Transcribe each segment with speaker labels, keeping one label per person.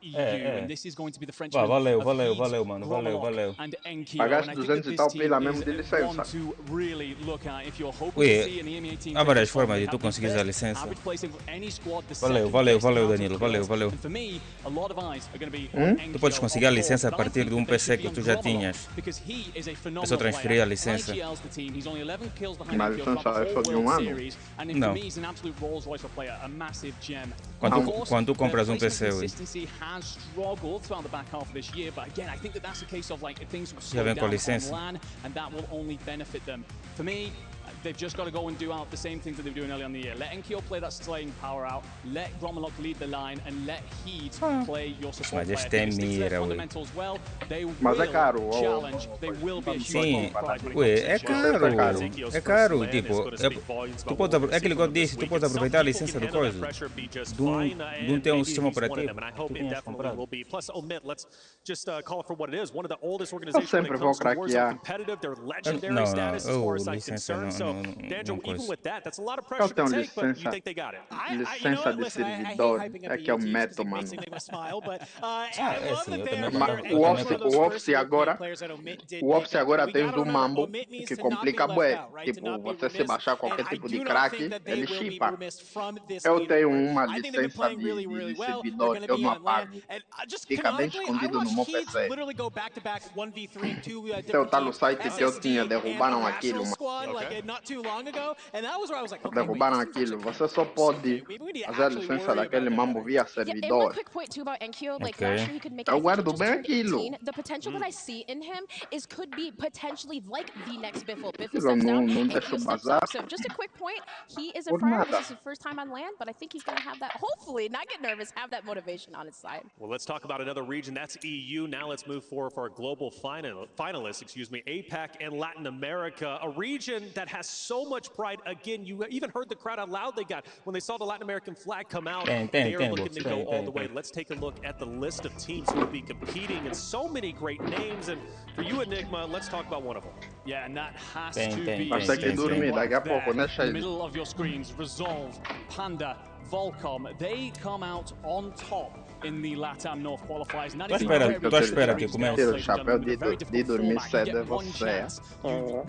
Speaker 1: EU, and this is going to be the
Speaker 2: Vá,
Speaker 1: Frenchman
Speaker 2: valeu,
Speaker 1: of
Speaker 2: valeu,
Speaker 1: Heat,
Speaker 2: valeu, mano, valeu,
Speaker 1: Gromolok,
Speaker 2: valeu.
Speaker 1: and Enkyo.
Speaker 3: Pagaste
Speaker 1: And I think that
Speaker 3: 200 e
Speaker 1: this
Speaker 3: tal
Speaker 1: team
Speaker 3: pila
Speaker 1: is
Speaker 3: mesmo de licença.
Speaker 1: one to really look at if you're hoping
Speaker 2: Ui,
Speaker 1: to see an EMEA team
Speaker 2: há
Speaker 1: take
Speaker 2: várias
Speaker 1: this form.
Speaker 2: formas
Speaker 1: They
Speaker 2: de tu
Speaker 1: have the
Speaker 2: conseguires a
Speaker 1: best
Speaker 2: licença.
Speaker 1: average placing of any squad, the
Speaker 2: Valeu,
Speaker 1: second
Speaker 2: valeu,
Speaker 1: best
Speaker 2: valeu,
Speaker 1: amount of
Speaker 2: Danilo,
Speaker 1: kills.
Speaker 2: valeu, valeu.
Speaker 1: And for me, a lot of eyes are going to be on Enkyo.
Speaker 2: Tu podes conseguir a
Speaker 1: of
Speaker 2: licença a
Speaker 1: course, but I
Speaker 2: partir
Speaker 1: think
Speaker 2: de
Speaker 1: that
Speaker 2: PC
Speaker 1: they should
Speaker 2: que
Speaker 1: be
Speaker 2: tu
Speaker 1: on
Speaker 2: já
Speaker 1: Gromolok,
Speaker 2: tinhas.
Speaker 1: because he is a
Speaker 2: É só
Speaker 1: phenomenal
Speaker 2: transferir a
Speaker 1: player.
Speaker 2: licença.
Speaker 1: IGL's the team. He's only 11 kills behind
Speaker 3: Mas a
Speaker 1: Enkyo throughout the
Speaker 3: licença é
Speaker 1: whole
Speaker 3: só de
Speaker 1: World
Speaker 3: ano?
Speaker 1: Series. And for
Speaker 2: Não.
Speaker 1: me, he's an absolute Rolls Royce of a player, a massive gem.
Speaker 2: Quando tu compras um PC, ui.
Speaker 1: Consistency has struggled throughout the back half of this year, but again, I think that that's a case of like things will
Speaker 2: Já
Speaker 1: slow
Speaker 2: vem com a
Speaker 1: down on
Speaker 2: licença.
Speaker 1: LAN, and that will only benefit them. For me, they've just got to go and do out the same things that they were doing earlier in the year. Let Enkyo play that slaying power out, let Gromolok lead the line, and let Heat play your support
Speaker 2: Mas
Speaker 1: player.
Speaker 2: este
Speaker 1: They
Speaker 2: é
Speaker 1: stick to their
Speaker 2: mira, ui.
Speaker 1: fundamentals well. They
Speaker 3: Mas é
Speaker 1: will
Speaker 3: caro,
Speaker 1: challenge. They will be a huge
Speaker 2: Sim,
Speaker 1: prize when it
Speaker 2: ui,
Speaker 1: comes to
Speaker 2: é
Speaker 1: this year.
Speaker 2: caro, é caro, tipo, tu podes, é aquilo que eu disse, tu podes aproveitar a licença do coisa, de um ter um sistema operativo que tu tinhas comprado.
Speaker 4: Plus, omit, let's just call it for what it is. One of the oldest
Speaker 3: Eu
Speaker 4: organizations when
Speaker 3: sempre
Speaker 4: it
Speaker 3: vou
Speaker 4: comes to Warzone
Speaker 3: craquear.
Speaker 4: competitive. They're legendary
Speaker 2: Não,
Speaker 4: status as far as I'm
Speaker 2: licença
Speaker 4: concerned. So, Danjo, even
Speaker 2: coisa.
Speaker 4: with that, that's a lot of
Speaker 3: Eu
Speaker 4: pressure to
Speaker 3: tenho
Speaker 4: take, but you
Speaker 3: licença,
Speaker 4: think they got it.
Speaker 3: licença de servidor, é que eu meto, mano.
Speaker 2: É assim, eu também
Speaker 3: O Office agora, tens do Mambo, que complica bué. Tipo, você se baixar qualquer tipo de crack, ele chipa. Eu tenho uma licença de servidor, eu não apago. Fica bem escondido no meu PC. Então tá no site que eu tinha, derrubaram aquilo, mano. Derrubaram aquilo. Você só pode fazer a licença daquele Mambo via servidor. Eu guardo bem aquilo.
Speaker 5: The potential that I see in him is could be potentially like the next Biffle. Biffle
Speaker 3: Aquilo
Speaker 5: steps down,
Speaker 3: não
Speaker 5: and
Speaker 3: deixa
Speaker 5: he steps
Speaker 3: bazar.
Speaker 5: up. So just a quick point, he is a
Speaker 3: Por
Speaker 5: fryer.
Speaker 3: nada.
Speaker 5: This is his first time on land, but I think he's going to have that, hopefully, not get nervous, have that motivation on his side.
Speaker 4: Well, let's talk about another region. That's EU. Now let's move forward for our global finalists, APAC and Latin America, a region that has so much pride. Again, you even heard the crowd how loud they got when they saw the Latin American flag come out. They are looking to go all the way. Let's take a look at the list of teams who will be competing, and so many great names. And for you, Enigma, let's talk about one of them.
Speaker 1: Yeah, and that has to be
Speaker 3: Basta que dormir, daqui a pouco, né,
Speaker 1: in the
Speaker 3: Shade?
Speaker 1: middle of your screens. Resolve, Panda, Volcom, they come out on top in the LATAM North qualifiers. And that is
Speaker 2: Tu espera que comece.
Speaker 3: Tira o chapéu de dormir cedo é você.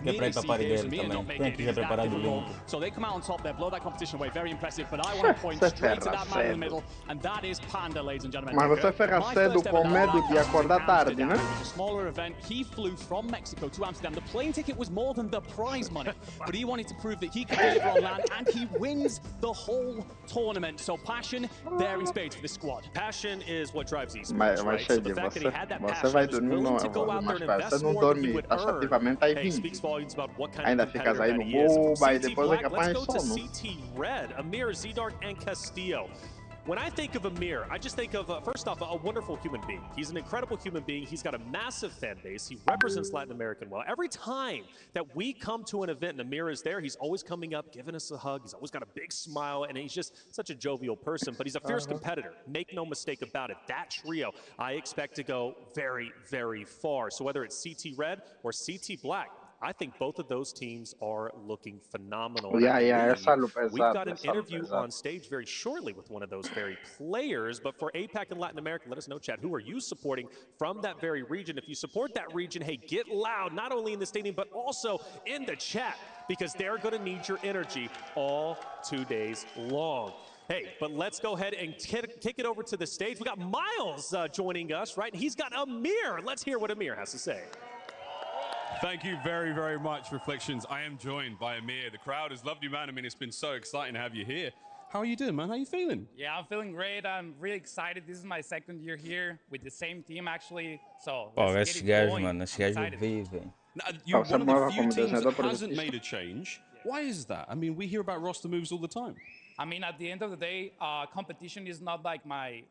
Speaker 2: Que é pra ir pra party dele também. Tem que já preparar do link.
Speaker 1: So they come out on top there, blow that competition away, very impressive. But I want to point straight to that man in the middle, and that is Panda, ladies and gentlemen.
Speaker 3: Mas você ferra cedo com medo de acordar tarde, né?
Speaker 1: It was a smaller event. He flew from Mexico to Amsterdam. The plane ticket was more than the prize money, but he wanted to prove that he could deliver on land, and he wins the whole tournament. So passion there in spades for this squad.
Speaker 4: Passion is what drives esports,
Speaker 3: Mas
Speaker 4: right? So
Speaker 3: Shade,
Speaker 4: the fact that he had that
Speaker 3: você
Speaker 4: passion,
Speaker 3: vai
Speaker 4: was
Speaker 3: dormir
Speaker 4: willing to go out there and invest
Speaker 3: você não
Speaker 4: more than he
Speaker 3: dorme
Speaker 4: would earn.
Speaker 3: taxativamente às
Speaker 4: Hey,
Speaker 3: 20.
Speaker 4: speaks volumes about what kind
Speaker 3: Ainda
Speaker 4: of
Speaker 3: ficas
Speaker 4: competitor
Speaker 3: aí
Speaker 4: that
Speaker 3: no
Speaker 4: he is.
Speaker 3: boba e
Speaker 4: CT
Speaker 3: depois
Speaker 4: Black,
Speaker 3: é
Speaker 4: let's
Speaker 3: capaz
Speaker 4: go to
Speaker 3: sono.
Speaker 4: CT Red, Amir, Zdark, and Castillo. When I think of Amir, I just think of, first off, a wonderful human being. He's an incredible human being. He's got a massive fan base. He represents Latin American well. Every time that we come to an event and Amir is there, he's always coming up, giving us a hug. He's always got a big smile, and he's just such a jovial person. But he's a fierce competitor. Make no mistake about it. That trio, I expect to go very, very far. So whether it's CT Red or CT Black, I think both of those teams are looking phenomenal.
Speaker 3: Yeah,
Speaker 4: We've got an interview on stage very shortly with one of those very players. But for APAC and Latin America, let us know, Chad, who are you supporting from that very region? If you support that region, hey, get loud, not only in the stadium, but also in the chat, because they're going to need your energy all 2 days long. Hey, but let's go ahead and kick it over to the stage. We got Miles joining us, right? He's got Amir. Let's hear what Amir has to say.
Speaker 6: Thank you very, very much, Reflections. I am joined by Amir. The crowd has loved you, man. I mean, it's been so exciting to have you here. How are you doing, man? How are you feeling?
Speaker 7: Yeah, I'm feeling great. I'm really excited. This is my second year here with the same team, actually. So,
Speaker 2: Esses gajos, mano, esses gajos vivem.
Speaker 6: You're one of the few teams that hasn't made a change. Why is that? I mean, we hear about roster moves all the time.
Speaker 7: I mean, at the end of the day, competition is not like my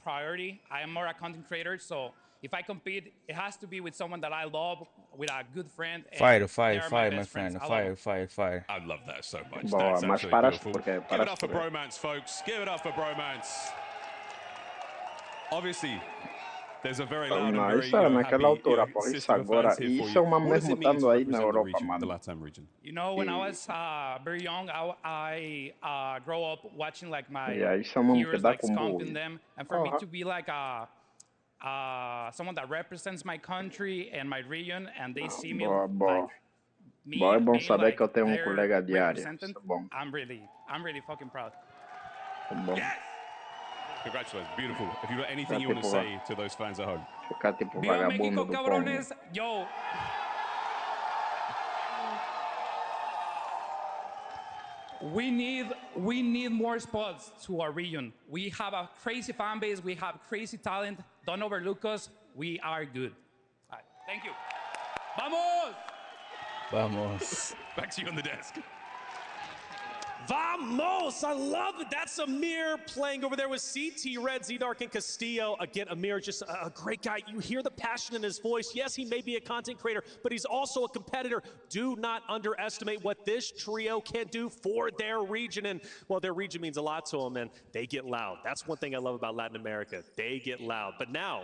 Speaker 7: priority. I am more a content creator, so if I compete, it has to be with someone that I love, with a good friend.
Speaker 2: Fire, my friend. Fire.
Speaker 6: I love that so much.
Speaker 3: Boa,
Speaker 6: That's
Speaker 3: mas
Speaker 6: absolutely
Speaker 3: paras
Speaker 6: beautiful. Give it up for bromance, folks. Give it up for bromance. Obviously, There's a very loud and
Speaker 3: Não,
Speaker 6: very
Speaker 3: isso era
Speaker 6: happy
Speaker 3: naquela altura, porra. Isso
Speaker 6: system of
Speaker 3: agora.
Speaker 6: fans here
Speaker 3: E
Speaker 6: for
Speaker 3: isso é
Speaker 6: you.
Speaker 3: uma
Speaker 6: What does
Speaker 3: mesmo
Speaker 6: it mean
Speaker 3: estando
Speaker 6: to
Speaker 3: aí na
Speaker 6: represent the
Speaker 3: Europa,
Speaker 6: region, the
Speaker 3: mano.
Speaker 6: LATAM region?
Speaker 7: You know, when I was very young, I grow up watching like my
Speaker 3: Yeah, isso é mesmo que
Speaker 7: heroes
Speaker 3: dá
Speaker 7: like
Speaker 3: com
Speaker 7: stomping
Speaker 3: bullying.
Speaker 7: them, and for me to be like someone that represents my country and my region, and they see me
Speaker 3: Boa, boa.
Speaker 7: like me
Speaker 3: Bom, é bom
Speaker 7: being
Speaker 3: saber
Speaker 7: like
Speaker 3: que eu tenho
Speaker 7: there
Speaker 3: colega de área.
Speaker 7: represented,
Speaker 3: Isso é bom.
Speaker 7: I'm really fucking proud.
Speaker 3: Bom.
Speaker 6: Congratulations, beautiful. If you've got anything you want to say to those fans at home.
Speaker 3: Ficar tipo
Speaker 7: Viva
Speaker 3: vagabundo
Speaker 7: México,
Speaker 3: do
Speaker 7: cabrones!
Speaker 3: Congo.
Speaker 7: Yo! We need more spots to our region. We have a crazy fan base. We have crazy talent. Don't overlook us. We are good. All right, thank you. Vamos!
Speaker 2: Vamos.
Speaker 6: Back to you on the desk.
Speaker 4: Vamos! I love it. That's Amir playing over there with CT Red, Z-Dark, and Castillo. Again, Amir, just a great guy. You hear the passion in his voice. Yes, he may be a content creator, but he's also a competitor. Do not underestimate what this trio can do for their region. And, well, their region means a lot to them, and they get loud. That's one thing I love about Latin America. They get loud. But now,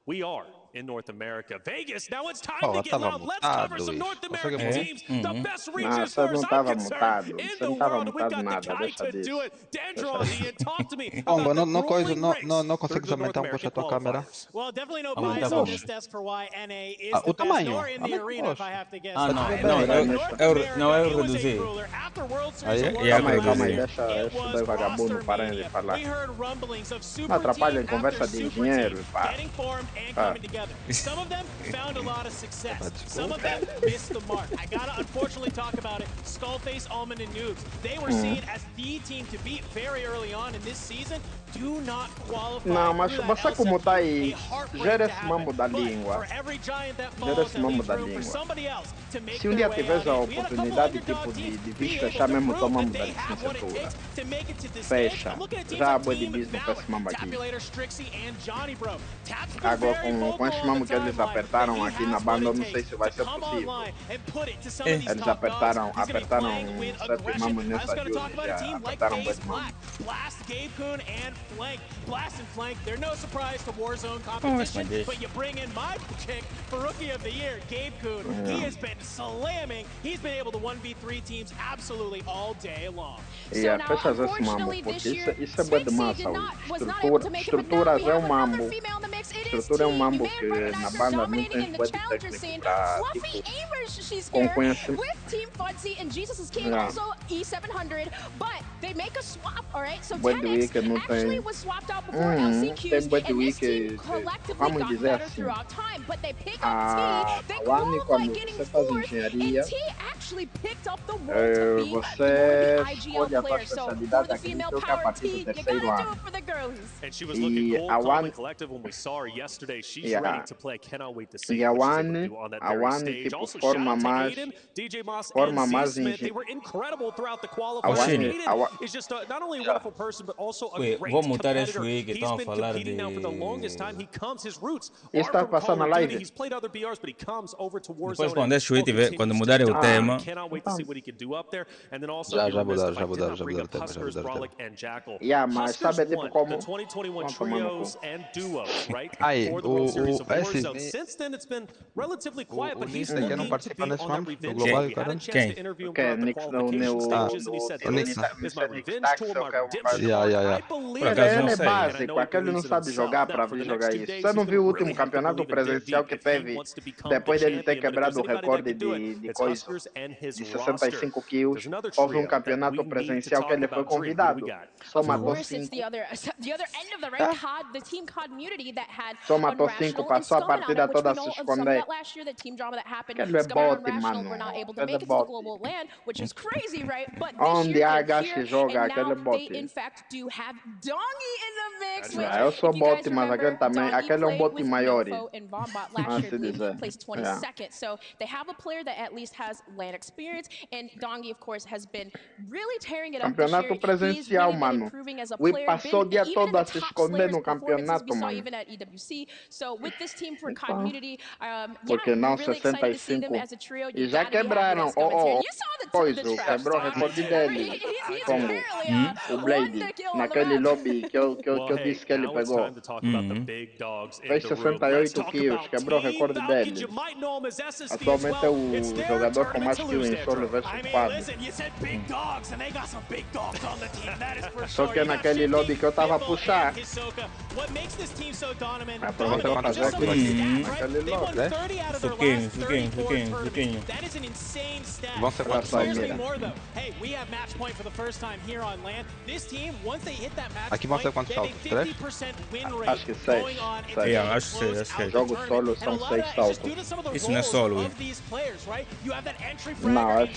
Speaker 4: we are in North America. Vegas, now it's time to get loud. Let's cover some North American teams. The best regions first, I'm concerned, in the world. We've got the guy to do it. Dandron, Ian, talk to me
Speaker 8: Pongo,
Speaker 4: about
Speaker 8: no
Speaker 4: the grueling race
Speaker 8: consigo
Speaker 4: through the North
Speaker 8: aumentar um pouco
Speaker 4: American
Speaker 8: a tua câmera.
Speaker 4: qualifiers.
Speaker 9: Well, definitely no
Speaker 2: Aumenta
Speaker 9: bias on
Speaker 2: como?
Speaker 9: this desk for why NA is
Speaker 8: O
Speaker 9: the best,
Speaker 8: tamanho.
Speaker 9: nor in the
Speaker 8: Aumenta,
Speaker 9: arena, if
Speaker 8: poxa.
Speaker 9: I have to guess.
Speaker 2: Ah, não,
Speaker 3: bem,
Speaker 2: não,
Speaker 3: bem,
Speaker 2: não, eu reduzi.
Speaker 9: After World Series
Speaker 8: Aí,
Speaker 9: of
Speaker 2: e
Speaker 3: Calma aí,
Speaker 9: Warzone,
Speaker 3: calma aí.
Speaker 2: reduzi.
Speaker 3: Deixa
Speaker 9: it
Speaker 3: os
Speaker 9: was
Speaker 3: dois vagabundos
Speaker 9: roster
Speaker 3: pararem de
Speaker 9: mania.
Speaker 3: falar.
Speaker 9: We heard rumblings of
Speaker 3: Não
Speaker 9: super
Speaker 3: atrapalhem
Speaker 9: team
Speaker 3: conversa
Speaker 9: after
Speaker 3: de
Speaker 9: super
Speaker 3: engenheiro,
Speaker 9: team
Speaker 3: pá.
Speaker 9: getting formed and coming together. Some of them found a lot of success. Some of them missed the mark. I gotta unfortunately talk about it. Skullface, Almond, and Noobs. They were seen as the team to beat very early on in this season. Do not qualify.
Speaker 3: Não, mas
Speaker 9: through that
Speaker 3: você como tá
Speaker 9: LCQ.
Speaker 3: aí,
Speaker 9: A heartbreak
Speaker 3: gera
Speaker 9: to
Speaker 3: esse
Speaker 9: happen.
Speaker 3: mambo da
Speaker 9: But
Speaker 3: língua.
Speaker 9: for every giant that
Speaker 3: Gera
Speaker 9: falls,
Speaker 3: esse
Speaker 9: that
Speaker 3: mambo
Speaker 9: leaves
Speaker 3: da
Speaker 9: room for
Speaker 3: língua.
Speaker 9: somebody else to make
Speaker 3: Se um
Speaker 9: their
Speaker 3: dia
Speaker 9: way
Speaker 3: tiveres a
Speaker 9: out. We had a couple
Speaker 3: oportunidade
Speaker 9: underdog
Speaker 3: tipo
Speaker 9: teams
Speaker 3: de
Speaker 9: be able
Speaker 3: fechar
Speaker 9: to
Speaker 3: mesmo
Speaker 9: prove
Speaker 3: tua
Speaker 9: that
Speaker 3: mambo da
Speaker 9: they have what it
Speaker 3: licenciatura.
Speaker 9: takes to make it to this stage.
Speaker 3: Fecha.
Speaker 9: I'm looking at teams
Speaker 3: Já há
Speaker 9: like
Speaker 3: boi de
Speaker 9: Team
Speaker 3: bis para
Speaker 9: Valor,
Speaker 3: esse mambo aqui.
Speaker 9: Tapulator, Strixie, and Johnny Bro. Tap's been
Speaker 3: Agora
Speaker 9: very
Speaker 3: com
Speaker 9: vocal
Speaker 3: esse
Speaker 9: on
Speaker 3: mambo
Speaker 9: the
Speaker 3: que eles
Speaker 9: timeline
Speaker 3: apertaram
Speaker 9: that he
Speaker 3: aqui na
Speaker 9: has what
Speaker 3: banda, eu
Speaker 9: it
Speaker 3: não sei
Speaker 9: takes
Speaker 3: se vai
Speaker 9: to
Speaker 3: ser
Speaker 9: come
Speaker 3: possível.
Speaker 9: online and put it to some of these
Speaker 3: Eles
Speaker 9: top dogs.
Speaker 3: apertaram
Speaker 9: He's gonna be playing
Speaker 3: certos
Speaker 9: with aggression.
Speaker 3: mamos
Speaker 9: I just
Speaker 3: nessa
Speaker 9: gotta talk about a
Speaker 3: já
Speaker 9: team like
Speaker 3: apertaram
Speaker 9: FaZe
Speaker 3: bem mamo.
Speaker 9: Black, Blast, Gabe Kuhn, and Flank. Blast and Flank, they're no surprise to Warzone
Speaker 2: my
Speaker 9: competition,
Speaker 2: days.
Speaker 9: but you bring in my pick for Rookie of the Year, Gabe Kuhn. He has been slamming. He's been able to 1v3 teams absolutely all day long.
Speaker 3: E a fechas esse mambo, porque isso é bué de massa. Estruturas é um mambo. Estrutura é um mambo que na banda não tem bué de técnico pra, tipo, com conhecimento.
Speaker 5: With Team Fudsy and Jesus is King,
Speaker 3: Yeah.
Speaker 5: also E700, but they make a swap, all right? So
Speaker 3: Bué de
Speaker 5: 10X
Speaker 3: Wii não
Speaker 5: actually
Speaker 3: tem.
Speaker 5: was swapped out before LCQs,
Speaker 3: Tem bué de
Speaker 5: and
Speaker 3: Wii
Speaker 5: this team
Speaker 3: que,
Speaker 5: collectively
Speaker 3: vamos
Speaker 5: got
Speaker 3: dizer
Speaker 5: better
Speaker 3: assim,
Speaker 5: throughout time, but they pick
Speaker 3: a
Speaker 5: up T, they
Speaker 3: Wani,
Speaker 5: qualify
Speaker 3: quando
Speaker 5: getting
Speaker 3: você faz
Speaker 5: fourth,
Speaker 3: engenharia,
Speaker 5: and T actually picked up the role to be more
Speaker 3: você
Speaker 5: the IGL
Speaker 3: escolhe a tua
Speaker 5: player. So for
Speaker 3: especialidade,
Speaker 5: the female
Speaker 3: acredito que a
Speaker 5: power
Speaker 3: partir
Speaker 5: T,
Speaker 3: do
Speaker 5: you
Speaker 3: terceiro
Speaker 5: gotta do
Speaker 3: ano.
Speaker 5: it for the girlies.
Speaker 4: And she was looking
Speaker 3: E
Speaker 4: cold,
Speaker 3: a
Speaker 4: calm,
Speaker 3: One,
Speaker 4: and collective when we saw her yesterday. She's
Speaker 3: Yeah.
Speaker 4: ready to play. Cannot wait to see
Speaker 3: e a
Speaker 4: what she's able to
Speaker 3: One,
Speaker 4: do on that
Speaker 3: a
Speaker 4: very
Speaker 3: One
Speaker 4: stage.
Speaker 3: tipo
Speaker 4: Also, shout
Speaker 3: forma
Speaker 4: out to
Speaker 3: mais,
Speaker 4: Aiden, DJ Moss,
Speaker 3: forma
Speaker 4: and
Speaker 3: mais
Speaker 4: Z-Smith. They
Speaker 3: engenheiro.
Speaker 4: were incredible throughout the
Speaker 3: A
Speaker 4: qualifiers.
Speaker 3: One,
Speaker 4: Aiden is just not only a wonderful person, but also a
Speaker 2: Wait,
Speaker 4: great
Speaker 2: vou mutar esse
Speaker 4: competitor.
Speaker 2: Wii que
Speaker 4: He's
Speaker 2: estão a
Speaker 4: been
Speaker 2: falar
Speaker 4: competing now for the longest time.
Speaker 2: de...
Speaker 4: He comes, his roots
Speaker 3: Isso
Speaker 4: are
Speaker 3: está
Speaker 4: from
Speaker 3: passando
Speaker 4: Call
Speaker 3: na
Speaker 4: of Duty.
Speaker 3: live?
Speaker 4: He's played other BRs, but he comes over to
Speaker 2: Depois
Speaker 4: Warzone.
Speaker 2: quando esse Wii
Speaker 4: continues
Speaker 2: quando
Speaker 4: to
Speaker 2: mudarem o
Speaker 4: dominate.
Speaker 2: tema...
Speaker 4: Cannot wait to see what he can do up there. And then also,
Speaker 8: Já
Speaker 4: if you were missed, if I
Speaker 8: mudaram,
Speaker 4: did not
Speaker 8: já
Speaker 4: bring up
Speaker 8: mudaram o tema,
Speaker 4: Huskers,
Speaker 8: já mudaram o
Speaker 4: Brolic, and Jackal.
Speaker 3: Yeah, mas
Speaker 4: Huskers
Speaker 3: sabe tipo
Speaker 4: won
Speaker 3: como?
Speaker 4: the 2021
Speaker 3: Vamos tomar no cu.
Speaker 4: trios and duos, right?
Speaker 8: Aí,
Speaker 4: For the World Series of
Speaker 8: esse
Speaker 4: Warzone. Since then, it's been relatively quiet, but he's
Speaker 8: Nick quer não
Speaker 4: looking to
Speaker 8: participar
Speaker 4: be
Speaker 8: nesse
Speaker 4: on that
Speaker 8: mambo do
Speaker 4: revenge
Speaker 8: global,
Speaker 4: tour. We had a
Speaker 8: cara?
Speaker 4: chance
Speaker 2: Quem?
Speaker 4: to interview him
Speaker 3: Que
Speaker 4: throughout the
Speaker 3: Nix no
Speaker 4: qualification stages, and he said,
Speaker 8: o Nix,
Speaker 4: this
Speaker 8: né?
Speaker 4: is my
Speaker 3: Nix
Speaker 4: revenge tour, my
Speaker 3: que é um
Speaker 4: redemption
Speaker 8: Yeah,
Speaker 4: tour.
Speaker 8: yeah, yeah.
Speaker 4: I believe
Speaker 2: Por
Speaker 4: in
Speaker 2: acaso
Speaker 4: him,
Speaker 2: não
Speaker 3: Ele é
Speaker 2: sei.
Speaker 4: and I
Speaker 3: básico,
Speaker 4: know he
Speaker 3: aquele não
Speaker 4: believes in
Speaker 3: sabe
Speaker 4: himself.
Speaker 3: jogar
Speaker 4: Now,
Speaker 3: para
Speaker 4: for
Speaker 3: vir
Speaker 4: the next
Speaker 3: jogar
Speaker 4: 2
Speaker 3: isso.
Speaker 4: days,
Speaker 3: Você
Speaker 4: he's
Speaker 3: não
Speaker 4: gonna
Speaker 3: viu o
Speaker 4: really
Speaker 3: último
Speaker 4: have to
Speaker 3: campeonato
Speaker 4: believe in their
Speaker 3: presencial
Speaker 4: deep
Speaker 3: que
Speaker 4: if he
Speaker 3: teve,
Speaker 4: wants to become
Speaker 3: depois
Speaker 4: the
Speaker 3: dele ter
Speaker 4: champion. But if
Speaker 3: quebrado
Speaker 4: there's
Speaker 3: o
Speaker 4: anybody that
Speaker 3: recorde
Speaker 4: can do it,
Speaker 3: de
Speaker 4: it's
Speaker 3: coisa,
Speaker 4: Huskers and his
Speaker 3: de
Speaker 4: roster.
Speaker 3: 65 quilos,
Speaker 4: There's another
Speaker 3: houve
Speaker 4: trio that
Speaker 3: campeonato
Speaker 4: we need to
Speaker 3: presencial que
Speaker 4: talk
Speaker 3: ele foi
Speaker 4: about. Dream, what do we
Speaker 3: convidado.
Speaker 4: got?
Speaker 3: Só
Speaker 5: Of
Speaker 3: matou
Speaker 5: course, it's
Speaker 3: 5.
Speaker 5: the other end of the right. COD, the team COD community that had
Speaker 3: Só matou 5,
Speaker 5: Unrational and
Speaker 3: passou a
Speaker 5: Scum on
Speaker 3: partida
Speaker 5: it, which we
Speaker 3: toda a
Speaker 5: know
Speaker 3: se
Speaker 5: of some of
Speaker 3: esconder.
Speaker 5: that last year, the team drama that happened.
Speaker 3: Aquele é
Speaker 5: Scum and
Speaker 3: bot,
Speaker 5: Unrational
Speaker 3: mano.
Speaker 5: were not able to
Speaker 3: Aquele
Speaker 5: make
Speaker 3: é
Speaker 5: it to the
Speaker 3: bot.
Speaker 5: global land, which is crazy, right? But this
Speaker 3: Onde
Speaker 5: year
Speaker 3: a
Speaker 5: they're
Speaker 3: H
Speaker 5: here,
Speaker 3: joga,
Speaker 5: and now
Speaker 3: aquele bot.
Speaker 5: they in fact do have Dongy in the mix. Which,
Speaker 3: Eu sou
Speaker 5: if you guys
Speaker 3: bot, mas
Speaker 5: remember,
Speaker 3: aquele também,
Speaker 5: Dongy
Speaker 3: aquele é um
Speaker 5: played
Speaker 3: bot
Speaker 5: with
Speaker 3: maior.
Speaker 5: Nofo and Bombot last year,
Speaker 3: Se
Speaker 5: I believe,
Speaker 3: dizer.
Speaker 5: placed
Speaker 3: Yeah.
Speaker 5: 22nd. So they have a player that at least has LAN that experience. And Dongi, of course, has been really tearing it up this
Speaker 3: Campeonato
Speaker 5: year.
Speaker 3: presencial,
Speaker 5: He's really been
Speaker 3: mano.
Speaker 5: improving as a
Speaker 3: O
Speaker 5: player,
Speaker 3: passou o dia
Speaker 5: even
Speaker 3: todo
Speaker 5: in the
Speaker 3: a se
Speaker 5: top
Speaker 3: esconder
Speaker 5: Slayers
Speaker 3: no
Speaker 5: performances we
Speaker 3: campeonato,
Speaker 5: saw
Speaker 3: mano.
Speaker 5: even at EWC. So with this team for community, yeah,
Speaker 3: Porque não,
Speaker 5: really excited to see them
Speaker 3: 65.
Speaker 5: as a trio.
Speaker 3: E
Speaker 5: You
Speaker 3: já
Speaker 5: gotta be happy
Speaker 3: quebraram.
Speaker 5: that Scumman's here. You saw the trash
Speaker 3: Quebrou o
Speaker 5: talk.
Speaker 3: recorde
Speaker 5: I
Speaker 3: dele.
Speaker 5: mean, he's
Speaker 3: Como
Speaker 5: apparently
Speaker 3: o Blade, naquele lobby que eu disse que ele pegou. Fez 68 kills, quebrou o recorde dele. Atualmente é o jogador com mais kills em solo versus quadro. Só que naquele lobby que eu tava a puxar. Aproveita pra fazer aquilo aqui. Naquele lobby, né?
Speaker 2: Suquinho.
Speaker 3: Vão ser quantos mira.
Speaker 8: Aqui vão ser quantos saltos? 3?
Speaker 3: Acho que 6.
Speaker 2: Acho que
Speaker 3: Jogos solo são 6 saltos.
Speaker 2: Isso não é solo.
Speaker 3: Não,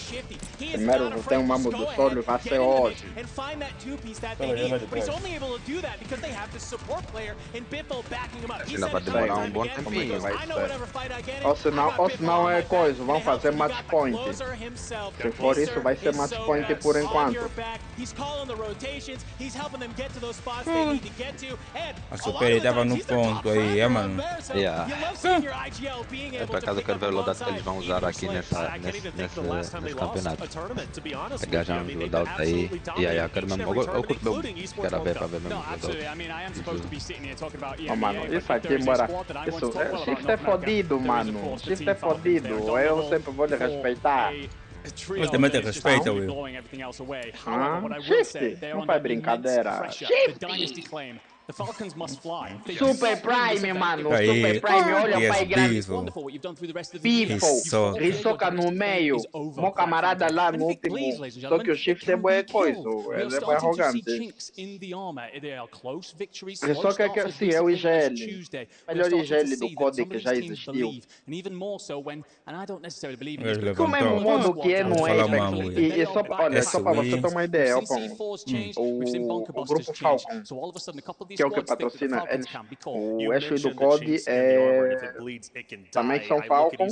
Speaker 3: primeiro tem um mambo do solo, vai ser hoje.
Speaker 8: Ainda vai demorar um bom tempinho.
Speaker 3: Ou senão é coisa, vão fazer match point. Se for isso, vai ser match point por enquanto.
Speaker 2: A Super estava no ponto aí, mano.
Speaker 8: Por acaso eu quero ver o loadout que eles vão usar aqui nesse campeonato. Pegar já um loadout aí. Eu quero mesmo. Eu curto ver, quero ver pra ver mesmo o loadout.
Speaker 3: Oh, mano, isso aqui, embora. Isso, o Shift é fodido, mano. O Shift é fodido. Eu sempre vou lhe respeitar.
Speaker 2: Você também tem respeito, Will.
Speaker 3: Shift, não faz brincadeira. Shift! Super Prime, mano. Super Prime, olha pai grande. People, risoca no meio. Meu camarada lá no último. Só que o Shift é boa coisa. Ele é bem arrogante. Risoca que assim, é o IGL. Melhor IGL do COD que já existiu. Como é o modo que é no Apex. E só, olha, só pra você ter uma ideia, o grupo Falcon, que é o que patrocina eles, o eixo do COD também são Falcon,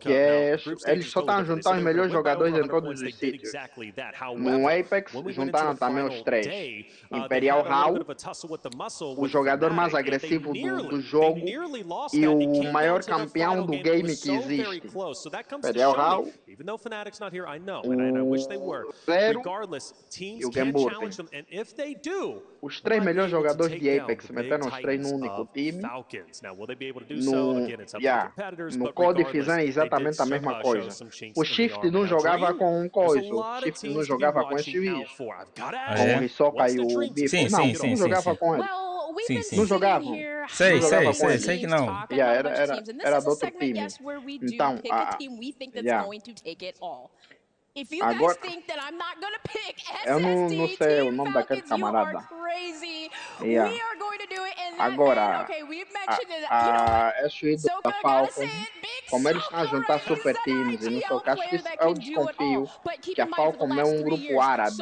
Speaker 3: que eles só estão juntando os melhores jogadores em todos os sítios. No Apex, juntaram também os 3. Imperial Raw, o jogador mais agressivo do jogo e o maior campeão do game que existe. Imperial Raw, o Zero e o Gamburger. Os 3 melhores jogadores de Apex meteram os 3 num único time. No COD fizeram exatamente a mesma coisa. O Shift não jogava com um coisa, o Shift não jogava com esse juiz. Com o Hisoka e o Biff. Não jogava com ele. Não jogavam.
Speaker 2: Sei que não.
Speaker 3: Era do outro time. Então, agora, eu não sei o nome daquele camarada. Agora, a SUI da Falcon, como eles estão a juntar super teams e não sei o que, acho que eu desconfio que a Falcon é um grupo árabe.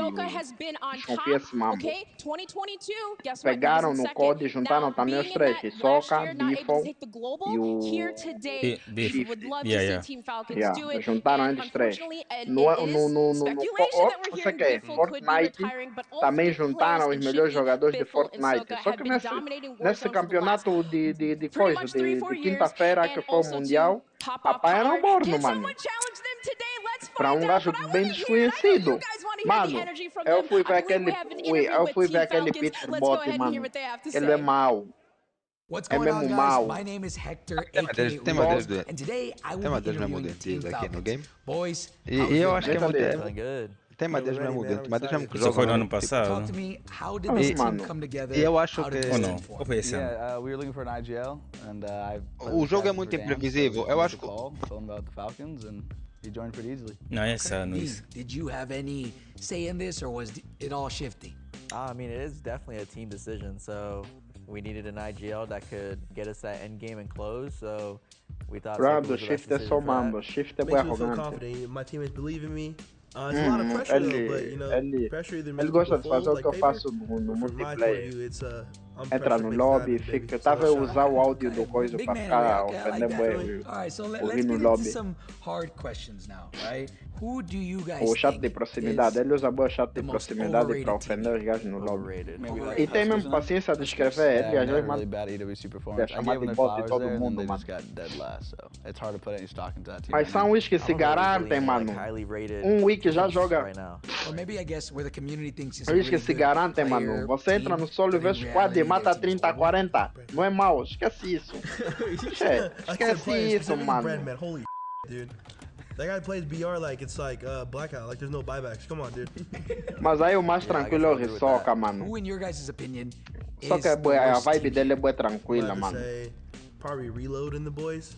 Speaker 3: Desconfio esse mambo. Pegaram no COD e juntaram também os 3, Hisoka, Biffle e o Shift. Juntaram eles 3. Você quer? Fortnite também juntaram os melhores jogadores de Fortnite. Só que nesse campeonato de coisa, de quinta-feira, que foi o Mundial, papai era morno, mano. Pra um gajo bem desconhecido. Mano, eu fui ver aquele Peter Bot, mano. Ele é mau.
Speaker 10: What's going on, guys? My name is Hector, aka Lost, and today I will be interviewing Team Falcons. Boys,
Speaker 8: e eu acho que é muito... Tem madeiras mesmo dentro, madeiras mesmo que jogam.
Speaker 2: Isso foi no ano passado.
Speaker 10: Talk to me, how did this team come together?
Speaker 8: E eu acho que...
Speaker 2: Ou não? Qual foi esse ano?
Speaker 11: We were looking for an IGL, and
Speaker 8: o jogo é muito imprevisível. Eu acho que...
Speaker 11: He joined pretty easily.
Speaker 2: Não, esse ano isso.
Speaker 10: Did you have any say in this, or was it all shifty?
Speaker 11: I mean, it is definitely a team decision, so we needed an IGL that could get us that end game and close, so we thought
Speaker 3: the Shift é só mando, Shift é bem arrogante.
Speaker 12: My teammates believe in me. It's a lot of pressure, though, but you know, pressure either makes
Speaker 3: ele gosta de fazer o que eu faço no multiplayer.
Speaker 12: It's
Speaker 3: Entra no lobby, fica. Tava a usar o áudio do coisa pra ficar ofendendo ele. Ouvir no lobby. O chat de proximidade, ele usa boa chat de proximidade pra ofender os gajos no lobby. E tem mesmo paciência de escrever, ele às vezes manda chamar de bot de todo mundo, mano. Mas são os que se garantem, mano. Um wiki já joga. Os que se garantem, mano. Você entra no solo e vê squad e mata 30, 40. Não é mal, esquece isso. Esquece isso, mano.
Speaker 12: Holy dude. That guy plays BR like it's like blackout, like there's no buybacks. Come on, dude.
Speaker 3: Mas aí o mais tranquilo é o Hisoka, mano. Só que a vibe dele é boa tranquila, mano.
Speaker 12: Probably reloading the boys.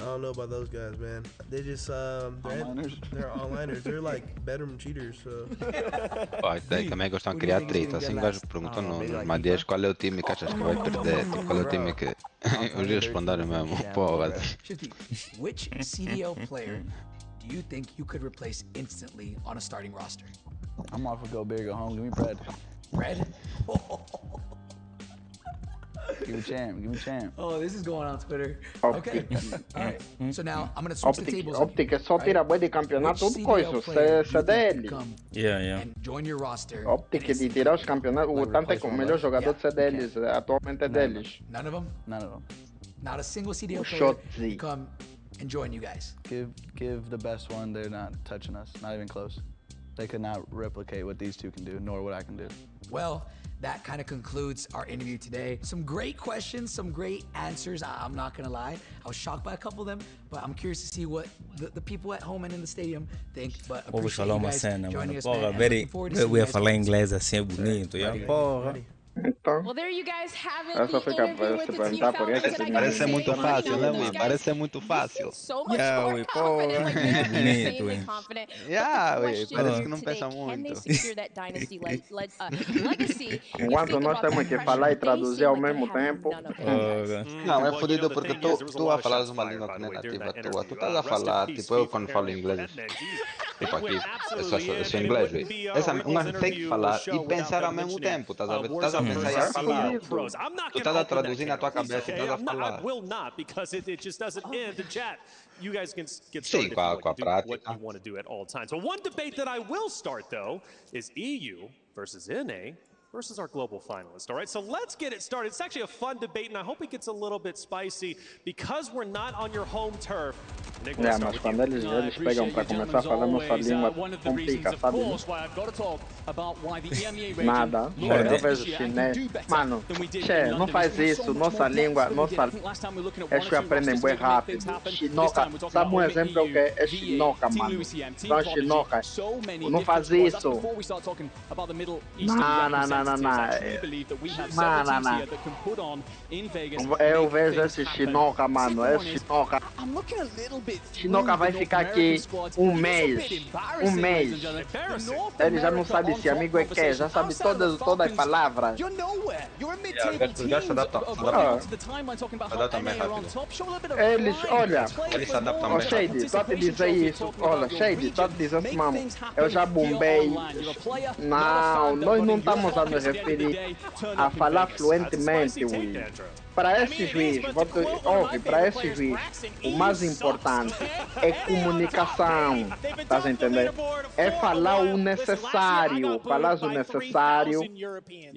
Speaker 12: I don't know about those guys, man. They just they're onliners. They're like bedroom cheaters. So.
Speaker 8: Daí também gostam de criar treta. Assim, o gajo perguntou numa dias qual é o time que achas que vai perder. Tipo, qual é o time que os responderam mesmo. Porra.
Speaker 10: Which CDL player do you think you could replace instantly on a starting roster?
Speaker 13: I'm off to go big, go home. Give me bread.
Speaker 10: Bread?
Speaker 13: Give me champ.
Speaker 10: Oh, this is going on Twitter. Okay. All right. So now I'm gonna switch the tables.
Speaker 3: Optic é só tira boi de campeonato, tudo coisa. Você é dele.
Speaker 10: And join your roster.
Speaker 3: Optic de tirar os campeonatos. O tanto é que o melhor jogador de deles, atualmente é deles.
Speaker 10: None of them?
Speaker 13: None of them.
Speaker 10: Not a single CDL player to come and join you guys.
Speaker 13: Give the best one. They're not touching us. Not even close. They could not replicate what these two can do, nor what I can do.
Speaker 10: Well, that kind of concludes our interview today. Some great questions, some great answers. I'm not gonna lie, I was shocked by a couple of them, but I'm curious to see what the people at home and in the stadium think. But appreciate you guys joining us, man.
Speaker 2: Eu ia falar inglês assim, é bonito. Porra.
Speaker 3: Então,
Speaker 5: well, there you guys have it.
Speaker 3: Eu só fica para se perguntar por isso.
Speaker 8: Parece muito fácil, né, mano? Parece muito fácil.
Speaker 5: So much more confident, like insanely confident.
Speaker 8: Parece que não pensa muito.
Speaker 5: Can they secure that dynasty legacy?
Speaker 3: Enquanto nós temos que falar e traduzir ao mesmo tempo.
Speaker 8: Não, é fodido porque tu a falar uma língua que não é nativa tua. Tu estás a falar, tipo eu quando falo inglês. Tipo aqui, eu sou inglês, velho. Um gajo tem que falar e pensar ao mesmo tempo, estás a ver? Estás a pensar e a falar. Tu estás a traduzir na tua cabeça e estás a falar.
Speaker 4: You guys can get started
Speaker 8: com a
Speaker 4: what
Speaker 8: prática.
Speaker 4: you want to do at all times. So one debate that I will start, though, is EU versus NA versus our global finalist. All right, so let's get it started. It's actually a fun debate, and I hope it gets a little bit spicy because we're not on your home turf.
Speaker 3: Mas quando eles pegam para começar a falar nossa língua, complica, sabe? Nada. Eu vejo chinês. Mano, não faz isso. Nossa língua, eles aprendem bem rápido. Chinoca, sabe um exemplo que é chinoca, mano? São chinoca. Não faz isso. Não. Eu vejo esse chinoca, mano. É chinoca. Chinoca vai ficar aqui um mês. Ele já não sabe se amigo é que, já sabe todas as palavras.
Speaker 8: Já se adaptam. Adaptam bem rápido.
Speaker 3: Eles, olha,
Speaker 8: eles se adaptam bem rápido.
Speaker 3: Shade, só te dizer isso. Olha, Shade, só te dizer assim, mano. Eu já bombei. Não, nós não estamos a nos referir a falar fluentemente, Will. Para esse juiz, para esse juiz, o mais importante é comunicação, estás a entender? É falar o necessário, falar o necessário,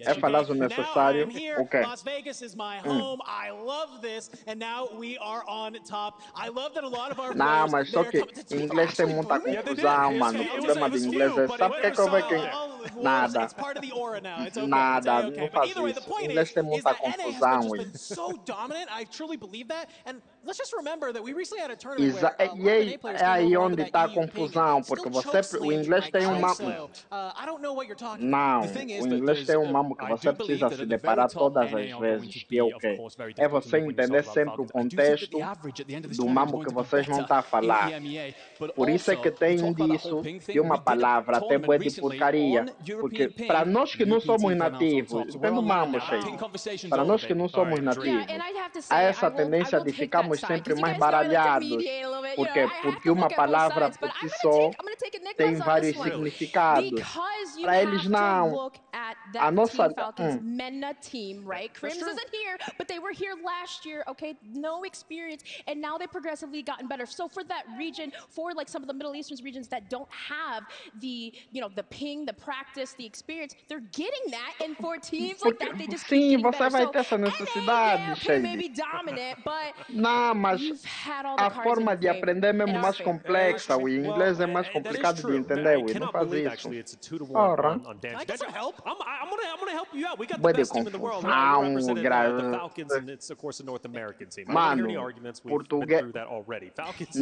Speaker 3: é falar o necessário, ok.
Speaker 9: Las Vegas is my home. I love this, and now we are on top. I love that a lot of our
Speaker 3: não, mas só que inglês tem muita confusão, mano. O problema de inglês é, sabe o que eu vejo que nada, não faz isso. Inglês tem muita confusão.
Speaker 9: So dominant, I truly believe that. And let's just remember that we recently had a tournament
Speaker 3: where é aí onde está a confusão, porque o inglês tem um mambo. Não, o inglês tem um mambo que você precisa se deparar todas as vezes, que é o quê? É você entender sempre o contexto do mambo que vocês vão estar a falar. Por isso é que tem disso de uma palavra até boa de porcaria, porque para nós que não somos nativos, entendo mambo, cheio. Para nós que não somos nativos, há essa tendência de ficarmos sempre mais baralhados. Por quê? Porque uma palavra por si só tem vários significados. Para eles não.
Speaker 5: that Team Falcons MENA team, right? Crims isn't here, but they were here last year, okay? No experience, and now they've progressively gotten better. So for that region, for like some of the Middle Eastern regions that don't have the, the ping, the practice, the experience, they're getting that, and for teams like that, they just keep getting better.
Speaker 3: Você vai ter essa necessidade, Shady.
Speaker 5: May be dominant, but
Speaker 3: não, mas a forma de aprender é mesmo mais complexa. O inglês é mais complicado de entender, Will. Não faz isso. Ora.
Speaker 4: I can help. I'm gonna help you out. We got the
Speaker 3: Vai de
Speaker 4: best team in the world.
Speaker 3: confusão,
Speaker 4: Represented
Speaker 3: grave.
Speaker 4: the Falcons, and it's of course a North American team. I don't
Speaker 3: Mano,
Speaker 4: hear any arguments. We've been through that already. Falcons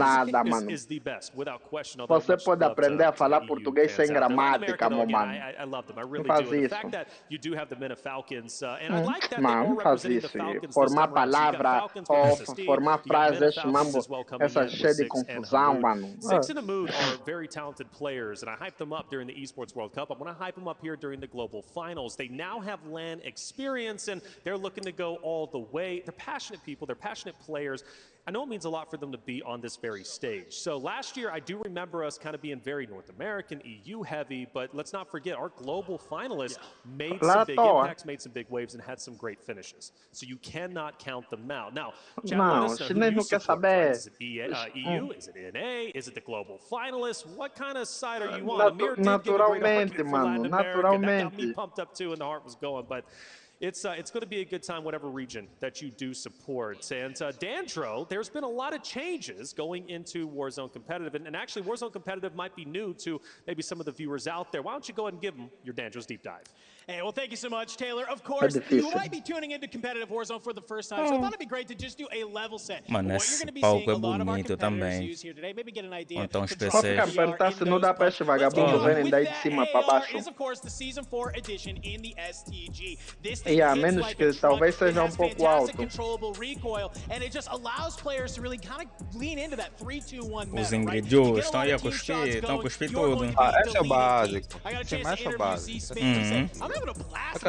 Speaker 4: is the best, without question.
Speaker 3: Você pode aprender a falar português sem gramática, meu mano.
Speaker 4: I love them. I really
Speaker 3: faz
Speaker 4: do. The
Speaker 3: isso.
Speaker 4: fact that you do have the MENA Falcons, and I like that
Speaker 3: Não,
Speaker 4: they're
Speaker 3: faz
Speaker 4: representing the
Speaker 3: isso.
Speaker 4: Falcons.
Speaker 3: Formar palavra ou formar frases, mambo, essa cheia de confusão, mano.
Speaker 4: Six in the Mood are very talented players, and I hyped them up during the Esports World Cup. I'm going to hype them up here during the Global Finals. They now have LAN experience, and they're looking to go all the way. They're passionate people. They're passionate players. I know it means a lot for them to be on this very stage. So last year, I do remember us kind of being very North American, EU heavy, but let's not forget our global finalists made some big impacts, made some big waves, and had some great finishes. So you cannot count them out. Now, chat, let us know who you support, right? Is it EU? Is it NA? Is it the global finalists? What kind of side are you on? Amir did give a great argument for Latin America. That got me pumped up too, and the heart was going. But it's going to be a good time, whatever region that you do support. And Dandro, there's been a lot of changes going into Warzone Competitive. And actually, Warzone Competitive might be new to maybe some of the viewers out there. Why don't you go ahead and give them your Dandro's Deep Dive?
Speaker 9: Hey, well, thank you so much, Taylor. Of course, you might be tuning into competitive Warzone for the first time, so I thought it'd be great to just do a level set.
Speaker 2: Mano,
Speaker 9: What you're going to be seeing a lot of our competitors use here today, maybe get an idea.
Speaker 2: Então,
Speaker 3: Só fica apertar se não dá para esse vagabundo verem daí de cima para baixo.
Speaker 9: Is of course the Season 4 edition in the STG. This
Speaker 3: E a menos que talvez seja pouco alto.
Speaker 9: Controllable recoil, and it just allows players to really kind of lean into that 3-2-1 meta.
Speaker 2: Os ingredientes estão aí a cuspir tudo.
Speaker 8: Esse é o básico. Sim, mais é o básico.
Speaker 9: I'm having a blast.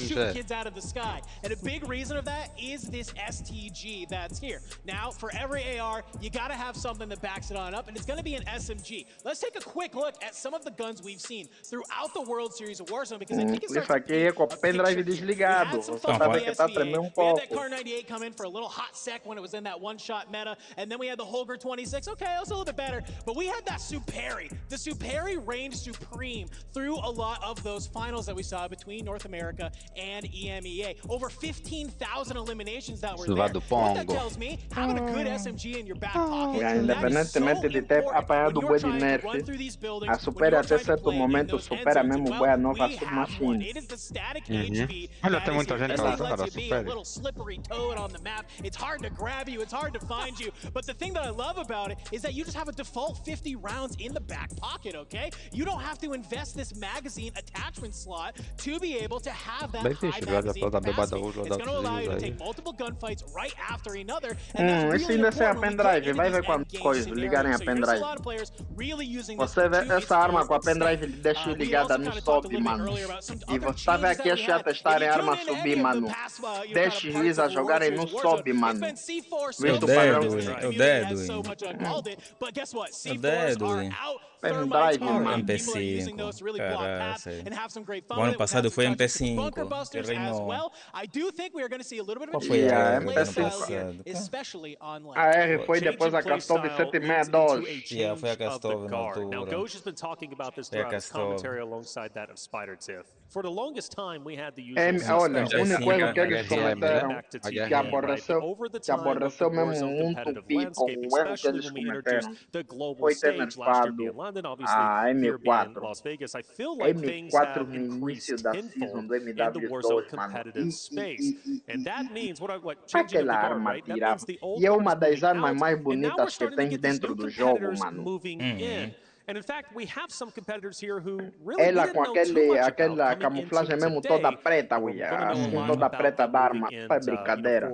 Speaker 9: Shoot kids out of the sky, and a big reason of that is this STG that's here. Now, for every AR, you gotta have something that backs it on up, and it's gonna be an SMG. Let's take a quick look at some of the guns we've seen throughout the World Series of Warzone, because I think it's
Speaker 3: isso aqui é com o pendrive desligado. Só pra ver que tá tremendo pouco.
Speaker 9: We had that Car 98 come in for a little hot sec when it was in that one-shot meta, and then we had the Holger 26. Okay, that was a little bit better, but we had that Superi. The Superi reigned supreme through a lot of those finals that we saw between North America and EMEA. Over 15,000 eliminations that were there. What that tells me, having a good SMG in your back pocket,
Speaker 3: independentemente de ter apanhado o bué de nerf, a Superi até certo momento supera mesmo bué a nova submachine.
Speaker 8: Olha, tem muita gente usando a Superi.
Speaker 9: Little slippery toad on the map. It's hard to grab you, it's hard to find you. But the thing that I love about it is that you just have a default 50 rounds in the back pocket, okay? You don't have to invest this magazine attachment slot to be able to have that high magazine capacity. It's going to allow you to take multiple gunfights right after another. And
Speaker 3: Isso ainda é a pendrive, vai ver quando coisa, ligarem a pendrive. Você vê essa arma com a pendrive deixa ligada no sobe, mano. E você tá vendo aqui as chatas estarem arma subir, mano. Deixa eles a jogarem no sobe, mano.
Speaker 2: Visto o padrão? Eu dedo.
Speaker 3: Pendrive, mano.
Speaker 2: MP5. Caralho. O ano passado foi MP5. Que reinou.
Speaker 9: Qual
Speaker 2: foi a
Speaker 3: MP5? A R foi depois a Castov de 762.
Speaker 2: Yeah, foi a Castov na altura.
Speaker 4: Now, Ghost has been talking about this throughout his commentary alongside that of Spider Tiff. For the longest time, we had the usual
Speaker 3: olha, a única coisa que eles comentaram que aborreceu mesmo muito pico, o erro que eles cometeram foi ter nerfado a M4. M4 no início da season do MW2, mano. Aquela arma tirava. E é uma das armas mais bonitas que tem dentro do jogo, mano.
Speaker 4: And in fact, we have some competitors here who really
Speaker 3: ela
Speaker 4: didn't
Speaker 3: com
Speaker 4: know too much
Speaker 3: aquela
Speaker 4: about
Speaker 3: camuflagem mesmo
Speaker 4: today.
Speaker 3: toda preta, assim, toda preta da arma. Não é brincadeira.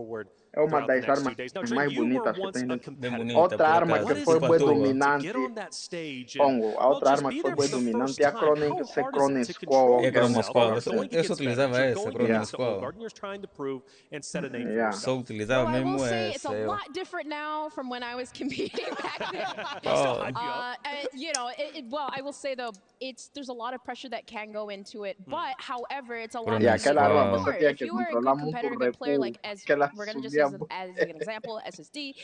Speaker 3: É uma das armas mais bonitas que tem. Outra arma que foi bem dominante, Pongo, a outra arma que foi bem dominante é a Cronin Squall.
Speaker 2: Eu só utilizava essa, Cronin Squall. Só utilizava mesmo essa.
Speaker 5: It's a lot different now from when I was competing back then. You know, well, I will say though, there's a lot of pressure that can go into it, but however, it's a lot more. If you are a good competitive player, like as we're gonna just use as an example, SSD.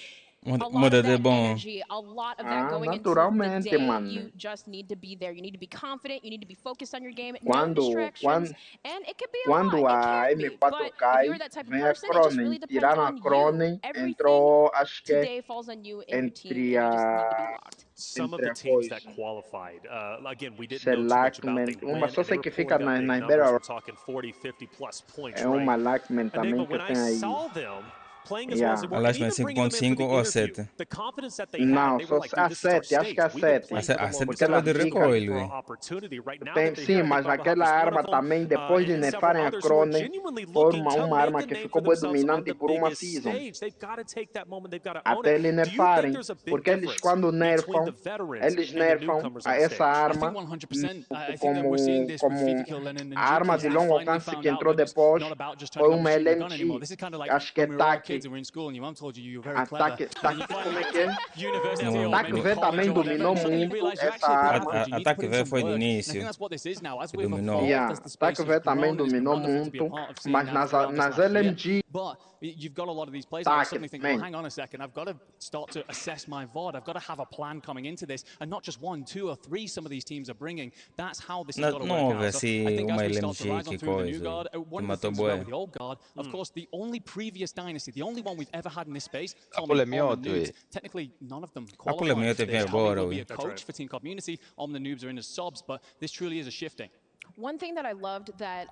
Speaker 5: A lot of that energy, a lot of that going into the day, you just need to be there. You need to be confident. You need to be focused on your game. No distractions, and it could be a lot. It can be, but if you're that type of person, it just really depends on you. Everything today falls on you and your team, and you just need to be locked.
Speaker 4: Some of the teams that qualified, again, we didn't know too much about them. Uma só sei que fica nas beiras. We're talking 40, 50 plus points, right?
Speaker 3: Também
Speaker 4: when I saw them playing as well as they were,
Speaker 2: Aliás, 5.5 ou 7?
Speaker 4: the confidence that they had, they were like, dude, this is our stage.
Speaker 3: Acho que a 7.
Speaker 2: A 7 estava de recoil.
Speaker 3: Sim, mas aquela arma também, depois de nerfarem a Cronin, foi uma arma que ficou bem dominante por uma season. Até eles nerfarem, porque eles quando nerfam, eles nerfam essa arma como a arma de longo alcance que entrou depois, foi uma LMG, acho que é TAC. Ataque V também dominou muito essa arma.
Speaker 2: Ataque V foi no início. Dominou.
Speaker 3: Ataque V também dominou muito, mas nas LMG
Speaker 1: you've got a lot of these players that are suddenly thinking, well, hang on a second, I've got to start to assess my VOD. I've got to have a plan coming into this, and not just 1, 2, or 3 some of these teams are bringing. That's how this has got to work out. So I think as we start to rise on through the new guard, one of the things about the old guard, of course, the only previous dynasty, the only one we've ever had in this space, technically none of them qualify for this. Will be a coach for Team Community. The noobs are in as subs, but this truly is a shifting.
Speaker 5: One thing that I loved that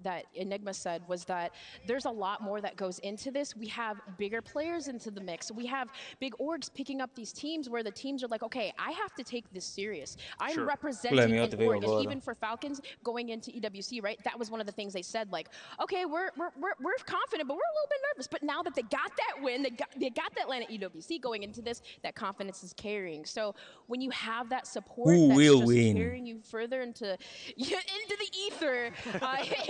Speaker 5: that Enigma said was that there's a lot more that goes into this. We have bigger players into the mix. We have big orgs picking up these teams where the teams are like, okay, I have to take this serious. I'm representing an org, and even for Falcons going into EWC, right? That was one of the things they said, like, okay, we're confident, but we're a little bit nervous. But now that they got that win, they got that land at EWC going into this, that confidence is carrying. So when you have that support, that's just carrying you further into the ether,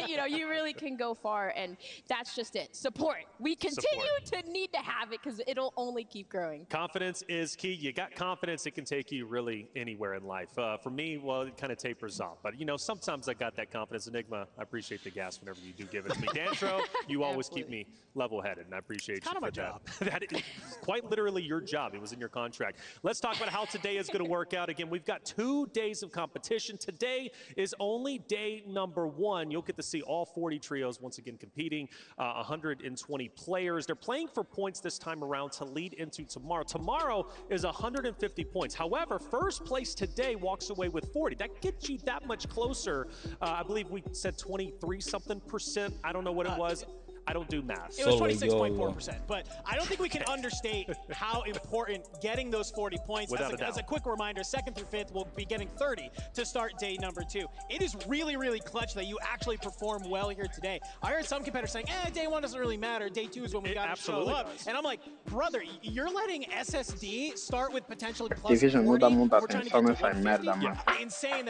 Speaker 5: you know, you really can go far, and that's just it. Support. We continue to need to have it because it'll only keep growing.
Speaker 4: Confidence is key. You got confidence, it can take you really anywhere in life. For me, well, it kind of tapers off. But, you know, sometimes I got that confidence. Enigma, I appreciate the gas whenever you do give it to me. Dantro, you always keep me level-headed, and I appreciate you for that. That is quite literally your job. It was in your contract. Let's talk about how today is going to work out. Again, we've got 2 days of competition. Today is only day number 1. You'll get to see all 40 trios once again competing, 120 players. They're playing for points this time around to lead into tomorrow. Tomorrow is 150 points. However, first place today walks away with 40. That gets you that much closer. I believe we said 23-something%. I don't know what it was. I don't do math.
Speaker 9: It was 26.4%, but I don't think we can understate how important getting those 40 points. As a quick reminder, 2nd through 5th will be getting 30 to start day number 2. It is really, really clutch that you actually perform well here today. I heard some competitors saying, day 1 doesn't really matter. Day 2 is when we got to show up. And I'm like, brother, you're letting SSD start with potentially plus
Speaker 3: Division
Speaker 9: 40.
Speaker 3: muda muita atenção nessa merda, mano.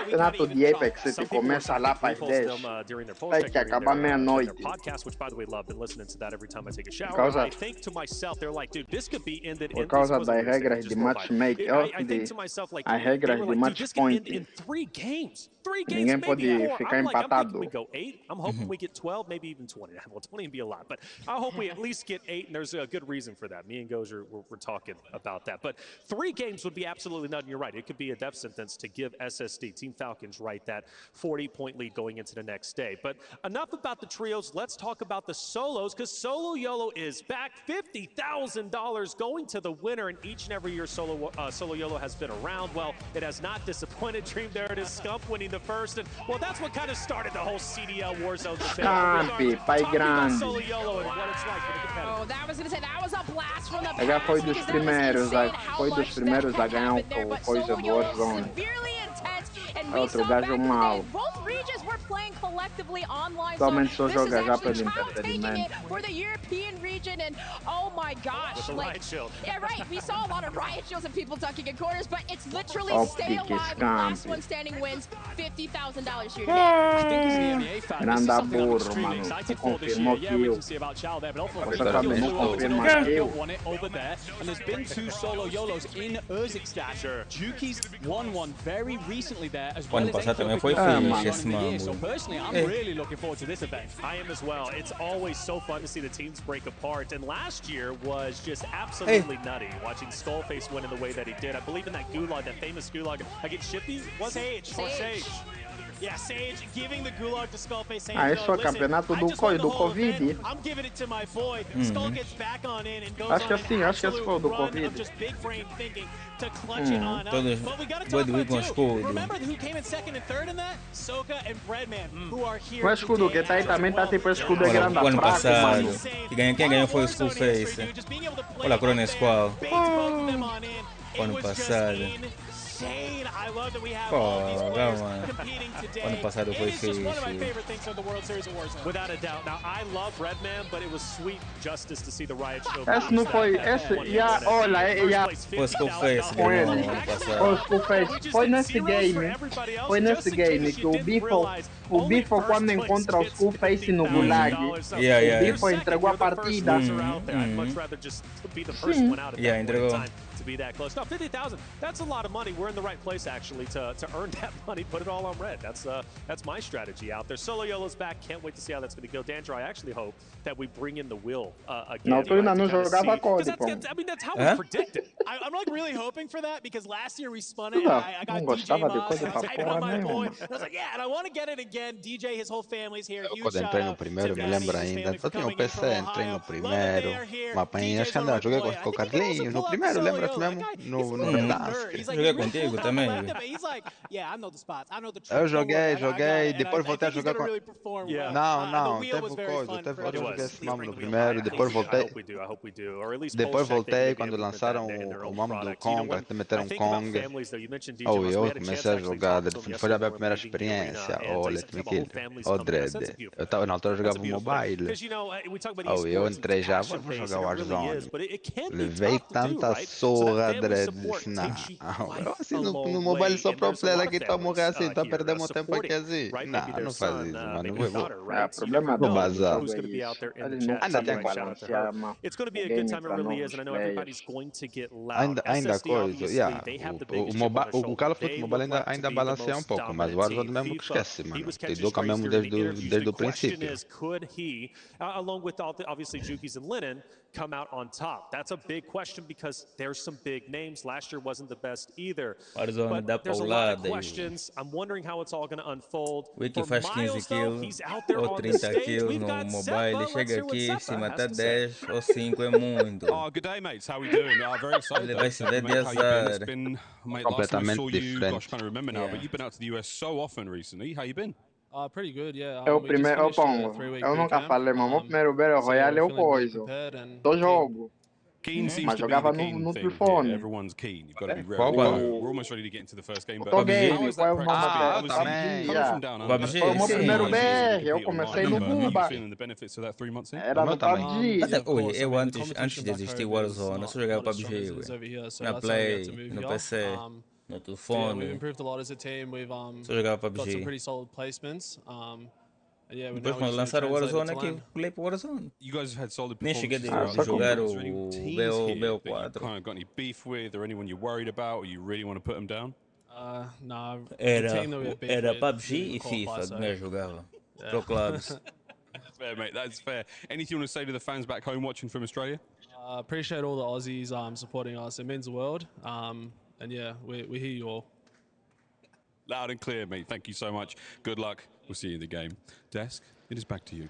Speaker 3: Renato de Apex, você começa lá para as 10. Vai que acabar meia-noite.
Speaker 4: Been listening to that every time I take a shower. I think to myself, they're like, dude, this could be ended in
Speaker 3: por causa das regras de matchmaking.
Speaker 4: I think to myself, like,
Speaker 3: as regras de match point.
Speaker 4: In 3 games. 3 games,
Speaker 3: Ninguém pode ficar empatado.
Speaker 4: We go 8. I'm hoping we get 12, maybe even 20. Well, 20 would be a lot, but I hope we at least get 8, and there's a good reason for that. Me and Gozer, we're talking about that. But 3 games would be absolutely nothing. You're right. It could be a death sentence to give SSD, Team Falcons, right, that 40-point lead going into the next day. But enough about the trios. Let's talk about the solos, because Solo YOLO is back. $50,000 going to the winner, and each and every year Solo YOLO has been around. Well, it has not disappointed. Dream, there it is, Scump winning the first, and well, that's what kind of started the whole CDL Warzone debate.
Speaker 3: Pai grande.
Speaker 4: Solo YOLO and what it's like for the competitors.
Speaker 5: Oh, that was gonna say that was a blast from the
Speaker 3: past. Foi dos primeiros a ganhar o coisa do Warzone. Outro gajo mal.
Speaker 5: Both regions were playing collectively online.
Speaker 3: Somente
Speaker 5: So
Speaker 3: só
Speaker 5: this is
Speaker 3: joga já
Speaker 5: actually
Speaker 3: pelo
Speaker 5: Chow taking it
Speaker 3: entretenimento.
Speaker 5: for the European region, and oh my gosh,
Speaker 4: With the
Speaker 5: like,
Speaker 4: riot shield.
Speaker 5: yeah, right. We saw a lot of riot shields and people ducking in corners, but it's literally stay
Speaker 3: Optic
Speaker 5: alive.
Speaker 3: scampi.
Speaker 5: Last one standing wins $50,000 here today.
Speaker 1: I think as an EMEA fan, this is
Speaker 3: Grande
Speaker 1: something I'm
Speaker 3: burro,
Speaker 1: extremely
Speaker 3: mano.
Speaker 1: excited for this year.
Speaker 3: Confirmou
Speaker 1: Yeah, we
Speaker 3: kill.
Speaker 1: can see about Chow there, but also
Speaker 3: Você
Speaker 1: the
Speaker 3: também
Speaker 1: kills
Speaker 3: não
Speaker 1: flew over to
Speaker 3: confirma
Speaker 1: Champion
Speaker 3: kill.
Speaker 1: won it over there, and there's been 2 solo YOLOs in Urzikstan. Juki's won one very recently there, as well
Speaker 2: Ano
Speaker 1: as
Speaker 2: passado também
Speaker 1: Enko
Speaker 2: foi
Speaker 1: Pickle
Speaker 2: finish
Speaker 1: in
Speaker 2: esse
Speaker 1: the year.
Speaker 2: mambo.
Speaker 1: So personally, I'm really looking forward to this event.
Speaker 4: I am as well. It's always so fun to see the teams break apart. And last year was just absolutely nutty, watching Skullface win in the way that he did. I believe in that gulag, that famous gulag against Shippy. Was
Speaker 9: Sage. Yeah, Sage giving the gulag to Skullface, saying,
Speaker 3: Ah, esse foi o
Speaker 9: listen,
Speaker 3: campeonato
Speaker 9: I
Speaker 3: do
Speaker 9: just won the whole
Speaker 3: Covid.
Speaker 9: event. I'm giving it to my boy. Skull gets back on in and goes
Speaker 3: Acho que
Speaker 9: on an
Speaker 3: sim, acho que esse
Speaker 9: absolute
Speaker 3: foi o do
Speaker 9: run
Speaker 3: Covid.
Speaker 9: of just big frame thinking to clutch it on up.
Speaker 2: Todos
Speaker 9: But we got to
Speaker 2: dois
Speaker 9: talk about
Speaker 2: com
Speaker 9: it too.
Speaker 2: escudo.
Speaker 9: Remember who came in second and third in that? Soka and Breadman, who are here
Speaker 3: O escudo que
Speaker 9: today
Speaker 3: tá aí
Speaker 9: as
Speaker 3: também tá
Speaker 9: well.
Speaker 3: tipo escudo é
Speaker 2: O
Speaker 3: grande
Speaker 2: ano
Speaker 3: fraco,
Speaker 2: passado.
Speaker 3: mano.
Speaker 2: Quem ganhou foi o Skullface. Olha a Corona Squall. O ano passado.
Speaker 9: Insane. I love that we have
Speaker 2: Pô,
Speaker 9: all these players
Speaker 2: mano.
Speaker 9: competing today.
Speaker 2: O ano passado foi
Speaker 9: It is just one of my
Speaker 2: feio.
Speaker 9: favorite things of the World Series of Warzone.
Speaker 4: Without a doubt. Now, I love Redman, but it was sweet justice to see the riot shield.
Speaker 3: Esse não foi, esse, olha,
Speaker 2: Foi o Skullface ganhou no ano passado.
Speaker 3: o Skullface foi nesse game que o Bifo quando encontra o Skullface no gulag, o Bifo entregou a partida.
Speaker 2: Yeah, entregou.
Speaker 4: To be that close. No, 50,000. That's a lot of money. We're in the right place actually to earn that money. Put it all on red. That's my strategy out there. Solo YOLO's back. Can't wait to see how that's going to go. Dandra, I actually hope that we bring in the will again.
Speaker 3: Não, tu ainda não jogava COD, pô.
Speaker 4: I mean, that's how we predict it.
Speaker 9: I'm like really hoping for that because last year we spun it.
Speaker 3: Tu
Speaker 9: And I got
Speaker 3: não
Speaker 9: DJ
Speaker 3: gostava de
Speaker 9: Moss.
Speaker 3: COD
Speaker 9: And I was
Speaker 3: pra
Speaker 9: hyping up
Speaker 3: porra
Speaker 9: my boy.
Speaker 3: nenhuma.
Speaker 9: And I was like, yeah, and I want to get it again. DJ, his whole family's here. Huge
Speaker 8: Quando
Speaker 9: shout
Speaker 8: entrei no
Speaker 9: out
Speaker 8: primeiro,
Speaker 9: to
Speaker 8: me
Speaker 9: Danny
Speaker 8: lembro
Speaker 9: and his
Speaker 8: ainda.
Speaker 9: family
Speaker 8: Só
Speaker 9: for
Speaker 8: tinha o
Speaker 9: coming in
Speaker 8: PC,
Speaker 9: from
Speaker 8: entrei no
Speaker 9: Ohio. Love that
Speaker 8: primeiro.
Speaker 9: they are here.
Speaker 8: Mas apanhei, acho que andava, joguei com o Carlinhos no primeiro, lembra-te mesmo? No Verdansk.
Speaker 2: Joguei contigo também.
Speaker 9: He's like, yeah, I know the spots. I know the
Speaker 8: Eu
Speaker 9: tricks. Don't worry,
Speaker 8: joguei,
Speaker 9: I got it.
Speaker 8: depois
Speaker 9: And I
Speaker 8: voltei a
Speaker 9: think he's
Speaker 8: jogar
Speaker 9: gonna
Speaker 8: com...
Speaker 9: really perform well.
Speaker 8: Não,
Speaker 9: The wheel was
Speaker 8: teve
Speaker 9: very
Speaker 8: coisa,
Speaker 9: fun
Speaker 8: teve
Speaker 9: for
Speaker 8: outro,
Speaker 9: everyone.
Speaker 8: joguei esse mambo no
Speaker 4: I
Speaker 8: primeiro, depois voltei...
Speaker 4: hope we do. I hope we do. Or at least
Speaker 8: Depois
Speaker 4: Polshek, they may
Speaker 8: voltei
Speaker 4: be
Speaker 8: quando
Speaker 4: able to put
Speaker 8: lançaram
Speaker 4: that in their
Speaker 8: o
Speaker 4: own
Speaker 8: mambo do
Speaker 4: product. You know,
Speaker 8: Kong,
Speaker 4: when
Speaker 8: até meteram
Speaker 4: I think about
Speaker 8: Kong.
Speaker 4: families, though, you mentioned DJ
Speaker 8: Oh,
Speaker 4: Moss.
Speaker 8: eu
Speaker 4: We had a chance
Speaker 8: comecei a
Speaker 4: to actually
Speaker 8: jogar,
Speaker 4: talk to him
Speaker 8: foi a
Speaker 4: yesterday
Speaker 8: minha
Speaker 4: when
Speaker 8: primeira
Speaker 4: leaving the arena,
Speaker 8: experiência,
Speaker 4: and
Speaker 8: oh,
Speaker 4: he
Speaker 8: let
Speaker 4: said
Speaker 8: me
Speaker 4: the whole
Speaker 8: kill,
Speaker 4: family's
Speaker 8: oh,
Speaker 4: coming. That's
Speaker 8: dread.
Speaker 4: a beautiful
Speaker 8: Eu tava, na altura eu
Speaker 4: That's
Speaker 8: jogava
Speaker 4: a beautiful thing.
Speaker 8: mobile.
Speaker 4: Because, you know, we talk about
Speaker 8: Oh,
Speaker 4: esports
Speaker 8: eu
Speaker 4: and
Speaker 8: entrei já,
Speaker 4: passion
Speaker 8: vou
Speaker 4: based,
Speaker 8: jogar
Speaker 4: and it really
Speaker 8: Warzone.
Speaker 4: is, but it can be
Speaker 8: Levei
Speaker 4: tough to do,
Speaker 8: tanta
Speaker 4: right? So
Speaker 8: surra,
Speaker 4: that family
Speaker 8: dread,
Speaker 4: support
Speaker 8: disse,
Speaker 4: takes you
Speaker 8: não.
Speaker 4: quite
Speaker 8: Eu assim,
Speaker 4: a
Speaker 8: no
Speaker 4: long
Speaker 8: mobile
Speaker 4: way,
Speaker 8: só
Speaker 4: and
Speaker 8: pro
Speaker 4: there's a
Speaker 8: player
Speaker 4: lot
Speaker 8: aqui
Speaker 4: of
Speaker 8: tá a morrer
Speaker 4: families
Speaker 8: assim, tá a
Speaker 4: here
Speaker 8: perder meu tempo aqui
Speaker 4: supporting,
Speaker 8: assim.
Speaker 4: right? Maybe their
Speaker 8: Não faz
Speaker 4: son,
Speaker 8: isso, mano.
Speaker 4: maybe their daughter,
Speaker 3: O
Speaker 4: right? You
Speaker 3: problema
Speaker 4: never
Speaker 3: do
Speaker 8: Vou
Speaker 4: know
Speaker 8: bazar.
Speaker 4: who's
Speaker 3: jogo é
Speaker 4: going to be out
Speaker 3: isso.
Speaker 4: there in
Speaker 3: Ele
Speaker 4: the
Speaker 3: não
Speaker 4: chat.
Speaker 8: Ainda
Speaker 4: So
Speaker 8: tem
Speaker 4: right, shout out to her.
Speaker 3: balancear, mano.
Speaker 4: It's going to be a
Speaker 3: O
Speaker 4: good
Speaker 3: game
Speaker 4: time. It
Speaker 3: pra
Speaker 4: really
Speaker 3: novos
Speaker 4: is, and I know
Speaker 3: players.
Speaker 4: everybody's going to get loud.
Speaker 8: Ainda
Speaker 4: SSD,
Speaker 8: coisa,
Speaker 4: obviously,
Speaker 8: yeah.
Speaker 4: they have the
Speaker 8: O
Speaker 4: biggest chip on the
Speaker 8: Call of
Speaker 4: shoulder.
Speaker 8: Duty
Speaker 4: They
Speaker 8: Mobile
Speaker 4: look like to
Speaker 8: ainda
Speaker 4: be the
Speaker 8: balanceia
Speaker 4: most
Speaker 8: pouco, mas o
Speaker 4: dominant
Speaker 8: Warzone
Speaker 4: team.
Speaker 8: mesmo que
Speaker 4: FIFA,
Speaker 8: esquece,
Speaker 4: he
Speaker 8: mano.
Speaker 4: was
Speaker 8: Te
Speaker 4: catching
Speaker 8: educa
Speaker 4: strays
Speaker 8: mesmo
Speaker 4: during the
Speaker 8: desde
Speaker 4: interviews.
Speaker 8: desde
Speaker 4: The
Speaker 8: o
Speaker 4: question
Speaker 8: princípio.
Speaker 4: is, could he, along with obviously Juki's and Lennon, come out on top? That's a big question because there's some big names. Last year wasn't the best either.
Speaker 2: Warzone dá
Speaker 4: But there's a lot of
Speaker 2: paulada.
Speaker 4: questions. I'm wondering how it's all going to unfold.
Speaker 2: O Wiki
Speaker 4: For
Speaker 2: faz 15
Speaker 4: Miles, though,
Speaker 2: kills
Speaker 4: he's out there
Speaker 2: ou
Speaker 4: on the
Speaker 2: 30
Speaker 4: stage.
Speaker 2: kills
Speaker 4: We've
Speaker 2: no
Speaker 4: got
Speaker 2: mobile.
Speaker 4: Seppa. Let's
Speaker 2: Chega
Speaker 4: hear what
Speaker 2: aqui,
Speaker 4: Seppa
Speaker 2: se
Speaker 4: has
Speaker 2: matar
Speaker 4: to say.
Speaker 2: 10 ou 5 é muito.
Speaker 6: Oh, good day, mates. How are we doing? Very excited.
Speaker 2: Ele vai se ver de
Speaker 6: Mate, how you been? It's
Speaker 2: azar.
Speaker 6: been, mate, last time I saw you,
Speaker 8: Completamente
Speaker 6: gosh, I can't remember now,
Speaker 2: Yeah.
Speaker 6: but you've been out to the US so often recently. How you been?
Speaker 14: Pretty good, yeah.
Speaker 3: É o
Speaker 14: We just
Speaker 3: primeiro,
Speaker 14: finished a
Speaker 3: Pongo.
Speaker 14: 3-week
Speaker 3: Eu nunca
Speaker 14: bootcamp,
Speaker 3: falei, mas o meu primeiro Battle
Speaker 14: so
Speaker 3: Royale é o
Speaker 14: we're feeling really
Speaker 3: coisa.
Speaker 14: prepared and
Speaker 3: Do
Speaker 14: keen.
Speaker 3: jogo.
Speaker 6: Keen seems
Speaker 3: Mas
Speaker 6: to be
Speaker 3: jogava
Speaker 6: the keen
Speaker 3: no
Speaker 6: thing.
Speaker 3: telefone.
Speaker 6: Yeah, everyone's keen. You've got to be
Speaker 8: Qual,
Speaker 6: real.
Speaker 8: qual?
Speaker 6: We're almost ready to get into the first game. But
Speaker 3: Tô
Speaker 6: how
Speaker 3: game,
Speaker 6: has
Speaker 3: qual é
Speaker 6: that
Speaker 3: o
Speaker 6: practice
Speaker 3: nome
Speaker 6: been?
Speaker 3: da
Speaker 6: Obviously,
Speaker 8: também,
Speaker 6: coming
Speaker 3: yeah.
Speaker 6: from down
Speaker 2: PUBG,
Speaker 6: under,
Speaker 3: Foi o meu
Speaker 2: sim.
Speaker 3: primeiro
Speaker 6: it's easy to
Speaker 3: BR, eu
Speaker 6: compete
Speaker 3: comecei
Speaker 6: online,
Speaker 3: no
Speaker 6: but are you
Speaker 3: Buba.
Speaker 6: feeling the benefits of that 3 months in?
Speaker 3: Era no
Speaker 8: meu também.
Speaker 3: PUBG.
Speaker 2: Até,
Speaker 14: of course,
Speaker 2: oi, eu
Speaker 14: I mean, the
Speaker 2: antes
Speaker 14: competition
Speaker 2: de
Speaker 14: back
Speaker 2: existir
Speaker 14: home is
Speaker 2: Warzone, eu
Speaker 14: not
Speaker 2: só jogava
Speaker 14: as strong
Speaker 2: PUBG,
Speaker 14: as it is
Speaker 2: ué.
Speaker 14: over here, so
Speaker 2: Na
Speaker 14: that's why we had
Speaker 2: Play,
Speaker 14: to move
Speaker 2: no
Speaker 14: here.
Speaker 2: PC, no
Speaker 14: So yeah, we've
Speaker 2: telefone.
Speaker 14: improved a lot as a team. We've
Speaker 2: Só jogava
Speaker 14: got some
Speaker 2: PUBG.
Speaker 14: pretty solid placements. And yeah,
Speaker 2: Depois
Speaker 14: now we
Speaker 2: quando
Speaker 14: just need to
Speaker 2: lançaram o
Speaker 14: translate it
Speaker 2: Warzone
Speaker 14: to
Speaker 2: aqui,
Speaker 14: land.
Speaker 2: eu pulei pro Warzone.
Speaker 6: You guys have had solid
Speaker 2: Nem cheguei
Speaker 6: performances
Speaker 2: de
Speaker 6: throughout
Speaker 3: só
Speaker 6: the
Speaker 2: jogar
Speaker 6: season.
Speaker 2: o
Speaker 6: Is there any teams
Speaker 2: BO,
Speaker 6: here that you
Speaker 2: BO4.
Speaker 6: kind of got any beef with, or anyone you're worried about, or you really want to put them down?
Speaker 14: Nah, the
Speaker 2: Era,
Speaker 14: team that we have beef
Speaker 2: era
Speaker 14: with
Speaker 2: PUBG
Speaker 14: didn't
Speaker 2: e
Speaker 14: qualify,
Speaker 2: FIFA que
Speaker 14: so-
Speaker 2: nós jogava. Pro clubs.
Speaker 6: That's fair, mate. That's fair. Anything you want to say to the fans back home watching from Australia?
Speaker 14: Appreciate all the Aussies supporting us. It means the world. And yeah, we hear you all.
Speaker 6: Loud and clear, mate. Thank you so much. Good luck. We'll see you in the game. Desk, it is back to you.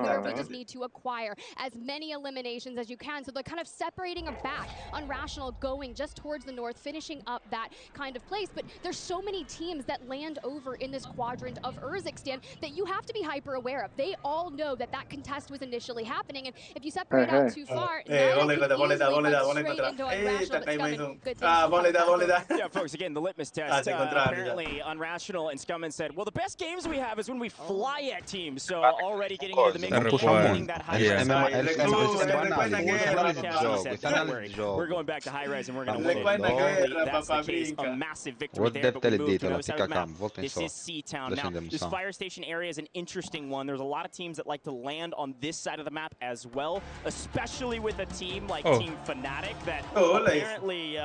Speaker 15: north. They just need to acquire as many eliminations as you can. So they're kind of separating them back. Unrational going just towards the north, finishing up that kind of place. But there's so many teams that land over in this quadrant of Urzikstan that you have to be hyper aware of. They all know that that contest was initially happening, and if you separate out too far, Nana can easily run straight into Unrational, but Scummin, good things.
Speaker 16: Yeah, folks, again, the litmus test. Apparently, Unrational and Scummin said, well, the best games we have is when we fly at teams. So already getting into the mix of getting that high rise. We're going back to high rise and we're going to win. That's the case. A massive victory there, but we move to the other side of the map. This is C-Town. Now, this fire station area is an interesting one. There's a lot of teams that like to land on this side of the map as well, especially with a team like Team Fnatic that apparently,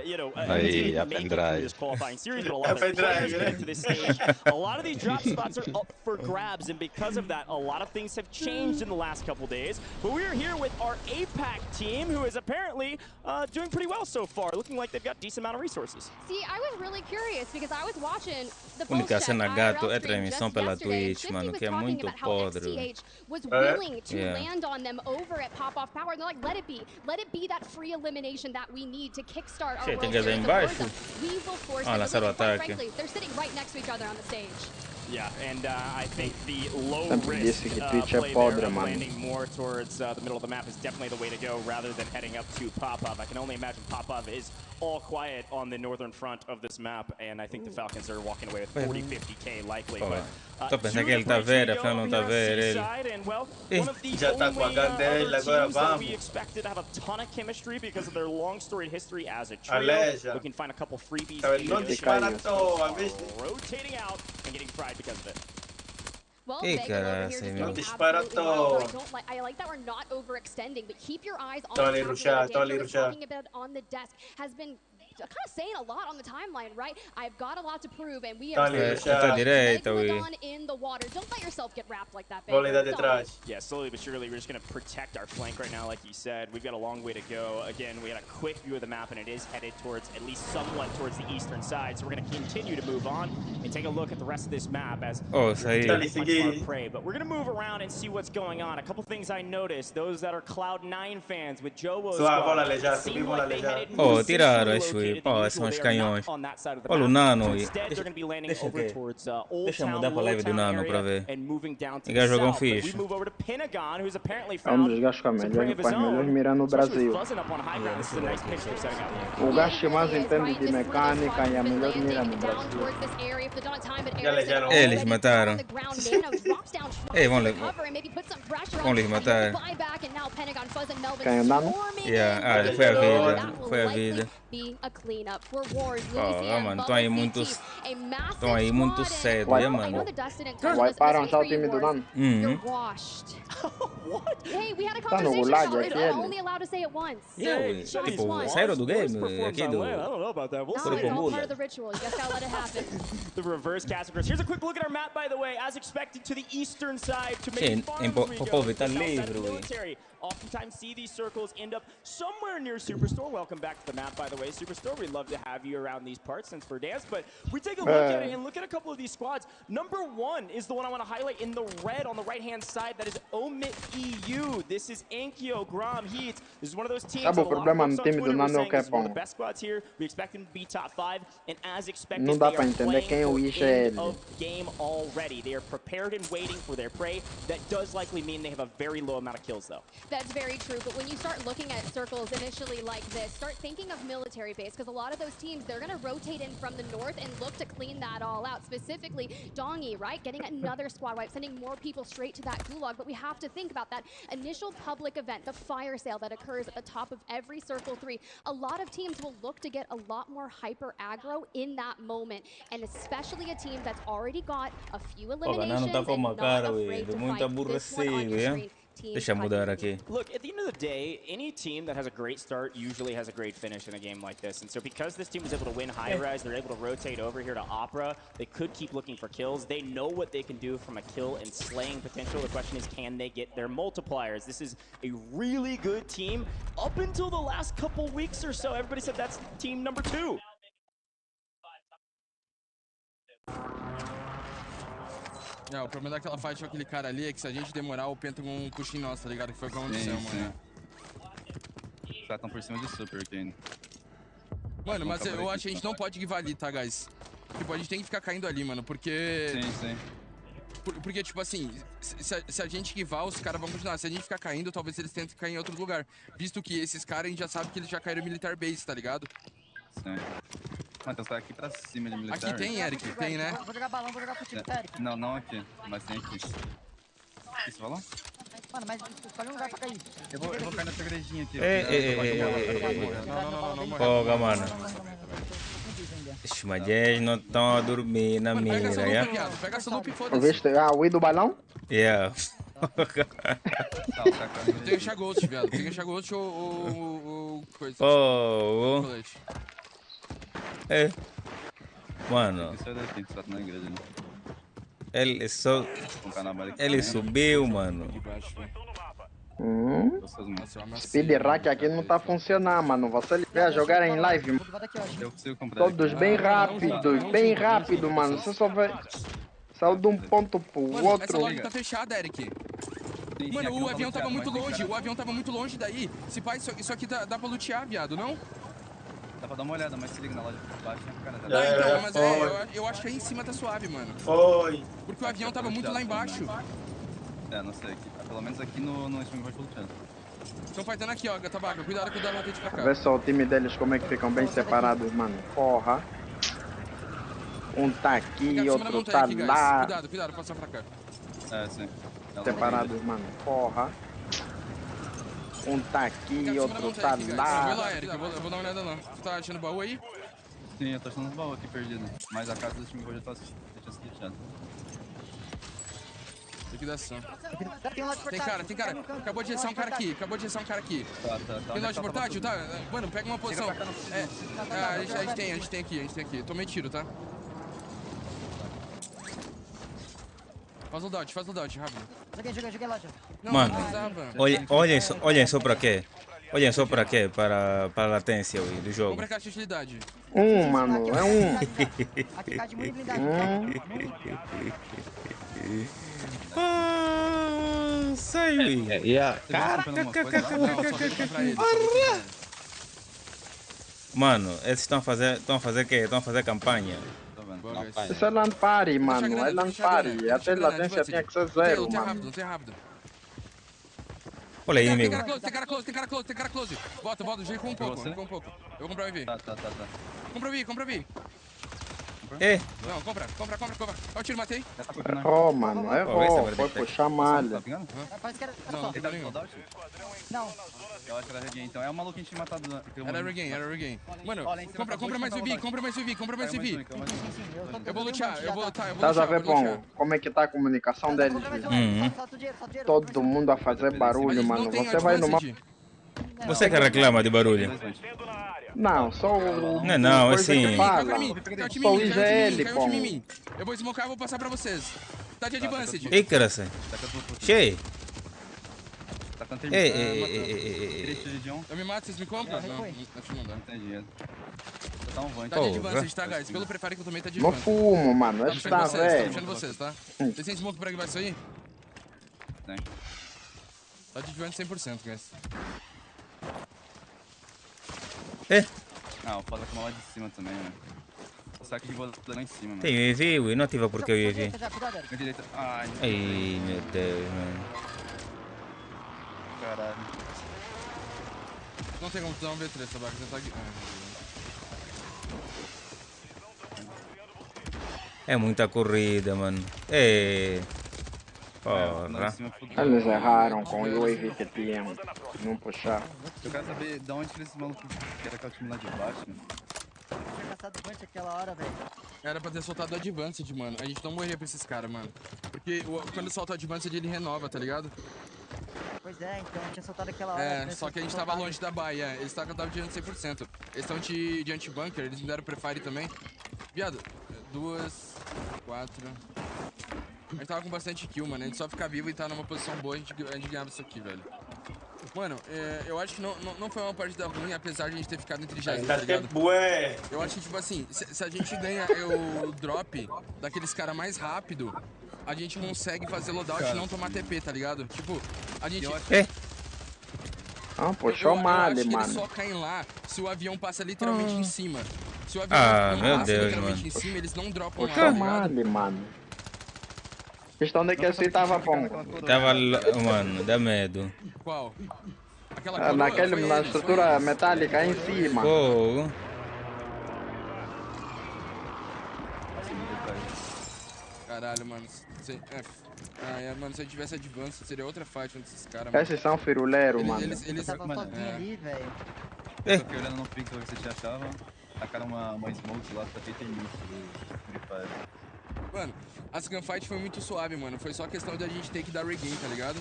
Speaker 16: you know, didn't make it through this qualifying series, but a lot of players get to this stage. A lot of these drop spots are up for grabs, and because of that, a lot of things have changed in the last couple days. But we're here with our APAC team, who is apparently doing pretty well so far, looking like they've got a decent amount of resources.
Speaker 15: See, I was really curious because I was watching the
Speaker 2: Única cena gato é transmissão pela Twitch, mano, que é muito podre.
Speaker 15: Was willing to land on them over at Pop-Off Power, and they're like, let it be that free elimination that we need to kickstart our World Series. We will force them, quite frankly, they're sitting right next to each other on the stage.
Speaker 16: Yeah, and I think the low risk play there of landing more towards the middle of the map is definitely the way to go rather than heading up to Popov. I can only imagine Popov is all quiet on the northern front of this map, and I think the Falcons are walking away with 40-50K likely. But
Speaker 2: pensando que ele tá vendo, afinal não tá vendo ele.
Speaker 16: Já tá com a Gandela, agora vamos. We expected to have a ton of chemistry because of their long storied history as a trio. We can find a couple freebies. Rotating out and getting fried because of it.
Speaker 15: Well, Vega over here just doing absolutely well. I like that we're not overextending, but keep your eyes on the talking about on the desk has been kind of saying a lot on the timeline, right? I've got a lot to prove, and we are Megalodon in the water. Don't let yourself get wrapped like that, baby.
Speaker 16: Yeah, slowly but surely, we're just going to protect our flank right now, like you said. We've got a long way to go. Again, we had a quick view of the map, and it is headed towards, at least somewhat towards the eastern side. So we're going to continue to move on and take a look at the rest of this map as our prey. But we're going to move around and see what's going on. A couple things I noticed. Those that are Cloud9 fans with Jowo's seem like they headed more centrally
Speaker 2: são os canhões. Olha o Nano aí. Deixa eu mudar pra live do Nano pra ver. O gajo jogou um fixe.
Speaker 3: É um dos gajos que é melhor e faz melhor mirar no Brasil. O gajo que mais entende de mecânica e a melhor mira no Brasil.
Speaker 2: Eles mataram. Ei, vamos lhes matar.
Speaker 3: Quem é o Nano?
Speaker 2: Yeah, foi a vida. Mano, estão aí muito cedo, mano.
Speaker 3: Vai parar já o time do Nano? Tá no gulag aquele.
Speaker 2: Tipo, saíram do game? Aqui do...
Speaker 16: The reverse Cassickers. Here's a quick look at our map, by the way, as expected to the eastern side to make farms military. Oftentimes see these circles end up somewhere near Superstore. Welcome back to the map, by the way, Superstore. We'd love to have you around these parts since for dance, but we take a look at it and look at a couple of these squads. Number one is the one I want to highlight in the red on the right-hand side. That is Omit EU. This is Ankyo, Grom, Heat. This is one of those teams that a lot of folks on Twitter were saying is one of the best squads here. We expect them to be top 5, and as expected, they are playing for end of game already. They are prepared and waiting for their prey. That does likely mean they have a very low amount of kills, though.
Speaker 15: That's very true, but when you start looking at circles initially like this, start thinking of military base, because a lot of those teams, they're going to rotate in from the north and look to clean that all out. Specifically, Dongi, right? Getting another squad wipe, sending more people straight to that gulag, but we have to think about that initial public event, the fire sale that occurs at the top of every Circle 3. A lot of teams will look to get a lot more hyper aggro in that moment, and especially a team that's already got a few eliminations and not afraid to fight this one on your screen.
Speaker 2: Deixa mudar aqui.
Speaker 16: Look, at the end of the day, any team that has a great start usually has a great finish in a game like this. And so because this team was able to win high res, they're able to rotate over here to Opera. They could keep looking for kills. They know what they can do from a kill and slaying potential. The question is, can they get their multipliers? This is a really good team. Up until the last couple weeks or so, everybody said that's team number 2.
Speaker 6: O problema daquela fight com aquele cara ali é que se a gente demorar, o Pentagon puxa em nós, tá ligado? Que foi o que aconteceu, mano.
Speaker 13: Os caras estão por cima de Super aqui ainda.
Speaker 6: Mano, mas eu acho que a gente não pode give ali, tá, guys? Tipo, a gente tem que ficar caindo ali, mano, porque...
Speaker 13: Sim.
Speaker 17: Porque, tipo assim, se a gente esquivar, os caras vão continuar. Se a gente ficar caindo, talvez eles tentem cair em outro lugar. Visto que esses caras, a gente já sabe que eles já caíram em Militar Base, tá ligado?
Speaker 18: Sim. Matheus, tá aqui pra cima de Militar.
Speaker 17: Aqui tem, Eric, tem, né?
Speaker 19: Vou jogar balão, vou jogar contigo, tá, Eric?
Speaker 18: Não aqui, mas tem aqui. O que você falou?
Speaker 19: Mano, mas escolhe um lugar pra cair.
Speaker 18: Eu vou cair nessa igrejinha aqui.
Speaker 2: Não. Folga, mano. Ixi, mas eles não estão a dormir na mira, já?
Speaker 17: Pega essa loop e foda-se.
Speaker 3: Viste a Wii do balão?
Speaker 2: Yeah.
Speaker 17: Eu tenho Chaghost, viado. Tem Chaghost ou coisa.
Speaker 2: Oh. É. Mano. Ele subiu, mano.
Speaker 3: Speed Rack aqui não tá funcionando, mano. Você quer jogar em live? Todos bem rápido, mano. Você só vai... Saiu de um ponto pro outro.
Speaker 17: Essa loja tá fechada, Eric. Mano, o avião tava muito longe, daí. Se pá, isso aqui dá pra lutear, viado, não?
Speaker 18: Dá pra dar uma olhada, mas se liga na loja de baixo, né, cara?
Speaker 17: Não, então, mas eu acho que aí em cima tá suave, mano. Porque o avião tava muito lá embaixo.
Speaker 18: Não sei. Pelo menos aqui no time vai lutando.
Speaker 17: Estão fightando aqui, ó, Tabaca. Cuidado com o latente pra cá.
Speaker 3: Vê só o time deles como é que ficam bem separados, mano. Porra. Um tá aqui, outro tá lá.
Speaker 17: Cuidado, passar pra cá.
Speaker 18: Sim.
Speaker 3: Separados, mano. Porra. Um tá aqui, outro tá lá.
Speaker 17: Vai lá, Eric, eu vou dar uma olhada lá. Tu tá achando baú aí?
Speaker 18: Sim, eu tô achando uns baús aqui perdidos. Mas a casa do time hoje tá deixando.
Speaker 17: Liquidação. Tem cara. Acabou de ressar um cara aqui.
Speaker 18: Tá.
Speaker 17: Tem loja de portátil, tá? Mano, pega uma posição. A gente tem aqui. Tomei tiro, tá? Faz o dodge, rápido.
Speaker 19: Joguei loja.
Speaker 2: Mano, olhem só pra quê? Olhem só pra quê? Para a latência do jogo.
Speaker 17: Compra caixa de utilidade.
Speaker 3: Mano, é um.
Speaker 19: Aqui caixa de muito blindado.
Speaker 2: Saiu aí. Mano, esses estão a fazer quê? Estão a fazer campanha.
Speaker 3: Isso é LAN party, mano. É LAN party. Até latência tinha que ser zero, mano.
Speaker 17: Não tem rápido.
Speaker 2: Olha aí, inimigo.
Speaker 17: Tem cara close. Volta, com um pouco. Eu vou comprar o EV.
Speaker 18: Tá.
Speaker 17: Compra o EV. Não, compra. Olha o tiro, matei.
Speaker 3: Mano, foi puxar malha.
Speaker 19: Não.
Speaker 18: Eu acho que era regain, então é o maluco que a gente tinha matado.
Speaker 17: Era regain. Mano, compra mais UV. Eu vou lutear,
Speaker 3: Tá a ver, Pão, como é que tá a comunicação deles? Todo mundo a fazer barulho, mano. Você vai numa...
Speaker 2: Você que reclama de barulho.
Speaker 3: Não, só o...
Speaker 2: Não, assim...
Speaker 3: Só o IGL, pô.
Speaker 17: Eu vou smocar e vou passar pra vocês. Tá de advanced.
Speaker 2: Ei, caraca. Cheio.
Speaker 17: Eu me mato, vocês me compram? Não, acho que não dá.
Speaker 18: Entendi. Tá
Speaker 17: de advanced, tá, guys? Pelo prefere que eu também tá de
Speaker 3: No
Speaker 17: advanced.
Speaker 3: fumo, mano. É tá, velho.
Speaker 17: Tô puxando vocês, tá? Vocês têm smoke pra que vai sair?
Speaker 18: Tem.
Speaker 17: Tá de advanced 100%, guys.
Speaker 18: O foda é que uma lá de cima também, né? O saco de bola lá em cima, mano.
Speaker 2: Tem UAV, não ativa porque o UAV.
Speaker 18: Na direita. Ai,
Speaker 2: meu Deus, mano.
Speaker 18: Caralho.
Speaker 17: Não tem como tu dar um V3, tá baixo, tá aqui.
Speaker 2: É muita corrida, mano. Porra.
Speaker 3: Eles erraram com o UAV que tinham. Não puxar.
Speaker 18: Eu quero saber de onde que esses malucos que era aquele time lá de baixo, mano.
Speaker 17: Era pra ter soltado o Advanced, mano. A gente não morria pra esses caras, mano. Porque quando solta o Advanced, ele renova, tá ligado?
Speaker 19: Pois é, então tinha soltado aquela hora.
Speaker 17: Só que a gente tava longe da baia. Eles estavam de 100%. Eles estão de anti-bunker, eles me deram prefire também. Viado, 2, 4... A gente tava com bastante kill, mano. A gente só ficar vivo e tá numa posição boa, a gente ganhava isso aqui, velho. Mano, eu acho que não foi uma partida ruim, apesar de a gente ter ficado entre já, tá ligado? Eu acho que, tipo assim, se a gente ganha o drop daqueles caras mais rápido, a gente consegue fazer loadout e não tomar TP, tá ligado? Tipo, a gente...
Speaker 3: puxou mal, mano.
Speaker 17: Eles só caem lá se o avião passa literalmente em cima. Se o avião não passa literalmente em cima, eles não dropam lá, tá ligado?
Speaker 3: Mano. questão é que assim tava bom.
Speaker 2: Tava, mano, dá medo.
Speaker 17: Qual?
Speaker 3: Na estrutura metálica aí em cima.
Speaker 2: Fogo.
Speaker 17: Caralho, mano. Mano, se eu tivesse advance, seria outra fight contra esses caras.
Speaker 3: Esses são firuleiros, mano.
Speaker 17: Eles
Speaker 19: Tava sozinho ali, velho.
Speaker 18: Eu fiquei olhando no pixel que você achava. Tacaram uma smoke lá pra ter início do Free Fire.
Speaker 17: Mano, as gunfight foi muito suave, mano. Foi só questão de a gente ter que dar regain, tá ligado?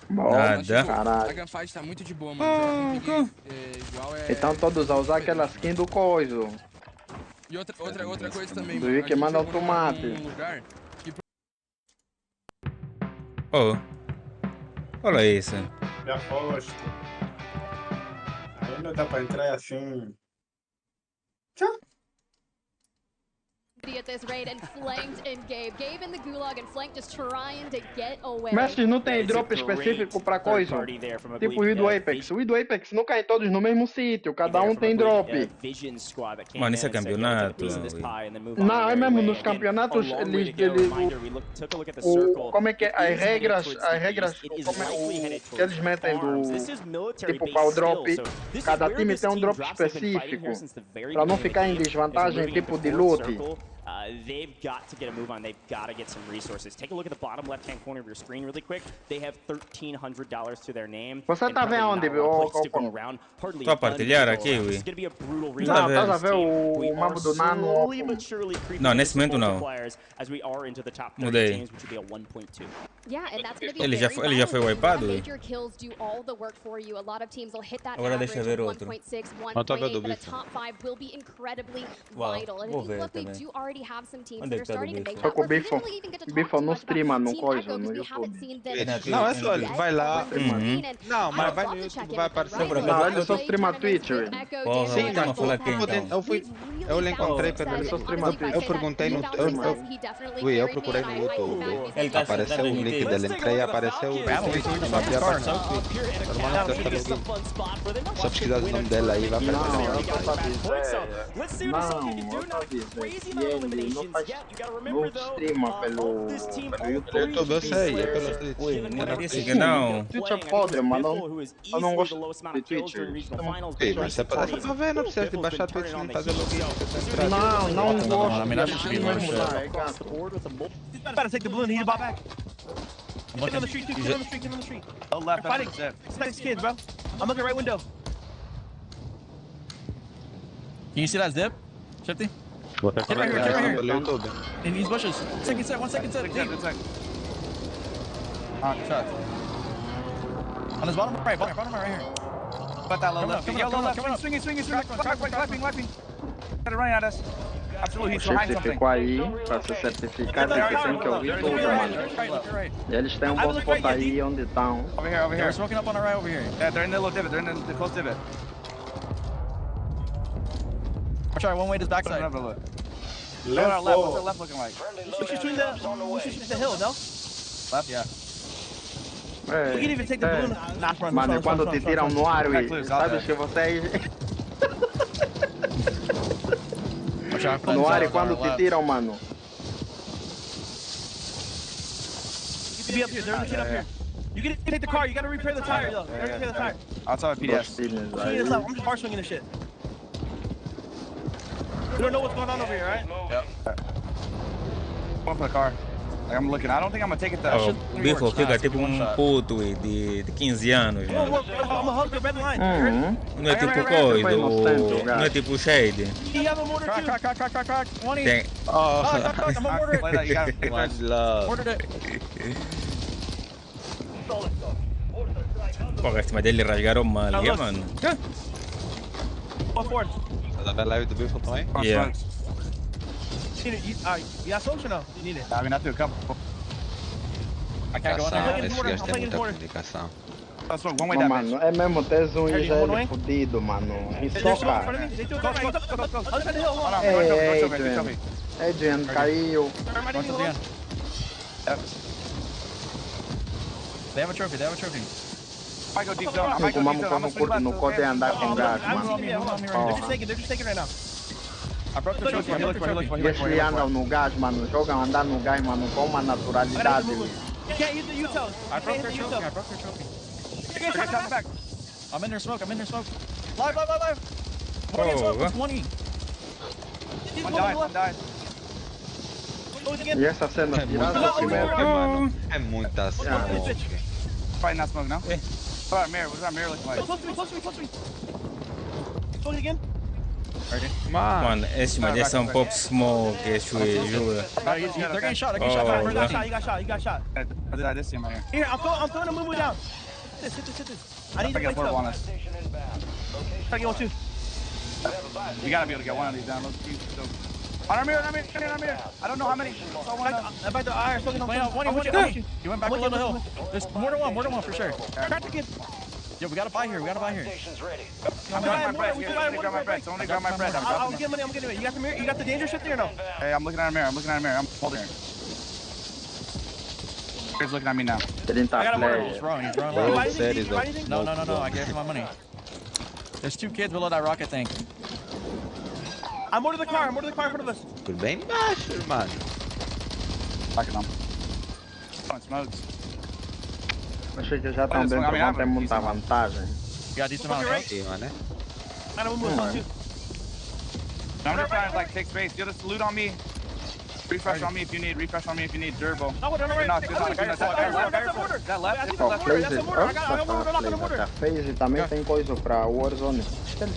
Speaker 2: Nada.
Speaker 3: Caralho.
Speaker 17: A gunfight tá muito de boa, mano. Igual
Speaker 3: Então todos a usar aquela skin do coiso.
Speaker 17: E outra coisa também,
Speaker 3: do
Speaker 17: mano.
Speaker 3: que manda automate.
Speaker 2: Oh. Olha isso.
Speaker 20: Já foste. Aí não dá pra entrar assim. Tchau.
Speaker 15: At this rate and flanked in Gabe. Gabe in the gulag and flanked just trying to get away.
Speaker 3: Mas não tem drop específico pra coisa. Tipo o do Apex. O do Apex não cai todos no mesmo sítio. Cada um tem drop.
Speaker 2: Mano, isso é campeonato.
Speaker 3: Não, é mesmo nos campeonatos. Como é que é? As regras que eles metem do. Tipo, para o drop. Cada time tem um drop específico. Pra não ficar em desvantagem, tipo de loot.
Speaker 16: They've got to get a move on. They've got to get some resources. Take a look at the bottom left-hand corner of your screen really quick. They have $1,300 to their name.
Speaker 3: Você tá vendo onde?
Speaker 2: Pra partilhar aqui, ui.
Speaker 3: Não, tá a ver o mambo do Nano?
Speaker 2: Não, nesse momento não. Mudei. Ele já foi wipeado? Agora deixa eu ver outro.
Speaker 15: Vou ver também.
Speaker 2: Onde é que tá do Bifo?
Speaker 3: Só com o Bifo não streama no coisa, no YouTube.
Speaker 8: Não, é só, vai lá. Não, mas vai no YouTube, vai aparecer.
Speaker 3: Não, ele só streama Twitch, velho.
Speaker 2: Sim, não, falar quem então.
Speaker 8: Eu lhe encontrei pelo eu perguntei no eu procurei no YouTube. Apareceu o link dele, entrei e apareceu o não havia aparecido o Twitch. Só pesquisar o nome dele aí, vai aparecer.
Speaker 3: Não streama pelo YouTube.
Speaker 8: Eu sei, é pelo Twitch.
Speaker 2: Não disse que não.
Speaker 3: Twitch é podre, mano. Eu não gosto de Twitch.
Speaker 8: Sim, mas é pra ver, não precisa de baixar Twitch nem fazer login.
Speaker 3: Não gosto.
Speaker 21: Better take the balloon, he need to bot back. Get on the street, get on the street, get on the street. Oh, left. They're fighting. Six kids, bro. I'm looking right window. Can you see that zip? Shifty? Get right here, get right here. In these bushes. Second set, 1 second set. Shot. On his bottom right, bottom right here. About that low left. Yellow left. Swing. Wiping. Gotta run at us. Absolutely, he's behind something.
Speaker 3: Certificou aí, pra ser certificado, tem que ouvir tudo, mano. E eles têm um bom spot aí onde estão.
Speaker 21: Over here. They're smoking up on the right over here. Yeah, they're in the little divot. They're in the close divot. I'll try one way to this backside. Left. What's our left looking like? We should swing the hill, no? Left, yeah. We can even take the balloon.
Speaker 3: Mano, quando te tiram no ar, sabe que vocês... No ar, quando te tiram, mano.
Speaker 21: You can be up here. There's a kid up here. You can take the car. You gotta repair the tire, though. You gotta repair the tire. Outside PDS. I'm just bar swinging this shit. We don't know what's going on over here, right? Yep. Going for the car. Like, I'm looking. I don't think I'm gonna take it that.
Speaker 2: Oh, Bifo fica tipo puto de 15 anos.
Speaker 21: I'm gonna hug the red line.
Speaker 2: Não é tipo coisa, não é tipo shade.
Speaker 21: You have a mortar too. Crack. 20.
Speaker 2: Tem.
Speaker 21: Oh, I'm a mortar. Play that. You got it.
Speaker 8: Much love.
Speaker 21: Mortared it.
Speaker 2: Pô, mas dele rasgaram mal, mano.
Speaker 21: One fourth.
Speaker 8: Tá na live do Bifo também?
Speaker 2: Yeah.
Speaker 21: You got smoke or no? You need it.
Speaker 18: I mean, I have to come.
Speaker 8: A comunicação, esse gajo tem muita comunicação.
Speaker 3: Mano, é mesmo ter um IGL fudido, mano. E soca. Adrian caiu.
Speaker 21: They have a trophy. I go deep zone.
Speaker 3: No code andar com gás, mano.
Speaker 21: They're just taking right now. I broke the trophy. He looked for it.
Speaker 3: Eles andam no gás, mano. Jogam andar no gás, mano, com uma naturalidade.
Speaker 21: You can't use the U-Tells. I broke their trophy. I broke their trophy. Forget shot back. I'm in their smoke. Live. Morgan smoke. It's 1E. One died.
Speaker 3: E essa cena tirada da smoke, mano.
Speaker 8: É muita
Speaker 21: smoke. Fighting that smoke now.
Speaker 2: É.
Speaker 21: What does our mirror look like? Close to me. Smoke it again.
Speaker 2: Mano, esse mané são pop smoke, esse jura.
Speaker 21: They're getting shot. He got shot. I did see him right here. Here, I'm throwing a moo down. Hit this. I need to get portable on us. Try to get one too. We gotta be able to get one of these down. On our mirror. I don't know how many. Back to I You went back a little hill. There's more than one for sure. Crack the kid. Yo, we gotta buy here. I'm grabbing my bread. Someone grab my bread. I'm getting it. You got the mirror? You got the danger shit there or no? Hey, I'm looking at a mirror. I'm holding her. He's looking at me now. I got a mortar. He's wrong. No. I gave him my money. There's 2 kids below that rocket tank. I'm more to the car in front of us.
Speaker 8: Tudo bem embaixo, mano.
Speaker 21: Backing them. Smokes.
Speaker 3: Achei que já estão dentro, vão ter muita vantagem.
Speaker 21: You got a decent amount of smoke?
Speaker 8: Sim, mano.
Speaker 21: I don't move too. I'm just trying to like take space. You just loot on me. Refresh on me if you need. Durable. No, that left.
Speaker 3: FaZe também tem coisa pra Warzone.
Speaker 2: Tem.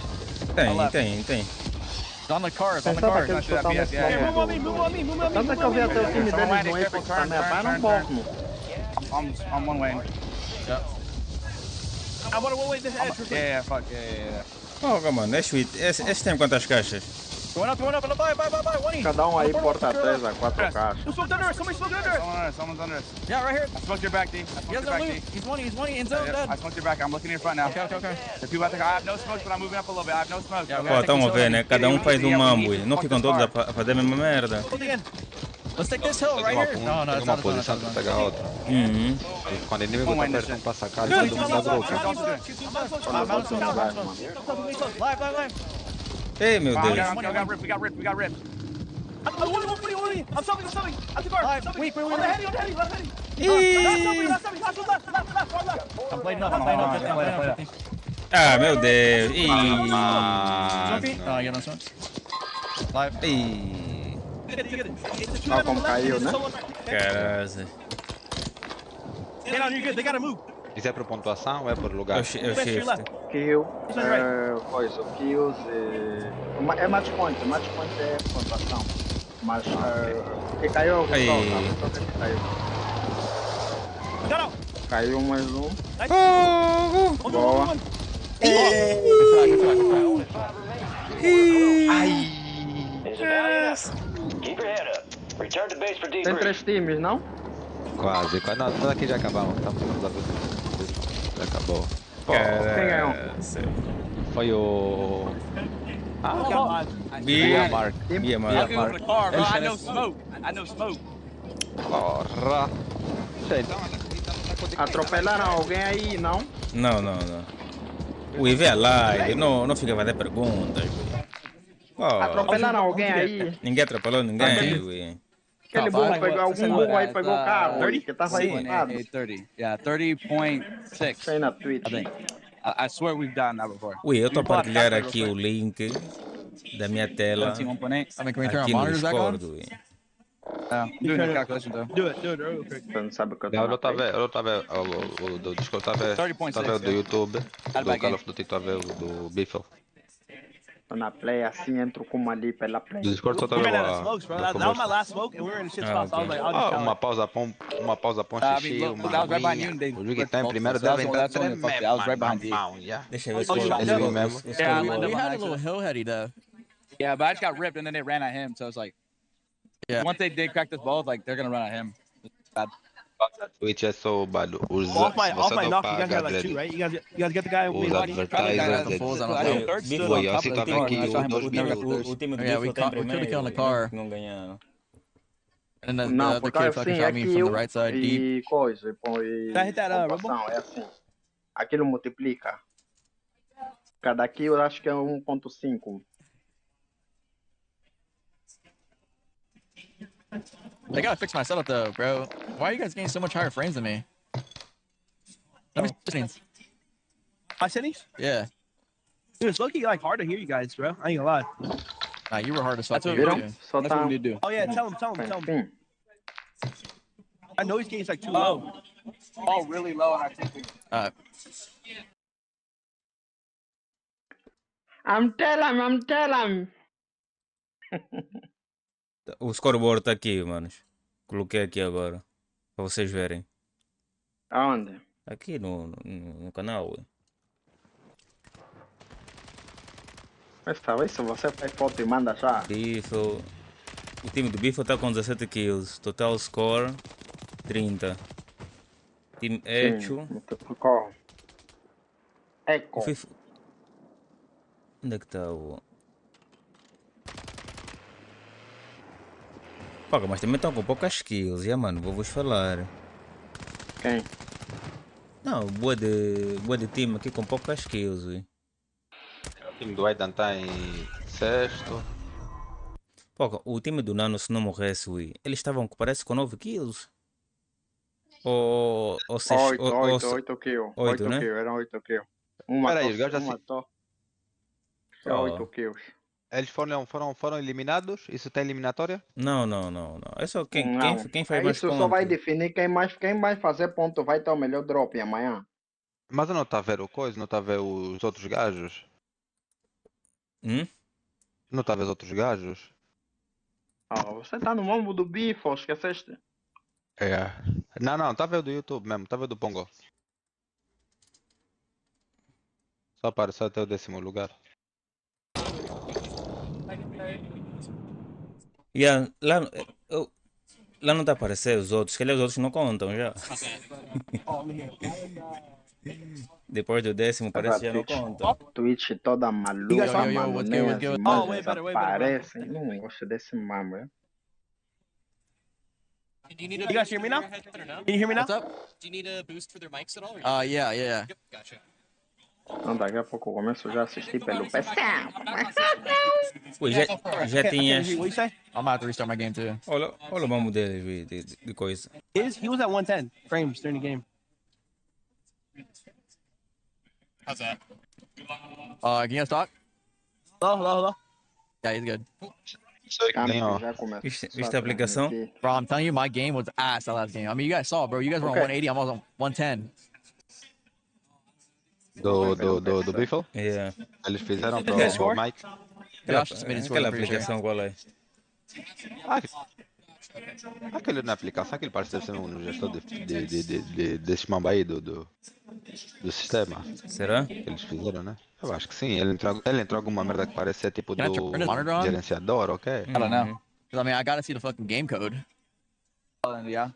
Speaker 21: It's on the car.
Speaker 3: Move on me. Tanto é que eu vi até o time deles no Apex também, para um pouco.
Speaker 21: I'm one way. Yeah. I want to one way this edge. Yeah, fuck.
Speaker 2: Oh, mano, é sweet. Esse tem quantas caixas?
Speaker 21: Going up. Bye.
Speaker 3: Cada aí porta 3 a 4 caixas.
Speaker 21: Somebody's under us. Yeah, right here. I smoked your back, D. He's 1E in zone. Yeah, I smoked your back. I'm looking in front now. Okay. The people I have no smoke, but I'm moving up a little bit. I have no smoke.
Speaker 2: Ó, estão a ver, né? Cada faz mambo. Não ficam todos a fazer a mesma merda.
Speaker 21: Let's take this hill right here. No, it's not
Speaker 8: posição para pegar outra. Quando ele inimigo tá perto, pra sacar, todo mundo dá broke.
Speaker 21: Live.
Speaker 2: Ei, meu Deus.
Speaker 21: We got ripped. I'm stopping. At the car. Weak. On the heady. Left heady. Left. I'm playing up.
Speaker 2: Ah, meu Deus.
Speaker 21: You know smoke? Live.
Speaker 3: Olha como caiu, né?
Speaker 2: Caralho.
Speaker 21: You're good. They gotta move.
Speaker 8: Isso é por pontuação ou é por lugar?
Speaker 2: É o shift.
Speaker 3: Kill, coisa, kills é match point é pontuação. Mas que caiu o caiu mais um. Boa. Tem 3 times, não?
Speaker 8: Quase. Não, tudo aqui já acabamos. Já acabou.
Speaker 3: Quem ganhou?
Speaker 8: Foi o...
Speaker 2: Bia
Speaker 21: Mark. I know smoke.
Speaker 8: Porra.
Speaker 3: Atropelaram alguém aí, não?
Speaker 2: Não. O IV é live, não fica a fazer perguntas.
Speaker 3: Atropelaram alguém aí?
Speaker 2: Ninguém atropelou ninguém.
Speaker 3: Aquele burro pegou, algum burro aí pegou o carro, que tava aí.
Speaker 21: 30. Yeah, 30.6.
Speaker 3: Tem na Twitch.
Speaker 21: I swear we've done that before.
Speaker 2: Ui, eu tô a partilhar aqui o link da minha tela aqui no Discord.
Speaker 21: Doing the calculation though. Do it real quick.
Speaker 3: Não sabe o que eu tô
Speaker 8: Eu tava o do Discord, tava o do YouTube, do Call of Duty, tava o do Biffle.
Speaker 3: Tô na play assim, entro com uma ali pela play.
Speaker 8: Do Discord só tava
Speaker 21: that was my last smoke and we were in the shit spot. So I was like, I'll just
Speaker 8: uma pausa pão xixi, uma o jogo que tá em primeiro deve entrar tremendo.
Speaker 2: Deixa eu ver se
Speaker 21: we had a little hill heady though. Yeah, but I just got ripped and then they ran at him, so it's like, once they did crack this both, like they're gonna run at him. Bad.
Speaker 8: Twitch é só bado.
Speaker 21: Off my knock, you guys got like 2, right? You guys get the guy with
Speaker 8: the advertisers. Foi assim, tava aqui o 2 minutos.
Speaker 11: Yeah, we could have killed the car.
Speaker 2: Não ganharam.
Speaker 11: And the other kid fucking shot me from the right side deep.
Speaker 3: Coisa, é assim. Aquilo multiplica. Cada kill eu acho que é 1.5.
Speaker 11: I gotta fix my setup though, bro. Why are you guys getting so much higher frames than me? Let me settings.
Speaker 21: My settings?
Speaker 11: Yeah.
Speaker 21: Dude, it's low-key like hard to hear you guys, bro. I ain't gonna lie.
Speaker 11: Nah, you were hard as fuck.
Speaker 21: That's what we need to do. Oh yeah, tell him. I know his game's like too low. Oh, really low on our TV.
Speaker 3: I'm telling.
Speaker 2: O scoreboard tá aqui, manos. Coloquei aqui agora. Para vocês verem.
Speaker 3: Aonde?
Speaker 2: Aqui no canal.
Speaker 3: Mas talvez se você faz foto e manda já.
Speaker 2: Bifo. O time do Bifo tá com 17 kills. Total score 30. Time Echo.
Speaker 3: Echo.
Speaker 2: Onde é que tá o... Paga, mas também estão com poucas kills, mano, vou-vos falar.
Speaker 3: Quem?
Speaker 2: Não, boa de time aqui com poucas kills, ui.
Speaker 8: O time do Aidan tá em sexto.
Speaker 2: Paga, o time do Nano se não morresse, ui, eles estavam, parece, com 9 kills. Ou 6...
Speaker 3: 8 kills.
Speaker 2: 8, né?
Speaker 3: Eram 8 kills.
Speaker 8: Peraí, os gajos já
Speaker 3: 8 kills.
Speaker 8: Eles foram eliminados? Isso tá eliminatória?
Speaker 2: Não. É só quem faz mais
Speaker 3: Isso
Speaker 2: pontos.
Speaker 3: só vai definir quem vai fazer ponto vai ter o melhor drop amanhã.
Speaker 8: Mas eu não tá a ver o coisa, não tá a ver os outros gajos? Não tá a ver os outros gajos?
Speaker 3: Você tá no mambo do Bifo, esqueceste?
Speaker 8: É. Não, tá a ver do YouTube mesmo, tá a ver do Pongo. Só apareceu até o 10º lugar.
Speaker 2: Yeah, lá não tá a aparecer os outros, que os outros não contam já. Depois do 10º parece que já não conta.
Speaker 3: Twitch toda maluca, mano. Nem as imagens aparecem. Não gosto desse mambo, é?
Speaker 21: You guys hear me now? Can you hear me now?
Speaker 11: What's up?
Speaker 7: Do you need a boost for their mics at all? Or
Speaker 11: Yeah.
Speaker 7: Yep, gotcha.
Speaker 3: Não, daqui a pouco eu começo já a assistir pelo PC.
Speaker 2: Pô, já tinhas...
Speaker 21: What you say?
Speaker 11: I'm gonna have to restart my game too.
Speaker 2: Olha o mambo dele de coisa.
Speaker 21: He was at 110 frames during the game.
Speaker 7: How's that?
Speaker 11: Can you guys talk?
Speaker 21: Hello.
Speaker 11: Yeah, he's good.
Speaker 2: Viste a aplicação?
Speaker 11: Bro, I'm telling you, my game was ass that last game. I mean, you guys saw, bro. You guys were on 180, I'm on 110.
Speaker 8: Do Biffle?
Speaker 2: Yeah.
Speaker 8: Eles fizeram para o Mike.
Speaker 2: Aquela aplicação qual é?
Speaker 8: Aquele na aplicação, aquele parece ser um gestor desse mambo aí do sistema.
Speaker 2: Será?
Speaker 8: Eles fizeram, né? Eu acho que sim. Ele entrou alguma merda que parece ser tipo do gerenciador, ok?
Speaker 11: I don't know. Because I mean, I gotta see the fucking game code.
Speaker 21: Yeah.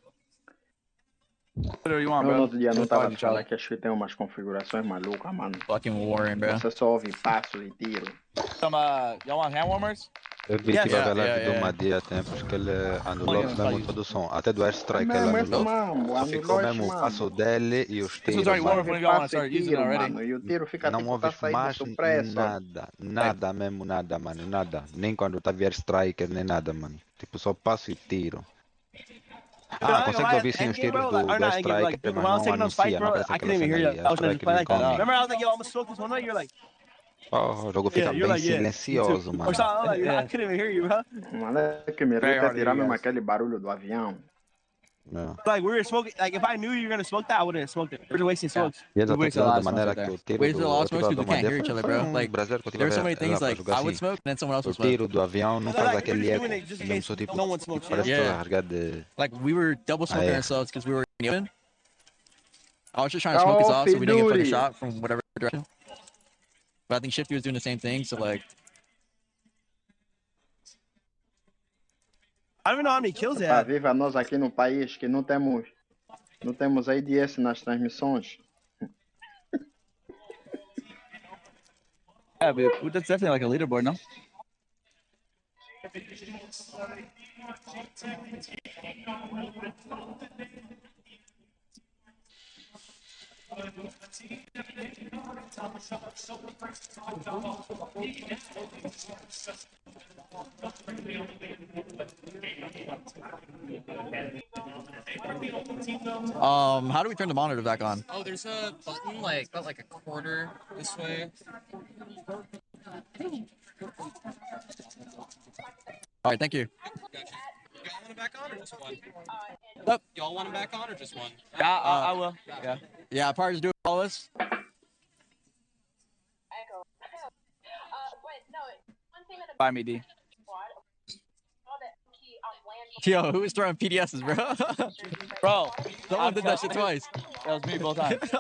Speaker 3: Eu no outro dia não tava falando que acho que tem umas configurações malucas, mano.
Speaker 11: Fucking Warren, bro.
Speaker 3: Você só ouve passos e tiro.
Speaker 21: Y'all want hand warmers?
Speaker 8: Eu vi que a live do Madi há tempos que ele anulou mesmo todo o som. Até do airstrike ele anulou. Ficou mesmo o passo dele e os tiros.
Speaker 3: E o tiro fica
Speaker 8: não ouves mais nada mesmo, mano. Nada. Nem quando tava airstrike, nem nada, mano. Tipo, só passo e tiro. Consegue ouvir sim os tiros do airstrike, mas não anuncia, não aparece aquela cena aí.
Speaker 21: Remember, I was like, yo, I'm gonna smoke this one way. You're like,
Speaker 8: o jogo fica bem silencioso, mano.
Speaker 21: I couldn't even hear you, bro.
Speaker 3: Mano, é que me irrita tirar mesmo aquele barulho do avião.
Speaker 21: Like, we were smoking, like, if I knew you were gonna smoke that, I wouldn't have smoked it. We're just wasting smokes.
Speaker 8: E eles até da maneira que o tiro
Speaker 11: There's so many things, like, I would smoke, and then someone else would smoke.
Speaker 8: O tiro do avião não faz aquele eco, não só tipo, parece que rasgar de...
Speaker 11: Like, we were double smoking ourselves because we were in the open. I was just trying to smoke us off so we didn't get fucking shot from whatever direction. But I think Shifty was doing the same thing, so like...
Speaker 21: I don't even know how many kills they had.
Speaker 3: Viva nós aqui no país que não temos ADS nas transmissões.
Speaker 21: Yeah, but that's definitely like a leaderboard, no?
Speaker 11: How do we turn the monitor back on?
Speaker 7: Oh, there's a button like about like a quarter this way.
Speaker 11: All right, thank you.
Speaker 7: Gotcha. Y'all want him back on or just one?
Speaker 11: Yep.
Speaker 7: Y'all want him back on or just one?
Speaker 21: Yeah, I will. Yeah.
Speaker 11: Yeah, probably just do all this.
Speaker 21: Buy me, D.
Speaker 11: Yo, who was throwing PDSs, bro?
Speaker 21: Bro,
Speaker 11: someone did that shit twice.
Speaker 21: That was me both times.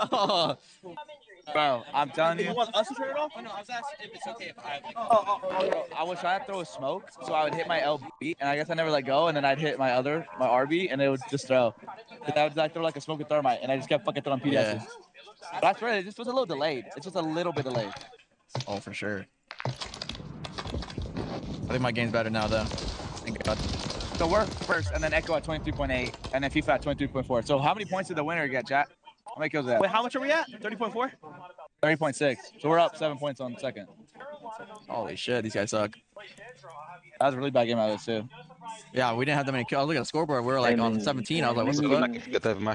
Speaker 21: Bro, I'm telling you.
Speaker 7: You want us to turn it off? Oh, no, I was asking if it's okay if I like.
Speaker 21: Bro, I was trying to throw a smoke, so I would hit my LB, and I guess I never let go, and then I'd hit my RB, and it would just throw. But I would like throw like a smoke with thermite, and I just kept fucking throwing PDSs.
Speaker 11: Yeah.
Speaker 21: But I swear, it just was a little delayed. It's just a little bit delayed.
Speaker 11: Oh, for sure. I think my game's better now, though. Thank God.
Speaker 21: So we're first, and then Echo at 23.8, and then FIFA at 23.4. So how many points did the winner get, chat? How many kills is that? Wait, how much are we at? 30.4? 30.6. So we're up 7 points on second.
Speaker 11: Holy shit, these guys suck.
Speaker 21: That was a really bad game out of this, too.
Speaker 11: Yeah, we didn't have that many kills. Look at the scoreboard. We were like on 17. I was like, what's the fuck?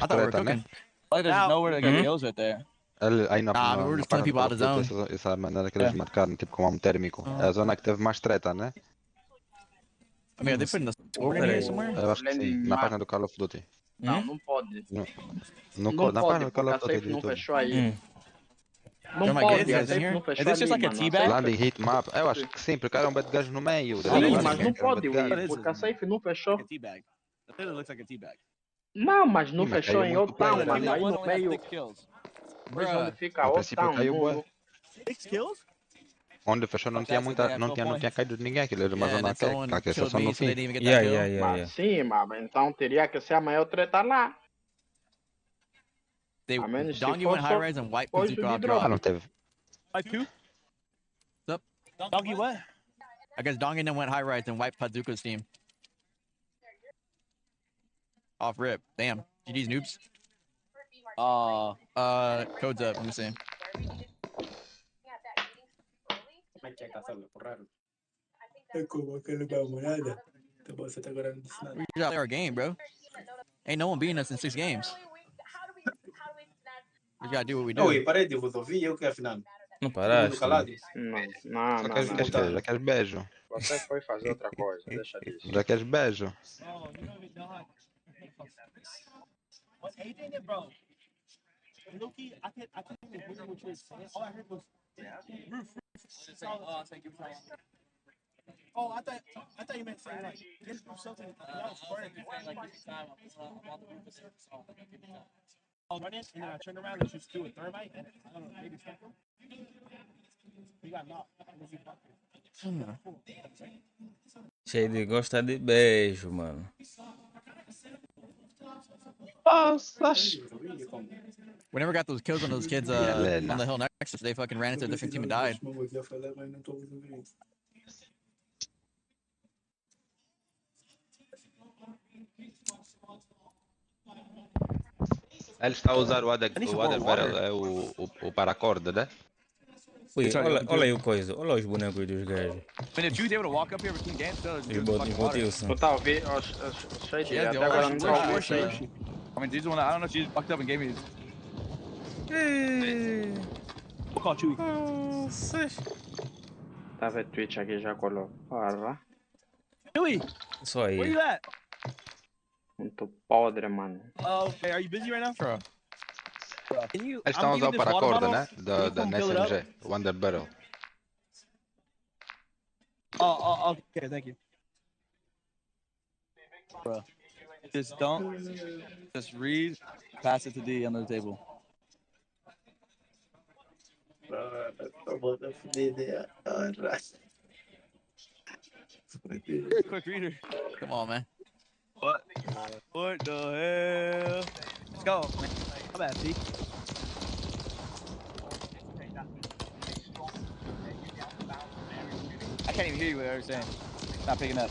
Speaker 11: I thought we were cooking.
Speaker 21: Like, there's nowhere to get kills right there.
Speaker 11: Nah, we were just killing people out of zone.
Speaker 8: Essa é a maneira que eles marcaram, tipo com um térmico. É a zona que teve mais treta, né?
Speaker 11: I mean, are they putting the scoreboard in here somewhere?
Speaker 8: Eu acho que sim, na página do Call of Duty.
Speaker 3: Não, não pode.
Speaker 8: Na página do Call of Duty do
Speaker 3: Não
Speaker 8: YouTube.
Speaker 3: fechou aí. Não
Speaker 11: my
Speaker 3: pode,
Speaker 11: guys
Speaker 3: a
Speaker 11: in
Speaker 3: safe
Speaker 11: here?
Speaker 3: não fechou
Speaker 21: Is this just
Speaker 3: ali,
Speaker 21: like a
Speaker 3: mano.
Speaker 21: teabag?
Speaker 8: Landing hit map. Eu acho que sim, porque era um bet de gajos no meio.
Speaker 3: Sim, mas não pode, Will, porque a safe não fechou.
Speaker 21: Teabag. That literally looks like a teabag.
Speaker 3: Não, mas não
Speaker 8: Sim, mas
Speaker 3: fechou
Speaker 8: caiu
Speaker 3: em
Speaker 8: muito
Speaker 3: Old-Town,
Speaker 8: player,
Speaker 3: mano.
Speaker 8: né?
Speaker 3: Aí no meio, pois onde fica Old-Town.
Speaker 21: 6 kills?
Speaker 8: Onde fechou não tinha caído ninguém, aquilo era uma zona que é só no fim.
Speaker 3: Mas sim, mas então teria que ser a maior treta lá.
Speaker 11: They,
Speaker 3: A menos se
Speaker 11: Dongy went
Speaker 3: for
Speaker 11: high
Speaker 3: só
Speaker 11: res and white
Speaker 3: coisa
Speaker 11: Pazuka
Speaker 3: de
Speaker 11: off
Speaker 3: droga.
Speaker 11: drop.
Speaker 8: Não teve.
Speaker 21: Like 2?
Speaker 11: What's up?
Speaker 21: Doggy what?
Speaker 11: I guess Dongy then went high res and white Pazuka's team. Off rip. Damn. GG's noobs. Code's up. Let me see. We just play our game, bro. Ain't no one beating us in 6 games. We gotta do what we do.
Speaker 20: Oi, parei de vos ouvir, eu que afinal.
Speaker 2: Não paraste?
Speaker 3: Não,
Speaker 8: Já queres beijo.
Speaker 3: Você foi fazer outra coisa, deixa disso.
Speaker 8: Já queres beijo.
Speaker 21: What's AJ in it, bro? Loki, I couldn't even hear what you were saying. All I heard was roof. Oh, I thought you meant saying like get something. That was funny. Like this time I'm on the roof. Oh, run in, and then I turned around and just threw a thermite, and I don't know, maybe something. We got knocked.
Speaker 2: Cheio de gosta de beijo, mano.
Speaker 11: We never got those kills on those kids on the hill next to us. They fucking ran into the 15 and died.
Speaker 8: Ele está a usar o Other Barrel, é o paracorda, né?
Speaker 2: Ui, olha aí o coisa, olha os bonecos dos gajos.
Speaker 21: When the Jews able to walk up here between games, so
Speaker 2: Botilson.
Speaker 3: Tá ouvindo? Shade, até agora não tá ouvindo Shade.
Speaker 21: I mean, Jesus, I don't know if she fucked up and gave me. We'll call Chewy.
Speaker 3: Tá vendo Twitch aqui já colou. Porra.
Speaker 21: Chewy,
Speaker 2: Só aí.
Speaker 21: where you at?
Speaker 3: Muito podre, mano.
Speaker 21: Oh, okay, are you busy right now? Sure. Can you?
Speaker 8: Eles estão a usar o paracorda, né? Da SMG, o Under Barrel.
Speaker 21: Oh, okay, thank you. Bro, just don't. Just read, pass it to D under the table. Quick reader.
Speaker 11: Come on, man.
Speaker 21: What the hell? Let's go, man. How bad, D? I can't even hear you what you're saying. Not picking up.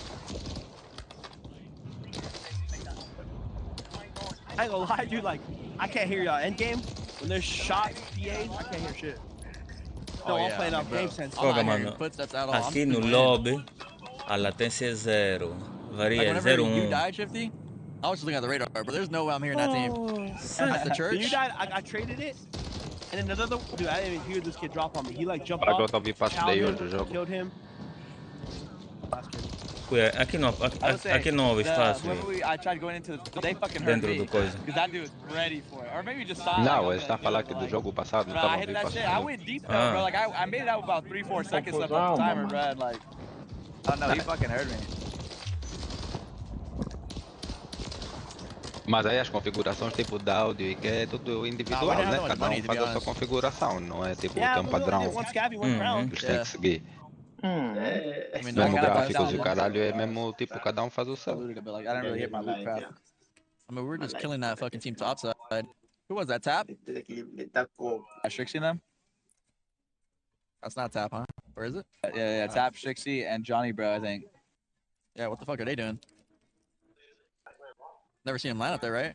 Speaker 21: I ain't gonna lie, dude. Like, I can't hear y'all end game. When there's shots, PAs, I can't hear shit. No, I'm playing off game sense.
Speaker 2: Foga, mano. Aqui no lobby, A latência é 0. Varia
Speaker 11: Like
Speaker 2: 0,
Speaker 11: you died, Shifty, I was just looking at the radar, but there's no way I'm hearing that team. At the church?
Speaker 21: You died, I traded it. And then another dude, I didn't even hear this kid drop on me. He like jumped
Speaker 8: Agora
Speaker 21: off,
Speaker 8: eu vi passo
Speaker 21: chowed
Speaker 8: daí
Speaker 21: him,
Speaker 8: hoje o jogo.
Speaker 21: killed him.
Speaker 2: Aqui não houve espaço.
Speaker 18: I tried going into they fucking hurt
Speaker 2: Dentro
Speaker 18: me.
Speaker 2: do coisa.
Speaker 18: Because that dude was ready for it. Or maybe just saw
Speaker 8: Não,
Speaker 18: like,
Speaker 8: eles estão a falar que do jogo passado não
Speaker 18: bro, I
Speaker 8: estavam
Speaker 18: hit
Speaker 8: vindo
Speaker 18: that
Speaker 8: passo.
Speaker 18: shit. I went deep though, bro. Like I made it out about 3-4 seconds left on the timer, bro. And, like, oh no, he fucking heard me.
Speaker 8: Mas aí as configurações tipo de áudio e que é tudo individual, né? Cada um faz a sua configuração, não é tipo tem um padrão que eles têm que seguir. Mesmo gráficos e o caralho é mesmo tipo cada um faz o seu.
Speaker 11: I mean, we're just killing that fucking team topside. Who was that, Tap?
Speaker 18: Strixie them?
Speaker 11: That's not Tap, huh? Where is it?
Speaker 18: Yeah, Tap, Strixie, and Johnny, bro, I think.
Speaker 11: Yeah, what the fuck are they doing? Never seen him line up there, right?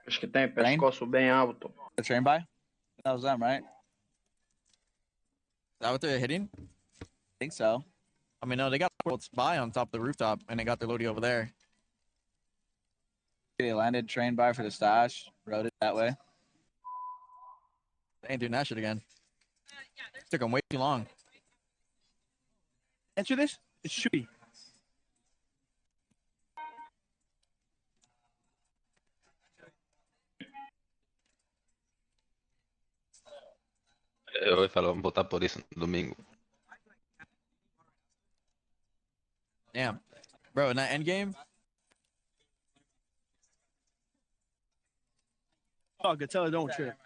Speaker 3: Acho que tem pescoço bem alto.
Speaker 18: The train by? That was them, right?
Speaker 11: Is that what they're hitting?
Speaker 18: I think so.
Speaker 11: I mean, no, they got the spy on top of the rooftop, and they got their Lodi over there.
Speaker 18: They landed train by for the stash, rode it that way.
Speaker 11: They ain't doing that shit again. Took them way too long.
Speaker 21: Answer this? It should be.
Speaker 8: Eu ia falar, vamos botar por isso no domingo.
Speaker 11: Damn. Bro, in that end game?
Speaker 21: Oh, good. Tell her don't trip.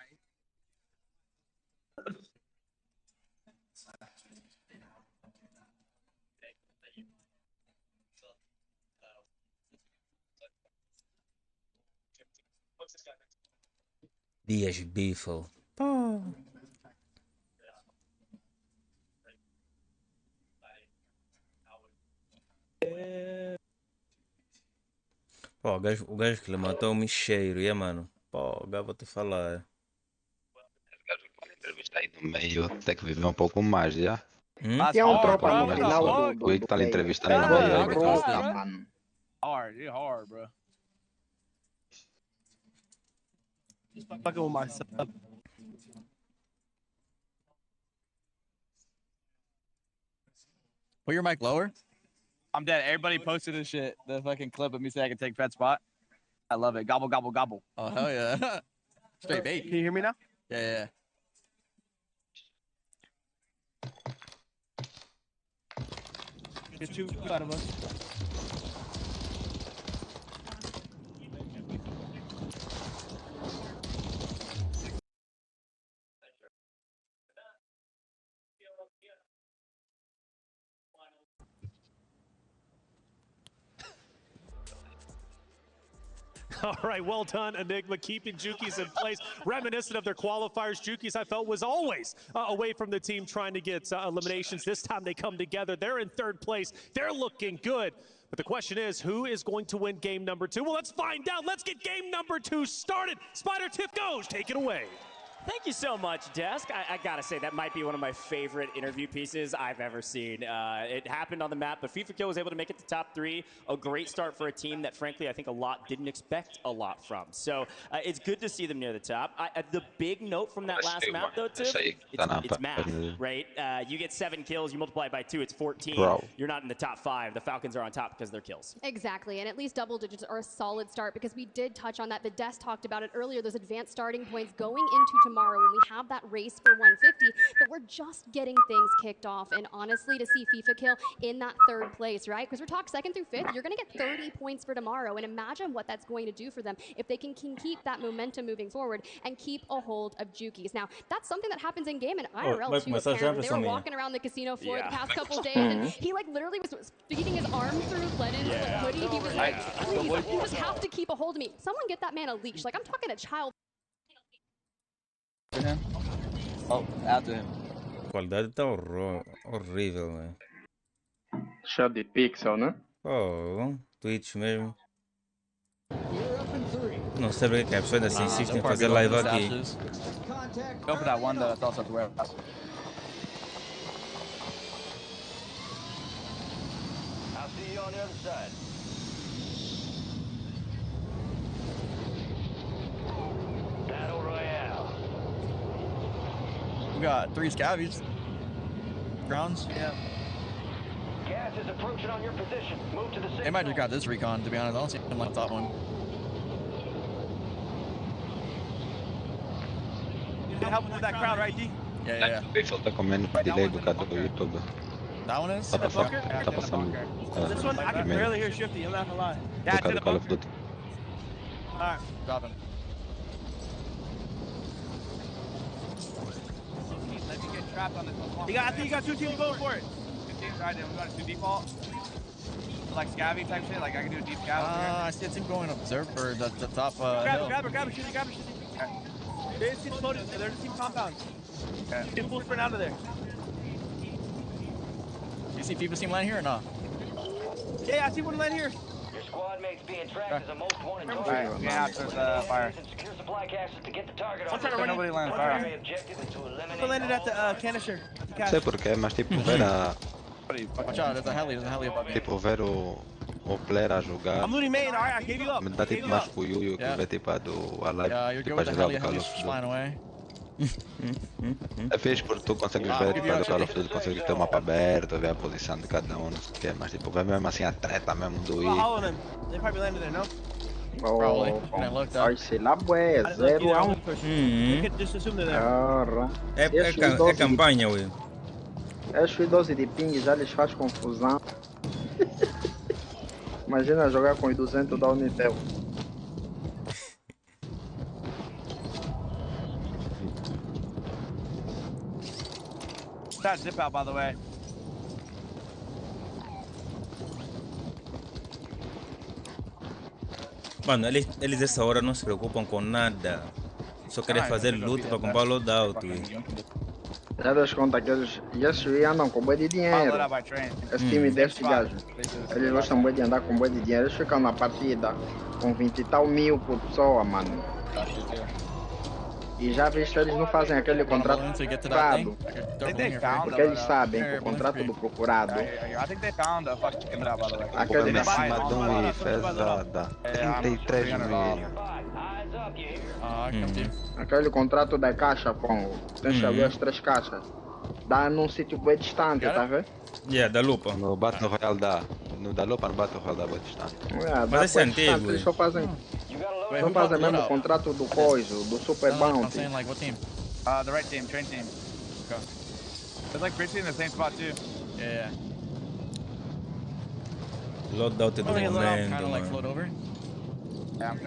Speaker 2: Dias Biffle. Pô, o gajo que lhe matou o Micheiro, e mano? Pô, agora vou te falar.
Speaker 8: Entrevista aí no meio, tem que viver um pouco mais, já.
Speaker 3: Tem um tropa no final do...
Speaker 8: O Ico tá ali entrevistando no meio aí.
Speaker 21: Hard, you're hard, bro. Just fucking with myself.
Speaker 11: Put your mic lower.
Speaker 18: I'm dead. Everybody posted this shit. The fucking clip of me saying I can take Fed spot. I love it. Gobble, gobble, gobble.
Speaker 11: Oh, hell yeah. Straight bait.
Speaker 21: Can you hear me now?
Speaker 11: Yeah.
Speaker 21: Get two out of us.
Speaker 4: All right, well done, Enigma, keeping Jukies in place. Reminiscent of their qualifiers, Jukies, I felt, was always away from the team trying to get eliminations. This time they come together. They're in third place. They're looking good. But the question is, who is going to win game number 2? Well, let's find out. Let's get game number 2 started. Spider Tiff goes. Take it away.
Speaker 16: Thank you so much, Desk. I gotta say, that might be one of my favorite interview pieces I've ever seen. It happened on the map, but FIFA Kill was able to make it to top 3. A great start for a team that, frankly, I think a lot didn't expect a lot from. So it's good to see them near the top. The big note from that last map, though, Tiff, it's math, right? You get 7 kills, you multiply it by 2, it's 14.
Speaker 8: Bro.
Speaker 16: You're not in the top 5. The Falcons are on top because of their kills.
Speaker 15: Exactly, and at least double digits are a solid start because we did touch on that. The Desk talked about it earlier, those advanced starting points going into tomorrow when we have that race for 150, but we're just getting things kicked off. And honestly, to see FIFA Kill in that third place, right? Because we're talking 2nd through 5th, you're going to get 30 points for tomorrow. And imagine what that's going to do for them if they can keep that momentum moving forward and keep a hold of Jukies. Now, that's something that happens in game and IRL too. Apparently. They were walking around the casino floor the past couple days, and he like literally was feeding his arm through Lennon's hoodie. He was like, please, you just have to keep a hold of me. Someone get that man a leash. Like, I'm talking a child.
Speaker 18: Oh, after him.
Speaker 2: A qualidade tá horrível, velho.
Speaker 3: Show de pixel, né?
Speaker 2: Oh, Twitch mesmo. Não sei porque a pessoa ainda se insiste em fazer live aqui.
Speaker 18: Go for that one though, that's also at the warehouse.
Speaker 10: See you on the other side. Battle Royale.
Speaker 11: We got 3 scabbies. Grounds.
Speaker 21: Yeah.
Speaker 10: Gas is approaching on your position. Move to the safe
Speaker 11: They might just grab this recon, to be honest. I don't see them like that one.
Speaker 21: You can help with that crowd, right, D?
Speaker 11: Yeah.
Speaker 8: Só tá comendo delay do cara do YouTube.
Speaker 11: That one is?
Speaker 8: Tá passando.
Speaker 21: This one, I can barely hear Shifty, I'm not gonna lie.
Speaker 8: Do cara do Call of Duty.
Speaker 21: Alright.
Speaker 11: Drop him.
Speaker 21: Let me get trapped on this one. I think you got 2 teams going for it. 2 teams, right? Then we got to do default. Like scabby type shit, like I can do a deep scab.
Speaker 11: I see a team going observer, the top.
Speaker 21: Grab her, Shifty, grab her, Shifty. They're the team floated, they're the team compound. Get full sprint out of there.
Speaker 11: You see FIFA's team land here or not?
Speaker 21: Yeah, I see one land here.
Speaker 10: Your squad mates being tracked as a most wanted target.
Speaker 21: Alright, yeah, after the fire.
Speaker 10: Secure supply caches to get the target
Speaker 21: I'm trying to run.
Speaker 10: nobody
Speaker 21: landed fire. I landed at the canister.
Speaker 8: Não sei porquê, mas tipo, ver a...
Speaker 11: Watch out, there's a heli above me.
Speaker 8: Tipo, ver o player a jogar...
Speaker 21: I'm looting main, alright, I gave you up.
Speaker 8: Me dá tipo mais pro Yuyu que ver tipo a do Alive.
Speaker 11: Yeah, you're good
Speaker 8: Tipo a
Speaker 11: with the
Speaker 8: jogar
Speaker 11: heli,
Speaker 8: o Call
Speaker 11: heli's
Speaker 8: of Duty.
Speaker 11: flying away.
Speaker 8: É fixe porque tu consegues ver tipo, a do Call of Duty, consegues ter o mapa aberto, ver a posição de cada um, não sei o que, mas tipo, ver mesmo assim a treta mesmo do I.
Speaker 21: Follow them. They probably landed there, no?
Speaker 3: Ai, sei lá, bué, 0 a 1.
Speaker 21: Just assume they're there.
Speaker 3: Ora.
Speaker 2: É campanha, ué.
Speaker 3: Esses idosos de ping já lhes faz confusão. Imagina jogar com os 200 da Unitel.
Speaker 21: That zip out, by the way.
Speaker 2: Mano, eles essa hora não se preocupam com nada. Só querem fazer luta para comprar loadout.
Speaker 3: Já das contas que esses andam com boi de dinheiro. Esse time desses gajos. Eles gostam bem de andar com boi de dinheiro. Eles ficam na partida com 20 e tal mil por pessoa, mano. E já viste, eles não fazem aquele contrato procurado. Porque eles sabem que o contrato do procurado.
Speaker 8: Aquele em cima de um e fez a 33 mil.
Speaker 3: Aquele contrato da caixa, pô. Tens que abrir as 3 caixas. Dá num sítio bem distante, tá vendo?
Speaker 2: Yeah, da lupa.
Speaker 8: No Battle Royale dá. No da lupa, no Battle Royale dá bem distante.
Speaker 3: Mas esse é antigo. Eles só fazem mesmo o contrato do coiso, do Super Bounty.
Speaker 21: The right team, train team. Okay. It's like Bridge in the same spot too. Yeah.
Speaker 2: Loadout do momento,
Speaker 11: mano.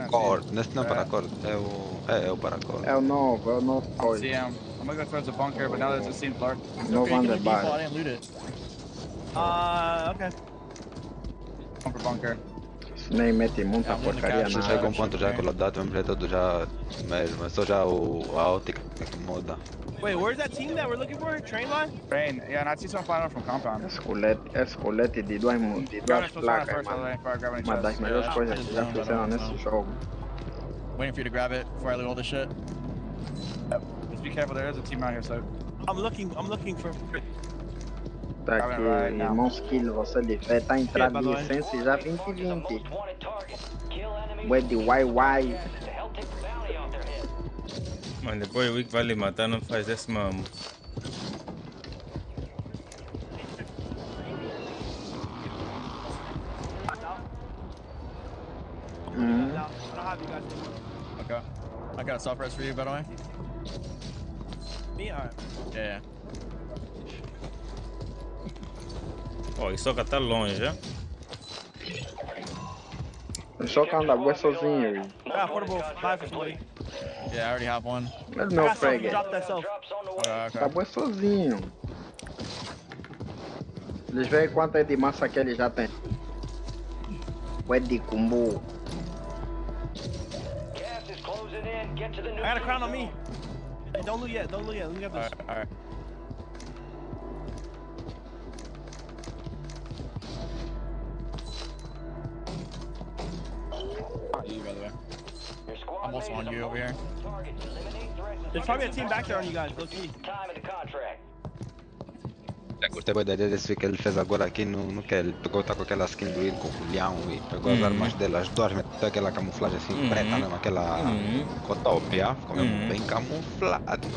Speaker 8: Cord, nesse não é paracord, é o paracord.
Speaker 3: É o novo coisa.
Speaker 21: See him. I'm gonna go towards the bunker, but now there's a scene floor.
Speaker 3: Novo underbar.
Speaker 11: I didn't loot it.
Speaker 21: Okay. Come for bunker.
Speaker 3: Nem mete muita porcaria na
Speaker 8: Chega um ponto já que o loadout vamos ver todo já mesmo, é só já a ótica que muda.
Speaker 21: Wait, where's that team that we're looking for? Train line? Train, yeah, and I see someone flying out from compound.
Speaker 3: Esse colete de duas placas, mano. Uma das melhores coisas que já fizeram nesse jogo.
Speaker 11: Waiting for you to grab it before I loot all this shit.
Speaker 21: Yep. Just be careful, there is a team out here, so. I'm looking for...
Speaker 3: Tá aqui, irmãos Kill, você lhe vê, tá entrando de licença já 2020. Ué de YY.
Speaker 2: Mas depois o Wick vai lhe matar, não faz esse mamo.
Speaker 11: Okay. I got a soft rest for you, by the way.
Speaker 21: Me? Alright.
Speaker 11: Yeah.
Speaker 2: Oh, o Soca tá longe, já?
Speaker 3: O Soca anda bué sozinho.
Speaker 21: Ah, portable, buy for somebody.
Speaker 11: Yeah, I already have one.
Speaker 3: Ele não frega.
Speaker 11: Okay.
Speaker 3: Tá bué sozinho. Eles veem quanto é de massa que ele já tem. Bué de combo.
Speaker 21: I got a crown on me. Hey, don't loot yet, Let me get this.
Speaker 11: Alright. You, by the way. I'm also on you over here.
Speaker 21: There's probably a team back there on you guys. Look,
Speaker 10: Time of the contract.
Speaker 8: Gostei bem da ideia desse que ele fez agora aqui no que ele pegou, tá com aquela skin do Will com o leão e pegou as armas dele, as duas, meteu aquela camuflagem assim preta mesmo, aquela cotópia, ficou mesmo bem camuflado.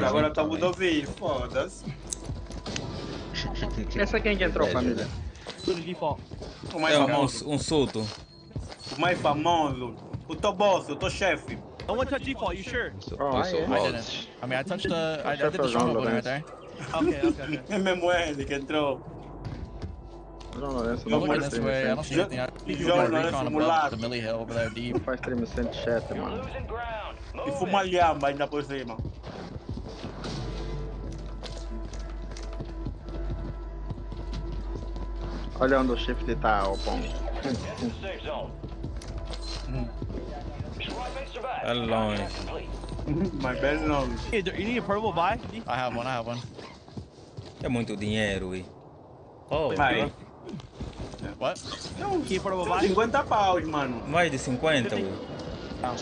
Speaker 20: Agora tá o ouvir, foda-se.
Speaker 3: Essa quem que entrou, família?
Speaker 21: Tudo default.
Speaker 20: O mais famoso.
Speaker 2: Um solto.
Speaker 20: O mais famoso. O teu boss, o teu chefe.
Speaker 21: No one touched default, you sure?
Speaker 11: I didn't. I mean, I touched the. I did the stronghold button right there.
Speaker 21: Okay.
Speaker 20: É mesmo ele que entrou.
Speaker 11: You're looking this way. I don't see anything. I think you got a recon above the Millie Hill over there deep.
Speaker 3: Faz 307, mano.
Speaker 20: E fumalhamba ainda por cima.
Speaker 3: Olha onde o shift tá, o pão.
Speaker 2: É longe.
Speaker 20: Mas bem longe.
Speaker 21: Hey, you need a portable buy?
Speaker 11: I have one.
Speaker 2: É muito dinheiro, ui. Oh,
Speaker 20: Vai.
Speaker 11: What?
Speaker 21: Não, que portable buy?
Speaker 20: 50 paus, mano.
Speaker 2: Mais de 50, ui.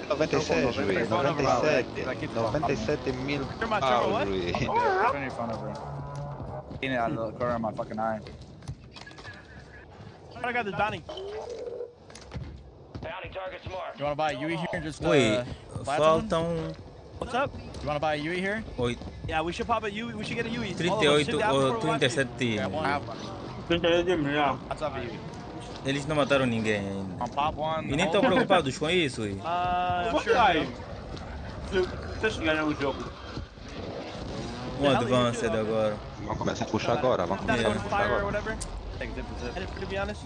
Speaker 8: 96, Luiz. 97 mil paus, Luiz.
Speaker 13: Turn your phone over. Seen it out of the corner of my fucking eye.
Speaker 21: I got the bounty.
Speaker 11: You wanna buy a UE here and just
Speaker 2: Oi,
Speaker 11: flat
Speaker 2: faltam...
Speaker 21: What's up?
Speaker 11: You wanna buy a UE here?
Speaker 21: Yeah, we should pop a UE. We should get a UE.
Speaker 2: 38 ou 37.
Speaker 21: What's up, UE?
Speaker 2: Eles não mataram ninguém ainda.
Speaker 13: On pop one.
Speaker 2: E nem estão preocupados com isso, ui.
Speaker 21: Sure.
Speaker 20: Deixa eu ganhar o jogo.
Speaker 2: Um advanced agora.
Speaker 8: Vamos começar a puxar agora, vamos começar a puxar agora.
Speaker 21: To be honest.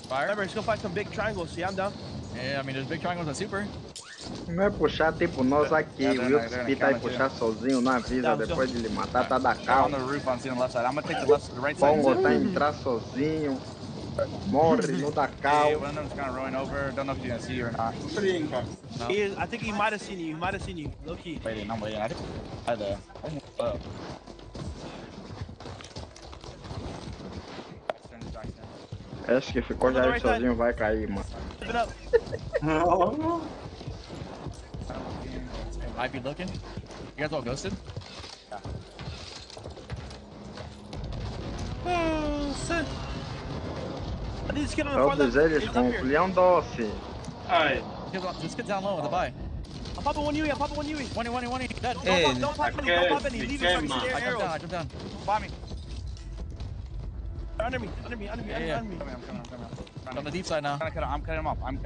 Speaker 21: Remember, let's go find some big triangles. See, I'm down.
Speaker 11: Yeah, I mean, there's big triangles on super.
Speaker 3: Não é puxar tipo nós aqui, o Wilson tá aí puxar sozinho, não avisa depois de ele matar, tá da
Speaker 13: On the
Speaker 3: calma.
Speaker 13: roof, I'm seeing the left side. I'm gonna take the right side.
Speaker 3: Pongo tá entrar sozinho, morre, não dá
Speaker 13: Hey,
Speaker 3: calma.
Speaker 13: one of them's kind of rowing over. Don't know if you're gonna see you or not.
Speaker 21: No. I think he might have seen you. He might have seen you. Low key.
Speaker 13: Waiting, I'm waiting. I think I had the.
Speaker 3: Acho que ficou já aí sozinho, vai cair, mano.
Speaker 21: Lift it up.
Speaker 11: Might be looking. You guys all ghosted?
Speaker 21: I need to get on the far
Speaker 3: Todos
Speaker 21: left.
Speaker 3: eles
Speaker 21: It's
Speaker 3: com
Speaker 21: up
Speaker 3: o
Speaker 21: here.
Speaker 3: culhão doce.
Speaker 11: Just get down low with the buy.
Speaker 21: I'm popping one UE. I'm popping one UE.
Speaker 11: 20. Dead.
Speaker 21: Don't pop any. Don't pop any. Leave it so I can see
Speaker 11: I
Speaker 21: their
Speaker 11: jump down.
Speaker 21: arrows.
Speaker 11: I jump down.
Speaker 21: Bomb me. Under me.
Speaker 11: Yeah.
Speaker 13: I'm coming.
Speaker 11: On the deep side now.
Speaker 13: I'm cutting them off.
Speaker 21: One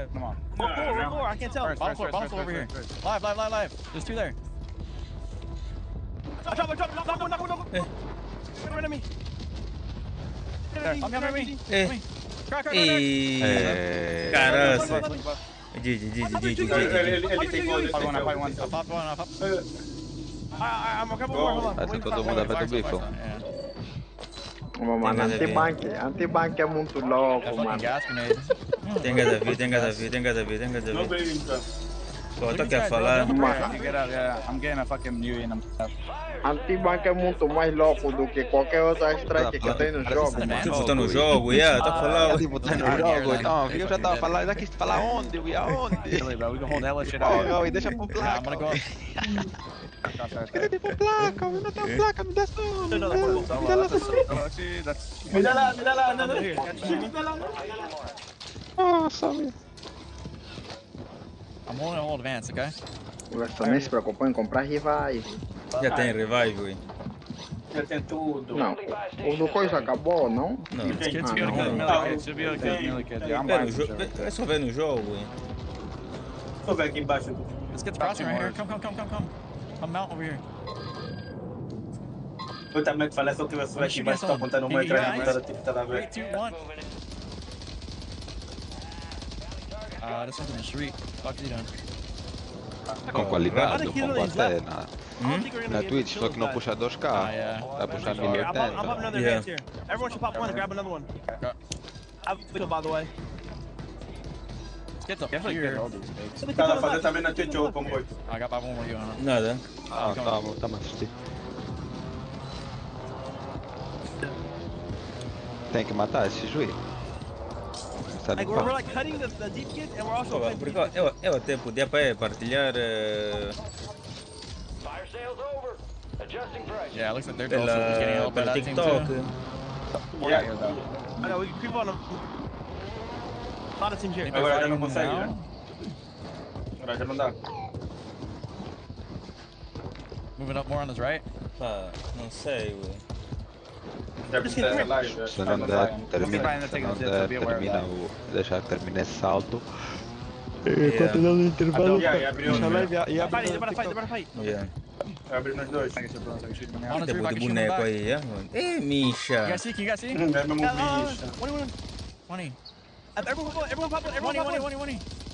Speaker 21: more. I can't tell.
Speaker 11: Bottom floor over here. Live. There's two there.
Speaker 21: I drop one. Knock one. Right at me.
Speaker 11: Come me. Crack.
Speaker 2: Caraca. GG.
Speaker 13: I won.
Speaker 11: I'll pop one.
Speaker 21: I'm a couple more. Hold on.
Speaker 8: Vai ser todo mundo a ver do bico.
Speaker 3: Mano, anti-bank é muito louco, mano.
Speaker 11: Gas grenade.
Speaker 2: Tem que ver.
Speaker 20: Não brinca.
Speaker 2: Só tô aqui a falar.
Speaker 13: I'm getting a fucking UE and I'm.
Speaker 3: Anti-bank é muito mais louco do que qualquer outra strike que tem no jogo, mano.
Speaker 2: Tipo, tá no jogo, tá a falar.
Speaker 8: Tipo, tá no jogo. Não, eu já tava falando, daqui falar onde, Ui, aonde?
Speaker 13: Really, bro, we can hold hella shit out.
Speaker 8: Oh, deixa pro placa.
Speaker 11: I'm gonna go up.
Speaker 8: Quero ir pro placa, não tem placa, me dá som. Me dá lá.
Speaker 20: Me dá lá.
Speaker 8: Nossa,
Speaker 11: I'm holding a whole advance, okay?
Speaker 3: O Wilson nem se preocupou em comprar revive.
Speaker 2: Já tem revive, ui.
Speaker 20: Já tem tudo.
Speaker 3: Não, o do coisa acabou, não?
Speaker 2: Não.
Speaker 13: Should be okay. I'm
Speaker 2: Pera,
Speaker 13: buying some shit.
Speaker 2: é só ver no jogo, ui.
Speaker 20: Vou ver aqui embaixo.
Speaker 11: Let's get the crossing right here. Come. Come out over here.
Speaker 20: Eu também te falei, só que você vai aqui embaixo, tô apontando uma entrada e tá tipo, tá lá ver.
Speaker 11: 3, 2, 1. This one's in the street. Fuck you doing?
Speaker 8: Com qualidade, o combo até na Twitch, só que não puxa 2K. Vai puxar
Speaker 21: I'm popping
Speaker 8: 1080.
Speaker 21: another advance here. Everyone should pop one and grab another one. I have a by the way.
Speaker 11: Get the fuck here.
Speaker 20: Tá a fazer também na Twitch o comboio.
Speaker 11: I got one more you on.
Speaker 2: Nada.
Speaker 8: Ah, tá me assistindo. Tem que matar esse juiz.
Speaker 21: Like we're like cutting the deep kit and we're also
Speaker 2: Eu até podia partilhar
Speaker 11: Yeah, it looks like they're also just getting help by that team too.
Speaker 21: Yeah, I know, we can creep on them. A lot of teams here.
Speaker 20: Agora já não consegue, né? Agora já não dá.
Speaker 11: Moving up more on his right.
Speaker 2: Não sei, ué.
Speaker 8: Se não der, termina o... Deixar terminar esse salto. Enquanto não no intervalo.
Speaker 21: Bora fight.
Speaker 20: Abre nos dois.
Speaker 2: Tem de boneco aí, é? Ei, Misha.
Speaker 11: You guys see? Can you guys see?
Speaker 20: É mesmo bicha.
Speaker 11: 20.
Speaker 21: Everyone pop it.
Speaker 11: 20.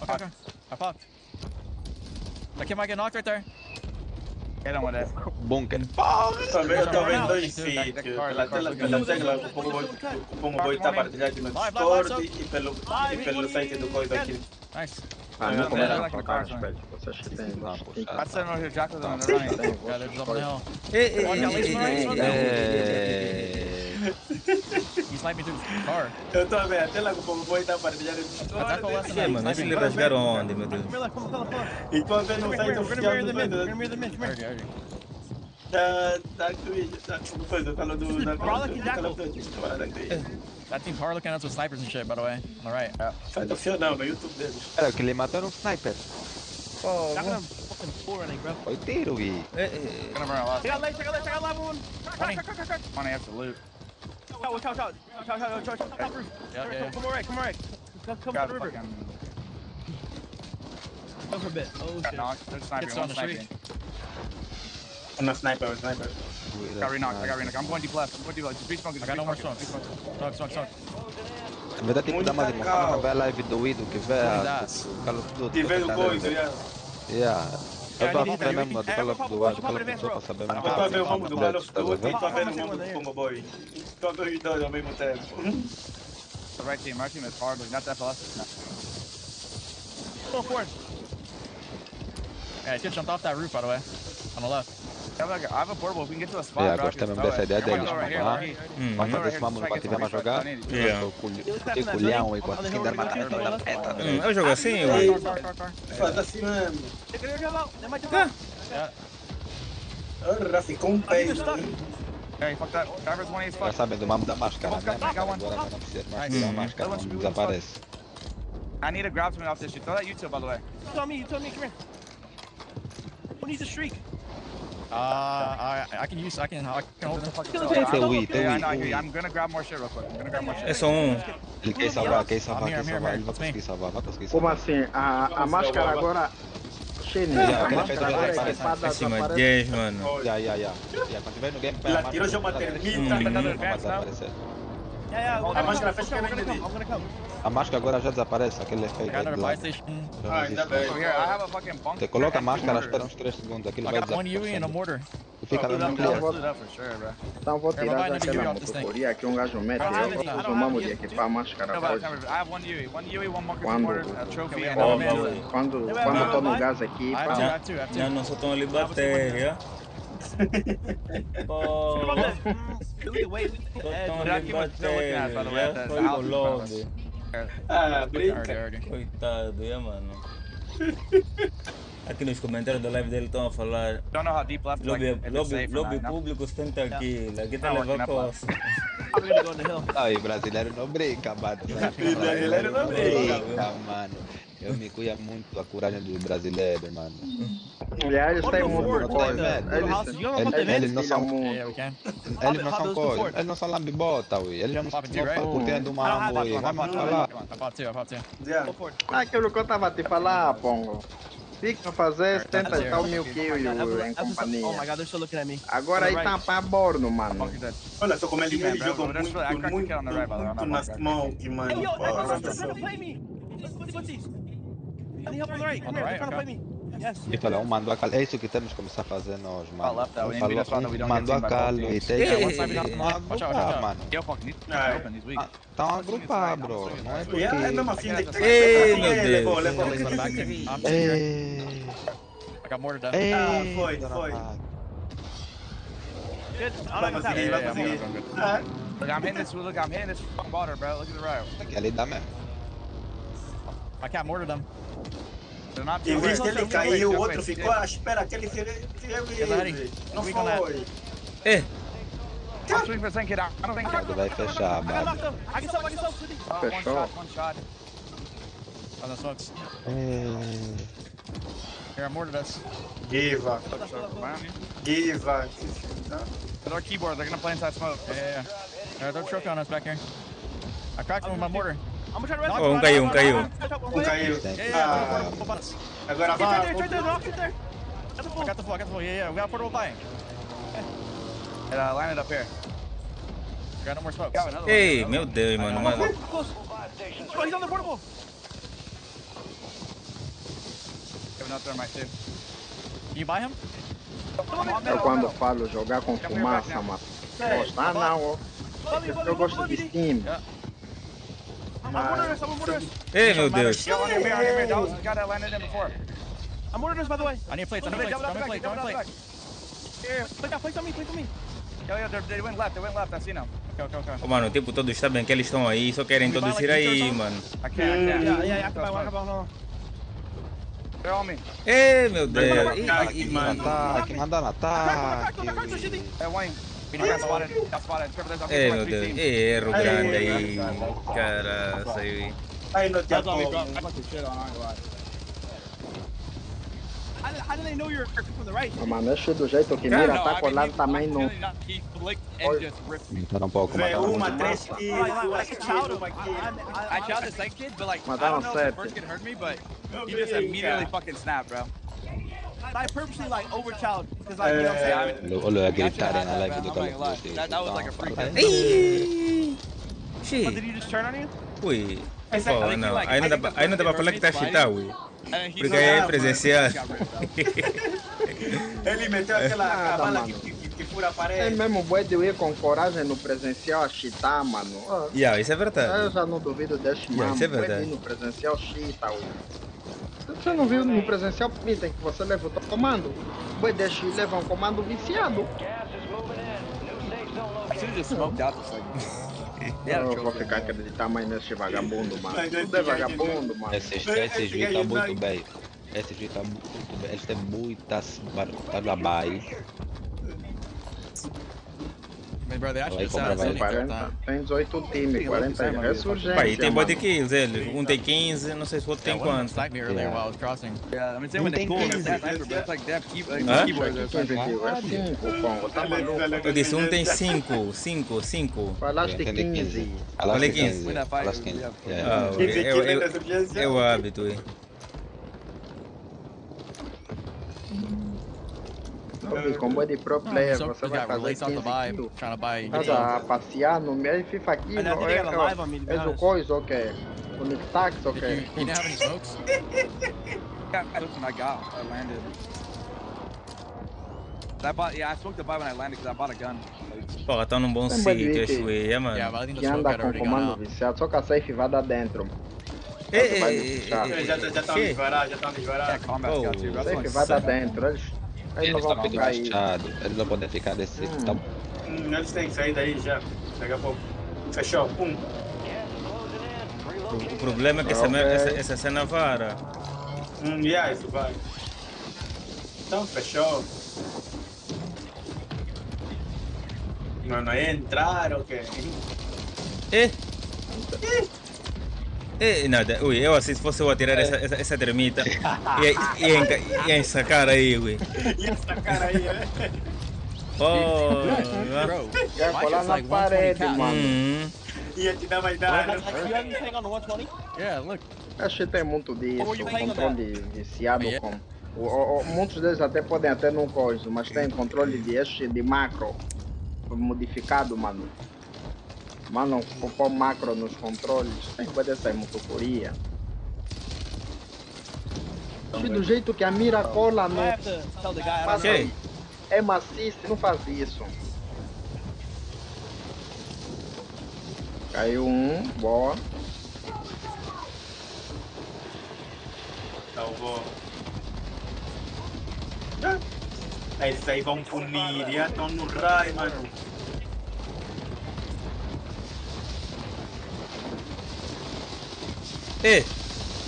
Speaker 11: Okay. I popped. That kid might get knocked right there.
Speaker 21: Get on with it.
Speaker 8: Bunker.
Speaker 20: Eu tô vendo dois sítios. Pela tela, como vou estar partilhado no Discord e pelo site do coisa aqui.
Speaker 11: Nice.
Speaker 3: Não começa a focar as pés. Você acha que tem?
Speaker 21: That's the no jackals on the running.
Speaker 11: Yeah, they're just up on the hill. He sniped me through the car.
Speaker 20: Eu tô vendo a tela como vou estar partilhando no Discord.
Speaker 2: É, mano, eles rasgaram onde, meu Deus?
Speaker 20: E tô vendo o site oficial do coisa. Da Twitch, da coisa, falou do...
Speaker 11: That team Harlequin has with snipers and shit, by the way. On the right.
Speaker 20: Site oficial não, no YouTube deles.
Speaker 8: Pera, que ele matou um sniper. Foi tiro, Gui.
Speaker 21: Check out left one. Money has to loot. Watch out.
Speaker 11: Yeah.
Speaker 21: Come on, right. Come to the river. Go for a bit. Oh shit. They're sniping.
Speaker 11: On the tree.
Speaker 20: I'm a sniper.
Speaker 21: I got re-knocked. I'm going deep left. Just respawn.
Speaker 11: I got no more smokes. Smoke.
Speaker 8: Na verdade, tem que dar mais emoção na ver a live do Ido, que vê a Call of Duty.
Speaker 20: E vendo coisa,
Speaker 8: yeah. Eu tô a ver mesmo do Call of Duty, pra saber mesmo.
Speaker 20: Eu tô a ver o combo do Call of Duty e tô a ver o combo do Combo Boy. Tô a ver os dois ao mesmo tempo.
Speaker 21: The right team is hard, not that fast. Go forward.
Speaker 11: Yeah, he just jumped off that roof, by the way. On the left.
Speaker 21: I have a portable. If we can get to a spot,
Speaker 8: gostei mesmo dessa ideia deles. Vamos fazer esse mambo quando tiver mais jogar. Que culhão aí, quando quem der matar na peta.
Speaker 2: Eu jogo assim,
Speaker 20: Faz assim mesmo. Ora, ficou um peixe.
Speaker 21: Hey, fuck that. Driver's 1 is
Speaker 8: Já
Speaker 21: fuck.
Speaker 8: sabem do mambo da máscara, né? Agora não precisa mais da máscara, não desaparece.
Speaker 21: I need to grab something off this shit. Throw that YouTube, by the way. You told me, come here. Who needs a streak?
Speaker 11: I can hold the fucking
Speaker 21: I'm gonna grab more shit real quick.
Speaker 2: É só um.
Speaker 8: Ele quer salvar, ele vai conseguir salvar,
Speaker 3: Como assim? A máscara agora...
Speaker 8: A máscara agora é equipada
Speaker 2: acima de 10, mano.
Speaker 8: Quando tiver no game,
Speaker 20: Ela tirou já uma termita. A máscara fez que nem
Speaker 8: a máscara agora já desaparece, aquele efeito de lá.
Speaker 20: Ainda bem.
Speaker 8: Você coloca a máscara, espera uns 3 segundos, aquilo vai desaparecer. E fica lá no clear.
Speaker 3: Então vou tirar daquela motocoria que um gajo mete e eu vou usar uma de equipar a máscara hoje. Quando estou no gás aqui...
Speaker 2: Já não só estão ali bater, Pô,
Speaker 20: brinca.
Speaker 2: Coitado, mano. Aqui nos comentários da live dele estão a falar. Lobby público 70 quilos. Aqui tá levando coça.
Speaker 8: Aí, brasileiro não brinca, mano.
Speaker 20: Brasileiro não brinca,
Speaker 8: mano. Eu me cuido muito a coragem dos brasileiros, mano.
Speaker 3: Eles têm muito coisa.
Speaker 8: Eles não são coisa. Eles não são lambibota, ui. Eles já não estão curtindo uma ui. Vamos falar.
Speaker 3: Aquilo que eu tava te falar, Pongo. Fica a fazer 70 e tal mil kills em companhia. Agora aí tá pra bordo, mano.
Speaker 20: Olha só como ele joga muito na smoke, mano.
Speaker 8: E falou, mandou a calo. É isso que temos que começar a fazer nós, mano. Mandou a calo e tem que agrupar, mano. Estão a agrupar, bro. Não é porque...
Speaker 20: É mesmo assim.
Speaker 2: Ei, meu Deus.
Speaker 11: I got more to
Speaker 20: Foi. Vai conseguir.
Speaker 21: Look, I'm hitting this fucking water, bro. Look at the right.
Speaker 8: Ali dá mesmo.
Speaker 11: I can't mortar them.
Speaker 20: Em vez dele cair, o outro ficou à espera que ele revive. Não foi.
Speaker 8: Vai fechar, mano.
Speaker 3: Fechou.
Speaker 11: On the smokes. Here, I mortared us.
Speaker 20: Give up. Give up.
Speaker 11: With our keyboard, they're gonna play inside smoke. Yeah. They're choking on us back here. I cracked them with my mortar.
Speaker 2: Oh, caiu.
Speaker 20: Caiu. Agora
Speaker 11: I got the full. Yeah. We got a portable by. And line it up here. Got no more smokes.
Speaker 2: Ei, meu Deus, mano.
Speaker 11: He's on the portable. Can you buy him?
Speaker 3: Eu quando falo jogar com fumaça, mano. Gosto. Ah, não, ó. Eu gosto de Steam.
Speaker 2: Ei, meu Deus.
Speaker 11: I'm mortared us, by the way. I need plates. Don't plate. Here, place on me. Yeah, they went left. I see now. Okay.
Speaker 2: Oh, mano, o tempo todo sabem que eles estão aí, só querem todos ir aí, mano.
Speaker 11: I can't. Yeah, they're on me.
Speaker 2: Ei, meu Deus.
Speaker 8: Ataque, manda no ataque.
Speaker 2: Ei, meu Deus. Erro grande aí. Caraca, aí.
Speaker 20: Aí não tem como.
Speaker 21: How do they know you're from the right?
Speaker 3: Mano, esse do jeito que mira, tá colado também no...
Speaker 8: Mataram um pouco, mataram
Speaker 20: uma, três kills.
Speaker 11: I shot the second kid, but like, I
Speaker 3: Mataram
Speaker 11: don't know if the
Speaker 3: 7.
Speaker 11: first kid heard me, but he just immediately fucking snapped, bro.
Speaker 21: I purposely like overchild because like you know what I'm saying.
Speaker 8: Olha a gritarem na live do Call of Duty.
Speaker 11: That was like a freak.
Speaker 21: Oh, did he just turn on you?
Speaker 2: Ui. Pô, não. Aí não dá pra falar que tá cheatado, ui. Porque aí é presencial.
Speaker 20: Ele meteu aquela bala que fura a parede.
Speaker 3: É mesmo bom de eu ir com coragem no presencial a cheatar, mano.
Speaker 2: Yeah, isso é verdade.
Speaker 3: Eu já não duvido desse mano.
Speaker 2: Isso é verdade.
Speaker 3: No presencial cheata, ui. Você não viu no presencial, permitem que você leve o comando. Boi deixa e leva um comando viciado. Eu vou ficar acreditando mais nesse vagabundo, mano. Tudo é vagabundo, mano.
Speaker 8: SSV tá muito bem. SSV tá muito bem. Eles têm muitas barabais.
Speaker 11: Bro, they actually sound so
Speaker 3: tem 18 times, 40 ressurgência.
Speaker 2: Pai, tem body kills, eles. Um tem 15, não sei se o outro tem quanto.
Speaker 11: Snipe me earlier while I was crossing. Yeah, I mean, same when they cool, that's like they have keyboard.
Speaker 2: Eu disse, um tem 5.
Speaker 3: Falaste 15.
Speaker 2: Falei 15. É o hábito, hein.
Speaker 3: Como é de pro player, você vai fazer 15 kills. Tá passear no meio FIFA aqui, é o coisa, ok? O Nictax, ok?
Speaker 11: You didn't have any smokes? I got. I landed. I smoked the buy when I landed because I bought a gun.
Speaker 2: Porra, tá num bom sítio esse way, mano.
Speaker 3: Que anda com comando viciado, só que a safe vai dar dentro.
Speaker 20: Já tá me esvarar.
Speaker 3: Safe vai dar dentro,
Speaker 8: Eles estão muito baixados, eles não podem ficar desse.
Speaker 20: Eles têm que sair daí já. Daqui a pouco. Fechou.
Speaker 2: O problema é que essa cena vara.
Speaker 20: Isso vai. Então fechou. Não ia entrar ou quê?
Speaker 2: Nada, ui, eu assim, se fosse eu atirar essa termita, ia sacar aí, ui.
Speaker 20: Ia sacar aí, né?
Speaker 2: Oh,
Speaker 3: ia colar na parede, mano.
Speaker 20: Ia te dar mais dano.
Speaker 11: Yeah, look.
Speaker 3: Acho que tem muito disso, controle viciado com... Muitos deles até podem até não coisa, mas tem controle de macro modificado, mano. Mano, pôr macro nos controles, pode sair muito furia. Do jeito que a mira cola no... É maciço, não faz isso. Caiu um, boa.
Speaker 20: Salvou. Esses aí vão punir, já estão no raio, mano.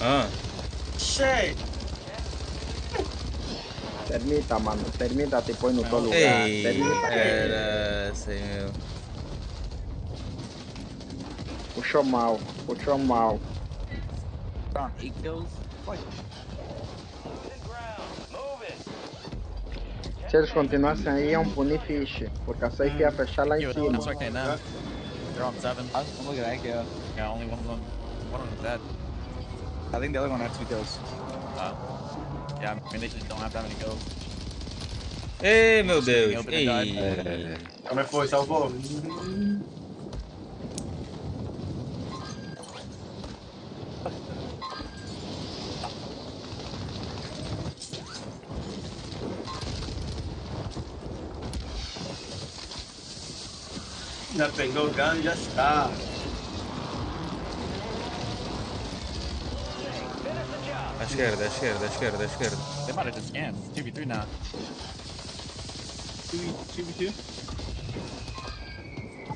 Speaker 2: Ah.
Speaker 20: Cheio.
Speaker 3: Termita, mano. Termita, te põe no teu lugar.
Speaker 2: Ei,
Speaker 3: Termita.
Speaker 2: era assim, meu.
Speaker 3: Puxou mal. Puxou mal.
Speaker 13: On 8 kills.
Speaker 3: Se eles continuassem aí, iam punir fiche. Porque a safe ia fechar lá em
Speaker 11: Yeah,
Speaker 3: cima.
Speaker 11: I'm expecting now. They're on 7.
Speaker 13: I'm looking at Echo.
Speaker 11: Yeah, only one of them is dead.
Speaker 13: I think the other one had 2 kills.
Speaker 11: Yeah, I mean, they just don't have that many kills.
Speaker 2: Ei, meu Deus. Ei.
Speaker 20: Como é que foi? Salvou? Já pegou o gun e já está.
Speaker 2: À esquerda, à esquerda, à esquerda, à esquerda.
Speaker 11: They might have just scanned. 2v3 now.
Speaker 21: 2v2?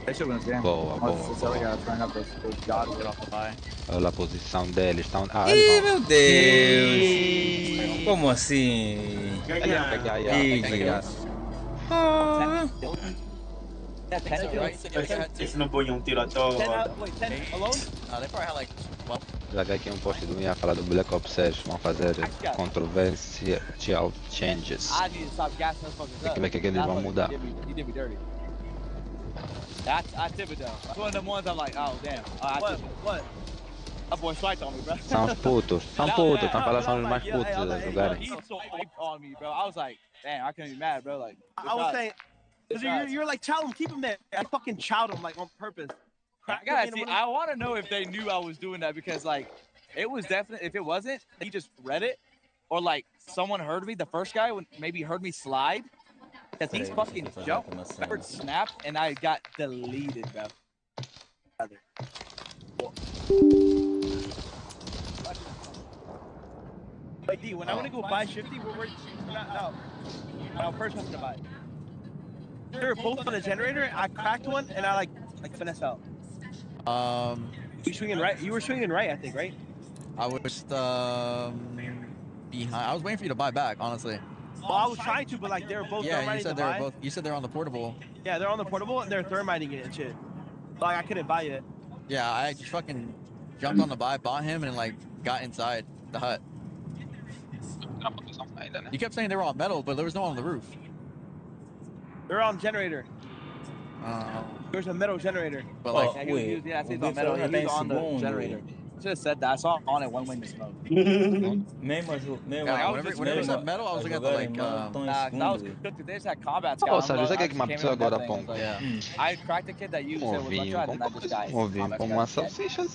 Speaker 13: They should win this game.
Speaker 8: Boa, boa,
Speaker 13: Esse other guy throwing up those gods.
Speaker 11: Get off the buy.
Speaker 8: Olha a posição deles. Estão... Ah,
Speaker 2: Ih,
Speaker 8: eles
Speaker 2: meu Deus. Como assim?
Speaker 20: Esse não põe um tiro à toa.
Speaker 11: They probably had like 12.
Speaker 8: Já vi aqui um post do Mia falar do Black Ops 6. Vão fazer controversial changes.
Speaker 21: I need to stop gassing those fuckers
Speaker 8: Tem
Speaker 21: up.
Speaker 8: que ver o que eles vão mudar.
Speaker 21: He did me dirty. I tip it though. That's one of them ones I'm like, oh damn. What? That boy swiped on me, bro.
Speaker 8: São os putos. São putos. Estão falando são os mais putos a jogarem.
Speaker 21: He swiped on me, bro. I was like, damn, I couldn't be mad, bro. Like, I was saying, you're like, tell him, keep him there. I fucking chowed him like on purpose.
Speaker 13: I gotta see. I want to know if they knew I was doing that because like, it was definitely. If it wasn't, he just read it, or like someone heard me. The first guy maybe heard me slide. Cause he's fucking jumped, forward snapped, and I got deleted, bro.
Speaker 21: Wait, D, when I want to go buy Shifty, we're not. No, first I'm gonna buy it. They were both on the generator. I cracked one, and I like finesse out. You swinging right? You were swinging right, I think, right?
Speaker 11: I was behind. I was waiting for you to buy back, honestly.
Speaker 21: Well, I was trying to, but like they were both thermiting to buy.
Speaker 11: You said they're on the portable.
Speaker 21: Yeah, they're on the portable and they're thermiting it and shit. Like I couldn't buy it.
Speaker 11: Yeah, I just fucking jumped on the buy, bought him, and like got inside the hut. You kept saying they were on metal, but there was no one on the roof.
Speaker 21: They're on generator. There's a metal generator.
Speaker 11: But like,
Speaker 13: yeah, he was on metal. He was on the generator. Should have said that. I saw on it one wing to smoke.
Speaker 11: Whenever it said metal, I was looking at the like.
Speaker 13: That was good. They just had combat.
Speaker 8: Ou seja, isso aqui é que me apeteceu agora, pão.
Speaker 13: I cracked the kid that you said was left and I just died.
Speaker 8: Ovinho com uma salsicha.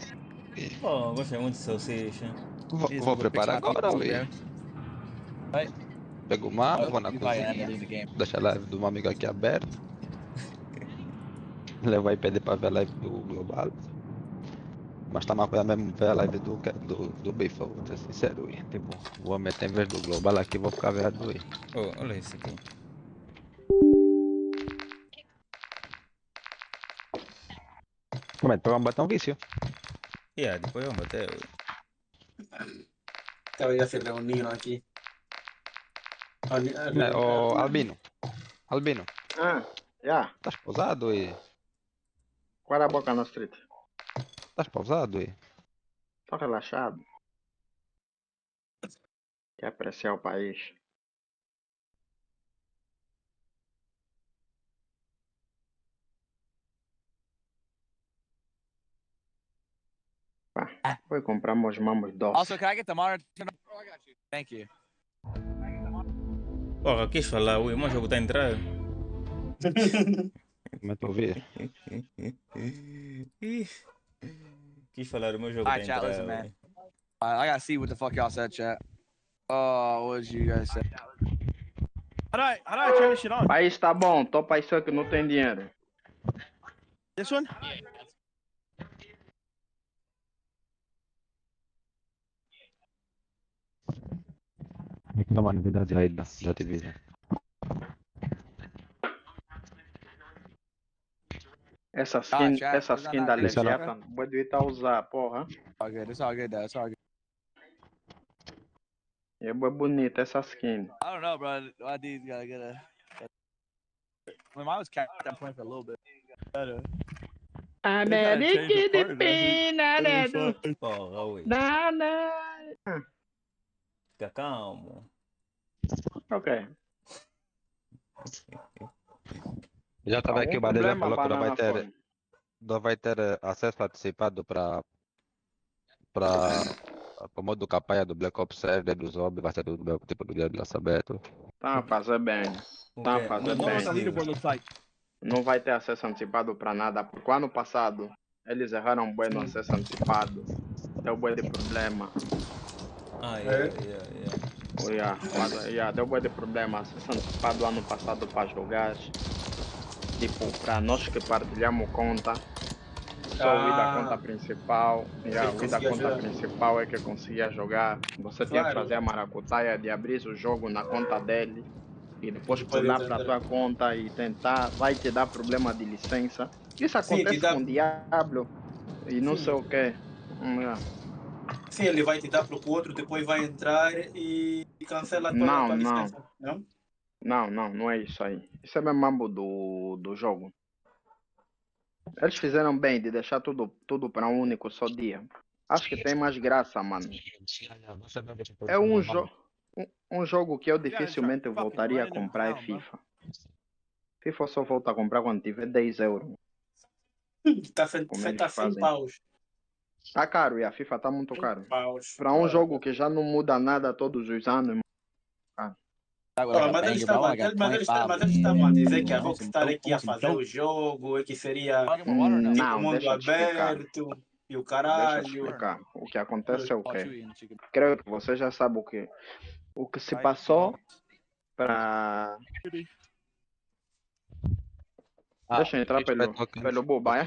Speaker 2: Pô, gostei muito de salsicha.
Speaker 8: Vou preparar agora, velho. Pego o mapa, vou na cozinha. Deixa a live do meu amigo aqui aberta. Levo o iPad para ver a live do Global. Mas tá uma coisa mesmo ver a live do Bifa, vou ser sincero. Tipo, vou meter em vez do Global aqui, vou ficar vendo do
Speaker 2: olha isso aqui.
Speaker 8: Como é que vamos bater um vício?
Speaker 2: Depois vamos bater.
Speaker 20: Então já se reuniram aqui.
Speaker 8: Albino. Estás pausado aí?
Speaker 3: Qual é a boca na street?
Speaker 8: Estás pausado aí?
Speaker 3: Tô relaxado. Quer apreciar o país. Foi comprar meus mamos doces.
Speaker 13: Also, can I get the monitor? Oh, I got you. Thank you.
Speaker 2: Porra, quis falar, ui, mas o jogo tá a entrar.
Speaker 8: Como é que eu vi?
Speaker 2: Quis falar, o meu jogo tá a entrar.
Speaker 13: Listen, man. I gotta see what the fuck y'all said, chat. What did you guys say?
Speaker 21: How do I turn this shit on?
Speaker 3: País tá bom, topa isso que não tem dinheiro.
Speaker 21: This one?
Speaker 8: Dá uma novidade aí da TV.
Speaker 3: Essa skin da Leviathan, pode estar a usar, porra.
Speaker 13: It's all good, though. It's all good.
Speaker 3: É bonita essa skin.
Speaker 13: I don't know, bro. ID's gotta get a. I mean, I was capped at that point for a little bit. Better.
Speaker 2: Porra, ui. Fica calmo.
Speaker 3: Ok.
Speaker 8: Já estava aqui, o Badeja falou que não vai ter acesso antecipado para o modo campanha do Black Ops 6, né, do Zombie, vai ser do mesmo tipo do dia de lançamento.
Speaker 3: Tá a fazer bem. Tá a fazer bem. Não vai ter acesso antecipado para nada, porque o ano passado eles erraram bem no acesso antecipado. Deu bem de problema. Deu bem de problema. Acesso antecipado ano passado para jogar. Tipo, para nós que partilhamos conta. Só o I da conta principal. O I da conta principal é que conseguia jogar. Você tinha que fazer a maracutaia de abrir o jogo na conta dele. E depois pular para a tua conta e tentar, vai te dar problema de licença. Isso acontece com o Diablo e não sei o que.
Speaker 20: Sim, ele vai te dar para o outro, depois vai entrar e cancela a tua licença.
Speaker 3: Não é isso aí. Isso é mesmo mambo do jogo. Eles fizeram bem de deixar tudo para um único só dia. Acho que tem mais graça, mano. É um jogo que eu dificilmente voltaria a comprar é FIFA. FIFA só volta a comprar quando tiver 10 euros.
Speaker 20: Tá 100 paus.
Speaker 3: Tá caro, e a FIFA tá muito caro. Para um jogo que já não muda nada todos os anos.
Speaker 20: Mas eles estavam a dizer que a Rockstar é que ia fazer o jogo, que seria tipo mundo aberto e o caralho.
Speaker 3: Deixa eu explicar. O que acontece é o quê? Creio que você já sabe o que se passou para... Deixa eu entrar pelo Boba, é?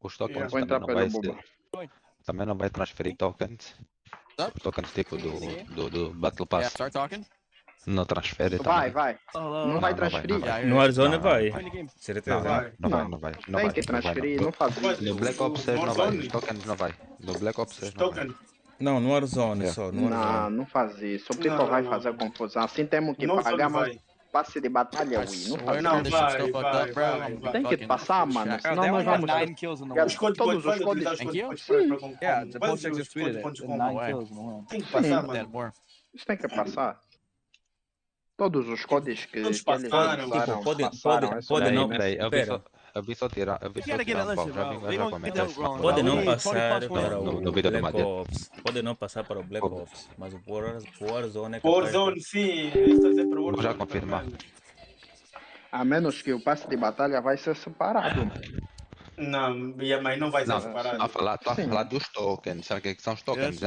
Speaker 8: Os tokens também não vai transferir tokens. Tokens tipo do Battle Pass. Não transfere também.
Speaker 3: Vai. Não vai transferir.
Speaker 2: No Warzone vai. Certeza.
Speaker 8: Não vai.
Speaker 3: Tem que transferir, não faz isso.
Speaker 8: No Black Ops 6 não vai. Os tokens não vai. No Black Ops 6 não vai.
Speaker 2: Não, no Warzone só.
Speaker 3: Não faz isso. O people vai fazer confusão. Assim temos que pagar mais passe de batalha, Wii. Não faz isso. Tem que passar, mano. Senão nós vamos... Todos os códigos...
Speaker 20: Tem que passar, mano.
Speaker 3: Isso tem que passar. Todos os códigos que eles
Speaker 20: passaram.
Speaker 2: Pode não.
Speaker 8: Eu vi só tirar
Speaker 2: Pode não passar para o Black Ops. Pode não passar para o Black Ops. Mas o Warzone é capaz.
Speaker 20: Warzone, sim. Vou
Speaker 8: já confirmar.
Speaker 3: A menos que o passe de batalha vai ser separado.
Speaker 20: Não, mas não vai ser separado.
Speaker 8: Tô a falar dos tokens. Sabe o que são os tokens?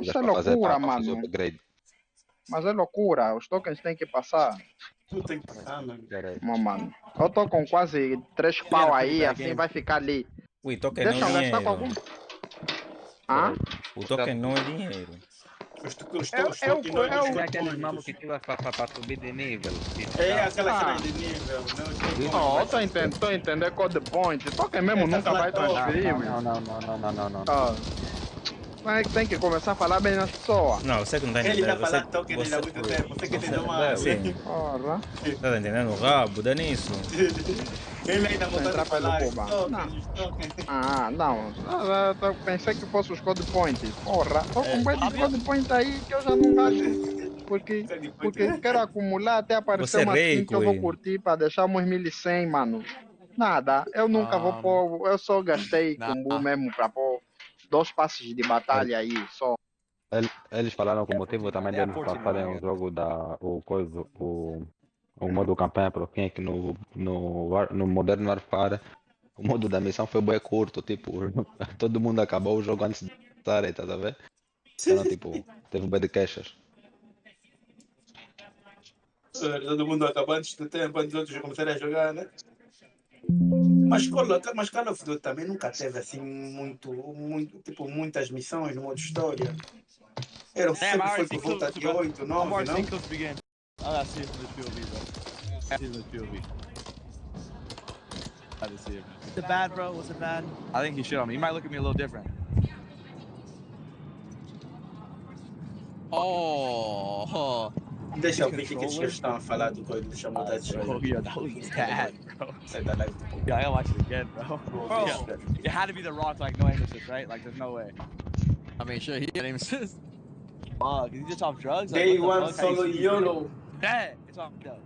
Speaker 3: Isso é loucura, mano. Mas é loucura, os tokens têm que passar.
Speaker 20: Tu tem que passar,
Speaker 3: mano. Eu tô com quase 3 pau aí, assim vai ficar ali.
Speaker 2: Ui, token não é dinheiro. O token não é dinheiro.
Speaker 8: É aqueles mamos que tu vai para subir de nível.
Speaker 20: É aquela cena de nível.
Speaker 3: Não, tô entendendo code point. Token mesmo nunca vai transferir.
Speaker 8: Não.
Speaker 3: Mas tem que começar a falar bem nas pessoas.
Speaker 2: Não, você que não tá entendendo.
Speaker 20: Ele já falou token dele há muito tempo. Você que entendeu mais.
Speaker 2: Sim. Tá entendendo o rabo? Dá nisso.
Speaker 20: Ele ainda voltou a falar.
Speaker 3: Não. Eu pensei que fosse os code points. Porra, tô com um de code point aí que eu já não gasto. Porque quero acumular até aparecer uma skin que eu vou curtir pra deixar uns 1100, mano. Nada, eu nunca vou pôr. Eu só gastei combo mesmo pra pôr 2 passes de batalha aí, só.
Speaker 8: Eles falaram que o motivo também deles passarem o jogo o modo campanha para quem é que no Modern Warfare o modo da missão foi bem curto, tipo, todo mundo acabou o jogo antes de estar, tá a ver? Então, tipo, teve bem de queixas.
Speaker 20: Todo mundo acabou antes do tempo, antes de outros começarem a jogar, né? Mas Call of Duty também nunca teve assim tipo, muitas missões no modo história. Sempre foi por volta de 8, 9, não?
Speaker 13: I see it from the POV, bro. I see it from the POV. I didn't see it, man.
Speaker 19: Was it bad, bro? Was it bad?
Speaker 13: I think he should on me. He might look at me a little different.
Speaker 11: Oh.
Speaker 20: Deixa eu ver o que eles estão a falar do coisa do chamou da
Speaker 13: Oh, yeah, that was bad, bro. Yeah, I gotta watch it again, bro. Bro, it had to be the Rock, like, no aim assist, right? Like, there's no way.
Speaker 11: I mean, sure, he had aim assist.
Speaker 13: Fuck, is he just off drugs? Like,
Speaker 20: Day
Speaker 13: what the
Speaker 20: one
Speaker 13: fuck? How you
Speaker 20: solo
Speaker 13: see
Speaker 20: YOLO.
Speaker 13: that? It's off though.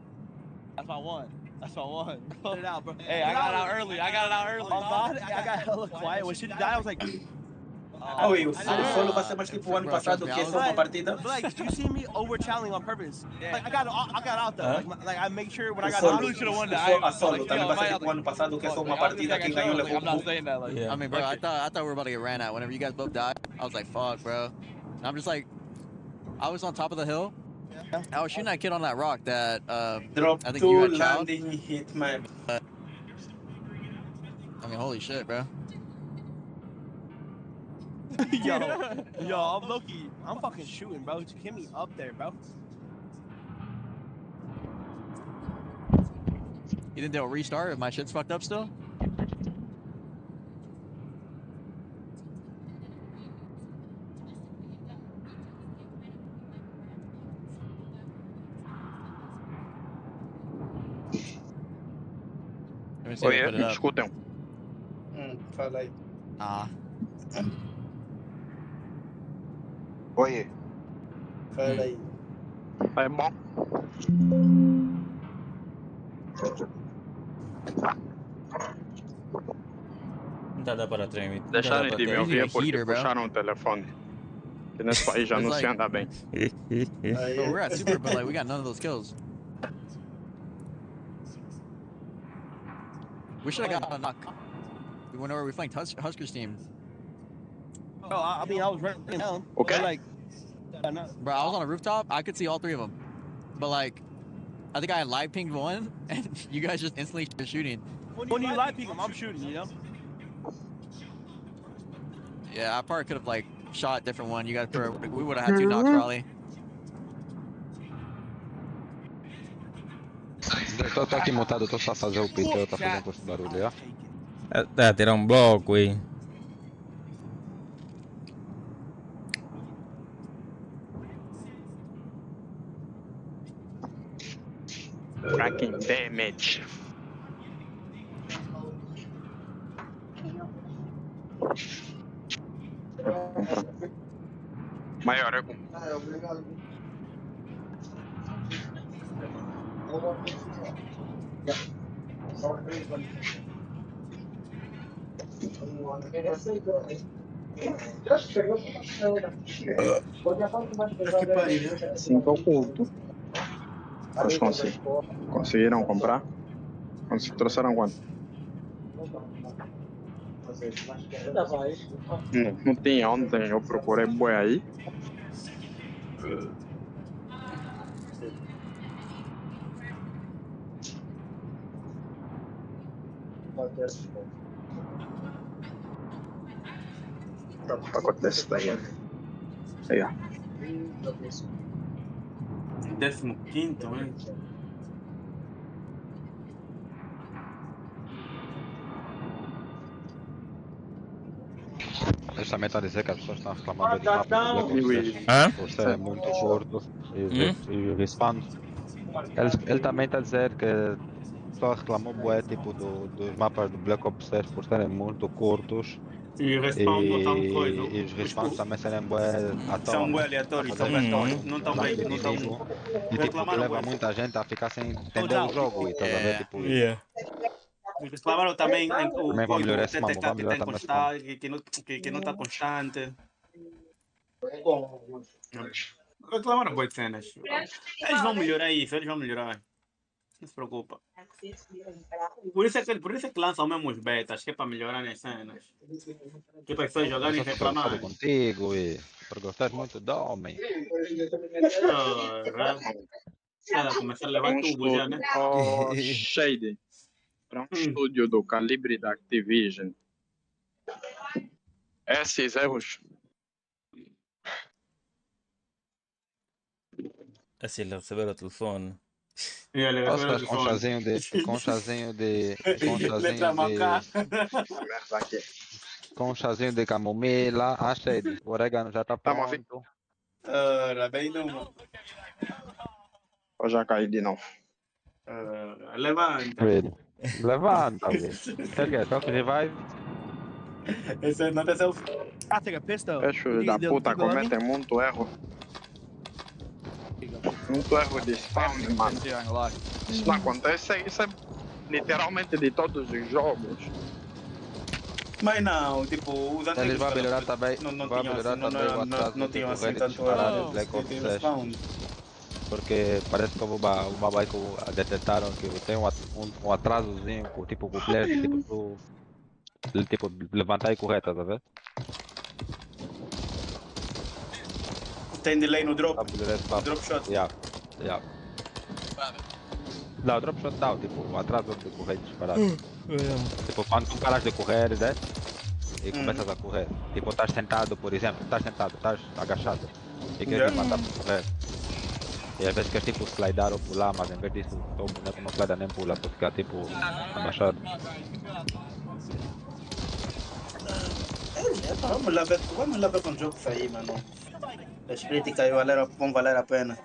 Speaker 13: That's my one. That's my one. Get it out, bro. Hey, I got it out early. I got it out early. Oh, God, I got hella quiet. When she died, I was like...
Speaker 20: Oh, o solo vai ser mais tipo o ano passado, que é só uma partida.
Speaker 12: But like, you see me over challenging on purpose. Like, I got out though. Like I make sure when I got
Speaker 20: Solo,
Speaker 12: out.
Speaker 13: I really should have won that.
Speaker 20: a solo também vai ser tipo o ano passado, que é só uma partida, quem ganhou levou
Speaker 13: I'm not saying that. Like,
Speaker 11: I mean, bro, I thought we were about to get ran at. Whenever you guys both died, I was like, fuck, bro. And I'm just like, I was on top of the hill. I was shooting that kid on that rock that
Speaker 20: Drop
Speaker 11: I think
Speaker 20: two
Speaker 11: you had chowed.
Speaker 20: landing hit map.
Speaker 11: I mean, holy shit, bro.
Speaker 12: yo, I'm low-key. I'm fucking shooting, bro. Just hit me up there, bro.
Speaker 11: You think they'll restart if my shit's fucked up still?
Speaker 3: Oi, me escutam.
Speaker 20: Fala aí.
Speaker 11: Ah.
Speaker 3: Oi.
Speaker 20: Fala aí.
Speaker 3: É bom.
Speaker 2: Não dá para tremer.
Speaker 3: Deixarem de me ouvir porque puxaram o telefone. Que nesse país já não se anda bem.
Speaker 11: But we're at super, but like we got none of those kills. We should have got a knock. Whenever we flanked Husker's team.
Speaker 12: Bro, I mean, I was running down.
Speaker 3: Okay.
Speaker 12: Like,
Speaker 11: bro, I was on a rooftop. I could see all three of them. But like, I think I had live pinged one, and you guys just instantly started shooting.
Speaker 12: When you live ping them, I'm shooting, you know?
Speaker 11: Yeah, I probably could have like shot a different one. You guys, we would have had 2 knocks probably.
Speaker 8: Tô aqui montado, tô só fazendo o PT, tá fazendo esse barulho, ó.
Speaker 2: Tá, tirar um bloco aí.
Speaker 3: Tracking damage. Maior, é com.
Speaker 20: Que pariu.
Speaker 3: 5 oculto. Vocês conseguiram comprar? Trouxeram quanto? Não tinha ontem, eu procurei boi aí. Pacote desse daí. Aí, ó.
Speaker 20: 15º, hein?
Speaker 8: Eles também estão a dizer que as pessoas estão reclamando de mapa do Black Ops 3 por serem muito curtos e respawn. Ele também está a dizer que só reclamou bué tipo dos mapas do Black Ops 3 por serem muito curtos.
Speaker 20: E o respawn não está muito coisa.
Speaker 8: E os respawns também serem bué atômicos.
Speaker 20: São bué aleatórios, não estão bem, não estão.
Speaker 8: E tipo, que leva muita gente a ficar sem entender o jogo e tá a ver, tipo...
Speaker 20: Reclamaram também o
Speaker 8: TTK
Speaker 20: que não está constante. Reclamaram boas cenas. Eles vão melhorar isso, eles vão melhorar. Não se preocupa. Por isso é que lançam mesmo os betas, que é para melhorar as cenas. Que para as pessoas jogarem e reclamarem.
Speaker 8: Contigo e por gostar muito do homem.
Speaker 20: Começar a levar tubo já, né?
Speaker 3: Shade. Para um estúdio do calibre da Activision. Esses erros.
Speaker 2: Assim, ele recebeu o telefone.
Speaker 8: Com um chazinho de... Com um chazinho de camomila, achei. O orégano já está pronto.
Speaker 20: Ora, bem numa.
Speaker 3: Ou já caí de novo?
Speaker 20: Levanta.
Speaker 8: Levanta, velho. Quer que é? Só que revive?
Speaker 20: Esse não é selfie.
Speaker 21: I take a pistol.
Speaker 3: Os filhos da puta cometem muito erro. Muito erro de spawn, mano. Isso não acontece, isso é literalmente de todos os jogos.
Speaker 20: Mas não, tipo, os antigos
Speaker 8: Eles vão melhorar também.
Speaker 20: não
Speaker 8: Vai
Speaker 20: tinham
Speaker 8: melhorar
Speaker 20: assim,
Speaker 8: também o atraso
Speaker 20: não
Speaker 8: de
Speaker 20: tinham assim
Speaker 8: correr e
Speaker 20: tanto
Speaker 8: disparar em
Speaker 20: erro
Speaker 8: Black Ops
Speaker 20: de
Speaker 8: 6.
Speaker 20: spawn.
Speaker 8: Porque parece que uma bike detectaram que tem um atrasozinho, tipo, com o player, tipo, levantar e correr, tá vendo?
Speaker 20: Tem delay no drop.
Speaker 8: No
Speaker 20: drop shot.
Speaker 8: Yeah. Não, drop shot não, tipo, um atraso de correr e disparar. Tipo, quando tu paras de correr, né? E começas a correr. Tipo, estás sentado, por exemplo, estás agachado. E queres levantar para correr. E às vezes queres tipo slidar ou pular, mas em vez disso, o boneco não slida nem pula, tu fica tipo abaixado.
Speaker 20: Vamos lá ver quando o jogo sair, mano. As críticas vão valer a pena.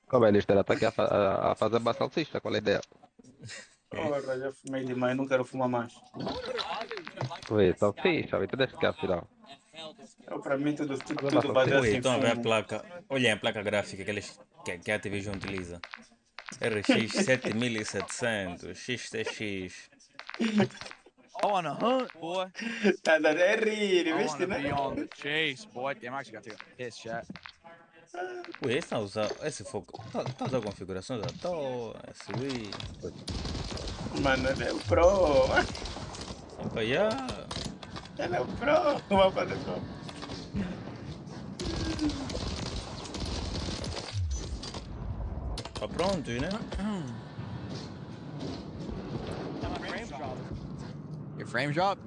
Speaker 8: Como eles terão aqui a fazer salsicha, qual é a ideia?
Speaker 20: Ora, já fumei demais, não quero fumar mais.
Speaker 8: Ui, salsicha, tu deixa que afinal.
Speaker 20: Para mim tudo baseado em
Speaker 2: Então,
Speaker 20: fumo.
Speaker 2: a placa. Olhem a placa gráfica que a Activision utiliza. RX 7700, XTX.
Speaker 13: I want to hunt, boy.
Speaker 20: Tá dando rir,
Speaker 13: I want
Speaker 20: viste,
Speaker 13: to
Speaker 20: né?
Speaker 13: be on the chase, boy. Damn, I actually got to take a piss, chat.
Speaker 2: Ui, esse está a usar. Esse foco. Está a usar configurações à toa. Esse Wii.
Speaker 20: Mano, ele é o pro.
Speaker 2: Opa, yeah.
Speaker 20: Ele é o pro. Vamos fazer pro.
Speaker 2: Tá prontos, né?
Speaker 11: Your frame drop?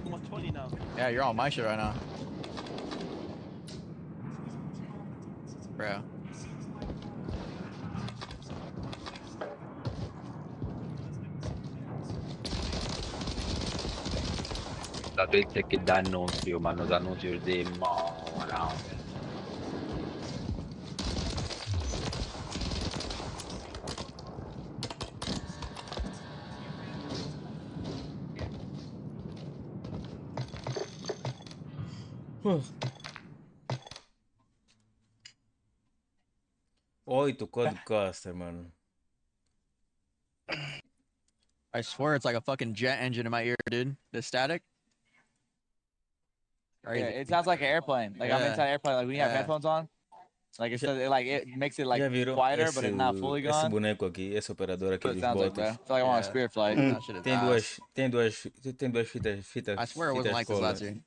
Speaker 21: Almost 20 now.
Speaker 11: Yeah, you're on my shit right now. Bro.
Speaker 8: Da gente que dá anúncio, mano, os anúncios demoram.
Speaker 2: Oito código caster, mano.
Speaker 11: I swear it's like a fucking jet engine in my ear, dude. The static.
Speaker 13: Yeah, it sounds like an airplane. Like I'm inside an airplane. Like when you have headphones on, like it makes it like quieter, but it's not fully gone.
Speaker 2: Esse boneco aqui, esse operador aqui dos
Speaker 13: Sounds like,
Speaker 2: bots.
Speaker 13: bro. I feel like I'm on a spirit flight. That shit is
Speaker 2: Tem duas fitas.
Speaker 11: I swear it wasn't like this last year.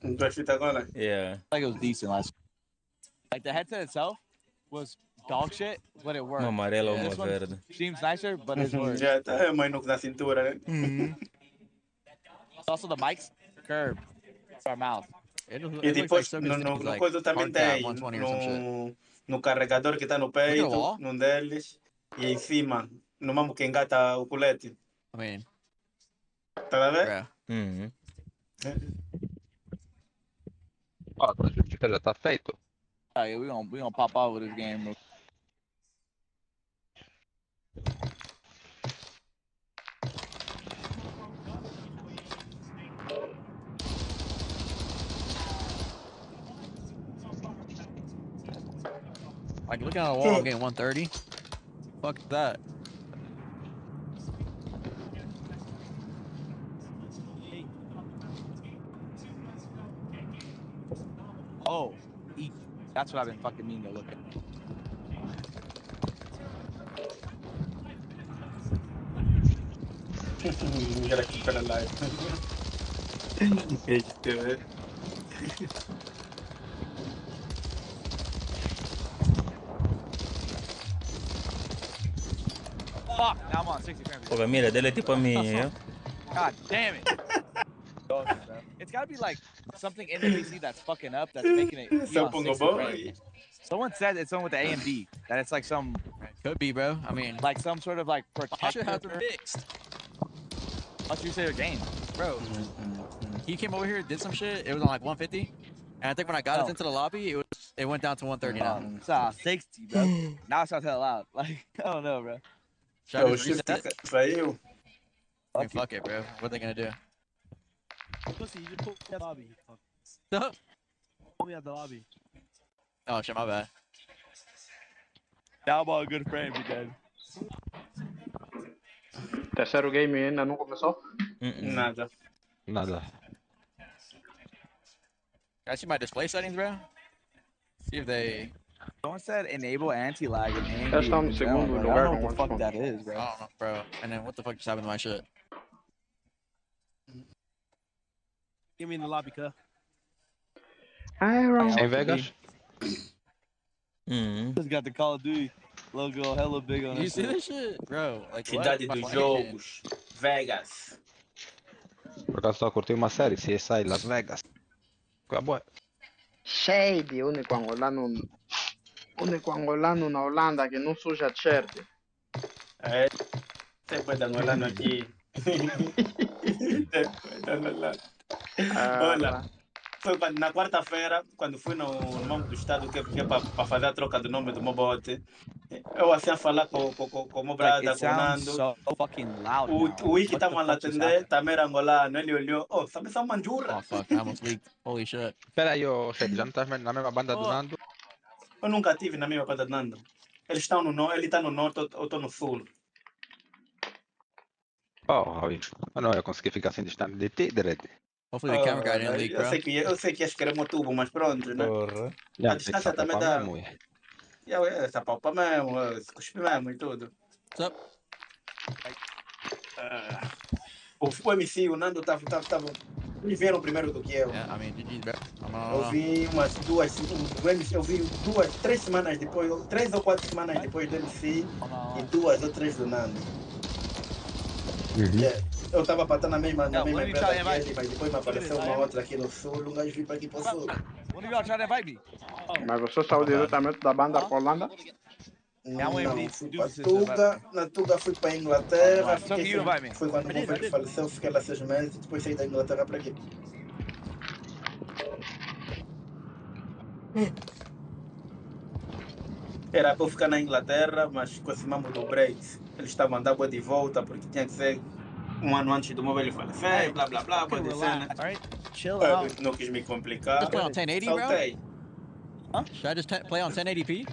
Speaker 20: Duas fitas agora?
Speaker 2: Yeah.
Speaker 13: Like it was decent last year. Like the headset itself was dog shit, but it worked.
Speaker 2: Uma amarela ou
Speaker 13: This
Speaker 2: uma
Speaker 13: one
Speaker 2: verde.
Speaker 13: seems nicer, but it's worse.
Speaker 20: Já tá mais no na cintura, né?
Speaker 13: Also the mic's curved to our mouth.
Speaker 20: E depois no coisa também tem no carregador que tá no peito, num deles, e em cima, no mesmo que engata o colete.
Speaker 11: I mean,
Speaker 20: tá a ver?
Speaker 8: Ó, a justiça já tá feito.
Speaker 13: Yeah, we gonna pop off with this game.
Speaker 11: like looking at a wall, I'm getting 130. Fuck that.
Speaker 13: Oh, that's what I've been fucking meaning to look at.
Speaker 20: You gotta keep it alive.
Speaker 13: Fuck, now I'm on 60 frames.
Speaker 2: Pô, mira, dele é tipo a minha.
Speaker 13: God damn it. It's gotta be like something in the PC that's fucking up, that's making it. Someone said it's something with the AMD, that it's like some.
Speaker 11: Could be, bro. I mean,
Speaker 13: like some sort of like
Speaker 11: I should have to fixed.
Speaker 13: How much you say your game?
Speaker 11: Bro, he came over here, did some shit. It was on like 150. And I think when I got us into the lobby, it went down to 130 now.
Speaker 13: It's 60, bro. Now it's not hell out. Like, I don't know, bro.
Speaker 11: Should I just reset?
Speaker 20: Saiu.
Speaker 11: I mean, fuck it, bro. What are they gonna do?
Speaker 21: Pussy, you just put me at the lobby.
Speaker 11: No.
Speaker 21: Put me at the lobby.
Speaker 11: Oh shit, my bad.
Speaker 13: That was a good friend, big guy.
Speaker 3: Terceiro game ainda não começou?
Speaker 20: Nada.
Speaker 8: Nada.
Speaker 11: Can I see my display settings, bro? See if they...
Speaker 13: Someone said enable anti-lag and AMD.
Speaker 3: Eles estão no segundo lugar.
Speaker 13: I don't know what the fuck that is, bro.
Speaker 11: I don't know, bro. And then what the fuck just happened to my shit?
Speaker 21: Give me in the lobby, cuh.
Speaker 8: Em Vegas?
Speaker 13: Just got the Call of Duty logo hella big on it.
Speaker 11: You see this shit? Bro, like
Speaker 20: Cidade dos jogos. Vegas.
Speaker 8: Por acaso só curti uma série, CSI Las Vegas. Qual é boa?
Speaker 3: Shade, único angolano na Holanda que não suja t-shirt.
Speaker 20: É, sempre dando lá aqui. Olha, foi na quarta-feira, quando fui no nome do estado, que é para fazer a troca do nome do meu bote. Eu assim a falar com o meu brother, com o Nando. O Wiki estava lá atender, também era angolano. Ele olhou, oh, sabe essa manjura?
Speaker 11: Oh fuck, I almost leaked. Holy shit.
Speaker 8: Espera aí, chefe, já não estás na mesma banda do Nando?
Speaker 20: Eu nunca estive na mesma banda do Nando. Ele está no norte, eu estou no sul.
Speaker 8: Oh, eu não ia conseguir ficar assim distante de ti, Dredd.
Speaker 11: Hopefully the camera guy didn't leak, bro.
Speaker 20: Eu sei que ias querer meu tubo, mas pronto, né?
Speaker 8: Já,
Speaker 20: A distância também dá. Essa palpa mesmo, cuspe mesmo e tudo.
Speaker 11: What's up?
Speaker 20: O MC, o Nando tava. Eles vieram primeiro do que eu.
Speaker 11: Yeah, I mean, GG's, bro.
Speaker 20: Eu vi umas eu vi 3 semanas depois, 3 ou 4 semanas depois do MC e 2 ou 3 do Nando. Eu tava para estar na mesma empresa que ele, mas depois me apareceu uma outra aqui no sul, um gajo veio para aqui para o sul.
Speaker 13: When you trying to invite me?
Speaker 3: Mas você saiu diretamente da banda para Holanda?
Speaker 20: Não, fui para Tuga, na Tuga fui para a Inglaterra, foi quando o meu velho faleceu, fiquei lá 6 meses e depois saí da Inglaterra para aqui. Era para eu ficar na Inglaterra, mas com esse mambo do Brexit, eles estavam a dar boa de volta porque tinha que ser um ano antes do meu velho falecer, blá blá blá, boa de cena. Não quis me complicar.
Speaker 11: Just play on 1080, bro?
Speaker 20: Saltei.
Speaker 11: Should I just play on 1080p?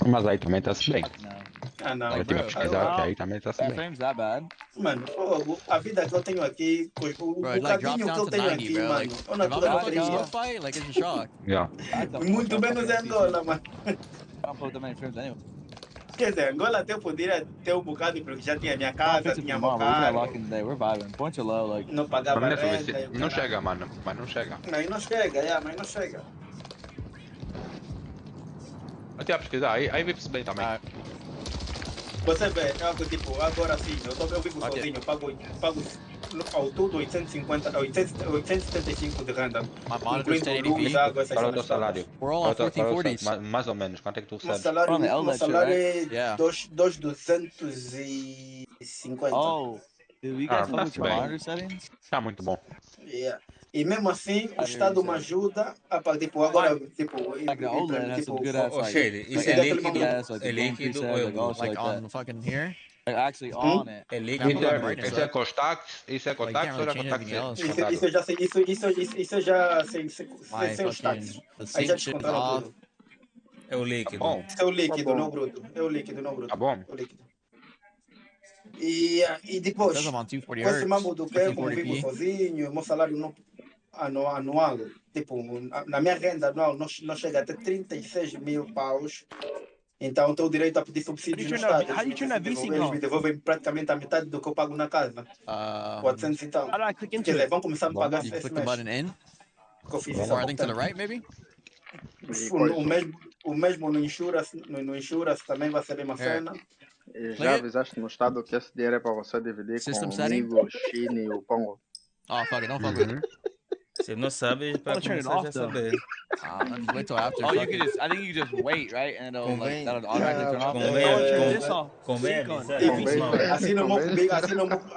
Speaker 8: Mas aí também está-se bem.
Speaker 20: Ah, não,
Speaker 8: Eu tive que pesquisar que aí também está-se bem.
Speaker 13: Frame's that bad.
Speaker 20: Mano, a vida que eu tenho aqui, o bocadinho que eu tenho aqui, mano, eu não tô
Speaker 11: fight, like it's a shock.
Speaker 8: Yeah.
Speaker 20: Muito menos em Angola, mano.
Speaker 13: I don't put that many frames anyway.
Speaker 20: Quer dizer, Angola até eu poderia ter um bocado, porque já tinha minha casa, tinha meu
Speaker 13: We're not
Speaker 20: carro,
Speaker 13: locking today. We're vibing. Point you low, like.
Speaker 20: não pagava renda.
Speaker 8: Não chega, mano. Mas não chega.
Speaker 20: Mas não chega.
Speaker 8: Eu tinha a pesquisar, aí vive-se bem também.
Speaker 20: Você vê, é algo tipo, agora sim, eu vivo sozinho, pago ao todo 875 de renda. Incluindo luz, água, essas
Speaker 8: Qual é o teu
Speaker 20: coisas.
Speaker 8: salário?
Speaker 11: We're all on 1440s.
Speaker 8: Mais ou menos, quanto é que tu
Speaker 20: Meu
Speaker 8: recebes?
Speaker 20: salário é
Speaker 11: Yeah.
Speaker 20: 2,250.
Speaker 13: Oh, dude, we got so much
Speaker 8: bem.
Speaker 13: monitor settings.
Speaker 8: Está muito bom.
Speaker 20: Yeah. E mesmo assim, o Estado me ajuda a, tipo, agora, tipo,
Speaker 13: Like the OLED has some good ass, like,
Speaker 2: Shady,
Speaker 13: like,
Speaker 2: isso é líquido,
Speaker 13: like,
Speaker 2: é líquido ou é
Speaker 13: also
Speaker 11: Like
Speaker 13: like
Speaker 11: on
Speaker 13: that.
Speaker 11: fucking here?
Speaker 13: Like actually on it.
Speaker 2: É líquido
Speaker 8: Isso
Speaker 2: ou
Speaker 8: é
Speaker 2: brightness?
Speaker 8: com os taxos? Isso é com
Speaker 11: Like, you
Speaker 8: taxos ou
Speaker 11: can't
Speaker 8: é
Speaker 11: really
Speaker 8: com
Speaker 11: change anything else.
Speaker 20: Isso eu já sei, isso já sem
Speaker 11: My
Speaker 20: os
Speaker 11: fucking
Speaker 20: taxas.
Speaker 11: the
Speaker 20: Aí já
Speaker 11: sync shit is
Speaker 20: descontaram
Speaker 11: off.
Speaker 20: tudo.
Speaker 2: É o líquido.
Speaker 8: Bom,
Speaker 20: Isso é o líquido, não bruto. É o líquido, não bruto.
Speaker 8: tá bom.
Speaker 20: É o líquido. E depois,
Speaker 11: Says I'm on
Speaker 20: com esse
Speaker 11: 240
Speaker 20: mambo do que, como
Speaker 11: 1440p.
Speaker 20: vivo sozinho, meu salário não, anual, tipo, na minha renda anual não chega até 36 mil paus. Então, tenho direito a pedir subsídios no Estado. Eles me devolvem praticamente a metade do que eu pago na casa. 400 e tal. Quer dizer, vão começar a me pagar
Speaker 11: You
Speaker 20: esse
Speaker 11: click the button
Speaker 20: mês.
Speaker 11: in,
Speaker 20: Que eu fiz isso há
Speaker 11: or I
Speaker 20: pouco
Speaker 11: think to the
Speaker 20: tempo.
Speaker 11: right, maybe?
Speaker 20: O mesmo no insurance também vai ser a mesma cena.
Speaker 3: E já avisaste no Estado que esse dinheiro é para você dividir
Speaker 11: System
Speaker 3: com
Speaker 11: setting?
Speaker 3: amigos, Chine e o Pongo.
Speaker 11: Oh, fuck it, don't fuck with it.
Speaker 2: Se não sabe, para
Speaker 21: turn it
Speaker 2: começar
Speaker 21: off,
Speaker 2: já saber.
Speaker 11: Just wait till after.
Speaker 13: Oh, you
Speaker 11: fuck
Speaker 13: can
Speaker 11: it.
Speaker 13: just. I think you can just wait, right? And it'll like that'll automatically turn off.
Speaker 2: Convém avisar.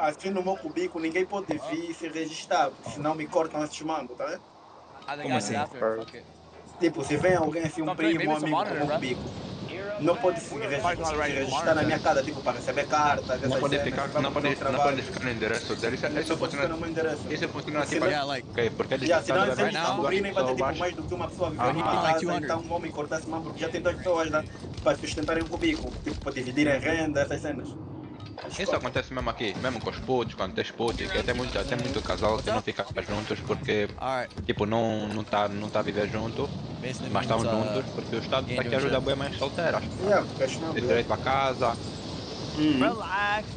Speaker 20: Assim no meu cubículo ninguém pode vir e se registrar, porque senão me cortam esses mangos, tá vendo?
Speaker 2: Como assim?
Speaker 20: Tipo, se vem alguém assim, um primo, um amigo com um bico, não pode se registrar na minha casa, tipo, para receber cartas,
Speaker 8: Não
Speaker 20: essas
Speaker 8: pode
Speaker 20: cenas,
Speaker 8: ficar,
Speaker 20: para
Speaker 8: não
Speaker 20: fazer
Speaker 8: pode,
Speaker 20: o trabalho.
Speaker 8: não pode ficar no endereço dele.
Speaker 20: Não pode ficar no meu endereço.
Speaker 8: Isso funciona tipo,
Speaker 20: Senão-
Speaker 8: ok, porque eles
Speaker 20: senão
Speaker 8: estão
Speaker 20: eles descobrirem, vai ter tipo mais do que uma pessoa vivendo na casa, então vão me cortar esse mão, porque já tem 2 pessoas lá para sustentarem um cubico, tipo, para dividirem renda, essas cenas.
Speaker 8: Isso acontece mesmo aqui, mesmo com os putos, quando tem putos, que tem muito casal que não fica juntos porque, tipo, não tá a viver junto, mas estão juntos porque o Estado está aqui a ajudar bem mães solteiras. Tem direito à casa,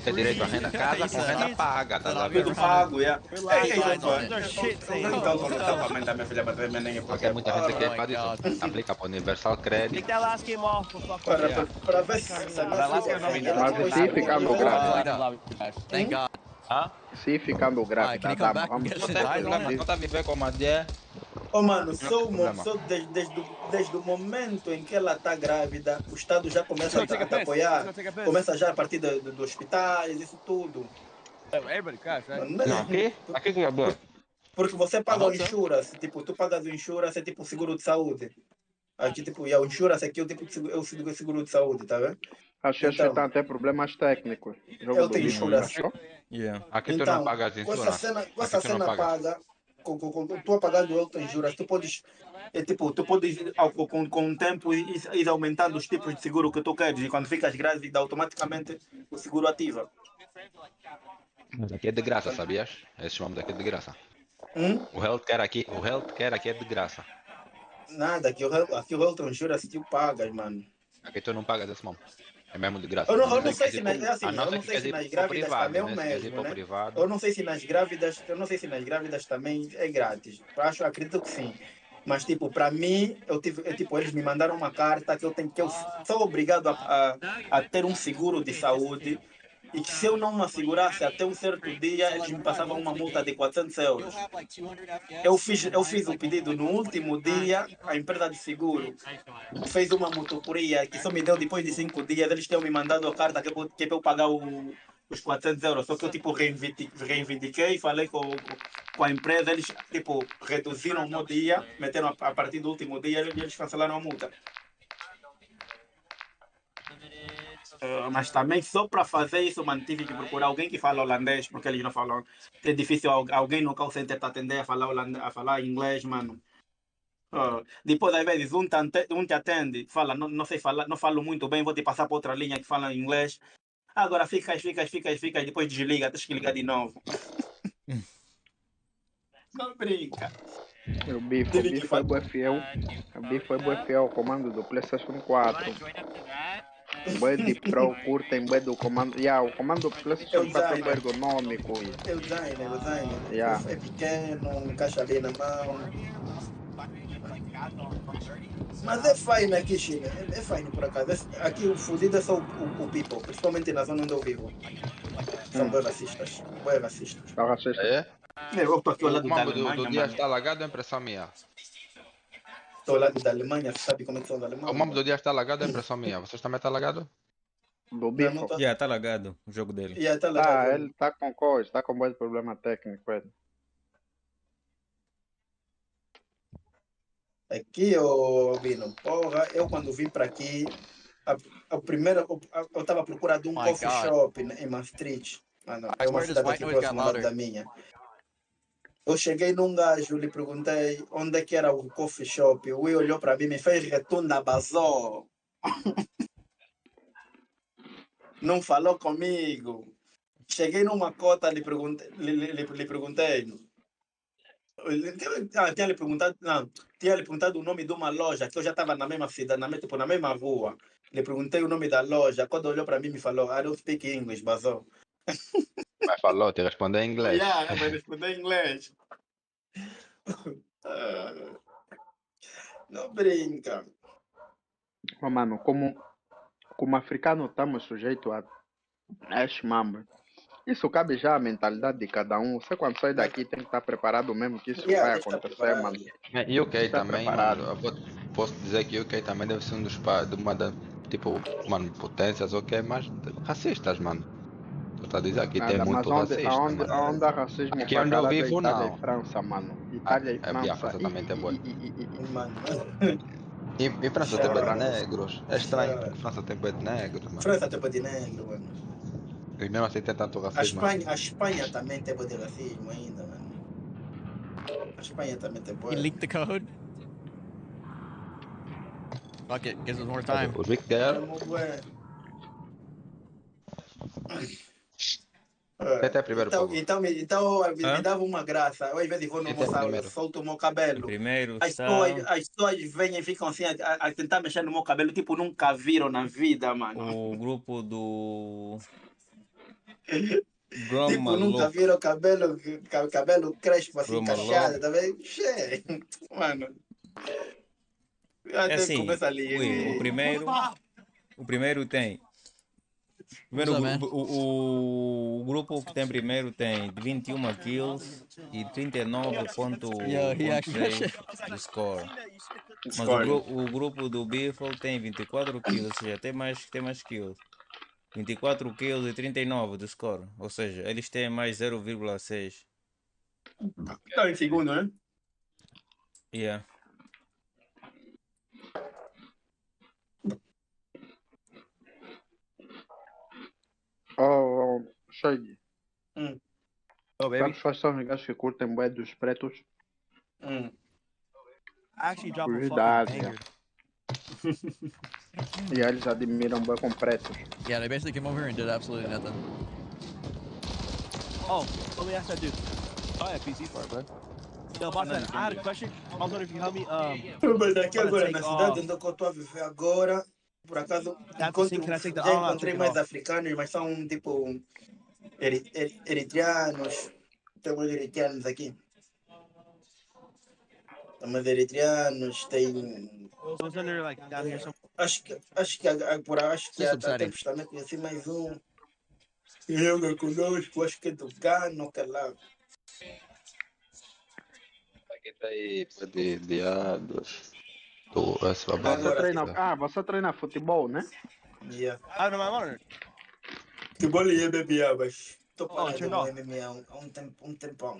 Speaker 8: tem direito à renda, casa com renda paga, tá a ver?
Speaker 20: Tudo pago, yeah.
Speaker 8: Porque muita gente que faz isso, aplica para Universal Credit.
Speaker 20: Para ver se
Speaker 3: Mas se ficando grávida.
Speaker 11: Thank God.
Speaker 3: Se ficando grávida,
Speaker 11: Can you come
Speaker 3: dá,
Speaker 11: back?
Speaker 3: vamos
Speaker 11: Yes,
Speaker 3: supor
Speaker 11: I
Speaker 3: que
Speaker 11: know.
Speaker 3: não
Speaker 8: Não tá a viver como a mulher.
Speaker 20: Oh, mano, desde o momento em que ela está grávida, o Estado já começa a te apoiar, começa já a partir dos hospitais, isso tudo.
Speaker 13: Everybody crash, right?
Speaker 8: Não, aqui que é bom.
Speaker 20: Porque você paga o insurance, tipo, tu pagas o insurance, é tipo seguro de saúde. Aqui, tipo, e o insurance aqui é o tipo é o seguro de saúde, tá vendo?
Speaker 3: Achei que está até problemas técnicos.
Speaker 20: Eu tenho insurance.
Speaker 8: Aqui tu
Speaker 20: Então,
Speaker 8: não pagas
Speaker 20: com essa
Speaker 8: insurance.
Speaker 20: cena, paga, com tu pagando o auto insurance, tu podes, tu podes com o tempo ir aumentando os tipos de seguro que tu queres e quando ficas grávida automaticamente o seguro ativa.
Speaker 8: Mas aqui é de graça, sabias? Esses nomes aqui é de graça. O healthcare aqui é de graça.
Speaker 20: Nada, aqui o health insurance tu pagas, mano.
Speaker 8: Aqui tu não pagas esse nome. É mesmo de graça.
Speaker 20: Eu não sei se nas grávidas também é o
Speaker 8: mesmo,
Speaker 20: né? Eu não sei se nas grávidas também é grátis. Acredito que sim. Mas tipo, para mim, tipo, eles me mandaram uma carta que eu sou obrigado a ter um seguro de saúde e que se eu não me assegurasse até um certo dia, eles me passavam uma multa de 400 euros. Eu fiz o pedido no último dia, a empresa de seguro fez uma motocuria que só me deu depois de 5 dias, eles tinham me mandado a carta que é para eu pagar os 400 euros. Só que eu tipo reivindiquei, falei com a empresa, eles tipo reduziram o meu dia, meteram a partir do último dia e eles cancelaram a multa. Mas também só para fazer isso, mano, tive que procurar alguém que fala holandês, porque eles não falam. É difícil alguém no call center te atender a falar inglês, mano. Depois, às vezes, um te atende, fala, não sei falar, não falo muito bem, vou te passar para outra linha que fala inglês. Agora ficas, depois desliga, tens que ligar de novo. Não brinca.
Speaker 3: O Biff foi bem fiel. O Biff foi bem fiel ao comando do PlayStation 4. Bué de Pro curtem bué do comando. O comando do PlayStation 4 é bué ergonômico.
Speaker 20: É o design. É pequeno, encaixa bem na mão. Mas é fine aqui, China. É fine por acaso. Aqui o fudido é só o people, principalmente na zona onde eu vivo. São bem racistas. Bem racistas.
Speaker 3: Tá racista?
Speaker 8: É?
Speaker 20: Eu estou aqui ao
Speaker 8: O
Speaker 20: lado da
Speaker 8: comando
Speaker 20: Alemanha,
Speaker 8: do dia
Speaker 20: mano.
Speaker 8: está alagado, é impressão minha.
Speaker 20: Estou ao lado da Alemanha, você sabe como é que são da Alemanha?
Speaker 8: O comando do dia está alagado, é impressão minha. Vocês também estão alagados?
Speaker 3: Do Biff?
Speaker 2: Tá lagado o jogo dele.
Speaker 20: Tá lagado.
Speaker 3: Ele tá com coisa, tá com muito problema técnico.
Speaker 20: Aqui, Bino, porra, eu quando vim para aqui, eu estava procurando um coffee shop em Maastricht. É uma cidade aqui próxima da minha. Eu cheguei num gajo, lhe perguntei onde é que era o coffee shop. O Will olhou para mim e me fez retunda bazó. Não falou comigo. Cheguei numa cota, lhe perguntei. Tinha lhe perguntado o nome de uma loja, que eu já estava na mesma cidade, na mesma rua. Lhe perguntei o nome da loja. Quando olhou para mim, me falou: I don't speak English, bazó.
Speaker 8: Mas falou, te respondeu em inglês.
Speaker 20: Vai responder em inglês. Não brinca.
Speaker 3: Mas, mano, como africano estamos sujeitos a este mambo. Isso cabe já à mentalidade de cada um. Você quando sai daqui tem que estar preparado mesmo que isso vai acontecer, mano.
Speaker 8: E UK também, mano, posso dizer que UK também deve ser um dos tipo, mano, potências, ok, mas racistas, mano. Tá dizendo aqui tem
Speaker 3: Nada, mas
Speaker 8: muito racista, mano.
Speaker 3: onde há racismo
Speaker 8: Aqui
Speaker 3: pra
Speaker 8: onde eu
Speaker 3: caralho é
Speaker 8: vivo,
Speaker 3: Itália
Speaker 8: não.
Speaker 3: e França, mano. Itália e
Speaker 8: A
Speaker 3: França.
Speaker 8: França também tem boa.
Speaker 20: Mano.
Speaker 8: E França tem bué de negros. É estranho, porque França tem bué de negros, mano.
Speaker 20: França tem de negro, mano.
Speaker 8: E mesmo assim tem tanto
Speaker 20: A
Speaker 8: racismo.
Speaker 20: Espanha também tem de racismo ainda, mano. A Espanha também tem
Speaker 11: He leaked the code. Fuck it, gives us more time.
Speaker 8: O Rick quer. Até primeiro,
Speaker 20: então me dava uma graça. Eu às vezes vou no almoçar, eu solto o meu cabelo.
Speaker 2: Primeiro
Speaker 20: as pessoas vêm e ficam assim a tentar mexer no meu cabelo, tipo, nunca viram na vida, mano.
Speaker 2: O grupo do...
Speaker 20: Tipo, nunca viram cabelo crespo assim, cacheado, tá vendo? Mano.
Speaker 2: É assim, o primeiro tem... Primeiro, o grupo que tem primeiro tem 21 kills e 39.3 de score. Mas o grupo do Biffle tem 24 kills, ou seja, tem mais kills. 24 kills e 39 de score. Ou seja, eles têm mais 0,6.
Speaker 20: Está em segundo, né?
Speaker 2: Yeah.
Speaker 3: Shaggy. Sabe quais são os gajos que curtem bué dos pretos? Verdade. E eles admiram bué com pretos.
Speaker 11: Yeah, they basically came over here and did absolutely nothing.
Speaker 21: Oh, let me ask that dude. Oh, yeah, PC for it, bro. Yo, boss man, I had a question. I was wondering if you can help me.
Speaker 20: Mas aqui agora, na cidade onde eu estou a viver agora, por acaso, já encontrei mais africanos, mas são tipo eritreanos. Temos eritreanos aqui. Temos eritreanos, tem... Acho que temos também conheci mais um. Eu conosco, acho que é do Gano, que é lá.
Speaker 8: Aqui tá aí, de ados.
Speaker 3: Você treina futebol, né?
Speaker 20: Yeah.
Speaker 21: I don't know my monitor.
Speaker 20: Futebol e MMA, mas estou parado no MMA há um tempão.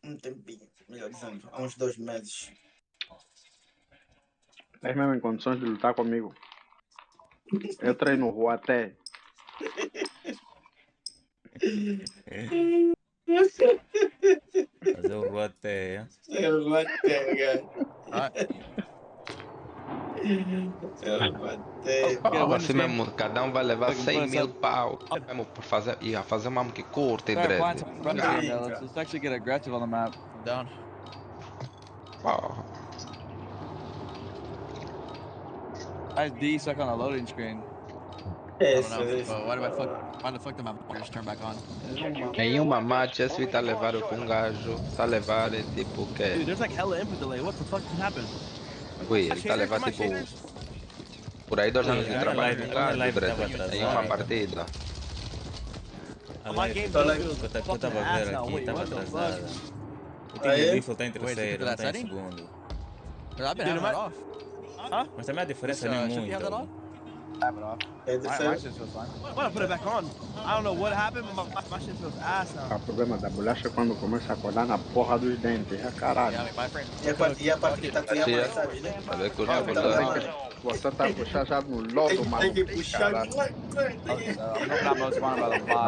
Speaker 20: Um tempinho, melhor dizendo, há uns 2 meses.
Speaker 3: É mesmo em condições de lutar comigo. Eu treino rua até.
Speaker 2: Fazer o roteio.
Speaker 20: É o roteio,
Speaker 8: Assim mesmo, cada um vai levar 100 mil pau. Mesmo por fazer, ia fazer uma que curta e dread.
Speaker 13: Let's actually get aggressive on the map.
Speaker 11: Down.
Speaker 8: Wow.
Speaker 13: I had D stuck on a loading screen.
Speaker 11: I don't know, but why the fuck did my monitor just turn back on?
Speaker 8: Em uma match, esse tá a levar com um gajo, tá a levar tipo que...
Speaker 21: Dude, there's like hella input delay. What the fuck happened?
Speaker 8: Ui, ele tá a levar tipo... Por aí 2 anos de trabalho com um gajo, em uma partida.
Speaker 2: A live que eu tava vendo aqui tava atrasada. O time do Biffle tá em terceiro, não tá em segundo. Mas também a diferença não é muito.
Speaker 21: Have it off. My shit feels fine. I want to put it back on. I don't know what happened, but my shit feels ass now.
Speaker 3: O problema da bolacha é quando começa a colar na porra dos dentes. É caralho.
Speaker 20: E a parte que tá com a sabe, né?
Speaker 3: Você tá puxando já no lodo, mano.
Speaker 20: Tem que puxar.
Speaker 8: Mas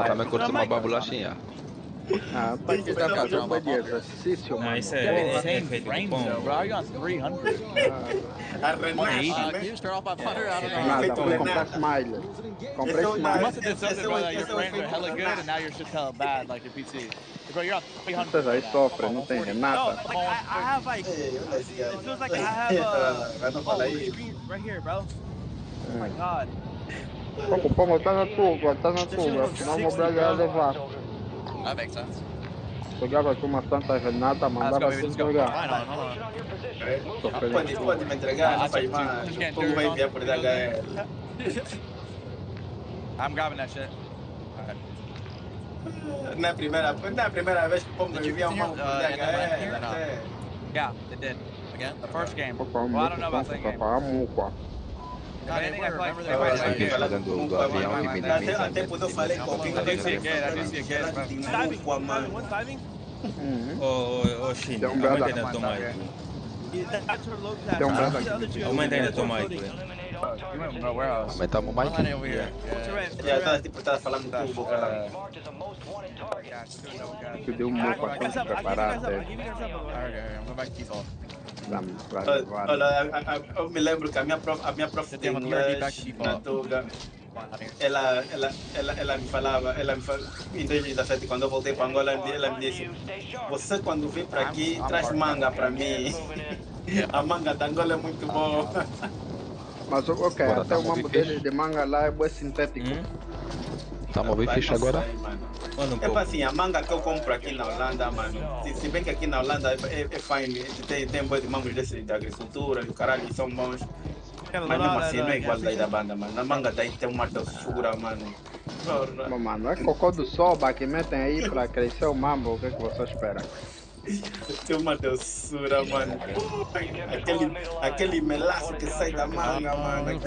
Speaker 8: também curto uma bolachinha.
Speaker 3: Ah, tá aqui tá fazendo um de exercício, mano.
Speaker 2: Não, isso é feito com pão.
Speaker 13: Bro, are you on 300?
Speaker 11: Can you start off by 100? I don't know.
Speaker 3: Nada, vou comprar smile. Comprei
Speaker 13: You
Speaker 3: smile.
Speaker 13: must have did something, bro, that your frames are hella good and now your shit's hella bad, like your PC. Bro, you're on 300.
Speaker 3: Vocês aí sofrem, não tem nada.
Speaker 21: No, like I have like, it feels like I have a screen right here, bro. Oh my god.
Speaker 3: Pô, tá na tua, senão o Brasil ia levar.
Speaker 11: That makes sense.
Speaker 3: Jogava aqui uma Santa Renata, mandava assim jogar.
Speaker 20: Pode me entregar, não faz mal. Como vai enviar por DHL?
Speaker 13: I'm grabbing that shit.
Speaker 20: Não é a primeira vez que o Pombo envia um mão por DHL.
Speaker 13: Yeah, it did.
Speaker 11: Again?
Speaker 13: The first game. Well, I don't know about the second game.
Speaker 8: Esse aqui fazendo do avião que minimiza.
Speaker 20: Até quando eu falei com alguém, eu disse que era de novo, mano.
Speaker 2: Ô, Shin, aumenta ainda a tua mic. Aumenta ainda a tua mic.
Speaker 8: Aumentamos o mic?
Speaker 20: Tá falando tudo, cara.
Speaker 3: Tu deu um moco assim preparado.
Speaker 20: Olha, eu me lembro que a minha prof de inglês na Tuga, ela me falava, em 2017, quando eu voltei para Angola, ela me disse: você quando vem para aqui, traz manga para mim. A manga da Angola é muito boa.
Speaker 3: Mas ok, até o mambo deles de manga lá é bem sintético.
Speaker 8: Tá movendo ficha agora?
Speaker 20: É para assim, a manga que eu compro aqui na Holanda, mano, se bem que aqui na Holanda é fine, tem boi de mangos desses da agricultura, do caralho, são bons. Mas mesmo assim não é igual daí da banda, mano. Na manga daí tem uma doçura, mano.
Speaker 3: Mano, é cocô do soba que metem aí para crescer o mambo, o que você espera?
Speaker 20: Tem uma doçura, mano. Aquele melaço que sai da manga, mano.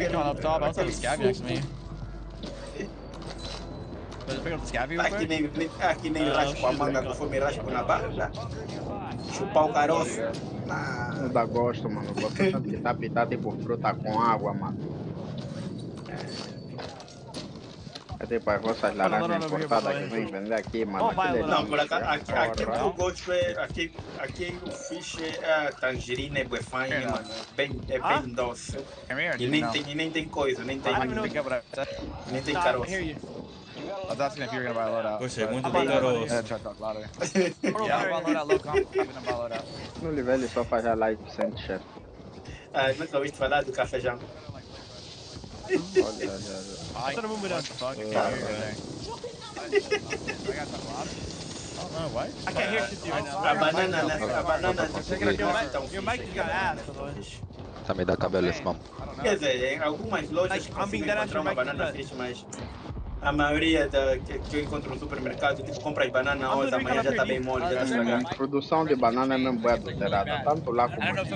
Speaker 20: Aqui nem raspo a manga conforme raspo na banda. Chupar o caroço.
Speaker 3: Não dá gosto, mano. Você sabe que tá pitado tipo fruta com água, mano. É tipo as vossas laranjas importadas que vem vender aqui, mano.
Speaker 20: Não, por aqui que eu gosto é. Aqui o fish é tangerina, é bué fine, mano. É bem doce. E nem tem coisa, nem tem caroço.
Speaker 13: I was asking if you were gonna buy a loadout.
Speaker 2: Poxa, é muito bem caroço.
Speaker 13: Yeah, try to talk louder. Yeah, I'll buy a loadout, low comp. I'm gonna buy a loadout.
Speaker 3: No nível só faz a live sem chefe.
Speaker 20: Nunca ouvi falar do cafejão.
Speaker 3: Olha.
Speaker 13: I don't know what the fuck. I gotta talk louder? Oh no, what? I can't hear shit.
Speaker 20: A banana.
Speaker 13: Your mic just got ass.
Speaker 8: Tá me dá cabelo esse mamo.
Speaker 20: Quer dizer, em algumas lojas consigo encontrar uma banana fish, mas a maioria que eu encontro no supermercado, tipo, compra as bananas hoje, amanhã já tá bem mole, já tá estragado.
Speaker 3: A produção de banana é mesmo boa adulterada, tanto lá como aqui.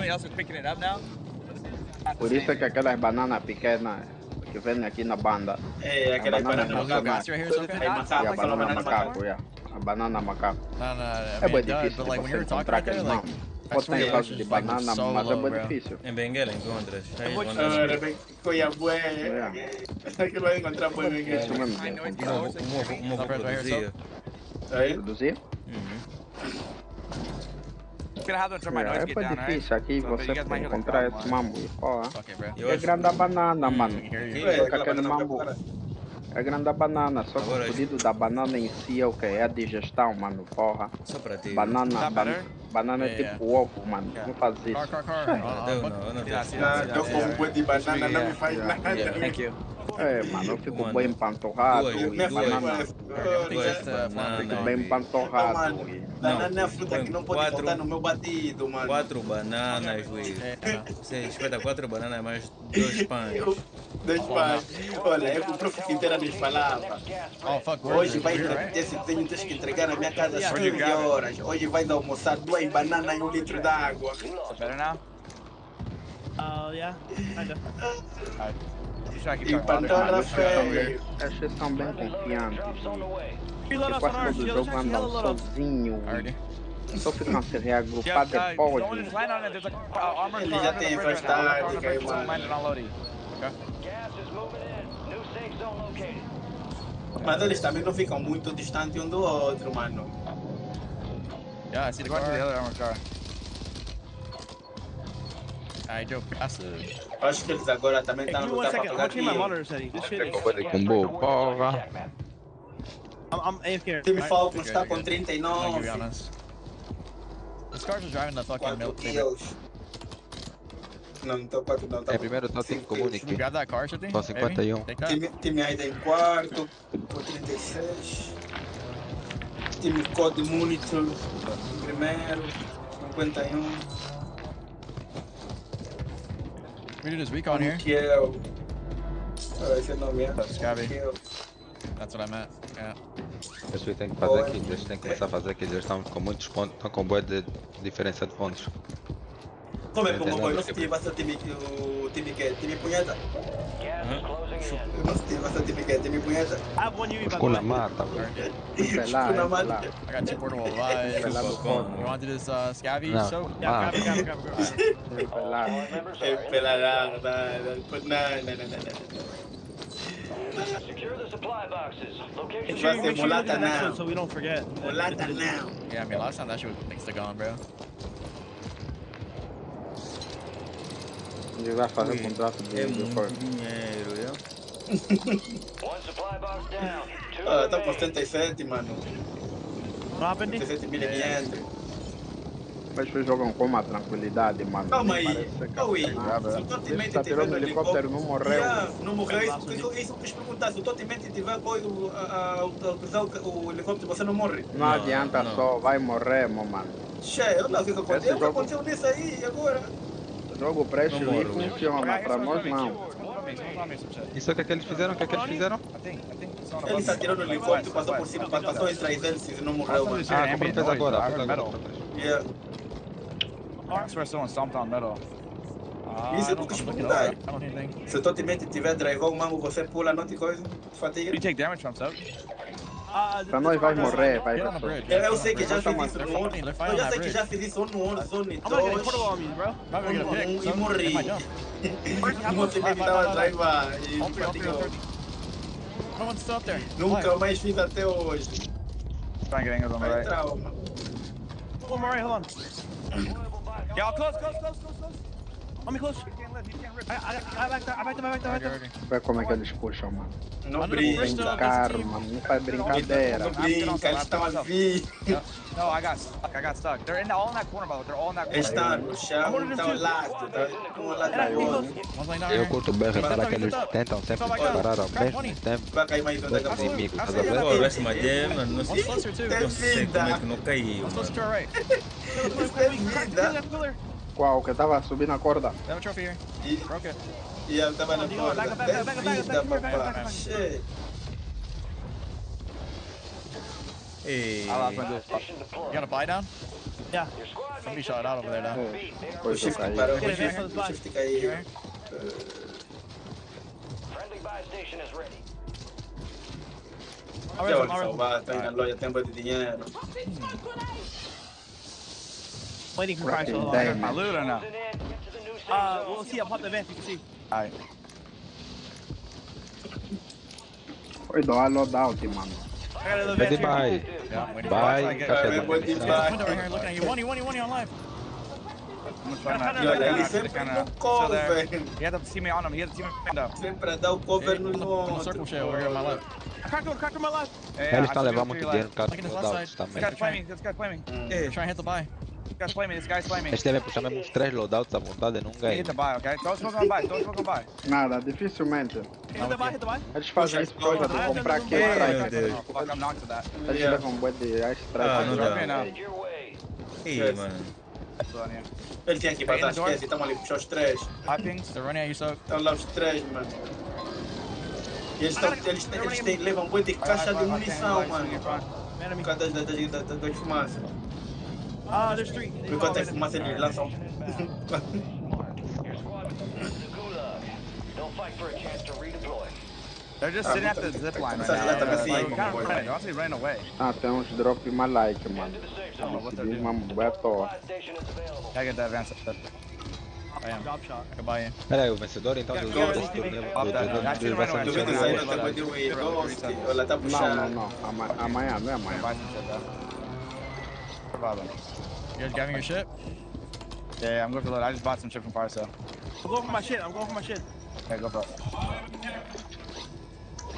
Speaker 3: Por isso é que aquelas bananas pequenas que vendem aqui na banda.
Speaker 20: É, aquelas bananas
Speaker 3: macaco. A banana macaco, a banana macaco. É bem difícil de você encontrar aquele mamo. Pode ter em caso de banana, mas é bem difícil.
Speaker 2: Em Benguela encontras.
Speaker 20: Aquilo vai encontrar boi Benguela.
Speaker 3: Isso mesmo.
Speaker 2: O movo produzia.
Speaker 3: Produzir? É bem difícil aqui você encontrar esse mambo. É grande a banana, mano. Só que aquele mambo é grande a banana, só que o pedido da banana em si é o que? É a digestão, mano, porra.
Speaker 2: Só pra ti.
Speaker 3: Banana é tipo ovo, mano. Não faz isso.
Speaker 2: Eu não
Speaker 20: Eu como boi de banana, não me faz nada.
Speaker 3: É, mano, eu fico bem empanturrado. Banana. Fico bem empanturrado.
Speaker 20: Banana é a fruta que não pode faltar no meu batido, mano.
Speaker 2: 4 bananas, Luiz. Você espeta 4 bananas mais 2 pães.
Speaker 20: 2 pães. Olha, é que o prof inteira nos falava. Hoje vai ter esse desenho, tens que entregar na minha casa às 15 horas. Hoje vai almoçar 2 bananas e 1 litro d'água.
Speaker 13: Better now?
Speaker 19: Yeah, kinda.
Speaker 20: E Pandora feio.
Speaker 3: Vocês são bem confiantes. Quase todo jogo andam sozinho. Só ficam a se reagrupar depois.
Speaker 20: Ele já tem infestática aí, mano. Mas eles também não ficam muito distantes um do outro, mano.
Speaker 13: Yeah, I see the car. The other armor car.
Speaker 20: Acho que eles agora também estão no lugar para pegar
Speaker 8: Combo, porra.
Speaker 20: O time Falcon está com 39.
Speaker 11: This car's driving the fucking milk.
Speaker 20: Não, não tô 4 não, tá.
Speaker 8: É, primeiro tá 5 comunique.
Speaker 11: Grab that car, Shifty?
Speaker 8: Tô 51.
Speaker 20: Time ainda em quarto, com 36. Time Code Monitor em primeiro, 51.
Speaker 11: We do this recon here.
Speaker 20: Kiel. Esse é o nome, é?
Speaker 11: That's what I meant. Yeah.
Speaker 8: Isso que tem que fazer aqui, eles têm que começar a fazer aqui, eles estão com muitos pontos, estão com boa de diferença de pontos.
Speaker 20: Como é que o nosso time vai ser o time que é? Time punheta? Nosso time vai ser o time que é? Time punheta?
Speaker 8: Kuna mata, bro.
Speaker 20: Kuna mata.
Speaker 11: I got two portable revives. You want to do this scabby?
Speaker 8: No,
Speaker 11: So
Speaker 8: man.
Speaker 10: Secure the supply boxes. Location.
Speaker 21: Make sure you look at the next one so we don't forget.
Speaker 20: Mulata now.
Speaker 11: yeah, I mean, last time that shit was next to gone, bro.
Speaker 3: Ele vai fazer um contrato de
Speaker 2: dinheiro, eu.
Speaker 10: One supply box down.
Speaker 20: Ah, tá com 77, mano.
Speaker 21: What happened?
Speaker 20: 77.500.
Speaker 3: As pessoas jogam com uma tranquilidade, mano.
Speaker 20: Calma aí.
Speaker 3: Oi.
Speaker 20: Se o teu time
Speaker 3: Está
Speaker 20: tiver
Speaker 3: tirando o helicóptero, não morreu.
Speaker 20: Não morreu. Isso que eu te perguntar. Se o teu time tiver a utilizar o helicóptero, você não morre.
Speaker 3: Não adianta só, vai morrer, meu mano.
Speaker 20: Cheio, olha o que aconteceu. O que aconteceu nisso aí agora?
Speaker 3: O jogo presta e funciona, pra nós não.
Speaker 8: Isso é o que eles fizeram? O que eles fizeram?
Speaker 20: Ele se atirou no helicóptero, passou por cima, passou entre as hélices e não morreu, mano.
Speaker 8: Ah, como ele fez agora? Fez agora.
Speaker 20: Yeah.
Speaker 13: I swear someone stomped on metal.
Speaker 20: Isso é porque te perguntar. Se o teu time tiver drive o mango, você pula, não te coisa, fatiga.
Speaker 13: You take damage from stuff.
Speaker 3: Pra nós vai morrer, vai.
Speaker 20: Eu sei que já fiz isso no Warzone. Eu já sei que já fiz isso no Warzone 2. E morri. O meu time estava drive e fatigou. Nunca mais fiz até hoje.
Speaker 13: Try and get angles on the right.
Speaker 20: Trauma.
Speaker 21: One more right, hold on. Yeah, close. Let me close. I back there.
Speaker 3: Vê como é que eles puxam, mano.
Speaker 20: Não brinca,
Speaker 3: mano. Não faz brincadeira.
Speaker 20: Não brinca, eles estão a vir.
Speaker 13: No, I got stuck. They're all in that corner, bro. They're all in that corner.
Speaker 20: Eles estão no chão, estão lá, um lá atrás do outro.
Speaker 8: Eu curto bem reparar que eles tentam sempre parar ao mesmo tempo.
Speaker 20: Vai cair mais um daqui a pouco.
Speaker 8: Inimigo, tá
Speaker 2: Pô,
Speaker 8: vendo?
Speaker 2: essa magia, mano, não sei como é que não caiu, mano.
Speaker 3: Qual? Que tava subindo a corda?
Speaker 20: E eu tava na corda.
Speaker 2: Hey.
Speaker 11: You got a buy down?
Speaker 21: Yeah.
Speaker 11: Somebody shot it out over there now.
Speaker 20: O shift parou, o shift caiu.
Speaker 10: Friendly buy station is ready.
Speaker 20: Já olha salvar, tá aí na loja, tem de dinheiro.
Speaker 21: Waiting for Christ.
Speaker 13: My loot or no?
Speaker 21: We'll see. I'll pop the vent. You can see.
Speaker 13: Alright.
Speaker 3: Foi do loadout, mano.
Speaker 21: I got another
Speaker 8: Ready
Speaker 21: vent
Speaker 8: by.
Speaker 21: here.
Speaker 8: By. Café da
Speaker 21: Window right here looking at you. One on live.
Speaker 13: I'm trying to.
Speaker 20: Ele sempre no colo, velho.
Speaker 13: He had to see me on him. He had to see me on him.
Speaker 20: Sempre dá o cover no outro.
Speaker 11: Circle shit over here on my left.
Speaker 21: Cracked on my left.
Speaker 8: Eles estão levando muito dinheiro por causa dos loadouts
Speaker 13: This
Speaker 8: também.
Speaker 13: guy's flaming. This guy's flaming.
Speaker 11: Hey, try and hit the buy.
Speaker 13: This guy's flaming. This guy's flaming.
Speaker 8: Eles devem puxar mesmo uns 3 loadouts à vontade, não ganham.
Speaker 13: Hit the buy, okay? Don't smoke on buy. Don't smoke on buy.
Speaker 3: Nada, dificilmente.
Speaker 21: Hit the buy.
Speaker 3: Eles fazem isso por causa de comprar aqui atrás.
Speaker 13: Fuck, I'm knocked to that.
Speaker 3: Eles levam bué de atrás.
Speaker 2: Ah, não dá.
Speaker 13: Ih,
Speaker 2: mano.
Speaker 20: Ele tinha que ir pra trás, esquece, estamos ali puxar os três.
Speaker 11: They're running at you, so.
Speaker 20: Estão lá os três, mano. E eles levam bué de caixa de munição, mano. Por causa das fumaças.
Speaker 21: There's three.
Speaker 20: Enquanto tem fumaça, eles lançam.
Speaker 10: Don't fight for a chance to redeploy.
Speaker 13: They're just sitting at the zip line right now. Like, kind of running. They're honestly running away.
Speaker 3: Tem uns drop mais like, mano. Esse mano bué à toa.
Speaker 13: Gotta get that advance up.
Speaker 11: I am. Drop shot. I can buy you.
Speaker 8: Pera aí, o vencedor então dos outros torneios do Warzone
Speaker 20: Do vídeo saindo depois de Wii Ghost, ela tá puxando.
Speaker 3: Não. Amanhã, não é amanhã.
Speaker 11: You guys grabbing your shit?
Speaker 13: Yeah, I'm going for load. I just bought some shit from Parcel.
Speaker 21: I'm going for my shit.
Speaker 13: Okay, go for it.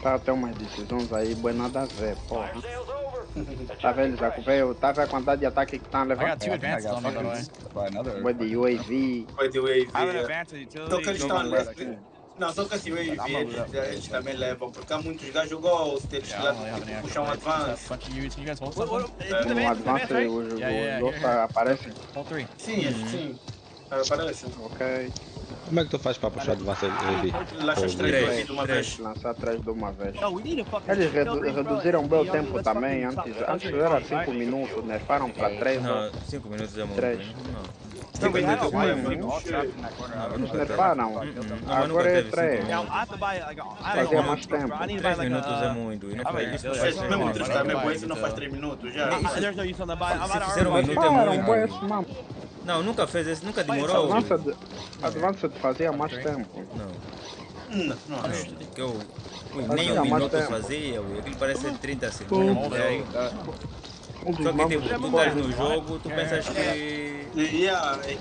Speaker 3: Tá, tem umas decisões aí, bué nada a ver, porra. Tá vendo, Jaco? Tá vendo a quantidade de ataque que tá levando?
Speaker 11: I got 2 advances on me, by the way.
Speaker 13: Buy another.
Speaker 3: Bué de UAV.
Speaker 20: Foi de Wave.
Speaker 13: I have an advance utility.
Speaker 20: Então que eles estão levando. Não, só que esse Wave eles também levam, porque há muitos gajos Ghost, eles puxam um advance.
Speaker 11: You guys hold something?
Speaker 3: No advance, os outros aparecem?
Speaker 11: Hold 3.
Speaker 20: Sim. Aparece.
Speaker 3: Ok.
Speaker 8: Como é que tu faz para puxar de avanço ali?
Speaker 20: Lança os 3 de uma vez.
Speaker 3: Lançar 3 de uma vez.
Speaker 21: No, we need a fucking.
Speaker 3: Eles reduziram bem o tempo também. Antes era 5 minutos, nerfaram para 3.
Speaker 2: Não, 5 minutos é muito. Depende do
Speaker 3: Não nerfaram. Agora é 3. Fazia mais tempo.
Speaker 2: 3 minutos é muito. E não faz isso.
Speaker 20: 3 minutos também, com isso não faz 3 minutos já.
Speaker 2: Se fizer 1 minuto é muito. Não, nunca fez isso, nunca demorou.
Speaker 3: Advanced fazia mais tempo.
Speaker 2: Não. Nem 1 minuto fazia, aquilo parece 30 segundos. Só que tipo, tu estás no jogo, tu pensas que...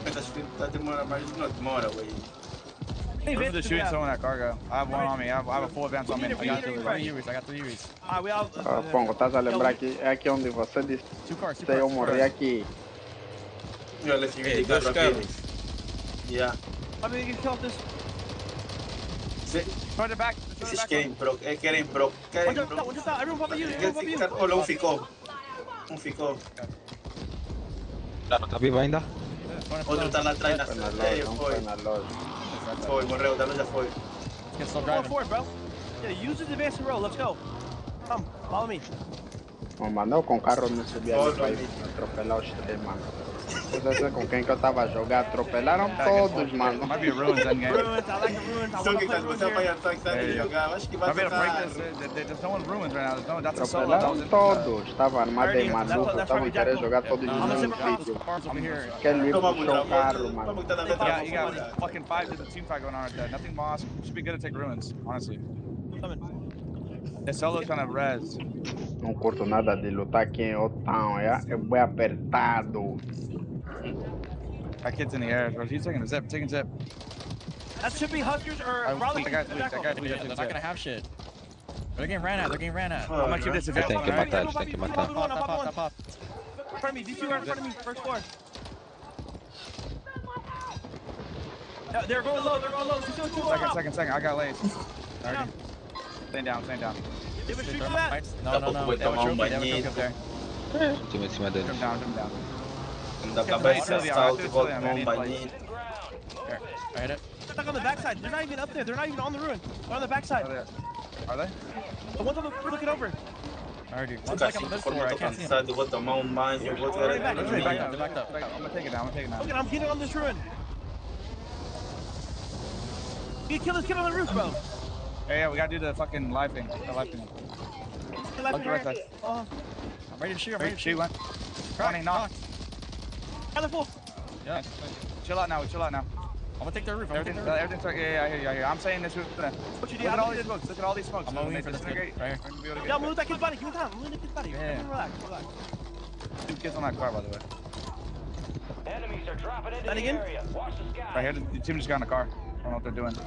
Speaker 20: pensas que demora mais do que não demora, ué.
Speaker 13: I'm just shooting someone at cargo. I have one on me. I have a full advance on me. I got 3 UAVs.
Speaker 3: Pongo, estás a lembrar que é aqui onde você disse que eu morri aqui.
Speaker 20: Olha, fiquei dois carros. Yeah. Esses querem broco, querem broco. Olha, um ficou.
Speaker 8: Já não tá vivo ainda?
Speaker 20: Outro tá lá atrás na loja. Foi, morreu, da loja foi.
Speaker 21: Go forward, bro. Yeah, use the advanced row. Let's go. Come, follow me.
Speaker 3: Mandou com o carro não subir ali pra atropelar os 3, mano. Não sei com quem que eu tava a jogar, atropelaram todos, mano.
Speaker 13: Might be a ruins endgame.
Speaker 21: Ruins, I like the ruins. I want to play ruins here.
Speaker 20: Acho que vai
Speaker 13: tocar. There's no one ruins right now. That's a solo.
Speaker 3: Atropelaram todos, estavam armados em maluco, estavam querendo jogar todos no mesmo sítio. Querem ir puxar o carro, mano.
Speaker 13: Yeah, you got fucking 5, there's a team fight going on right there. Nothing lost. Should be good to take ruins, honestly. The solo's trying to res.
Speaker 3: Não curto nada de lutar aqui em Otown, é bem apertado.
Speaker 13: That kid's in the air, bro. He's taking a zip,
Speaker 21: That should be Huskers or Raleigh.
Speaker 13: That guy's weak.
Speaker 11: They're not gonna have shit. They're getting ran at.
Speaker 13: How much of this is
Speaker 8: Tem que matar, tem que matar.
Speaker 21: Pop. In front of me, these two are in front of me, first floor. They're going low.
Speaker 13: Second. I got lace. Already. Stand down.
Speaker 21: They have a streak for that?
Speaker 11: No. They have a trophy up there.
Speaker 8: Time em cima deles.
Speaker 13: Jump down.
Speaker 20: Da cabeça, salto, volta com um banhinho.
Speaker 11: I hit it.
Speaker 21: They're stuck on the backside. They're not even up there. They're not even on the ruin. They're on the backside.
Speaker 13: Are they?
Speaker 21: The one's on the looking over.
Speaker 11: Already.
Speaker 20: Fica assim, quando eu tô cansado, eu vou tomar um banho, eu vou ter
Speaker 13: Back up. I'm gonna take it down.
Speaker 21: Okay, I'm getting on this ruin. You kill this kid on the roof, bro.
Speaker 13: Yeah, we gotta do the fucking live thing.
Speaker 21: I'm
Speaker 11: ready to shoot.
Speaker 13: Shoot one. Running, knocked.
Speaker 21: Other full.
Speaker 13: Yeah. Chill out now. I'm
Speaker 11: gonna take their roof.
Speaker 13: Everything's yeah, I hear you. I'm saying this.
Speaker 21: What you do?
Speaker 13: Look at all these smokes.
Speaker 11: I'm moving for this kid. Right here.
Speaker 21: Yeah, move that kid's body. Give me time. Move that kid's body.
Speaker 11: Yeah.
Speaker 21: Relax.
Speaker 13: 2 kids on that car, by the way.
Speaker 10: Enemies are dropping into
Speaker 21: the
Speaker 10: area. Watch the sky.
Speaker 13: Right here, the team just got in the car. I don't know what they're doing.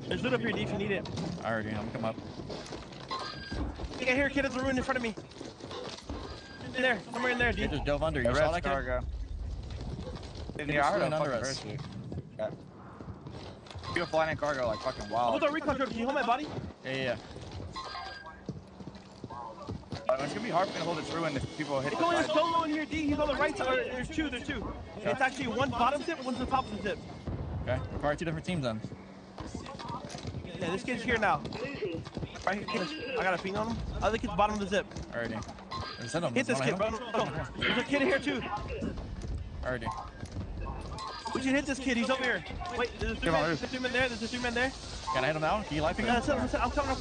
Speaker 21: There's loot up here, D, if you need it.
Speaker 11: Already, I'm gonna come up.
Speaker 21: I think I hear a kid at the ruin in front of me. In there, somewhere in there, D.
Speaker 11: They just dove under. You saw that kid?
Speaker 13: Yeah, I heard him under us. Yeah. You're flying in cargo like fucking wild.
Speaker 21: Hold on, recon, can you hold my body?
Speaker 11: Yeah.
Speaker 13: It's gonna be hard for me to hold this ruin if people hit
Speaker 21: the side. There's Solo in here, D. He's on the right side. There's two. Yeah. It's actually one bottom zip, one's the top of the zip.
Speaker 11: Okay, we're probably 2 different teams then.
Speaker 21: Yeah, this kid's here now. Right here, I got a ping on him. Other kid's bottom of the zip.
Speaker 11: Already.
Speaker 21: Hit this kid, bro. There's a kid here too.
Speaker 11: Already.
Speaker 21: We should hit this kid. He's over here. Wait, there's a 3 men there. There's a 3 men there.
Speaker 11: Can I hit him now? Can you life ping him?
Speaker 21: I'm coming.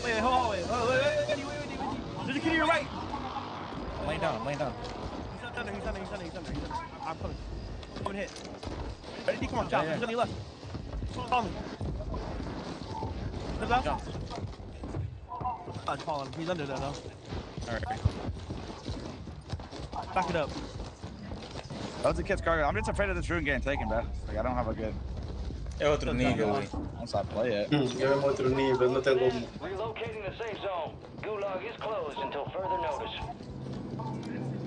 Speaker 21: Wait, hold on, wait. There's a kid to your right.
Speaker 11: I'm laying down.
Speaker 21: He's under. I'm coming. Come and hit. Ready? Come on, chop. He's on your left. Follow me. Jump. Follow him. He's under there, though.
Speaker 11: Alright.
Speaker 21: Back it up.
Speaker 13: That was the kid's cargo. I'm just afraid of this ruin getting taken, bro. Like, I don't have a good...
Speaker 2: É outro nível,
Speaker 13: once I play it.
Speaker 20: É outro nível, não tem como.
Speaker 10: Relocating the safe zone. Gulag is closed until further notice.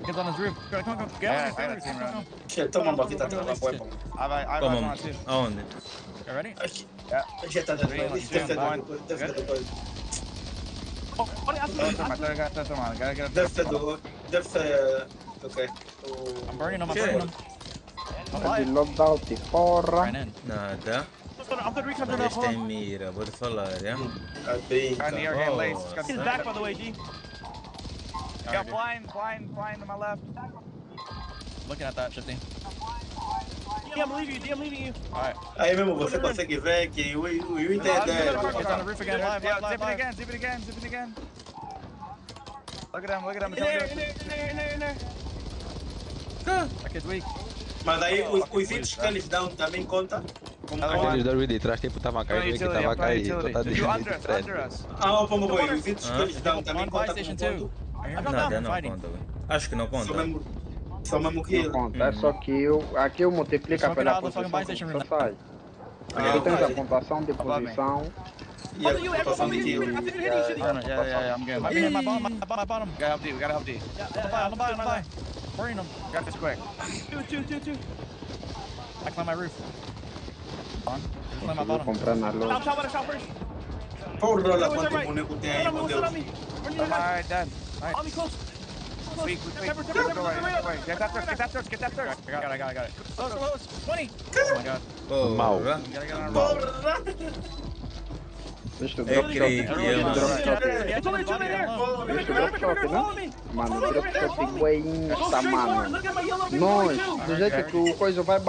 Speaker 11: Kids on his roof. Come on.
Speaker 13: Yeah, I got a team run.
Speaker 20: Shit, toma uma fita atrás da weapon.
Speaker 13: Como?
Speaker 2: Aonde?
Speaker 11: You ready?
Speaker 13: Yeah.
Speaker 20: Já tá depois. Deve ser... Ok.
Speaker 11: I'm burning him.
Speaker 3: De loadout, porra.
Speaker 2: Nada.
Speaker 21: I'm gonna recon
Speaker 2: Eles têm mira, vou te falar, é?
Speaker 21: He's back, by the way, D.
Speaker 13: Got blind to my left.
Speaker 11: Looking at that, shifting.
Speaker 19: Yeah, I'm leaving you.
Speaker 11: Alright.
Speaker 20: Aí mesmo você consegue ver que o Inter é dele.
Speaker 11: It's on the roof again, live.
Speaker 13: Zip it again. Look at him.
Speaker 19: In there.
Speaker 11: That kid's weak.
Speaker 20: Mas aí os hits que eles dão também conta?
Speaker 8: Aqueles dois de trás, tipo, tava caindo, que tava caindo.
Speaker 13: Under us.
Speaker 20: Ah, vamos ver, os hits que eles dão também conta como ponto?
Speaker 2: Nada, não conta, velho. Acho que não conta.
Speaker 20: Só mesmo kill.
Speaker 3: Não conta, é só kill. Aqui eu multiplica pela posição que você sai. Aqui tens a pontuação de posição.
Speaker 20: E a pontuação de kill.
Speaker 13: Yeah, I'm good. My bottom. We gotta help D. On the bottom. Burning them. Got this quick.
Speaker 19: Two.
Speaker 11: I climb my roof. On. Climb my
Speaker 3: Vou
Speaker 11: bottom.
Speaker 3: comprar na loja.
Speaker 19: Shot first.
Speaker 20: Porra, olha quanto boneco tem aí, meu Deus.
Speaker 13: Alright, dead. Alright.
Speaker 19: On me close.
Speaker 13: Weak. Go away. Get that thirst.
Speaker 11: I got it.
Speaker 19: Close. 20.
Speaker 11: Oh my god.
Speaker 8: Mal.
Speaker 13: Gotta get on a roll.
Speaker 3: Deixa o drop shot.
Speaker 19: It's only two there.
Speaker 3: Deixa o drop shot, né? Mano, o drop shot é insta, mano. Nós, do jeito que o coisa vai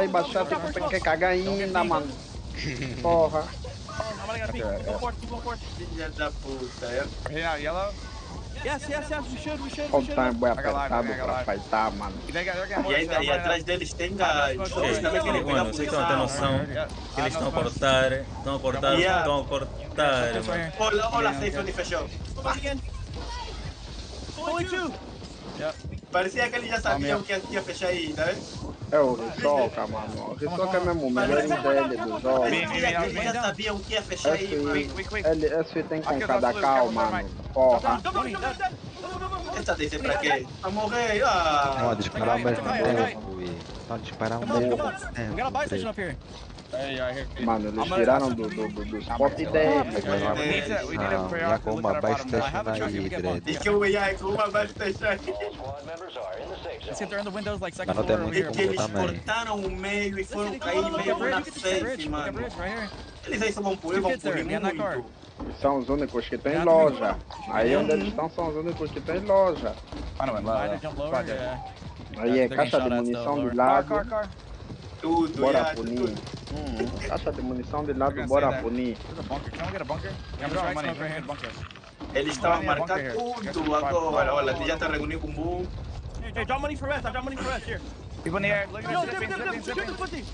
Speaker 3: baixar, tipo, quer cagar ainda, mano. Porra.
Speaker 19: Go forth.
Speaker 20: Filha da puta, é?
Speaker 13: Hitting out yellow.
Speaker 19: Yes. We should.
Speaker 3: O time boi apertado pra fightar, mano.
Speaker 20: E atrás deles tem gás. Eles também querem pegar
Speaker 2: Mano, vocês estão a ter noção que eles estão a cortar.
Speaker 20: Olha a safe onde fechou.
Speaker 19: Only two.
Speaker 20: Parecia que eles já sabiam que ia fechar aí, tá vendo?
Speaker 3: É o Risoca, mano. O Risoca é mesmo o melhor dele do jogo.
Speaker 20: Eles já sabiam que ia fechar aí, mano.
Speaker 3: Esse tem com cada calma, mano. Porra.
Speaker 20: Essa descer pra quê? A morrer,
Speaker 8: Não, disparar ao mesmo tempo, Gui. Só disparar ao mesmo
Speaker 11: We got a buy station
Speaker 8: tempo.
Speaker 11: up here.
Speaker 3: Mano, eles tiraram do spot dele.
Speaker 8: Não, já com uma buy station aí, Dredd.
Speaker 20: Diz que eu ia com uma vai fechar aí.
Speaker 11: Let's see if they're in the windows like second
Speaker 8: Não tem
Speaker 11: floor over
Speaker 8: muito
Speaker 11: here.
Speaker 20: Que eles
Speaker 8: também.
Speaker 20: cortaram o meio e foram cair meio na safe, mano.
Speaker 11: Right here.
Speaker 20: Eles aí só vão pulir muito.
Speaker 3: São os únicos que tem loja. Aí onde eles estão são os únicos que tem loja.
Speaker 11: Miner jump lower. Yeah.
Speaker 3: Aí é caixa de munição de lado.
Speaker 20: Tudo,
Speaker 3: Bora punir. Caixa de munição de lado, bora punir.
Speaker 20: Eles estão a marcar tudo agora. Olha, já tá reunindo com o boom.
Speaker 19: Hey, drop money for rest. Here.
Speaker 13: People in the air. Look
Speaker 19: No,
Speaker 13: at this.
Speaker 19: shoot the pussy.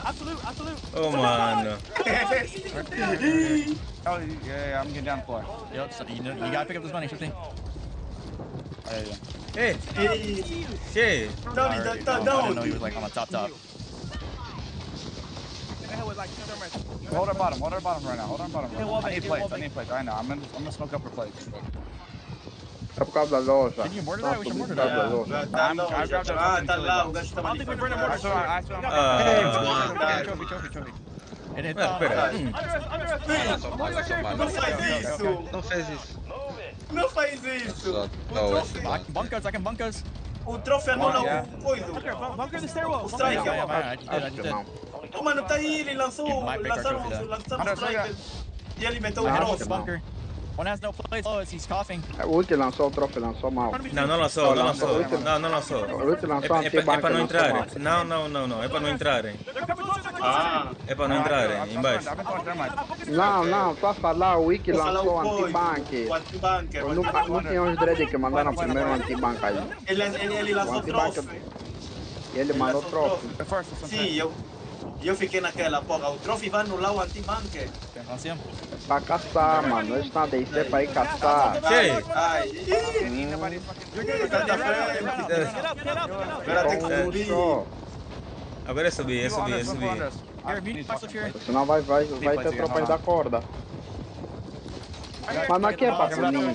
Speaker 19: Absolute.
Speaker 2: Oh, mano.
Speaker 13: Oh, yeah, I'm getting down the floor.
Speaker 11: Yep, so you gotta pick up this money, 15.
Speaker 2: Hey, shit.
Speaker 11: I didn't know he was like on the top.
Speaker 13: Hold our bottom right now. I need plates. I know. I'm gonna smoke up for plates.
Speaker 3: É por causa da loja.
Speaker 11: Can you mortar that? We should mortar
Speaker 3: Por causa da
Speaker 11: that.
Speaker 3: loja.
Speaker 20: Tá lá, o gajo tá
Speaker 19: I don't think we burn
Speaker 20: manipulando.
Speaker 11: Trophy. It hit
Speaker 2: Espera.
Speaker 20: Não faz isso. Não faz isso.
Speaker 11: Bunkers, I can bunkers.
Speaker 20: O troféu anula o coisa.
Speaker 19: Bunker the stairwell.
Speaker 20: O strike.
Speaker 11: I did.
Speaker 20: Oh, mano, tá aí, ele lançaram o strike. E ele meteu o
Speaker 11: It's a
Speaker 20: drone.
Speaker 11: bunker. One has no place. Oh, he's coughing.
Speaker 3: O Ulti lançou o troféu, lançou mal.
Speaker 2: Não lançou.
Speaker 3: O Ulti lançou
Speaker 2: É
Speaker 3: anti-bank,
Speaker 2: para não
Speaker 3: lançou
Speaker 2: entrarem.
Speaker 3: mal.
Speaker 2: Não. É para não entrarem.
Speaker 20: Ah.
Speaker 2: É para não entrarem, embaixo.
Speaker 3: Não, tô a falar, o Wiki lançou anti-bank.
Speaker 20: O anti-bunker.
Speaker 3: Não tinha uns dread que mandaram primeiro anti-bank aí.
Speaker 20: Ele lançou troféu.
Speaker 3: E ele mandou troféu.
Speaker 20: Sim, eu fiquei naquela, porra, o trophy vai anular o anti-bunker.
Speaker 3: Pra caçar, mano. Eles estão a descer pra ir caçar.
Speaker 20: Ai. Agora tem que subir.
Speaker 2: Agora é subir.
Speaker 3: Senão vai ter tropas da corda. Mas aqui é pra punir.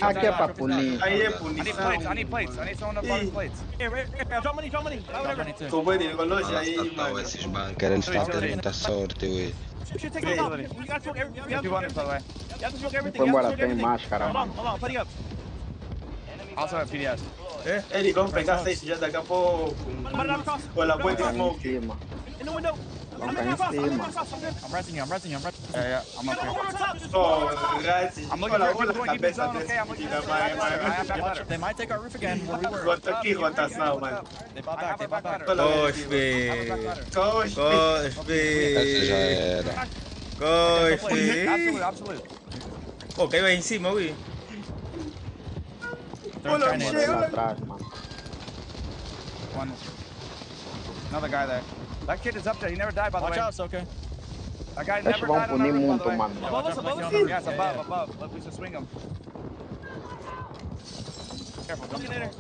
Speaker 3: Aqui é pra punir.
Speaker 20: Aí é
Speaker 13: I
Speaker 20: punição.
Speaker 13: need plates. I need someone to buy plates.
Speaker 19: Drop money.
Speaker 20: Tô vendo ele com a loja aí, mano.
Speaker 8: Esses bunkers, eles estão a ter muita sorte, ui.
Speaker 19: Should take it off. We gotta smoke everything.
Speaker 13: You want it, by the way.
Speaker 19: You have to smoke everything.
Speaker 3: Foi embora, tem máscara, mano.
Speaker 19: Hold on, putting up.
Speaker 13: Also have PDS.
Speaker 20: Eles vão pegar 6 já daqui a pouco. Olha, põe de smoke.
Speaker 19: In the window.
Speaker 3: Vão cair em cima.
Speaker 13: I'm resting you. Yeah, I'm up here.
Speaker 20: Oh,
Speaker 13: I'm looking for people going deep in zone, okay? I'm looking for back ladder. They might take our roof again where we were.
Speaker 20: Que rotação, mano.
Speaker 13: They bought back.
Speaker 2: Cospe.
Speaker 8: Essa já era.
Speaker 2: Cospe.
Speaker 13: Absolute.
Speaker 2: Pô, caiu aí em cima, ui.
Speaker 3: Atrás, mano.
Speaker 13: One. Another guy there. That kid is up there. He never died, by the way.
Speaker 17: Watch out, it's okay.
Speaker 13: That guy
Speaker 3: Eles
Speaker 13: never
Speaker 3: vão
Speaker 13: died on
Speaker 3: punir
Speaker 13: our roof, by the
Speaker 3: muito,
Speaker 13: way.
Speaker 3: mano.
Speaker 13: Above us? Yes, above. Look, we should swing him. Careful, don't get in there.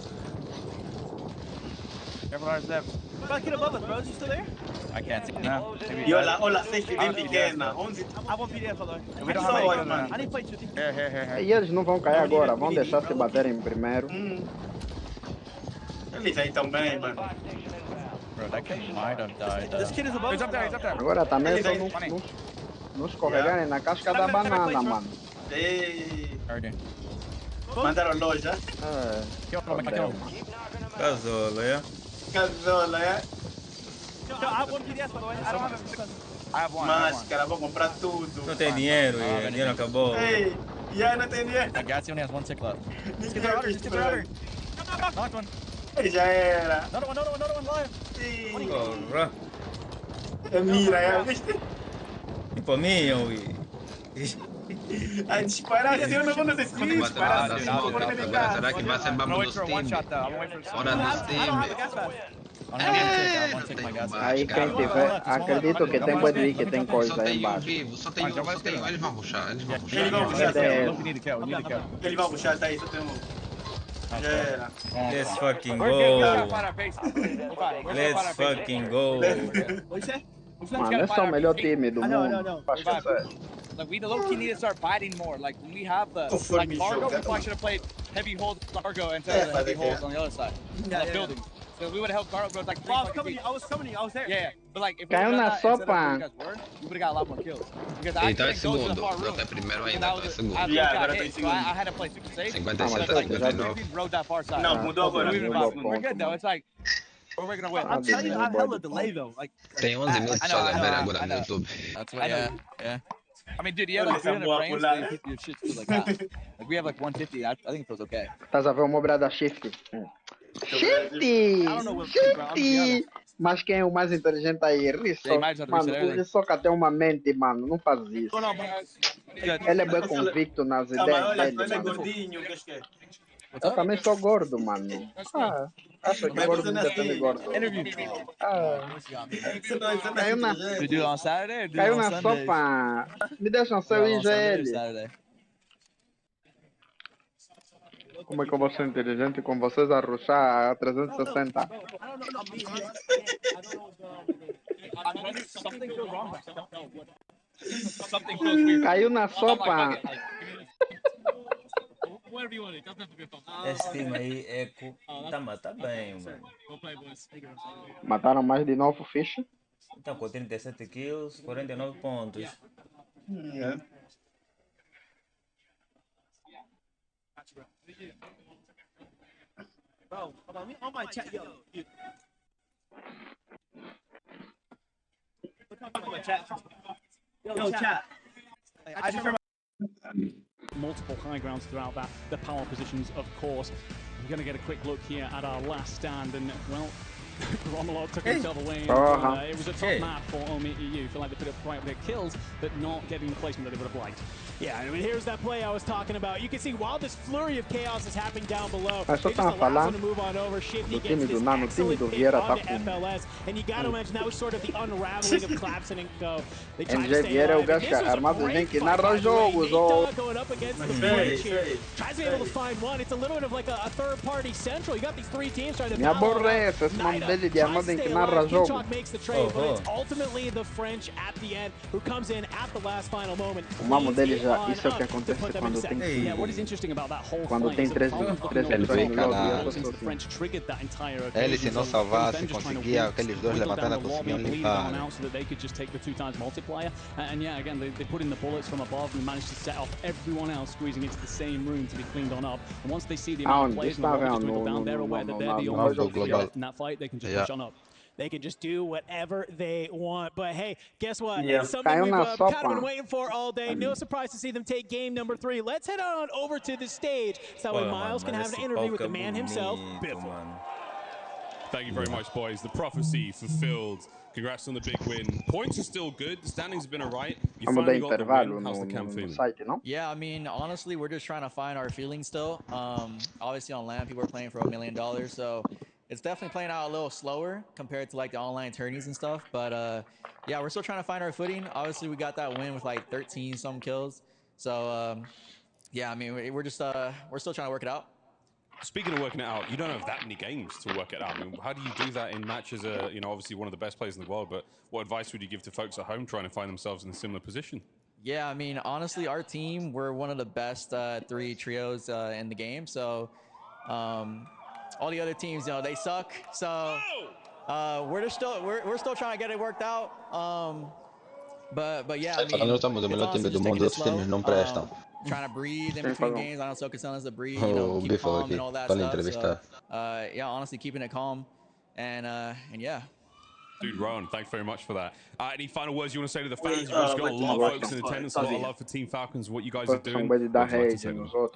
Speaker 13: Careful, ours left.
Speaker 19: What about kid above us, bro? Is he still there?
Speaker 13: I can't see now.
Speaker 20: E olha, safe bem pequena.
Speaker 19: I want PDF, brother.
Speaker 13: We don't have any kills,
Speaker 19: I need to play 2.
Speaker 13: Here.
Speaker 3: E eles não vão cair agora, vão deixar se baterem primeiro.
Speaker 20: Eles aí também, mano.
Speaker 13: Bro, that kid might have died.
Speaker 19: This kid is above us.
Speaker 13: He's up there.
Speaker 3: Agora também só não escorregarem na casca da banana, mano.
Speaker 20: Ei.
Speaker 13: Already.
Speaker 20: Mandaram loja.
Speaker 13: Kill him.
Speaker 2: Casola, é?
Speaker 20: Casola, é?
Speaker 19: Yo, I have 1 PDF, by the way. I don't have it.
Speaker 13: I have one.
Speaker 20: Máscara, vou comprar tudo.
Speaker 2: Não tem dinheiro, e dinheiro acabou.
Speaker 20: Ei, e aí não tem dinheiro.
Speaker 13: Gatsy only has 1 tick left. These kids are outer. Knocked one.
Speaker 20: Já era.
Speaker 13: Another one live.
Speaker 2: Porra.
Speaker 20: É mira, é, viste?
Speaker 2: Tipo a minha, ui.
Speaker 20: A disparar, eu não vou decidir disparar.
Speaker 8: Agora será que vai ser bambu do Steam? Hora do Steam.
Speaker 3: Aí quem tiver, acredito que tem pode ir que tem coisa aí embaixo.
Speaker 8: Só tem um. Eles vão rushar.
Speaker 20: Eles vão puxar, tá aí, só tem um.
Speaker 2: Let's fucking go. Let's fucking go.
Speaker 3: Mano, esse é o melhor time do mundo.
Speaker 13: Like we low-key need to start biting more. Like when we have the like cargo, we probably should have played heavy hold cargo instead of the heavy holds on the other side. The building. So we would have held cargo like 3 fucking feet.
Speaker 19: I was coming to you. I was there.
Speaker 13: Yeah. But like if we
Speaker 3: Caiu
Speaker 13: would
Speaker 3: na
Speaker 13: have done that instead of
Speaker 3: sopa.
Speaker 13: where you guys were, we would have got a lot more kills. Because I
Speaker 8: Ele tá em
Speaker 13: couldn't go to the
Speaker 8: segundo.
Speaker 13: far
Speaker 8: Não
Speaker 13: room.
Speaker 8: tá primeiro
Speaker 13: And
Speaker 8: ainda,
Speaker 13: I
Speaker 8: tá em
Speaker 13: was
Speaker 8: segundo.
Speaker 13: I got hit, so I had to play super safe.
Speaker 8: 57
Speaker 13: Like,
Speaker 8: 59.
Speaker 13: we rode that far side.
Speaker 20: Não, mudou agora.
Speaker 13: We're good though. It's like we're gonna win.
Speaker 19: I'm telling you, I have hella delay though. Like
Speaker 8: Tem 11 minutos só de ver agora no YouTube.
Speaker 17: That's what, yeah.
Speaker 13: I mean, dude, you have like 300 frames, so you keep your shit still like that. Like we have like 150. I think it feels okay.
Speaker 3: Estás a ver o meu brada Shift? Shift! Mas quem é o mais inteligente aí? Risso. Mano, o Risso tem uma mente, mano. Não faz isso. Ele é bem convicto nas ideias dele.
Speaker 20: Ele é gordinho, o que é?
Speaker 3: Eu também sou gordo, mano. Acho que gordo ainda também gordo. Caiu na sopa. Me deixam ser o IGL. Como é que eu vou ser inteligente com vocês a rushar a 360? Caiu na sopa.
Speaker 2: Esse time aí é tá bem, mano.
Speaker 3: Mataram mais de novo ficha.
Speaker 2: Tá com 37 kills, 49 pontos.
Speaker 19: bro, hold on, on my chat, yo. Look on my chat. Yo, chat. I just remember
Speaker 1: multiple high grounds throughout that, the power positions, of course. We're going to get a quick look here at our last stand, and well, Romalog took himself away. It was a tough map for Omi EU. Feel like they put up quite a bit of kills, but not getting the placement that they would have liked.
Speaker 16: Yeah, I mean, here's that play I was talking about. You can see while this flurry of chaos is happening down below,
Speaker 3: Mas só
Speaker 16: it just
Speaker 3: tá
Speaker 16: allows them
Speaker 3: falando
Speaker 16: to move on over. Shifty
Speaker 3: do time
Speaker 16: gets
Speaker 3: do
Speaker 16: this
Speaker 3: Nano, o time
Speaker 16: excellent
Speaker 3: do
Speaker 16: pick
Speaker 3: Vieira tá
Speaker 16: onto FLS, and you got to mention that was sort of the unraveling of Clapson and Co. They tried to
Speaker 3: MJ
Speaker 16: stay
Speaker 3: Vieira é o
Speaker 16: alive, and
Speaker 3: gajo
Speaker 16: this was a
Speaker 3: armado
Speaker 16: great
Speaker 3: vem que
Speaker 16: fight,
Speaker 3: narra
Speaker 16: by the way.
Speaker 3: jogos.
Speaker 16: Nate Dogg going up against the French here. Tries to be able to find one. It's a little bit of like a third-party central. You got these three teams trying to
Speaker 3: Me
Speaker 16: battle.
Speaker 3: aborrece esse nome dele de armado em que narra jogo.
Speaker 16: Makes the trade, but it's ultimately the French at the end who comes in at the last final moment.
Speaker 3: O mamo dele já, isso é o que acontece quando tem quando tem três
Speaker 8: ele veio caralho. Ele se não salvasse,
Speaker 1: Then
Speaker 8: conseguia aqueles dois levantando a conseguiam limpar.
Speaker 1: So that they could just take the 2x multiplier. And yeah, again, they put in the bullets from above and managed to set off everyone else squeezing into the same room to be cleaned on up. And once they see the amount of players and the rockets dwindle down, they're aware that they're the only ones left in that fight. They can just push on up.
Speaker 9: they can just do whatever they want. But hey, guess what?
Speaker 3: Yeah.
Speaker 9: It's something we've
Speaker 3: Caiu na
Speaker 9: kind of been
Speaker 3: sopa.
Speaker 9: waiting for all day. No surprise to see them take game number 3. Let's head on over to the stage so that way Miles can have an interview with the man himself, Biffle.
Speaker 6: Thank you very much, boys. The prophecy fulfilled. Congrats on the big win. Points are still good. The standings have been alright. You finally got the win. How's the camp feeling?
Speaker 11: Yeah, I mean, honestly, we're just trying to find our feelings still. Obviously on LAN, people are playing for $1 million, so it's definitely playing out a little slower compared to like the online tourneys and stuff. But yeah, we're still trying to find our footing. Obviously, we got that win with like 13 some kills. So yeah, I mean, we're just we're still trying to work it out.
Speaker 6: Speaking of working it out, you don't have that many games to work it out. I mean, how do you do that in matches? You know, obviously one of the best players in the world, but what advice would you give to folks at home trying to find themselves in a similar position?
Speaker 11: Yeah, I mean, honestly, our team, we're one of the best 3 trios in the game. So all the other teams, you know, they suck. So we're still trying to get it worked out. But yeah, I mean,
Speaker 8: Falando também do melhor time do mundo, outros times não prestam.
Speaker 11: Trying to breathe in between games. I know Soka's telling us to breathe, you know, keep
Speaker 8: Biffle
Speaker 11: calm and all that stuff. So, yeah, honestly, keeping it calm, and yeah.
Speaker 6: Dude, Rowan, thanks very much for that. Any final words you want to say to the fans? You've just got a lot of folks in attendance, a lot of love for Team Falcons, what you guys are doing.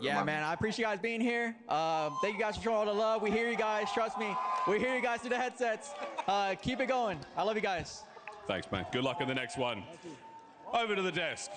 Speaker 11: Yeah, man, I appreciate you guys being here. Thank you guys for showing all the love. We hear you guys. Trust me, we hear you guys through the headsets. Keep it going. I love you guys.
Speaker 6: Thanks, man. Good luck in the next one. Over to the desk.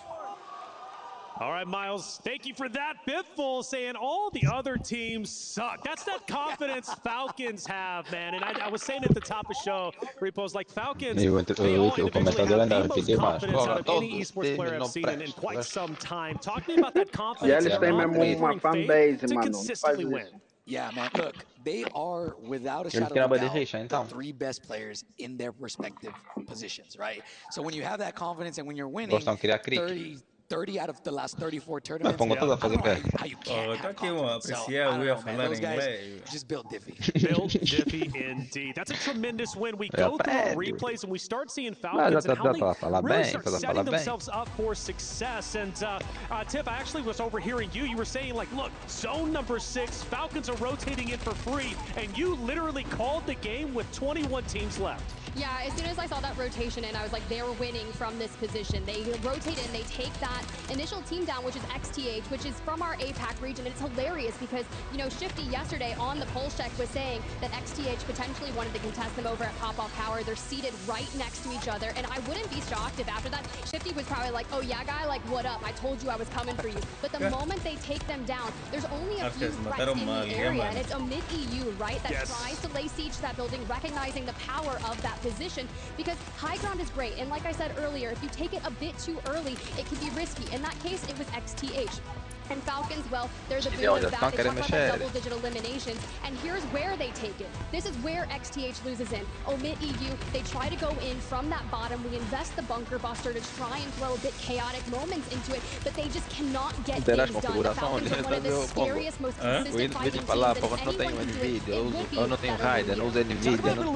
Speaker 4: All right, Miles, thank you for that. Biffle saying all the other teams suck. That's that confidence Falcons have, man. And I was saying at the top of the show, Repo's like Falcons, they all individually have the most confidence out of any esports player I've seen in quite some time. Talk to me about that confidence and their unwavering faith to consistently win.
Speaker 22: Yeah, man. Look, they are, without a shadow of a doubt, the 3 best players in their respective positions, right? So when you have that confidence and when you're winning 30 out of the last 34 tournaments, I don't know how you can't have confidence. So, I don't know, man. Those guys just built Diffy.
Speaker 4: Built Diffy indeed. That's a tremendous win. We go through our replays and we start seeing Falcons and how they really start setting themselves up for success. And Tiff, I actually was overhearing you. You were saying, like, look, zone number 6, Falcons are rotating in for free, and you literally called the game with 21 teams left.
Speaker 15: Yeah, as soon as I saw that rotation in, I was like, they're winning from this position. They rotate in, they take that initial team down, which is XTH, which is from our APAC region. And it's hilarious because, you know, Shifty yesterday on the pulse check was saying that XTH potentially wanted to contest them over at Pop-Off Tower. They're seated right next to each other. And I wouldn't be shocked if after that, Shifty was probably like, oh yeah, guy, like, what up? I told you I was coming for you. But the moment they take them down, there's only a few threats in the area. And it's a mid-EU, right, that tries to lay siege to that building, recognizing the power of that position, because high ground is great, and like I said earlier, if you take it a bit too early, it can be risky. In that case, it was XTH. And Falcons, well, they're the boon of that. They talk about that double-digit eliminations, and here's where they take it. This is where XTH loses in. Omit EU, they try to go in from that bottom. We invest the bunker buster to try and throw a bit chaotic moments into it, but they just cannot get things done. The Falcons are one of the scariest, most consistent fighting teams, and anyone can do it. It would be
Speaker 8: não tenho Raiden, não usei Nvidia, não...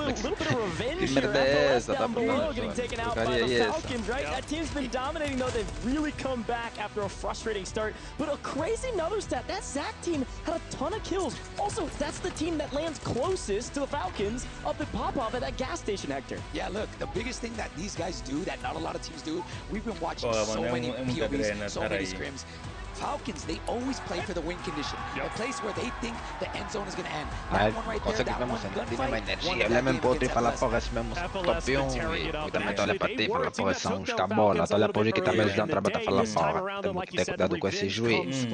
Speaker 8: Que merda é essa? Tá
Speaker 16: getting taken out by the Falcons, right? That team's been dominating, though. They've really come back after a frustrating start, but crazy another stat, that Zac team had a ton of kills. Also, that's the team that lands closest to the Falcons up at Pop-Off at that gas station, Hector.
Speaker 22: Yeah, look, the biggest thing that these guys do that not a lot of teams do, we've been watching so many POVs, so many scrims. Falcons, they always play for the win condition. A place where they think the end zone is going to end. That one right there, that one gunfight.
Speaker 8: Ele mesmo pode falar, porra, esse mesmo campeão e também tá olhando para ti e fala, porra, são uns cabola, tá olhando para o que também eles dão trabalho, tá falando, porra, temos que ter cuidado com esse juiz. Se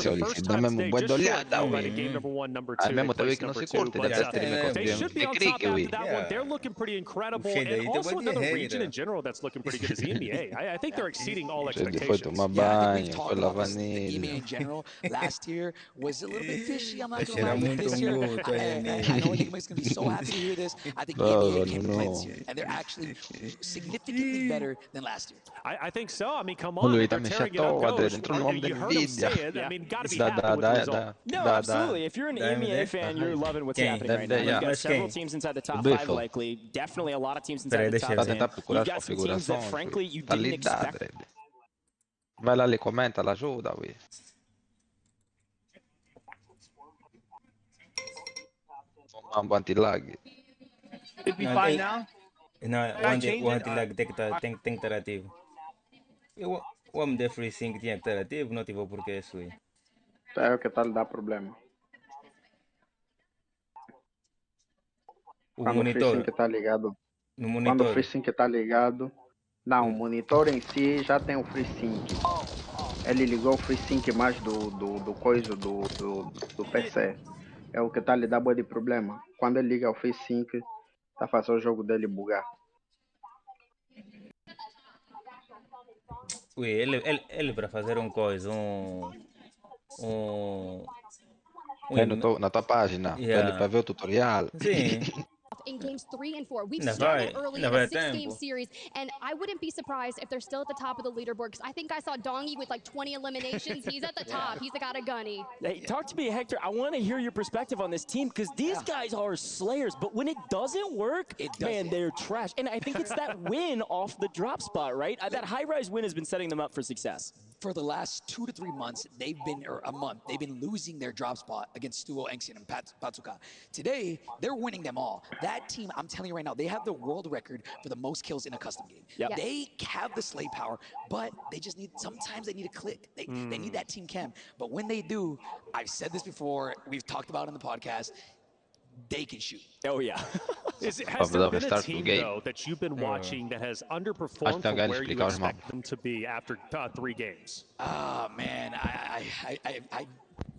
Speaker 8: olha, se dá mesmo boa de olhada, ui. Aí mesmo também que não se curte, deve ser que crique, ui.
Speaker 4: They're looking pretty incredible, and also another region in general that's looking pretty good is the NBA. I think they're exceeding all expectations.
Speaker 8: Tomar banho, foi lavar nele.
Speaker 22: EMEA in general last year was a little bit fishy. I'm not gonna lie. This year, I know Enigma's gonna be so happy to hear this. I think EMEA came to play this year, and they're actually significantly better than last year.
Speaker 4: I think so. I mean, come on, they're tearing it up. You heard him say it. I mean, gotta be happy with the result.
Speaker 16: No, absolutely. If you're an EMEA fan, you're loving what's happening right now. You've got several teams inside the top 5 likely. Definitely a lot of teams inside the top 10. You've got some teams that, frankly, you didn't expect.
Speaker 8: Vai lá, commenta, l'ajuda, ui. anti-lag.
Speaker 21: Should be fine now.
Speaker 2: Não, o anti-lag tem que estar ativo. O homem da FreeSync tinha que estar ativo, não tive o porquê isso aí.
Speaker 3: É o que está lhe dar problema.
Speaker 2: O
Speaker 3: Quando
Speaker 2: monitor.
Speaker 3: o FreeSync está ligado.
Speaker 2: No monitor.
Speaker 3: Quando o FreeSync está ligado. Não, o monitor em si já tem o FreeSync. Ele ligou o FreeSync mais do coisa do PC. É o que está lhe dando bué de problema. Quando ele liga o FreeSync, está fazendo o jogo dele bugar.
Speaker 2: Ui, ele para fazer coisa,
Speaker 8: Na tua página, para ver o tutorial.
Speaker 2: Sim.
Speaker 15: In games 3 and 4. We've
Speaker 2: Never
Speaker 15: started early in a 6-game
Speaker 2: tempo.
Speaker 15: series, and I wouldn't be surprised if they're still at the top of the leaderboard, because I think I saw Dongy with like 20 eliminations. He's at the top. He's got a gunny.
Speaker 16: Hey, talk to me, Hector. I want to hear your perspective on this team, because these guys are slayers, but when it doesn't work, man, they're trash. And I think it's that win off the drop spot, right? That high-rise win has been setting them up for success.
Speaker 22: For the last 2 to 3 months, or a month, they've been losing their drop spot against Stuo, Enxian, and Patsuka. Today, they're winning them all. That team, I'm telling you right now, they have the world record for the most kills in a custom game.
Speaker 16: Yep.
Speaker 22: They have the slay power, but they just sometimes they need a click. They need that team chem. But when they do, I've said this before, we've talked about it in the podcast, they can shoot.
Speaker 16: Oh, yeah.
Speaker 4: Has there been a team, though, that you've been watching that has underperformed from where you expect them to be after 3 games?
Speaker 22: Oh, man. I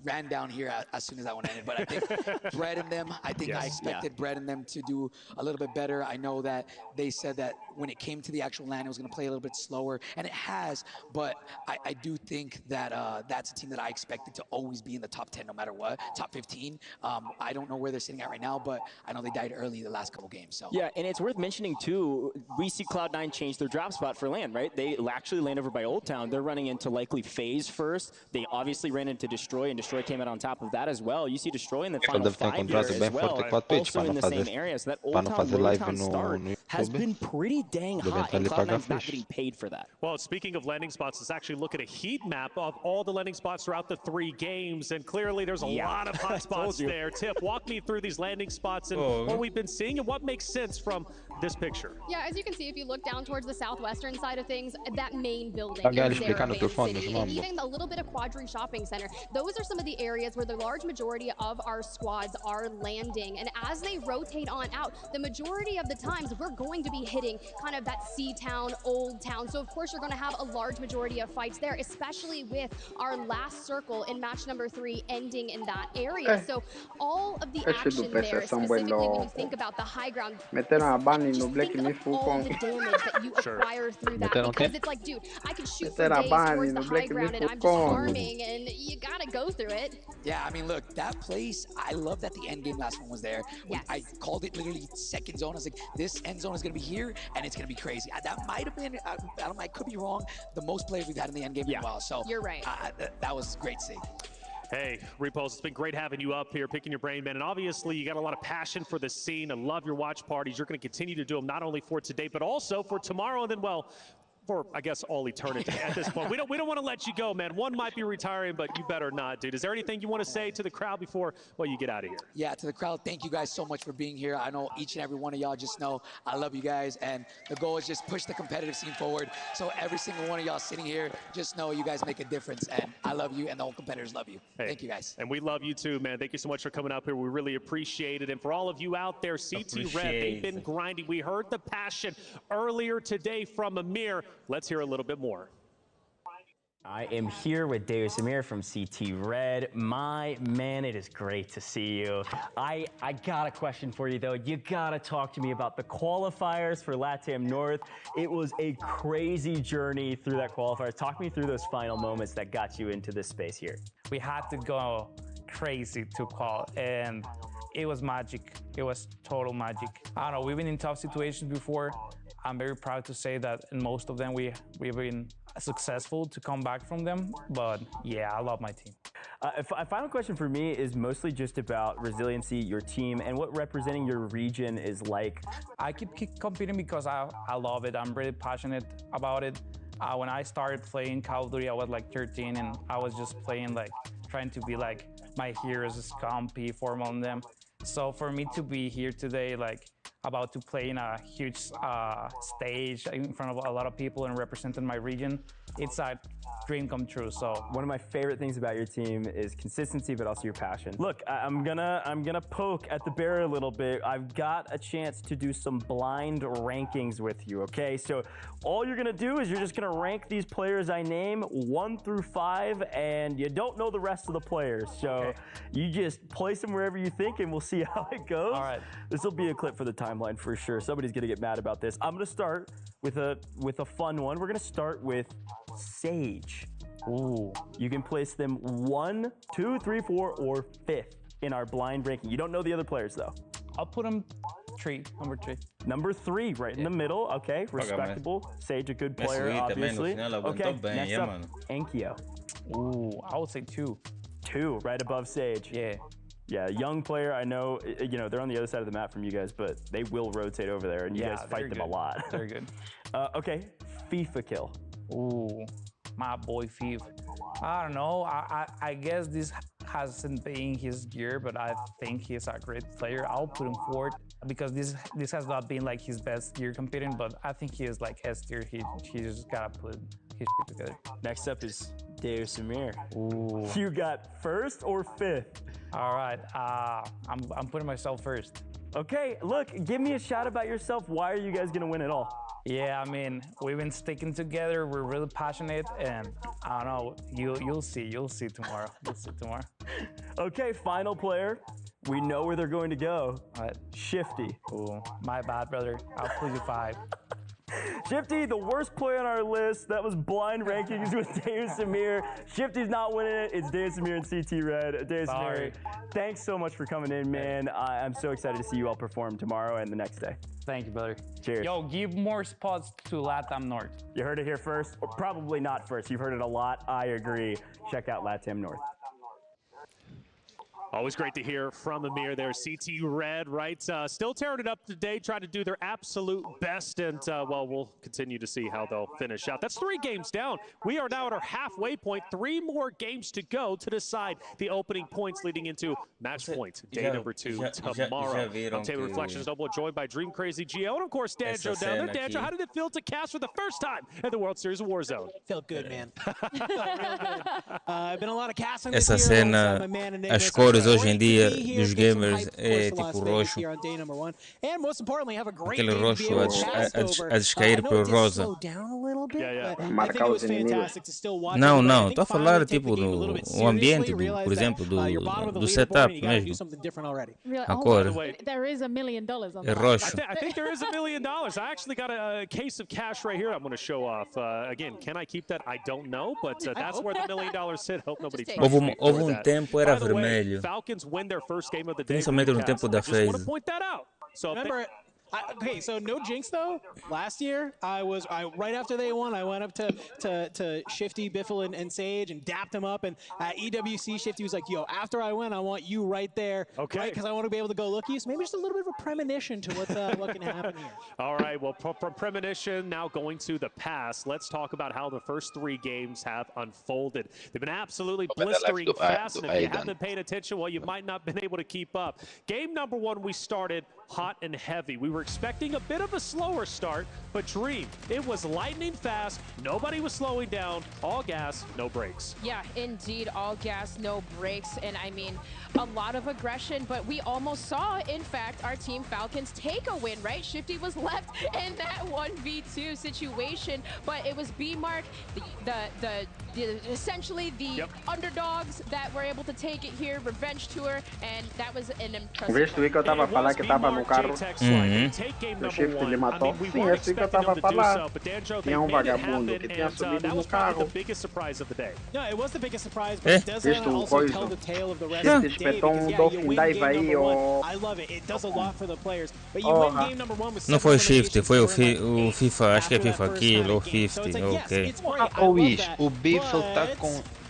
Speaker 22: ran down here as soon as that one ended, but I think Brett and them, I expected Brett and them to do a little bit better. I know that they said that when it came to the actual LAN, it was going to play a little bit slower, and it has, but I do think that that's a team that I expected to always be in the top 10 no matter what, top 15. I don't know where they're sitting at right now, but I know they died early the last couple games. So
Speaker 16: yeah, and it's worth mentioning, too, we see Cloud9 change their drop spot for LAN, right? They actually land over by Old Town. They're running into likely FaZe first. They obviously ran into Destroy, and Destroy came out on top of that as well. You see Destroy in the final 5 here as well, also in the same area. So that Old Town start has been pretty dang hot, and Cloud9's not getting paid for that.
Speaker 4: Well, speaking of landing spots, let's actually look at a heat map of all the landing spots throughout the 3 games, and clearly there's a lot of hot spots there. Tip, walk me through these landing spots and what we've been seeing and what makes sense from this picture.
Speaker 15: Yeah, as you can see, if you look down towards the southwestern side of things, that main building is there, City, and even a little bit of Quadri Shopping Center. Those are some of the areas where the large majority of our squads are landing, and as they rotate on out, the majority of the times we're going to be hitting kind of that C-Town, Old Town. So of course you're going to have a large majority of fights there, especially with our last circle in match number 3 ending in that area. So all of the action there, specifically when you think about the high ground, just think of all the damage that you acquire through that, because it's like, dude, I can shoot for days towards the high ground and I'm just farming, and you gotta go through it.
Speaker 22: Yeah, I mean, look, that place, I love that the end game last one was there.
Speaker 15: Yes.
Speaker 22: I called it literally second zone. I was like, this end zone is going to be here, and it's going to be crazy. That might have been, I could be wrong, the most players we've had in the end game as well. So
Speaker 15: you're right.
Speaker 22: That was great to see.
Speaker 4: Hey, Repulse, it's been great having you up here, picking your brain, man. And obviously, you got a lot of passion for the scene. I love your watch parties. You're going to continue to do them not only for today, but also for tomorrow, and then, well, for, I guess, all eternity at this point. We don't want to let you go, man. One might be retiring, but you better not, dude. Is there anything you want to say to the crowd before, well, you get out of here?
Speaker 22: Yeah, to the crowd, thank you guys so much for being here. I know each and every one of y'all just know I love you guys, and the goal is just push the competitive scene forward. So every single one of y'all sitting here, just know you guys make a difference, and I love you, and the whole competitors love you. Hey, thank you, guys.
Speaker 4: And we love you too, man. Thank you so much for coming up here. We really appreciate it. And for all of you out there, CT Red, they've been grinding. We heard the passion earlier today from Amir. Let's hear a little bit more.
Speaker 5: I am here with Deus Amir from CT Red. My man, it is great to see you. I got a question for you though. You gotta talk to me about the qualifiers for LATAM North. It was a crazy journey through that qualifier. Talk me through those final moments that got you into this space here.
Speaker 14: We had to go crazy to qual, and it was magic. It was total magic. I don't know, we've been in tough situations before. I'm very proud to say that in most of them we've been successful to come back from them, but yeah, I love my team.
Speaker 5: A final question for me is mostly just about resiliency, your team, and what representing your region is like.
Speaker 14: I keep competing because I love it. I'm really passionate about it. When I started playing Call of Duty, I was like 13, and I was just playing, like, trying to be like my heroes, Scumpy, Formal, and them. So for me to be here today, like about to play in a huge stage in front of a lot of people and representing my region, it's a dream come true. So
Speaker 5: one of my favorite things about your team is consistency, but also your passion. Look, I'm gonna poke at the bear a little bit. I've got a chance to do some blind rankings with you, okay? So all you're gonna do is you're just gonna rank these players I name 1 through 5, and you don't know the rest of the players. So you just place them wherever you think, and we'll see how it goes. All right. This will be a clip for the timeline for sure. Somebody's gonna get mad about this. I'm gonna start with a fun one. We're gonna start with Sage. Ooh. You can place them 1, 2, 3, 4, or 5th in our blind ranking. You don't know the other players though.
Speaker 14: I'll put them number 3.
Speaker 5: Number 3, right in the middle. Okay, respectable. Sage, a good player, obviously. Okay, next up, Enkyo.
Speaker 14: Ooh, I would say 2.
Speaker 5: 2, right above Sage.
Speaker 14: Yeah.
Speaker 5: Yeah, young player. I know, you know, they're on the other side of the map from you guys, but they will rotate over there, and you guys fight them a lot.
Speaker 14: They're good.
Speaker 5: Okay, FIFA kill.
Speaker 14: Ooh, my boy FIFA. I don't know. I guess this hasn't been his year, but I think he's a great player. I'll put him forward because this has not been like his best year competing, but I think he is like S tier. He just gotta put his shit together.
Speaker 5: Next up is Deus Samir.
Speaker 14: Ooh.
Speaker 5: You got 1st or 5th?
Speaker 14: All right, I'm putting myself 1st.
Speaker 5: Okay, look, give me a shout about yourself. Why are you guys gonna win it all?
Speaker 14: Yeah, I mean, we've been sticking together. We're really passionate, and I don't know. You'll see tomorrow. You'll see tomorrow.
Speaker 5: Okay, final player. We know where they're going to go. Shifty.
Speaker 14: Ooh, my bad, brother. I'll put you 5.
Speaker 5: Shifty, the worst player on our list. That was blind rankings with Deus Samir. Shifty's not winning it. It's Deus Samir and CT Red. Deus Samir, thanks so much for coming in, man. I'm so excited to see you all perform tomorrow and the next day.
Speaker 14: Thank you, brother.
Speaker 5: Cheers.
Speaker 14: Yo, give more spots to LATAM North.
Speaker 5: You heard it here first, or probably not first. You've heard it a lot. I agree. Check out LATAM North.
Speaker 4: Always great to hear from Amir there. CT Red, right? Still tearing it up today, trying to do their absolute best. And, well, we'll continue to see how they'll finish out. That's 3 games down. We are now at our halfway point. 3 more games to go to decide the opening points leading into match point. Day number 2 tomorrow. I'm Taylor Reflections Noble, joined by Dream Crazy GL. And, of course, Danjo down there. Danjo, how did it feel to cast for the first time at the World Series of Warzone?
Speaker 9: Felt good, man. Felt real good. I've been a lot of casting
Speaker 2: Essa
Speaker 9: this year.
Speaker 2: cena, as cores hoje em dia dos gamers é tipo roxo. Aquele roxo a descair para o rosa.
Speaker 3: Marcar os inimigos.
Speaker 2: Não, estou a falar tipo do ambiente, por exemplo, do setup mesmo. A cor. É roxo.
Speaker 4: I think there is $1 million. I actually got a case of cash right here I'm going to show off. Again, can I keep that? I don't know, but that's where the $1 million sit. Hope nobody
Speaker 2: Houve tempo era vermelho.
Speaker 4: Falcons win their first game of the day.
Speaker 2: Principalmente no tempo da phase.
Speaker 4: I just want to point that out. So
Speaker 9: remember, okay, so no jinx though. Last year, I right after they won, I went up to Shifty, Biffle, and Sage and dapped him up. And at EWC, Shifty was like, "Yo, after I win, I want you right there, right? Because I want to be able to go looky." So maybe just a little bit of a premonition to what can happen here.
Speaker 4: All right, well, from premonition now going to the past. Let's talk about how the first 3 games have unfolded. They've been absolutely blistering fast, and if you haven't been paying attention, well, you might not have been able to keep up. Game number 1, we started hot and heavy. We were expecting a bit of a slower start, but Dream, it was lightning fast. Nobody was slowing down. All gas, no brakes.
Speaker 7: Yeah, indeed, all gas, no brakes. And I mean, a lot of aggression, but we almost saw, in fact, our team Falcons take a win, right? Shifty was left in that 1v2 situation, but it was B-Mark, essentially the underdogs that were able to take it here, revenge tour, and that was an impressive.
Speaker 3: Viste que eu tava falando que tava no carro. O Shift ele matou. Sim, é assim que eu tava falando. Tinha vagabundo que tinha subido no carro.
Speaker 9: No, it was the biggest surprise, but it does also tell the tale of the rest of the day.
Speaker 3: Espetou Dolphin Dive aí,
Speaker 9: I love it. It does a lot for the players. But you win game number 1 with
Speaker 2: Não foi o Shift, foi o FIFA, acho que é FIFA Kill ou 50, ok.
Speaker 8: Luís, o Biffle tá com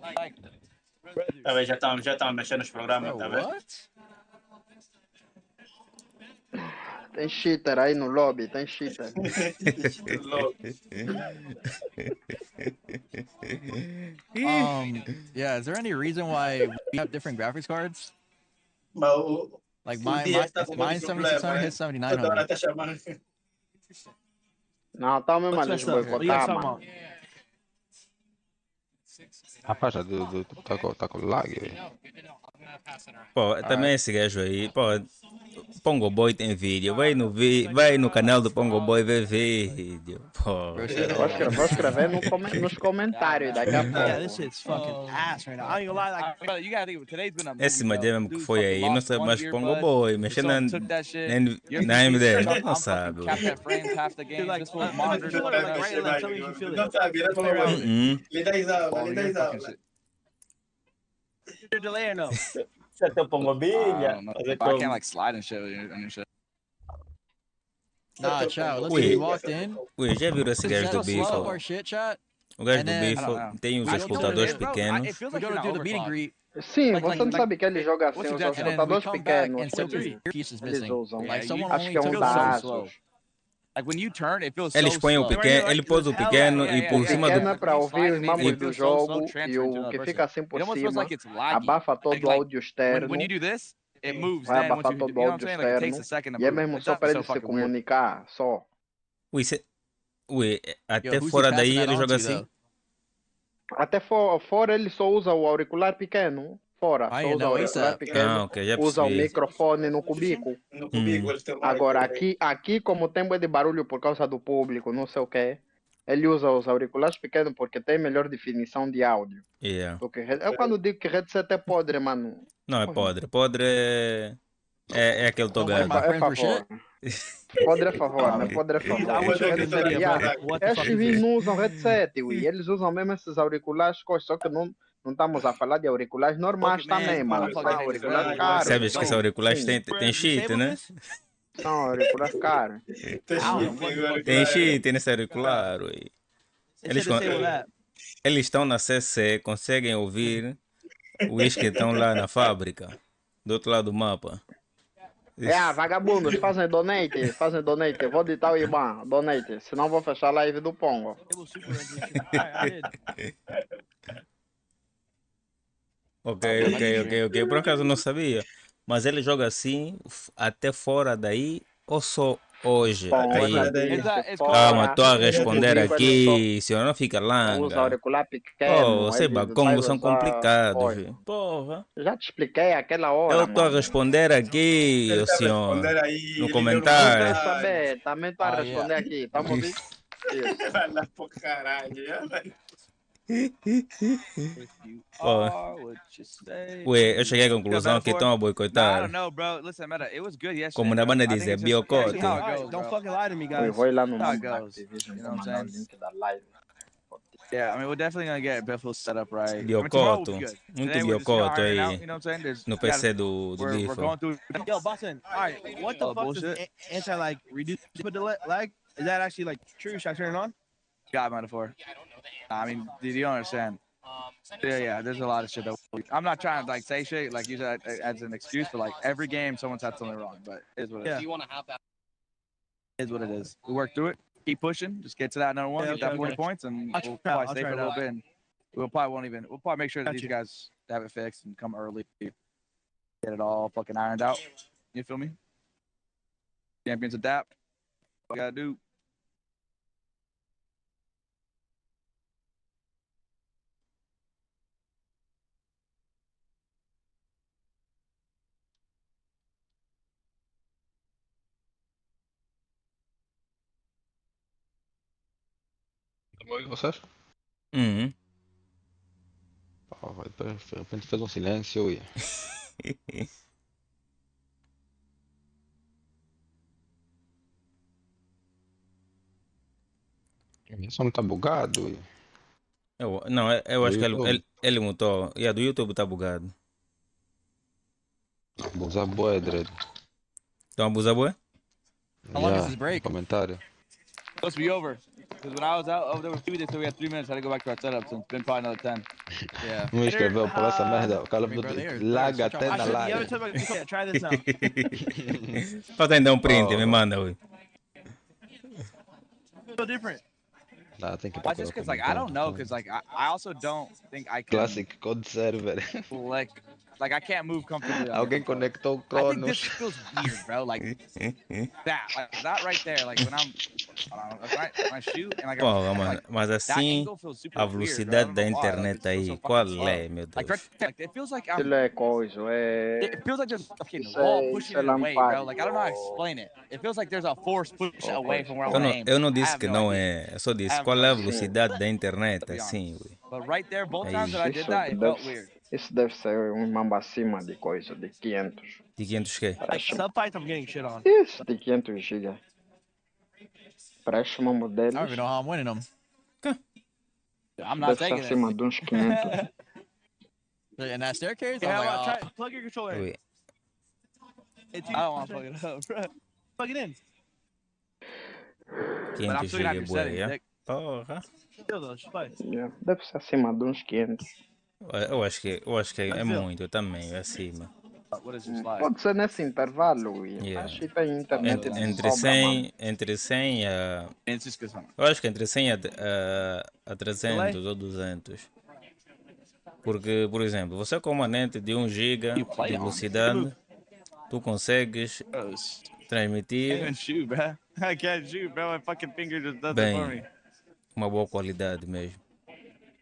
Speaker 13: Like
Speaker 20: Tá vendo? Já estão mexendo nos programas, tá vendo?
Speaker 3: Tem cheater aí no lobby, tem cheater.
Speaker 11: Yeah, is there any reason why we have different graphics cards? Like mine's 7600, his 7900.
Speaker 3: Não, tá mesmo a eles boicotar, mano.
Speaker 8: Rapaz, tá com lag, velho.
Speaker 2: Pô, também esse gajo aí, pô, Pongo Boy tem vídeo, vai no canal do Pongo Boy ver vídeo, pô.
Speaker 3: Vou escrever nos comentários daqui a pouco.
Speaker 21: Yeah, this shit's fucking ass right now. I ain't gonna lie, like,
Speaker 13: Brother, you gotta think today's been a movie,
Speaker 2: Esse Madé mesmo que foi aí, não sabe mais Pongo
Speaker 13: earbud,
Speaker 2: Boy, mexendo na MD, não sabe.
Speaker 13: Cap that frames half the game. This was monitors.
Speaker 21: Tell me if you feel it.
Speaker 20: Não sabe, não sabe. Lhe dá exaula.
Speaker 21: Your delay or no?
Speaker 13: I can't like slide and shit and shit.
Speaker 11: Nah, chat. Listen, we walked in.
Speaker 2: Ui, já viram esse gajo do Bifo?
Speaker 11: Our shit, chat.
Speaker 2: O gajo do Bifo tem os escutadores pequenos.
Speaker 11: We go to do the meet and greet.
Speaker 3: Sim, você não sabe que ele joga assim, os escutadores pequenos.
Speaker 11: Eles
Speaker 3: usam.
Speaker 11: Like someone
Speaker 3: Acho que é
Speaker 11: only
Speaker 3: um
Speaker 11: took
Speaker 3: da
Speaker 11: so
Speaker 3: Asus.
Speaker 13: Like when you turn, it feels so
Speaker 2: Eles põem o
Speaker 13: slow.
Speaker 2: pequeno, ele pôs o pequeno e por cima
Speaker 3: Pequeno é
Speaker 2: do...
Speaker 3: para ouvir os mamos do jogo e o que fica assim por cima abafa todo o áudio externo.
Speaker 13: When you do this, it moves.
Speaker 3: Vai
Speaker 13: Then once
Speaker 3: abafar
Speaker 13: you,
Speaker 3: todo
Speaker 13: you
Speaker 3: o
Speaker 13: know what I'm
Speaker 3: áudio
Speaker 13: saying? Like it takes a
Speaker 3: externo.
Speaker 13: second to
Speaker 3: E é
Speaker 13: move.
Speaker 3: mesmo
Speaker 13: It's
Speaker 3: só para
Speaker 13: so
Speaker 3: ele se
Speaker 13: fucking weird.
Speaker 3: comunicar, só.
Speaker 2: Ui, até fora daí ele joga assim.
Speaker 3: Até fora ele só usa o auricular pequeno. Fora, só usa o auricular pequeno.
Speaker 2: Ok, já
Speaker 3: Usa o
Speaker 2: percebi.
Speaker 3: microfone no cubico.
Speaker 20: No cubico eles têm
Speaker 3: Agora, aqui como tem bué de barulho por causa do público, não sei o quê, ele usa os auriculares pequenos porque tem melhor definição de áudio.
Speaker 2: Yeah.
Speaker 3: Porque eu quando digo que headset é podre, mano.
Speaker 2: Não é podre. Podre é aquele togado.
Speaker 3: É favor. Podre é favor, não é podre é favor. Estes não usam headset, ui. Eles usam mesmo esses auriculares, só que não estamos a falar de auriculares normais também, mano. São auriculares caros.
Speaker 2: Sabes que esses auriculares tem cheat, né?
Speaker 3: São auriculares caros.
Speaker 2: Tem cheat nesse auricular, ui. Eles estão na CC, conseguem ouvir os que estão lá na fábrica, do outro lado do mapa.
Speaker 3: Vagabundos, fazem donate. Vou ditar o IBAN, donate. Senão vou fechar a live do Pongo.
Speaker 2: Ok. Por acaso não sabia. Mas ele joga assim, até fora daí, ou só hoje? Aí. Calma, estou a responder aqui, senhor, não fica langa.
Speaker 3: Usa auricular pequeno.
Speaker 2: Sei combos são complicados. Porra.
Speaker 3: Já te expliquei aquela hora.
Speaker 2: Eu estou a responder aqui, senhor, no comentário.
Speaker 3: Quer saber? Também estou a responder aqui. Estamos ouvindo?
Speaker 20: Vai lá pro caralho.
Speaker 2: Ué, eu cheguei à conclusão que estão a boicotar. Como na banda diz, é biocote.
Speaker 21: Don't fucking lie to me, guys.
Speaker 3: Eu vou ir lá no
Speaker 21: link
Speaker 3: da live.
Speaker 13: Yeah, I mean, we're definitely gonna get Biffle set up right.
Speaker 2: Biocoto. Muito biocoto aí no PC do Biffle.
Speaker 21: Yo, Boston, alright, what the fuck is anti-like reduce the lag? Is that actually like true? Should I turn it on?
Speaker 13: God metaphor. I mean, you don't understand. Yeah, there's a lot of shit that I'm not trying to like say shit like use that as an excuse, but like every game someone's had something wrong, but it is what it is.
Speaker 21: Do you want to have that?
Speaker 13: It is what it is. We work through it, keep pushing, just get to that number one, get that 40 points, and we'll probably stay for a little bit. And we'll probably make sure that these guys have it fixed and come early, get it all fucking ironed out. You feel me? Champions adapt. What we gotta do.
Speaker 8: Vocês? De repente fez um silêncio e... O som tá bugado.
Speaker 2: Não, eu acho que ele mutou. E a do YouTube tá bugado.
Speaker 8: Abusa boa, Dredd.
Speaker 2: Então abusa boa?
Speaker 11: How long is this break?
Speaker 8: Comentário.
Speaker 13: Supposed to be over. Because when I was out over there with you, they said we had 3 minutes. I had to go back to our setup, so it's been probably another 10. Yeah.
Speaker 8: Não escreveu por essa merda. O Call of Duty laga até na live.
Speaker 19: Try this now.
Speaker 2: Pode ainda print, me manda, ui.
Speaker 19: So different.
Speaker 8: Nah, tem que
Speaker 13: Well, just because, like, I don't know, because, like, I also don't think I can.
Speaker 8: Classic code server.
Speaker 13: Like I can't move comfortably.
Speaker 8: Alguém conectou o
Speaker 13: I think this
Speaker 8: Cronos.
Speaker 13: feels weird, bro. Like that right there. Like when I shoot and like,
Speaker 2: Porra, mano, mas
Speaker 13: that
Speaker 2: assim,
Speaker 13: angle feels super
Speaker 2: a
Speaker 13: weird, bro. I
Speaker 2: velocidade
Speaker 13: don't
Speaker 2: da
Speaker 13: know why. Like,
Speaker 2: internet
Speaker 13: it feels
Speaker 2: aí,
Speaker 13: so
Speaker 2: qual
Speaker 13: fucking slow.
Speaker 2: é, meu
Speaker 13: Like,
Speaker 2: Deus?
Speaker 13: it feels like I'm.
Speaker 3: Aquilo é coisa,
Speaker 13: It feels like there's a fucking
Speaker 3: Isso
Speaker 13: wall
Speaker 3: é
Speaker 13: pushing it away, bro. Like I don't know how to
Speaker 3: lampário.
Speaker 13: explain it. It feels like there's a force push away from where I
Speaker 2: Eu
Speaker 13: want to
Speaker 2: não,
Speaker 13: aim.
Speaker 2: eu não
Speaker 13: I
Speaker 2: disse
Speaker 13: have
Speaker 2: que
Speaker 13: no
Speaker 2: não
Speaker 13: idea.
Speaker 2: é, eu só
Speaker 13: I
Speaker 2: disse
Speaker 13: have
Speaker 2: qual
Speaker 13: no
Speaker 2: é a
Speaker 13: idea.
Speaker 2: velocidade da internet,
Speaker 13: To be honest.
Speaker 2: assim, ui.
Speaker 13: But right there, both
Speaker 2: Aí.
Speaker 13: times that I did
Speaker 3: Isso
Speaker 13: that, it felt weird.
Speaker 3: isso deve ser um mambo acima de coisa, de 500.
Speaker 2: De 500 quê?
Speaker 19: Like subfights, I'm getting shit on.
Speaker 3: Isso, de 500 GB. Parece um mambo
Speaker 11: I don't
Speaker 3: deles.
Speaker 11: even know how I'm winning them. I'm not
Speaker 3: Deve ser
Speaker 11: taking it.
Speaker 3: acima de uns 500.
Speaker 11: In that staircase,
Speaker 19: Yeah,
Speaker 11: I'm like,
Speaker 19: try plug your controller in.
Speaker 2: Ui.
Speaker 19: It's
Speaker 11: I don't want to plug it up, bro.
Speaker 19: plug it in.
Speaker 13: But I'm
Speaker 2: 500
Speaker 13: still gonna have
Speaker 2: GB
Speaker 13: your
Speaker 2: bué,
Speaker 13: settings,
Speaker 2: é?
Speaker 13: Dick.
Speaker 2: Porra.
Speaker 19: Still though, just play.
Speaker 3: Yeah, deve ser acima de uns 500.
Speaker 2: Eu acho que é muito também, é acima.
Speaker 13: What is your slide?
Speaker 3: Pode ser nesse intervalo,
Speaker 2: Yeah.
Speaker 3: mas se tem internet de
Speaker 2: Entre
Speaker 3: sobra, mano.
Speaker 2: 100, entre 100 a...
Speaker 13: It's just because
Speaker 2: Eu acho que entre 100 a 300 ou 200. Porque, por exemplo, você com uma net de 1 GB de velocidade, tu consegues
Speaker 13: I
Speaker 2: transmitir
Speaker 13: can't shoot, bro. I can't shoot, bro. My fucking finger just does it for me.
Speaker 2: bem, uma boa qualidade mesmo.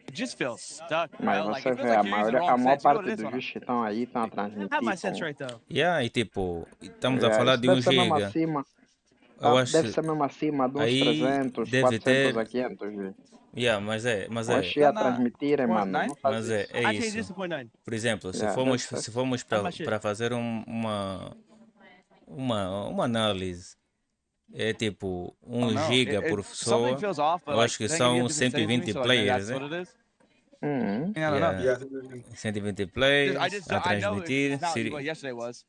Speaker 13: It just feels stuck,
Speaker 3: Mas
Speaker 13: bro. Like
Speaker 3: você
Speaker 13: it feels
Speaker 3: vê,
Speaker 13: like you're using the
Speaker 3: a
Speaker 13: wrong
Speaker 3: maior
Speaker 13: sense. You know what
Speaker 3: parte
Speaker 13: it is,
Speaker 3: dos
Speaker 13: mano?
Speaker 3: bichos que estão aí estão a transmitir.
Speaker 19: I have my sense right though.
Speaker 2: Yeah, e tipo, estamos a falar
Speaker 3: Isso
Speaker 2: de 1
Speaker 3: deve ser mesmo
Speaker 2: GB.
Speaker 3: acima.
Speaker 2: Eu acho
Speaker 3: Deve ser mesmo acima de uns
Speaker 2: aí
Speaker 3: 300,
Speaker 2: deve
Speaker 3: 400
Speaker 2: ter...
Speaker 3: a 500. Viu?
Speaker 2: Yeah, mas é,
Speaker 3: Hoje ia transmitirem, mano. Não faz
Speaker 2: mas
Speaker 3: isso.
Speaker 2: é
Speaker 19: I changed this
Speaker 2: isso.
Speaker 19: to 0.9.
Speaker 2: Por exemplo,
Speaker 3: Yeah,
Speaker 2: se formos para fazer uma análise, é tipo 1
Speaker 13: Oh, no.
Speaker 2: GB por pessoa,
Speaker 13: Something feels off, but
Speaker 2: eu acho que
Speaker 13: like, then you
Speaker 2: são
Speaker 13: have different settings than me,
Speaker 2: 120
Speaker 13: so like maybe
Speaker 2: players,
Speaker 13: that's what it is.
Speaker 3: Uhum.
Speaker 13: Yeah, I don't know.
Speaker 2: Yeah. 120 players
Speaker 13: I just
Speaker 2: a
Speaker 13: I know
Speaker 2: transmitir.
Speaker 13: it's not what yesterday was.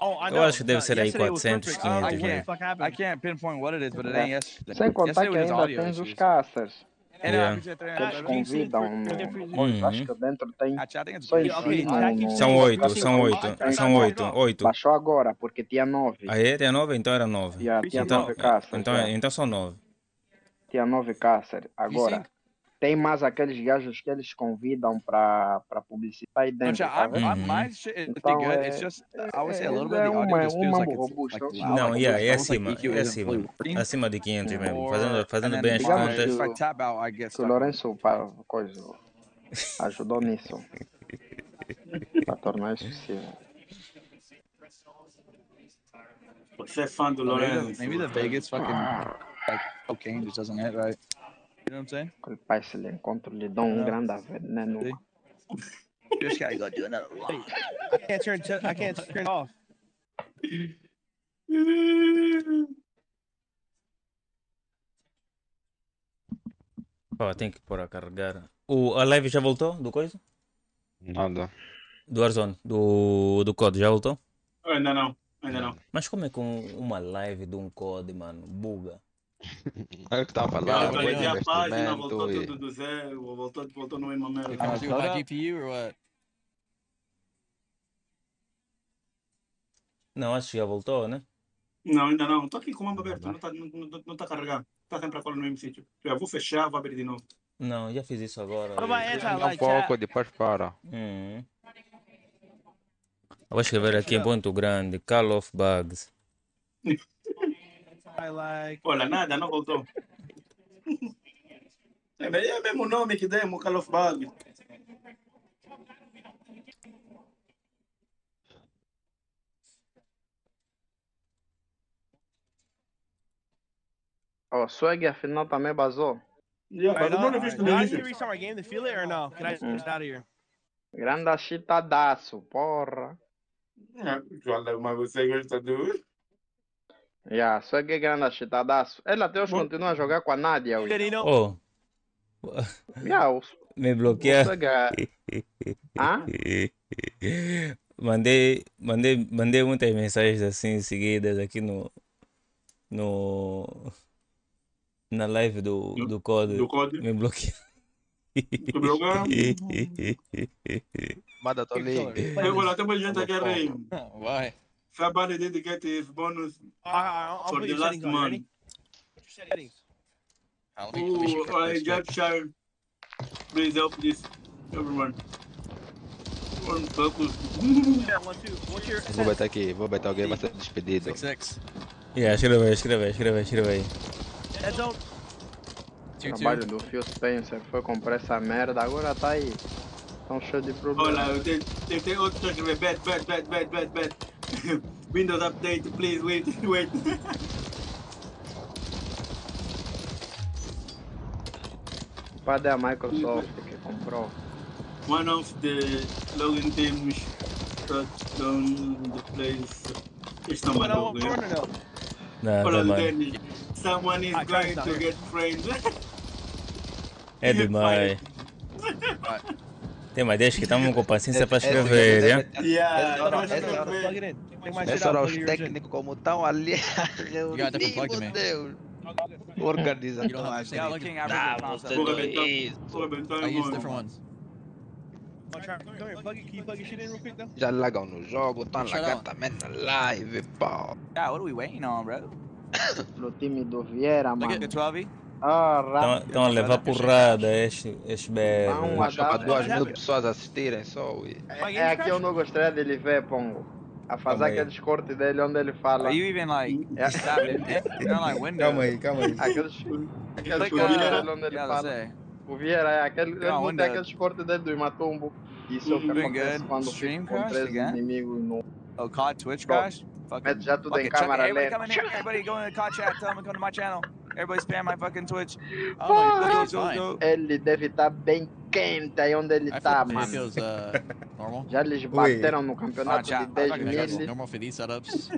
Speaker 19: Oh, I
Speaker 2: Eu
Speaker 19: know.
Speaker 2: acho que deve ser aí
Speaker 19: Yesterday was
Speaker 2: 400,
Speaker 19: perfect. I don't
Speaker 2: 500
Speaker 19: know what the
Speaker 2: mesmo.
Speaker 19: fuck happened.
Speaker 13: I can't pinpoint what it is, but it
Speaker 3: É.
Speaker 13: ain't yesterday.
Speaker 3: Sem contar
Speaker 13: Yesterday
Speaker 3: que
Speaker 13: was just
Speaker 3: ainda
Speaker 13: audio
Speaker 3: tens os
Speaker 13: issues.
Speaker 3: caças.
Speaker 2: Yeah.
Speaker 3: Eles convidam no coisa. Acho que dentro tem só em
Speaker 19: Okay,
Speaker 3: si
Speaker 2: São 8.
Speaker 3: Baixou agora, porque tinha 9.
Speaker 2: Aí tinha 9, então era 9.
Speaker 3: Yeah, tinha 9 caças.
Speaker 2: Então são 9.
Speaker 3: Tinha 9 caças. Agora, tem mais aqueles gajos que eles convidam para publicitar aí dentro, tá vendo?
Speaker 13: My shit is
Speaker 3: Então,
Speaker 13: good. It's just I would say a little bit of the audio just feels like it's
Speaker 3: robusto.
Speaker 13: like
Speaker 2: Não,
Speaker 13: like,
Speaker 2: é
Speaker 13: almost like
Speaker 2: acima,
Speaker 13: EQ
Speaker 2: é
Speaker 13: isn't
Speaker 2: acima.
Speaker 13: fully working.
Speaker 2: Acima de 500 mesmo.
Speaker 13: Or-
Speaker 2: Fazendo
Speaker 13: and
Speaker 2: bem
Speaker 13: then
Speaker 2: as
Speaker 3: digamos
Speaker 2: contas.
Speaker 13: if I tap out, I get
Speaker 3: Que o
Speaker 13: stuck.
Speaker 3: Lourenço coisa, ajudou nisso. Para tornar isso possível.
Speaker 20: Você é fã do Lourenço.
Speaker 13: Maybe the Vegas fucking like cocaine just doesn't hit right. You know what I'm saying?
Speaker 3: Aquele pai se lhe encontro lhe dá um grande veneno.
Speaker 13: You just gotta go do another one.
Speaker 19: I can't turn it off.
Speaker 2: Pô, tem que pôr a carregar. A live já voltou do coisa?
Speaker 8: Nada.
Speaker 2: Do Warzone, do COD, já voltou?
Speaker 20: Ainda não.
Speaker 2: Mas como é que uma live de um COD, mano, buga?
Speaker 8: É o que estava falando,
Speaker 20: Eu perdi a página, voltou
Speaker 8: investimento
Speaker 20: tudo do zero, voltou no mesmo merda.
Speaker 11: Can I do my GPU or what?
Speaker 2: Não, acho que já voltou, né?
Speaker 20: Não, ainda não. Estou aqui com o mapa aberto, não está carregando. Está sempre a cola no mesmo sítio. Eu vou fechar, vou abrir de novo.
Speaker 2: Não, já fiz isso agora.
Speaker 19: What about anti-lag
Speaker 8: um pouco,
Speaker 19: chat?
Speaker 8: depois para.
Speaker 2: Eu vou escrever aqui em ponto grande, Call of Bugs.
Speaker 20: Olha, nada, não voltou. É o mesmo nome que demos, Call of Bug.
Speaker 3: O Swag afinal também basou.
Speaker 20: Yeah,
Speaker 19: Do I need to
Speaker 20: vídeo.
Speaker 19: restart my game to feel it or no? Can I just get out of here?
Speaker 3: Grande chitadaço, porra.
Speaker 20: Mas você gosta do...
Speaker 3: Yeah, Swag é grande chitadaço. Ele até hoje continua a jogar com a Nádia.
Speaker 2: Oh.
Speaker 3: Yeah,
Speaker 2: Me bloquear.
Speaker 3: Hã?
Speaker 2: Mandei muitas mensagens assim seguidas aqui no Na live do Code.
Speaker 20: Do Code.
Speaker 2: Me bloqueou.
Speaker 20: Tu bloqueou?
Speaker 8: Manda tô ali.
Speaker 20: Olha, tem muita gente aqui aí.
Speaker 11: Why?
Speaker 20: Somebody did get his bonus
Speaker 19: I'll
Speaker 20: for
Speaker 19: put
Speaker 20: the
Speaker 19: your
Speaker 20: last
Speaker 19: settings on. You ready?
Speaker 20: month.
Speaker 19: What's your settings?
Speaker 20: Ooh, I just shared. Please help this, everyone. One focus.
Speaker 19: Yeah, 1, 2. What's your
Speaker 8: Vou botar aqui, vou botar alguém vai ser despedido.
Speaker 11: 6-6.
Speaker 2: Yeah, escreve aí.
Speaker 19: Head zone.
Speaker 3: O trabalho do Phil Spencer foi comprar essa merda, agora tá aí. Tão cheio de problemas.
Speaker 20: Olha, tem outro que escrever bad. Windows update, please wait.
Speaker 3: Cadê a Microsoft que comprou?
Speaker 20: One of the login teams shut down the place. It's not my logo. Olha, Danny, someone is going to get framed.
Speaker 2: É demais. Tem mais 10 que estamos com paciência para escrever, né?
Speaker 8: Essa hora os técnicos como estão ali. Meu Deus. Organização.
Speaker 11: I use different ones.
Speaker 8: Já lagam no jogo, estão lagando também na live, pô.
Speaker 13: Yeah, what are we waiting on, bro?
Speaker 3: No time do Vieira,
Speaker 13: Look
Speaker 3: mano.
Speaker 13: at the 12.
Speaker 2: Estão a levar porrada estes BR.
Speaker 8: Mas só para 2.000 pessoas assistirem só.
Speaker 3: É aqui eu não gostaria dele ver, Pongo. A fazer aqueles cortes dele onde ele fala.
Speaker 13: Are you even like stabbing? You're like window.
Speaker 2: Calma aí.
Speaker 3: Aqueles cortes dele onde ele fala. O Vieira é aquele. Ele não tem aqueles cortes dele do Imatumbo. Isso é o que acontece quando fica com 3 inimigos no.
Speaker 13: Oh, COD Twitch crash?
Speaker 3: Mete já tudo em câmera lenta.
Speaker 13: Everybody go in the COD chat. Tell them to come to my channel. Everybody spam my fucking Twitch. Oh, go.
Speaker 3: Ele deve estar bem quente aí onde ele tá, mano. Já eles bateram no campeonato de 10 mil.
Speaker 11: Normal for these setups.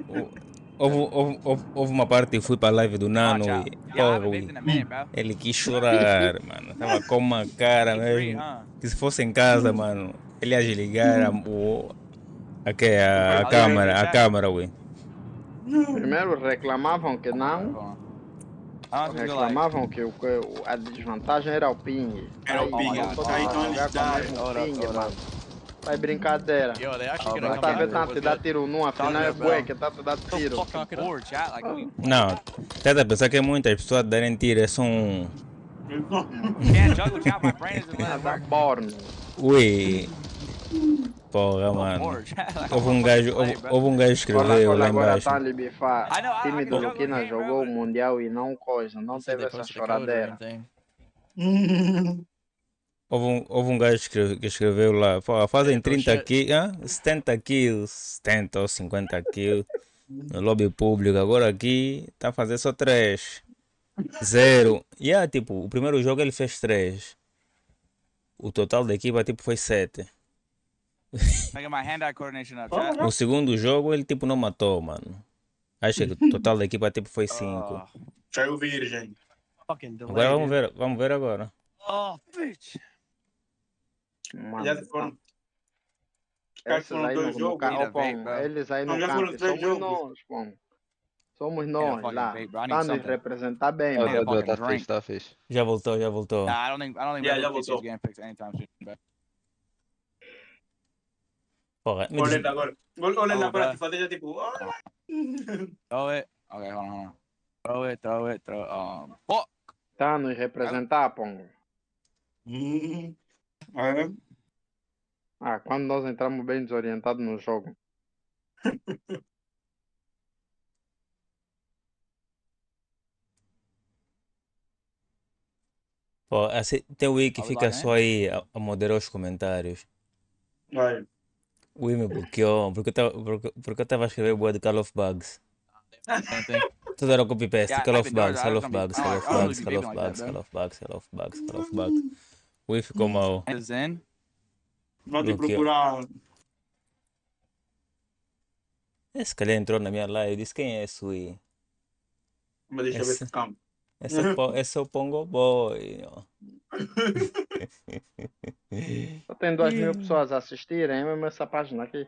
Speaker 2: Houve uma parte que fui para a live do Nano e ele quis chorar, mano. Tava com uma cara mesmo. Que se fosse em casa, mano, ele ia desligar a câmera, ui.
Speaker 3: Primeiro reclamavam que não. Reclamavam que a desvantagem era o ping.
Speaker 20: Era o ping. Aí então eles
Speaker 3: ping, mano. Vai brincadeira. Tá vendo te dar tiro num, afinal é bué que tá te dando tiro.
Speaker 2: Não, tenta pensar que muitas pessoas darem tiro, é só um... Ui. Porra, mano. Houve um gajo que escreveu lá embaixo.
Speaker 3: O time do Luquina jogou o Mundial e não coisa, não teve essa choradeira.
Speaker 2: Houve um gajo que escreveu lá, fazem 30 kills, 70 kills, 70 ou 50 kills no lobby público, agora aqui tá a fazer só 3, 0. E tipo, o primeiro jogo ele fez 3, o total da equipa tipo foi 7. No segundo jogo ele tipo não matou, mano. Acho que o total da equipa tipo foi 5.
Speaker 20: Saiu virgem.
Speaker 2: Agora vamos ver agora.
Speaker 19: Oh, bitch.
Speaker 3: Já foram. Esses aí no campo, eles aí no campo, somos nós, pô. Somos nós lá. Tá nos representar bem, mano.
Speaker 8: Tá fixe.
Speaker 2: Já voltou.
Speaker 13: Nah, I don't think
Speaker 20: já voltou.
Speaker 13: getting fixed anytime soon.
Speaker 2: Porra,
Speaker 20: olha lá para te fazer já tipo.
Speaker 13: Throw it. Okay, hold on. Throw it. Fuck.
Speaker 3: Tá nos representar, pô. Quando nós entramos bem desorientados no jogo.
Speaker 2: Pô, assim, tem o Wii que fica só aí a moderar os comentários.
Speaker 20: Vai.
Speaker 2: O Wii me bloqueou porque eu tava a escrever boa de Call of Bugs. Tudo era copy-paste, Call of Bugs. O Wii ficou mal.
Speaker 20: Não te procurar.
Speaker 2: Esse calhar entrou na minha live e disse: quem é esse Wii?
Speaker 20: Mas deixa eu ver se campo.
Speaker 2: Esse é o Pongo Boy.
Speaker 3: Só tem 2.000 pessoas a assistirem, é mesmo essa página aqui.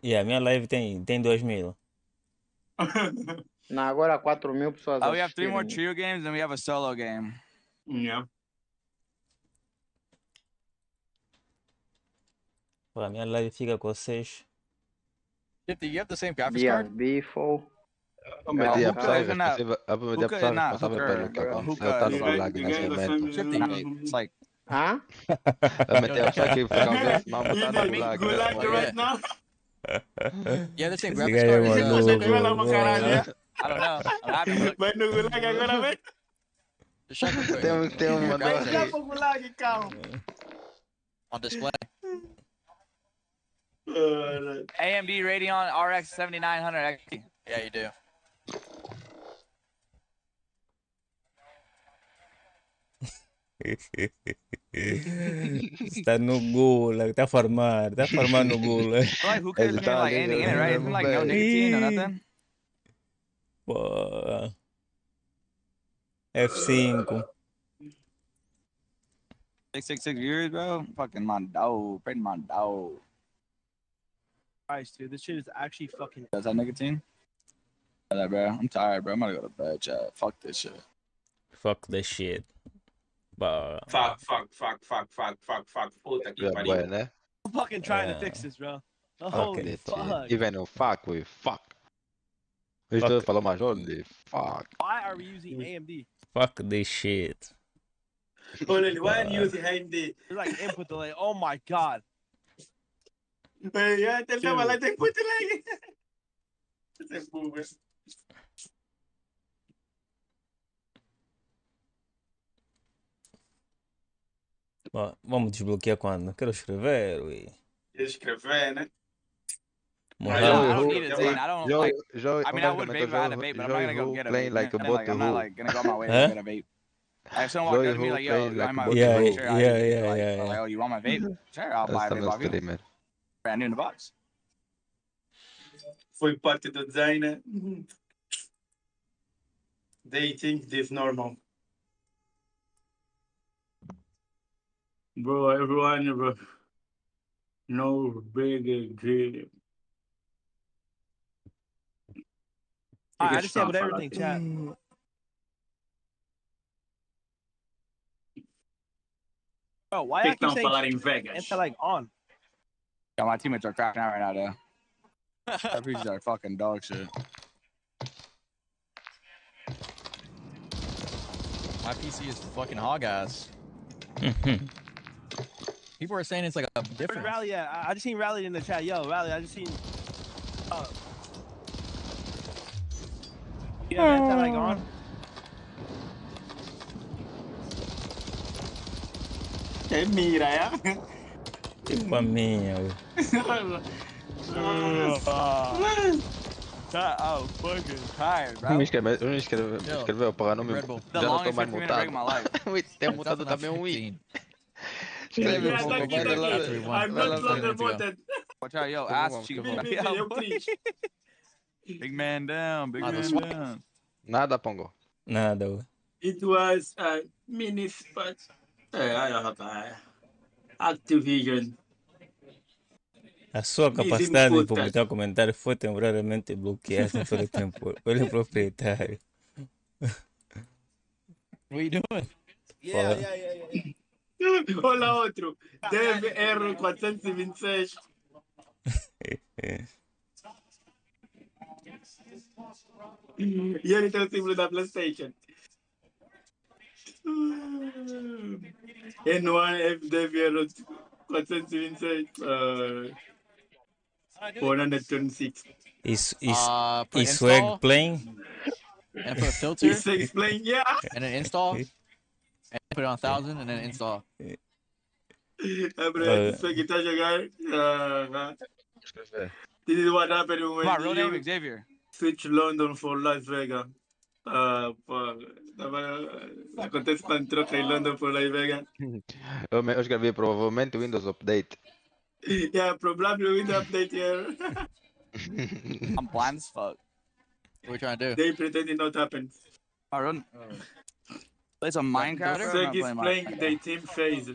Speaker 2: A minha live tem 2.000.
Speaker 3: Não, agora 4.000 pessoas
Speaker 13: We have 3 more
Speaker 3: assistirem.
Speaker 13: trio games, and we have a solo game.
Speaker 20: Yeah.
Speaker 2: Pô, a minha live fica com 6.
Speaker 13: You have the same graphics
Speaker 3: Dias
Speaker 13: card?
Speaker 3: Bifo.
Speaker 8: A pessoa responsável pelo que aconteceu tá no gulag nesse momento.
Speaker 13: It's like...
Speaker 3: Hã?
Speaker 8: A pessoa que foi causando esse mambo tá no gulag nesse momento.
Speaker 13: Yeah, the same
Speaker 2: Esse
Speaker 13: graphics
Speaker 2: gajo é
Speaker 13: card.
Speaker 2: maluco.
Speaker 13: I don't know. I haven't looked.
Speaker 20: Vai no gulag agora, velho.
Speaker 8: Tem um mandou
Speaker 20: Vai já
Speaker 8: aqui.
Speaker 20: pro gulag, calma.
Speaker 13: On display.
Speaker 20: Alright.
Speaker 13: AMD Radeon RX 7900 XT. Yeah, you do.
Speaker 2: Está no gulag, está a farmar no gulag.
Speaker 13: Like, who cares if you're like ending in it, right? It's been like no nicotine or nothing.
Speaker 2: Pô. F5.
Speaker 13: 666 viewers, bro. Fucking my dog. Pretty my dog.
Speaker 19: Christ, dude, this shit is actually fucking.
Speaker 13: Does that nicotine? Yeah, bro. I'm tired, bro. I'm gonna go to bed, chat. Fuck this shit.
Speaker 2: Fuck this shit. Bah.
Speaker 20: Fuck. Puta que pariu.
Speaker 8: Né?
Speaker 19: I'm fucking trying to fix this, bro. Holy fuck.
Speaker 8: Even no fuck with fuck. Isto falou major de fuck.
Speaker 19: Why are we using AMD?
Speaker 2: Fuck this shit.
Speaker 20: Olha, why are you using AMD?
Speaker 19: They're like input delay. Oh my god.
Speaker 20: Yeah, tell them I like put delay. That's boomer.
Speaker 2: Vamos desbloquear quando? Quero escrever, ui.
Speaker 20: Escrever, né?
Speaker 13: I don't need it, Zane. I don't like. I mean, I would vape if I had a vape, but I'm not gonna go get a vape.
Speaker 8: Like
Speaker 13: I'm not like gonna go on my way to get a vape. If someone walked up to me like, "Yo, I might
Speaker 2: yeah.
Speaker 13: Like, oh, you want my vape? Sure, I'll buy a vape off you. Brand new in the box.
Speaker 20: Foi parte do designer. They think this normal. Bro, everyone, bro. No big dream.
Speaker 19: I understand with everything, chat. Bro, why I keep saying Vegas? Like on?
Speaker 13: Yeah, my teammates are cracking out right now, though. RPGs are fucking dog shit. My PC is fucking hog ass. People are saying it's like a different.
Speaker 19: Rally, yeah. I just seen Rally in the chat. Yo, Rally, I just seen. Yeah, that's like on.
Speaker 20: É mira, é?
Speaker 2: Tipo a minha, ui.
Speaker 19: I'm fucking tired, bro.
Speaker 8: Escreveu para não me. Já não estou mais mutado. Tem mutado também um i. Escreve
Speaker 20: I'm not longer muted.
Speaker 13: Watch out, yo, ass cheek. Big man down, big man down.
Speaker 8: Nada, Pongo.
Speaker 2: Nada, ui.
Speaker 20: It was a mini spot. Activision.
Speaker 2: A sua capacidade de publicar comentários foi temporariamente bloqueada pelo proprietário.
Speaker 13: What are you doing?
Speaker 20: Yeah. Olha outro. Dev erro 426. E ele tem o símbolo da PlayStation. N1 F Dev erro 426. 426.
Speaker 2: Is Swag playing?
Speaker 13: And put a filter.
Speaker 20: Is Swag playing? Yeah.
Speaker 13: And then install. And put it on 1000 and then install.
Speaker 20: Swag tá jogando. This is what happened when
Speaker 13: my real name Xavier.
Speaker 20: Switch London for Las Vegas. Acontece quando troca em London por Las Vegas.
Speaker 8: Eu escrevi provavelmente Windows Update.
Speaker 20: Yeah, probably Windows Update here.
Speaker 13: I'm blind as fuck. What are we trying to do?
Speaker 20: They pretend it not happened.
Speaker 13: I run. Play some Minecraft.
Speaker 20: Swag is playing the team phase.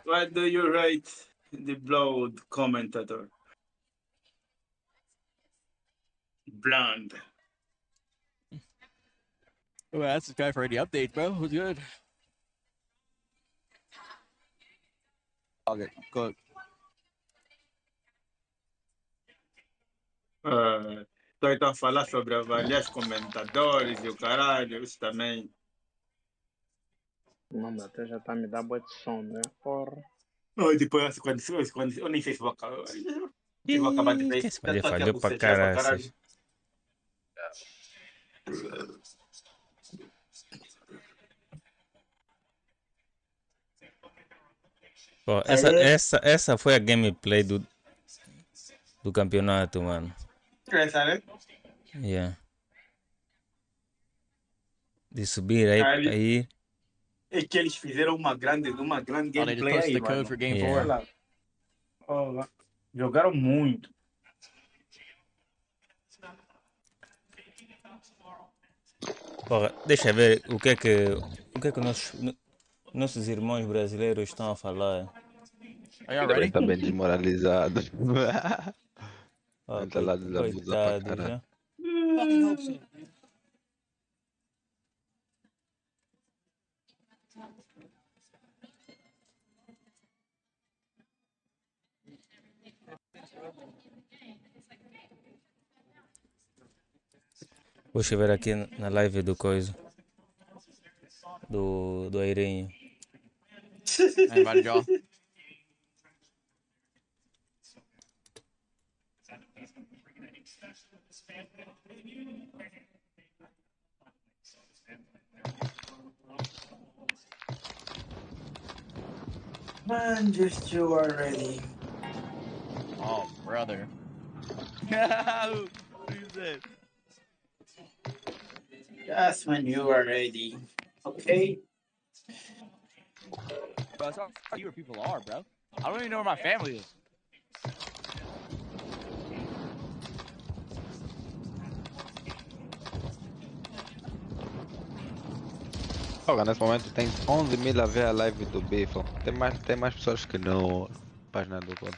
Speaker 20: What do you rate the blood commentator? Blonde.
Speaker 11: Oh, that's the guy for any updates, bro. Who's good? Okay, good.
Speaker 20: Estou então a falar sobre avaliar os comentadores e o caralho, isso também.
Speaker 3: Não, até já tá me dando boa de som, né? Porra.
Speaker 20: Oh, depois, quando eu nem sei se vou acabar. Eu vou acabar de ver.
Speaker 2: Falhou pra caralho. Pô, essa foi a gameplay do campeonato, mano.
Speaker 20: Essa, né?
Speaker 2: Yeah. De subir aí.
Speaker 20: É que eles fizeram uma grande gameplay aí, mano.
Speaker 11: For game 4.
Speaker 20: Oh, jogaram muito.
Speaker 2: Porra, deixa eu ver o que é que nossos irmãos brasileiros estão a falar.
Speaker 8: Tá bem desmoralizado.
Speaker 2: Okay,
Speaker 8: Lá desabusa pra caralho.
Speaker 2: Vou ver aqui na live do coisa. Do Airinho.
Speaker 11: Aí, vale, Jó.
Speaker 20: Man, just you are ready.
Speaker 11: Oh, brother. Who's it?
Speaker 20: Just when you are ready. Okay?
Speaker 11: Bro, that's how fewer people are, bro. I don't even know where my family is.
Speaker 8: Olha, nesse momento tem 11 mil a ver a live do Biffle. Tem mais pessoas que no página do Code.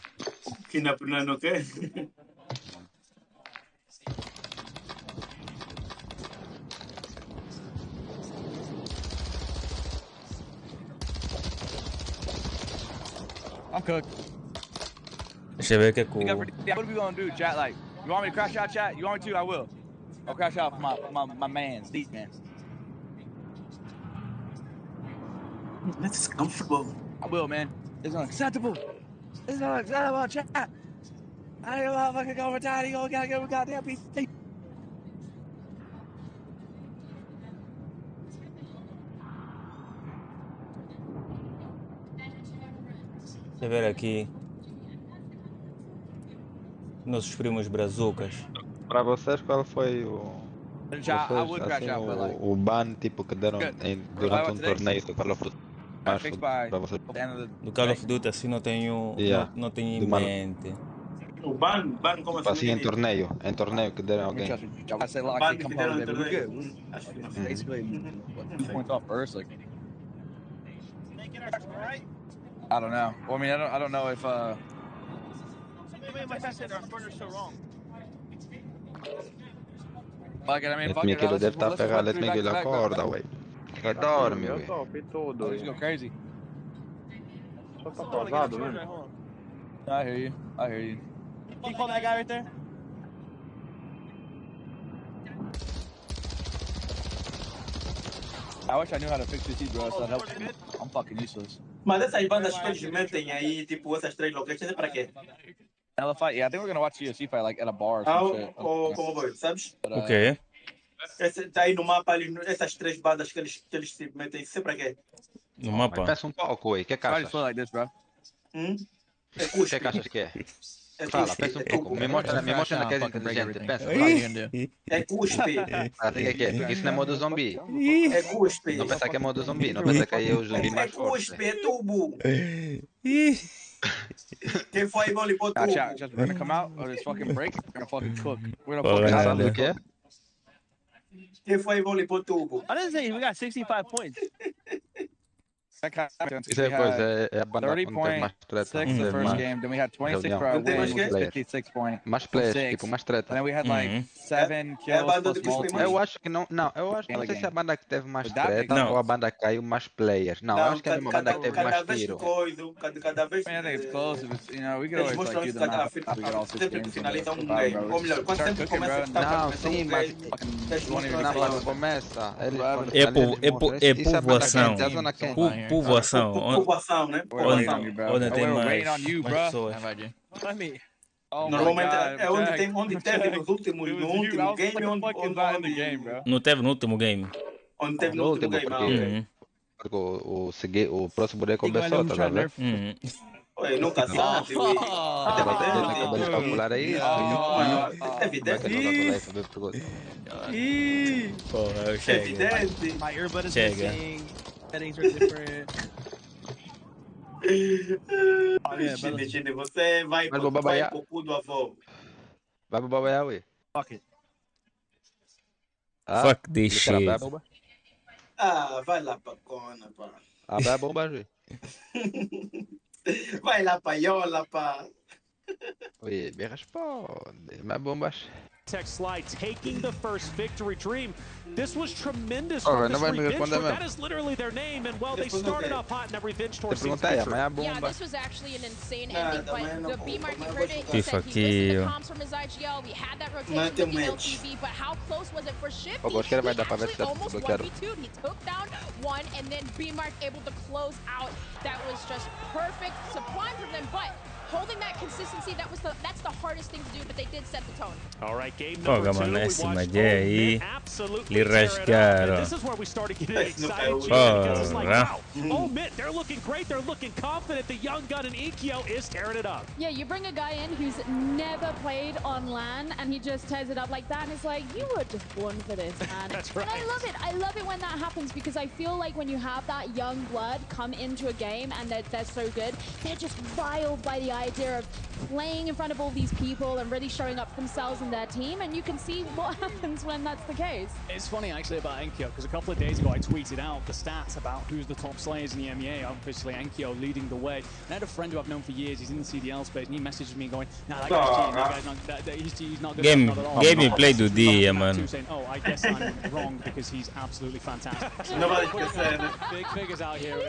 Speaker 20: Que na no quê?
Speaker 11: I'm cooked.
Speaker 2: Deixa eu ver o que é cool.
Speaker 11: What are we gonna do, chat? Like, you want me to crash out, chat? You want me to? I will. I'll crash out for my mans, these man.
Speaker 20: This is comfortable.
Speaker 11: I will, man. It's unacceptable. It's unacceptable, chat. I ain't gonna fucking go retire. You gotta get a goddamn piece of tape.
Speaker 2: Deixa eu ver aqui. Nossos primos brazucas.
Speaker 8: Para vocês, qual foi o...
Speaker 11: Já,
Speaker 8: vocês, assim, o ban tipo que deram durante um torneio do Call of Duty? Para vocês.
Speaker 2: Do Call of Duty assim não tenho, não tenho em mente.
Speaker 20: O ban como
Speaker 8: assim em torneio que deram alguém.
Speaker 20: Ban que deram em torneio.
Speaker 11: Basically, points off first, like. I don't know. Well, I mean, I don't know if Fuck it, I mean, fuck it.
Speaker 8: Deve estar a pegar, let me kill acorda, ué. Dorme, ué.
Speaker 11: Let's go crazy.
Speaker 3: Só tá pausado, né?
Speaker 11: I hear you.
Speaker 16: Can you call that guy right there?
Speaker 11: I wish I knew how to fix this, bro. So that helps me. I'm fucking useless.
Speaker 20: Mas essas bandas que eles metem aí, tipo, essas três locations, é pra quê?
Speaker 11: Another fight? Yeah, I think we're gonna watch UFC fight like at a bar or some shit.
Speaker 20: Como foi, sabes?
Speaker 2: Ok.
Speaker 20: Tá aí no mapa ali, essas três bandas que eles se metem, isso é pra quê?
Speaker 2: No mapa?
Speaker 8: Pensa um pouco, ué. O que é que achas?
Speaker 11: Like this, bro.
Speaker 20: É cuspe.
Speaker 8: O que é que achas que é? Fala, pensa um pouco. Me mostra que és inteligente. Pensa,
Speaker 20: é cuspe.
Speaker 8: O que é? Porque isso não é modo zumbi.
Speaker 20: É cuspe.
Speaker 8: Não pensa que é modo zumbi, não pensa que aí é o zumbi mais forte.
Speaker 20: É cuspe, é tubo. Quem foi aí, vale pro tubo?
Speaker 11: Just we're gonna come out of this fucking break. We're gonna fucking cook. We're
Speaker 8: gonna
Speaker 11: fucking
Speaker 8: sabe o que é?
Speaker 20: Quem foi aí, vale pro tubo?
Speaker 16: I didn't say we got 65 points.
Speaker 8: Isso é coisa, é a banda onde teve mais treta.
Speaker 13: 30.6 the first game, then we had 26 for our win, which was 56 points.
Speaker 8: Mais players, tipo, mais treta.
Speaker 13: And then we had like 7 kills plus multi.
Speaker 8: Eu acho que não, eu acho, não sei se é a banda que teve mais treta ou a banda que caiu mais players. Não, eu acho que é a mesma banda que teve mais tiro.
Speaker 20: Cada vez
Speaker 13: I think it's close. You know, we could
Speaker 20: eles
Speaker 13: always
Speaker 20: mostram
Speaker 13: like do
Speaker 20: isso
Speaker 13: the math if we get all 6
Speaker 20: sempre que
Speaker 13: games.
Speaker 20: finaliza game. Ou melhor, quando sempre começa a estar
Speaker 8: Não, sim, mas não, quando começa,
Speaker 2: é povoação. Povoação.
Speaker 20: Povoação, né?
Speaker 2: Onde tem mais pessoas.
Speaker 20: Normalmente é onde teve no último game,
Speaker 2: Não teve no último game.
Speaker 20: Onde teve no último game.
Speaker 8: Porque o próximo dia começou, tá vendo?
Speaker 20: Oi, nunca sabe.
Speaker 8: Acabei de calcular aí.
Speaker 20: É evidente.
Speaker 2: Porra,
Speaker 20: É evidente.
Speaker 19: My earbud is
Speaker 2: Chega.
Speaker 19: missing. Settings are different.
Speaker 20: Chine, você vai pro cu do avô.
Speaker 8: Vai pro babaiá, ué.
Speaker 19: Fuck it.
Speaker 2: Fuck this shit.
Speaker 20: Ah, vai lá pra cona, pá.
Speaker 8: Abre a bomba, ué.
Speaker 20: Vai lá pra Iola, pá.
Speaker 8: Ué, me responde. Mais bombas.
Speaker 4: Tech Slide taking the first victory. Dream, this was tremendous
Speaker 8: Oh,
Speaker 4: from
Speaker 8: no
Speaker 4: this
Speaker 8: vai me
Speaker 4: revenge
Speaker 8: responder
Speaker 4: tour.
Speaker 8: mesmo.
Speaker 4: That is literally their name, and well, they started off hot in that revenge tour.
Speaker 8: Te perguntei, amanhã a
Speaker 7: Yeah,
Speaker 8: bomba.
Speaker 7: this was actually an insane ending, but the B-Mark, you heard it, he
Speaker 2: Fifa
Speaker 7: said he listened to
Speaker 2: aqui.
Speaker 7: comms from his IGL, we had that
Speaker 20: Não
Speaker 7: rotation
Speaker 20: tem
Speaker 7: with the
Speaker 20: match.
Speaker 7: LTV, but how close was it for Shifty?
Speaker 8: Oh, acho que ele vai
Speaker 7: He
Speaker 8: dar pra ver
Speaker 7: actually
Speaker 8: se tá
Speaker 7: almost
Speaker 8: bloqueado.
Speaker 7: 1v2'd, he took down one, and then B-Mark able to close out. That was just perfect, sublime from them, but holding that consistency, that's the hardest thing to do, but they did set the tone.
Speaker 4: All right, game
Speaker 2: Foga,
Speaker 4: number 2,
Speaker 2: mano,
Speaker 4: we
Speaker 2: esse
Speaker 4: watched
Speaker 2: Magé aí
Speaker 4: absolutely
Speaker 2: lhe
Speaker 4: tear it up.
Speaker 2: rasgaram.
Speaker 4: And this is where we started getting excited, because it's like,
Speaker 2: Porra.
Speaker 4: wow, Omit, they're looking great, they're looking confident. The young gun in Ikio is tearing it up.
Speaker 12: Yeah, you bring a guy in who's never played on LAN and he just tears it up like that, and it's like, you were just born for this, man.
Speaker 4: That's right.
Speaker 12: And I love it. I love it when that happens, because I feel like when you have that young blood come into a game and they're so good, they're just riled by the idea of playing in front of all these people and really showing up for themselves and their team, and you can see what happens when that's the case.
Speaker 1: It's funny actually about Enkyo, because a couple of days ago I tweeted out the stats about who's the top slayers in the MEA. Obviously Enkyo leading the way. I had a friend who I've known for years, he's in the CDL space, and he messaged me going, nah, that guy's cheating, that guy's not, he's not good enough at all.
Speaker 2: Game play do dia, mano.
Speaker 1: Saying, oh, I guess I'm wrong because he's absolutely fantastic. Big figures out here.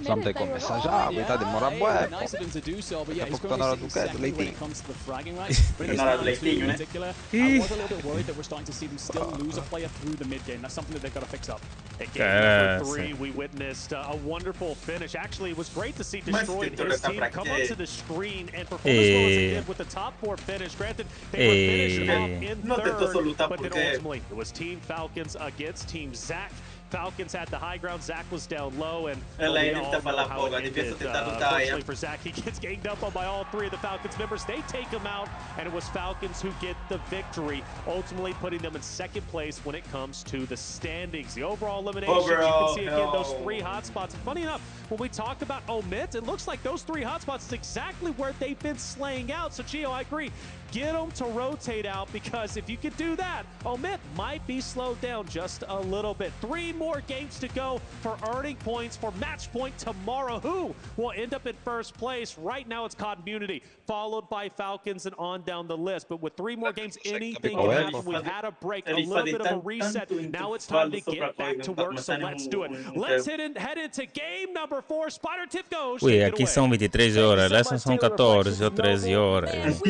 Speaker 8: Some tem que começar já, vai demorar bué.
Speaker 1: Nice of him to do so, but yeah,
Speaker 8: Daqui a
Speaker 1: he's
Speaker 8: pouco tá na hora do
Speaker 1: going
Speaker 8: do
Speaker 1: when it
Speaker 8: leitinho.
Speaker 1: comes to the fragging, right? But it's down to in particular, I was a little bit worried that we're starting to see them still lose a player through the mid game. That's something that they've got to fix up.
Speaker 4: In game number 3, we witnessed a wonderful finish. Actually, it was great to see Destroy and his team come up to the screen and perform as well as they did with the top 4 finish. Granted, they were finished off in third, but then ultimately it was Team Falcons against Team Zach. Falcons had the high ground, Zach was down low, and we all know how it ended. Unfortunately for Zach, he gets ganged up on by all 3 of the Falcons members. They take him out, and it was Falcons who get the victory, ultimately putting them in 2nd place when it comes to the standings. The overall eliminations, you can see again those 3 hotspots. And funny enough, when we talk about Omit, it looks like those 3 hotspots is exactly where they've been slaying out. So Gio, I agree. Get them to rotate out, because if you could do that, Omit might be slowed down just a little bit. 3 more games to go for earning points for match point tomorrow. Who will end up in 1st place? Right now it's Community, followed by Falcons, and on down the list. But with 3 more games, anything can happen. We've had a break, a little bit of a reset. Now it's time to get back to work, so let's do it. Let's head into game number 4. Spider Tip goes.
Speaker 2: Ui, aqui são 23 horas, lá são 14 ou 13 horas.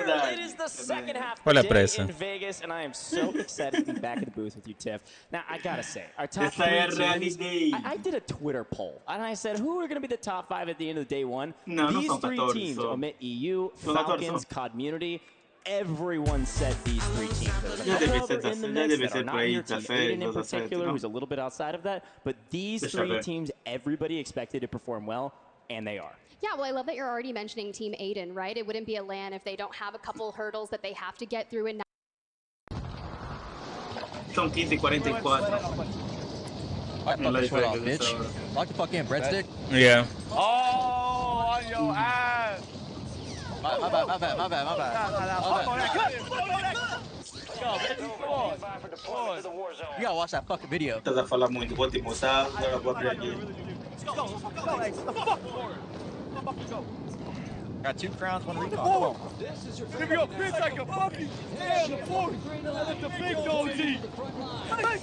Speaker 16: It is the second half of
Speaker 2: Olha
Speaker 16: the
Speaker 2: a
Speaker 16: day
Speaker 2: pressa.
Speaker 16: in Vegas, and I am so excited to be back in the booth with you, Tiff. Now, I gotta say, our top 3 teams, I did a Twitter poll, and I said, who are going to be the top 5 at the end of day 1? These 3 teams, Omit EU, Falcons, Community, everyone said these 3 teams. There's a couple other in the mix that are not here. Team Aiden in particular, who's a little bit outside of that, but these 3 teams, everybody expected to perform well, and they are.
Speaker 15: Yeah, well, I love that you're already mentioning Team Aiden, right? It wouldn't be a LAN if they don't have a couple hurdles that they have to get through. And
Speaker 20: São 15:44.
Speaker 11: Bitch. Lock the fucking breadstick.
Speaker 2: Yeah.
Speaker 13: Oh, on your ass.
Speaker 11: My bad. You gotta watch that fucking video.
Speaker 20: Estás a falar muito, vou te mostrar, agora vou abrir aqui.
Speaker 13: Hey, the fuck for it. Fucking go. Got 2 crowns, 1 recon. Come on. Give your bitch like a fucking damn boy. Let the big OG. Hey,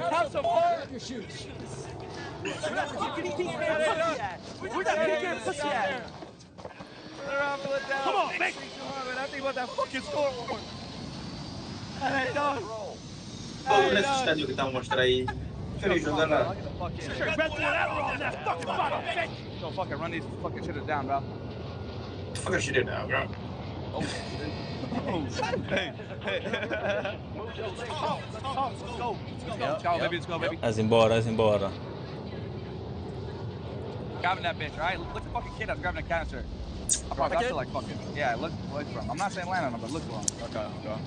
Speaker 13: have some heart. Where's that PK pussy at? Come on, make me too hard, man. I think about that fucking scoreboard. Hey, dog.
Speaker 20: Olha esse estádio que está a mostrar aí. Quero jogar lá.
Speaker 13: Go fucking run these fucking shit down, bro.
Speaker 20: Fucking shit down, bro.
Speaker 13: Oh, hey. Let's go, baby. Let's go, baby.
Speaker 2: As embora.
Speaker 13: Grabbing that bitch, right? Look the fucking kid up, grabbing a canister. I feel like fucking. Yeah, look for him. I'm not saying land on him, but look for him. Okay, go.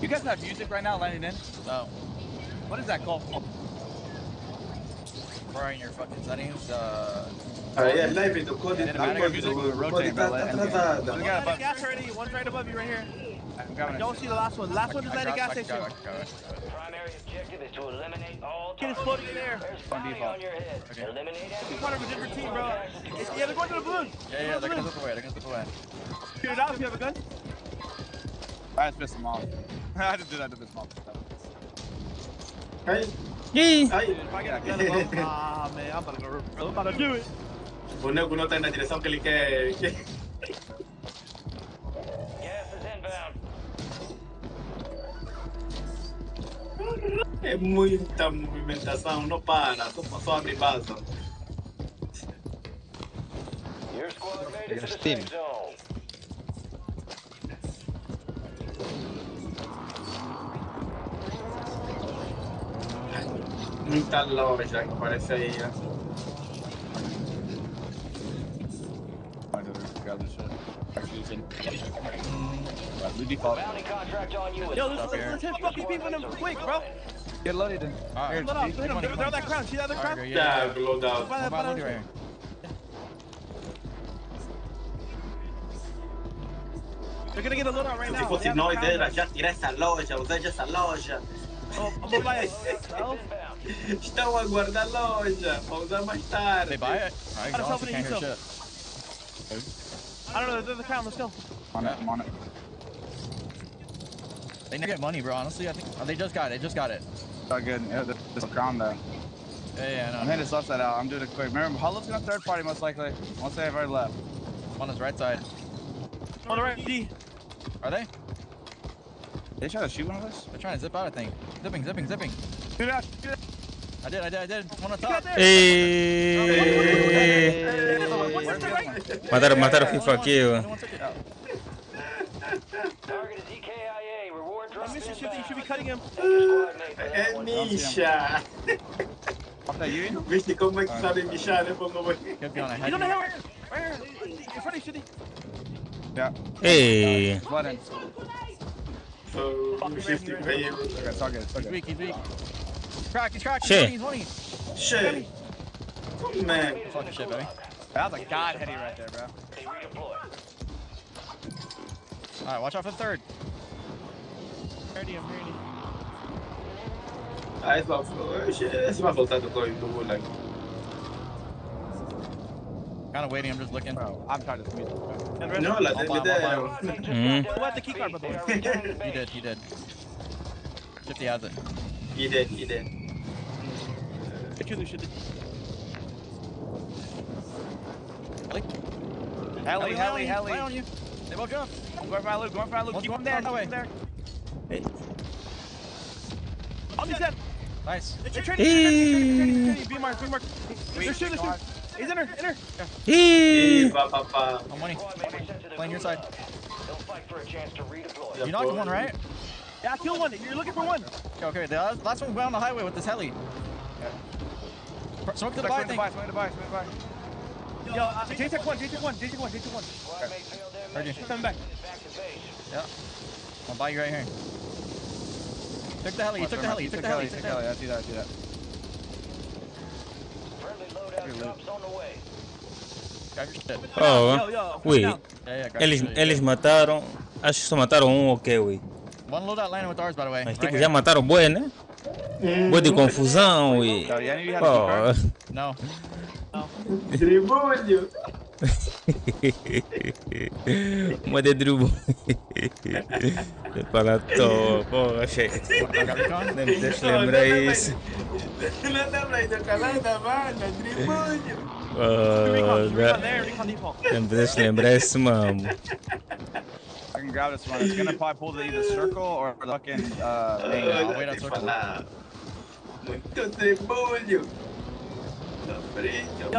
Speaker 13: You guys have music right now landing in? No. What is that called? Where in your fucking settings?
Speaker 20: É live do code.
Speaker 13: O code tá atrasado. We got a gas already. One's right above you right here. I don't see the last one. The last one is landing gas station.
Speaker 10: Primary objective is to eliminate all
Speaker 13: Kid is floating in there.
Speaker 10: On default. Okay. Eliminate
Speaker 13: He's part of a different team, bro. Yeah, they're going to the balloon. Yeah, they're going to slip away. Shoot it out if you have a gun. I just pissed him off. I just did that to piss him off.
Speaker 20: Hey.
Speaker 13: If I get a gun above, man, I'm about to do it.
Speaker 20: O nego não tá na direção que ele quer.
Speaker 10: Gas is inbound.
Speaker 20: É muita movimentação, não para, só abre base.
Speaker 10: Your squad made it to the safe zone.
Speaker 20: Muita loja que aparece aí.
Speaker 13: Yo, let's hit fucking people in them quick, bro.
Speaker 17: Get loaded in.
Speaker 13: Load out, hit them. Throw that crown. See that other crown?
Speaker 20: Yeah, load out.
Speaker 13: They're gonna get a loadout right now.
Speaker 20: Se fosse nós, era já tirar essa loja, usar essa loja. Estão a guardar loja, para usar mais tarde.
Speaker 11: They buy it? I honestly can't hear shit.
Speaker 13: I don't know, they're the crown, let's go.
Speaker 17: I'm on it.
Speaker 11: They never get money, bro, honestly. I think they just got it.
Speaker 17: Not good. Yeah, there's a crown there.
Speaker 11: Yeah, no.
Speaker 17: I'm hitting this left side out. I'm doing it quick. Remember, Hollo's gonna third party most likely. Once they have already left.
Speaker 11: On his right side.
Speaker 13: On the right, D.
Speaker 11: Are they?
Speaker 17: They try to shoot one of us?
Speaker 11: They're trying to zip out, I think. Zipping.
Speaker 13: Get out.
Speaker 11: I did. One on top.
Speaker 2: Mataram FIFA aqui, ó.
Speaker 10: Target is EKIA. Reward drop
Speaker 13: You should be cutting him.
Speaker 20: É Misha. Viste como é que sabe Misha, né?
Speaker 13: He's on the hill right here. In front of you,
Speaker 17: Yeah.
Speaker 2: Hey.
Speaker 17: Flooding.
Speaker 20: So, shifty veio.
Speaker 17: Okay, it's all good.
Speaker 11: He's weak. He's cracked.
Speaker 2: Shit.
Speaker 11: He's winning.
Speaker 20: Shit. Man.
Speaker 11: Fucking shit, baby.
Speaker 13: That was a god heady right there, bro.
Speaker 11: Alright, watch out for the third.
Speaker 20: Esse vai voltar do Gulag.
Speaker 11: Kind of waiting, I'm just looking.
Speaker 17: Bro, I'm trying to squeeze this.
Speaker 20: No, la devo
Speaker 13: Who had the key card, by the way?
Speaker 11: He did. Shifty has it.
Speaker 20: He did.
Speaker 13: Heli.
Speaker 11: Right on you. They both jump.
Speaker 13: I'm going for my loot. Keep him there.
Speaker 2: Hey.
Speaker 13: On his head.
Speaker 11: Nice.
Speaker 13: They're training. Be marked. They're shooting. He's in her.
Speaker 11: I'm winning. Playing your side. You knocked one, right?
Speaker 13: Yeah, I killed one. You're looking for one.
Speaker 11: Okay. The last one went on the highway with this heli. Smoke the buy thing.
Speaker 13: Yo, J-Tech one.
Speaker 11: Heard you.
Speaker 13: Coming back.
Speaker 11: Yeah. I'll buy you right here. Took the heli. Took the heli.
Speaker 17: I see that.
Speaker 10: Friendly loadout drops on the way.
Speaker 11: Grab your shit.
Speaker 2: Oh, wait. Eles mataram. Acho que só mataram um, ok, wait.
Speaker 11: One loadout landing with ours, by the way.
Speaker 2: Mas
Speaker 11: right
Speaker 2: tipo, já mataram bué, né? Boa de confusão e. Oh.
Speaker 11: Não.
Speaker 3: Tribúlio.
Speaker 2: Uma de dribble. Separator. Pô, achei. Nem me deixa lembrar isso.
Speaker 20: Não lembra do canal da banda, tribúlio.
Speaker 2: Nem me deixa lembrar isso, mano.
Speaker 13: I can grab this one. It's gonna probably pull to either circle or fucking main. I'll wait on circle.
Speaker 20: Muito tribúlio.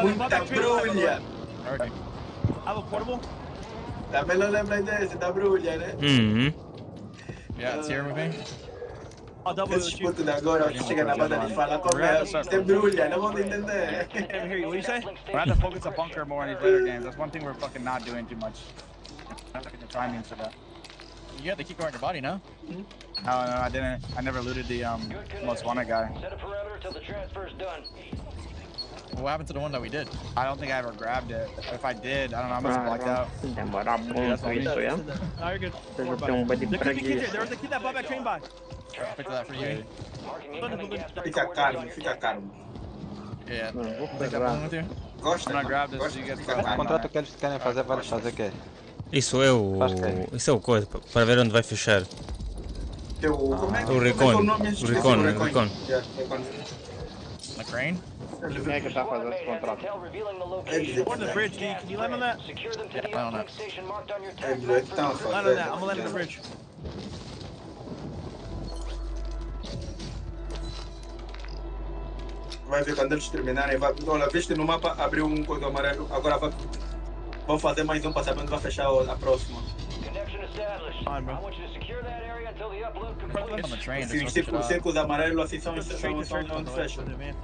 Speaker 20: Muita brulha.
Speaker 13: Okay.
Speaker 21: I have a portable.
Speaker 20: Também não lembra desse, da brulha, né?
Speaker 11: Yeah, it's here with me.
Speaker 21: I'll double
Speaker 20: Esse puto de agora que chega na banda de fala como é, tem brulha, não vão entender.
Speaker 21: I can't hear you. What do you say?
Speaker 13: We have to focus a bunker more in these later games. That's one thing we're fucking not doing too much. I'm not the timing for that.
Speaker 11: You have the key card in your body, no?
Speaker 13: No, I didn't. I never looted the most wanted guy.
Speaker 10: Set a perimeter till the transfer's done.
Speaker 11: What happened to the one that we did?
Speaker 13: I don't think I ever grabbed it. If I did, I don't know. I must have blacked out.
Speaker 3: Demora muito isso, ya.
Speaker 21: No, you're good.
Speaker 3: Vocês têm um de preguiça.
Speaker 21: There was a kid that bought back train by.
Speaker 11: I picked that for you.
Speaker 20: Fica calmo, fica calmo.
Speaker 11: Yeah.
Speaker 3: Vou
Speaker 11: Take that one with you.
Speaker 20: Gosta,
Speaker 13: I'm gonna grab this so you guys can
Speaker 8: O contrato que eles querem fazer, vai fazer o quê?
Speaker 2: Isso é o. Isso é o coisa, para ver onde vai fechar. O Recon. O Recon.
Speaker 11: The crane?
Speaker 3: Quem é que está fazendo esse contrato?
Speaker 21: On the bridge, D. Can you land on that?
Speaker 11: Yeah, I don't know.
Speaker 21: Land on that. I'm gonna land on the bridge.
Speaker 20: Vai ver quando eles terminarem, vai. Olha, viste no mapa, abriu um coisa amarelo, agora vai. Vamos fazer mais um para saber onde vai fechar a próxima.
Speaker 11: On the train.
Speaker 20: Os círculos amarelos assim são onde fecham. Tá vendo?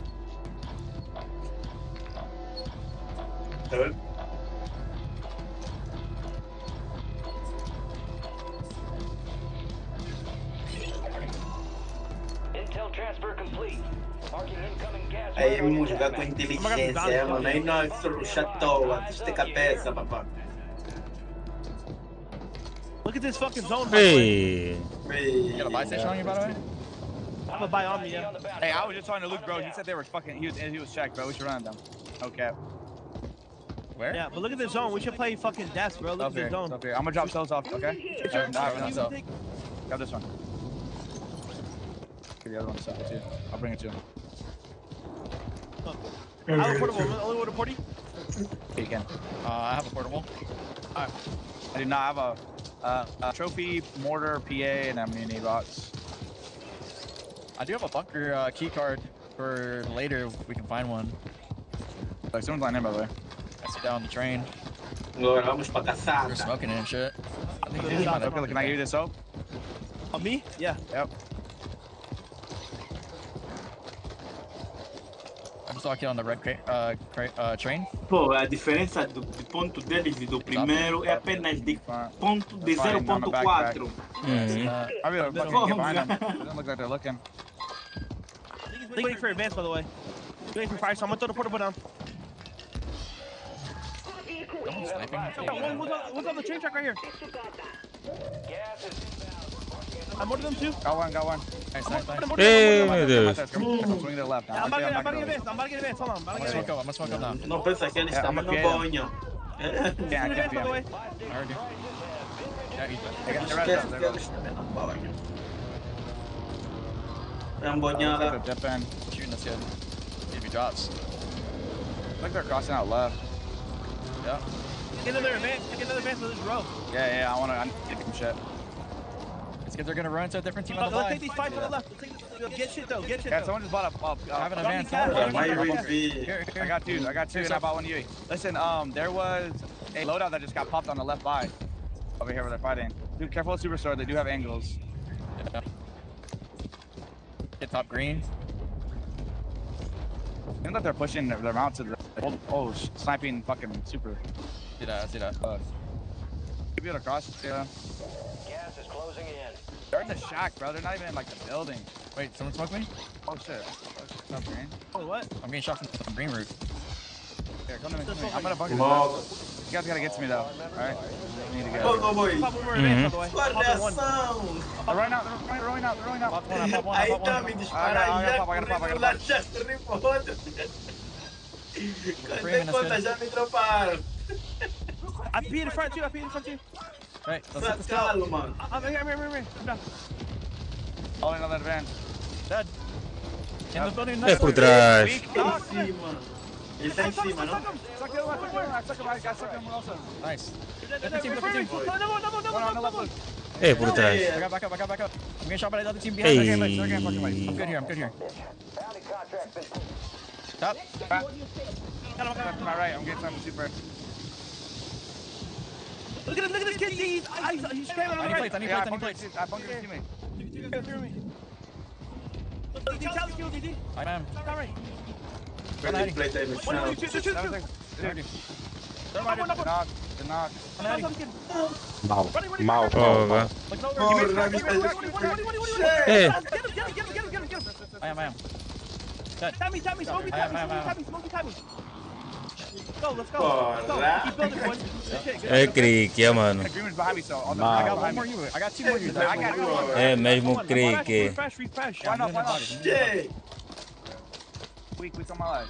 Speaker 10: Intel transfer complete. Marking incoming gas.
Speaker 20: Aí vamos jogar com inteligência, mano. Aí nós chateau, de cabeça, papai.
Speaker 21: Look at this fucking zone.
Speaker 2: Hey.
Speaker 11: You got a buy station on you, by the way?
Speaker 21: I have a buy on me, yeah.
Speaker 13: Hey, I was just talking to Luke, bro. He said they were fucking. He was checked, bro. We should run them. Okay.
Speaker 11: Where?
Speaker 21: Yeah, but look at this zone. We should play fucking death, bro. Look at this zone.
Speaker 13: I'm gonna drop cells off, okay? Grab this one. Give the other one a second too. I'll bring it to him.
Speaker 21: I have a portable. Only with a porty?
Speaker 13: You can.
Speaker 11: I have a portable.
Speaker 13: Alright. I do not have a trophy, mortar, PA, and a mini box.
Speaker 11: I do have a bunker key card for later if we can find one.
Speaker 13: Like, someone's lying in, by the way.
Speaker 11: That's down the train.
Speaker 20: Agora vamos pra
Speaker 11: They're
Speaker 20: caçada.
Speaker 11: smoking it and shit. I think
Speaker 13: Okay, look, can I give you this soap?
Speaker 21: On me? Yeah.
Speaker 13: Yep.
Speaker 11: I'm just walking on the red train.
Speaker 20: Pô, a diferença do ponto deles e do primeiro é apenas de ponto de 0.4.
Speaker 13: I really fucking get behind them. Doesn't look like they're looking.
Speaker 21: They're waiting for advance, by the way. Waiting for fire, so I'm gonna throw the portable down.
Speaker 11: Sniping.
Speaker 21: What's on the train track right here? I'm one of them too.
Speaker 13: Got one.
Speaker 11: Nice.
Speaker 2: Hey, meu Deus.
Speaker 13: Swing to the left.
Speaker 21: I'm about to get advanced. I'm about to get advanced. Hold on.
Speaker 11: I'm gonna smoke up now.
Speaker 20: Não pensa que eles estão no banho.
Speaker 13: Yeah, I can't
Speaker 21: By the way.
Speaker 11: I heard you. Yeah, he's
Speaker 20: Esquece que eles estão no banho. É um banhada.
Speaker 13: Dip in.
Speaker 11: shooting this kid. If he drops.
Speaker 13: Looks like they're crossing out left.
Speaker 11: Yeah.
Speaker 21: Get another advance. Get another advance on this row.
Speaker 13: Yeah, I need to get some shit.
Speaker 11: These kids are gonna run to a different team on the
Speaker 21: Let's
Speaker 11: buy.
Speaker 21: take these fights on the left. Get shit though. Get shit
Speaker 13: Yeah,
Speaker 21: though.
Speaker 13: someone just bought a
Speaker 11: have an advance.
Speaker 13: I got two, and I bought one to you. Listen, there was a loadout that just got popped on the left buy. Over here where they're fighting. Dude, careful with Superstore, they do have angles.
Speaker 11: Yeah. Get top green.
Speaker 13: I think that they're pushing their mount to the sniping fucking super.
Speaker 11: See that, I see that.
Speaker 13: Keep it across, yeah.
Speaker 10: Gas is closing in.
Speaker 13: They're in the shack, bro. They're not even in like the building.
Speaker 11: Wait, someone smoked me?
Speaker 13: Oh shit. Top green.
Speaker 21: Oh, what?
Speaker 11: I'm getting shot from the green roof.
Speaker 13: Here, come to me. I'm gonna bunker. guys gotta get to me though. Alright? I need to go.
Speaker 20: Go, boy.
Speaker 13: Pop one more advance, by the way.
Speaker 20: Guarda
Speaker 13: Pop one.
Speaker 20: ação.
Speaker 13: They're rolling out, they're rolling out, they're rolling out. Pop one, pop one,
Speaker 20: Aí
Speaker 13: pop
Speaker 20: tá
Speaker 13: one.
Speaker 20: me disparar
Speaker 13: I
Speaker 20: já,
Speaker 13: gotta pop.
Speaker 20: correndo lá, já corri pro outro. Quantas contas já me droparam?
Speaker 13: I peed in front too, Right, let's hit the
Speaker 20: Sacalo, mano.
Speaker 13: I'm here. I'm down. All another advance. Dead. In the building,
Speaker 2: É por trás.
Speaker 20: Ele tá em cima, não?
Speaker 11: Nice.
Speaker 2: É por trás.
Speaker 11: Back up. I'm getting shot by the other team behind. They're getting fucking late. I'm good here. Stop.
Speaker 13: Got him to my right. I'm getting some super. Look at this kid. He's screaming on the right.
Speaker 11: I need plates.
Speaker 13: I bunkered his teammate.
Speaker 11: I am.
Speaker 8: Mal.
Speaker 2: Porra.
Speaker 11: I am.
Speaker 13: Tommy, smoky, Tommy. Let's go. Keep building, boys.
Speaker 2: É crique, mano.
Speaker 13: Agreement's behind me, so I
Speaker 11: got one more you. I got two more you.
Speaker 2: É mesmo crique.
Speaker 13: Refresh. Why not?
Speaker 20: Shit.
Speaker 13: Weak on my life.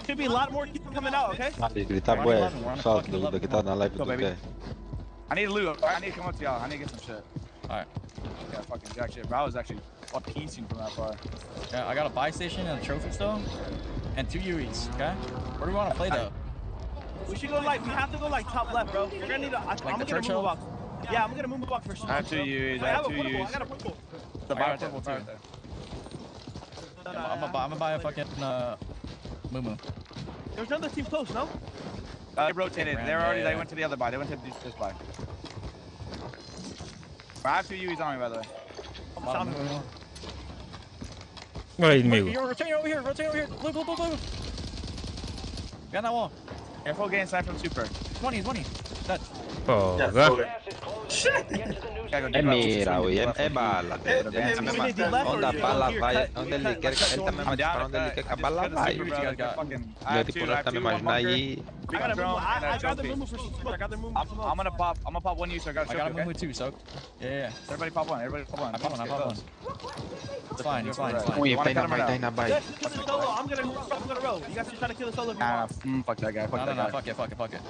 Speaker 13: Should be a lot more people coming out, okay?
Speaker 8: Ele tá bué. Só que tá na live do que.
Speaker 13: I need loot. I need to come up to y'all. I need to get some shit.
Speaker 11: Alright.
Speaker 13: Yeah, fucking jack shit. Bro, I was actually piecing from that far.
Speaker 11: Yeah, I got a buy station and a trophy still. And 2 UEs, okay? Where do we want to play though?
Speaker 13: We should go we have to go top left, bro. We're gonna need I'm gonna get a move box. Yeah, I'm gonna move a box for sure.
Speaker 11: I have 2 UEs, I got a
Speaker 13: purple.
Speaker 11: The bar purple too. I'm gonna buy a fucking Moo.
Speaker 13: There's another team close, no? They rotated. They went to the other buy. They went to this buy. I have 2 UEs on me, by the way.
Speaker 2: Olha aí, amigo.
Speaker 11: Rotate over here. Blue. Got that wall.
Speaker 13: Careful getting side from super.
Speaker 11: 20. Dead.
Speaker 2: Porra.
Speaker 8: Mira, güey, bala. Onde a bala vai, onde ele quer, ele também vai para onde ele quer que a bala vai. Meu tipo, nós estamos imaginando aí.
Speaker 13: I got the Mumu for smoke. I'm gonna pop one user. I got
Speaker 11: a Mumu too, so. Yeah.
Speaker 13: Everybody pop one. I pop one.
Speaker 11: It's fine.
Speaker 8: Ui, tá na base.
Speaker 13: I'm gonna roll. You guys are trying to kill the solo if you want. Fuck that guy.
Speaker 11: No, fuck it.
Speaker 8: Fuck it.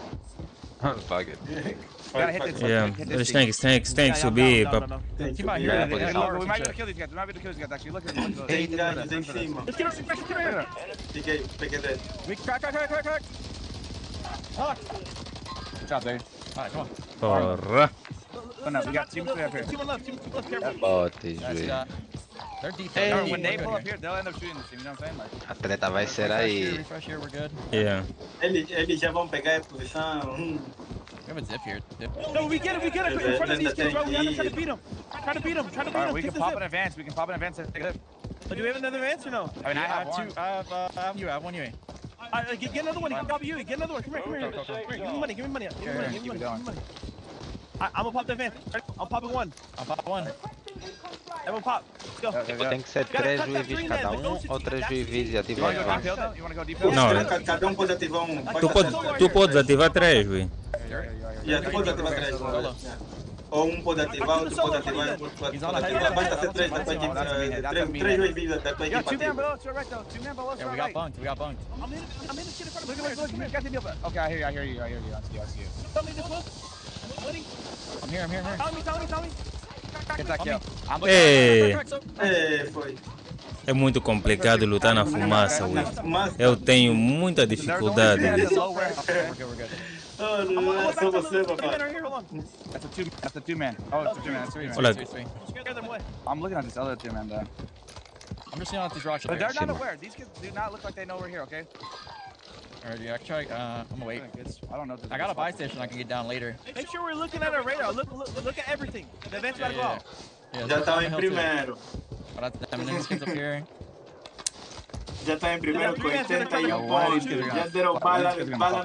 Speaker 13: Gotta hit this.
Speaker 2: Yeah, there's tanks will be.
Speaker 13: No. Keep out here. We might be able to kill these guys. Actually, look at them.
Speaker 20: Tem gajos em cima.
Speaker 13: Let's get her.
Speaker 20: Peguei dele.
Speaker 11: Crack.
Speaker 13: Good job, Barry.
Speaker 11: Alright, come on.
Speaker 2: Porra.
Speaker 13: Oh, no, we got team 3 up here. Team left, careful.
Speaker 8: Bote, juiz.
Speaker 11: They're deep.
Speaker 13: When they pull up here, they'll end up shooting this team, you know what I'm saying?
Speaker 8: A treta vai ser aí.
Speaker 11: Refresh here, we're good.
Speaker 2: Yeah.
Speaker 20: Eles já vão pegar a posição.
Speaker 11: We have a zip here.
Speaker 13: No, we get it. In front of these kids, bro. We have to try to beat them. Try to beat them.
Speaker 11: We
Speaker 13: can pop an advance. Do we have another advance or no?
Speaker 11: I mean, I have two. I have one UA.
Speaker 13: Get another one. He can pop you. Get another one. Come here. Give me money. Give me money. I'm gonna pop the advance. I'll pop it one. Everyone pop. Let's go.
Speaker 8: Tem que ser 3 UAVs cada ou 3 UAVs e ativar os
Speaker 13: You wanna go deep hill?
Speaker 2: Não,
Speaker 20: Cada pode ativar um.
Speaker 2: tu podes ativar 3, ui.
Speaker 20: Tu pode ativar 3. Ou pode ativar, outro pode ativar, pode ativar. Basta ser 3 da tua equipe. 3 UAVs da tua equipe.
Speaker 13: Two man below, to your right though. Two man below, to your
Speaker 11: We
Speaker 13: right.
Speaker 11: got bunked.
Speaker 13: I'm in the shit in front of me. Look. Okay, I hear you. I see you. Tell me this close.
Speaker 11: I'm here.
Speaker 13: Tell me. Get that kill.
Speaker 20: Foi.
Speaker 2: É muito complicado lutar na fumaça, ui. Eu tenho muita dificuldade.
Speaker 20: Oh, não é só você, papai.
Speaker 13: That's a 2-man. Oh, it's a 2-man. That's 3-man.
Speaker 2: Olha.
Speaker 13: I'm looking at this other 2-man though.
Speaker 11: I'm just seeing out these rocks.
Speaker 13: But they're not aware. These kids do not look like they know we're here, okay?
Speaker 11: Alright, yeah, I can try. I'm gonna wait.
Speaker 13: I don't know.
Speaker 11: I got a buy station I can get down later.
Speaker 13: Make sure we're looking at our radar. Look at everything. The event's gotta go out.
Speaker 20: Já tá em primeiro.
Speaker 11: These kids up here.
Speaker 20: Já tá em primeiro com 81 pontos. Já deram bala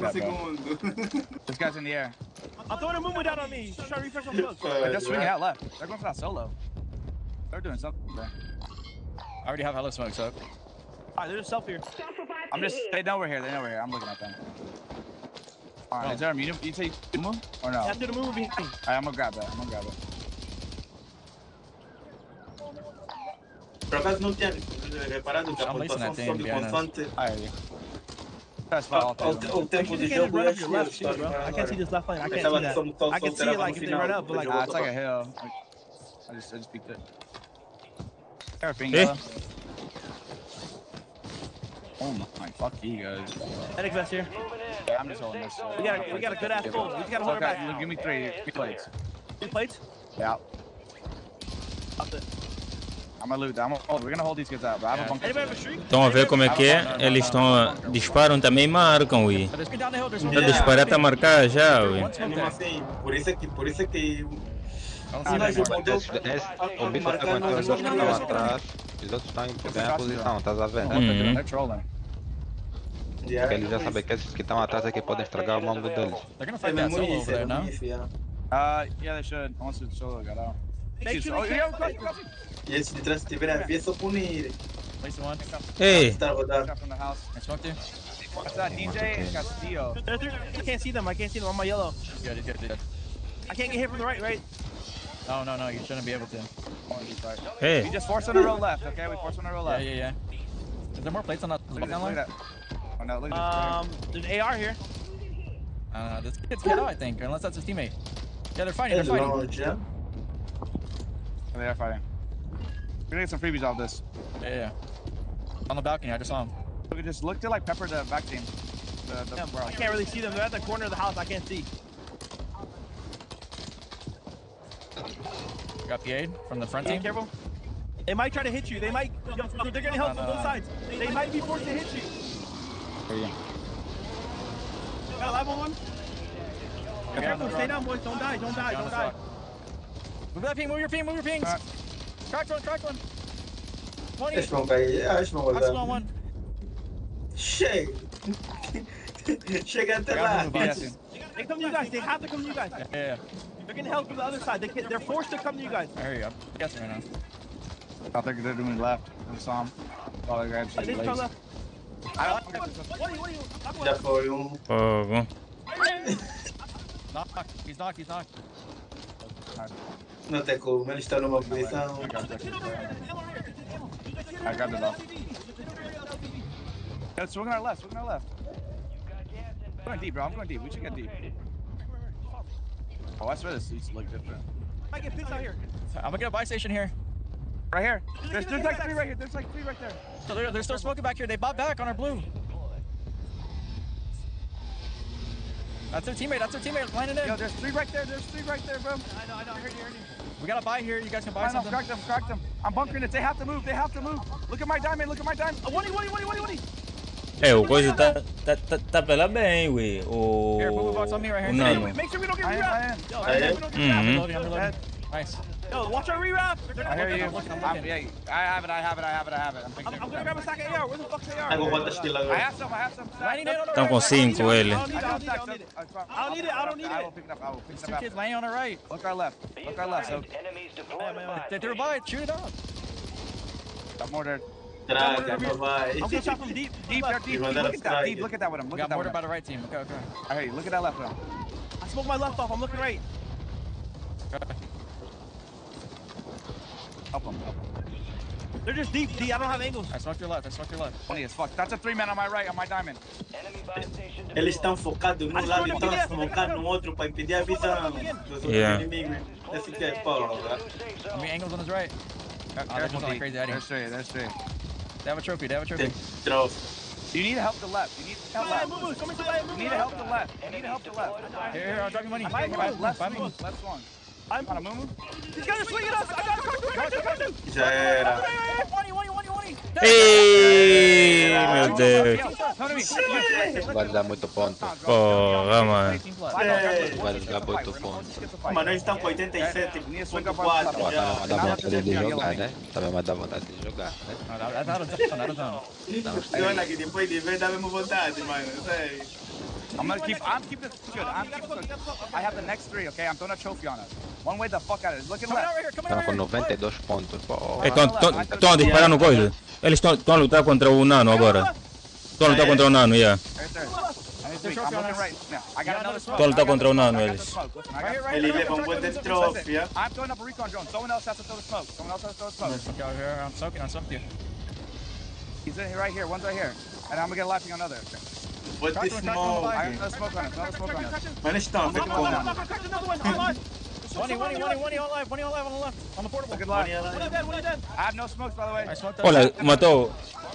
Speaker 20: no segundo.
Speaker 13: This guy's in the air. I'm throwing a movement down on me. He's trying to refresh on smokes. They're just swinging out left. They're going for that solo. They're doing something there.
Speaker 11: I already have hella smoke, so.
Speaker 13: Alright, they're just self here. They know we're here. I'm looking at them.
Speaker 21: Is there a medium? You take move or no?
Speaker 19: Yeah, do the move behind me.
Speaker 21: Alright, I'm gonna grab that. I'm gonna grab it.
Speaker 20: Por acaso não tinha reparado que a pontuação sobe constante. O tempo de jogo é left, bro.
Speaker 19: I can't see this left lane. I can't see that. I can see it like if they run up, but like
Speaker 21: it's like a hill. I just peeked it. Oh my, fuck you guys.
Speaker 19: Medic vest here.
Speaker 21: Yeah, I'm just holding this.
Speaker 19: We got a good ass pull. We just gotta hold her back.
Speaker 21: Give me three plates.
Speaker 19: 3 plates?
Speaker 21: Yeah. I'm gonna loot that. We're gonna hold these kids out, bro. I have a bunker.
Speaker 19: Anybody have a streak?
Speaker 2: Estão a ver como é que é? Eles estão disparam também marcam, ui. Tá disparar tá marcar já, ui.
Speaker 20: Assim, por isso é que
Speaker 8: O bicho tá aguentando os outros que estão atrás. Os outros estão em bem posição, estás a ver? Porque eles já sabem que esses que estão atrás aqui podem estragar o mambo deles.
Speaker 21: They're gonna fight that solo over there, no? Yeah, they should. Once the solo got out.
Speaker 20: E esses de trás, se tiverem a ver, só punir.
Speaker 2: Ei!
Speaker 21: Está rodando. What's that, DJ Castillo?
Speaker 19: I can't see them. I can't see them on my yellow.
Speaker 11: Good.
Speaker 19: I can't get hit from the right?
Speaker 11: No, you shouldn't be able to.
Speaker 2: Hey.
Speaker 21: We just force on the row left, okay? We force on the row left.
Speaker 11: Yeah. Is there more plates on that?
Speaker 21: Look at that. Oh no, look at this.
Speaker 19: There's an AR here.
Speaker 11: This kid's KO, I think, unless that's his teammate. Yeah, they're fighting.
Speaker 21: They are fighting. We're gonna get some freebies off this.
Speaker 11: Yeah. On the balcony, I just saw him.
Speaker 21: We just look to like pepper the back team.
Speaker 19: I can't really see them. They're at the corner of the house. I can't see.
Speaker 11: Got PA'd from the front team.
Speaker 19: Careful. They might try to hit you. They're gonna help from both sides. They might be forced to hit you.
Speaker 11: There you go.
Speaker 19: Got a level one. Careful, stay down, boys. Don't die.
Speaker 11: Move that ping, move your pings. Cracked one. 20.
Speaker 20: Eles vão cair, acho que não vou dar.
Speaker 11: That's one.
Speaker 20: Chega até lá.
Speaker 19: They come to you guys. They have to come to you guys.
Speaker 11: Yeah.
Speaker 19: They're gonna help from the other side. They're forced to come to you guys.
Speaker 11: There you go. Guessing right now.
Speaker 21: I think they're doing left. I saw him. Oh, they grabbed some legs.
Speaker 20: Já foi
Speaker 2: Fogo.
Speaker 11: He's knocked.
Speaker 20: Não tem como, eles estão numa posição.
Speaker 21: I grabbed it off. Yeah, swing on our left. I'm going deep, bro. I'm going deep. We should get deep. Oh, I swear the seats look different.
Speaker 19: I get pissed out here.
Speaker 11: I'm gonna get a buy station here.
Speaker 21: Right here. There's like 3 right here. There's like 3 right there.
Speaker 11: So they're still smoking back here. They bought back on our blue. That's their teammate. Landing in.
Speaker 21: Yo, there's 3 right there, bro.
Speaker 19: I know. I heard you.
Speaker 11: We got a buy here. You guys can buy something.
Speaker 21: Crack them. I'm bunkering it. They have to move. Look at my diamond.
Speaker 19: 20.
Speaker 2: É, o coisa tá pela bem, ui. O Nano.
Speaker 19: Make sure we don't get re-wrapped.
Speaker 11: I'm reloading. Nice.
Speaker 19: Yo, watch our re-wrap.
Speaker 21: I hear you. I have it.
Speaker 19: I'm gonna grab a sack of AR. Where the fuck's AR?
Speaker 21: I have some.
Speaker 2: Estão com 5 ele.
Speaker 19: I don't need it.
Speaker 21: I will pick it up.
Speaker 11: There's 2 kids laying on our right.
Speaker 21: Look our left. So
Speaker 11: They're by. Shoot it up.
Speaker 21: got more there.
Speaker 19: I'm gonna shot from deep.
Speaker 21: They're deep. Look at that with him.
Speaker 11: We got mortar by the right team. Okay.
Speaker 21: I hear you. Look at that left one.
Speaker 19: I smoked my left off. I'm looking right.
Speaker 21: Help him.
Speaker 19: They're just deep. I don't have angles.
Speaker 11: I smoked your left.
Speaker 21: Funny as fuck. That's a 3-man on my right, on my diamond.
Speaker 20: Eles estão focados num lado e estão focados no outro para impedir a visão dos outros inimigos. Esse que é porra.
Speaker 11: How many angles on his right? They're just like crazy.
Speaker 21: They're straight.
Speaker 11: They have a trophy.
Speaker 21: You need to help the left. You need to help the left.
Speaker 11: Here, I'll drop you money.
Speaker 21: Left one.
Speaker 19: I'm on a moo. These guys are swinging us. I got a crack.
Speaker 20: Já era.
Speaker 19: 20.
Speaker 2: Ei, meu Deus.
Speaker 8: Vai dar muito ponto.
Speaker 2: Porra, mano.
Speaker 8: Vai dar muito ponto.
Speaker 20: Mano, eles estão com 87.4.
Speaker 8: Vai dar vontade de jogar, né? Também vai dar vontade de jogar, né?
Speaker 20: Olha que depois de ver dá mesmo vontade, mano. Sério.
Speaker 21: I'm keeping this good. I have the next 3, okay? I'm throwing a trophy on us. One way the fuck out of it. Look at left.
Speaker 8: Estão com 92 pontos.
Speaker 2: Estão a disparar no coisa. Eles estão a lutar contra o Nano agora. Estão a lutar contra o Nano, yeah.
Speaker 21: Right there.
Speaker 13: sweet. I'm looking right now. I got another smoke.
Speaker 2: Todo está contra un nano, eles.
Speaker 20: Ele leva um bom trophy, yeah?
Speaker 13: I'm throwing up a recon drone. Someone else has to throw the smoke. Someone else has to throw the smoke.
Speaker 21: Okay, over here. I'm soaking you.
Speaker 13: He's in here right here. One's right here. And I'm gonna get a lap on another.
Speaker 20: What the smoke?
Speaker 13: I got another smoke on us. Another smoke on us.
Speaker 20: Mano, estão, fica com
Speaker 21: One on live on the left. On the portable.
Speaker 13: Good luck. One dead. I have no smokes, by the way.
Speaker 2: Olha,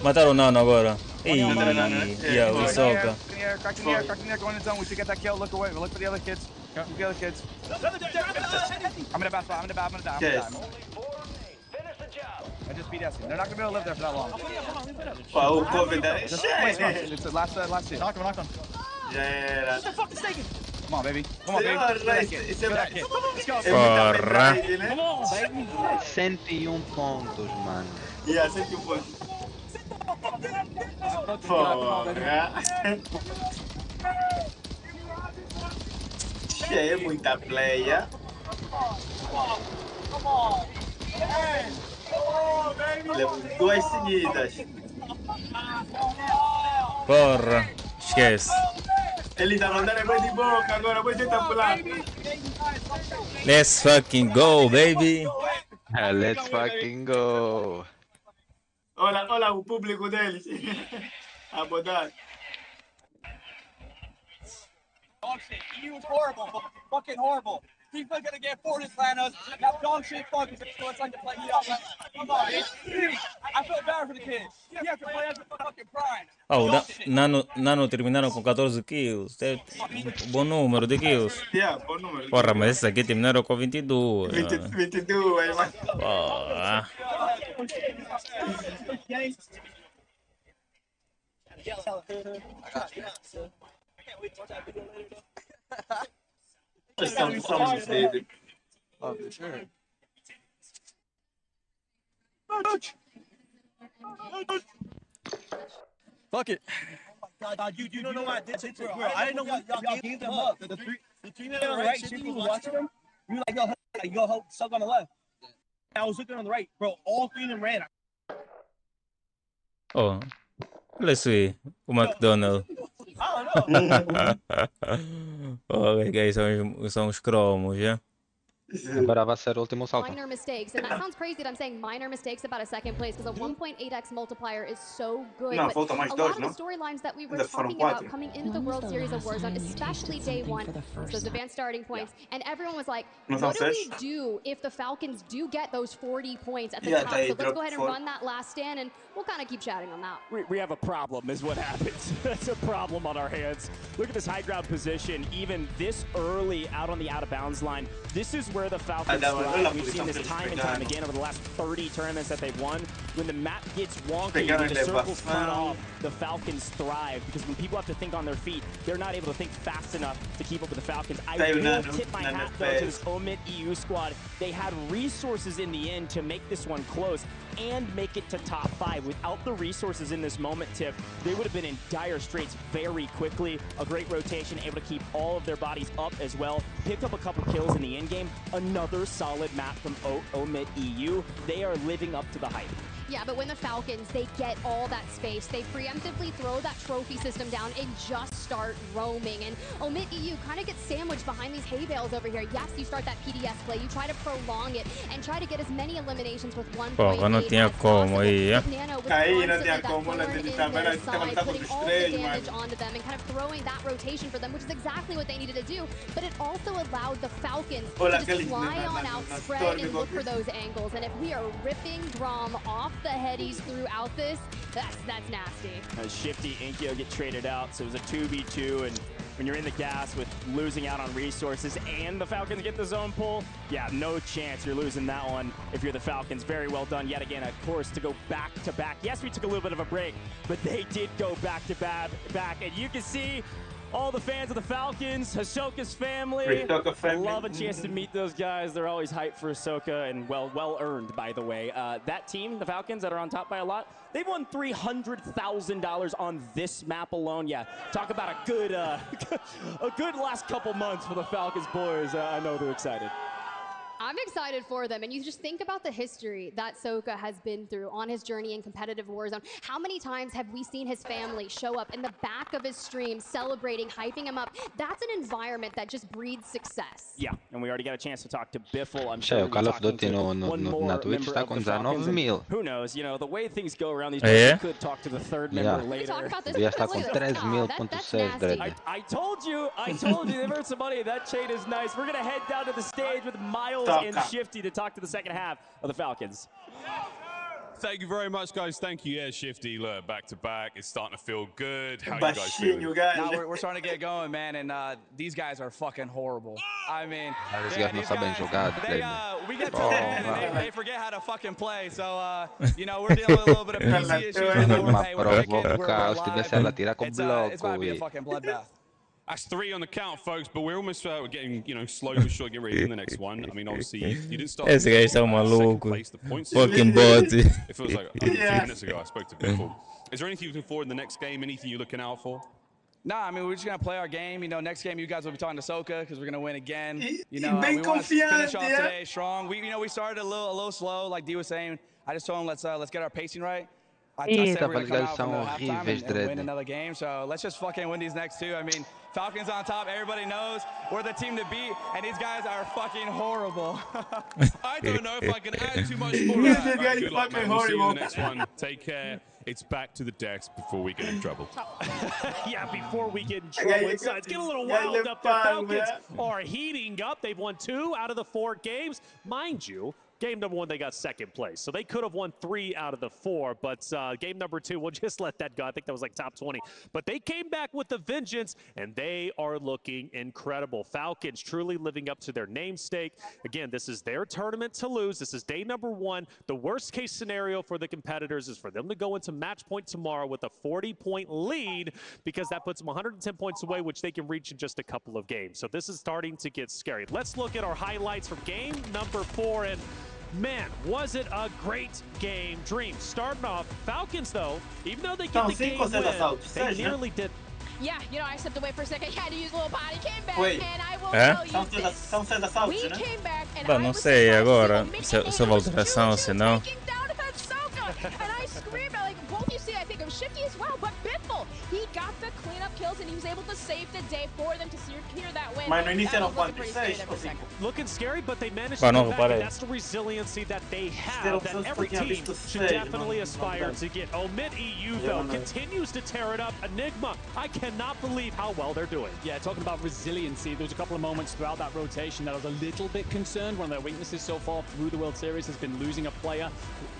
Speaker 2: mataram o nano agora. Ih, yeah, we soca.
Speaker 13: Crack in the air, crack in the air, going in zone. We should get that kill. Look away. Look for the other kids. Look for the other kids. I'm in a bad spot. I'm gonna die.
Speaker 20: Yes.
Speaker 13: I just beat Essie. They're not gonna be able to live there for that long.
Speaker 20: Pô, o Covid é
Speaker 13: It's the last hit.
Speaker 21: Knock him.
Speaker 20: Já era.
Speaker 13: Come on, baby. Come on, baby. Let's go.
Speaker 2: Porra.
Speaker 13: Come on, baby.
Speaker 8: 101 pontos, mano.
Speaker 20: Yeah, 101 pontos. Porra. Já é muita playa. Levo 2 seguidas.
Speaker 2: Porra, esquece.
Speaker 20: Ele tá mandando coisa de boca agora, vou tentar pular.
Speaker 2: Let's fucking go, baby.
Speaker 8: Let's fucking go.
Speaker 20: Olha o público deles. A bodar.
Speaker 13: Dog shit. He was horrible. Fucking horrible. He's gonna get 4 to Atlantas. That dog shit fuck is it's like to play you out. Come on, man. I feel bad for the kids. You have to play as a fucking prime.
Speaker 2: Oh, Nano terminaram com 14 kills. Bom número de kills.
Speaker 20: Yeah, bom número.
Speaker 2: Porra, mas esses aqui terminaram com 22.
Speaker 20: 22, mano.
Speaker 2: Porra.
Speaker 20: Somos dele.
Speaker 13: Oh, for sure. Fuck it.
Speaker 21: Oh my God, you don't know what I did to bro. I didn't know y'all gave them up. The three men on the right, you was watching them. You were like, yo, suck on the left. I was looking on the right, bro. All 3 of them ran.
Speaker 2: Oh, let's see. O McDonald. Ok, guys, são os cromos, já?
Speaker 8: Agora vai ser o último salto.
Speaker 15: Minor mistakes, and that sounds crazy that I'm saying minor mistakes about a second place because a 1.8x multiplier is so good.
Speaker 20: No,
Speaker 15: but a lot of the storylines that we were talking about coming into the World Series of Warzone, especially day one, those advanced starting points, and everyone was like, what do we do if the Falcons do get those 40 points at the top? So let's go ahead and run that last stand, and we'll kind of keep chatting on that.
Speaker 16: We have a problem is what happens. That's a problem on our hands. Look at this high ground position, even this early out on the out-of-bounds line. This is where the Falcons thrive. We've seen this time and time again over the last 30 tournaments that they've won. When the map gets wonky, when the circles cut off, the Falcons thrive because when people have to think on their feet, they're not able to think fast enough to keep up with the Falcons. I will tip my hat though to this Omit EU squad. They had resources in the end to make this one close and make it to top 5. Without the resources in this moment, Tiff, they would have been in dire straits very quickly. A great rotation, able to keep all of their bodies up as well. Picked up a couple kills in the end game. Another solid map from Omit EU. They are living up to the hype.
Speaker 15: Yeah, but when the Falcons, they get all that space, they preemptively throw that trophy system down and just start roaming. And Omit EU kind of gets sandwiched behind these hay bales over here. Yes, you start that PDS play, you try to prolong it and try to get as many eliminations with 1.8
Speaker 2: Porra, não tinha como aí, é?
Speaker 20: Aí não tinha como, não
Speaker 15: putting all the damage onto them and kind of throwing that rotation for them, which is exactly what they needed to do. But it also allowed the Falcons to just fly on out, spread, and look for those angles. And if we are ripping Grom off the headies throughout this, that's nasty.
Speaker 16: Shifty, Inkyo get traded out, so it was a 2v2, and when you're in the gas with losing out on resources and the Falcons get the zone pull, yeah, no chance you're losing that one if you're the Falcons. Very well done yet again, of course, to go back-to-back. Yes, we took a little bit of a break, but they did go back-to-back, and you can see all the fans of the Falcons, Ahsoka's family. Love a chance to meet those guys. They're always hyped for Ahsoka, and well earned, by the way. That team, the Falcons, that are on top by a lot, they've won $300,000 on this map alone. Yeah, talk about a good, a good last couple months for the Falcons boys. I know they're excited.
Speaker 15: I'm I'm excited for them, and you just think about the history that Soka has been through on his journey in competitive Warzone. How many times have we seen his family show up in the back of his stream, celebrating, hyping him up? That's an environment that just breeds success.
Speaker 16: Yeah, and we already got a chance to talk to Biffle. I'm
Speaker 8: Cioè,
Speaker 16: sure
Speaker 8: o Call of Duty na Twitch sta con 19.000.
Speaker 16: Who knows? You know, the way things go around these days, we could talk to the third member later.
Speaker 8: Devia estar com 3.000.6, Dredd.
Speaker 16: I told you, they've earned some money. That chain is nice. We're going to head down to the stage with Miles and Shifty to talk to the second half of the Falcons.
Speaker 6: Thank you very much, guys. Thank you. Yeah, Shifty, look, back to back. It's starting to feel good. How are you guys feeling?
Speaker 13: No, we're starting to get going, man, and these guys are fucking horrible. I mean,
Speaker 8: These guys não sabem jogar.
Speaker 13: We get to and they forget how to fucking play. So, you know, we're dealing with a little bit of PC issues. It's about to be a fucking bloodbath.
Speaker 6: That's 3 on the count, folks, but we're almost getting, you know, slowly but surely getting ready for the next one. I mean, obviously, you didn't start.
Speaker 2: Esse gajo tá maluco. Fucking bot.
Speaker 6: It feels like a few minutes ago I spoke to people. Is there anything you're looking forward in the next game? Anything you're looking out for?
Speaker 13: Nah, I mean, we're just going to play our game. You know, next game you guys will be talking to Soka because we're going to win again. You know, we want to finish off today strong. We started a little slow, like D was saying. I just told him, let's get our pacing right. I said we're going to come out from the halftime and win another game. So let's just fucking win these next 2. I mean, Falcons on top. Everybody knows we're the team to beat, and these guys are fucking horrible.
Speaker 6: I don't know if I can add too much more to that. Right, good luck, man. We'll see you in the next one. Take care. It's back to the decks before we get in trouble.
Speaker 4: Yeah, before we get in trouble. It's getting a little wild up there. Falcons are heating up. They've won 2 out of the 4 games. Mind you, game number 1, they got second place. So they could have won 3 out of the 4. But game number 2, we'll just let that go. I think that was like top 20. But they came back with a vengeance, and they are looking incredible. Falcons truly living up to their namesake. Again, this is their tournament to lose. This is day number 1. The worst case scenario for the competitors is for them to go into match point tomorrow with a 40-point lead, because that puts them 110 points away, which they can reach in just a couple of games. So this is starting to get scary. Let's look at our highlights from game number 4. And man, was it a great game. Dream starting off. Falcons, though, even though they get the game win, they nearly did.
Speaker 7: Yeah, you know, I stepped away for a second. I had to use a little body. Came back, and I will tell you this. We came back, and
Speaker 2: Beh, non sei agora se valutação, se não.
Speaker 7: And I screamed, like, both you see, I think of Shifty as well, but Biffle, he got the cleanup kills, and he was able to save the day for them to secure that win.
Speaker 4: Looking scary, but they managed to come back, and that's the resiliency that they have, that every team should definitely aspire to get. Omit EU, though, continues to tear it up. Enigma, I cannot believe how well they're doing.
Speaker 1: Yeah, talking about resiliency, there was a couple of moments throughout that rotation that I was a little bit concerned. One of their weaknesses so far through the World Series has been losing a player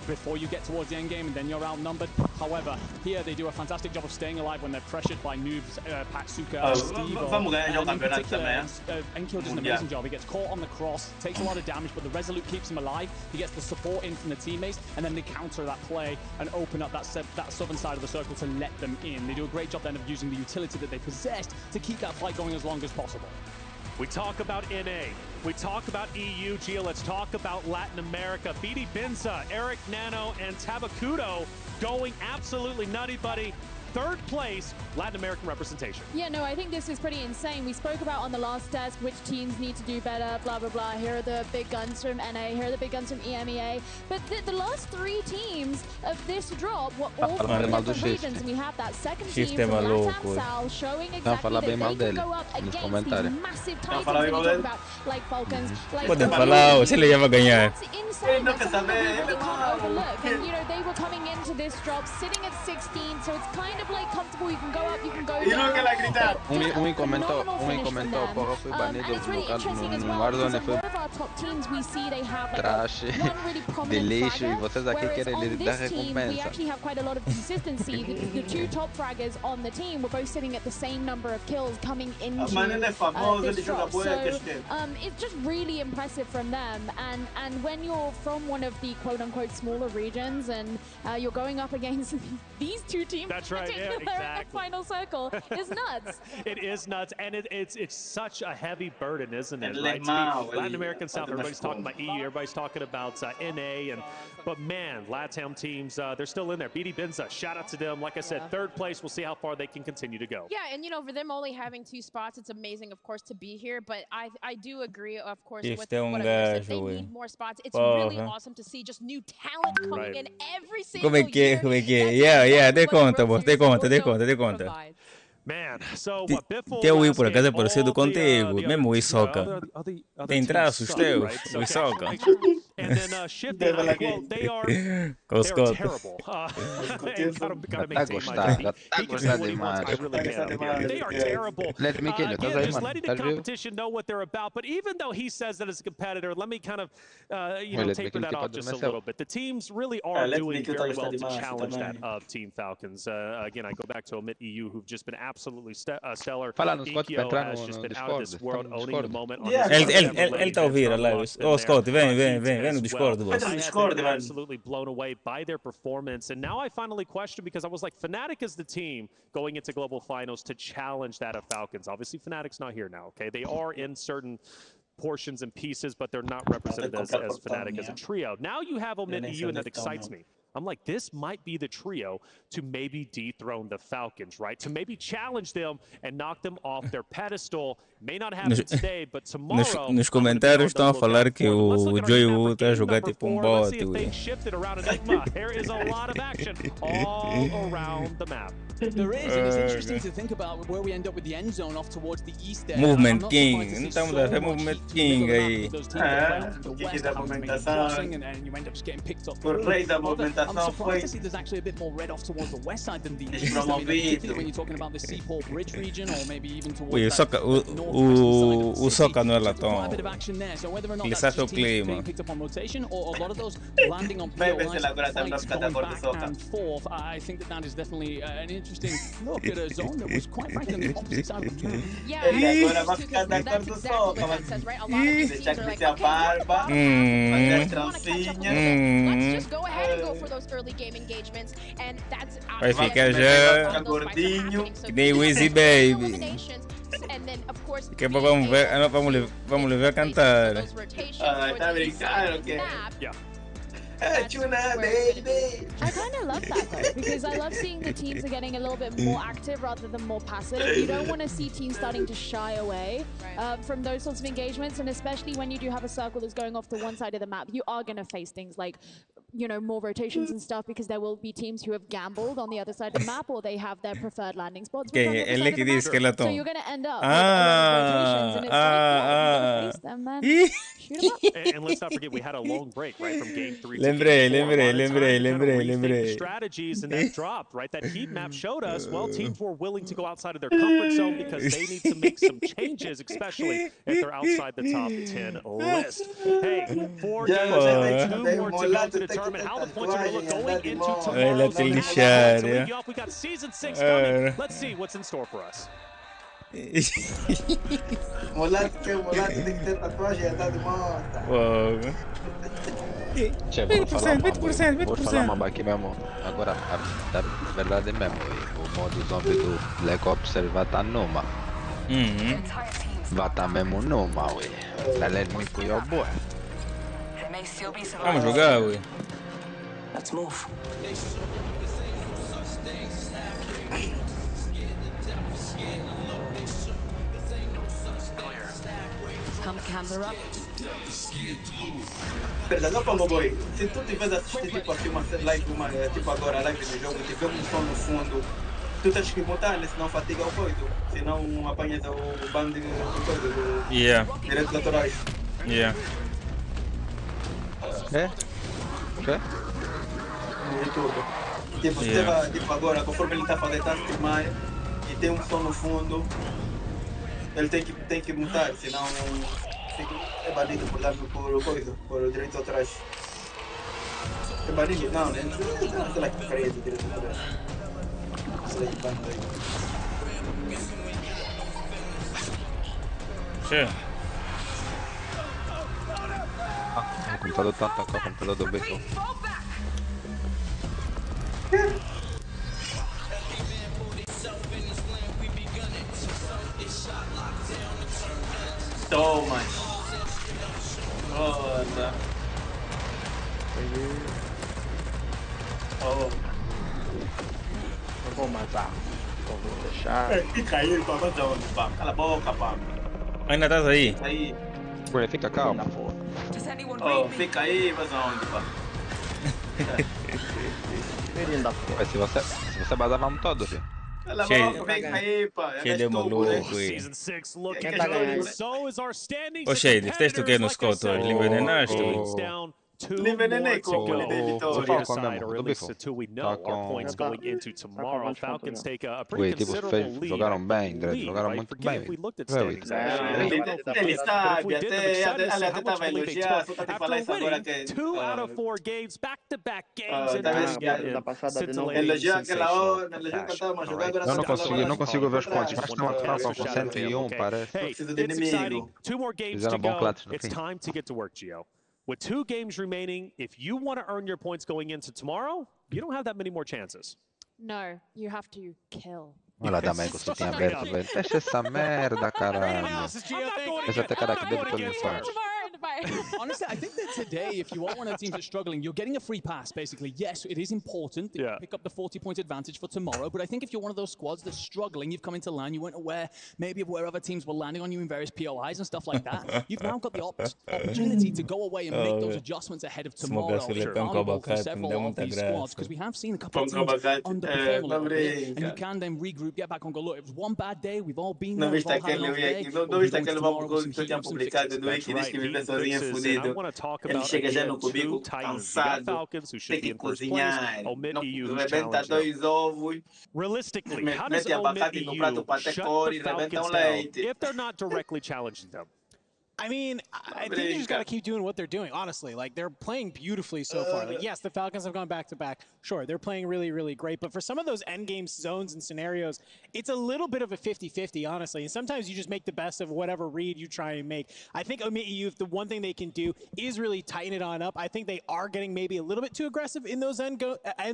Speaker 1: before you get towards the end game, and then you're outnumbered. However, here they do a fantastic job of staying alive when they're pressured by noobs, Patsuka, Steve. And in particular, Enkyo does an amazing job. He gets caught on the cross, takes a lot of damage, but the Resolute keeps him alive. He gets the support in from the teammates, and then they counter that play and open up that southern side of the circle to let them in. They do a great job then of using the utility that they possessed to keep that fight going as long as possible.
Speaker 4: We talk about NA. We talk about EU. Gio, let's talk about Latin America. BD Benza, Eric Nano, and Tabakudo going absolutely nutty, buddy. 3rd place, Latin American representation.
Speaker 12: Yeah, no, I think this is pretty insane. We spoke about on the last desk which teams need to do better, blah, blah, blah. Here are the big guns from NA, here are the big guns from EMEA. But the last 3 teams of this drop were all from different regions. And we have that second team from LATAM South showing exactly that they can go up against these massive titans that you talk about, like Falcons, like
Speaker 2: Podem falar, se ele já vai ganhar.
Speaker 12: That's insane. That's something that we can't overlook. And, you know, they were coming into this drop sitting at 16, so it's kind of like comfortable. You can go up, you can go down.
Speaker 8: Comentou, porra, fui banido no Warzone, foi trash, de lixo, e vocês aqui querem lhe dar recompensa.
Speaker 12: We actually have quite a lot of consistency. The 2 top fraggers on the team were both sitting at the same number of kills coming into this drop. So it's just really impressive from them. And when you're from one of the quote-unquote smaller regions and you're going up against these 2 teams,
Speaker 4: that's right.
Speaker 12: particular in the final circle is nuts.
Speaker 4: It is nuts, and it's such a heavy burden, isn't it? Right? Latin American South, everybody's talking about EU, everybody's talking about NA, but man, LATAM teams, they're still in there. BD Benza, shout out to them. Like I said, third place. We'll see how far they can continue to go.
Speaker 7: Yeah, and you know, for them only having 2 spots, it's amazing, of course, to be here. But I do agree, of course, with what I said. They need more spots. It's really awesome to see just new talent coming in every single year.
Speaker 2: Como é que é? Yeah, dê conta, boss, dê conta.
Speaker 4: Man, so what Biffle
Speaker 2: Teu Wii por acaso é parecido contigo, mesmo o Wii Soccer. Tem traços teus, o Wii Soccer.
Speaker 4: And then Shifty, well, they are terrible.
Speaker 8: Tá gostando demais.
Speaker 4: They are terrible.
Speaker 8: Let me kill you,
Speaker 4: Again, just letting the competition know what they're about. But even though he says that as a competitor, let me kind of taper that off just a little bit. The teams really are doing very well to challenge that of Team Falcons. Again, I go back to Omit EU, who've just been absolutely stellar. Ikio has just been out of this world, owning the moment.
Speaker 2: Ele tá a ouvir a live. Oh, Scott, vem no Discord, boss.
Speaker 4: I'm absolutely blown away by their performance. And now I finally question, because I was like, Fnatic is the team going into global finals to challenge that of Falcons. Obviously, Fnatic's not here now, okay? They are in certain portions and pieces, but they're not represented as Fnatic as a trio. Now you have Omit EU, and that excites me. I'm like, this might be the trio to maybe dethrone the Falcons, right? To maybe challenge them and knock them off their pedestal. May not happen today, but tomorrow.
Speaker 2: Nos comentários estão a falar que o Joey Wu tá a jogar tipo bot.
Speaker 4: There is a lot of action all around the map.
Speaker 9: There is, and it's interesting to think about where we end up with the end zone off towards the east there.
Speaker 2: Movement King, não estamos a ver Movement King aí.
Speaker 20: Que da movimentação. Por rei da movimentação
Speaker 9: I'm surprised to see there's actually a bit more red off towards the west side than the east. Particularly when you're talking about the Seaport Bridge region, or maybe even towards
Speaker 2: o Soca não é latão. Ele sabe o clima.
Speaker 9: I think that is definitely an interesting look at a zone that was quite frankly on the opposite side of the map.
Speaker 7: Yeah, agora vai ficar da cor do Soca. Deixar crescer a barba, fazer as trancinhas. Let's just go ahead and go for those early game engagements, and that's
Speaker 2: vai ficar já
Speaker 20: gordinho,
Speaker 2: que nem o Easy Baby. Daqui a pouco vamos levar a cantar.
Speaker 20: Tá brincando, ok? Tuna, baby.
Speaker 12: I kind of love that though, because I love seeing the teams are getting a little bit more active rather than more passive. You don't want to see teams starting to shy away from those sorts of engagements, and especially when you do have a circle that's going off to one side of the map, you are going to face things like, you know, more rotations and stuff, because there will be teams who have gambled on the other side of the map, or they have their preferred landing spots. So you're going to end up with a lot of rotations, and it's like, face them, man. Shoot them up.
Speaker 4: And let's not forget, we had a long break, right, from game 3 to
Speaker 2: Lembrei.
Speaker 4: Strategies, and that dropped, right? That heat map showed us, well, teams were willing to go outside of their comfort zone because they need to make some changes, especially if they're outside the top 10 list. Hey, 4 games, 2 more to go to determine how the points are going to look going into tomorrow's game. We got Season 6 coming. Let's see what's in store for us.
Speaker 20: Molato tem que ter tatuagem e andar de moto.
Speaker 8: Che, 20%. Vou falar uma aqui mesmo. Agora, a verdade mesmo, o modo zombie do Black Ops ele vai estar numa. Vai estar mesmo numa, ué. Tá lendo me cuidar boa.
Speaker 2: Vamos jogar, ué.
Speaker 10: Let's move.
Speaker 12: Come camera.
Speaker 20: Perdão, como boy. Se tu tivesse assistido tipo aqui uma live, tipo agora live do jogo, tiver um som no fundo, tu tens que botar, senão fatiga o coito, senão apanha o band de coisa do direitos autorais. No YouTube. Tipo, se teve, tipo agora, conforme ele está a fazer tanto demais e tem um som no fundo, ele tem que mutar, senão é banido por direitos autorais. É banido? Não, né? Não sei lá que porcaria de direitos autorais. Sei lá que banido aí.
Speaker 8: O computador tá com o computador do Beto.
Speaker 20: Toma. Foda. Oh.
Speaker 3: Eu vou matar. Eu vou deixar.
Speaker 20: Fica aí, pá. Mas onde, pá? Cala a boca, pá.
Speaker 2: Ainda estás aí?
Speaker 20: Aí.
Speaker 8: Ué, fica calmo.
Speaker 20: Oh, fica aí, mas onde, pá?
Speaker 8: Ué, se você bazar, vamos todos, filho.
Speaker 20: Cala a boca, vem aí, pá.
Speaker 2: Cheio de maluco aí.
Speaker 20: Quem tá ganhando?
Speaker 2: Ô, Shade, fizeste o que no Scott hoje? Envenenaste?
Speaker 20: Nem envenenei como ele deu vitória.
Speaker 8: Ué, tipo, jogaram bem, Dredd, jogaram muito bem.
Speaker 20: Ele sabe, até tava elogiando, só tá te falar isso agora que...
Speaker 3: Da passada de novo.
Speaker 20: Elogiou aquela hora, elogiou que eu tava jogando...
Speaker 8: Eu não consigo ver os pontos, mas estão atrás com 101, parece.
Speaker 20: Preciso de inimigo.
Speaker 8: Fizeram bom clutch no fim.
Speaker 4: With 2 games remaining, if you want to earn your points going into tomorrow, you don't have that many more chances.
Speaker 7: No, you have to kill.
Speaker 8: Olha, dá mais que tinha aberto, velho. Fecha essa merda, caralho. Essa até cara que deve todo mundo falar.
Speaker 1: Honestly, I think that today, if you are one of the teams that's struggling, you're getting a free pass, basically. Yes, it is important that you pick up the 40-point advantage for tomorrow, but I think if you're one of those squads that's struggling, you've come into LAN, you weren't aware maybe of where other teams were landing on you in various POIs and stuff like that, you've now got the opportunity to go away and make those adjustments ahead of tomorrow. For several of these squads, because we have seen a couple of teams underperform a little bit, and you can then regroup, get back on, go, look, it was one bad day, we've all been there, we've all had an off day,
Speaker 20: não viste aquele que eu tinha publicado do que diz que vive sozinho fudido. Ele chega já no cubículo cansado, tem que cozinhar, não rebenta 2 ovos, mete abacate no prato para ter cor e rebenta leite.
Speaker 4: If they're not directly challenging them.
Speaker 9: I mean, I think you just got to keep doing what they're doing, honestly. Like, they're playing beautifully so far. Like, yes, the Falcons have gone back-to-back. Sure, they're playing really, really great. But for some of those endgame zones and scenarios, it's a little bit of a 50-50, honestly. And sometimes you just make the best of whatever read you try and make. I think Omit EU, the one thing they can do is really tighten it on up. I think they are getting maybe a little bit too aggressive in those end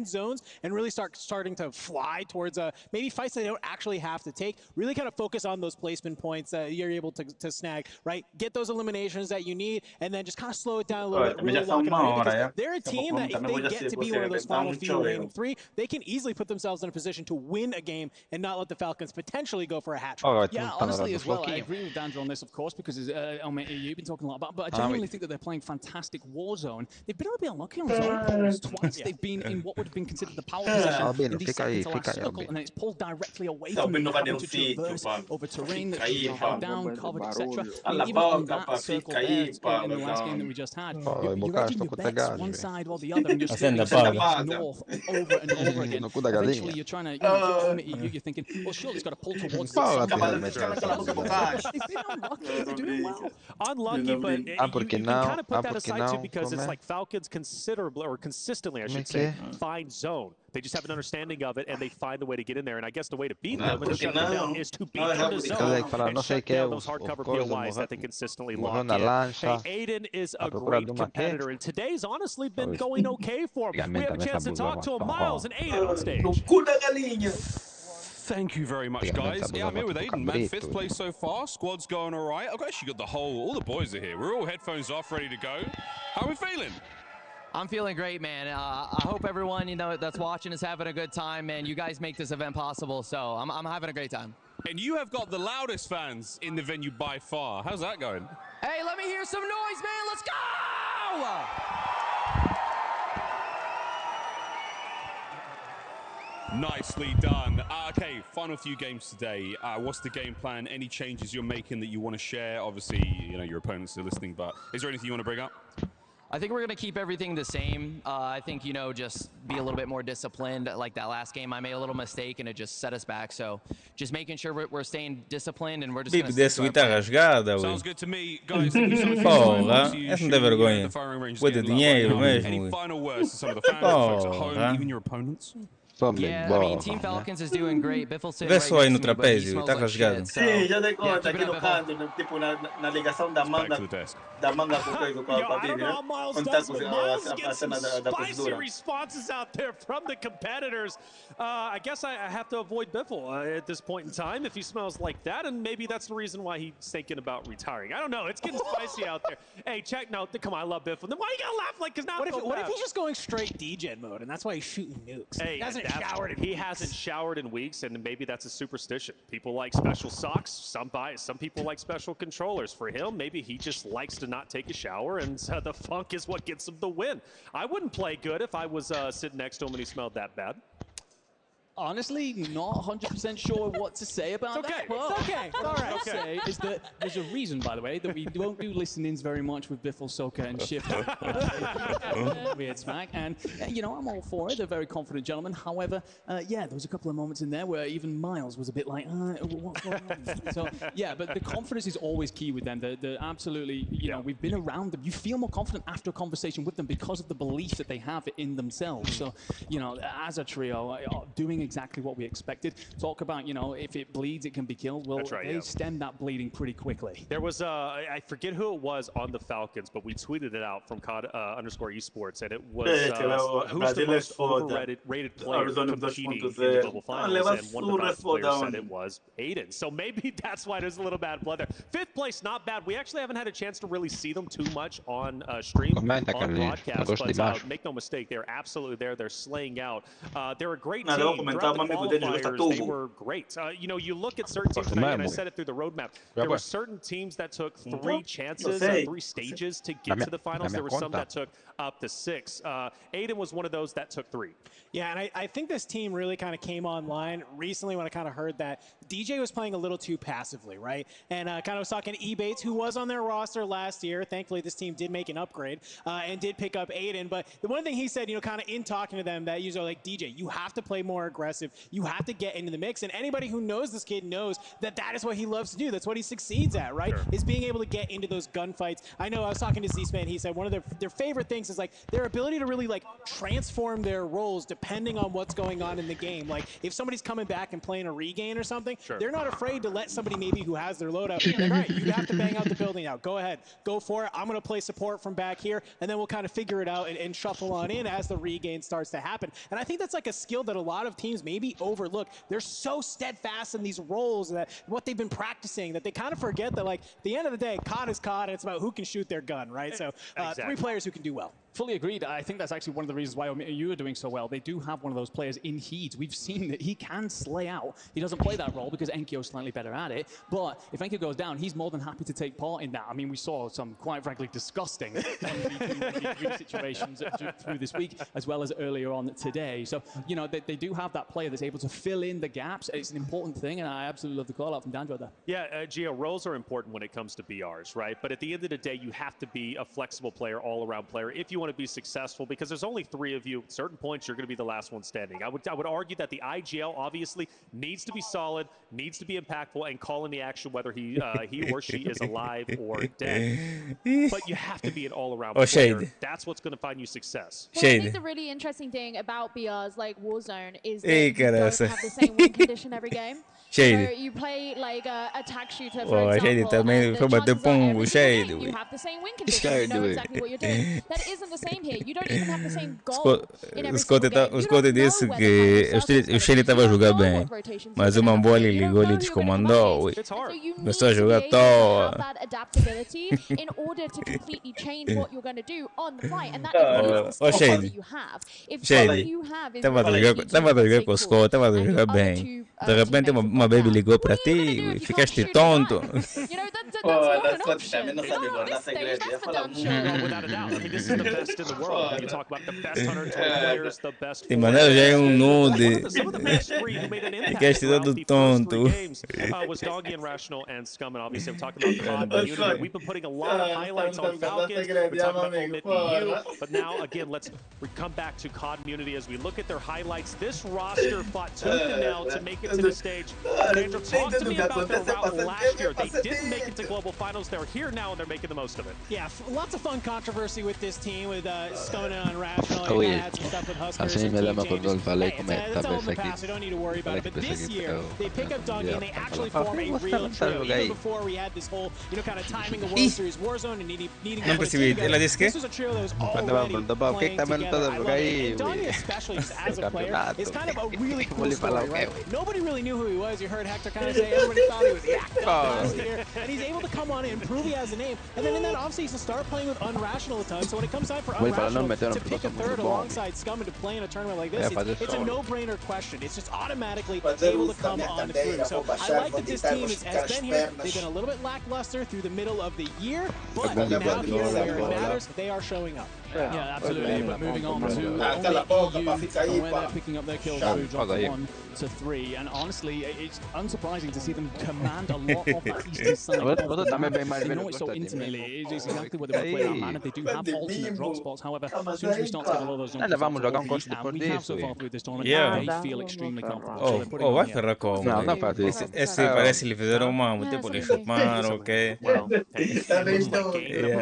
Speaker 9: zones and really starting to fly towards maybe fights they don't actually have to take. Really kind of focus on those placement points that you're able to snag, right? Get those eliminations that you need, and then just kind of slow it down a little bit. Really lock it on, because they're a team that if they get to be one of those final few remaining 3, they can easily put themselves in a position to win a game and not let the Falcons potentially go for a hat trick.
Speaker 1: Yeah, honestly as well, I agree with Dandra on this, of course, because you've been talking a lot about, but I genuinely think that they're playing fantastic Warzone. They've been a little bit unlucky on zone pulls twice. They've been in what would have been considered the power position in the second to last circle, and then it's pulled directly away from them, having to traverse over terrain that's held down, covered, etc. Even on that circle there, in the last game that we just had, you're edging your bets one side or the other, and you're still north over and over again. Eventually, you're trying to, you're thinking, well, sure, it's got to pull towards the They've been unlucky, they're doing well.
Speaker 4: Unlucky, but you can kind of put that aside too, because it's like Falcons consistently, I should say, find zone. They just have an understanding of it, and they find a way to get in there. And I guess the way to beat them and shut them down is to beat them to zone and shut down those hardcover POIs that they consistently lock in. Hey, Aiden is a great competitor, and today's honestly been going okay for him. We have a chance to talk to him. Miles and Aiden on stage.
Speaker 6: Thank you very much, guys. Yeah, I'm here with Aiden, man. 5th place so far. Squad's going all right. I've actually got all the boys are here. We're all headphones off, ready to go. How are we feeling?
Speaker 18: I'm feeling great, man. I hope everyone, that's watching is having a good time, man. You guys make this event possible, so I'm having a great time.
Speaker 6: And you have got the loudest fans in the venue by far. How's that going?
Speaker 18: Hey, let me hear some noise, man. Let's go!
Speaker 6: Nicely done. Okay, final few games today. What's the game plan? Any changes you're making that you want to share? Obviously, your opponents are listening, but is there anything you want to bring up?
Speaker 18: I think we're going to keep everything the same. I think, just be a little bit more disciplined. Like that last game, I made a little mistake and it just set us back. So just making sure we're staying disciplined and we're just going to stick to our
Speaker 2: rasgada,
Speaker 6: Sounds good to me. Guys, thank you so much
Speaker 2: Porra, essa não tem vergonha. Foi de dinheiro mesmo.
Speaker 6: Any final words to some of the fans, folks at home, even your opponents?
Speaker 18: Yeah, I mean, Team Falcons is doing great. Biffle's sitting
Speaker 2: Vê
Speaker 18: right
Speaker 2: só aí
Speaker 18: next
Speaker 2: no
Speaker 18: to me, but he
Speaker 2: trapézio,
Speaker 18: smells
Speaker 2: tá
Speaker 18: like
Speaker 2: rasgado.
Speaker 18: shit. So,
Speaker 20: Sim, já dei
Speaker 18: yeah,
Speaker 20: conta
Speaker 18: keep
Speaker 20: aqui
Speaker 18: it up,
Speaker 20: no
Speaker 18: Biffle.
Speaker 20: canto, tipo na ligação da manga com a
Speaker 4: I don't know how Miles does, but Miles gets some spicy responses out there from the competitors. I guess I have to avoid Biffle at this point in time if he smells like that, and maybe that's the reason why he's thinking about retiring. I don't know. It's getting spicy out there. Hey, check. No, come on, I love Biffle. Then why you gotta laugh like? Because now
Speaker 9: what if he's just going straight degen mode, and that's why he's shooting nukes?
Speaker 4: Hey,
Speaker 9: he
Speaker 4: hasn't showered in weeks, and maybe that's a superstition. People like special socks. Some people like special controllers. For him, maybe he just likes to not take a shower, and the funk is what gets him the win. I wouldn't play good if I was sitting next to him and he smelled that bad.
Speaker 14: Honestly, not 100% sure what to say about that.
Speaker 9: It's okay. It's all right.
Speaker 14: What I'll say is that there's a reason, by the way, that we don't do listenings very much with Biffle, Soka, and Shifty. Weird smack. And, you know, I'm all for it. They're very confident gentlemen. However, yeah, there was a couple of moments in there where even Miles was a bit like, what's going on? So, yeah, but the confidence is always key with them. They're absolutely, you know, we've been around them. You feel more confident after a conversation with them because of the belief that they have in themselves. So, you know, as a trio, doing exactly what we expected. Talk about, you know, if it bleeds, it can be killed. Well, they stemmed that bleeding pretty quickly.
Speaker 4: There was, I forget who it was on the Falcons, but we tweeted it out from COD_esports, and it was who's the most overrated player competing in the global finals, and one of the best players said it was Aiden. So maybe that's why there's a little bad blood there. Fifth place, not bad. We actually haven't had a chance to really see them too much on stream, on broadcast, but make no mistake, they're absolutely there. They're slaying out. They're a great team. Qualifiers, they were great. You know, you look at certain teams, and I said it through the roadmap, there were certain teams that took 3 chances, 3 stages to get to the finals. There were some that took up to 6. Aiden was one of those that took 3.
Speaker 9: Yeah, and I think this team really kind of came online recently when I kind of heard that DJ was playing a little too passively, right? And kind of was talking to Ebates, who was on their roster last year. Thankfully, this team did make an upgrade and did pick up Aiden. But the one thing he said, you know, kind of in talking to them, that user like, DJ, you have to play more aggressive. You have to get into the mix. And anybody who knows this kid knows that that is what he loves to do. That's what he succeeds at, right? Sure. Is being able to get into those gunfights. I know I was talking to Z-Span. He said one of their favorite things is like their ability to really like transform their roles depending on what's going on in the game. Like if somebody's coming back and playing a regain or something, they're not afraid to let somebody maybe who has their loadout, like, all right, you have to bang out the building now. Go ahead, go for it. I'm going to play support from back here, and then we'll kind of figure it out and shuffle on in as the regain starts to happen. And I think that's like a skill that a lot of teams maybe overlook. They're so steadfast in these roles that what they've been practicing that they kind of forget that, like, at the end of the day, COD is COD, and it's about who can shoot their gun, right? So 3 players who can do well.
Speaker 14: Fully agreed. I think that's actually one of the reasons why you are doing so well. They do have one of those players in Heat. We've seen that he can slay out. He doesn't play that role because Enkyo's slightly better at it. But if Enkyo goes down, he's more than happy to take part in that. I mean, we saw some, quite frankly, disgusting 1v2 situations through this week, as well as earlier on today. So, you know, they do have that player that's able to fill in the gaps. It's an important thing, and I absolutely love the call out from Danjo there.
Speaker 4: Yeah, Gio, roles are important when it comes to BRs, right? But at the end of the day, you have to be a flexible player, all-around player, if you want to be successful, because there's only 3 of you. At certain points, you're going to be the last one standing. I would argue that the IGL obviously needs to be solid, needs to be impactful, and call in the action whether he or she is alive or dead. But you have to be an all-around player.
Speaker 2: Shade.
Speaker 4: That's what's going to find you success.
Speaker 12: Well, I think the really interesting thing about BRs like Warzone is that you don't have the same win condition every game.
Speaker 2: Shade.
Speaker 12: So you play like a attack shooter, for
Speaker 2: Shade
Speaker 12: example,
Speaker 2: também
Speaker 12: and
Speaker 2: foi bater pum, Shade.
Speaker 12: you have the same win condition. You know exactly what you're doing. That isn't the same here. You don't even have the same goal in every single game.
Speaker 2: O Scott disse que o Shade estava a jogar bem, mas uma bola ele ligou e descomandou. Começou a jogar à toa.
Speaker 12: That adaptability in order to completely change what you're going to do on the fly, and that is the skill that you have. If what you have is
Speaker 2: estava a jogar com o Scott, estava a jogar bem. De repente uma baby ligou para ti e ficaste tonto.
Speaker 4: Without a doubt. I mean, this is the best in the world. When you talk about the best 120 players, the best.
Speaker 2: Te mandaram já nude.
Speaker 4: Some of the best 3 who made an impact
Speaker 2: Ficaste todo tonto.
Speaker 4: was Doggy and Rational and Scum, and obviously I'm talking about the community. We've been putting a lot of highlights on Falcons. We're talking about Omit BU, but now again, let's come back to COD Community as we look at their highlights. This roster fought tooth and nail to make it to the stage. Sandra, talk to me about their route last year. They didn't make it to global finals. They're here now, and they're making the most of it.
Speaker 9: Yeah, lots of fun controversy with this team, with Scummin and Unrational. You had some stuff with Huskers and team changes. Hey, it's all in the past. We don't need to worry about it. But this year, they pick up Doggy, and they actually form a real trio. Even before we had this whole, kind of timing the World Series Warzone and needing to put it together. This was a trio that was already playing together. I love it. And Doggy especially, just as a player, is kind of a really cool story, right? Nobody really knew who he was. You heard Hector kind of say everybody thought he was yacked up last year. And he's able to come on in, prove he has a name. And then in that offseason, start playing with Unrational a ton. So when it comes time for Unrational to pick a third alongside Scum and to play in a tournament like this, it's a no-brainer question. It's just automatically able to come on through. So I like that this team has been here. They've been a little bit lackluster through the middle of the year, but now here where it matters, they are showing up.
Speaker 14: Yeah, absolutely. But moving on to EU, where they're picking up their kills through drop 1 to 3, and honestly, it's unsurprising to see them command a lot of that eastern side. You know it so intimately. It is exactly what they want to play around mana. They do have alternate drop spots. However, as soon as we start to get a lot of those jump spots, and we have so far through this tournament, they feel extremely comfortable.
Speaker 2: Vai ferrar como? Esse parece lhe fizeram mal, muito tempo lhe chuparam, ok?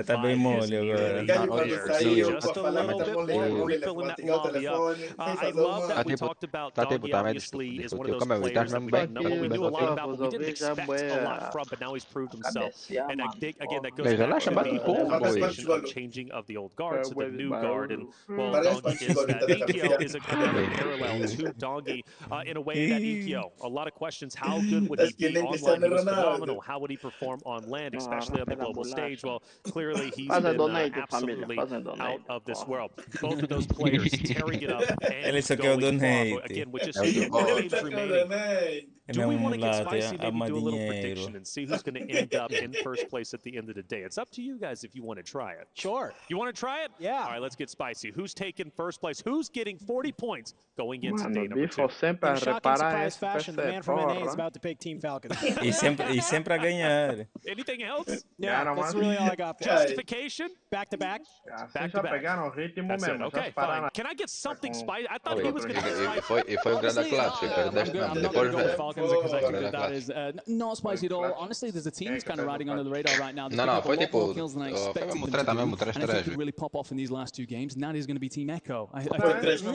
Speaker 2: Tá bem mole agora.
Speaker 4: Just a little bit more refilling that lobby up. I love that we talked about Doggy, obviously, is one of those players that we knew a lot about, but we didn't expect a lot from, but now he's proved himself. And I think, again, that goes back to the whole conversation of changing of the old guard to the new guard. And, well, Doggy is that. Ikyo is a parallel to Doggy in a way that Ikyo, a lot of questions, how good would he be online? He was phenomenal. How would he perform on land, especially on the global stage? Well, clearly he's been absolutely out of this world. Both of those players tearing it up and going off. Again, with just 4 games remaining. Do we want to get spicy, maybe do a little prediction and see who's going to end up in first place at the end of the day? It's up to you guys if you want to try it.
Speaker 9: Sure.
Speaker 4: You want to try it?
Speaker 9: Yeah.
Speaker 4: All right, let's get spicy. Who's taking first place? Who's getting 40 points going into day number 2?
Speaker 9: In shocking surprise fashion, the man from NA is about to pick Team Falcons.
Speaker 2: E sempre a ganhar.
Speaker 4: Anything else?
Speaker 9: Yeah, that's really all I got.
Speaker 4: Justification?
Speaker 9: Back to back.
Speaker 4: Back to back. That's it. Okay, fine. Can I get something spicy? I thought he was going to get spicy.
Speaker 8: E foi grande clutch, perdeste
Speaker 14: I'm not going to go with Falcons because I think that is not spicy at all. Honestly, there's a team that's kind of riding under the radar right now.
Speaker 8: No, foi tipo...
Speaker 14: Kills than I expected them to do. And I think could really pop off in these last 2 games, and that is going to be Team Echo. I think Prodigy,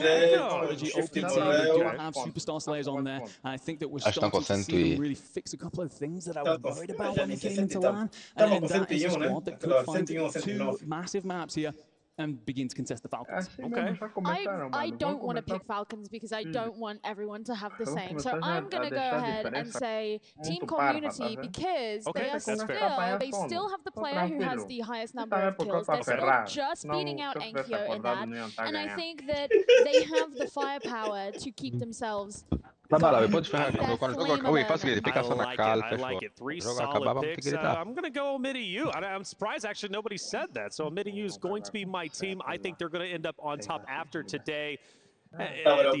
Speaker 14: OP team, they do have Superstar Slayers on there. I think that we're starting to see them really fix a couple of things that I was worried about when they came into LAN. And that is a squad that could find 2 massive maps here and begin to contest the Falcons.
Speaker 4: Okay.
Speaker 12: I don't want to pick Falcons because I don't want everyone to have the same. So I'm going to go ahead and say Team Community because they still have the player who has the highest number of kills. They're still just beating out Enkyo in that. And I think that they have the firepower to keep themselves.
Speaker 8: Ma vai, pode ferrar quando faz o seguinte, fica só na cal,
Speaker 4: I like it. 3 solid picks. I'm going to go Mid-EU. I'm surprised actually nobody said that. So Mid-EU is going to be my team. I think they're going to end up on top after today.
Speaker 12: We're all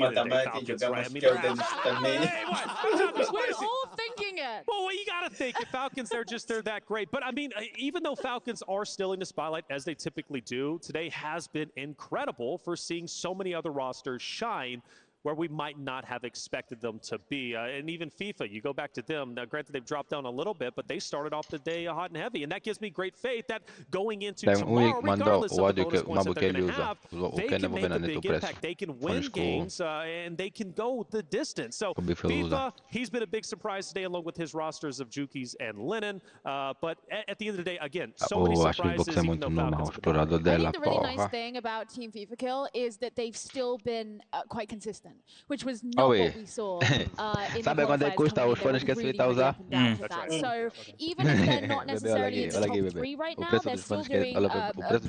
Speaker 12: thinking it.
Speaker 4: Well, you got to think. If Falcons, they're that great. But I mean, even though Falcons are still in the spotlight as they typically do, today has been incredible for seeing so many other rosters shine where we might not have expected them to be. And even FIFA, you go back to them. Now, granted, they've dropped down a little bit, but they started off the day hot and heavy. And that gives me great faith that going into tomorrow, regardless of the bonus points that they're going to have, they can make a big impact. They can win games, and they can go the distance. So FIFA, he's been a big surprise today, along with his rosters of Jukis and Lennon. But at the end of the day, again, so many surprises, even though Falcons.
Speaker 12: I think the really nice thing about Team FIFA Kill is that they've still been quite consistent, which was not what we saw in the qualifiers coming in. So even if they're not necessarily in the top 3 right now, they're still doing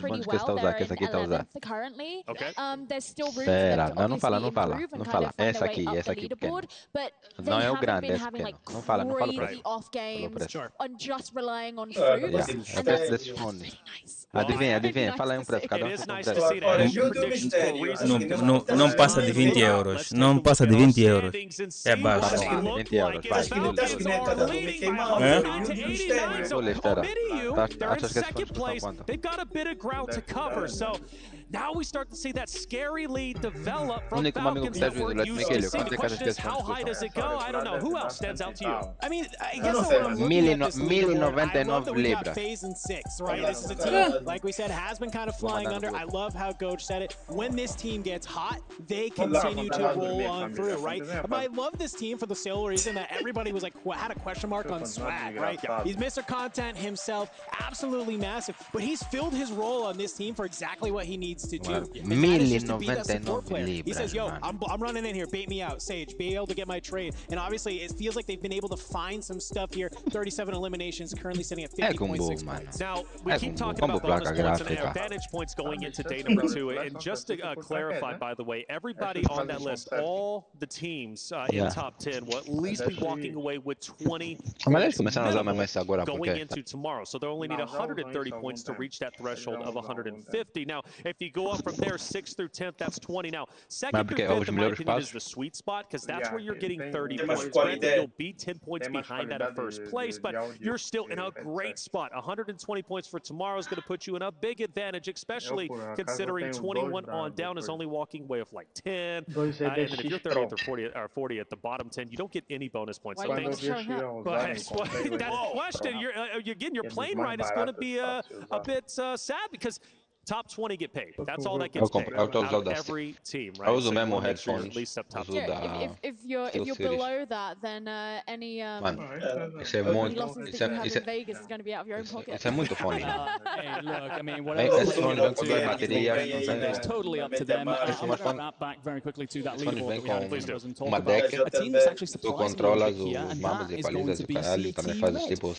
Speaker 12: pretty well. They're in 11th currently. There's still room for them to improve and kind of find their way up the leaderboard. But they haven't been having like crazy off games on just relying on fruits. And that's really nice.
Speaker 8: Adivinha, fala aí preço, cada
Speaker 2: Não passa de 20 euros. Não passa de 20 euros. É baixo.
Speaker 8: 20 euros, vai.
Speaker 4: Achas que quanto? They've got a bit of ground to cover, so Now we start to see that scarily develop from
Speaker 8: Único amigo
Speaker 4: Falcons
Speaker 8: que
Speaker 4: that
Speaker 8: te
Speaker 4: we're
Speaker 8: ajuda,
Speaker 4: used
Speaker 8: Miguel,
Speaker 4: to seeing. The question is, how high does it go? I don't know. Who else stands out to you?
Speaker 9: I mean, I guess when I'm looking at this leaderboard, I love that we got
Speaker 8: libras.
Speaker 9: FaZe in 6, right? This is a team, like we said, has been kind of flying under. I love how Goach said it. When this team gets hot, they continue to roll on through, right? But I love this team for the sole reason that everybody was like, had a question mark on Swag, right? He's Mr. Content himself, absolutely massive, but he's filled his role on this team for exactly what he needs to do. And that is just to be that support player. He says, yo, I'm running in here, bait me out, Sage, be able to get my trade. And obviously, it feels like they've been able to find some stuff here. 37 eliminations, currently sitting at 50.6 points.
Speaker 4: Now, we keep talking about bonus points and advantage points going into day number 2. And just to clarify, by the way, everybody on that list, all the teams in top 10 will at least be walking away with 20 going into tomorrow. So they'll only need 130 points to reach that threshold of 150. Now, if you go up from there, 6th through 10th, that's 20. Now, 2nd through 5th, in my opinion, is the sweet spot because that's where you're getting 30 points. Granted, you'll be 10 points behind that at first place, but you're still in a great spot. 120 points for tomorrow is going to put you in a big advantage, especially considering 21 on down is only walking away of like 10. And then if you're 30th or 40 at the bottom 10, you don't get any bonus points. So thanks. That question, you're playing right. It's going to be a bit sad because top 20 get paid. That's all that gets paid out of every team, right?
Speaker 8: I uso
Speaker 4: so
Speaker 8: mesmo headphones.
Speaker 4: at least up top.
Speaker 12: If you're below that, then any
Speaker 8: isso é muito,
Speaker 12: losses that you have in Vegas is going to be out of your own pocket.
Speaker 8: Isso é muito funny.
Speaker 14: Hey, look, I mean,
Speaker 8: Esses fones vêm com duas baterias.
Speaker 14: it's totally up to them. I'm going to wrap back very quickly to that leaderboard that we had in Warzone talk
Speaker 8: uma
Speaker 14: about.
Speaker 8: deck,
Speaker 14: A team that's actually
Speaker 8: tu
Speaker 14: surprising
Speaker 8: controlas
Speaker 14: here,
Speaker 8: os
Speaker 14: and
Speaker 8: mamos
Speaker 14: that
Speaker 8: e
Speaker 14: is going
Speaker 8: balizas
Speaker 14: to
Speaker 8: e
Speaker 14: be
Speaker 8: caralho, também fazes tipo,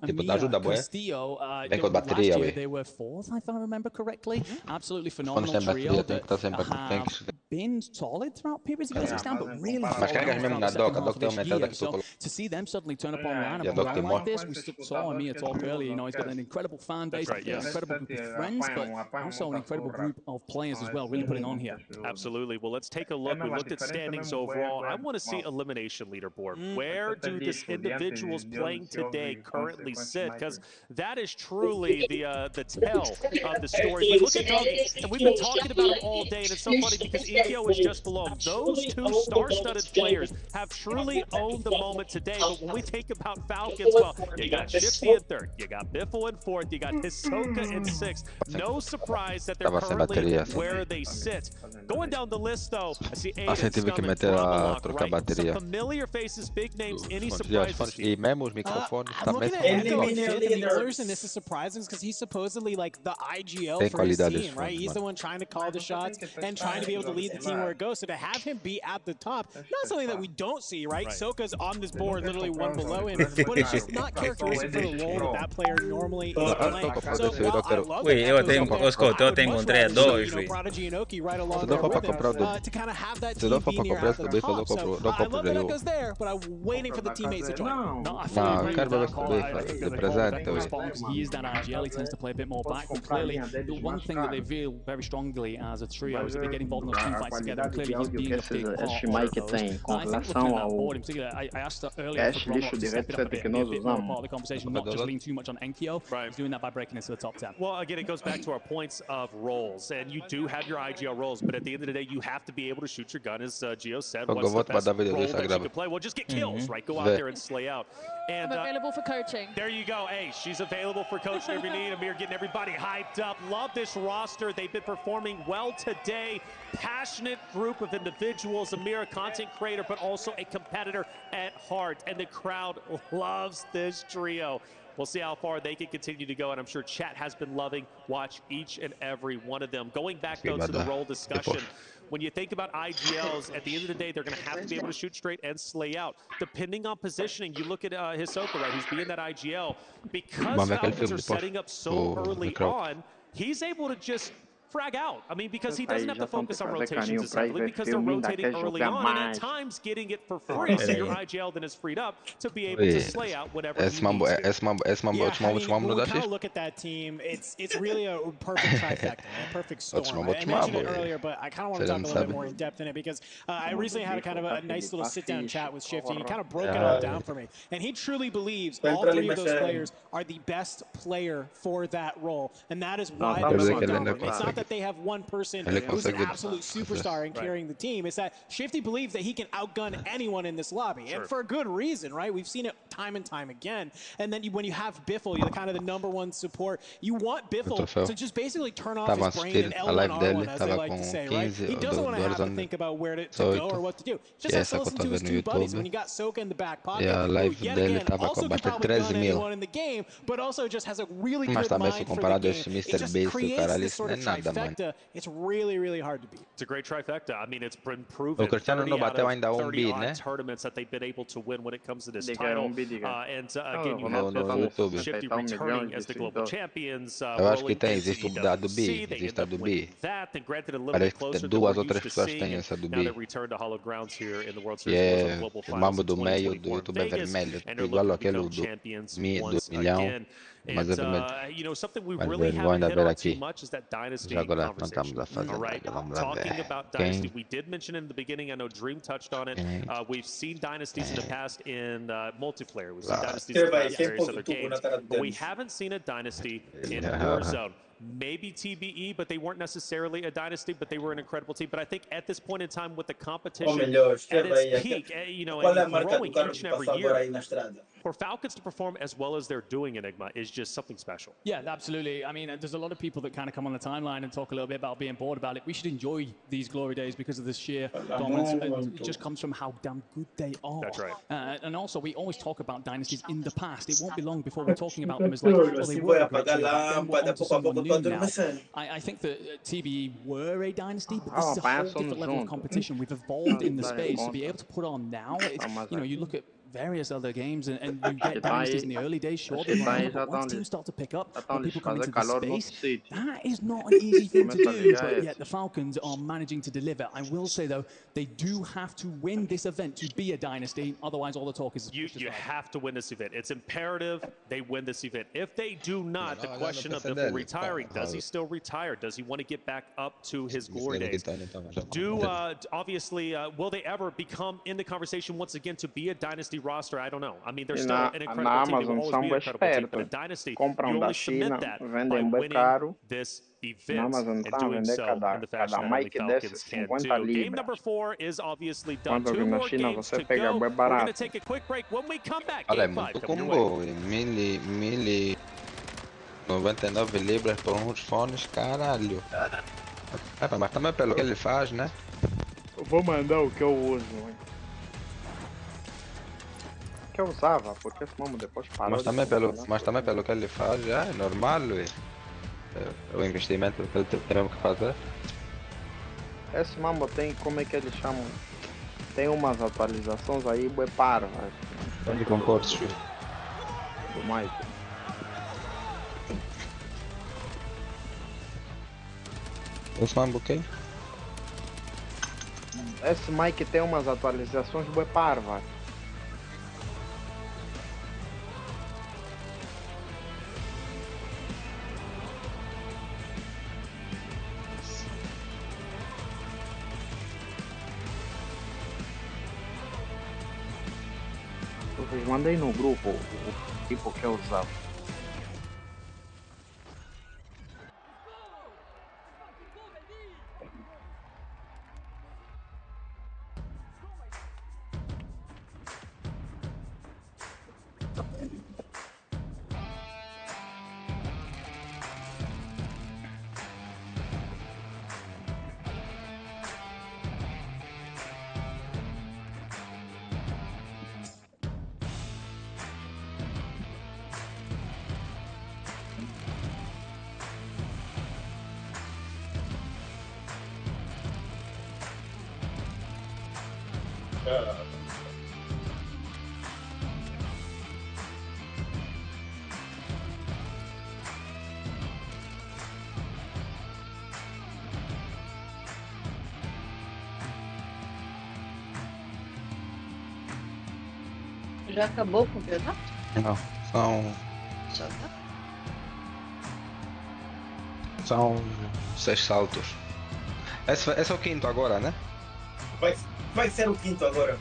Speaker 8: tipo, ajuda bué.
Speaker 14: Castillo,
Speaker 8: Vem com bateria,
Speaker 14: last year
Speaker 8: ué.
Speaker 14: they were 4th, if I remember correctly. Absolutely
Speaker 8: Quando
Speaker 14: phenomenal
Speaker 8: tem
Speaker 14: trio
Speaker 8: bateria, tem que estar sempre
Speaker 14: have been solid throughout periods of getting down, but really
Speaker 8: Mas carregas mesmo na dock, a dock tem aumentado aqui.
Speaker 14: so to see them suddenly turn up online
Speaker 8: Yeah,
Speaker 14: and
Speaker 8: Doc
Speaker 14: run
Speaker 8: Timor.
Speaker 14: like this, we saw Amir talk earlier, you know, he's got an incredible fan base, an incredible group of friends, but also an incredible group of players as well, really putting on here.
Speaker 4: Absolutely. Well, let's take a look. We looked at standings overall. I want to see elimination leaderboard. Where do these individuals playing today currently sit? Because that is truly the tell of the story. But look at Doggy, and we've been talking about him all day, and it's so funny because EKO is just below him. Those two star-studded players have truly owned the moment today. But when we think about Falcons, well, you got Shifty in 3rd, you got Biffle in 4th, you got Hisoka in 6th. No surprise that they're currently where they sit. Going down the list, though, I see Aiden, Stomach, Bravo, right? Some familiar faces, big names. Any surprises?
Speaker 8: E mesmo os microfones
Speaker 9: I'm looking at Echo and the others, and this is surprising because he's supposedly like the IGL for his team, right? He's the one trying to call the shots and trying to be able to lead the team where it goes. So to have him be at the top, not something that we don't see, right? Soka's on this board, literally one below him, but it's just not characteristic for the role that player normally is playing. So while I love that
Speaker 2: encontrei dois,
Speaker 9: Prodigy and Oki right along there with him, to kind of have that team be near at the top. So I love that Echo's there, but I'm waiting for the teammates to join.
Speaker 14: No, I fully agree with that call. I think that he is that RGL, he tends to play a bit more back, but clearly the one thing that they feel very strongly as a trio is that they get involved in those team fights together, and clearly he's being a big part of those. I think looking at that board in particular, I asked earlier for Gromlock to step it up a bit, be a bit more part of the conversation, not just lean too much on Enkyo. He's doing that by breaking into the top 10.
Speaker 4: Well, again, it goes back to our points of roles, and you do have your IGL roles, but at the end of the day, you have to be able to shoot your gun, as Gio said. What's the best role that you can play? Well, just get kills, right? Go out there and slay out. And
Speaker 12: I'm available for coaching.
Speaker 4: There you go. Hey, she's available for coaching if you need. Amir getting everybody hyped up. Love this roster. They've been performing well today. Passionate group of individuals. Amir, a content creator, but also a competitor at heart. And the crowd loves this trio. We'll see how far they can continue to go, and I'm sure chat has been loving watch each and every one of them. Going back, though, to the role discussion, when you think about IGLs, at the end of the day, they're going to have to be able to shoot straight and slay out. Depending on positioning, you look at Hisoka, right, who's being that IGL. Because Falcons are setting up so early on, he's able to just frag out. I mean, because he doesn't have to focus on rotations as heavily because they're rotating early on and at times getting it for free. So your IGL then is freed up to be able to slay out whenever he needs to.
Speaker 9: When we kind of look at that team, it's really a perfect trifecta, a perfect storm. I mentioned it earlier, but I kind of want to talk a little bit more in depth in it because I recently had a kind of a nice little sit-down chat with Shifty, and he kind of broke it all down for me. And he truly believes all three of those players are the best player for that role, and that is why they're so dominant. It's not that that they have one person who's an absolute superstar and carrying the team. It's that Shifty believes that he can outgun anyone in this lobby, and for a good reason, right? We've seen it time and time again. And then when you have Biffle, you're kind of the #1 support. You want Biffle to just basically turn off his brain and L1 R1, as they like to say, right? He doesn't want to have to think about where to go or what to do. Just has to listen to his two buddies. When you got Soka in the back pocket, who yet again also could probably gun anyone in the game, but also just has a really good mind for the game. It just creates this sort of trifecta. It's really, really hard to beat.
Speaker 4: It's a great trifecta. I mean, it's been proven 30 out of 30 odd tournaments that they've been able to win when it comes to this title. And again, you have Biffle, Shifty returning as the global champions.
Speaker 8: Eu acho que tem, existe o da do B, existe a do B. Parece que tem 2 ou 3 pessoas que têm essa do B. E é o mambo do meio do YouTube é vermelho, igual aquele do milhão. Mas é vermelho. Mas vou ainda ver aqui. Já agora não estamos a fazer nada. Vamos lá ver. Quem?
Speaker 4: We did mention in the beginning, I know Dream touched on it. We've seen dynasties in the past in multiplayer. We've seen dynasties in the past in various other games. But we haven't seen a dynasty in Warzone. Maybe TBE, but they weren't necessarily a dynasty, but they were an incredible team. But I think at this point in time, with the competition at its peak, you know, and growing each and every year, for Falcons to perform as well as they're doing Enigma is just something special.
Speaker 14: Yeah, absolutely. I mean, there's a lot of people that kind of come on the timeline and talk a little bit about being bored about it. We should enjoy these glory days because of the sheer dominance. It just comes from how damn good they are.
Speaker 4: That's right.
Speaker 14: And also, we always talk about dynasties in the past. It won't be long before we're talking about them as like, well, they were a great team, but then we're onto someone new now. I think that TBE were a dynasty, but this is a whole different level of competition. We've evolved in the space to be able to put on now. You know, you look at various other games and you get dynasties in the early days, sure, but once teams start to pick up, when people come into the space, that is not an easy thing to do, but yet the Falcons are managing to deliver. I will say, though, they do have to win this event to be a dynasty, otherwise all the talk is...
Speaker 4: You have to win this event. It's imperative they win this event. If they do not, the question of Biffle retiring, does he still retire? Does he want to get back up to his glory days? Obviously, will they ever become in the conversation once again to be a dynasty roster? I don't know. I mean, they're still an incredible team. They will always be an incredible team. But a dynasty, you only submit that by winning this event and doing so in the fashion that only Falcons can do. Game number 4 is obviously done. 2 more games to go. We're going to take a quick break. When we come back, Game 5 coming your way.
Speaker 8: 99 libras por uns fones, caralho. Mas também pelo que ele faz, né?
Speaker 3: Eu vou mandar o que eu uso, hein? Que eu usava, porque esse mambo depois parou.
Speaker 8: Mas também pelo que ele faz, é normal, o investimento que ele tem que fazer.
Speaker 3: Esse mambo tem, como é que eles chamam? Tem umas atualizações aí, bué parvas.
Speaker 8: Onde concordo?
Speaker 3: Do Mike.
Speaker 8: Esse mambo o quê?
Speaker 3: Esse Mike tem umas atualizações bué parvas. Eu mandei no grupo o tipo que eu usava.
Speaker 5: Já acabou o campeonato?
Speaker 8: Não, são 6 saltos. Esse é o 5º agora, né?
Speaker 20: Vai ser o 5º agora.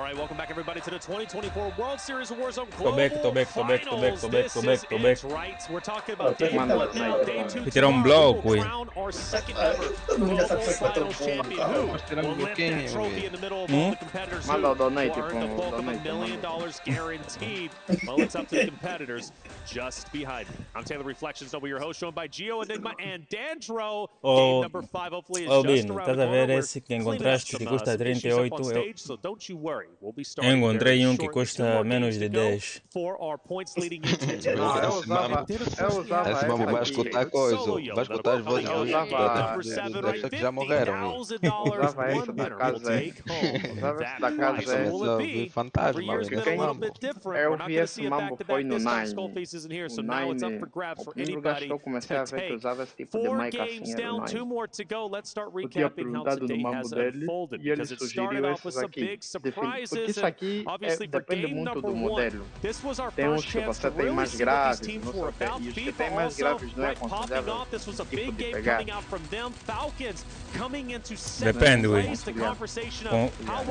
Speaker 4: right, welcome back everybody to the 2024 World Series of Warzone
Speaker 2: Tô back.
Speaker 4: Right, we're talking about day 1 now, day 2
Speaker 2: Vou tirar bloco, ui.
Speaker 4: crown our second ever global finals champion. Who will lift that trophy in the middle of all the competitors who earned the bulk of $1 million guaranteed. Well, it's up to the competitors just behind me. I'm Taylor Reflections, I'll be your host, joined by Gio, Enigma, and Dandro. Game number 5 hopefully is just around the corner.
Speaker 2: Esse que encontraste que custa 38, eu encontrei um que custa menos de 10.
Speaker 8: Esse mambo vai escutar coisa, vai escutar as vozes dos que já morreram.
Speaker 3: Usava essa da casa,
Speaker 8: de fantasma.
Speaker 3: Eu vi esse mambo foi no Nine. O Nine, o primeiro lugar que eu comecei a ver que usava esse tipo de mic assim era o Nine. Eu tinha perguntado do mambo dele e ele sugeriu esses aqui. Porque isso aqui depende muito do modelo. Tem uns que você tem mais graves, não sei o que, e os que tem mais graves não é aconselhável tipo de pegar.
Speaker 2: Depende, ui.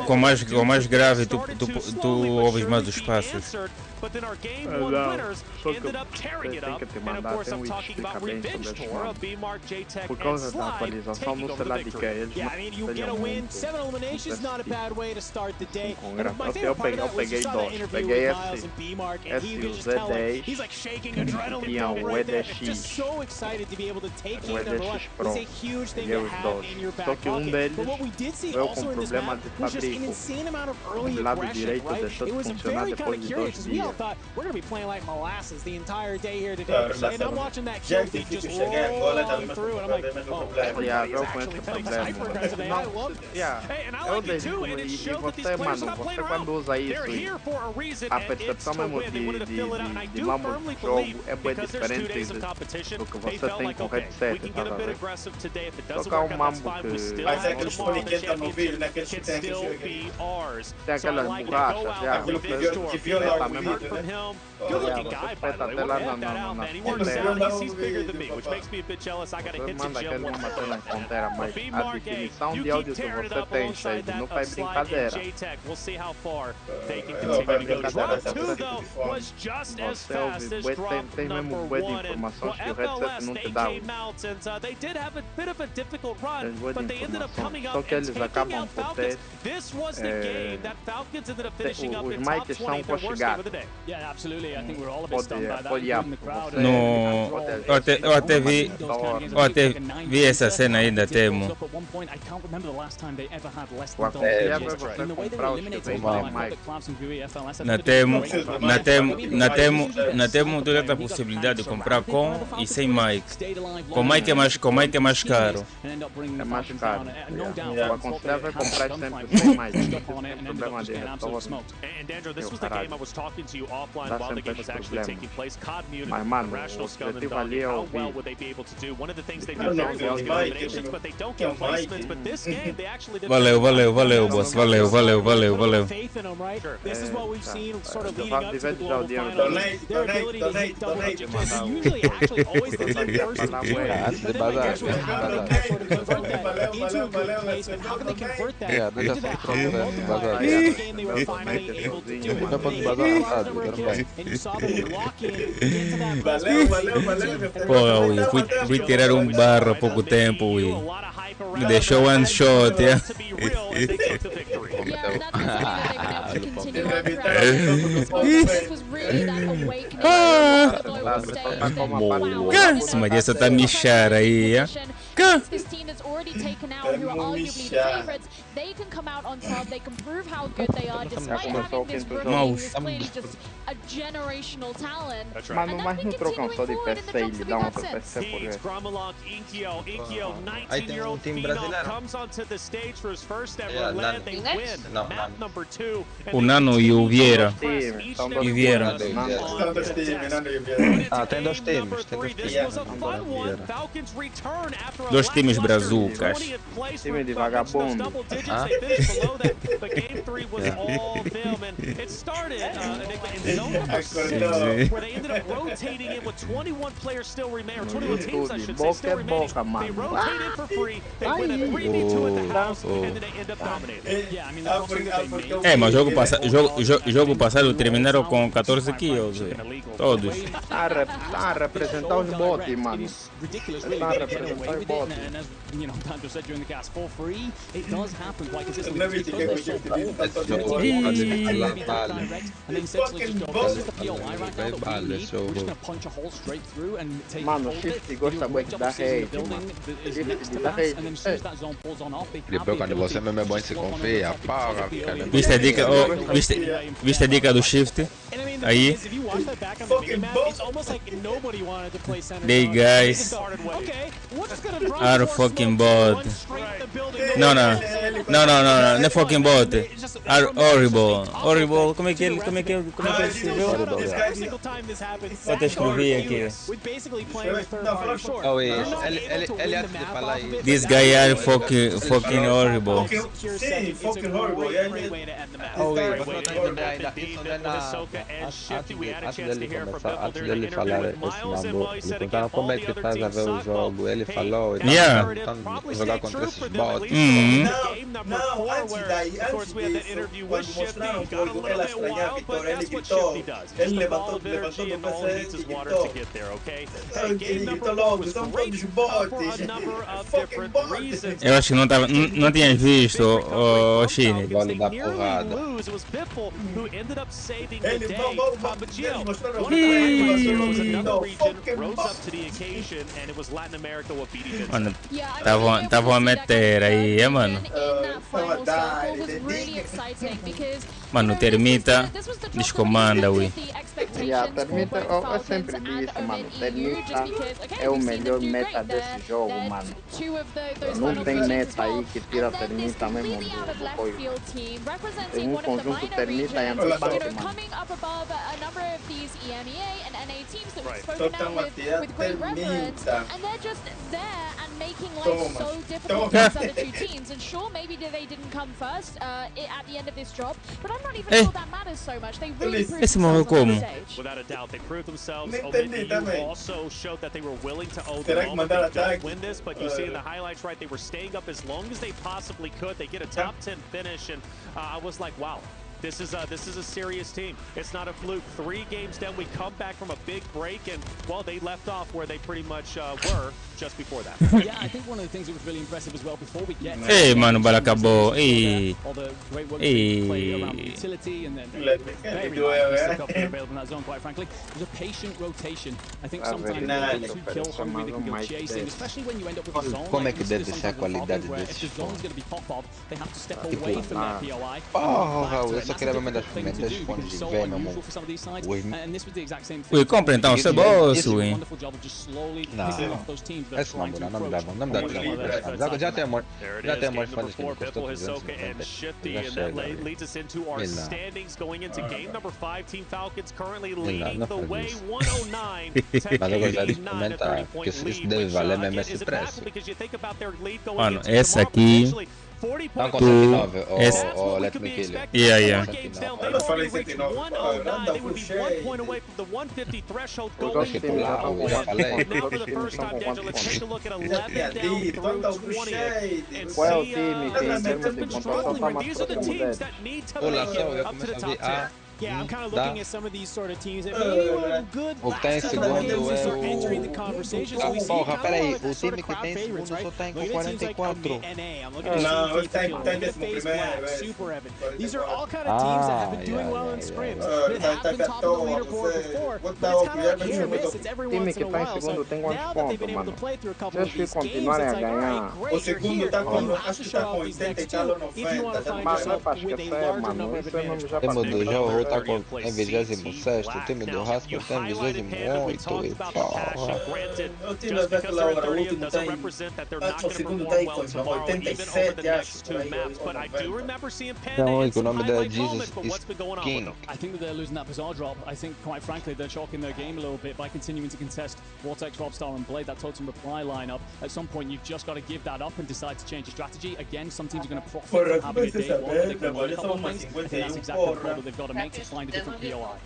Speaker 2: Com mais grave, tu ouves mais os passos.
Speaker 3: But then our game 1 winners ended up tearing it up, and of course I'm talking about Revenge Tour of B-Mark, J-Tech, and Slide taking over the victory.
Speaker 9: Yeah, I mean, you get a win, 7 eliminations, not a bad way to start the day. And my favorite part of that was you saw that interview with Miles and B-Mark, and he could just tell, like, he's like shaking adrenaline going right there, just so excited to be able to take game number 1. It's a huge thing to have in your back pocket. But what we did see also in this map was just an insane amount of early aggression, right? It was very kind of curious, because we all thought we're going to be playing like molasses the entire day here today. And I'm watching that kill feed just rolling through, and I'm like, oh, everybody's actually playing hyper aggressive today. I love this.
Speaker 3: Hey, and I like it too, and it shows that these players are not playing around. They're here for a reason, and it's to win. They wanted to fill it out, and I do firmly believe, because there's 2 days of competition, they felt like, okay, we can get a bit aggressive today. If it doesn't work out, that's fine. We still have the championship can still be ours. So I like to go out and Revenge Tour. We heard from him. Good-looking guy, by the way. We'll edit that out, man. He works out. He's bigger than me, which makes me a bit jealous. I got to hit the gym once in a while. But B-Mark, hey, you keep tearing it up alongside that Slide and J-Tech. We'll see how far they can continue to go. Drop 2, though, was just as fast as drop number 1. And well, FLS, they came out, and they did have a bit of a difficult run, but they ended up coming up and taking out Falcons. This was the game that Falcons ended up finishing up in top 20, their worst game of the day.
Speaker 14: Yeah, absolutely. I think we're all a bit stunned by that, including the crowd.
Speaker 2: No, eu até vi essa cena aí da Temo.
Speaker 14: At one point, I can't remember the last time they ever had less than double digits. And the way they were eliminating
Speaker 2: na Temo tu tem a possibilidade de comprar com e sem mic. Com mic é mais caro.
Speaker 3: É mais caro. O aconselhável é comprar sempre sem mic. Problema dele é só
Speaker 4: And Dandro, this was the game I was talking to you offline while the game was actually taking place. COD Munich, Rational Scum and Doggy, how well would they be able to do? One of the things they do very well is get eliminations, but they don't get placements. But this game, they actually did.
Speaker 2: Valeu, boss. Valeu.
Speaker 9: Faith in them, right? This is what we've seen sort of leading up to the global finals. Their ability to hit double digit kills. They usually actually always the team first to do it. But then my question was, how can they sort of convert that into a good placement? How can they convert that into that higher multiplier? This game they were finally able to do it. They hit a large number of kills, and you saw them walk in, get to that placement.
Speaker 2: Porra, fui tirar barro há pouco tempo, ui. Me deixou one shot, yeah. Mas essa tá michara aí, yeah.
Speaker 12: This team that's already taken out, who are arguably the favorites, they can come out on top, they can prove how good they are, despite having this rookie who's clearly just a generational talent.
Speaker 3: Mano, mas não trocam só de PC e dá outro PC por ver.
Speaker 8: Aí tem time brasileiro.
Speaker 2: O Nano e o Vieira.
Speaker 8: Ah, tem 2 times.
Speaker 2: Dois times brazucas.
Speaker 3: Time de vagabundo.
Speaker 2: Ah?
Speaker 4: But game 3 was all them, and it started in zone number 6, where they ended up rotating it with 21 players still remaining, or 21 teams, I should say, still remaining. They rotated for free, they win a 3v2 at the house, and then they end up dominating.
Speaker 14: Yeah, I mean, the thing that they made...
Speaker 2: Mas jogo passado terminaram com 14 kills, todos.
Speaker 3: Tá a representar os bots, mano.
Speaker 14: Ridiculous,
Speaker 3: Tá
Speaker 14: really.
Speaker 3: a
Speaker 14: They get
Speaker 3: representar
Speaker 14: away
Speaker 3: os
Speaker 14: with it,
Speaker 3: bots.
Speaker 14: and as you know, Tanto said during the cast for free, it does happen quite consistently because they're so poor. And then essentially just go, this is the POI right now that we need. We're just gonna punch a hole straight through and take
Speaker 3: Mano,
Speaker 14: hold
Speaker 3: Shifty
Speaker 14: it.
Speaker 3: gosta bué de dar hate,
Speaker 14: building
Speaker 3: mano.
Speaker 14: is next to
Speaker 3: Shifty dá
Speaker 14: that,
Speaker 3: hate.
Speaker 14: and then as soon as that zone pulls on off, they have
Speaker 8: Depois
Speaker 14: the
Speaker 8: quando você mesmo é bom em se confia, para, cara.
Speaker 2: Viste a dica, viste a dica do Shift? Aí.
Speaker 9: If you watch that back on the minimap, it's almost like nobody wanted to play center.
Speaker 2: They guys are fucking bot. No, not fucking bot. Are horrible. Como é que ele escreveu? Eu te escrevi aqui.
Speaker 8: Oh, ele antes de falar isso.
Speaker 2: This guy are fucking horrible.
Speaker 20: Sim, fucking horrible.
Speaker 8: Oh, você não tá entendendo ainda. Isso não é na... Antes dele falar esse mambo, ele perguntava como é que faz a ver o jogo. Ele falou, ele tá tentando jogar contra esses bots.
Speaker 20: Não, antes daí, quando mostraram o jogo, ela estranhava a vitória, ele gritou. Ele levantou do PC e gritou logo, são todos bots. Fucking bots.
Speaker 2: Eu acho que não tinhas visto o Shine.
Speaker 8: Vale dar porrada.
Speaker 20: Eles mostraram o
Speaker 2: Mano, estavam a meter aí, mano. Mano, Termita descomanda, ui.
Speaker 3: Termita, eu sempre disse, mano, Termita é o melhor meta desse jogo, mano. Não tem meta aí que tira Termita mesmo do coisa. Tem um conjunto Termita e Antibate, mano.
Speaker 12: A number of these EMEA and NA teams that we've spoken about with great reverence, and they're just there and making life so difficult for these other two teams. And sure, maybe they didn't come first at the end of this job, but I'm not even sure that matters so much. They really proved themselves on the stage.
Speaker 4: Without a doubt, they proved themselves. OMIDU also showed that they were willing to own the moment. They didn't win this, but you see in the highlights, right, they were staying up as long as they possibly could. They get a top 10 finish, and I was like, wow. This is a serious team. It's not a fluke. 3 games down, we come back from a big break, and well, they left off where they pretty much were just before that.
Speaker 14: Yeah, I think one of the things that was really impressive as well before we get
Speaker 2: Hey, mano, bala acabou.
Speaker 14: all the great work they play around the utility and then very nice available in that zone, quite frankly. It was a patient rotation. I think sometimes they too kill hungry, they can go chasing, especially when you end up with a zone.
Speaker 8: Como é que deve ser a qualidade
Speaker 14: where
Speaker 8: desses
Speaker 14: if the zone's going to be pop-off, they have to step
Speaker 8: Tipo,
Speaker 14: away from their POI.
Speaker 8: Porra, eu só queria ver uma das primeiras fontes de ver, meu amor.
Speaker 2: Ui, compra então o seu bolso, ui.
Speaker 8: Não, esse não me dá bom, não me dá trabalho. Já tem amor fãs que me custou 250. Já chega. Mas eu gostaria de comentar, porque isso deve valer mesmo esse preço.
Speaker 2: Mano, essa aqui...
Speaker 8: Não com 109, ou let me kill you.
Speaker 2: Yeah.
Speaker 20: Eu falei 109. Anda, puxei.
Speaker 3: Qual é o time que em termos de pontuação está mais próximo deles?
Speaker 8: Olha só, eu começo a ver a...
Speaker 9: Yeah, I'm kind of looking at some of these sort of teams that maybe were good
Speaker 8: O que tem
Speaker 9: last
Speaker 8: segundo
Speaker 9: games
Speaker 8: é
Speaker 9: are entering the conversation. So we see
Speaker 8: Porra,
Speaker 9: kind of
Speaker 8: peraí,
Speaker 9: more
Speaker 8: o
Speaker 9: the sort
Speaker 8: time
Speaker 9: of
Speaker 8: que
Speaker 9: crowd
Speaker 8: tem
Speaker 9: favorites,
Speaker 8: segundo
Speaker 9: right?
Speaker 8: só tem com
Speaker 9: Look at teams like
Speaker 8: 44.
Speaker 9: NA. I'm looking at
Speaker 20: Não,
Speaker 9: teams
Speaker 20: tem
Speaker 9: like
Speaker 20: décimo
Speaker 9: Face Black,
Speaker 20: primeiro.
Speaker 9: Super Evan. These are all kind of teams that have been doing well in sprints. That have been top of the leaderboard before, but it's kind of like hit or miss. It's every
Speaker 3: Time
Speaker 9: once
Speaker 3: que
Speaker 9: in a
Speaker 3: está em
Speaker 9: while.
Speaker 3: segundo
Speaker 9: So
Speaker 3: tem quantos
Speaker 9: now that they've been
Speaker 3: pontos,
Speaker 9: able to
Speaker 3: mano?
Speaker 9: play through a couple
Speaker 3: Se
Speaker 9: of
Speaker 3: eles
Speaker 9: these games,
Speaker 3: continuarem
Speaker 9: it's
Speaker 3: a
Speaker 9: like, all right,
Speaker 3: ganhar...
Speaker 20: O
Speaker 9: great, you're
Speaker 20: segundo
Speaker 9: here.
Speaker 20: está com,
Speaker 9: You have
Speaker 20: acho
Speaker 9: to
Speaker 20: que
Speaker 9: show
Speaker 20: está com
Speaker 9: off these
Speaker 20: 80
Speaker 9: next
Speaker 20: e tal ou
Speaker 9: two if you want to
Speaker 20: 90.
Speaker 9: find
Speaker 3: Mas é
Speaker 9: yourself
Speaker 3: para
Speaker 9: with a
Speaker 3: esquecer,
Speaker 9: larger
Speaker 3: mano.
Speaker 9: number of
Speaker 3: Isso é mesmo
Speaker 9: advantage.
Speaker 3: já para
Speaker 8: Temos do jogo tá com em 26º, o time do Haskell tá em 28º e porra.
Speaker 4: O time daquela hora, o último tem... Acho que o segundo tá aí com 87, acho.
Speaker 8: Então, o nome da Jesus is King.
Speaker 14: I think that they're losing that bizarre drop. I think, quite frankly, they're chalking their game a little bit by continuing to contest Vortex, Robstar, and Blade, that totem reply lineup. At some point, you've just got to give that up and decide to change your strategy. Again, some teams are going to profit from having a day one where they can learn a couple of things. I think that's exactly the call that they've got to make to find a different POI.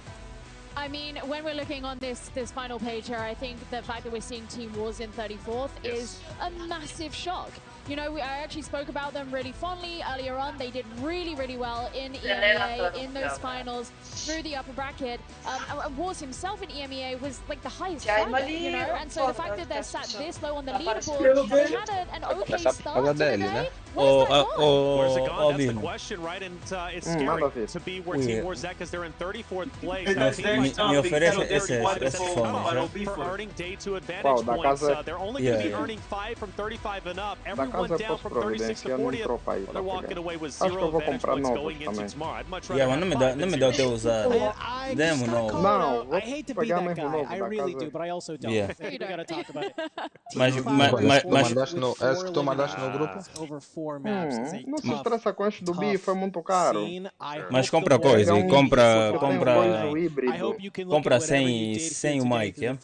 Speaker 12: I mean, when we're looking on this final page here, I think the fact that we're seeing Team Wars in 34th is a massive shock. You know, I actually spoke about them really fondly earlier on. They did really, really well in EMEA, in those finals, through the upper bracket. And Wars himself in EMEA was like the highest fragment, you know? And so the fact that they're sat this low on the leaderboard, they had an okay start to the day. Where's
Speaker 4: it gone? That's the question, right? And it's scary to be where Team Wars at because they're in 34th place. For earning day 2 advantage points. They're only going to be earning 5 from 35 and up. Everyone down from 36 to 40th. They're walking away with 0 advantage points going into tomorrow. I'd much rather
Speaker 2: não me dá o teu usar. Demo novo.
Speaker 9: No, I hate to be that guy. I really do, but I also don't.
Speaker 2: Yeah.
Speaker 9: We gotta talk about it.
Speaker 2: Mas
Speaker 8: tu mandaste no grupo?
Speaker 9: Over 4 maps.
Speaker 3: Não se estressa com este do B, foi muito caro.
Speaker 2: Mas compra coisa e compra sem o mic, é?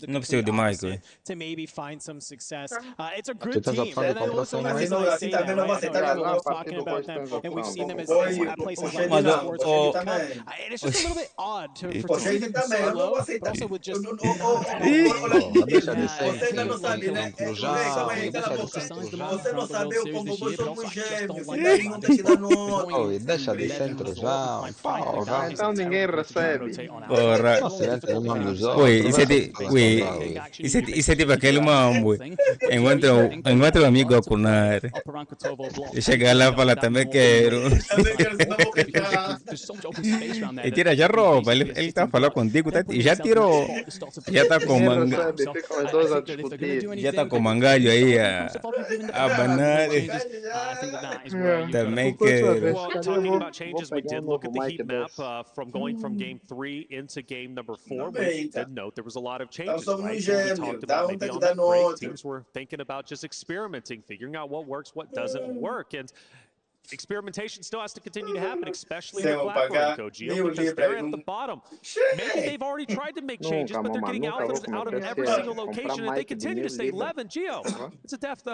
Speaker 2: Não precisa de mic.
Speaker 9: To maybe find some success. It's a
Speaker 8: Tu
Speaker 9: good
Speaker 8: estás a
Speaker 9: team.
Speaker 8: falar de comprar sem mic?
Speaker 9: Talking about them, and we've seen them as places like sports. And it's just a little bit odd for teams so low, but also with just
Speaker 8: Deixa de ser inclusão,
Speaker 20: Você não sabe como somos gêmeos.
Speaker 8: deixa de ser intrusão, porra.
Speaker 3: Então ninguém recebe.
Speaker 2: Porra. Ui, isso é tipo aquele mambo. Encontra um amigo a cunar. E chega lá e fala, também quero. E tira já roupa. Ele tá falando contigo e já tirou. Já tá com manga. Já tá com mangalho aí a banar. Também quero.
Speaker 4: Talking about changes, we did look at the heat map from going from game 3 into game number 4. We did note there was a lot of changes, right? We talked about maybe on that break, teams were thinking about just experimenting, figuring out what works, what doesn't work. And experimentation still has to continue to happen, especially in the platform, Gio, because they're at the bottom. Maybe they've already tried to make changes, but they're getting out of every single location. If they continue to stay 11, Gio, it's a death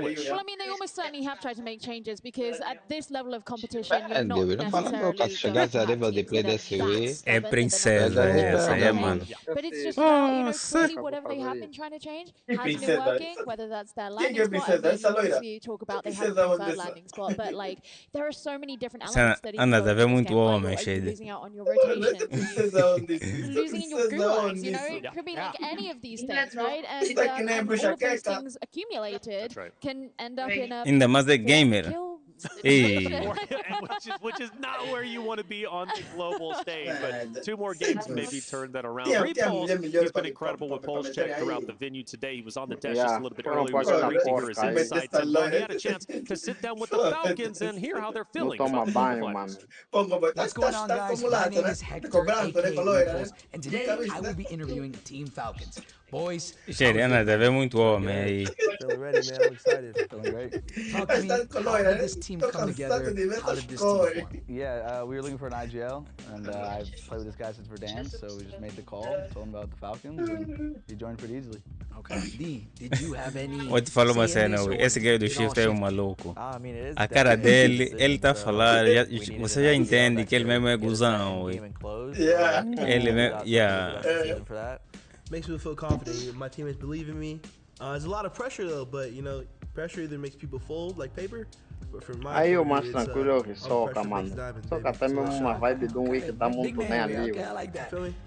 Speaker 4: wish.
Speaker 12: Well, I mean, they almost certainly have tried to make changes because at this level of competition, you're not necessarily going to
Speaker 2: É princesa essa, é, mano.
Speaker 12: But it's just about, you know, clearly whatever they have been trying to change hasn't been working, whether that's their landing spot, and obviously you talk about they have a preferred landing spot, but like there are so many different elements that
Speaker 2: Anda a ver muito homem,
Speaker 12: are you losing out on your rotation, losing in your gulags, you know, it could be like any of these things, right? And all of those things accumulated can end up in a
Speaker 2: Ainda mais é gamer. Hey.
Speaker 4: which is not where you want to be on the global stage, but 2 more games maybe turn that around. Repulse, he's been incredible with pulse check throughout the venue today. He was on the desk just a little bit earlier. It was great to hear his insights, and he had a chance to sit down with the Falcons and hear how they're feeling.
Speaker 3: What's
Speaker 17: going on, guys? My name is Hector, aka Repulse, and today I will be interviewing Team Falcons. Boys,
Speaker 2: Gente, Ana deve muito homem aí.
Speaker 22: Feeling ready, man. I'm excited. Feeling great.
Speaker 17: Talk to me. How did this team come together? How did this team form?
Speaker 22: Yeah, we were looking for an IGL, and I've played with this guy since Verdansk, so we just made the call, told him about the Falcons, and he joined pretty easily.
Speaker 17: Okay. Did you have any?
Speaker 2: Vou te falar uma cena, esse guy do Shift é um maluco. A cara dele, ele tá falando, você já entende que ele mesmo é guzão. Ele mesmo,
Speaker 22: Makes me feel confident. My teammates believe in me. There's a lot of pressure though, but you know, pressure either makes people fold like paper.
Speaker 3: Aí o mais tranquilo é o que soca, mano. Soca até mesmo uma vibe de week que tá muito bem ali.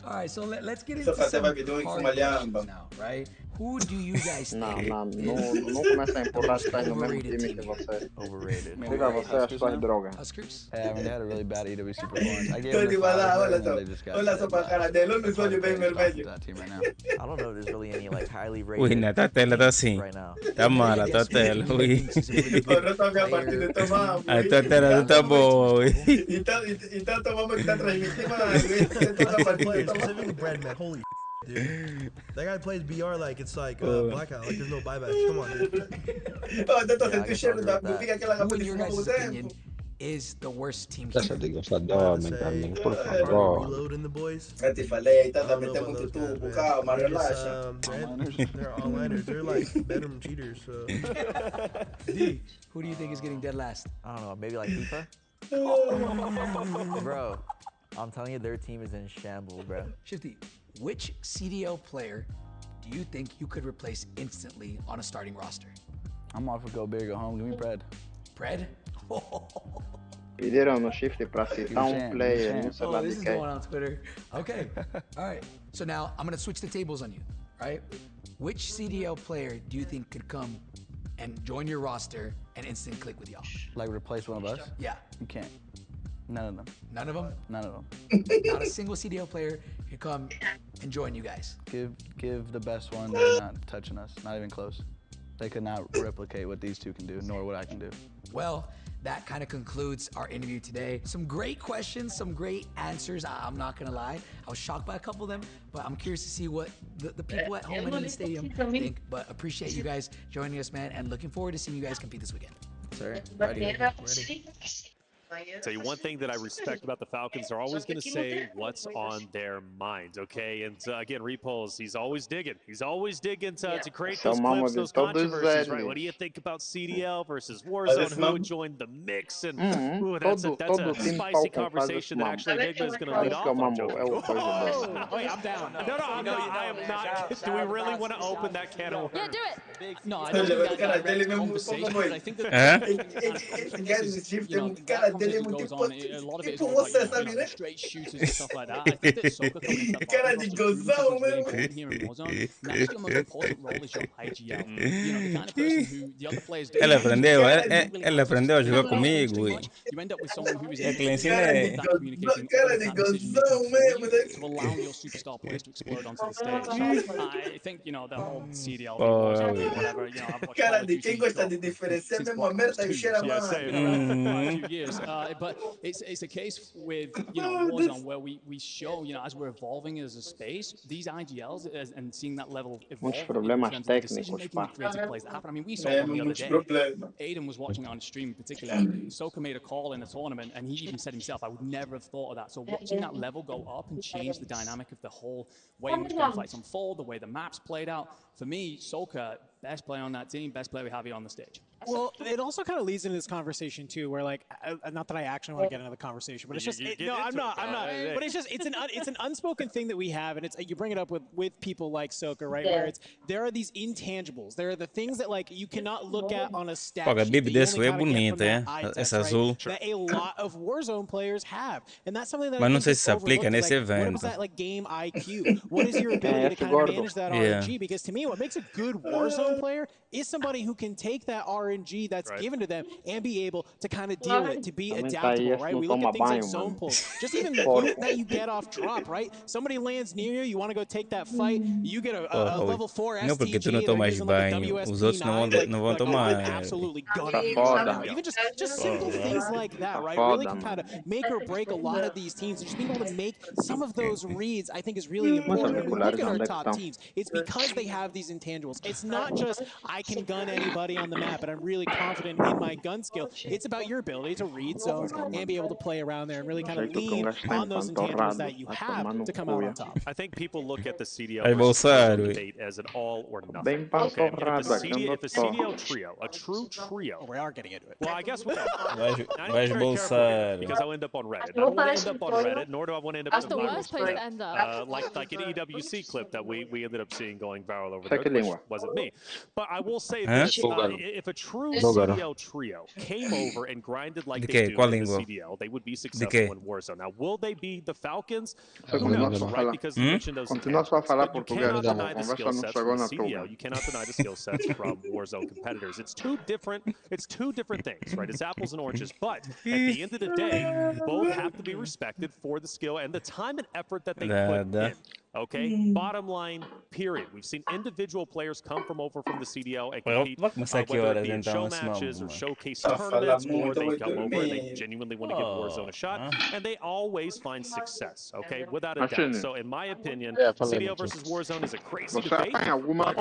Speaker 17: Alright, so let's get into some hard now, right? Who do you guys think?
Speaker 3: Não começa a empurrar as no mesmo time que você.
Speaker 22: Overrated.
Speaker 3: Diga você as suas drogas.
Speaker 22: Yeah, I mean, they had a really bad EWC performance. I gave them a 5, and they just got that
Speaker 21: team right now. I don't know if there's really any like highly rated
Speaker 2: Ui, na tua tela tá assim. Tá mala, tua tela. tela, ui.
Speaker 20: Eu tô vendo a partida tomando.
Speaker 2: A tua tela tá boa, ui.
Speaker 20: Então tomamos que tá transmitindo, mano.
Speaker 11: Specifically bread, man. Holy dude. That guy plays BR like it's like blackout, like there's no buybacks. Come on, dude.
Speaker 20: Oh, eu tô sentindo o cheiro da fica aquela
Speaker 17: Who,
Speaker 20: capa
Speaker 17: in
Speaker 20: de
Speaker 17: your
Speaker 20: fumo
Speaker 17: guys'
Speaker 20: no
Speaker 17: opinion,
Speaker 20: tempo.
Speaker 17: is the worst team
Speaker 8: Essa
Speaker 17: here?
Speaker 8: diga essa dorme também, por favor.
Speaker 11: Reloading the boys.
Speaker 20: Eu te falei, tá
Speaker 11: I don't know
Speaker 20: metendo
Speaker 11: about
Speaker 20: muito
Speaker 11: those guys,
Speaker 20: tubo,
Speaker 11: man.
Speaker 20: calma,
Speaker 11: They're just,
Speaker 20: relaxa.
Speaker 11: they're onliners. They're like bedroom cheaters. So.
Speaker 17: D, who do you think is getting dead last?
Speaker 19: I don't know, maybe like FIFA? Bro, I'm telling you, their team is in shambles, bro.
Speaker 17: Shifty, which CDL player do you think you could replace instantly on a starting roster?
Speaker 22: I'm off for go big, go home. Give me Pred.
Speaker 17: Pred?
Speaker 3: Pediram no shift pra citar player, não sei lá
Speaker 17: this
Speaker 3: de
Speaker 17: is
Speaker 3: quem.
Speaker 17: going on Twitter. Okay, all right. So now I'm gonna switch the tables on you, right? Which CDL player do you think could come and join your roster and instant click with y'all?
Speaker 22: Like replace one of us?
Speaker 17: Yeah.
Speaker 22: You can't. None of them.
Speaker 17: None of them?
Speaker 22: None of them.
Speaker 17: Not a single CDL player could come and join you guys.
Speaker 22: Give the best one. They're not touching us. Not even close. They could not replicate what these two can do, nor what I can do.
Speaker 17: Well, that kind of concludes our interview today. Some great questions, some great answers. I'm not gonna lie, I was shocked by a couple of them, but I'm curious to see what the people at home and in the stadium think. But appreciate you guys joining us, man, and looking forward to seeing you guys compete this weekend.
Speaker 22: Sir, ready.
Speaker 4: Tell you one thing that I respect about the Falcons, they're always going to say what's on their minds, okay? And again, Repulse, he's always digging. He's always digging to create those clips, those controversies, right? What do you think about CDL versus Warzone? Who would join the mix? And ooh, that's a spicy conversation that actually Enigma is going to lead off on, Joe.
Speaker 9: Oh, yeah, I'm down.
Speaker 4: No, I'm not. I am not. Do we really want to open that can of worms?
Speaker 12: Yeah, do it.
Speaker 14: No, I don't think that direct conversation, but I think that goes on. A lot of it is like, straight shooters and stuff like that. I think that Soka coming into that here in Warzone. Next, your most important role is your IGL. You know, the kind of person who the other players do.
Speaker 2: Ela aprendeu a jogar comigo.
Speaker 14: You end up with someone who is
Speaker 2: É que lhe ensinei.
Speaker 14: to allow your superstar players to explode onto the stage. I think, you know, the whole CDL, whatever, you know, I've watched
Speaker 20: Cara, de quem gosta de diferenciar mesmo a merda e o cheiro a
Speaker 14: a few years. But it's a case with, you know, Warzone where we show, you know, as we're evolving as a space, these IGLs and seeing that level evolve in terms of the decision-making and creative plays that happen. I mean, we saw one the other day. Aiden was watching on stream in particular. Soka made a call in a tournament, and he even said himself, I would never have thought of that. So watching that level go up and change the dynamic of the whole way in which gunfights unfold, the way the maps played out, for me, Soka, best player on that team, best player we have here on the stage.
Speaker 9: Well, it also kind of leads into this conversation too, where like, not that I actually want to get into the conversation, but it's just no, I'm not. But it's just it's an unspoken thing that we have, and it's you bring it up with people like Soka, right? Where it's there are these intangibles, there are the things that like you cannot look at on a stat sheet.
Speaker 2: A Bibi desse é bonita, é? Essa azul.
Speaker 9: That a lot of Warzone players have, and that's something that.
Speaker 2: Mas não sei se aplica nesse
Speaker 9: evento. What is that like game IQ? What is your ability to kind of manage that RNG? Because to me, what makes a good Warzone player is somebody who can take that RNG that's given to them and be able to kind of deal with it, to be adaptable, right? We look at things like zone pulls, just even the loot that you get off drop, right? Somebody lands near you, you want to go take that fight, you get a level 4 STG,
Speaker 2: não, porque tu não tomas banho, os outros não vão tomar.
Speaker 9: Absolutely even just simple things like that, right? Really can kind of make or break a lot of these teams. Just being able to make some of those reads, I think, is really important. When we look at our top teams, it's because they have these intangibles. It's not just I can gun anybody on the map, and I'm really confident in my gun skill. It's about your ability to read zones and be able to play around there and really kind of lean on those intangibles that you have to come out on top.
Speaker 4: I think people look at the CDL debate as an all or nothing. Okay, if a CDL trio, a true trio.
Speaker 9: We are getting into it.
Speaker 4: Well, I guess we're
Speaker 2: Vais bolsar.
Speaker 4: because I'll end up on Reddit. I don't want to end up on Reddit, nor do I want to end up
Speaker 12: That's
Speaker 4: in
Speaker 12: the
Speaker 4: my
Speaker 12: worst place to end up.
Speaker 4: like an EWC clip that we ended up seeing going viral over there, which wasn't me. But I will say this, if a true CDL trio came over and grinded like they do in the CDL, they would be successful in Warzone. Now, will they be the Falcons? Who knows, right? Because you mentioned those intangibles. But you cannot deny the skill sets from CDL. You cannot deny the skill sets from Warzone competitors. It's two different things, right? It's apples and oranges. But at the end of the day, both have to be respected for the skill and the time and effort that they put in. Okay, bottom line, period. We've seen individual players come from over from the CDL and compete, whether it be in show matches or showcase tournaments, or they come over and they genuinely want to give Warzone a shot, and they always find success, okay, without a doubt. So in my opinion, CDL versus Warzone is a crazy debate, but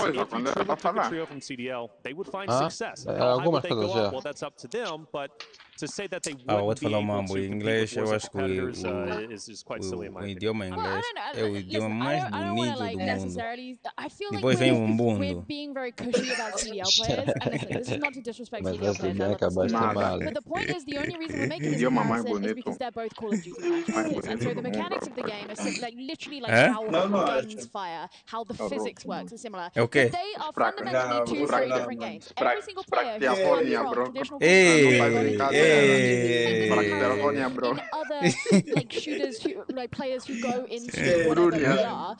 Speaker 4: if you truly took a trio from CDL, they would find success. How high would they go up? Well, that's up to them, but to say that they wouldn't be able to compete with Warzone competitors is quite silly in my opinion.
Speaker 2: idioma inglês é o idioma mais bonito do mundo.
Speaker 12: I feel like
Speaker 2: Depois vem
Speaker 12: we're being very cushy about CDL players, and listen, this is not to disrespect CDL players. I love the CDL, but the point is, the only reason we're making this comparison is because they're both Call of Duty franchises, and so the mechanics of the game is like literally like how guns fire, how the physics works is similar. But they are fundamentally two very different games. Every single player who comes from traditional in other like shooters, like players who go into whatever they are,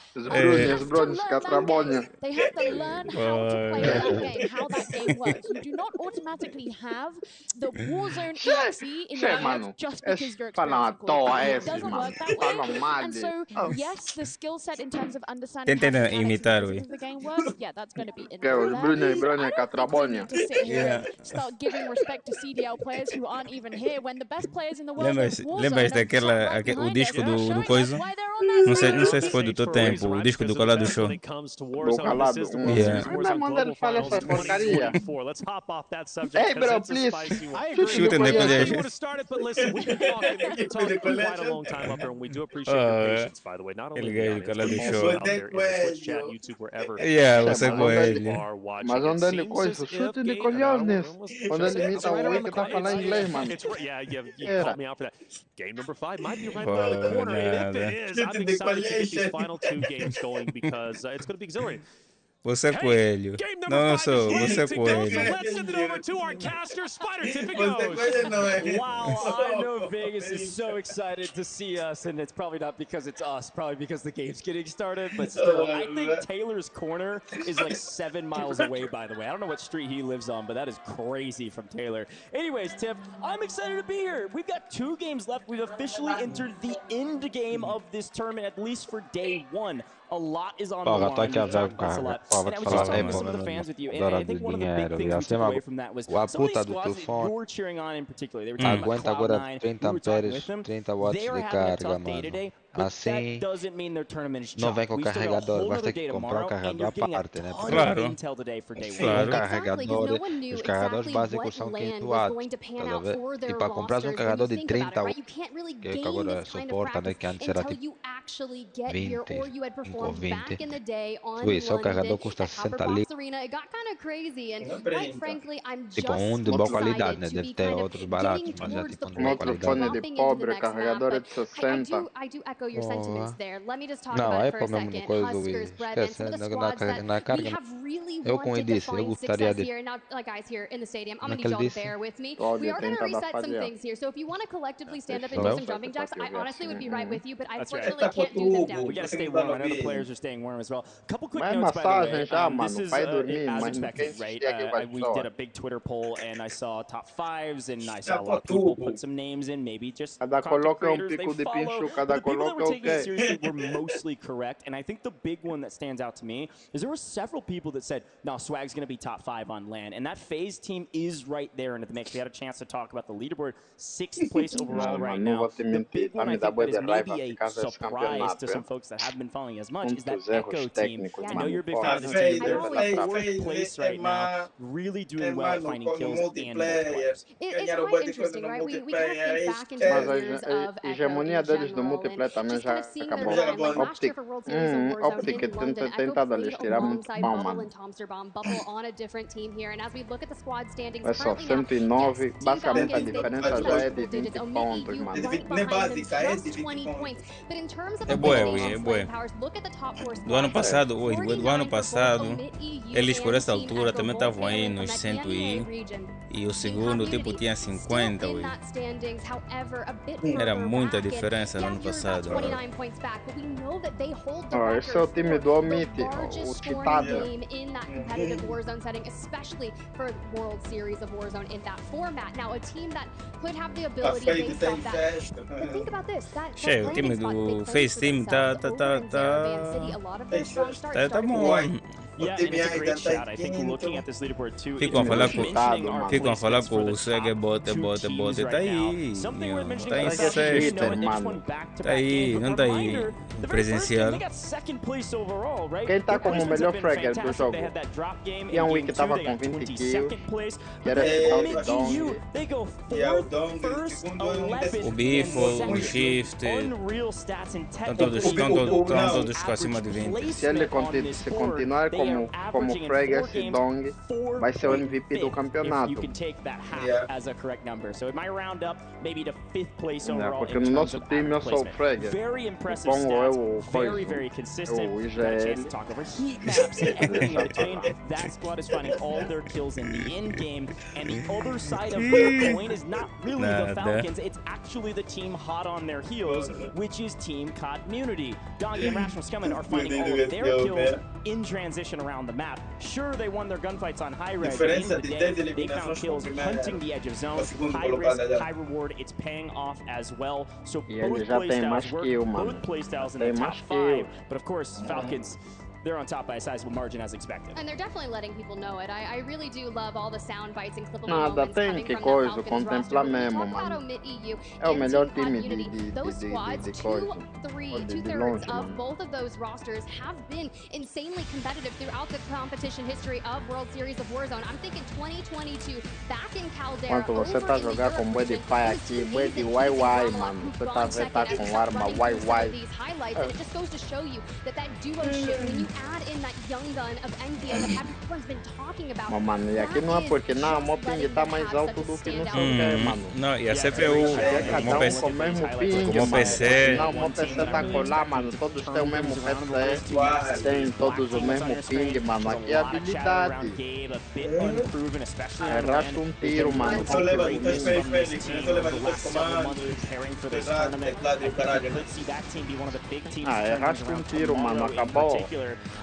Speaker 12: they have to learn how to play that game, how that game works. You do not automatically have the Warzone EXE in your head just because you're experienced. It doesn't work that way. And so, yes, the skill set in terms of understanding how the mechanics of the game works, yeah, that's going to be in there. I don't think we need to sit here and start giving respect to CDL players who aren't even here when the best players in the world are
Speaker 2: Lembras daquela o disco do coisa? Não sei se foi do teu tempo, o disco do Calado Show.
Speaker 4: Let's hop off that subject.
Speaker 3: Hey, bro, please.
Speaker 2: Shooting the collision.
Speaker 4: But listen, we've been talking quite a long time up here, and we do appreciate your patience, by the way. Not only the audience, but out there in the Twitch chat, YouTube, wherever.
Speaker 2: Yeah, você com ele.
Speaker 3: Mas onde ele coisa? Chute de colhones. Onde ele imita o Wii que tá falando inglês, mano.
Speaker 4: Yeah, you called me out for that. Game number 5 might be right around the corner, and if it is, I'm excited to get these final 2 games going because it's going to be exhilarating.
Speaker 2: Você coelho. Não sou, você coelho.
Speaker 4: So let's send it over to our caster, Spider Tip it goes.
Speaker 16: Wow, I know Vegas is so excited to see us, and it's probably not because it's us, probably because the game's getting started, but still, I think Taylor's corner is like 7 miles away, by the way. I don't know what street he lives on, but that is crazy from Taylor. Anyways, Tiff, I'm excited to be here. We've got 2 games left. We've officially entered the end game of this tournament, at least for day 1. A lot is on the line. And I was just talking to some of the fans with you, and I think one of the big things we took away from that was some of these squads that you were cheering on in particular. They were talking about Cloud9, you were talking with them. They are having a tough day today, but that doesn't mean their tournament is
Speaker 8: não vem com carregador, vai ter que comprar um carregador à parte, né?
Speaker 2: Claro.
Speaker 8: Um carregador, os carregadores básicos são 500 watts, tá a ver? E para comprar um carregador de 30 watts, que agora suporta, né? Que antes era tipo 20 ou 20. Ui, só o carregador custa 60 libras. Tipo, de boa qualidade, né? Deve ter outros baratos, mas já tipo de boa qualidade.
Speaker 3: Fone de pobre, carregador de 60.
Speaker 8: Não, é para mesmo coisa do Wii. Esquece, na carga. Eu como eu disse, eu gostaria de... Naquele disse...
Speaker 3: Pode tentar dar falha.
Speaker 16: We gotta stay warm. I know the players are staying warm as well. Couple quick
Speaker 3: Vai
Speaker 16: notes, by the way.
Speaker 3: já, mano.
Speaker 16: This is
Speaker 3: Vai dormir,
Speaker 16: as
Speaker 3: mas
Speaker 16: expected,
Speaker 3: ninguém
Speaker 16: right?
Speaker 3: chega e vai
Speaker 16: We
Speaker 3: só.
Speaker 16: did a big Twitter poll, and I saw top 5s, and I saw a lot of people put some names in, maybe just
Speaker 3: Cada
Speaker 16: content
Speaker 3: coloca
Speaker 16: creators
Speaker 3: pico
Speaker 16: they
Speaker 3: de
Speaker 16: follow.
Speaker 3: pincho,
Speaker 16: But
Speaker 3: cada
Speaker 16: the people that
Speaker 3: coloca
Speaker 16: were taking it
Speaker 3: quê?
Speaker 16: seriously were mostly correct, and I think the big one that stands out to me is there were several people that said, no, Swag's going to be top 5 on LAN, and that FaZe team is right there into the mix. We had a chance to talk about the leaderboard, 6th place overall right now. The big one I think that is maybe a surprise to some folks that haven't been following as much is that Echo team. I know you're a big fan of this team. They're 4th place right now, really doing well at finding kills and multipliers.
Speaker 12: It's quite interesting, right? We kind of think back into the years of
Speaker 3: A hegemonia deles no multiplayer também já acabou. Optic tem tentado a lhes tirar muito pau, mano. É só 109, basicamente a diferença já é de 20 pontos, mano.
Speaker 20: Nem básica, é de 20 pontos.
Speaker 2: É boa. Do ano passado, eles por essa altura também estavam aí nos 100 e o segundo tipo tinha 50. Era muita diferença no ano passado.
Speaker 13: 29 points back, but we know that they hold the record
Speaker 3: Esse é o time do Omit,
Speaker 13: for the
Speaker 3: o
Speaker 13: largest scoring
Speaker 3: Chitado.
Speaker 13: game in that competitive Warzone setting, especially for World Series of Warzone in that format. Now, a team that could have the ability based off that. But think about this, that
Speaker 2: Che, o time do Face Team tá bom.
Speaker 16: Yeah, and it's a great shot. I think looking at this leaderboard too,
Speaker 2: Ficam a falar com o Swagger bota, tá aí. Tá em sexta. Tá aí, não tá aí presencial.
Speaker 3: Quem tá como o melhor fragger do jogo? E um que tava com 20 kills, que era o Dong.
Speaker 2: O Biffle, o Shift, estão todos com acima de 20.
Speaker 3: Se ele continuar como fragger, esse Dong vai ser o MVP do campeonato. Porque no nosso time eu sou o fragger. Pongo eu o Poison, o IGL.
Speaker 16: That squad is finding all their kills in the in-game, and the other side of the coin is not really the Falcons, it's actually the team hot on their heels, which is Team Community. Doggy and Rational Scummin are finding all of their kills in transition around the map. Sure, they won their gunfights on high res, but at the end of the day, they found kills hunting the edge of zone. High risk, high reward, it's paying off as well. So both playstyles work, both playstyles in the top 5, but of course, Falcons, they're on top by a sizable margin as expected.
Speaker 13: And they're definitely letting people know it. I really do love all the sound bites and clippable
Speaker 3: Nada,
Speaker 13: moments
Speaker 3: tem
Speaker 13: coming
Speaker 3: que
Speaker 13: from
Speaker 3: coisa,
Speaker 13: that Falcons
Speaker 3: contemplar
Speaker 13: roster.
Speaker 3: mesmo,
Speaker 13: Talk about
Speaker 3: mano.
Speaker 13: Omit EU
Speaker 3: É o
Speaker 13: and
Speaker 3: melhor
Speaker 13: Team
Speaker 3: time
Speaker 13: Community. Those squads,
Speaker 3: de coisa.
Speaker 13: two-thirds of both of those rosters have been insanely competitive throughout the competition history of World Series of Warzone. I'm thinking 2022, back in Caldera,
Speaker 3: Quando você tá jogar com bué de pai aqui, bué de YY, mano. Você tá vendo, tá com arma YY.
Speaker 13: These highlights, and it just goes to show you that duo-ship, when you add in that young gun of Envia that everyone's been talking about.
Speaker 3: Mas, mano, e aqui não é porque não, o meu ping tá mais alto do que não sei o que, mano.
Speaker 2: Não, e a CPU,
Speaker 3: Cada um com o mesmo ping,
Speaker 2: o PC.
Speaker 3: Não, o meu PC tá colar, mano. Todos têm o mesmo PC. Tem todos o mesmo ping, mano. Aqui é habilidade. Arrasta um tiro, mano. Arrasta um tiro, mano. Acabou.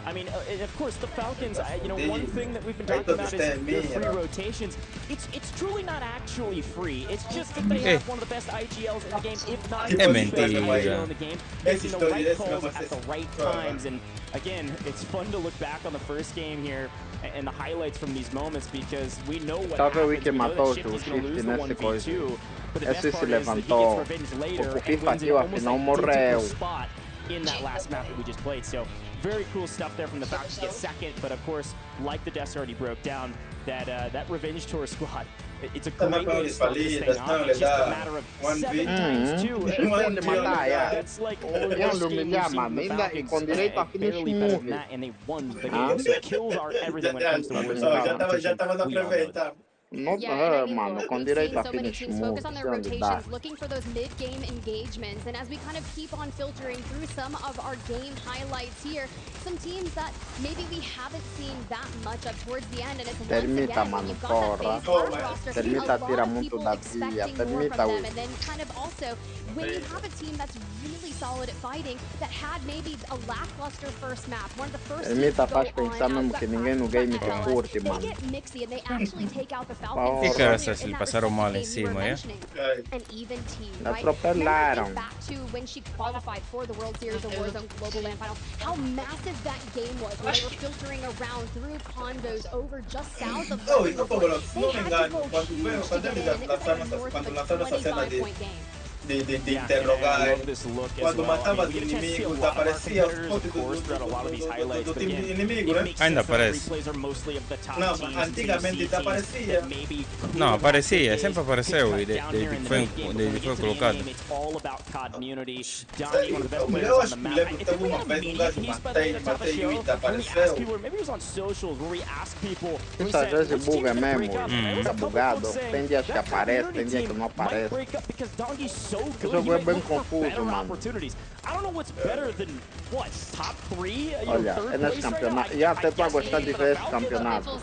Speaker 16: I mean, of course, the Falcons, one thing that we've been talking about is their free rotations. It's truly not actually free. It's just that they have one of the best IGLs in the game, if not the best IGL in the game, making the right calls at the right times. And again, it's fun to look back on the first game here and the highlights from these moments because we know what happens. We know that Shifty's going to lose the 1v2, but the best part is that he gets revenge later and wins it almost like critical spot in that last map that we just played. So very cool stuff there from the Falcons to get second, but of course, like the deaths already broke down, that Revenge Tour squad, it's a great way to start this thing off. It's just a matter of 7 times 2. That's like all the games from the Falcons, barely better than that, and they won the game. So kills are everything when it comes to Warzone competition. We all know that.
Speaker 3: Mano, com direito a
Speaker 13: So many
Speaker 3: finish
Speaker 13: teams
Speaker 3: move,
Speaker 13: focus on their
Speaker 3: onde dá.
Speaker 13: rotations, looking for those mid-game engagements. And as we kind of keep on filtering through some of our game highlights here, some teams that maybe we haven't seen that much of towards the end. And it's once again, when you've got that base large roster, a lot of people expecting more from them. And then kind of also, when you have a team that's really solid at fighting, that had maybe a lackluster first map, one of the first teams to go on,
Speaker 3: que ninguém no game te curte,
Speaker 13: they
Speaker 3: mano.
Speaker 13: get mixy and they actually take out the Falcons.
Speaker 2: Que cara se lhe passaram mal em cima, é?
Speaker 13: An even team,
Speaker 3: La
Speaker 13: right?
Speaker 3: atropelaram.
Speaker 13: Think back to when she qualified for the World Series of Warzone Global Land Finals, how massive that game was when they were filtering around through condos over just south of Lebanon. They had to go huge to get in, and it was like north of a 25-point game.
Speaker 20: De interrogar. Quando matava os inimigos, aparecia fonte do time inimigo, né?
Speaker 2: Ainda aparece.
Speaker 20: Não, mas antigamente aparecia.
Speaker 2: Não, aparecia, sempre apareceu e desde que foi colocado.
Speaker 20: Eu acho que lembro que teve uma vez um gajo matei e apareceu.
Speaker 3: Isso às vezes buga mesmo, tá bugado. Tem dias que aparece, tem dias que não aparece. O jogo é bem confuso, mano. Olha, é nesse campeonato. E até tô a gostar de ver esse campeonato.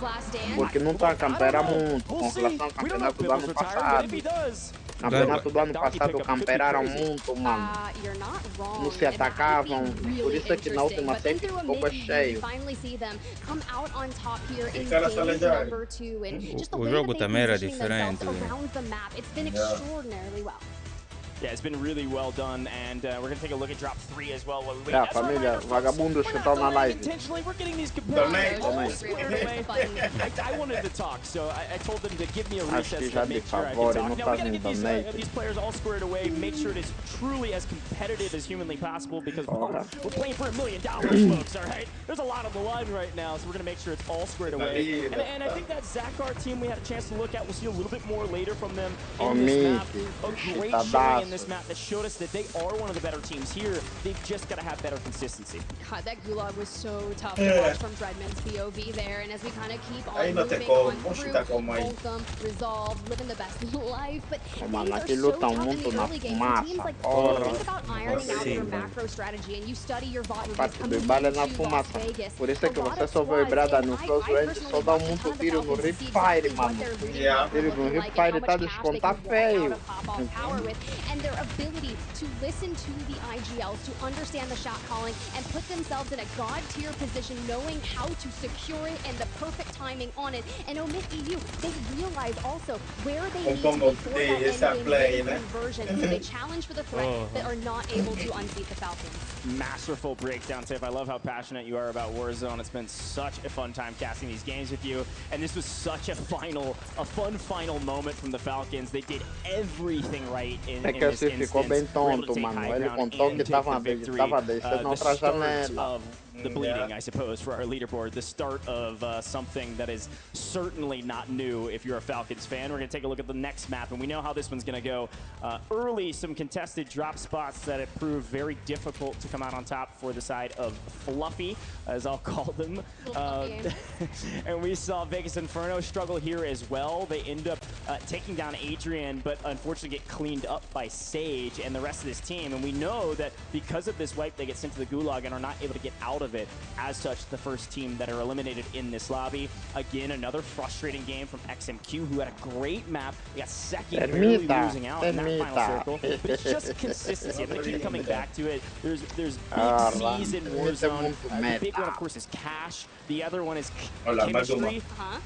Speaker 3: Porque não tá a campeonar muito com relação ao campeonato do ano passado. Campeonato do ano passado camperaram muito, mano. Não se atacavam, por isso é que na última safe ficou cheio.
Speaker 2: O jogo também era diferente.
Speaker 16: Yeah, it's been really well done, and we're gonna take a look at drop 3 as well.
Speaker 3: Yeah, família, vagabundos que estão na live.
Speaker 16: Intentionally, we're getting these competitors squared away. I wanted to talk, so I told them to give me a recess to make sure I could talk. Now we gotta get these players all squared away, make sure it is truly as competitive as humanly possible, because we're playing for $1 million, folks. All right, there's a lot on the line right now, so we're gonna make sure it's all squared away. And I think that Zakar team we had a chance to look at, we'll see a little bit more later from them in this map. A great showing in this map that showed us that they are one of the better teams here. They've just got to have better consistency.
Speaker 13: God, that gulag was so tough to watch from Dreadman's POV there, and as we kind of keep on moving on through, Volcom, Resolve, living the best life, but things are so tough in the early game. And teams like think about ironing out your macro strategy, and you study your VOD reviews coming into Las Vegas.
Speaker 3: Por isso é que você só vai brada no close range, só dá muito tiro no Ripfire, mano. Tiro no Ripfire tá descontar feio.
Speaker 13: And their ability to listen to the IGLs, to understand the shot calling, and put themselves in a god-tier position, knowing how to secure it and the perfect timing on it. And Omit EU, they realize also where they need to be for that endgame conversion. So they challenge for the threat, but are not able to unseat the Falcons.
Speaker 16: Masterful breakdown, Tiff. I love how passionate you are about Warzone. It's been such a fun time casting these games with you, and this was such a fun final moment from the Falcons. They did everything right in this instance.
Speaker 3: Ficou bem tonto, mano. Ele contou que tava descendo outra janela.
Speaker 16: The bleeding, I suppose, for our leaderboard. The start of something that is certainly not new if you're a Falcons fan. We're going to take a look at the next map, and we know how this one's going to go. Early, some contested drop spots that it proved very difficult to come out on top for the side of Fluffy, as I'll call them. And we saw Vegas Inferno struggle here as well. They end up taking down Adrian, but unfortunately get cleaned up by Sage and the rest of this team. And we know that because of this wipe, they get sent to the Gulag and are not able to get out of it. As such, the first team that are eliminated in this lobby. Again, another frustrating game from XMQ, who had a great map. They got second, barely losing out in that final circle. But it's just consistency. I'm going to keep coming back to it. There's big C's in Warzone. The big one, of course, is Cash. The other one is chemistry.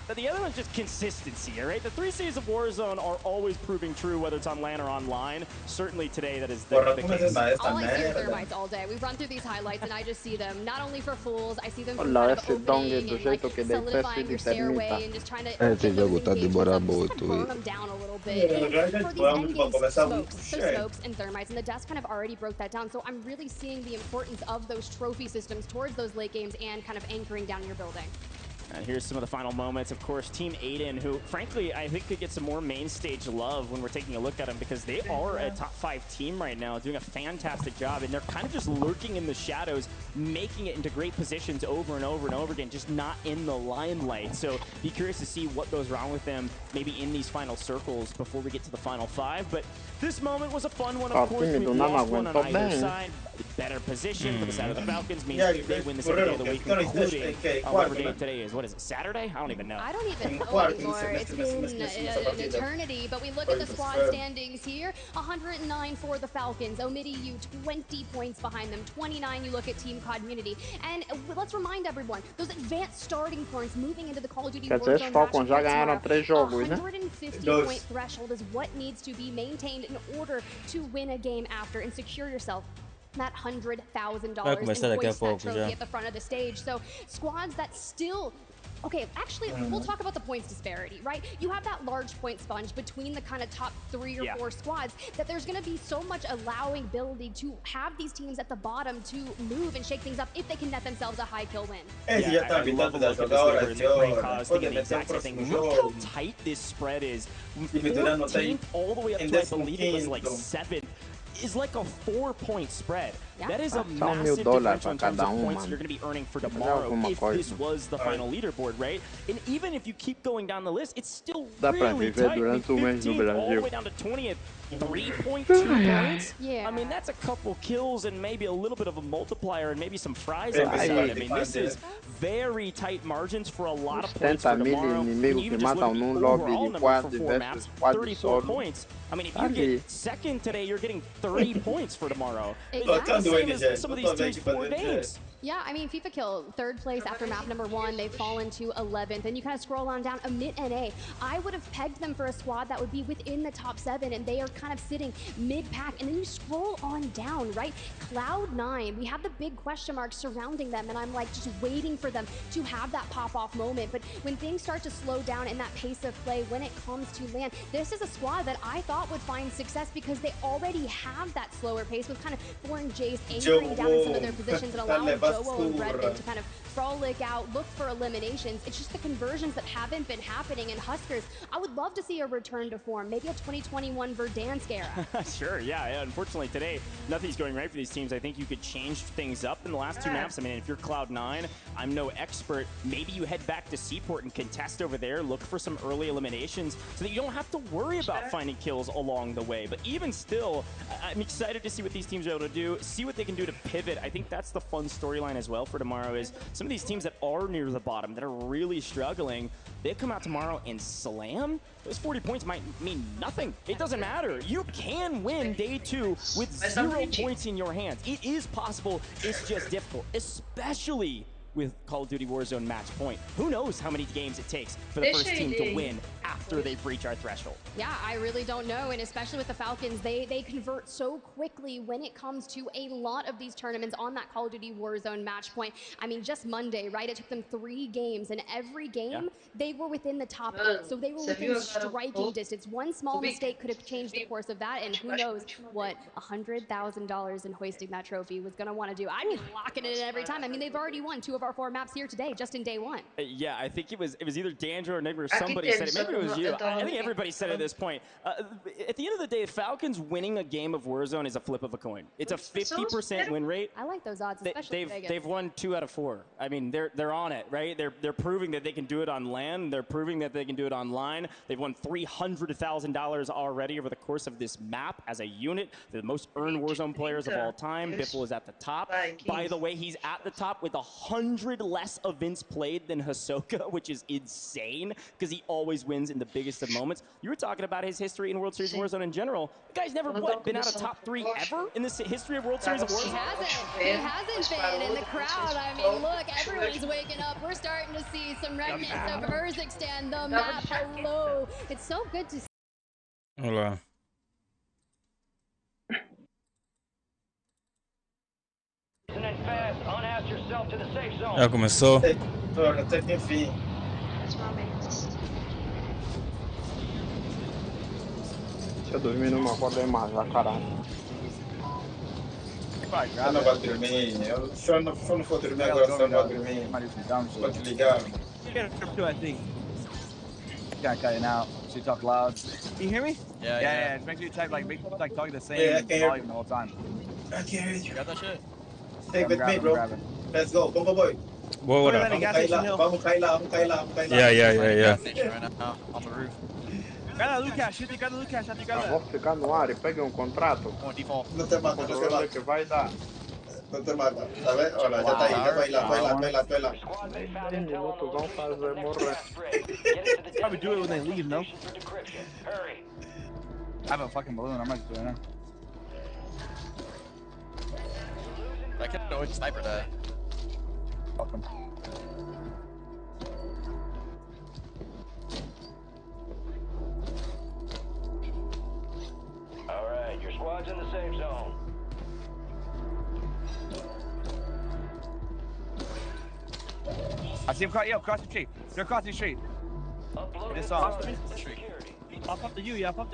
Speaker 16: But the other one is just consistency, all right? The 3 C's of Warzone are always proving true, whether it's on LAN or online. Certainly today, that is the case.
Speaker 13: All I see are thermites all day. We run through these highlights, and I just see them. Not only for fools, I see them for kind of opening and like solidifying your stairway and just trying to burn them down a little bit. And for these endgames, smokes and thermites, and the dust kind of already broke that down. So I'm really seeing the importance of those trophy systems towards those late games and kind of anchoring down your building.
Speaker 16: And here's some of the final moments. Of course, Team Aiden, who, frankly, I think could get some more main stage love when we're taking a look at them, because they are a top 5 team right now, doing a fantastic job, and they're kind of just lurking in the shadows, making it into great positions over and over and over again, just not in the limelight. So be curious to see what goes wrong with them maybe in these final circles before we get to the final 5. But this moment was a fun one, of course. We lost one on either side. Better position for the side of the Falcons means they win this every day of the week, including whatever day today is. What is it, Saturday? I don't even know.
Speaker 13: I don't even know anymore. It's been an eternity, but we look at the squad standings here. 109 for the Falcons. Omidi U, 20 points behind them. 29, you look at Team Community. And let's remind everyone, those advanced starting points moving into the Call of Duty Warzone
Speaker 3: Falcons já ganharam 3 jogos, né?
Speaker 13: 150-point threshold is what needs to be maintained in order to win a game after and secure yourself that $100,000 in points that trophy at the front of the stage. So squads that still... Okay, actually, we'll talk about the points disparity, right? You have that large point sponge between the kind of top 3 or 4 squads that there's going to be so much allowing ability to have these teams at the bottom to move and shake things up if they can net themselves a high kill win.
Speaker 16: Yeah, I love the look at this leaderboard. The Crane Cause thinking the exact same thing. Look how tight this spread is. 14th all the way up to, I believe it was like 7th. Is like a 4-point spread. That is a massive differential in terms of points you're going to be earning for tomorrow if this was the final leaderboard, right? And even if you keep going down the list, it's still really tight. 15th all the way down to 20th. 3.2 points?
Speaker 13: Yeah.
Speaker 16: I mean, that's a couple kills and maybe a little bit of a multiplier and maybe some fries on the side. I mean, this is very tight margins for a lot of points for tomorrow. And you even just look at the overall number for 4 maps, 34 points. I mean, if you get second today, you're getting 30 points for tomorrow. It's the same as some of these teams' 4 games.
Speaker 13: Yeah, I mean, FIFA Kill, 3rd place after map number 1. They've fallen to 11th. And you kind of scroll on down, Amit NA. I would have pegged them for a squad that would be within the top 7, and they are kind of sitting mid-pack. And then you scroll on down, right? Cloud9, we have the big question marks surrounding them, and I'm like just waiting for them to have that pop-off moment. But when things start to slow down in that pace of play, when it comes to LAN, this is a squad that I thought would find success because they already have that slower pace with kind of Foreign Jace anchoring down in some of their positions and allowing Jowo and Redmond to kind of frolic out, look for eliminations. It's just the conversions that haven't been happening. And Huskers, I would love to see a return to form, maybe a 2021 Verdansk era.
Speaker 16: Sure, yeah. Unfortunately, today, nothing's going right for these teams. I think you could change things up in the last 2 maps. I mean, if you're Cloud9, I'm no expert. Maybe you head back to Seaport and contest over there, look for some early eliminations so that you don't have to worry about finding kills along the way. But even still, I'm excited to see what these teams are able to do, see what they can do to pivot. I think that's the fun storyline as well for tomorrow is some of these teams that are near the bottom, that are really struggling, they come out tomorrow and slam. Those 40 points might mean nothing. It doesn't matter. You can win day 2 with 0 points in your hands. It is possible. It's just difficult, especially with Call of Duty Warzone match point. Who knows how many games it takes for the first team to win after they breach our threshold?
Speaker 13: Yeah, I really don't know, and especially with the Falcons, they convert so quickly when it comes to a lot of these tournaments on that Call of Duty Warzone match point. I mean, just Monday, right? It took them 3 games, and every game they were within the top 8, so they were within striking distance. One small mistake could have changed the course of that, and who knows what $100,000 in hoisting that trophy was going to want to do. I'd be locking it in every time. I mean, they've already won 2 of our 4 maps here today, just in day 1.
Speaker 16: Yeah, I think it was either Dandro or maybe somebody said it. Maybe it was you. I think everybody said it at this point. At the end of the day, Falcons winning a game of Warzone is a flip of a coin. It's a 50% win rate.
Speaker 13: I like those odds, especially Vegas.
Speaker 16: They've won 2 out of 4. I mean, they're on it, right? They're proving that they can do it on land. They're proving that they can do it online. They've won $300,000 already over the course of this map as a unit. They're the most earned Warzone players of all time. Biffle is at the top. By the way, he's at the top with 100 less events played than Hisoka, which is insane because he always wins in the biggest of moments. You were talking about his history in World Series of Warzone in general. The guy's never been out of top 3 ever in the history of World Series of Warzone.
Speaker 13: He hasn't been in the crowd. I mean, look, everyone's waking up. We're starting to see some remnants of Urzikstan, the map. Hello. It's so good to see.
Speaker 2: Olá. Já começou?
Speaker 20: Até que enfim.
Speaker 3: Se eu dormir numa acordei mais, já caralho.
Speaker 20: Eu não vou dormir. Se eu não for dormir agora, eu não vou dormir. Vou te ligar.
Speaker 21: I think. Gotta cut it out. She talk loud. Can you hear me? Yeah. Just make sure you type like talking the same volume the whole time.
Speaker 20: I can't hear you.
Speaker 21: Got that shit?
Speaker 20: Stay with me, bro. Let's go. Go, boy.
Speaker 2: Bora.
Speaker 20: Vamos cair lá.
Speaker 2: Yeah.
Speaker 21: Right now, on the roof. Grab that loot cache. Grab the loot cache.
Speaker 3: Vou ficar no ar e peguei contrato.
Speaker 21: Default.
Speaker 20: Não tem mapa, não tem mapa.
Speaker 3: Que vai dar.
Speaker 20: Não tem mapa. Tá vendo? Olha, já tá aí. Já vai lá.
Speaker 3: 10 minutos vão fazer morrer.
Speaker 21: Probably do it when they leave, no? I have a fucking balloon. I might just do it now.
Speaker 10: I could always sniper that.
Speaker 21: Fuck him.
Speaker 15: Alright, your squad's in the safe zone.
Speaker 21: I see him across the street. They're crossing the street. This song. I'll pop the UE. I don't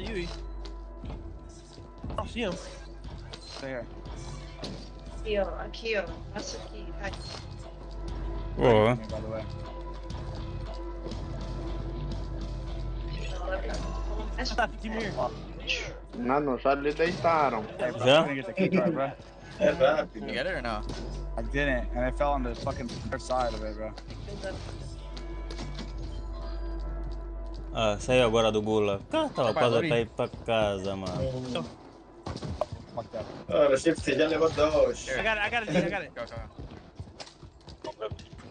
Speaker 21: see him. Stay here.
Speaker 5: Aqui, ó. Passa aqui. Ai.
Speaker 2: Boa.
Speaker 21: By the way.
Speaker 3: Não, já lhe deitaram.
Speaker 2: Já?
Speaker 20: É rápido.
Speaker 10: You get it or no?
Speaker 21: I didn't, and it fell on the fucking other side of it, bro.
Speaker 2: Ah, saiu agora do Gula. Cara, tava quase a cair pra casa, mano.
Speaker 20: Ora, Shift já levou 2.
Speaker 21: I got it.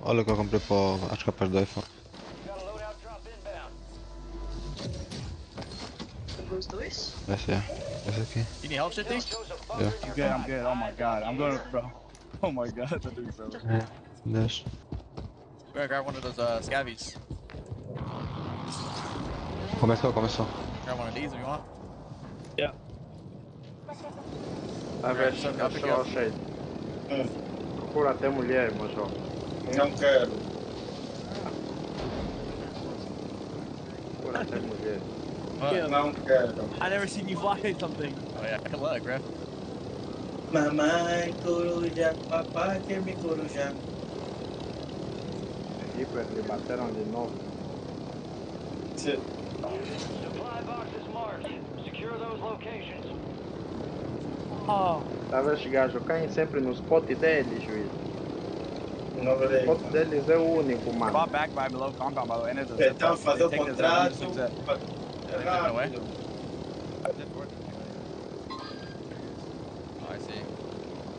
Speaker 8: Olha o que eu comprei para as capas do iPhone.
Speaker 5: Os dois?
Speaker 8: Esse aqui.
Speaker 10: You need help, Shifty?
Speaker 8: Yeah.
Speaker 21: I'm good. Oh my god. I'm going, bro. Oh my god. That dude, bro.
Speaker 8: Deixa.
Speaker 10: We're gonna grab one of those scavies.
Speaker 8: Começou.
Speaker 10: Grab one of these if you want.
Speaker 21: Yeah.
Speaker 3: A ver se eu aceito. Procura até mulher, moço.
Speaker 20: Não quero.
Speaker 3: Procura até mulher.
Speaker 20: Não quero.
Speaker 21: I never seen you fly something.
Speaker 10: Oh yeah, good luck, bro.
Speaker 20: Mamãe coruja, papai quer me coruja.
Speaker 3: Keeper, lhe bateram de novo.
Speaker 15: Supply boxes marked. Secure those locations.
Speaker 21: Oh.
Speaker 3: Tá vendo, esses gajos caem sempre no spot deles, juiz.
Speaker 20: Não
Speaker 3: O
Speaker 20: verei.
Speaker 3: spot deles é o único, mano.
Speaker 21: Bought back by below compound, by the way. And it's a zip
Speaker 20: Então,
Speaker 21: up.
Speaker 20: fazer o
Speaker 21: They take the
Speaker 20: contrato.
Speaker 21: zip, zip.
Speaker 20: Rápido.
Speaker 10: Oh, I see.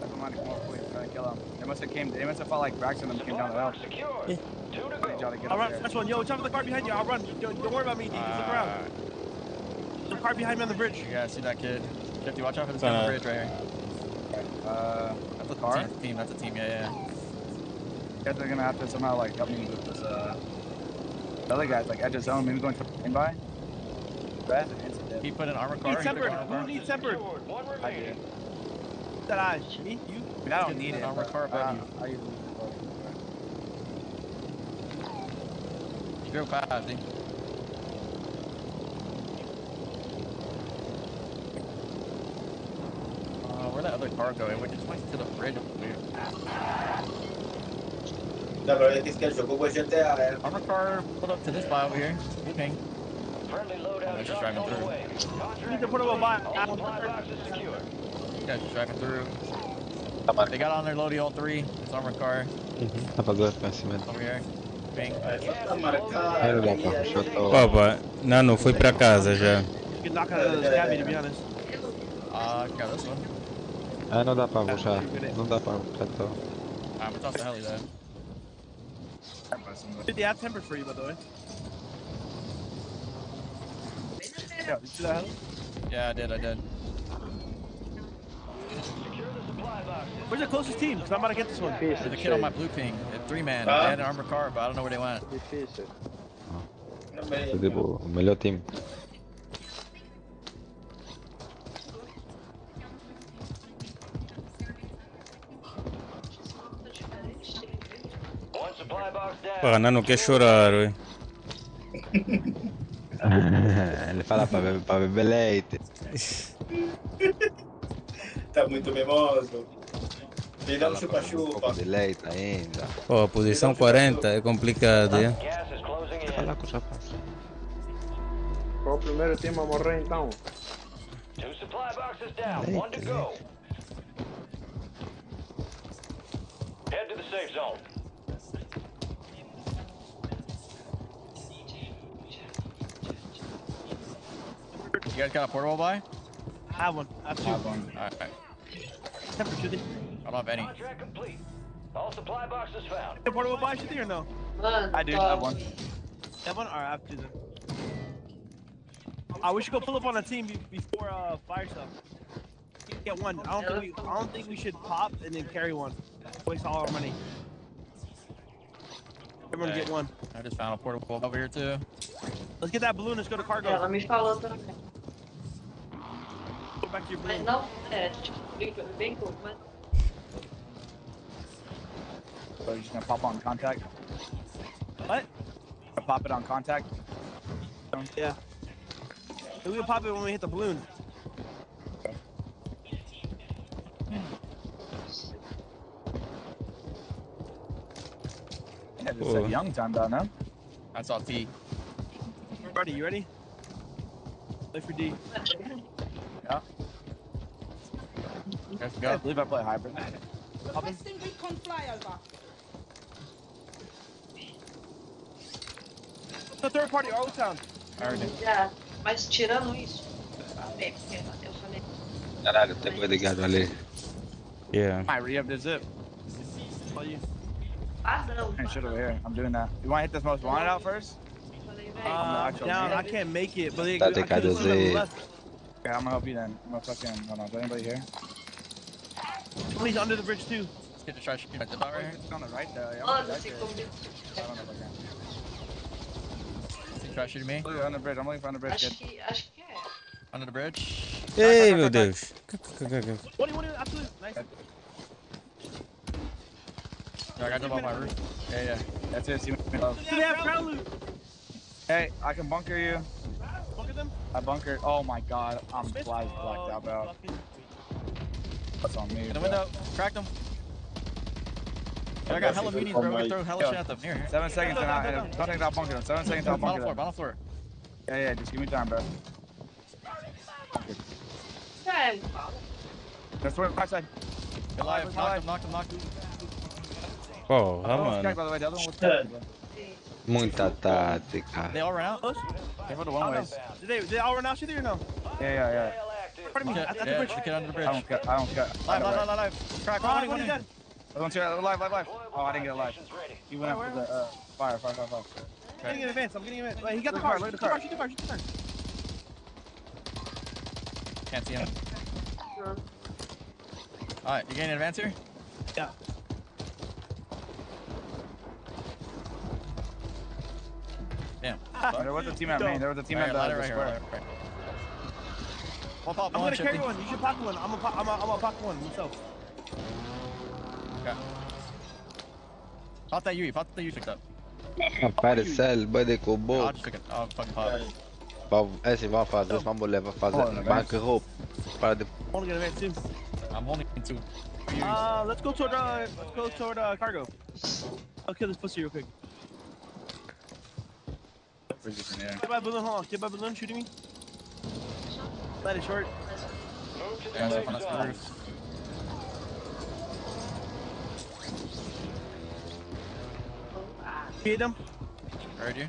Speaker 21: Never mind, come on, please, try to kill him. They must have felt like Braxton and came down the hill.
Speaker 15: Secured. 2 to go.
Speaker 21: I'll run, first one. Yo, jump in the car behind you. I'll run. Don't worry about me, D. Just look around. The car behind me on the bridge.
Speaker 10: You guys see that kid? Shifty, watch out for this guy on the bridge right here.
Speaker 21: That's a car?
Speaker 10: Team, that's a team, yeah.
Speaker 21: You guys are gonna have to somehow like help me with this. The other guy's like edge of zone, maybe going for the by.
Speaker 10: He put an armor car.
Speaker 21: Who needs tempered? I did. That I, me, you? I mean, I don't need it.
Speaker 10: Armor car above you.
Speaker 21: I usually
Speaker 10: You go fast, I think. Where'd that other car go? It just went to the bridge over here.
Speaker 20: Dá pra ver que esse cara jogou com a GTA, é.
Speaker 10: Armor car pulled up to this spot over here. Blue ping.
Speaker 15: Friendly loadout
Speaker 10: Just
Speaker 15: drop
Speaker 10: driving
Speaker 15: on the
Speaker 10: through.
Speaker 15: way.
Speaker 21: You need to put him a buy.
Speaker 15: All supply boxes secure.
Speaker 10: Yeah, just driving through. They got on their loadie all 3. This armor car
Speaker 8: Tava dois conhecimentos.
Speaker 10: over here. Ping.
Speaker 20: Tá marcado.
Speaker 2: Opa, Nano foi pra casa já.
Speaker 21: You can knock out another scabby, to be honest.
Speaker 10: Got this one.
Speaker 8: Não dá para puxar. Não dá para puxar todo.
Speaker 10: I'm gonna toss the heli there.
Speaker 21: Did they have tempered for you, by the way? Yeah, did you see that heli?
Speaker 10: Yeah, I did.
Speaker 21: Where's the closest team? Because I'm about to get this one.
Speaker 10: There's a kid on my blue ping. 3-man. They had an armor car, but I don't know where they went.
Speaker 3: Difícil.
Speaker 8: É tipo o melhor time.
Speaker 15: One supply box down.
Speaker 2: Pá, Nano quer chorar, ué.
Speaker 8: Ele fala para beber leite.
Speaker 20: Tá muito mimoso. Me dá um chupa-chupa.
Speaker 8: De leite ainda.
Speaker 2: Pô, posição 40 é complicado, é?
Speaker 15: Gas is closing in.
Speaker 8: Fala com os rapazes.
Speaker 3: Qual o primeiro time a morrer então?
Speaker 15: 2 supply boxes down. 1 to go. Head to the safe zone.
Speaker 10: You guys got a portable buy?
Speaker 21: I have one. I have 2.
Speaker 10: Alright.
Speaker 21: Tempered, should they?
Speaker 10: I don't have any.
Speaker 15: Contract complete. All supply boxes found.
Speaker 21: You have portable buy, should they, or no?
Speaker 5: I
Speaker 21: do. I have one. You have one? Alright, I have 2 then. We should go pull up on a team before fire stuff. Get one. I don't think we should pop and then carry one. Waste all our money. Everyone get one.
Speaker 10: I just found a portable over here too.
Speaker 21: Let's get that balloon. Let's go to cargo.
Speaker 5: Ela me falou também.
Speaker 21: Go back to your
Speaker 5: Mas
Speaker 21: balloon.
Speaker 5: não, tipo, bem pouco, mas...
Speaker 21: So you're just gonna pop on contact? What? Pop it on contact? Yeah. We'll pop it when we hit the balloon. Yeah, this is a young time down now.
Speaker 10: That's all T.
Speaker 21: Ready, you ready? Play for D. Yeah.
Speaker 10: Let's
Speaker 21: I
Speaker 10: go.
Speaker 21: believe I play hybrid.
Speaker 1: Requesting recon flyover.
Speaker 21: The third party, O-Town.
Speaker 5: Já, mas tirando isso, é, porque eu falei.
Speaker 8: Caralho, tem boi de gado ali.
Speaker 2: Yeah.
Speaker 21: Might re-up the zip.
Speaker 5: Ah, não.
Speaker 21: Shit over here. I'm doing that. You want to hit this most wanted out first?
Speaker 11: Down, I can't make it, but
Speaker 8: Tá de
Speaker 11: I could've
Speaker 8: KDZ.
Speaker 11: left.
Speaker 21: Okay, I'm gonna help you then. I'm gonna fucking, hold on, is anybody here?
Speaker 11: Somebody's under the bridge too.
Speaker 10: Let's get the trash right here.
Speaker 21: It's on the right there. Yeah,
Speaker 5: Oh,
Speaker 21: right
Speaker 5: você
Speaker 21: there.
Speaker 5: comeu.
Speaker 21: I don't know if I can.
Speaker 10: See trash shooting me.
Speaker 21: Look, on the bridge. I'm looking for on the bridge,
Speaker 5: Acho
Speaker 21: kid.
Speaker 5: que é.
Speaker 10: Under the bridge.
Speaker 2: Ei, meu Deus.
Speaker 11: What do you want to absolutely nice?
Speaker 10: Yeah, I got them on my roof.
Speaker 21: Yeah. That's it. See me love.
Speaker 11: Do they have ground loot?
Speaker 21: Hey, I can bunker you.
Speaker 11: Bunker them?
Speaker 21: I bunkered. Oh my god, I'm blacked out, bro. That's on me.
Speaker 10: In the
Speaker 21: bro.
Speaker 10: window. Cracked them. I got hella minis, bro. We can throw hella shit at them. Here.
Speaker 21: 7 seconds and don't think I'll bunker them. 7 seconds I'll bunker them.
Speaker 10: Bottom floor.
Speaker 21: Yeah, just give me time, bro.
Speaker 5: É,
Speaker 21: That's where I said.
Speaker 10: Good live. Knocked him.
Speaker 2: Porra,
Speaker 21: By
Speaker 2: mano.
Speaker 21: the way, the other one was dead, bro.
Speaker 8: Muita tática.
Speaker 10: They all ran out?
Speaker 21: They went the one ways.
Speaker 11: Did they all run out shit or no?
Speaker 21: Yeah.
Speaker 11: Pardon me, at the bridge.
Speaker 10: The kid under the bridge.
Speaker 21: I don't care.
Speaker 10: Live. Crack.
Speaker 11: Ronnie, what is that?
Speaker 21: Live. Oh, I didn't get a live. He went after the fire.
Speaker 11: I'm getting in advance. Wait, he got the car. Shoot the car.
Speaker 10: Can't see him. Alright, you getting an advance here?
Speaker 11: Yeah.
Speaker 10: Damn.
Speaker 21: There was a team at main. There was a team at the square.
Speaker 10: One pop,
Speaker 11: I'm
Speaker 10: one
Speaker 11: gonna carry
Speaker 10: shifty.
Speaker 11: one. You should pack one. I'm gonna pack one myself.
Speaker 10: Okay. Pop that UE picked up.
Speaker 8: Apareceu o boi de cubo.
Speaker 10: I'll just pick it. Oh, fucking pop.
Speaker 8: É assim, vamos fazer. Vamos levar fazer. Banca roupa. Para de...
Speaker 11: I wanna get advance too.
Speaker 10: I'm holding two.
Speaker 11: Let's go toward cargo. I'll kill this pussy real quick. Get by balloon, hold on. Get by balloon, shooting me. Let it short.
Speaker 10: Yeah, up on the roof.
Speaker 11: Hit them.
Speaker 10: Heard you.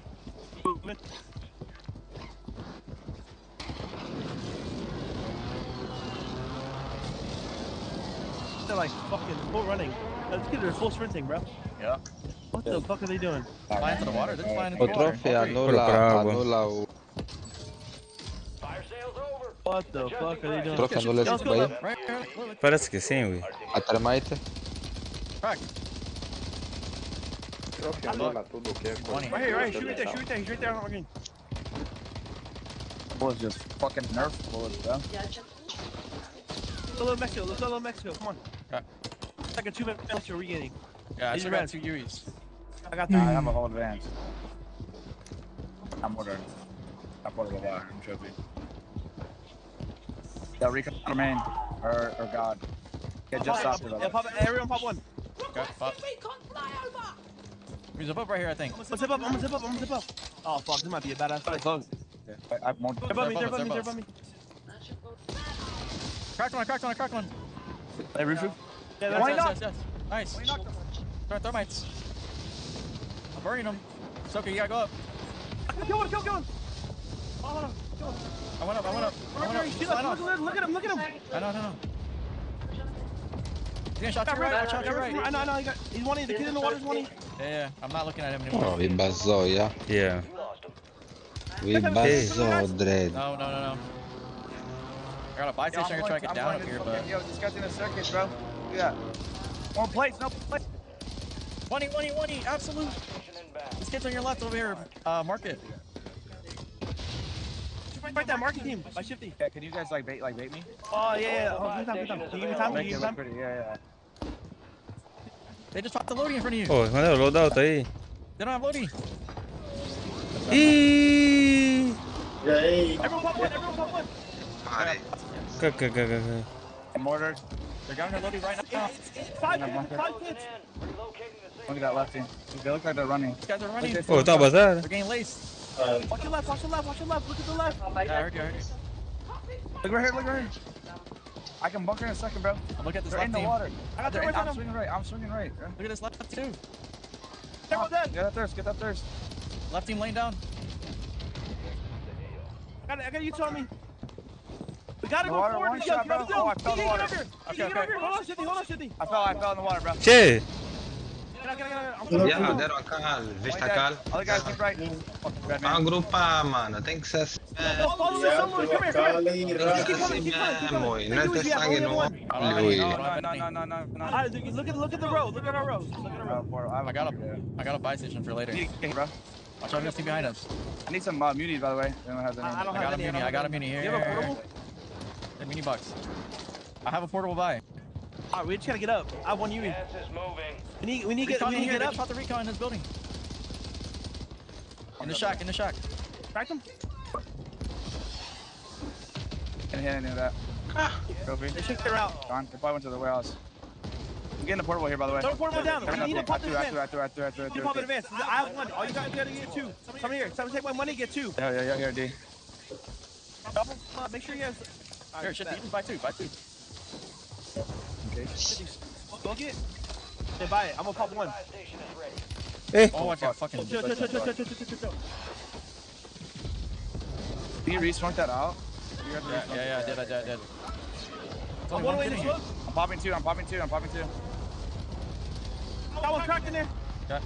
Speaker 11: Movement. They're like fucking full running. Let's get their full sprinting, bro.
Speaker 10: Yeah.
Speaker 11: What the fuck are they doing?
Speaker 10: Flying into the water. They're flying into
Speaker 8: O
Speaker 10: the water.
Speaker 8: troféu
Speaker 2: Olha pra água.
Speaker 8: anula o...
Speaker 11: What the fuck are they doing?
Speaker 8: Troféu anula esse daí.
Speaker 10: Right.
Speaker 2: Parece que sim, ui.
Speaker 8: A termite.
Speaker 10: Crack.
Speaker 3: Troféu anula tudo o que é.
Speaker 11: Right here. Shoot right there. He's right there on green.
Speaker 21: Was just fucking nerf bullets, bro.
Speaker 11: Let's go to Mexico. Come on.
Speaker 10: Okay.
Speaker 11: It's like a 2-minute Mexico regaining.
Speaker 10: Yeah, I
Speaker 11: These
Speaker 10: still
Speaker 11: are
Speaker 10: got
Speaker 11: bad.
Speaker 10: 2 UEs.
Speaker 11: I got
Speaker 21: I
Speaker 11: that.
Speaker 21: have a whole advance. I'm ordering. I bought it a lot. I'm tripping. Yeah, recon main. Or God. Get just stopped it.
Speaker 11: Everyone pop one.
Speaker 10: Okay, pop. There's a boat right here, I think.
Speaker 11: I'm gonna zip up. Oh fuck, this might be a badass fight.
Speaker 21: Close. I have more.
Speaker 11: They're above me.
Speaker 10: Cracked one.
Speaker 21: Hey, roof.
Speaker 11: Yeah, that's
Speaker 10: Yes. Nice. Throw thermites. I'm burning them. Soka, you gotta go up.
Speaker 11: Kill one. Oh, hold on. Kill one.
Speaker 10: I went up.
Speaker 11: Look at him.
Speaker 10: I know. He's gonna shot to your right. Watch out to your right.
Speaker 11: I know. He's one. The kid in the water's one.
Speaker 10: Yeah. I'm not looking at him anymore.
Speaker 8: Oh, vazou, yeah.
Speaker 2: Yeah.
Speaker 8: Vazou, Dread.
Speaker 10: No. I got a buy station. I'm gonna try to get down up here, but...
Speaker 21: Yo, this guy's in a circuit, bro. Look at that. One place, no place.
Speaker 10: 20, absolute. This kid's on your left over here. Market.
Speaker 11: Fight that market team by Shifty.
Speaker 21: Yeah, can you guys like bait me?
Speaker 11: Oh yeah. Oh, give me time. Can you give me time?
Speaker 21: Pretty, yeah.
Speaker 10: They just popped the loading in front of you.
Speaker 2: Pô, mandei o loadout aí.
Speaker 10: They don't have loading.
Speaker 2: Ih!
Speaker 11: Everyone pop one.
Speaker 21: I'm ordered.
Speaker 10: They're down their loading right now.
Speaker 11: Five kids.
Speaker 21: Look at that left team. They look like they're running.
Speaker 10: These guys are running.
Speaker 2: Pô, tá bazar?
Speaker 10: They're getting laced.
Speaker 11: Watch your left. Look at the left.
Speaker 10: Yeah, I heard you.
Speaker 21: Look right here. I can bunker in a second, bro.
Speaker 10: Look at this
Speaker 21: They're
Speaker 10: left
Speaker 21: in the
Speaker 10: team.
Speaker 21: water.
Speaker 11: I got the right on him.
Speaker 21: I'm swinging right.
Speaker 10: Look at this left too.
Speaker 11: Everyone dead.
Speaker 21: Get that thirst.
Speaker 10: Left team laying down.
Speaker 21: I got you telling me. We gotta go
Speaker 22: water,
Speaker 21: forward.
Speaker 22: one shot, bro. Oh, I fell in the water.
Speaker 21: Okay. Hold on, Shitty.
Speaker 22: I fell in the water, bro.
Speaker 2: Che!
Speaker 8: Yeah, deram a cal, viste a cal?
Speaker 22: Other guys keep right.
Speaker 8: A agrupar, mano, tem que ser assim
Speaker 21: Follow the solo. Come here.
Speaker 8: Tem que ser assim mesmo, não é ter sangue no olho.
Speaker 21: Look at the road. Look at our road.
Speaker 10: I got a buy station for later.
Speaker 22: Bro.
Speaker 10: Watch out, team behind us.
Speaker 22: I need some munis, by the way.
Speaker 10: I got a muni here.
Speaker 21: You have a portable?
Speaker 10: The mini box. I have a portable buy.
Speaker 21: Alright, we just gotta get up. I have one uni. We need to get up.
Speaker 10: Shot the recon in this building. In the shack.
Speaker 21: Crack him.
Speaker 22: Can't hit any of that. Trophy.
Speaker 21: They should clear out.
Speaker 22: Gone. They probably went to the warehouse. I'm getting the portable here, by the way.
Speaker 21: Throw the portable down. We need to pop this advance.
Speaker 22: After.
Speaker 21: We need to pop in advance. I have one. All you gotta get two. Come here. Someone take my money, get two.
Speaker 22: Yeah, here, D.
Speaker 21: Double. Make sure you guys.
Speaker 10: Here, shit, you just buy two.
Speaker 22: Okay.
Speaker 21: Go get. Then buy it. I'm gonna pop one.
Speaker 2: Hey.
Speaker 10: Oh, watch out, fucking.
Speaker 21: Chill.
Speaker 22: Can you re-smoke that out?
Speaker 10: Yeah, I did.
Speaker 21: I'm one way to smoke.
Speaker 22: I'm popping two.
Speaker 21: Got one cracked in there.
Speaker 10: Okay.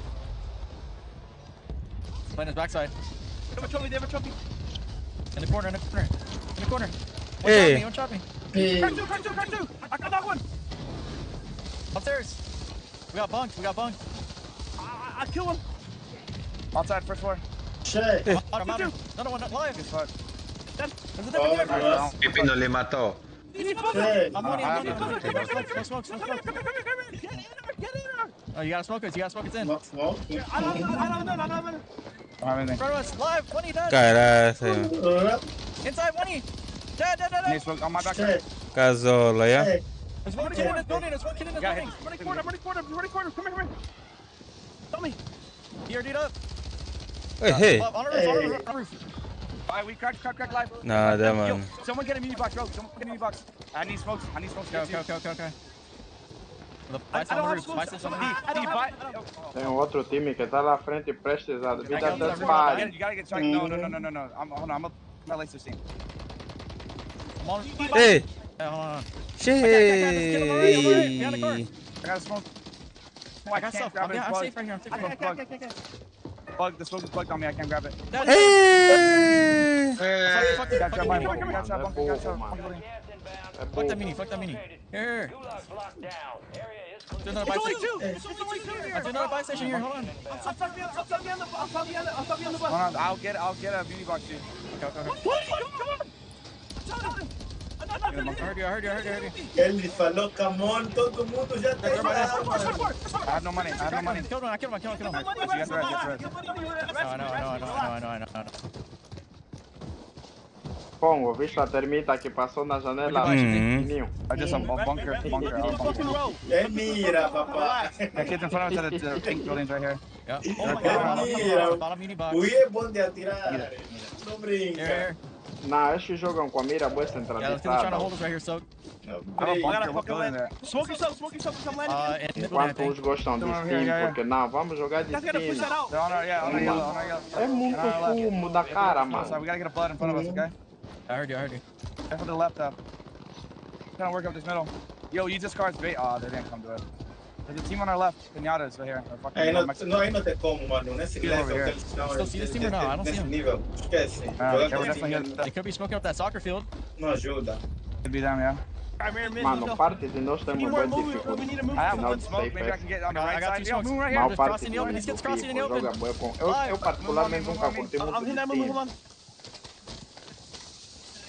Speaker 10: Playing his backside.
Speaker 21: They have a trophy.
Speaker 10: In the corner.
Speaker 2: Hey.
Speaker 10: One shot me.
Speaker 21: Crack two. I got that one.
Speaker 10: Upstairs. We got bunked.
Speaker 21: I kill him.
Speaker 22: Outside, first floor.
Speaker 11: Shit.
Speaker 10: I'm out. Another one, live.
Speaker 22: Good fuck.
Speaker 21: There's a different there.
Speaker 8: Pipino le matou.
Speaker 10: I'm on. No smoke.
Speaker 21: Get in there.
Speaker 10: Oh, you gotta smoke it. It's in.
Speaker 21: I don't know.
Speaker 22: I don't have anything.
Speaker 10: In front of us, live. 20 dead.
Speaker 2: Caralho.
Speaker 10: Inside 20. Dead.
Speaker 22: I need smoke on my back.
Speaker 2: Casola, yeah?
Speaker 10: There's one kid in this building.
Speaker 21: Running corner. Come here. Tell me.
Speaker 10: He already up.
Speaker 2: Hey.
Speaker 10: On the roof.
Speaker 22: Alright, we crack live.
Speaker 2: Nada, mano.
Speaker 22: Someone get a mini box, bro. I need smokes.
Speaker 10: Okay. The bike's on the roof. Bike's on the roof.
Speaker 3: Tem outro time que tá lá frente prestes a vida até
Speaker 22: You
Speaker 3: spy.
Speaker 22: gotta get checked. No. Hold on, I'm my laser scene.
Speaker 2: Hey.
Speaker 10: Hold on.
Speaker 2: Che.
Speaker 22: I gotta smoke.
Speaker 10: I got stuff. I'm safe right here.
Speaker 21: Okay.
Speaker 22: The smoke is plugged on me. I can't grab it.
Speaker 2: Hey.
Speaker 22: Fuck that
Speaker 10: mini. Here.
Speaker 21: There's only two here.
Speaker 10: I do another buy station here. Hold on.
Speaker 21: I'll stop you on the bus.
Speaker 22: Hold on, I'll get a mini box, dude.
Speaker 10: I heard you.
Speaker 11: Ele falou, come on, todo mundo já tá aí.
Speaker 22: I have no money.
Speaker 10: Kill him.
Speaker 22: Yes, right.
Speaker 10: I know.
Speaker 3: Pongo, viste a termita que passou na janela? Pequenininho.
Speaker 22: I just a bunker.
Speaker 11: É mira, papai.
Speaker 22: That kid's in front of us at the pink buildings right here.
Speaker 10: Yeah.
Speaker 11: Mira. O é bom de atirar. Não brinca.
Speaker 3: Não, estes jogam com a mira boa
Speaker 10: Yeah, let's trying to
Speaker 3: centralizada.
Speaker 10: hold us right here, Soak.
Speaker 22: I have a bunker. What building there?
Speaker 21: Smoke yourself. I'm landing.
Speaker 3: Enquanto uns gostam de Steam, porque não, vamos jogar de
Speaker 21: Guys gotta push that
Speaker 3: Steam.
Speaker 21: out.
Speaker 22: They're on our yellow.
Speaker 3: É muito fumo da cara,
Speaker 22: So
Speaker 3: mano.
Speaker 22: we gotta get a blood in front of us, okay?
Speaker 10: I heard you.
Speaker 22: Careful to the left, though. Trying to work up this middle. Yo, use this car's bait. Oh, they didn't come to it. There's a team on our left. Pinatas right here.
Speaker 11: Aí não tem como, mano. Nesse level que eles estão.
Speaker 10: Still see this team or not? I don't see
Speaker 11: Nesse
Speaker 10: him.
Speaker 11: nível, esquece.
Speaker 22: Yeah, we're definitely here.
Speaker 10: They could be smoking up that soccer field.
Speaker 11: Não ajuda.
Speaker 22: Could be them, yeah.
Speaker 3: Mano, parte de nós temos boa
Speaker 22: I
Speaker 3: dificuldade.
Speaker 22: have
Speaker 3: Final
Speaker 22: one
Speaker 3: de
Speaker 22: smoke.
Speaker 3: stay
Speaker 22: Maybe I
Speaker 3: fast.
Speaker 22: can get on the
Speaker 10: I
Speaker 22: right
Speaker 10: got
Speaker 22: side.
Speaker 10: two
Speaker 22: Yo,
Speaker 10: smokes.
Speaker 22: move right
Speaker 3: Mal
Speaker 22: here.
Speaker 3: parte
Speaker 10: crossing the open.
Speaker 3: do
Speaker 10: These kids crossing in the
Speaker 3: FIFA
Speaker 10: open.
Speaker 3: joga bué com... Eu particularmente nunca curti muito
Speaker 21: I'm hitting that
Speaker 3: de
Speaker 21: move.
Speaker 3: Steam.
Speaker 21: Hold on.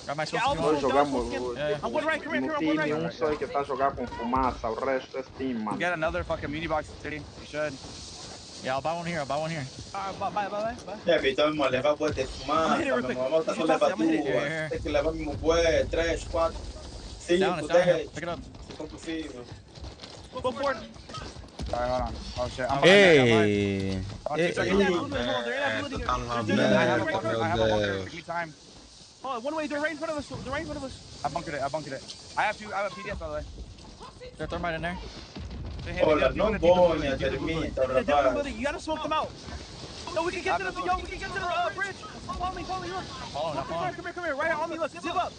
Speaker 10: Grab my
Speaker 21: Yeah,
Speaker 10: smokes.
Speaker 3: Nós jogamos
Speaker 21: I'm going right. Come here.
Speaker 3: no
Speaker 21: I'm going
Speaker 3: time,
Speaker 21: right.
Speaker 3: só que tá a jogar com fumaça, o resto é Steam, mano.
Speaker 22: Get another fucking mini box, City. You should.
Speaker 10: Yeah, I'll buy one here.
Speaker 21: Bye.
Speaker 11: É, Vitor, mano, levar boa de fumaça, meu irmão, tá só leva duas. Tem que levar mesmo bué, 3, 4, 5, 10.
Speaker 10: Pick it up.
Speaker 11: Se for possível.
Speaker 21: Go for it.
Speaker 22: Alright, hold on. Oh shit. I'm
Speaker 2: Hey.
Speaker 22: I have a bunker. Give me time.
Speaker 21: Oh, one way. They're right in front of us.
Speaker 22: I bunkered it. I have a PDF, by the way.
Speaker 10: There's thermite in there.
Speaker 11: Olha, não bonha, termita,
Speaker 21: Yeah, different
Speaker 11: rapaz.
Speaker 21: building. You gotta smoke them out. No, we can get to the bridge. follow me, look. Come here, right on me, look, zip up.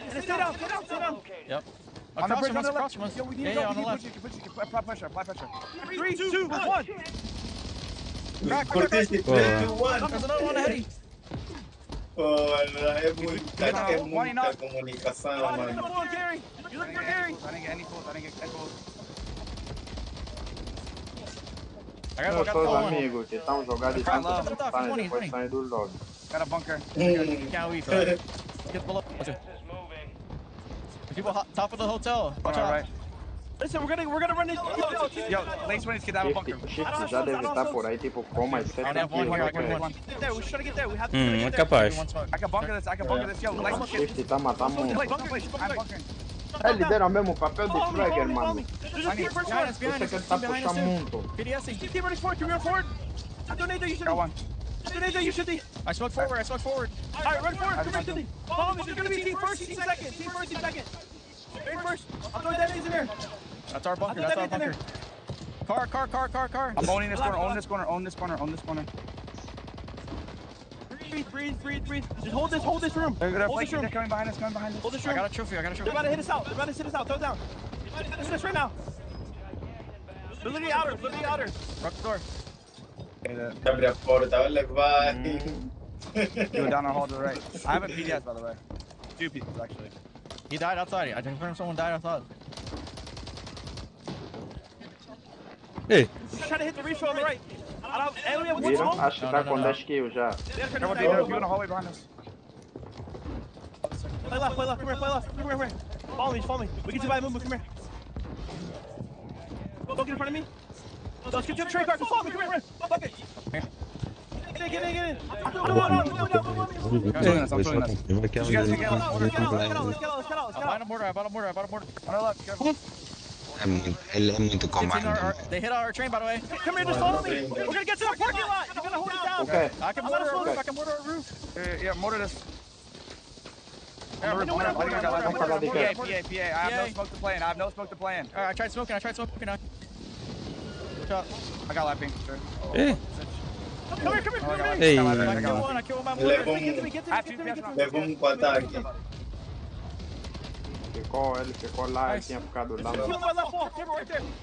Speaker 21: And then stay down.
Speaker 10: Yep.
Speaker 21: On the bridge,
Speaker 10: Across from us.
Speaker 21: Yo, we need
Speaker 10: Yeah,
Speaker 21: to go,
Speaker 10: on the left.
Speaker 21: apply pressure. 3, 2, 1.
Speaker 11: Curtiste 3, 2, 1.
Speaker 10: There's another one ahead.
Speaker 11: Porra, é muita comunicação, mano.
Speaker 21: You looking for Gary? I didn't get any pulls.
Speaker 3: Meus dois amigos que estão jogando e estão depois saem do lobby.
Speaker 21: Got a bunker.
Speaker 10: Can't wait for that. Get below. People top of the hotel. Watch out.
Speaker 21: Listen, we're gonna run into yo, late 20s get out of bunker.
Speaker 3: Shift já deve estar por aí, tipo, com mais 7
Speaker 21: Get there, we should get there. We have to get there.
Speaker 2: Capaz.
Speaker 21: I can bunker this. Yo, like
Speaker 3: Shift tá matando muito.
Speaker 21: I'm bunkering.
Speaker 3: Ele deram mesmo o papel de Fragger, mano.
Speaker 21: Behind us.
Speaker 3: Você que ele tá puxando muito.
Speaker 21: PDSing. Keep running forward. Can we run forward? I don't need that. You should. Got one. You should be.
Speaker 10: I smoke forward.
Speaker 21: Alright, run forward. Come back to me. Follow me. There's gonna be team first, team second. Team second. Very first. I'm throwing that in there.
Speaker 10: That's our bunker. Car.
Speaker 21: I'm owning this corner. Breathe. Just hold this room. They're coming behind us. Hold this room.
Speaker 10: I got a trophy.
Speaker 21: They're about to hit us out. Throw it down. Hit us right now. They're literally outer.
Speaker 10: Rock the door.
Speaker 11: Abre a porta, vai.
Speaker 21: Go down our hall to the right. I have a PDS, by the way. 2 people, actually.
Speaker 10: He died outside. I confirmed someone died outside.
Speaker 2: Ei.
Speaker 21: Just try to hit the refill on the right.
Speaker 3: Viram? Acho que tá com 10 kills já.
Speaker 21: Go in the hallway behind us. Play left. Come here. Follow me. We can survive. Move. Come here. Don't get in front of me. Let's get to the train car. Follow me. Come here. Fuck it. Get in. I'm doing this. You guys can get out. Let's get out.
Speaker 10: I bought a mortar.
Speaker 21: On our left. Careful.
Speaker 8: Él es muito comando.
Speaker 10: They hit our train, by the way.
Speaker 21: Come here, just follow me. We're gonna get to the parking lot. You're gonna hold it down.
Speaker 3: Okay.
Speaker 10: I can mortar our roof. I can mortar our roof.
Speaker 21: Yeah, mortar this.
Speaker 10: PA.
Speaker 21: I have no smoke to plan.
Speaker 10: Alright, I tried smoking.
Speaker 21: I got lapping. Sure.
Speaker 2: Ei.
Speaker 21: Come here.
Speaker 2: Ei.
Speaker 10: I killed one by mortar.
Speaker 11: Levou pro ataque.
Speaker 3: Ele ficou lá, ele tinha ficado lá.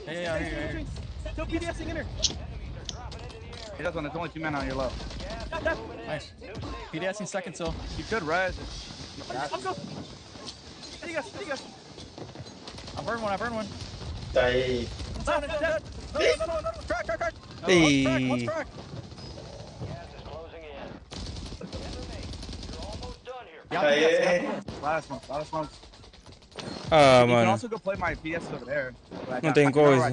Speaker 10: Yeah.
Speaker 21: Still PDSing in here. He does one. There's only 2 men on your low.
Speaker 10: Nice. PDSing second, so.
Speaker 21: You could res. Let's go. There you go.
Speaker 10: I burned one.
Speaker 11: Tá aí.
Speaker 21: No. Crack.
Speaker 2: Ei.
Speaker 21: Crack.
Speaker 11: Tá aí.
Speaker 21: Last smoke.
Speaker 2: Ah,
Speaker 21: You can
Speaker 2: mano.
Speaker 21: also go play my PS over there.
Speaker 2: Não tem coisa.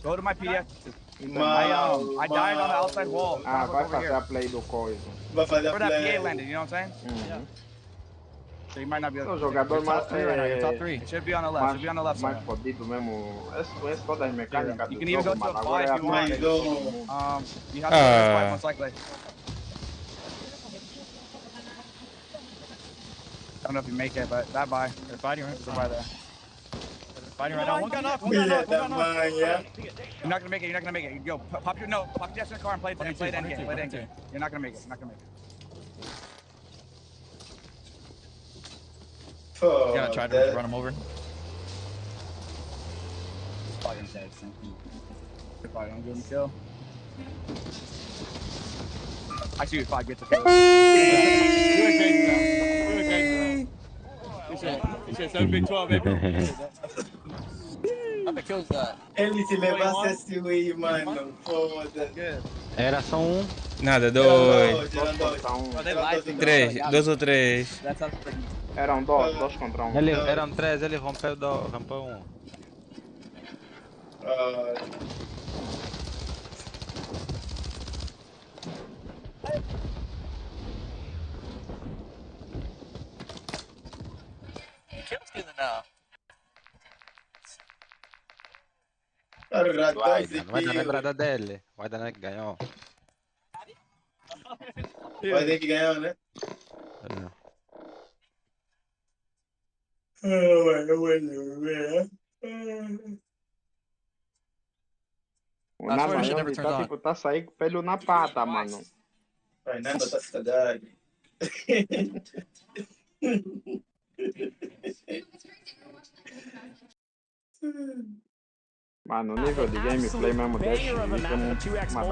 Speaker 21: Go to my PS.
Speaker 11: Mal,
Speaker 21: I died on the outside wall.
Speaker 3: Ah, vai fazer a play do coisa.
Speaker 11: Vai fazer a
Speaker 21: Where that
Speaker 11: play.
Speaker 21: PA landed, you know what I'm saying? So you might not be able
Speaker 3: O jogador mais
Speaker 21: top 3. It should be on the left.
Speaker 3: Mais fodido mesmo. Conhece todas as mecânicas
Speaker 21: You
Speaker 3: do
Speaker 21: can even go
Speaker 3: jogo,
Speaker 21: to
Speaker 3: mano.
Speaker 21: a fly
Speaker 3: Agora é
Speaker 21: if you want.
Speaker 3: a
Speaker 21: You have to go to fly most likely. I don't know if you make it, but that buy.
Speaker 10: They're fighting right
Speaker 21: there.
Speaker 10: Fighting right now. One got knocked.
Speaker 11: Filha da mãe, é.
Speaker 21: You're not gonna make it. Yo, pop your jets in the car and play it endgame. You're not gonna make it.
Speaker 10: You gotta try to run him over.
Speaker 21: Probably don't give him a kill. I see if I get the kill.
Speaker 10: He said 7 big 12, baby. How many kills that?
Speaker 11: Ele se levasse esse win, mano. Foda.
Speaker 8: Era só
Speaker 2: Nada, 2.
Speaker 21: Eram
Speaker 2: 2 ou 3.
Speaker 3: Eram 2 contra 1.
Speaker 8: Eram 3, ele rompeu 1.
Speaker 10: Kills stealing now.
Speaker 8: Vai dar lembrada dele. Vai dar que ganhou.
Speaker 11: Vai ter que ganhar, né?
Speaker 3: O Narvayon tá tipo, tá saindo com o pelo na pata, mano.
Speaker 11: Fernando tá se cagando.
Speaker 3: Mano, o nível de gameplay mesmo desse é uma da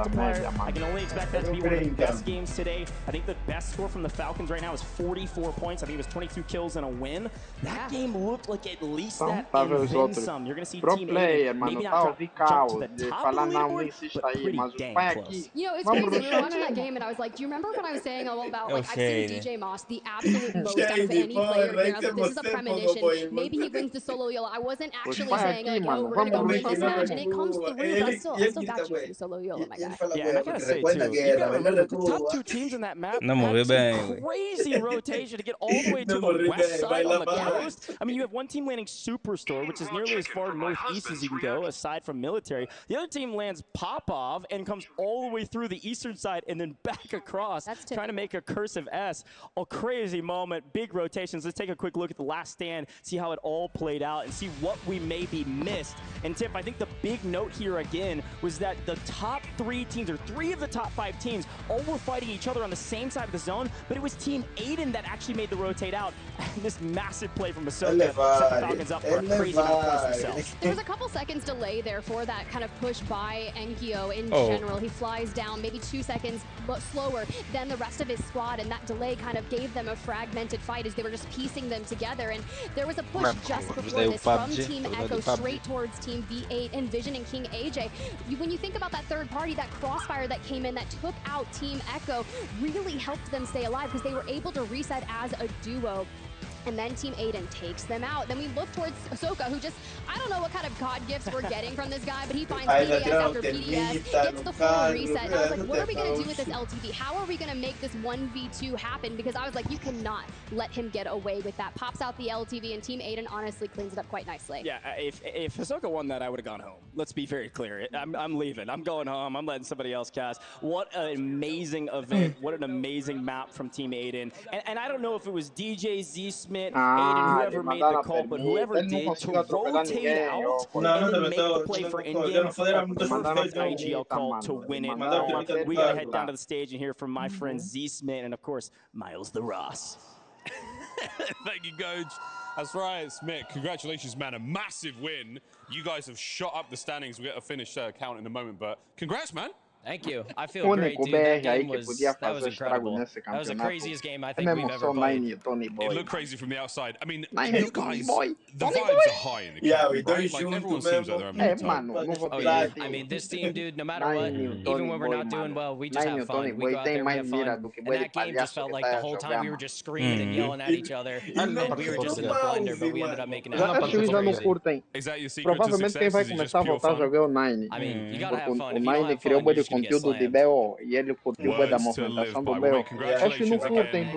Speaker 3: média, mano.
Speaker 16: I can only expect that to be one of the best games today. I think the best score from the Falcons right now is 44 points. I think it was 22 kills and a win. That game looked like at least that and then some. You're going to see
Speaker 3: Pro
Speaker 16: Team
Speaker 3: player,
Speaker 16: Aiden
Speaker 3: mano,
Speaker 16: maybe
Speaker 3: tá
Speaker 16: not
Speaker 3: ouvi
Speaker 16: jump to
Speaker 3: caos
Speaker 16: the
Speaker 3: de
Speaker 16: top of the
Speaker 3: falar não, nem
Speaker 16: leaderboard,
Speaker 3: insiste
Speaker 16: but
Speaker 3: aí,
Speaker 16: pretty
Speaker 3: mas o
Speaker 16: dang
Speaker 3: pai
Speaker 16: close.
Speaker 3: aqui.
Speaker 13: You know, it's crazy. We were watching that game, and I was like, do you remember when I was saying all about, like, I've seen DJ Moss, the absolute most out of any player here. I was like, this is a premonition. Maybe he wins the Solo YOLO. I wasn't actually saying, like, oh, we're going to go win this match, and it comes through, but I still got you for the Solo YOLO, my guy.
Speaker 16: Yeah, and I gotta say, too, you gotta remember, the top two teams in that map had some crazy rotation to get all the way to the west side on the coast. I mean, you have one team landing Superstore, which is nearly as far northeast as you can go, aside from military. The other team lands Popov and comes all the way through the eastern side and then back across, trying to make a cursive S. A crazy moment, big rotations. Let's take a quick look at the last stand, see how it all played out, and see what we maybe missed. And Tip, I think the big note here again was that the top three teams, or three of the top 5 teams, all were fighting each other on the same side of the zone, but it was Team Aiden that actually made the rotate out. This massive play from Ahsoka set the Falcons up for a crazy amount of points themselves.
Speaker 13: There was a couple seconds delay there for that kind of push by Enkyo in general. He flies down maybe 2 seconds slower than the rest of his squad, and that delay kind of gave them a fragmented fight as they were just piecing them together. And there was a push just before this from Team Echo straight towards Team V8, Envision and King AJ. When you think about that third party, that crossfire that came in that took out Team Echo really helped them stay alive because they were able to reset as a duo. And then Team Aiden takes them out. Then we look towards Ahsoka, who just, I don't know what kind of God gifts we're getting from this guy, but he finds PDS after PDS, gets the full reset. And I was like, what are we going to do with this LTV? How are we going to make this 1v2 happen? Because I was like, you cannot let him get away with that. Pops out the LTV, and Team Aiden honestly cleans it up quite nicely.
Speaker 16: Yeah, if Ahsoka won that, I would have gone home. Let's be very clear. I'm leaving. I'm going home. I'm letting somebody else cast. What an amazing event. What an amazing map from Team Aiden. And I don't know if it was DJ, Z-Smith, Aiden, whoever made the call, but whoever did to rotate out and then make the play for in-game, a perfect IGL call to win it. We got to head down to the stage and hear from my friend Z-Smith and, of course, Miles the Ross.
Speaker 6: Thank you, Coach. That's right, Smith. Congratulations, man. A massive win. You guys have shot up the standings. We'll get a finish count in a moment, but congrats, man.
Speaker 18: Thank you. I feel great, dude. That game was incredible. That was the craziest game I think we've ever played.
Speaker 6: It looked crazy from the outside. I mean,
Speaker 3: you
Speaker 6: guys, the vibes are high in the camp, right? Like, everyone seems like they're having a good time.
Speaker 18: Oh, yeah. I mean, this team, dude, no matter what, even when we're not doing well, we just have fun. We go out there, we have fun. And that game just felt like the whole time we were just screaming and yelling at each other. And we were just in the blender, but we ended up making it happen.
Speaker 6: Is that your secret to success?
Speaker 3: Quem vai começar a voltar a jogar o Nine.
Speaker 18: I mean, you gotta have fun.
Speaker 3: O Nine criou muito conteúdo de BO e ele curtiu bem da movimentação do BO. Acho que não curtem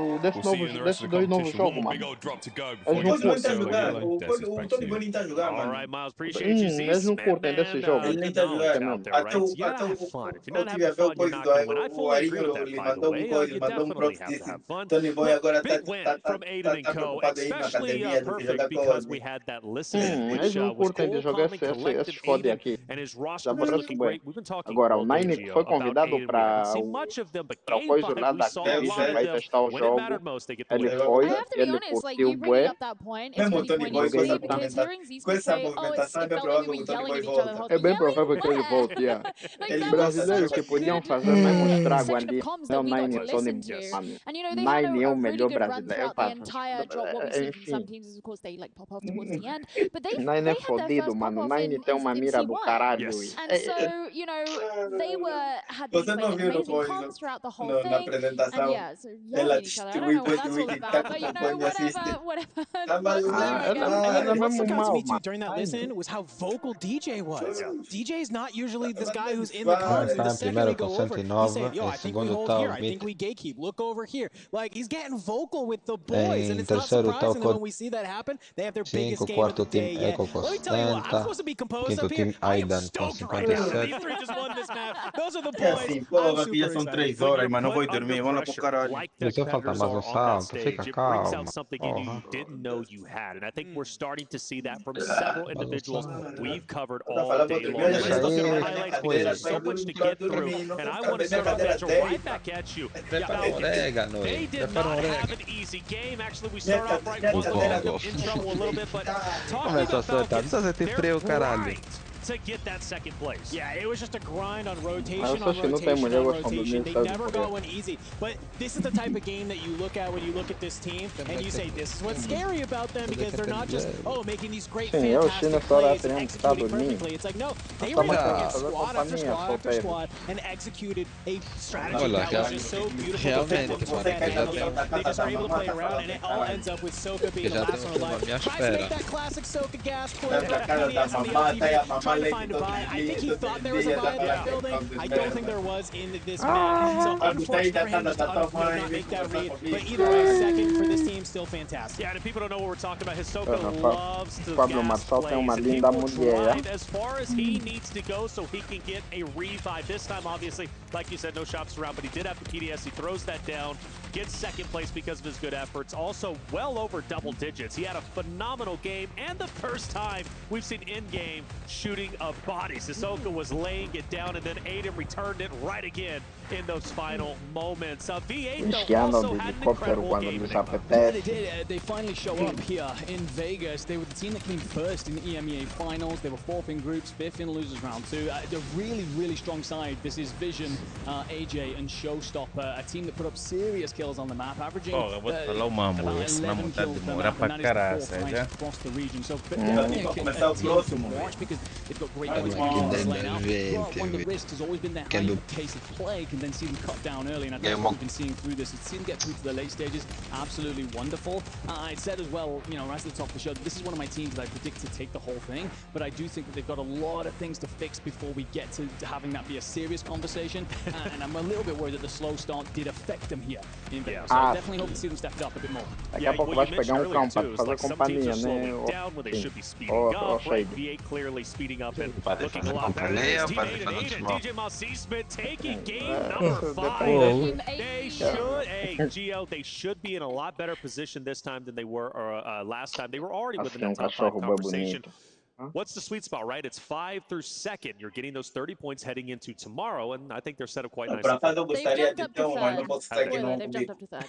Speaker 3: desses dois novos jogos, mano. Eles não curtem.
Speaker 11: O Tony Boninho tá jogando, mano.
Speaker 3: Eles não curtem desse jogo.
Speaker 11: Ele nem tá jogando. Até o tive a ver o coisa do o Arinho, ele mandou um props disse Tony Boy agora tá preocupado aí na academia do que jogar com
Speaker 3: eles não curtem de jogar esses foda aqui. Já parece bem. Agora, o Nine foi convidado para o coisa lá da academia, vai testar o jogo. Ele foi, ele curtiu bué.
Speaker 11: Mesmo o Tony Boy com essa movimentação,
Speaker 3: é bem provável que ele volte, yeah. Brasileiros que podiam fazer mesmo estrago ali, não Nine e Tony, mano. Nine é o melhor brasileiro. Enfim. Nine é fodido, mano. Nine tem uma mira do caralho.
Speaker 11: Você não viu no coisa, na apresentação? Ela distribuiu e tá com assiste.
Speaker 9: What stuck out to me too during that listen was how vocal DJ was. DJ's not usually this guy who's in the corner. The second we go over, he said, yo, I think we hold here, I think we gatekeep, look over here. Like, he's getting vocal with the boys, and it's not surprising that when we see that happen, they have their biggest game of the day yet. Let me tell you what, I'm supposed to be composed up here. I am stoked right now. These three just won this match. those are the
Speaker 20: É
Speaker 9: points.
Speaker 20: assim,
Speaker 9: I'm
Speaker 20: porra, aqui já
Speaker 9: super
Speaker 20: são
Speaker 9: excited.
Speaker 20: 3 horas, mas não vou dormir, vamos lá pro caralho.
Speaker 4: Like the
Speaker 8: Só falta
Speaker 4: competitors
Speaker 8: mais
Speaker 4: are
Speaker 8: um
Speaker 4: on that
Speaker 8: salto,
Speaker 4: stage,
Speaker 8: fica
Speaker 4: it brings out
Speaker 8: calmo.
Speaker 4: something in you you didn't know you had. And I think we're starting to see that from several individuals we've covered all day long. Let's look at our highlights because there's so much to get through. And I want to start off the answer right back at you.
Speaker 8: Orégano,
Speaker 4: They did
Speaker 8: prepara
Speaker 4: not
Speaker 8: um
Speaker 4: have
Speaker 8: orégano.
Speaker 4: an easy game. Actually, we start off right. One look in trouble a little bit, but talking
Speaker 8: Começou a
Speaker 4: about
Speaker 8: soltar, não
Speaker 4: Falcons,
Speaker 8: precisa sentir
Speaker 4: they're
Speaker 8: frio, caralho.
Speaker 4: primed to get that second place.
Speaker 9: Yeah, it was just a grind on rotation
Speaker 3: Mas
Speaker 9: on
Speaker 3: acho que não tem
Speaker 9: rotation
Speaker 3: mulher
Speaker 9: on
Speaker 3: gostando do
Speaker 9: rotation. They
Speaker 3: meu
Speaker 9: never
Speaker 3: cérebro.
Speaker 9: got one easy. But this is the type of game that you look at when you look at this team and you say, this is what's scary about them because they're not just, making these great,
Speaker 3: Sim, eu
Speaker 9: fantastic
Speaker 3: China só
Speaker 9: plays
Speaker 3: lá
Speaker 9: and
Speaker 3: tem que estar
Speaker 9: executing
Speaker 3: dormindo.
Speaker 9: perfectly. It's like, no, they
Speaker 3: Só
Speaker 9: were able to
Speaker 3: mais
Speaker 9: get
Speaker 3: fazer
Speaker 9: squad after
Speaker 3: companhia,
Speaker 9: squad after
Speaker 3: solteiro.
Speaker 9: squad and executed a strategy
Speaker 8: Olha,
Speaker 9: that was just so beautiful
Speaker 8: realmente,
Speaker 9: defensively.
Speaker 8: mano, eu já tenho-
Speaker 9: They just are able to play around and it all ends up with Soka being
Speaker 8: Eu
Speaker 9: the
Speaker 8: já
Speaker 9: last
Speaker 8: tenho
Speaker 9: one
Speaker 8: uma
Speaker 9: alive.
Speaker 8: minha
Speaker 9: Tries to make
Speaker 8: espera.
Speaker 9: that classic Soka gas play, but PDS on the LTV trying to find a buy. I think he thought there was a buy in that building. I don't think there was in this map. So unfortunate for him just to not make that read. But either way, second for this team, still fantastic.
Speaker 4: Yeah, and if people don't know what we're talking about, Hisoka loves to
Speaker 3: Pablo
Speaker 4: gas
Speaker 3: Marçal tem uma
Speaker 4: plays, and he
Speaker 3: linda
Speaker 4: will
Speaker 3: mulher.
Speaker 4: drive as far as he needs to go so he can get a revive. This time, obviously, like you said, no shops around, but he did have the PDS. He throws that down, gets second place because of his good efforts. Also, well over double digits. He had a phenomenal game, and the first time we've seen in-game shooting of bodies. Hisoka was laying it down, and then Aiden returned it right again in those final moments. V8, though, also had an incredible game.
Speaker 14: Yeah, they did. They finally show up here in Vegas. They were the team that came first in the EMEA finals. They were fourth in groups, fifth in losers round two. They're really, really strong side. This is Vision, AJ, and Showstopper, a team that put up serious kills on the map, averaging
Speaker 2: Porra, vou te falar uma amor, esse não tá a demorar pra caralho, já?
Speaker 14: across the region. So definitely a team to watch because they've got great points in this lane out. But one of the risks has always been their high pace of play, can then see them cut down early, and I think what we've been seeing through this, it's seen them get through to the late stages, absolutely wonderful. I said as well, you know, right at the top of the show, this is one of my teams that I predict to take the whole thing, but I do think that they've got a lot of things to fix before we get to having that be a serious conversation, and I'm a little bit worried that the slow start did affect them here in Vegas. So I definitely hope to see them step it up a bit more.
Speaker 3: Daqui a pouco vai pegar cão pra fazer companhia, né?
Speaker 4: V8 clearly speeding up and looking a lot better. Teammate and Aiden, DJ Malcisman taking game number 5. They should, Gio, they should be in a lot better position this time than they were last time. They were already within that top 5 conversation. What's the sweet spot, right? It's 5 through 2nd. You're getting those 30 points heading into tomorrow, and I think they're set up quite nicely.
Speaker 12: They've jumped up to third. Spoiler, they've jumped up to third.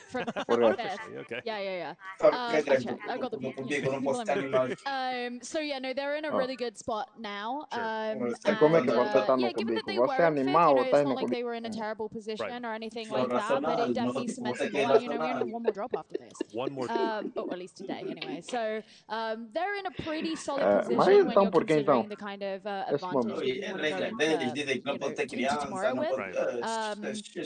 Speaker 4: Okay.
Speaker 12: Yeah. I got the point. So yeah, no, they're in a really good spot now.
Speaker 3: Como é que você tá no
Speaker 12: given that they
Speaker 3: Cubico?
Speaker 12: were
Speaker 3: Você é
Speaker 12: fifth,
Speaker 3: animal ou
Speaker 12: it's
Speaker 3: tá aí
Speaker 12: not
Speaker 3: no
Speaker 12: like they
Speaker 3: Cubico?
Speaker 12: were in a terrible position or anything like that, but it definitely cements them more. You know, we only have one more drop after this.
Speaker 4: One more.
Speaker 12: Or at least today, anyway. So they're in a pretty solid position when you're considering the kind of advantage that you want to go into tomorrow with.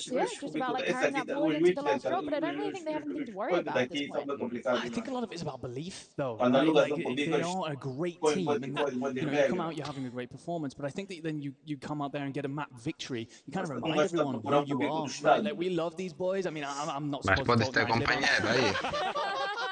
Speaker 12: So yeah, just about like carrying that forward into the last drop, but I don't really think they have anything to worry about at this point.
Speaker 14: I think a lot of it is about belief, though. Right? Like, they are a great team, and you know, you come out, you're having a great performance, but I think that then you come out there and get a map victory. You kind of remind everyone who you are. Right? Like, we love these boys. I mean, I'm not supposed to talk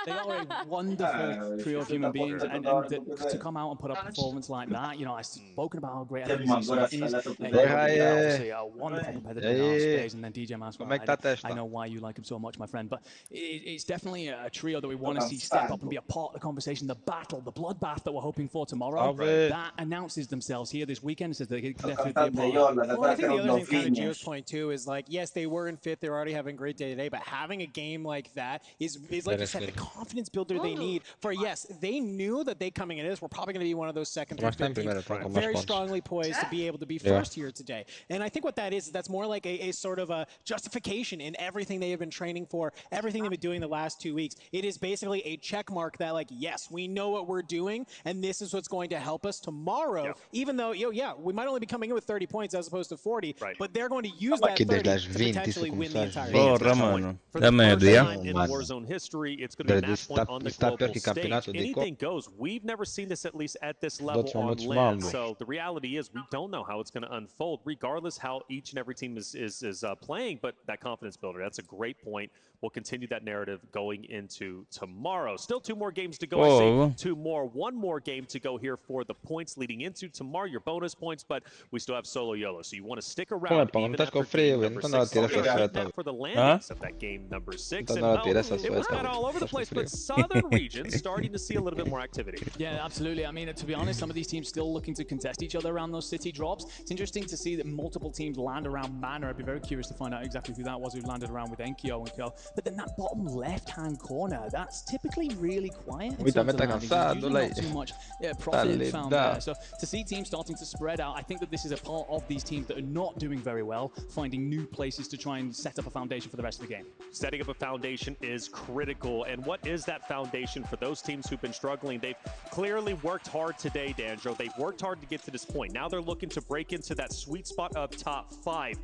Speaker 14: They are a wonderful trio of human beings, and to come out and put up a performance like that, you know, I've spoken about how great LBC is. Obviously, a wonderful competitor in our space, and then DJ Maswell. I know why you like him so much, my friend, but it's definitely a trio that we want to see step up and be a part of the conversation, the battle, the bloodbath that we're hoping for tomorrow. That announces themselves here this weekend, says they can definitely be a part.
Speaker 9: Well, I think the other thing, kind of Gio's point too, is like, yes, they were in 5th, they're already having a great day today, but having a game like that is like you said, the confidence builder they need for, yes, they knew that they coming into this were probably going to be one of those 2nd through 5th teams, very strongly poised to be able to be first here today. And I think what that is that's more like a sort of a justification in everything they have been training for, everything they've been doing the last 2 weeks. It is basically a check mark that, like, yes, we know what we're doing, and this is what's going to help us tomorrow, even though, we might only be coming in with 30 points as opposed to 40, but they're going to use that 30 to potentially win the entire game.
Speaker 2: Porra, mano.
Speaker 4: For the first time in Warzone history, it's going to match point on the global stage. Anything goes. We've never seen this, at least at this level on land. So the reality is we don't know how it's going to unfold, regardless how each and every team is playing. But that confidence builder, that's a great point. We'll continue that narrative going into tomorrow. Still 2 more games to go. I say 2 more. 1 more game to go here for the points leading into tomorrow, your bonus points, but we still have Solo YOLO. So you want to stick around even after game number 6. For the landings of that game number 6. And it was kind of all over the place, but southern regions starting to see a little bit more activity.
Speaker 14: Yeah, absolutely. I mean, to be honest, some of these teams still looking to contest each other around those city drops. It's interesting to see that multiple teams land around Manor. I'd be very curious to find out exactly who that was who landed around with Enkyo and Co. But then that bottom left-hand corner, that's typically really quiet. Not too much profit found there. So to see teams starting to spread out, I think that this is a part of these teams that are not doing very well, finding new places to try and set up a foundation for the rest of the game.
Speaker 4: Setting up a foundation is critical. And what is that foundation for those teams who've been struggling? They've clearly worked hard today, Dandro. They've worked hard to get to this point. Now they're looking to break into that sweet spot of top 5.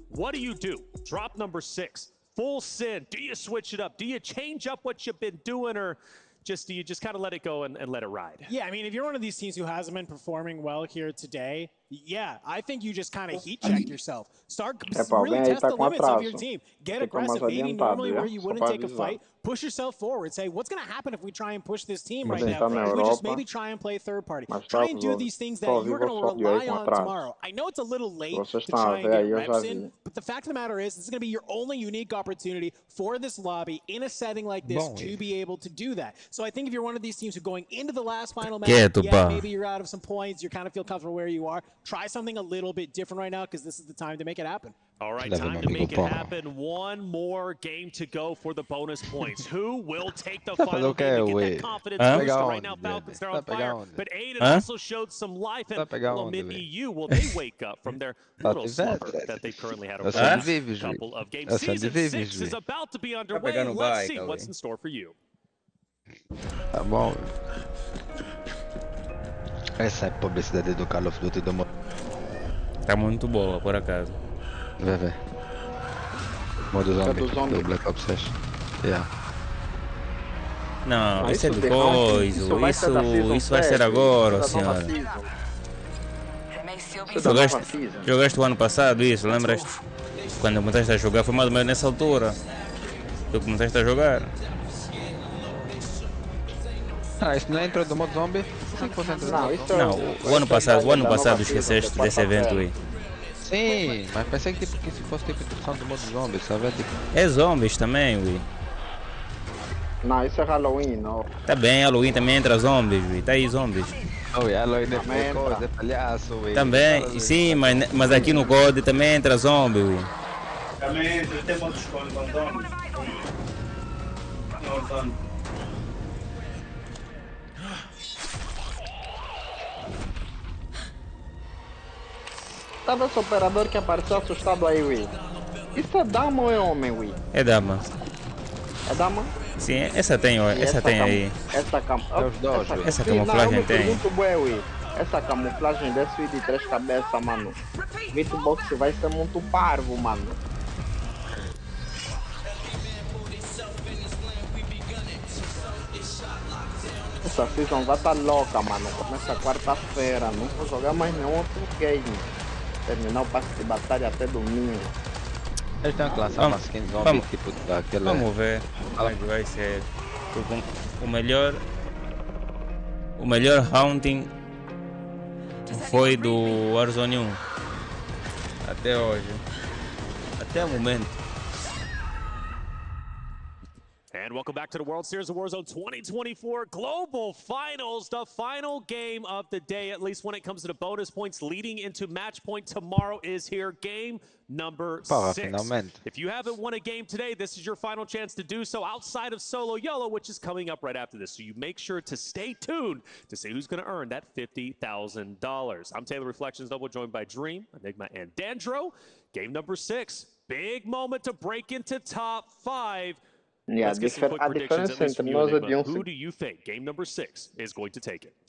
Speaker 4: What do? Drop number 6. Full sin. Do you switch it up? Do you change up what you've been doing, or do you just kind of let it go and let it ride?
Speaker 9: Yeah, I mean, if you're one of these teams who hasn't been performing well here today, yeah, I think you just kind of heat check yourself. Start really test the limits of your team. Get aggressive. Maybe normally where you wouldn't take a fight, push yourself forward. Say, what's going to happen if we try and push this team right now? If we just maybe try and play third party. Try and do these things that you're going to rely on tomorrow. I know it's a little late to try and get reps in, but the fact of the matter is this is going to be your only unique opportunity for this lobby in a setting like this to be able to do that. So I think if you're one of these teams who are going into the last final match, maybe you're out of some points, you kind of feel comfortable where you are. Try something a little bit different right now because this is the time to make it happen.
Speaker 4: All right, time to make it happen. 1 more game to go for the bonus points. Who will take the final game to get that confidence booster? Right now, Falcons, they're on fire. But Aiden also showed some life. And mid-EU, will they wake up from their little slumber that they currently had over the last couple of games? Season 6 is about to be underway. Let's see what's in store for you.
Speaker 8: Tá bom. Essa é a publicidade do Call of Duty do modo.
Speaker 2: Tá muito boa, por acaso.
Speaker 8: Vê. Modo zombie do Black Ops 6. Yeah.
Speaker 2: Não, isso é depois. Isso vai ser agora, senhora. Jogaste o ano passado isso, lembras? Quando começaste a jogar, foi mais ou menos nessa altura. Tu começaste a jogar.
Speaker 8: Ah, isso não é intro do modo zombie? 5%
Speaker 2: não, o ano passado esqueceste desse evento aí.
Speaker 8: Sim, mas pensei que se fosse tipo introdução do modo zombie, sabe? Tipo...
Speaker 2: É zombies também, ui.
Speaker 3: Não, isso é Halloween, não.
Speaker 2: Tá bem, Halloween também entra zombies, ui. Tá aí zombies.
Speaker 8: Oh, Halloween é coisa, é palhaço, ui.
Speaker 2: Também, sim, mas aqui no COD também entra zombie, ui.
Speaker 20: Também entra, tem muitos com zombies.
Speaker 3: Tava esse operador que apareceu assustado aí, Wii. Isso é dama ou é homem, Wii?
Speaker 2: É dama.
Speaker 3: É dama?
Speaker 2: Sim, essa tem aí. Essa camuflagem tem.
Speaker 3: Muito boa, Wii. Essa camuflagem desse Wii de 3 cabeças, mano. Hitbox vai ser muito parvo, mano. Essa season vai estar louca, mano. Começa quarta-feira. Não vou jogar mais nenhum outro game. Terminar o passe de batalha até domingo.
Speaker 8: Eles têm que lançar uma skin zombie tipo daquele...
Speaker 2: Vamos ver como é que vai ser. O melhor hunting foi do Warzone 1. Até hoje. Até o momento.
Speaker 4: And welcome back to the World Series of Warzone 2024 Global Finals, the final game of the day, at least when it comes to the bonus points leading into match point tomorrow is here. Game number 6. If you haven't won a game today, this is your final chance to do so outside of Solo YOLO, which is coming up right after this. So you make sure to stay tuned to see who's going to earn that $50,000. I'm Taylor Reflections Double, joined by Dream, Enigma, and Dandro. Game number 6. Big moment to break into top 5.
Speaker 3: Yeah, a diferença entre nós é de
Speaker 4: Who do you think game number 6 is going to take it?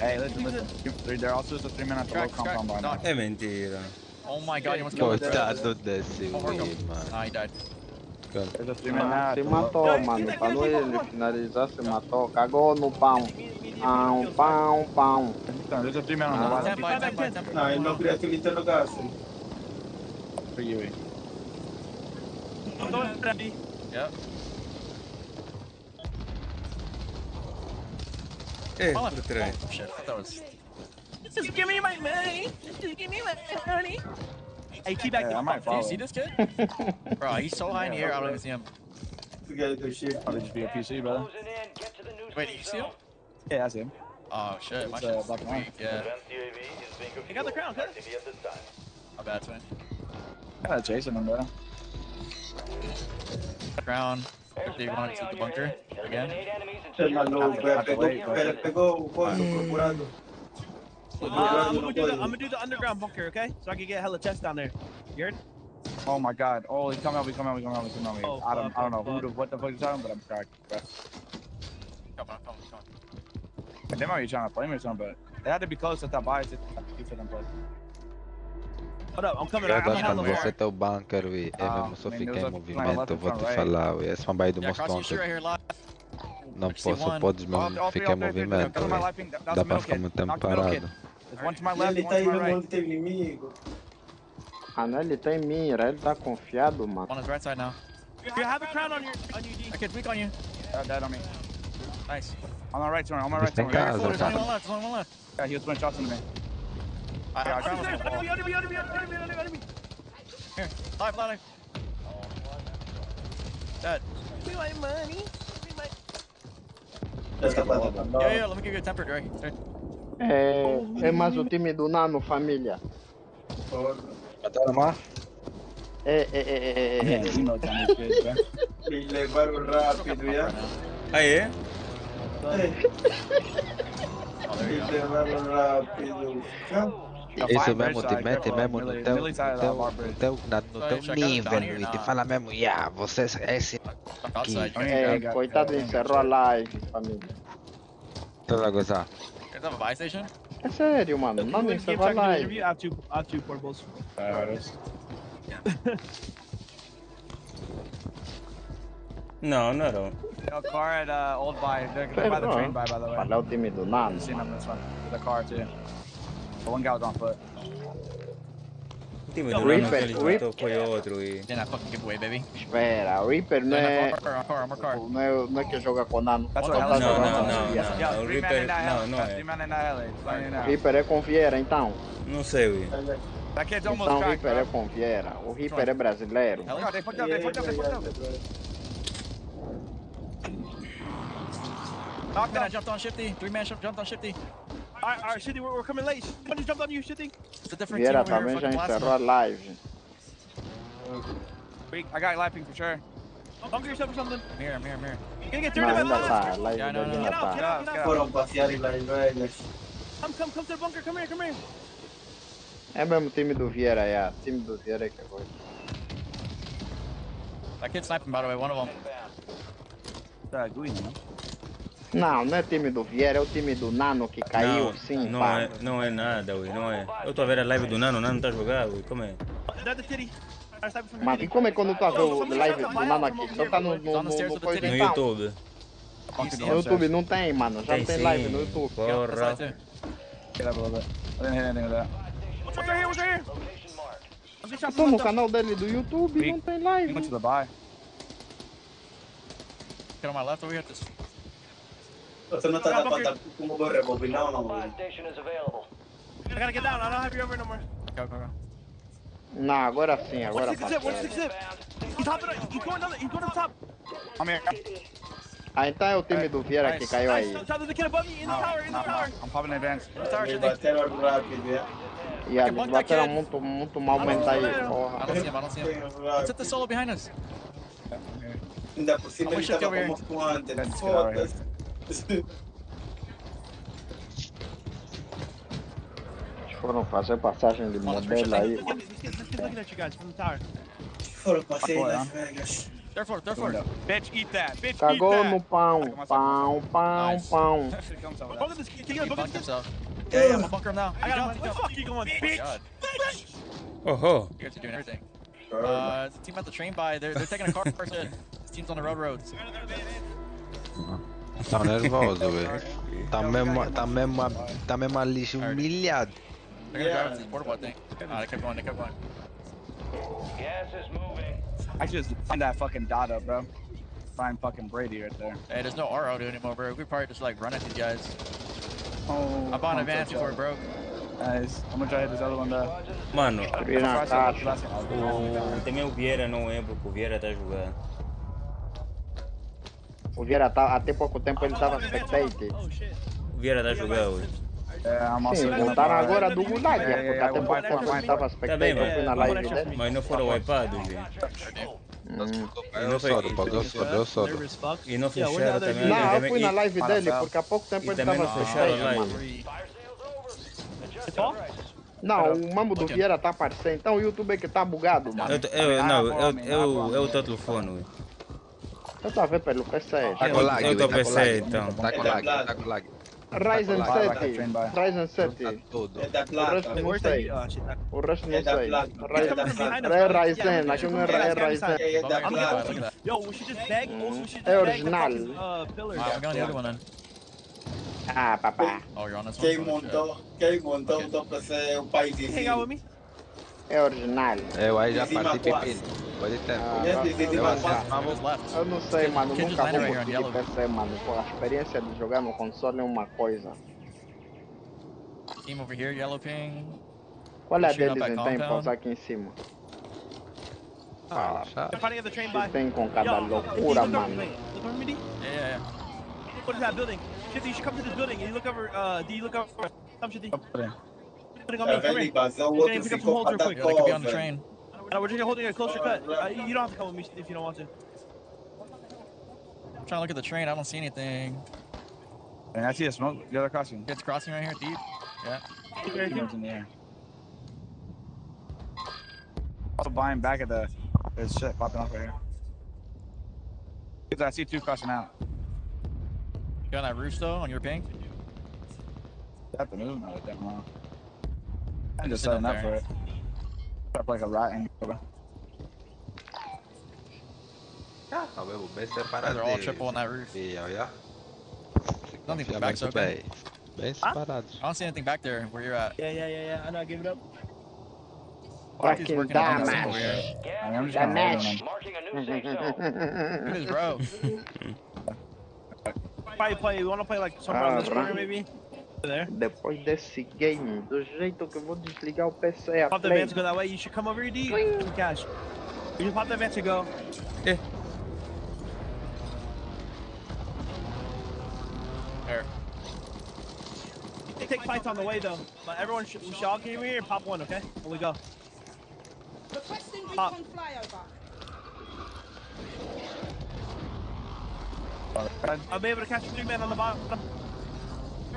Speaker 21: Hey, listen. They're also the 3 minutes below compound bar now.
Speaker 2: É mentira.
Speaker 10: Oh my god, he wants to go with
Speaker 8: Coitado desse Wii, mano.
Speaker 10: Ah, he died.
Speaker 21: There's a 3
Speaker 3: Ah,
Speaker 21: minute
Speaker 3: se matou, mano. Pra não ele finalizar, se matou. Cagou no pão. Pão.
Speaker 21: There's a 3 minute on the bottom.
Speaker 20: Não, ele não queria que ele tenha no gás.
Speaker 21: For you,
Speaker 10: Yep.
Speaker 2: É,
Speaker 10: Oh,
Speaker 2: por trás.
Speaker 10: shit, that was...
Speaker 21: Just give me my money. Just give me my money.
Speaker 10: Hey, T-Bag,
Speaker 21: I might
Speaker 10: do you
Speaker 21: follow.
Speaker 10: see this kid? Bro, he's so high in the air, I don't even see him.
Speaker 21: You gotta do shit. Probably just be a PC, brother.
Speaker 10: Wait, you see him?
Speaker 21: Yeah, that's him.
Speaker 10: Oh shit, my
Speaker 21: It's,
Speaker 10: shit's
Speaker 21: black and white.
Speaker 10: weak, yeah.
Speaker 21: He got the crown, huh?
Speaker 10: My bad, twin.
Speaker 21: Kinda chasing him, bro.
Speaker 10: Crown. Do you want to the bunker again?
Speaker 20: Pegou o coisa, procurado.
Speaker 21: I'm gonna do the underground bunker, okay? So I can get hella chests down there. You heard? Oh my god. Oh, he's coming out.
Speaker 10: Oh,
Speaker 21: I don't know what the fuck he's talking, but I'm cracked, bro.
Speaker 10: Come on.
Speaker 21: They might be trying to play me or something, but they had to be close to that buy to for them play. Hold up, I'm coming out.
Speaker 8: Mano, você tá o bunker, Wii. É mesmo, só fica em movimento, eu vou te falar, Wii. Esse man do most wanted. Não posso, podes mesmo ficar em movimento, Wii. Dá pra ficar muito tempo parado.
Speaker 20: Ele tá aí vendo onde tem inimigo.
Speaker 3: Ah, não, ele tá em mira, ele tá confiado, mano.
Speaker 10: On his right side now.
Speaker 21: You have a crown on your D.
Speaker 10: I kid's weak on you.
Speaker 21: Dead on me.
Speaker 10: Nice.
Speaker 21: On my right, on my right.
Speaker 8: Tem casa,
Speaker 10: There's only
Speaker 8: cara.
Speaker 10: one left,
Speaker 21: Yeah, he was throwing shots into me.
Speaker 10: I have crown on the wall.
Speaker 21: Under me.
Speaker 10: Here, live. Dead.
Speaker 21: Give me my money.
Speaker 10: Yeah, let me give you a temper, Greg.
Speaker 3: É mais o time do Nano, família.
Speaker 8: Mataram mais?
Speaker 20: Me levaram rápido, já.
Speaker 2: Ah, é?
Speaker 20: Me levaram rápido.
Speaker 8: Isso mesmo, te mete mesmo no teu nível, e te fala mesmo, você é esse aqui.
Speaker 3: Coitado, encerrou a live, família.
Speaker 8: Tá a gozar?
Speaker 10: Does have a buy station?
Speaker 3: É sério, mano, não encerrou a live.
Speaker 21: I have two portables.
Speaker 2: Não.
Speaker 21: No, car at Old Buy. They're by the train by the way.
Speaker 3: Olha o time do Nano.
Speaker 21: I've seen them this one. With a car too. The one guy was on foot.
Speaker 2: O time do Nano que ele matou foi outro e...
Speaker 10: Then I fucking give away, baby.
Speaker 3: Espera, o Reaper não é... Não é que joga com o Nano.
Speaker 21: That's
Speaker 2: Não,
Speaker 21: what Hell
Speaker 2: o Reaper não é.
Speaker 3: O Reaper é com Vieira, então.
Speaker 2: Não sei, Wii.
Speaker 21: That kid's almost
Speaker 3: Então o
Speaker 21: cracked,
Speaker 3: Reaper é
Speaker 21: bro.
Speaker 3: com Vieira. O Reaper é brasileiro.
Speaker 21: Oh, they fucked up.
Speaker 10: Man, I jumped on Shifty. 3-man jumped on Shifty.
Speaker 21: Alright, Shitty, we're coming late. Somebody jumped on you, Shitty.
Speaker 10: It's a different team
Speaker 3: Vieira
Speaker 10: over here.
Speaker 3: também já
Speaker 10: Fucking
Speaker 3: encerrou a live.
Speaker 21: I got lapping for sure. Bunker yourself or something.
Speaker 10: Mirror.
Speaker 21: You're gonna get
Speaker 3: Não,
Speaker 21: dirty,
Speaker 3: ainda
Speaker 21: man.
Speaker 3: tá, a live
Speaker 10: Yeah,
Speaker 3: dele
Speaker 10: no.
Speaker 3: ainda
Speaker 21: Get out.
Speaker 3: tá.
Speaker 20: Foram passear em Las Vegas.
Speaker 21: Come to the bunker. Come here.
Speaker 3: É mesmo o time do Vieira, é. O time do Vieira que foi.
Speaker 10: That kid's sniping, by the way, one of them.
Speaker 3: Não é time do Vieira, é o time do Nano que caiu, sim, pá.
Speaker 2: Não é nada, Wii, não é. Eu tô a ver a live do Nano, o Nano tá a jogar, Wii, como é?
Speaker 3: Mas e como é quando tu tá vendo a live do Nano aqui? Só tá no coisa
Speaker 2: No
Speaker 3: então.
Speaker 2: YouTube.
Speaker 3: No YouTube não tem, mano. Já tem live no YouTube.
Speaker 2: Porra.
Speaker 21: Get up a little bit. I didn't hit anything with that. What's right here?
Speaker 3: Eu tô no canal dele do YouTube e não tem live.
Speaker 21: Went to the buy.
Speaker 10: Get on my left over here. This.
Speaker 20: Você não tá dando pra dar como vou rebobinar ou não?
Speaker 21: I gotta get down. I don't have you over no more.
Speaker 10: Okay.
Speaker 3: Não, agora sim, agora
Speaker 21: What's the zip? He's going to the top. I'm here.
Speaker 3: Ah, então é o time do Vieira que caiu aí.
Speaker 21: There's a kid above you in the tower. I'm popping in advance. In the tower, should
Speaker 20: Bateram rápido, já.
Speaker 3: E eles bateram muito mal mental aí,
Speaker 10: I
Speaker 3: porra.
Speaker 10: don't see him. Let's hit the solo behind us.
Speaker 20: Ainda por cima ele tava como fluante. Foda-se.
Speaker 3: Foram fazer passagem de modelo aí.
Speaker 21: Looking at you guys from the tower.
Speaker 20: Foram passear em Las Vegas.
Speaker 10: Third floor, third floor.
Speaker 21: Bitch, eat that. Bitch, eat
Speaker 3: Cagou
Speaker 21: that.
Speaker 3: no pão. Pão, pão,
Speaker 10: Nice.
Speaker 3: pão.
Speaker 21: Look at this. Can you
Speaker 10: He
Speaker 21: look at
Speaker 10: bunked
Speaker 21: this?
Speaker 10: himself. Yeah, I'm gonna bunker him now.
Speaker 21: I got him.
Speaker 10: He
Speaker 21: Where the
Speaker 10: jumped.
Speaker 21: fuck you going, bitch?
Speaker 10: God.
Speaker 21: Bitch.
Speaker 2: Oh,
Speaker 10: You guys are doing everything. The team at the train by, they're taking a car person. This team's on the roads.
Speaker 8: Tá nervoso, velho. Tá mesmo ali humilhado.
Speaker 10: They're gonna drive to this portable, I think. They kept going, they kept going.
Speaker 15: Gas is moving.
Speaker 21: I should just find that fucking data, bro. Find fucking Brady right there.
Speaker 10: Hey, there's no R auto anymore, bro. We probably just like run at these guys.
Speaker 21: Oh,
Speaker 10: I bought an advance before it broke.
Speaker 21: Nice. I'm gonna try to hit this other one though.
Speaker 2: mano,
Speaker 3: Também
Speaker 2: o Vieira não é porque o Vieira tá jogando.
Speaker 3: O Vieira tá, até pouco tempo ele tava spectated.
Speaker 2: O Vieira tá jogando hoje.
Speaker 3: Sim, voltaram agora do Gulag, porque até pouco tempo ele tava spectated, eu fui na live dele.
Speaker 2: Mas não foram wipados, velho.
Speaker 8: E não foi.
Speaker 2: E não fecharam também.
Speaker 3: Não, eu fui na live dele, porque há pouco tempo ele tava spectated, mano. Não, o mambo do Vieira tá aparecendo, então o YouTube é que tá bugado, mano.
Speaker 2: É o teu telefone.
Speaker 3: Eu tô a ver pelo PC.
Speaker 8: Tá com lag,
Speaker 2: eu tô PC, então.
Speaker 8: Tá com lag, tá com lag.
Speaker 3: Ryzen 7, Ryzen 7.
Speaker 8: Tudo.
Speaker 3: O resto não sei. O resto não sei. É Ryzen, aqui não é Ryzen. É original.
Speaker 10: I'm going the other one then.
Speaker 3: Ah, papá.
Speaker 10: Oh, you're on this one?
Speaker 20: Quem montou o PC, o pai de
Speaker 3: É original.
Speaker 8: Eu aí já parti pepino. Pode ter.
Speaker 3: Eu não sei, mano. Nunca vou conseguir PC, mano. Pô, a experiência de jogar no console é uma coisa.
Speaker 10: Team over here, yellow ping.
Speaker 3: Qual é a deles então? Pousar aqui em cima. Que tem com cada loucura, mano.
Speaker 10: Yeah.
Speaker 21: What is that building? Shifty, you should come to this building. You look over, do you look over? Come, Shifty. Putting on me, come here. You're gonna pick up some holds real quick.
Speaker 10: Yeah, they could be on the train.
Speaker 21: No, we're just holding a closer cut. You don't have to come with me if you don't want to.
Speaker 10: I'm trying to look at the train. I don't see anything.
Speaker 21: And I see a smoke. The other crossing.
Speaker 10: It's crossing right here, deep. Yeah.
Speaker 21: It's in the air. Also buying back at the. There's shit popping up right here. I see two crossing out.
Speaker 10: You on that roof though, on your ping?
Speaker 21: That's the movement with them, huh? I'm just setting up for it. Up like a rat and
Speaker 8: They're
Speaker 10: all triple on that roof.
Speaker 8: Yeah.
Speaker 10: Nothing from back, so okay.
Speaker 8: Bem separados.
Speaker 10: I don't see anything back there where you're at.
Speaker 21: Yeah. I know. I give it up.
Speaker 3: Fucking damage. Damage.
Speaker 10: Who's bro?
Speaker 21: Probably you want to play like some around this corner maybe? There.
Speaker 3: Depois desse game, do jeito que eu vou desligar o PC a
Speaker 21: pop the
Speaker 3: play.
Speaker 21: van to go that way. You should come over here, D. Cash. You just pop the van to go.
Speaker 2: Yeah.
Speaker 21: There. They take fights on the way though. But everyone should all get over here and pop one, okay? When we go. Pop. I'll be able to catch 3 men on the bottom.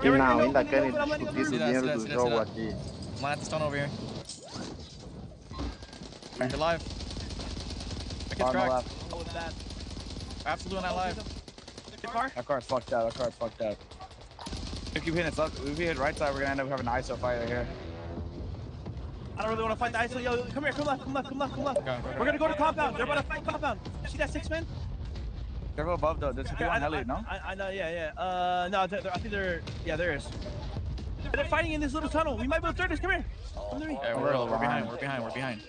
Speaker 3: E não, ainda querem discutir o dinheiro do jogo aqui.
Speaker 10: Lance stone over here. You're live. Make it crack. Absolutely on that live.
Speaker 21: That car's fucked out. If you hit it left, if we hit right side, we're gonna end up having an ISO fight right here. I don't really want to fight the ISO. Yo, come here, come left.
Speaker 10: Okay.
Speaker 21: We're gonna go to compound. They're about to fight compound. See that 6 man? They're above though. There's a on heli, no? I know, yeah. No, I think there is. They're fighting in this little tunnel. We might be able to turn this. Come here. Come to me.
Speaker 10: Yeah, we're behind.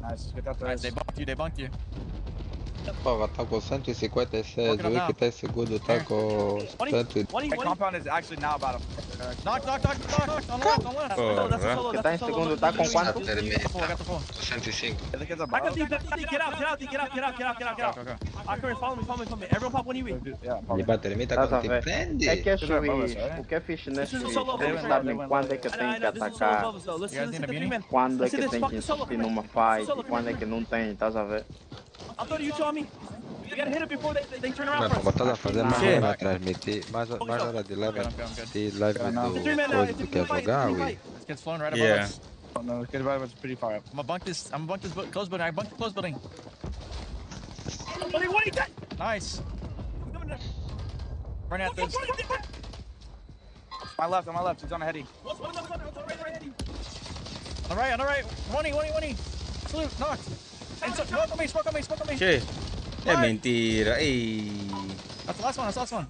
Speaker 21: Nice. Get out there.
Speaker 10: Nice, they bunked you.
Speaker 8: Porra, tá com 156, o que tá em segundo tá com 100.
Speaker 21: The compound is actually now about a...
Speaker 10: Knock. On left.
Speaker 3: O que tá em segundo tá com quanto?
Speaker 8: 105.
Speaker 21: Get out. Follow me. Everyone pop when you win.
Speaker 8: Ele vai terminar quando te prende.
Speaker 3: É que o que é fixe nesse eles sabem quando é que tem que atacar, quando é que tem que insistir numa fight, quando é que não tem, estás a ver?
Speaker 21: You told me. You gotta hit it before they turn around.
Speaker 8: Mano, botar a fazer mais hora transmitir, mais hora de live do coisa do que jogar, ui.
Speaker 10: This kid's flown right above
Speaker 2: Yeah.
Speaker 10: us.
Speaker 21: No, the kid right was pretty far up.
Speaker 10: I'm gonna bunk this closed building. I bunked the closed building.
Speaker 21: What he did? Nice. Run at this. On my left. He's on a heady. On the right. 1 Salute, knocked. And smoke on me.
Speaker 2: Che, è mentira. Ehi.
Speaker 21: That's the last one.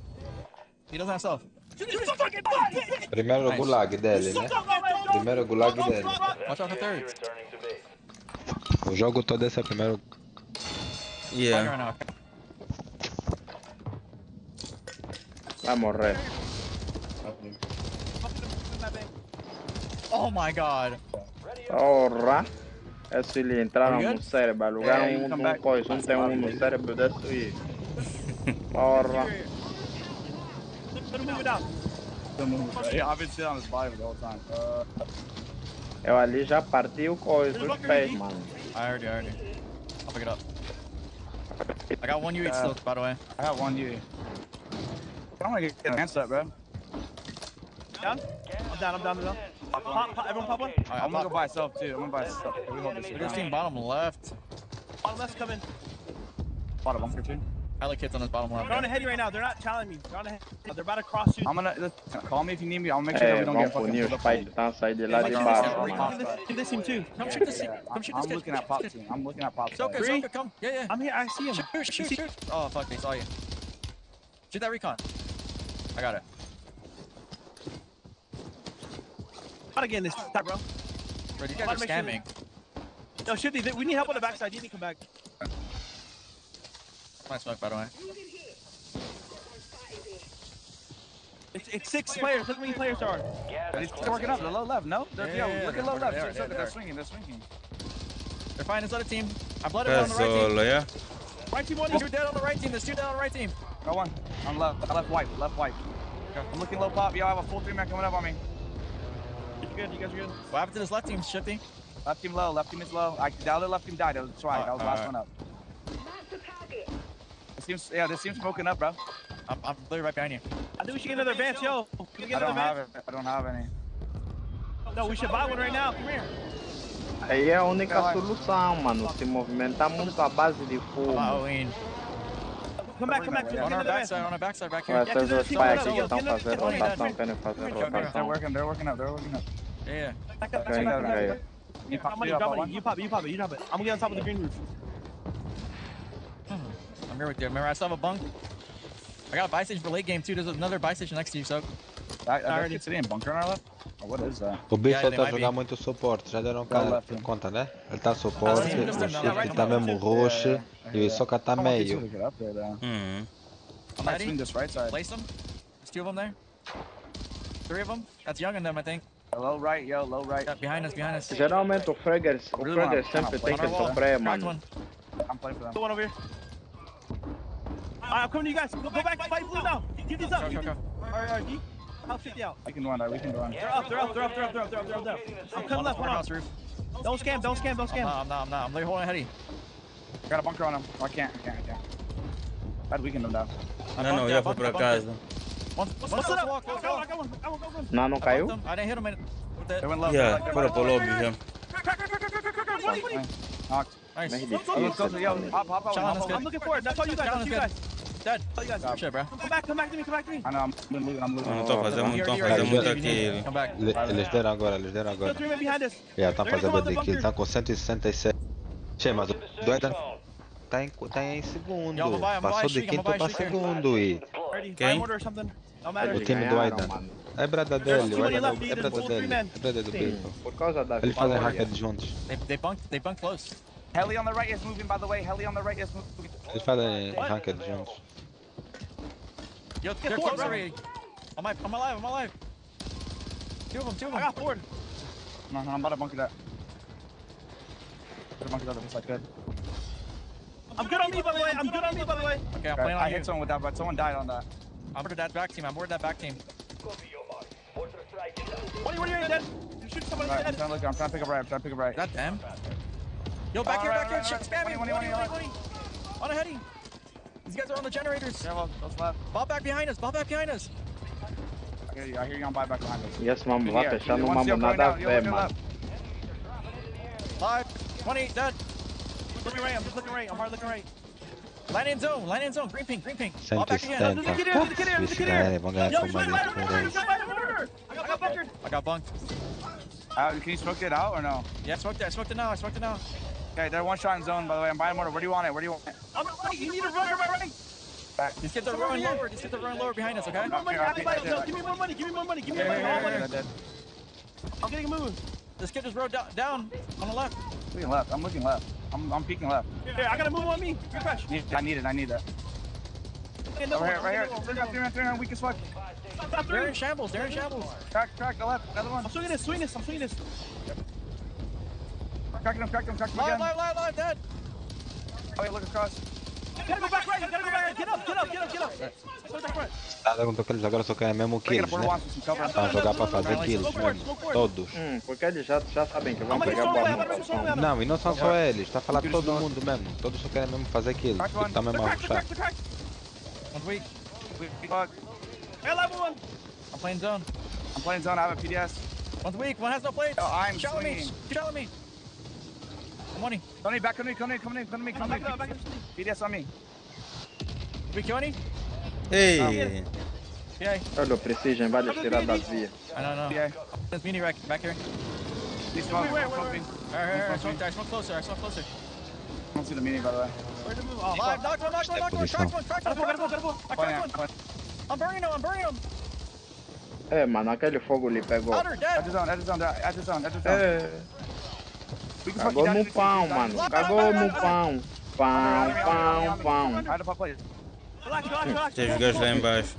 Speaker 21: He doesn't have self.
Speaker 8: Primero gulag dele, né? Primeiro gulag dele.
Speaker 21: Watch out for third.
Speaker 8: O jogo todo esse é o primeiro.
Speaker 2: Yeah.
Speaker 3: Vai morrer.
Speaker 21: Oh my god.
Speaker 3: Porra. Adesso lì entrarono no cérebro, alugaram coisa, tem no cérebro adesso e... Porra.
Speaker 21: Yeah, I've been sitting on his body the whole time.
Speaker 3: Eu ali já parti o coisa, os pés, mano.
Speaker 21: I already. I'll pick it up. I got 1 UE still, by the way. I have 1 UE. I want to get an answer up, bro.
Speaker 10: Down? I'm down. Pop, everyone pop one?
Speaker 21: Alright, I'm gonna go by myself too. We hold this. We're team bottom left.
Speaker 10: Bottom left's coming.
Speaker 21: Bottom bunker too. I like hits on this bottom left.
Speaker 10: They're on a heady right now. They're not challenging me. They're on a heady. They're about to cross you.
Speaker 21: I'm gonna call me if you need me. I'll make sure that we don't get fucking
Speaker 3: punir os pais que estão a sair de lá de baixo.
Speaker 10: Kill this team too. Come shoot this team.
Speaker 21: I'm looking at pop team.
Speaker 10: Soka,
Speaker 21: come. Yeah.
Speaker 10: I'm here. I see him.
Speaker 21: Shoot. Oh fuck, they saw you. Shoot that recon. I got it.
Speaker 10: Gotta get in this stop, bro.
Speaker 21: Bro, these guys are scamming.
Speaker 10: Yo, Shifty, we need help on the backside. You need to come back.
Speaker 21: My smoke, by the way.
Speaker 10: It's 6 players. Look how many players there are.
Speaker 21: They're working up. The low left, no? Look at low left. They're swinging. They're fighting this other team. I blooded one on the right team.
Speaker 2: Solo, yeah.
Speaker 21: Right team 1, you're dead on the right team. There's 2 down on the right team. Got 1. On left. Left wipe. I'm looking low pop. Yo, I have a full 3-man coming up on me.
Speaker 10: You guys are good.
Speaker 21: What happened to this left team, Shifty? Left team low. Left team is low. The other left team died. That was try. That was the last one up. This team's smoking up, bro. I'm literally right behind you.
Speaker 10: I think we should get another advance, yo. Can we get another advance?
Speaker 21: I don't have any.
Speaker 10: No, we should buy one right now. Come here.
Speaker 3: Aí é a única solução, mano. Se movimentar muito à base de fogo.
Speaker 10: Come back.
Speaker 21: On our backside, back here.
Speaker 3: Essas duas pais aqui estão fazendo rotação, querem fazer rotação.
Speaker 21: They're working up. Yeah.
Speaker 10: Back up. You pop it. I'm gonna get on top of the green roof.
Speaker 21: I'm here with you. Remember, I still have a bunk. I got a buy station for late game too. There's another buy station next to you, so. I already sitting in bunker on our left. Oh, what is that?
Speaker 8: O bicho tá jogando muito suporte, já deram conta, né? Ele tá suporte, ele tá mesmo roxo e só que tá meio.
Speaker 21: I might swing this right side. Place them. There's 2 of them there. 3 of them. That's young in them, I think. Low right. Yeah, behind us.
Speaker 3: Geralmente o Fragger sempre tem que sofrer, mano.
Speaker 21: I'm playing for them.
Speaker 10: Go one over here. Alright, I'm coming to you guys. Go back, fight blue now. Give these up. Alright, D. Help 50 out.
Speaker 21: We can run.
Speaker 10: They're up. I'm coming left, hold on. Don't scam.
Speaker 21: I'm not. I'm literally holding a heady. I got a bunker on him. Oh, I can't. I'd weaken them down.
Speaker 2: Não, já foi pra casa.
Speaker 3: Não caiu?
Speaker 21: I didn't hit him. They went low.
Speaker 2: Yeah, foram pro lobby já.
Speaker 21: Knocked. Nice.
Speaker 10: I'm looking for it. That's all you guys.
Speaker 21: Dead. Shit, bro.
Speaker 10: Come back to me.
Speaker 21: I know, I'm losing.
Speaker 2: Não tô fazendo muito aquilo.
Speaker 21: Come back.
Speaker 8: Eles deram agora.
Speaker 10: Still 3 men behind us.
Speaker 8: Estão fazendo bad kill, estão com 167. Che, mas o Doido tá em segundo. Passou de quinto pra segundo e...
Speaker 2: Quem?
Speaker 8: O time do Aidan. É brada dele, o Aidan é brada dele. É brada do Bico.
Speaker 3: Por causa da
Speaker 8: Eles fazem ranked juntos.
Speaker 21: They bunked close. Heli on the right is moving, by the way.
Speaker 8: Eles fazem ranked juntos.
Speaker 21: Yo, they're close already. I'm alive. Two of them.
Speaker 10: I got forward.
Speaker 21: No, I'm about to bunker that. Bunker that looks like good.
Speaker 10: I'm good on me, by the way.
Speaker 21: Okay, I'm playing on you. I hit someone with that, but someone died on that. I'm boarded that back team.
Speaker 10: What are you dead? You shoot somebody dead.
Speaker 21: I'm trying to pick up right. That damn. Yo, back here. Shit, spam me. 20. On a heady. These guys are on the generators. Yeah, well, those left. Ball back behind us. I hear you on buy back behind us.
Speaker 3: Yes, mamo, vai fechar no mamo, nada a ver, mano.
Speaker 21: 5, 20, dead.
Speaker 10: I'm just looking right. I'm hard looking right.
Speaker 21: Line in zone, green pink. Fall back again.
Speaker 8: 170. Se ganharem, vão ganhar por uma diferença.
Speaker 21: I got bunked.
Speaker 10: Can you smoke it out or no?
Speaker 21: Yeah, I smoked it now.
Speaker 10: Okay, they're one shot in zone, by the way. I'm buying mortar. Where do you want it?
Speaker 21: I'm right. You need to run to my right. These kids are running lower behind us, okay?
Speaker 10: Give
Speaker 21: me more money. Give me all money. I'm getting a move. This kid just rode down on the left.
Speaker 10: I'm looking left. I'm peeking left.
Speaker 21: Yeah, I got a move on me. Good crash.
Speaker 10: I need that. Right here. 300, weak as fuck.
Speaker 21: They're in shambles.
Speaker 10: Crack, the left. Another one.
Speaker 21: I'm swinging this.
Speaker 10: Crack him again.
Speaker 21: Live, dead.
Speaker 10: Oh, wait, look across.
Speaker 21: Gotta go back right. Get up. Go back right.
Speaker 8: Nada contra que eles agora só querem mesmo kills, né? Vão jogar para fazer kills mesmo. Todos.
Speaker 3: Porque eles já sabem que vão pegar boa pontuação.
Speaker 8: Não, e não são só eles. Está a falar de todo mundo mesmo. Todos só querem mesmo fazer kills. Porque está mesmo a rushar.
Speaker 21: One's weak. Hey, level one. I'm playing zone.
Speaker 10: I have a PDS.
Speaker 21: One's weak. One has no plates.
Speaker 10: Oh, I'm
Speaker 21: swinging. Shell me. Money.
Speaker 10: Tony, back on me. PDS on me.
Speaker 21: We kill any?
Speaker 2: Ei!
Speaker 21: Yeah.
Speaker 3: Olha o Precision, vai tirar das vias.
Speaker 21: I don't know.
Speaker 10: Yeah.
Speaker 21: There's mini rack back here.
Speaker 10: Please smoke.
Speaker 21: Where? I smoke closer.
Speaker 10: I don't see the mini, by the way.
Speaker 21: Where's the move? Oh, live. Knock one. Gotta go. I cracked one. I'm burning him.
Speaker 3: Mano, aquele fogo lhe pegou.
Speaker 10: At the zone.
Speaker 3: Cagou no pão, mano. Pão.
Speaker 10: Relax.
Speaker 2: Tem os gajos lá embaixo.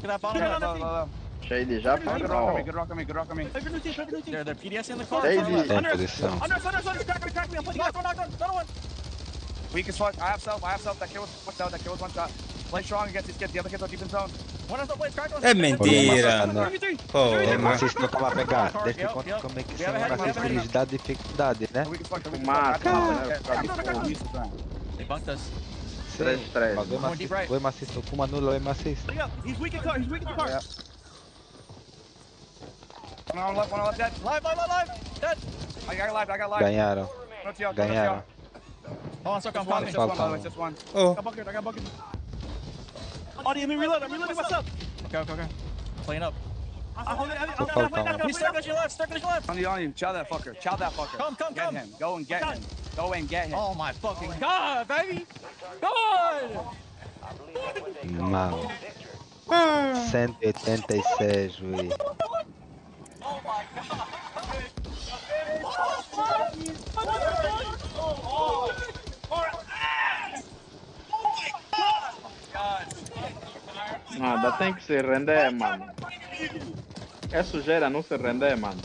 Speaker 3: Cheio de já foi.
Speaker 10: Good rock on me.
Speaker 21: They're PDS in the car.
Speaker 3: Cheio de...
Speaker 8: Tem posição.
Speaker 21: Crack me. I'm putting another one.
Speaker 10: Weak as fuck. I have self. That kill was one shot. Play strong against these kids. The other kids are deep in zone.
Speaker 21: One has no plates. Crack one.
Speaker 2: É mentira!
Speaker 8: Mas isso não vai pegar. Desde quando como é que são essas eles dão dificuldade, né?
Speaker 3: Mata.
Speaker 21: They bunked us.
Speaker 8: Sim, mas o emassista, o Kuma anula o emassista.
Speaker 21: He's weak in the car.
Speaker 10: Yeah. One on left, dead.
Speaker 21: Live. Dead.
Speaker 10: I got live.
Speaker 8: Ganharam.
Speaker 21: Hold on, I'm coming.
Speaker 10: Just one.
Speaker 2: Oh.
Speaker 21: I got bucket. Oh, let me reload. I'm reloading myself. Okay. Playing up. He's stuck on your left.
Speaker 10: On you. Chow that fucker.
Speaker 21: Come.
Speaker 10: Get him. Go and get him.
Speaker 21: Oh my fucking god, baby. God.
Speaker 8: Mano. 186, ui.
Speaker 21: Oh my god.
Speaker 3: Nada, tem que se render, mano. É sujeira, não se render, mano.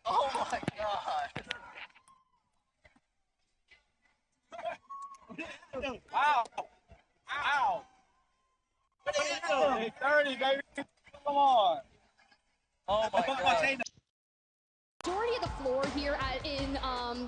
Speaker 21: Oh my god. Wow. 30, baby. Come on. Oh my god.
Speaker 13: Majority of the floor here in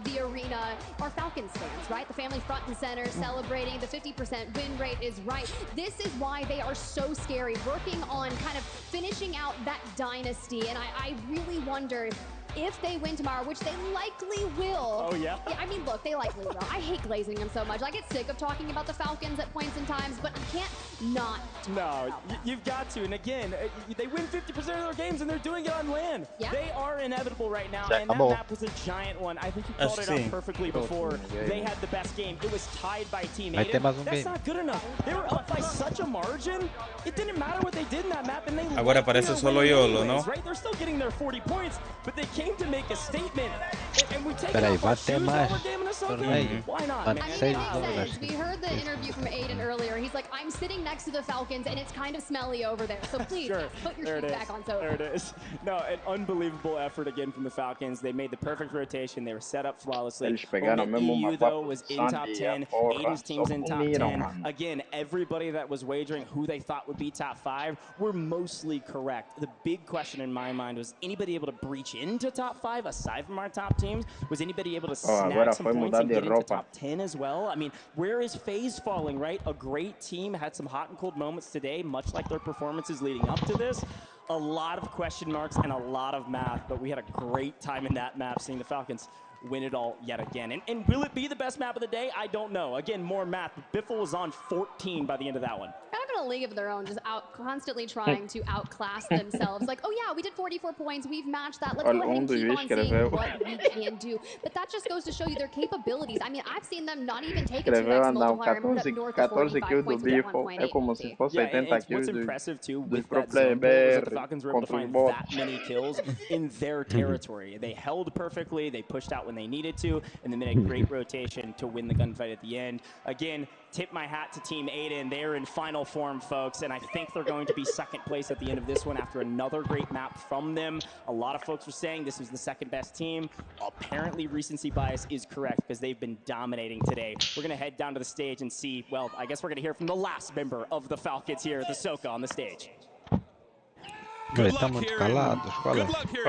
Speaker 13: the arena are Falcons fans, right? The family front and center celebrating. The 50% win rate is right. This is why they are so scary, working on kind of finishing out that dynasty. And I really wonder if they win tomorrow, which they likely will.
Speaker 16: Oh, yeah?
Speaker 13: Yeah, I mean, look, they likely will. I hate glazing them so much. I get sick of talking about the Falcons at points in times, but I can't not talk
Speaker 16: No, you've got to. And again, they win 50% of their games, and they're doing it on land.
Speaker 13: Yeah.
Speaker 16: They are inevitable right now, and that map was a giant one. I think you called it out perfectly before. They had the best game. It was tied by Team Aiden. That's not good enough. They were up by such a margin. It didn't matter what they did in that map, and they
Speaker 2: Agora aparece Solo YOLO,
Speaker 16: anyways, right? They're still getting their 40 points, but they came to make a statement. And we take
Speaker 8: Peraí,
Speaker 16: off
Speaker 8: vai
Speaker 16: our
Speaker 8: ter
Speaker 16: shoes
Speaker 8: mais
Speaker 16: while we're gaming us so
Speaker 8: torneio.
Speaker 16: good. Why not?
Speaker 13: I mean, it makes sense. We heard the interview from Aiden earlier. He's like, I'm sitting next to the Falcons, and it's kind of smelly over there. So please, put your shoes back on.
Speaker 16: There it is. No, an unbelievable effort again from the Falcons. They made the perfect rotation. They were set up flawlessly. EU, though, was in top 10. Aiden's team's in top 10. Again, everybody that was wagering who they thought would be top 5 were mostly correct. The big question in my mind was anybody able to breach into top 5 aside from our top teams? Was anybody able to snag some points and get into top 10 as well? I mean, where is FaZe falling, right? A great team had some hot and cold moments today, much like their performances leading up to this. a lot of question marks and a lot of math, but we had a great time in that map seeing the Falcons win it all yet again. And will it be the best map of the day? I don't know. Again, more math. Biffle was on 14 by the end of that one.
Speaker 13: Kind of in a league of their own, just constantly trying to outclass themselves. Like, oh yeah, we did 44 points. We've matched that. Let's go ahead and keep on seeing what we can do. But that just goes to show you their capabilities. I mean, I've seen them not even take a 2x multiplier and put up north of 45 points with that 1.8.
Speaker 3: Yeah,
Speaker 16: and what's impressive too with that zone pull is that the Falcons were able to find that many kills in their territory. They held perfectly. They pushed out when they needed to, and then made a great rotation to win the gunfight at the end. Again, tip my hat to Team Aiden. They're in final form, folks, and I think they're going to be second place at the end of this one after another great map from them. A lot of folks were saying this was the second best team. Apparently, recency bias is correct because they've been dominating today. We're going to head down to the stage and see, well, I guess we're going to hear from the last member of the Falcons here at the Soka on the stage.
Speaker 6: Good luck hearing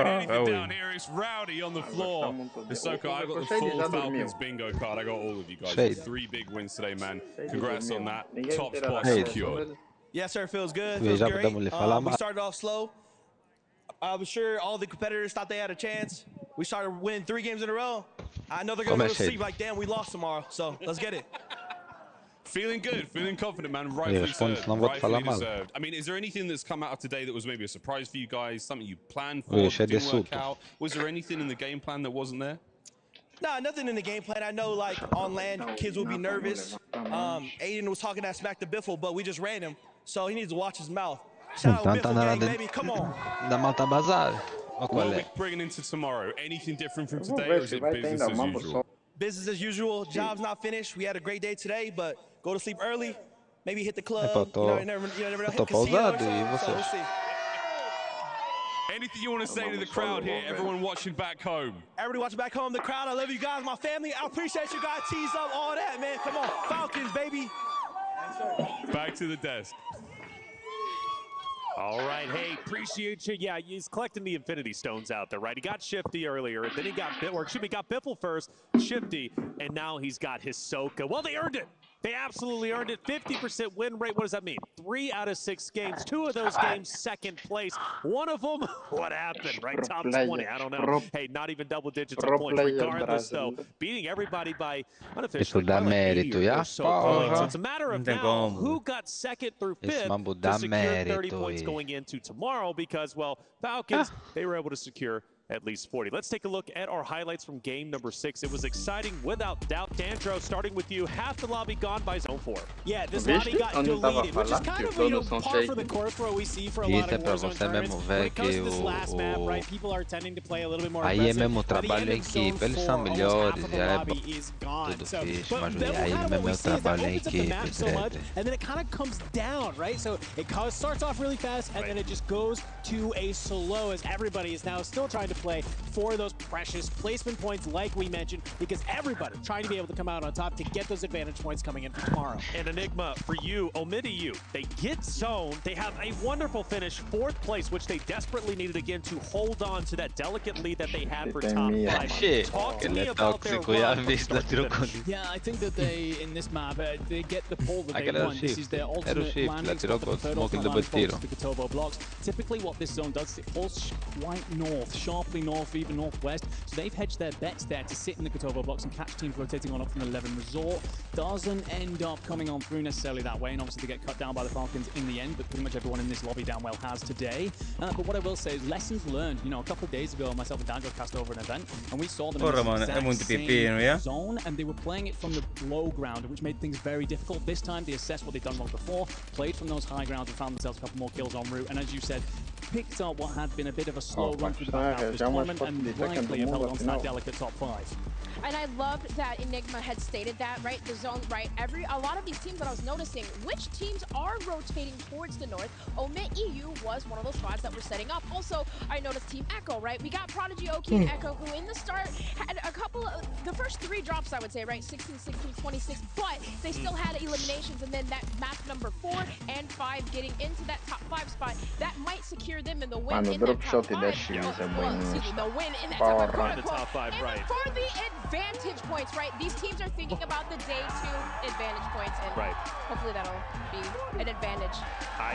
Speaker 6: anything down here. It's rowdy on the floor. Soka, I got the full Falcons bingo card. I got all of you guys. 3 big wins today, man. Congrats on that. Top spot secured.
Speaker 10: Yes, sir. It feels good. Feels great. We started off slow. I'm sure all the competitors thought they had a chance. We started winning 3 games in a row. I know they're going to go to sleep like, damn, we lost tomorrow. So let's get it.
Speaker 6: Feeling good, feeling confident, man. Rightfully deserved. I mean, is there anything that's come out of today that was maybe a surprise for you guys? Something you planned for that didn't work out? Was there anything in the game plan that wasn't there?
Speaker 10: Nah, nothing in the game plan. I know, like, on land, kids will be nervous. Aiden was talking that smack to Biffle, but we just ran him. So he needs to watch his mouth. Shout out Biffle gang, baby. Come on.
Speaker 6: What are we bringing into tomorrow? Anything different from today, or is it business as usual?
Speaker 10: Business as usual. Job's not finished. We had a great day today, but go to sleep early. Maybe hit the club. You never know. Hit casino or something. So we'll see.
Speaker 6: Anything you want to say to the crowd here? Everyone watching back home.
Speaker 10: Everybody watching back home. The crowd. I love you guys, my family. I appreciate you guys. Tease up all that, man. Come on, Falcons, baby.
Speaker 6: Back to the desk.
Speaker 4: All right, hey, appreciate you. Yeah, he's collecting the Infinity Stones out there, right? He got Shifty earlier, then he got Biffle first, Shifty, and now he's got his Soka. Well, they earned it. They absolutely earned it. 50% win rate. What does that mean? 3 out of 6 games. 2 of those games, second place. One of them, what happened, right? Top 20. I don't know. Hey, not even double digits on points. Regardless, though, beating everybody by unofficially like 80 or so points. So it's a matter of now who got second through 5th to secure 30 points going into tomorrow because, well, Falcons, they were able to secure at least 40. Let's take a look at our highlights from game number 6. It was exciting without doubt. Dandro, starting with you, half the lobby gone by zone 4.
Speaker 9: Yeah, this lobby got deleted, which is kind of, you know, par for the course for what we see for a lot of Warzone tournaments. When it comes to this last map, right, people are tending to play a little bit more aggressive. By the end of zone 4, almost half of the lobby is gone. So, but then what we see is that opens up the map so much, and then it kind of comes down, right? So it starts off really fast, and then it just goes to a slow as everybody is now still trying to play for those precious placement points like we mentioned, because everybody trying to be able to come out on top to get those advantage points coming in for tomorrow.
Speaker 4: And Enigma, for you, Omidi, they get zone, they have a wonderful finish, 4th place, which they desperately needed again to hold on to that delicate lead that they had for top 5. Talk to me about their run.
Speaker 14: Yeah, I think that they, in this map, they get the pull that they want. This is their ultimate landing spot for the third ultimate land focus, the Kotovo blocks. Typically what this zone does, it pulls quite north, sharply north, even northwest. So they've hedged their bets there to sit in the Kotovo blocks and catch teams rotating on up from 11 Resort. Doesn't end up coming on through necessarily that way, and obviously they get cut down by the Falcons in the end, but pretty much everyone in this lobby down well has today. But what I will say is lessons learned. You know, a couple of days ago, myself and Dandro cast over an event, and we saw them in the exact same zone, and they were playing it from the low ground, which made things very difficult. This time, they assessed what they'd done wrong before, played from those high grounds, and found themselves a couple more kills en route, and as you said, picked up what had been a bit of a slow run through the back half of this tournament, and rightly have held on to that delicate top 5.
Speaker 1: And I loved that Enigma had stated that, right? The zone, right? A lot of these teams that I was noticing, which teams are rotating towards the north. Omit EU was one of those squads that were setting up. Also, I noticed Team Echo, right? We got Prodigy, Oki, and Echo, who in the start had a couple of, the first 3 drops, I would say, right? 16, 16, 26, but they still had eliminations, and then that map number 4 and 5 getting into that top 5 spot, that might secure near them in the win.
Speaker 3: Mano,
Speaker 1: in
Speaker 3: drop
Speaker 1: that
Speaker 3: shot
Speaker 1: top
Speaker 3: e dash
Speaker 1: five.
Speaker 3: is é
Speaker 1: Well,
Speaker 3: bem
Speaker 1: excuse me,
Speaker 3: nisto.
Speaker 1: the win in that
Speaker 3: Porra.
Speaker 1: top
Speaker 4: The top five,
Speaker 1: and
Speaker 4: right.
Speaker 1: for the advantage points, right? These teams are thinking about the day 2 advantage points, and hopefully that'll be an advantage.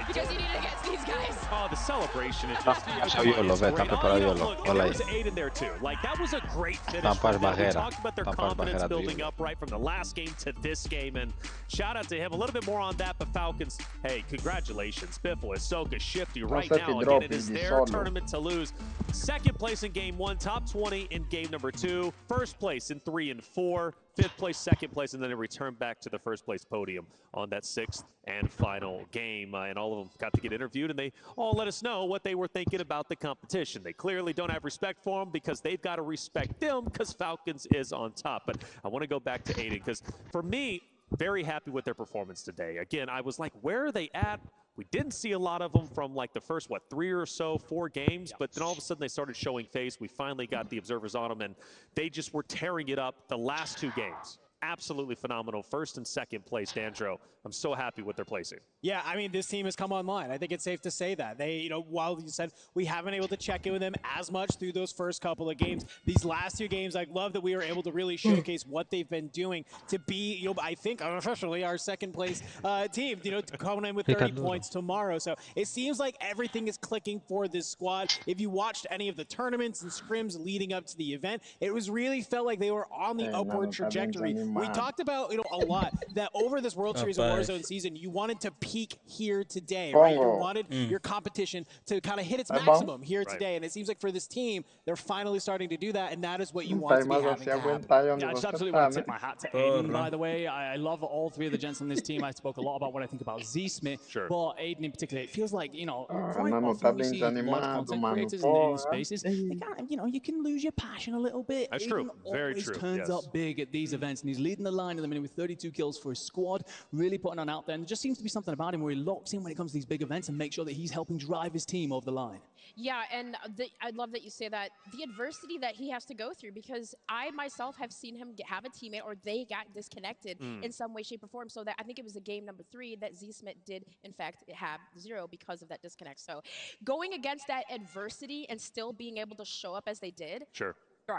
Speaker 1: Because you need it against these guys.
Speaker 4: Oh, the celebration is just
Speaker 8: YOLO, velho, tá preparado YOLO.
Speaker 4: Look,
Speaker 8: Olha
Speaker 4: there
Speaker 8: aí.
Speaker 4: was 8 in there too. Like that was a great finish.
Speaker 8: Tampa as
Speaker 4: We
Speaker 8: barreiras.
Speaker 4: talked about their
Speaker 8: Tampa as
Speaker 4: confidence
Speaker 8: barreiras do
Speaker 4: building
Speaker 8: YOLO.
Speaker 4: up right from the last game to this game, and shout out to him. A little bit more on that, but Falcons, hey, congratulations. Biffle, Ahsoka, Shifty right now. Again, it is their tournament to lose. Second place in game 1, top 20 in game number 2, first place in 3 and 4, 5th place, 2nd place, and then a return back to the first place podium on that 6th and final game. And all of them got to get interviewed, and they all let us know what they were thinking about the competition. They clearly don't have respect for them because they've got to respect them because Falcons is on top. But I want to go back to Aiden because for me, very happy with their performance today. Again, I was like, where are they at? We didn't see a lot of them from like the first, 3 or so, 4 games, but then all of a sudden they started showing face. We finally got the observers on them, and they just were tearing it up the last 2 games. Absolutely phenomenal. 1st and 2nd place, Dandro. I'm so happy with their placing.
Speaker 9: Yeah, I mean, this team has come online. I think it's safe to say that. They, you know, while you said we haven't been able to check in with them as much through those first couple of games, these last 2 games, I love that we were able to really showcase what they've been doing to be, you know, I think unofficially our 2nd place team, you know, coming in with 30 points tomorrow. So it seems like everything is clicking for this squad. If you watched any of the tournaments and scrims leading up to the event, it was really felt like they were on the upward trajectory. We talked about, you know, a lot that over this World Series of Warzone season, you wanted to peak here today, right? You wanted your competition to kind of hit its maximum here today, and it seems like for this team, they're finally starting to do that, and that is what you want to be having to happen.
Speaker 14: Yeah, I just absolutely want to tip my hat to Aiden, by the way. I love all 3 of the gents on this team. I spoke a lot about what I think about Z-Smith, but Aiden in particular, it feels like, you know, quite often we see large content creators in these spaces, they kind of, you know, you can lose your passion a little bit.
Speaker 4: That's
Speaker 14: Aiden
Speaker 4: true. Very
Speaker 14: always
Speaker 4: true.
Speaker 14: turns up big at these events, and he's leading the line in the minute with 32 kills for his squad, really putting on out there, and there just seems to be something about him where he locks in when it comes to these big events and make sure that he's helping drive his team over the line.
Speaker 1: Yeah, and I love that you say that. The adversity that he has to go through, because I myself have seen him have a teammate or they got disconnected in some way, shape, or form. So that I think it was the game number 3 that Z-Smith did, in fact, have 0 because of that disconnect. So going against that adversity and still being able to show up as they did.
Speaker 4: Sure.
Speaker 1: Bro,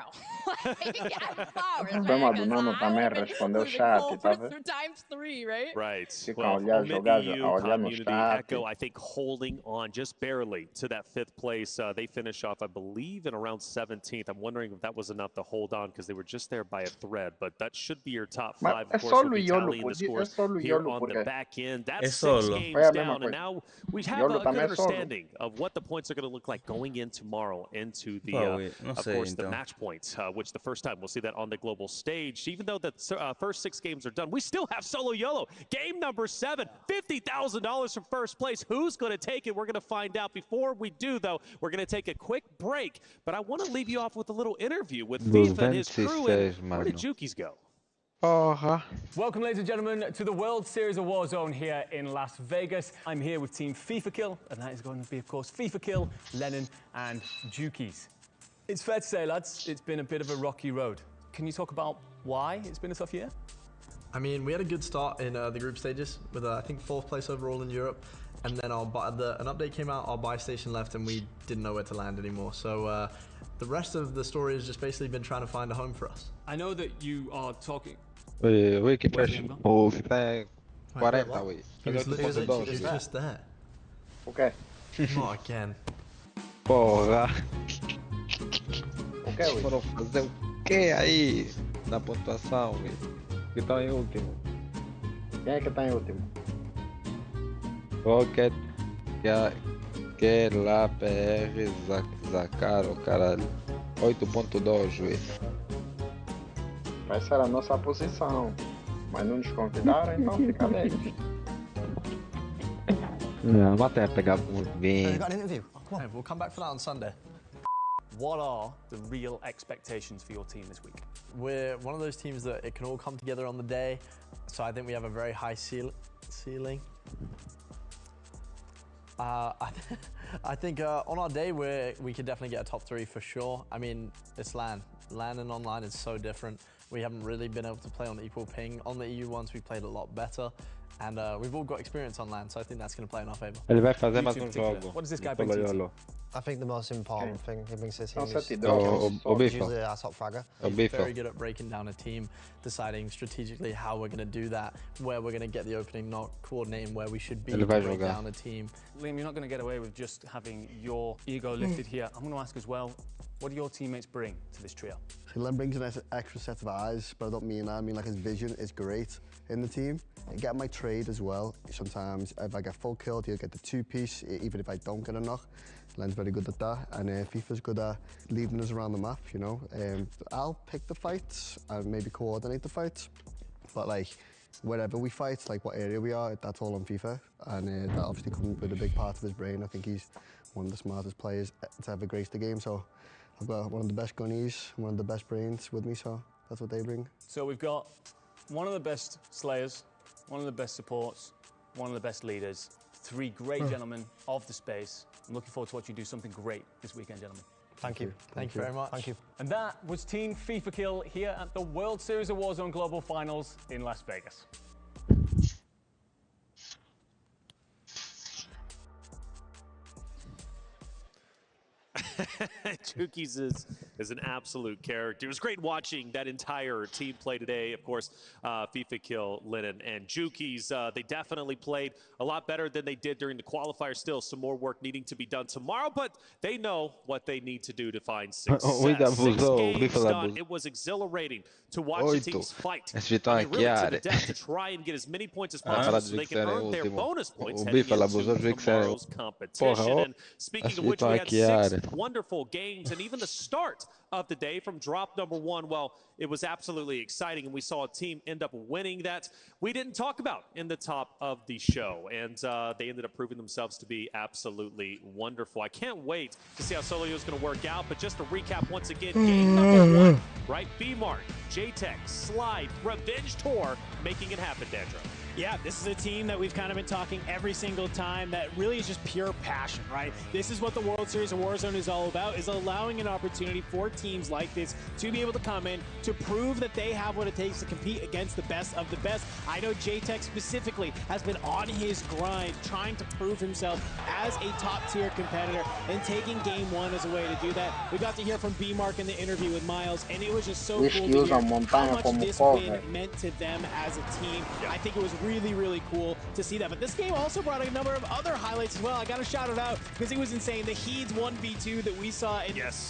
Speaker 3: Foi Madonna também respondeu chat, tá vendo?
Speaker 1: Times 3, right?
Speaker 4: Right.
Speaker 3: Well,
Speaker 4: EU community Echo, I think, holding on just barely to that 5th place. They finish off, I believe, in around 17th. I'm wondering if that was enough to hold on because they were just there by a thread. But that should be your top 5. Of course, we'll be tallying the scores here on the back end. That's 6 games down, and now we have a good understanding of what the points are going to look like going in tomorrow into the, of course, the match points, which the first time we'll see that on the global stage. Even though the first 6 games are done, we still have Solo YOLO. Game number 7, $50,000 from first place. Who's going to take it? We're going to find out. Before we do, though, we're going to take a quick break. But I want to leave you off with a little interview with FIFA and his crew. And where did Jukies go?
Speaker 7: Welcome, ladies and gentlemen, to the World Series of Warzone here in Las Vegas. I'm here with Team FIFA Kill, and that is going to be, of course, FIFA Kill, Lennon, and Jukies. It's fair to say, lads, it's been a bit of a rocky road. Can you talk about why it's been a tough year?
Speaker 19: I mean, we had a good start in the group stages with, I think, 4th place overall in Europe. And then an update came out, our buy station left, and we didn't know where to land anymore. So the rest of the story has just basically been trying to find a home for us.
Speaker 7: I know that you are talking...
Speaker 8: Ui, que fecha. O FIFA é 40, ui.
Speaker 19: He was just there.
Speaker 3: Okay.
Speaker 19: Not again.
Speaker 8: Porra.
Speaker 3: Okay,
Speaker 8: foram fazer o que aí na pontuação, ui? Que estão em último.
Speaker 3: Quem é que está em último?
Speaker 8: Rocket, que lá PR, Zacaro, caralho. 8.2, ui.
Speaker 3: Essa era a nossa posição, mas não nos convidaram, então fica dentro.
Speaker 8: Não, vou até pegar muito bem.
Speaker 19: Got an interview. Come on, we'll come back for that on Sunday.
Speaker 7: What are the real expectations for your team this week?
Speaker 19: We're one of those teams that it can all come together on the day, so I think we have a very high ceiling. I think on our day we could definitely get a top 3 for sure. I mean, it's LAN. LAN and online is so different. We haven't really been able to play on equal ping. On the EU ones, we played a lot better. And we've all got experience on LAN, so I think that's going to play in our favor.
Speaker 8: Ele vai fazer mais jogo.
Speaker 14: What does this guy bring to you?
Speaker 5: I think the most important thing he brings to the team is
Speaker 19: usually
Speaker 5: our top fragger.
Speaker 19: He's very good at breaking down a team, deciding strategically how we're going to do that, where we're going to get the opening knock, coordinating where we should be to break down a team.
Speaker 7: Liam, you're not going to get away with just having your ego lifted here. I'm going to ask as well, what do your teammates bring to this trio?
Speaker 17: Len brings an extra set of eyes, but I don't mean that. I mean like his vision is great in the team. I get my trade as well. Sometimes if I get full killed, he'll get the two-piece, even if I don't get a knock. Len's very good at that, and FIFA's good at leading us around the map, you know. I'll pick the fights and maybe coordinate the fights, but like wherever we fight, like what area we are, that's all on FIFA, and that obviously comes with a big part of his brain. I think he's one of the smartest players to ever grace the game, so I've got one of the best gunnies, one of the best brains with me, so that's what they bring.
Speaker 7: So we've got one of the best slayers, one of the best supports, one of the best leaders, three great gentlemen of the space. I'm looking forward to watching you do something great this weekend, gentlemen.
Speaker 19: Thank you. Thank you very much.
Speaker 5: Thank you.
Speaker 7: And that was Team FIFA Kill here at the World Series of Warzone Global Finals in Las Vegas.
Speaker 4: Jukies is an absolute character. It was great watching that entire team play today. Of course, FIFA Kill, Lennon, and Jukies. They definitely played a lot better than they did during the qualifier. Still some more work needing to be done tomorrow, but they know what they need to do to find success. 6 games done. It was exhilarating to watch the teams fight. Really to the death to try and get as many points as possible so they can earn their bonus points heading into tomorrow's competition. And speaking of which, we had 6 wonderful games, and even the start of the day from drop number 1, well, it was absolutely exciting, and we saw a team end up winning that we didn't talk about in the top of the show, and they ended up proving themselves to be absolutely wonderful. I can't wait to see how Solo YOLO is going to work out, but just to recap once again, game number 1, right? B-Mark, J-Tech, Slide, Revenge Tour, making it happen, Dandro.
Speaker 9: Yeah, this is a team that we've kind of been talking every single time that really is just pure passion, right? This is what the World Series of Warzone is all about, is allowing an opportunity for teams like this to be able to come in, to prove that they have what it takes to compete against the best of the best. I know J-Tech specifically has been on his grind, trying to prove himself as a top-tier competitor and taking game 1 as a way to do that. We got to hear from B-Mark in the interview with Miles, and it was just so cool to hear how much this win meant to them as a team. I think it was really, really cool to see that. But this game also brought a number of other highlights as well. I got to shout it out because it was insane. The Heeds 1v2 that we saw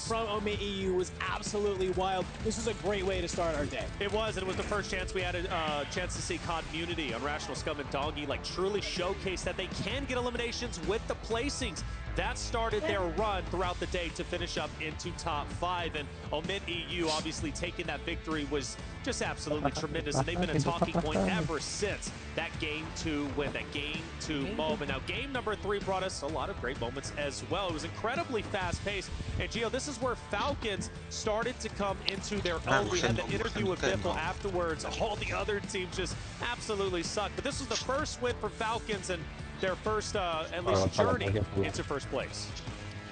Speaker 9: from Omit EU was absolutely wild. This was a great way to start our day.
Speaker 4: It was, and it was the first chance we had a chance to see Community, Unrational Scum, and Doggy like truly showcase that they can get eliminations with the placings. That started their run throughout the day to finish up into top 5, and Omit EU obviously taking that victory was just absolutely tremendous, and they've been a talking point ever since that game 2 win, that game 2 moment. Now game number 3 brought us a lot of great moments as well. It was incredibly fast paced, and Gio, this is where Falcons started to come into their own. We had the interview with Biffle afterwards. All the other teams just absolutely sucked, but this was the first win for Falcons and their first, at least, journey into first place.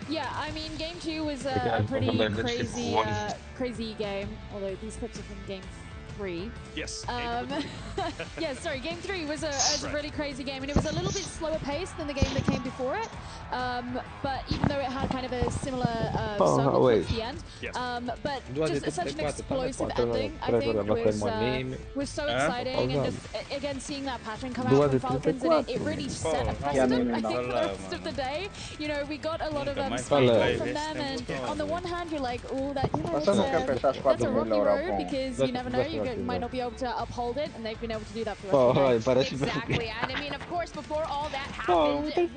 Speaker 12: Yeah, I mean, game 2 was a pretty crazy game, although these clips are from game 3.
Speaker 4: Yes.
Speaker 12: Yeah, sorry, game 3 was a really crazy game, and it was a little bit slower paced than the game that came before it. But even though it had kind of a similar circle towards the end, but just such an explosive ending, I think, was so exciting, and just, again, seeing that pattern come out from Falcons, and it really set a precedent, I think, for the rest of the day. You know, we got a lot of spotlight from them, and on the one hand, you're like, oh, that, you know, that's a rocky road, because you never know, you might not be able to uphold it, and they've been able to do that for us.
Speaker 1: Exactly, and I mean, of course, before all that happened, and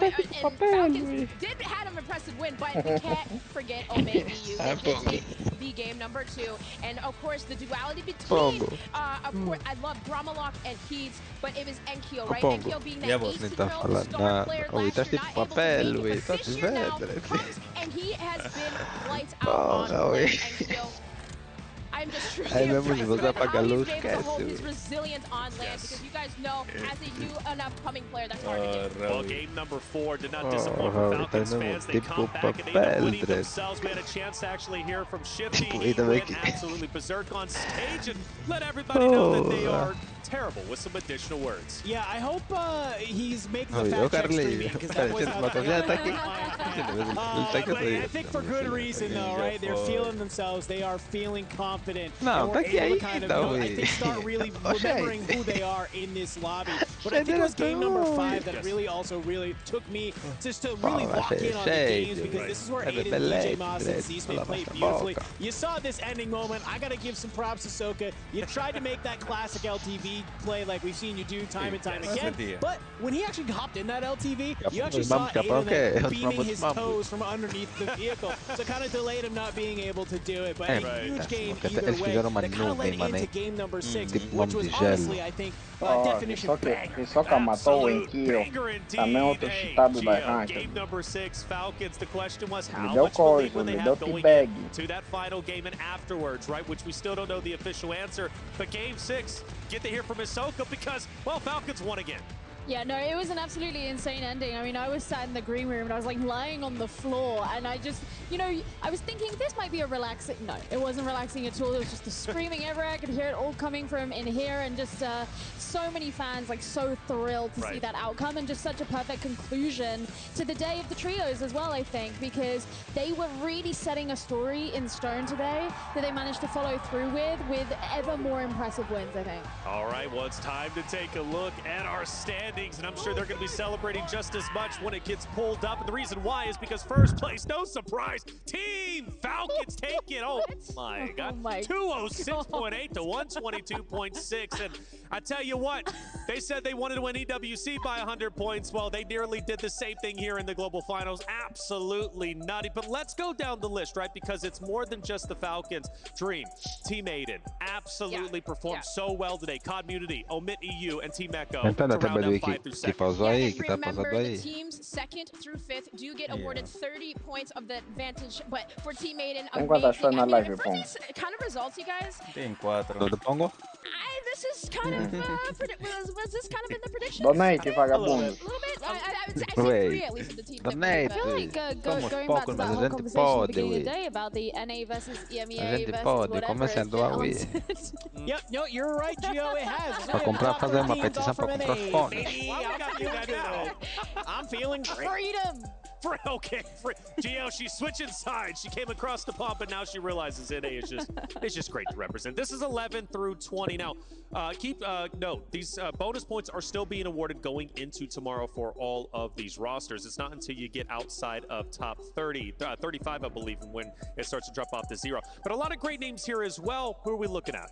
Speaker 1: Falcons did have an impressive win, but we can't forget Omit EU. They did take the game number 2, and of course, the duality between, of course, I love Dramalok and Heeds, but it was Enkyo, right? Enkyo being that ace star player last year, not able to make it, but this year now comes, and he has been lights out on Enkyo. I'm just truly
Speaker 8: Aí mesmo
Speaker 1: impressed
Speaker 8: se você
Speaker 1: with
Speaker 8: apagar
Speaker 1: how
Speaker 8: a
Speaker 1: he's
Speaker 8: luz,
Speaker 1: been able to hold
Speaker 8: esquece.
Speaker 1: his resilience on land, because you guys know, as a new and upcoming player, that's hard to do.
Speaker 4: Well, game number 4 did not disappoint for
Speaker 8: Raul, tá
Speaker 4: Falcons
Speaker 8: indo
Speaker 4: fans. They
Speaker 8: tipo
Speaker 4: come back and they end up
Speaker 8: papel,
Speaker 4: winning
Speaker 8: Dredd.
Speaker 4: themselves. We had a chance to actually hear from Shifty.
Speaker 8: Tipo,
Speaker 4: He
Speaker 8: ainda bem
Speaker 4: went
Speaker 8: que...
Speaker 4: absolutely berserk on stage and let everybody know that they are terrible with some additional words.
Speaker 9: Yeah, I hope he's making the
Speaker 8: Oi,
Speaker 9: fact check
Speaker 8: Carly.
Speaker 9: streaming, because that was
Speaker 8: Parece que já tá aqui.
Speaker 9: but I think for good reason though, right? They're feeling themselves, they are feeling confident.
Speaker 8: Não,
Speaker 9: and
Speaker 8: tá
Speaker 9: we're
Speaker 8: aqui
Speaker 9: able
Speaker 8: aí,
Speaker 9: to kind of,
Speaker 8: então,
Speaker 9: I think start really remembering who they are in this lobby. But I think it was game number 5 that really took me just to really lock in on the games, because this is where Aiden, DJ Moss, and C-Smith played beautifully. You saw this ending moment. I gotta give some props to Soka. You tried to make that classic LTV play like we've seen you do time and time again. But when he actually hopped in that LTV, you actually saw Aiden beaming his toes from underneath the vehicle. So it kind of delayed him not being able to do it. But a huge game either way. That kind of led into game number 6, which was honestly, I think, definition banger.
Speaker 3: Soka matou o Enkyo. Também outro cheatado da ranking.
Speaker 4: Game number 6, Falcons. The question was
Speaker 3: Me
Speaker 4: how
Speaker 3: deu
Speaker 4: much belief
Speaker 3: coisa,
Speaker 4: will they
Speaker 3: me
Speaker 4: have
Speaker 3: deu
Speaker 4: going
Speaker 3: teabag.
Speaker 4: to that final game and afterwards, right? Which we still don't know the official answer. But game 6, get to hear from Hisoka because, well, Falcons won again.
Speaker 12: Yeah, no, it was an absolutely insane ending. I mean, I was sat in the green room and I was like lying on the floor, and I just, you know, I was thinking this might be a relaxing. No, it wasn't relaxing at all. It was just the screaming everywhere. I could hear it all coming from in here, and just so many fans like so thrilled to see that outcome, and just such a perfect conclusion to the day of the trios as well, I think, because they were really setting a story in stone today that they managed to follow through with ever more impressive wins, I think.
Speaker 4: All right, well, it's time to take a look at our standings, and I'm sure they're going to be celebrating just as much when it gets pulled up. And the reason why is because first place, no surprise, Team Falcons take it. Oh my God, 206.8 to 122.6. And I tell you what, they said they wanted to win EWC by 100 points. Well, they nearly did the same thing here in the global finals. Absolutely nutty. But let's go down the list, right? Because it's more than just the Falcons. Dream, Team Aiden, absolutely performed so well today. COD Munity, Omit EU, and Team Echo.
Speaker 8: Que pausou aí, que tá pausado
Speaker 1: Remember,
Speaker 8: aí.
Speaker 1: the teams 2nd through 5th do get awarded 30 points of the advantage, but for Team Aiden,
Speaker 3: quantas
Speaker 1: amazing.
Speaker 3: na
Speaker 1: I mean,
Speaker 3: live,
Speaker 1: for
Speaker 3: Pong?
Speaker 1: these kind of results, you guys,
Speaker 2: Tem 4.
Speaker 8: Tudo pongo?
Speaker 1: this is kind of, was this kind of in the predictions?
Speaker 3: Donate, vagabundo.
Speaker 1: A little bit. I would say 3 at least of the teams.
Speaker 8: Donate.
Speaker 12: I feel like
Speaker 8: Somos
Speaker 12: going back to
Speaker 8: poucos,
Speaker 12: that
Speaker 8: mas a
Speaker 12: whole
Speaker 8: gente
Speaker 12: conversation at the
Speaker 8: pode,
Speaker 12: beginning of the
Speaker 8: ui.
Speaker 12: day about the NA versus EMEA
Speaker 8: A gente
Speaker 12: versus
Speaker 8: pode,
Speaker 12: whatever.
Speaker 8: começa a
Speaker 12: It's
Speaker 8: doar,
Speaker 12: been
Speaker 8: ui.
Speaker 12: answered.
Speaker 9: Yep, no, you're right, Gio. It has.
Speaker 8: Pra comprar, fazer uma petição pra comprar fone.
Speaker 9: Baby, I got you now. I'm feeling great.
Speaker 12: Freedom.
Speaker 4: Okay, Gio, she's switching sides. She came across the pump, and now she realizes NA is it's just great to represent. This is 11 through 20. Now, keep note, these bonus points are still being awarded going into tomorrow for all of these rosters. It's not until you get outside of top 30, 35, I believe, when it starts to drop off to 0. But a lot of great names here as well. Who are we looking at?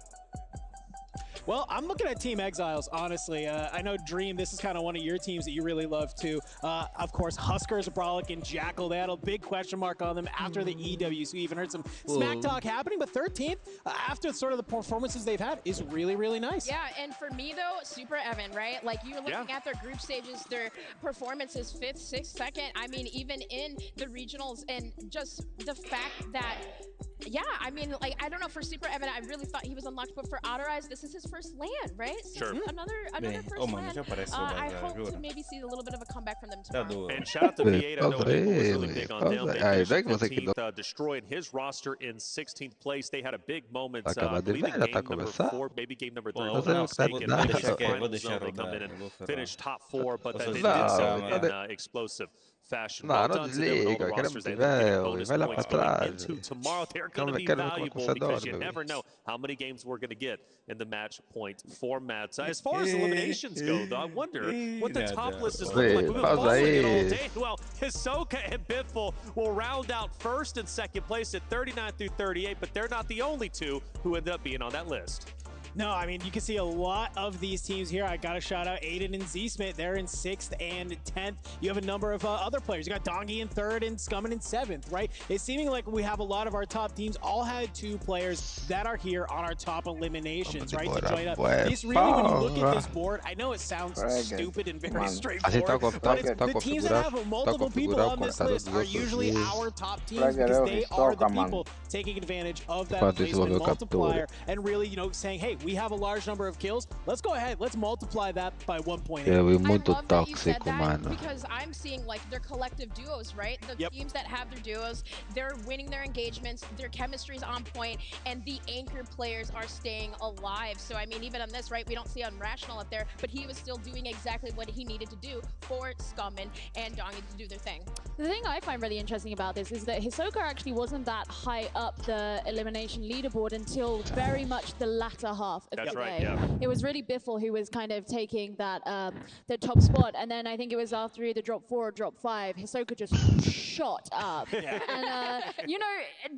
Speaker 9: Well, I'm looking at Team Exiles, honestly. I know, Dream, this is kind of one of your teams that you really love, too. Of course, Huskers, Brolic, and Jackal. They had a big question mark on them after the EWC. We even heard some smack talk happening, but 13th, after sort of the performances they've had, is really, really nice.
Speaker 1: Yeah, and for me, though, Super Evan, right? Like, you're looking at their group stages, their performances 5th, 6th, 2nd. I mean, even in the regionals, and just the fact that, yeah, I mean, like, I don't know, for Super Evan, I really thought he was unlocked, but for Outer Eyes, this is his first land, right?
Speaker 4: Sure.
Speaker 1: Another first land. I hope to maybe see a little bit of a comeback from them tomorrow.
Speaker 4: And shout out to V8. I know Abel was really big on them. They finished 15th, destroying his roster in 16th place. They had a big moment, I believe in game number 4, maybe game number 3. They come in and finish top 4, but that did so in explosive fashion.
Speaker 8: Não, não desliga, eu quero muito ver, vai lá pra trás.
Speaker 4: Tomorrow they're going to be valuable because you never know how many games we're going to get in the match point format. As far as eliminations go, though, I wonder what the top list is looking like. We've been following it all day. Well, Hisoka and Biffle will round out 1st and 2nd place at 39 through 38, but they're not the only two who end up being on that list.
Speaker 9: No, I mean, you can see a lot of these teams here. I got to shout out Aiden and Z-Smith. They're in 6th and 10th. You have a number of other players. You got Dongi in 3rd and Scummin in 7th, right? It's seeming like we have a lot of our top teams all had 2 players that are here on our top eliminations, right? To join up. This really, when you look at this board, I know it sounds stupid and very straightforward, but it's, the teams that have multiple people on this list are usually our top teams because they are the people taking advantage of that placement multiplier and really, you know, saying, hey, we have a large number of kills. Let's go ahead. Let's multiply that by 1.8.
Speaker 8: I
Speaker 1: love that you said that because I'm seeing like their collective duos, right? The teams that have their duos, they're winning their engagements, their chemistry's on point, and the anchor players are staying alive. So I mean, even on this, right, we don't see Unrational up there, but he was still doing exactly what he needed to do for Scummin and Dongi to do their thing.
Speaker 12: The thing I find really interesting about this is that Hisoka actually wasn't that high up the elimination leaderboard until very much the latter half of the day. It was really Biffle who was kind of taking that the top spot, and then I think it was after either drop 4 or drop 5, Hisoka just shot up. And, you know,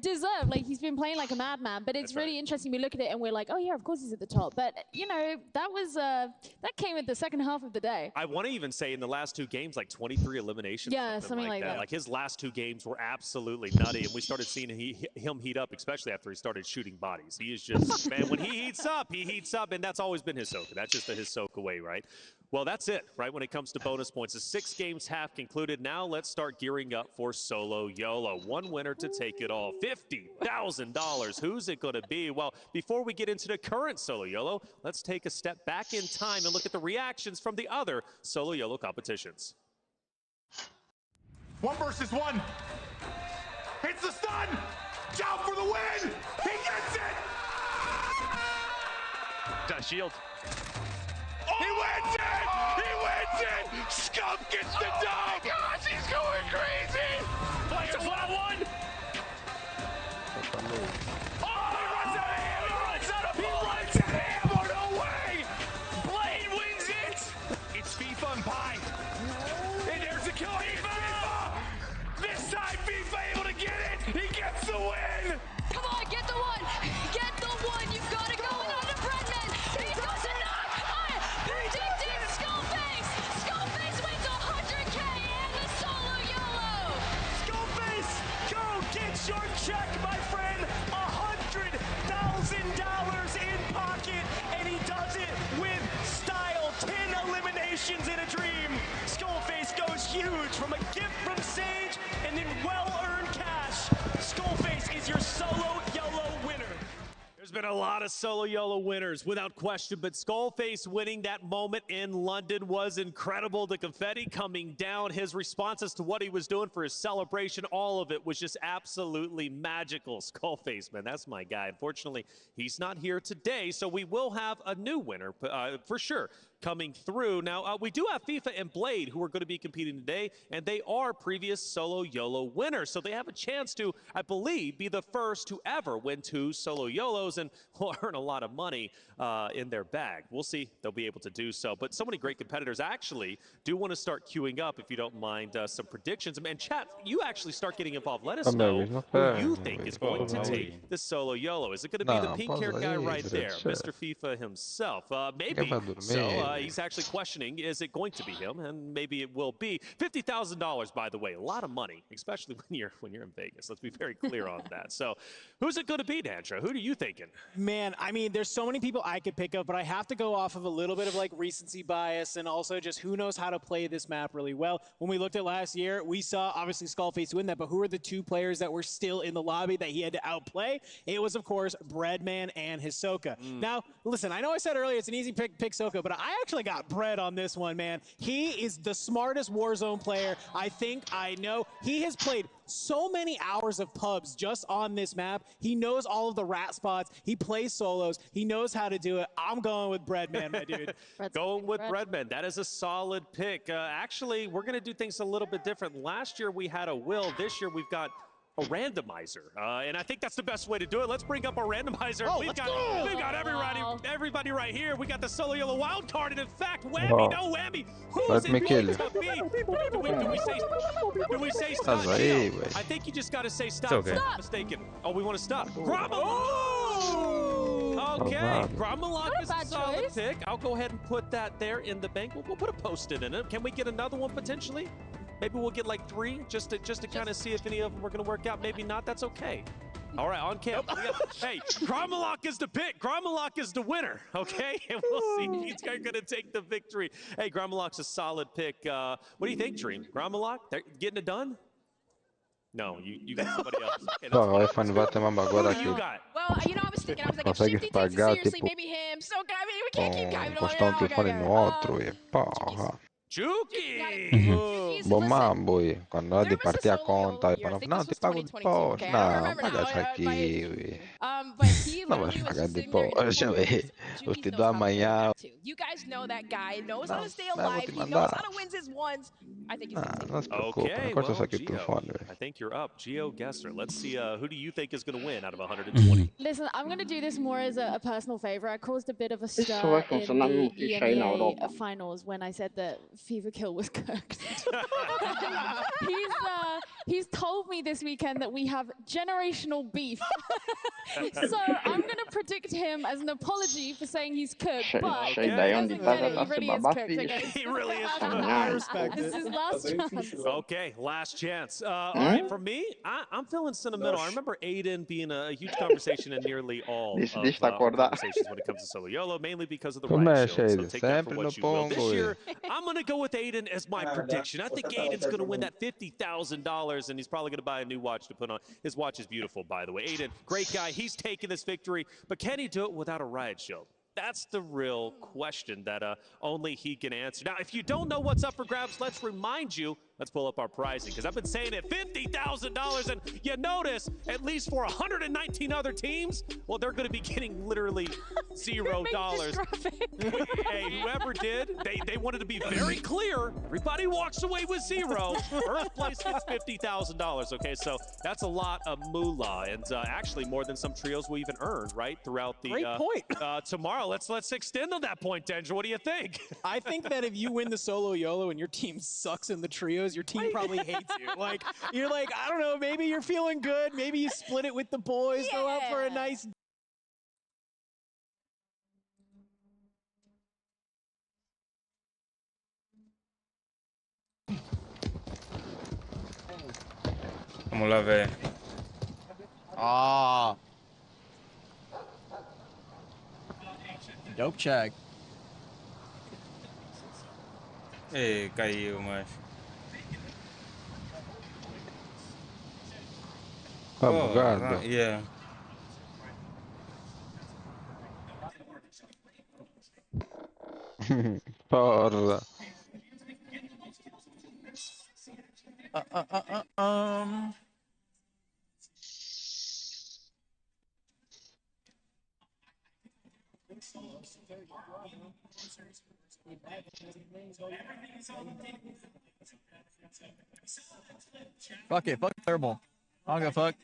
Speaker 12: deserved, like he's been playing like a madman, but it's really interesting. We look at it and we're like, oh yeah, of course he's at the top. But, you know, that was, that came at the second half of the day.
Speaker 4: I want to even say in the last 2 games, like 23 eliminations.
Speaker 12: Yeah, something like that.
Speaker 4: Like his last 2 games were absolutely nutty, and we started seeing him heat up, especially after he started shooting bodies. He is just, man, when he heats up, and that's always been Hisoka. That's just the Hisoka way, right? Well, that's it, right, when it comes to bonus points. The 6 games have concluded. Now let's start gearing up for Solo YOLO. One winner to take it all, $50,000. Who's it going to be? Well, before we get into the current Solo YOLO, let's take a step back in time and look at the reactions from the other Solo YOLO competitions.
Speaker 18: 1 versus 1. Hits the stun. Down for the win. He gets it.
Speaker 4: Got a shield.
Speaker 18: Oh, he wins it! He wins it! Scum gets the dub! Oh my gosh, he's going crazy!
Speaker 4: Players 1-on-1!
Speaker 18: Oh, he runs out of ammo! He runs out of ammo! No way! Blade wins it! It's FIFA and Pie. And there's the kill. FIFA! This time FIFA able to get it! He gets the win!
Speaker 22: Come on, get the one! Get the one! You've got to go without the Breadman! He does it not! Predicting Skullface! Skullface wins 100K and the Solo YOLO!
Speaker 18: Skullface, go get your check, my friend! $100,000 in pocket, and he does it with style. 10 eliminations in a dream. Skullface goes huge from a gift from Sage and then well-earned cash. Skullface is your Solo YOLO winner.
Speaker 4: There's been a lot of Solo YOLO winners, without question, but Skullface winning that moment in London was incredible. The confetti coming down, his responses to what he was doing for his celebration, all of it was just absolutely magical. Skullface, man, that's my guy. Unfortunately, he's not here today, so we will have a new winner for sure coming through. Now, we do have FIFA and Blade who are going to be competing today, and they are previous Solo YOLO winners, so they have a chance to, I believe, be the first to ever win 2 Solo YOLOs and will earn a lot of money in their bag. We'll see if they'll be able to do so, but so many great competitors. I actually do want to start queuing up, if you don't mind, some predictions. And chat, you actually start getting involved. Let us know who you think is going to take the Solo YOLO. Is it going to be the pink-haired guy right there, Mr. FIFA himself? Maybe so. He's actually questioning, is it going to be him? And maybe it will be. $50,000, by the way, a lot of money, especially when you're in Vegas. Let's be very clear on that. So who's it going to be, Dantra? Who are you thinking?
Speaker 9: Man, I mean, there's so many people I could pick up, but I have to go off of a little bit of like recency bias and also just who knows how to play this map really well. When we looked at last year, we saw obviously Skullface win that, but who are the 2 players that were still in the lobby that he had to outplay? It was, of course, Breadman and Hisoka. Now, listen, I know I said earlier it's an easy pick Hisoka, but I actually got Bread on this one, man. He is the smartest Warzone player I think I know. He has played so many hours of pubs just on this map. He knows all of the rat spots. He plays solos. He knows how to do it. I'm going with Breadman, my dude.
Speaker 4: Going with Breadman. That is a solid pick. Actually, we're going to do things a little bit different. Last year we had a Will. This year we've got a randomizer, and I think that's the best way to do it. Let's bring up a randomizer.
Speaker 18: Oh,
Speaker 4: we've got everybody right here. We got the Solo YOLO wild card, and in fact, Whammy, no Whammy. Who's it going to be? Do we say stop? I think you just got to say stop. If I'm not mistaken. Oh, we want to stop. Grabo! Oh, Okay, Gromalok is a solid pick. I'll go ahead and put that there in the bank. We'll put a post-it in it. Can we get another one potentially? Maybe we'll get like 3 just to kind of see if any of them are going to work out. Maybe not. That's okay. All right, on cam. Hey, Gromalok is the pick. Gromalok is the winner, okay? And we'll see if he's going to take the victory. Hey, Gromalok's a solid pick. What do you think, Dream? Gromalok, they're getting it done? No, you got somebody else. Okay,
Speaker 8: vai fare mamma guarda
Speaker 4: Who do you got?
Speaker 1: Well, you know, I was thinking, I was like, if
Speaker 8: consegue
Speaker 1: Shifty takes it
Speaker 8: spagar
Speaker 1: seriously,
Speaker 8: tipo
Speaker 1: maybe him. So, I mean, we can't keep diving on.
Speaker 8: constante
Speaker 1: Okay,
Speaker 8: fare no outro e porra. Bom mambo, quando
Speaker 1: There
Speaker 8: di
Speaker 1: was a
Speaker 8: partir a
Speaker 1: Solo YOLO
Speaker 8: conta e
Speaker 1: year. I
Speaker 8: fanno,
Speaker 1: think
Speaker 8: no,
Speaker 1: this
Speaker 8: ti
Speaker 1: was
Speaker 8: pago di
Speaker 1: 2022.
Speaker 8: po',
Speaker 1: Okay, I don't
Speaker 8: no,
Speaker 1: remember now.
Speaker 8: paga aqui,
Speaker 1: But he
Speaker 8: não vais
Speaker 1: literally was
Speaker 8: pagar
Speaker 1: just
Speaker 8: de
Speaker 1: sitting there
Speaker 8: po',
Speaker 1: eating
Speaker 8: deixa
Speaker 1: Jukies
Speaker 8: ver, os te
Speaker 1: knows
Speaker 8: dou
Speaker 1: how to play
Speaker 8: amanhã,
Speaker 1: that too. You guys know that guy knows how to stay
Speaker 8: não, vou
Speaker 1: alive.
Speaker 8: te
Speaker 1: He knows how
Speaker 8: mandar.
Speaker 1: to win his ones. I think he's gonna take
Speaker 8: Não se
Speaker 1: it.
Speaker 8: preocupe,
Speaker 4: Okay,
Speaker 8: encosta
Speaker 4: well,
Speaker 8: só aqui o
Speaker 4: Gio,
Speaker 8: telefone.
Speaker 4: I think you're up. Gio Gesser. Let's see, who do you think is going to win out of 120?
Speaker 12: Listen, I'm going to do this more as a personal favor. I caused a bit of a
Speaker 3: Isso
Speaker 12: stir
Speaker 3: vai
Speaker 12: in
Speaker 3: funcionar
Speaker 12: the
Speaker 3: mesmo fixe aí na
Speaker 12: EMEA
Speaker 3: Europa.
Speaker 12: finals when I said that Fever Kill was cooked. He's told me this weekend that we have generational beef. So I'm going to predict him as an apology for saying he's cooked. But if he doesn't get it, he really is cooked. Okay?
Speaker 4: He really is
Speaker 12: I respect this is his last chance.
Speaker 4: Okay, last chance. All right, for me, I'm feeling sentimental. I remember Aiden being a huge conversation in nearly all of our conversations when it comes to Solo YOLO, mainly because of the
Speaker 8: Come
Speaker 4: riot
Speaker 8: è,
Speaker 4: shield. So
Speaker 8: Shade?
Speaker 4: take that for
Speaker 8: Sempre no
Speaker 4: what you will. This
Speaker 8: pongo,
Speaker 4: year, I'm going to go with Aiden as my prediction. I think Aiden's going to win that $50,000, and he's probably going to buy a new watch to put on. His watch is beautiful, by the way. Aiden, great guy. He's taking this victory, but can he do it without a riot shield? That's the real question that only he can answer. Now, if you don't know what's up for grabs, let's remind you. Let's pull up our pricing, because I've been saying it, $50,000, and you notice, at least for 119 other teams, well, they're going to be getting literally $0. Hey, whoever did, they wanted to be very clear. Everybody walks away with 0. First place gets $50,000, okay? So that's a lot of moolah, and actually more than some trios will even earn, right, throughout the
Speaker 9: Great point.
Speaker 4: tomorrow. Let's extend on that point, Denja. What do you think?
Speaker 9: I think that if you win the Solo YOLO and your team sucks in the trios, your team probably hates you. Like, you're like, I don't know, maybe you're feeling good. Maybe you split it with the boys, go out for a nice...
Speaker 2: Vamos lá ver.
Speaker 11: Ah. Dope check.
Speaker 2: Ei, caiu, mas.
Speaker 8: Tá bugado.
Speaker 2: Yeah.
Speaker 8: Porra.
Speaker 11: Fuck it, fuck Thermal. I don't give a fuck.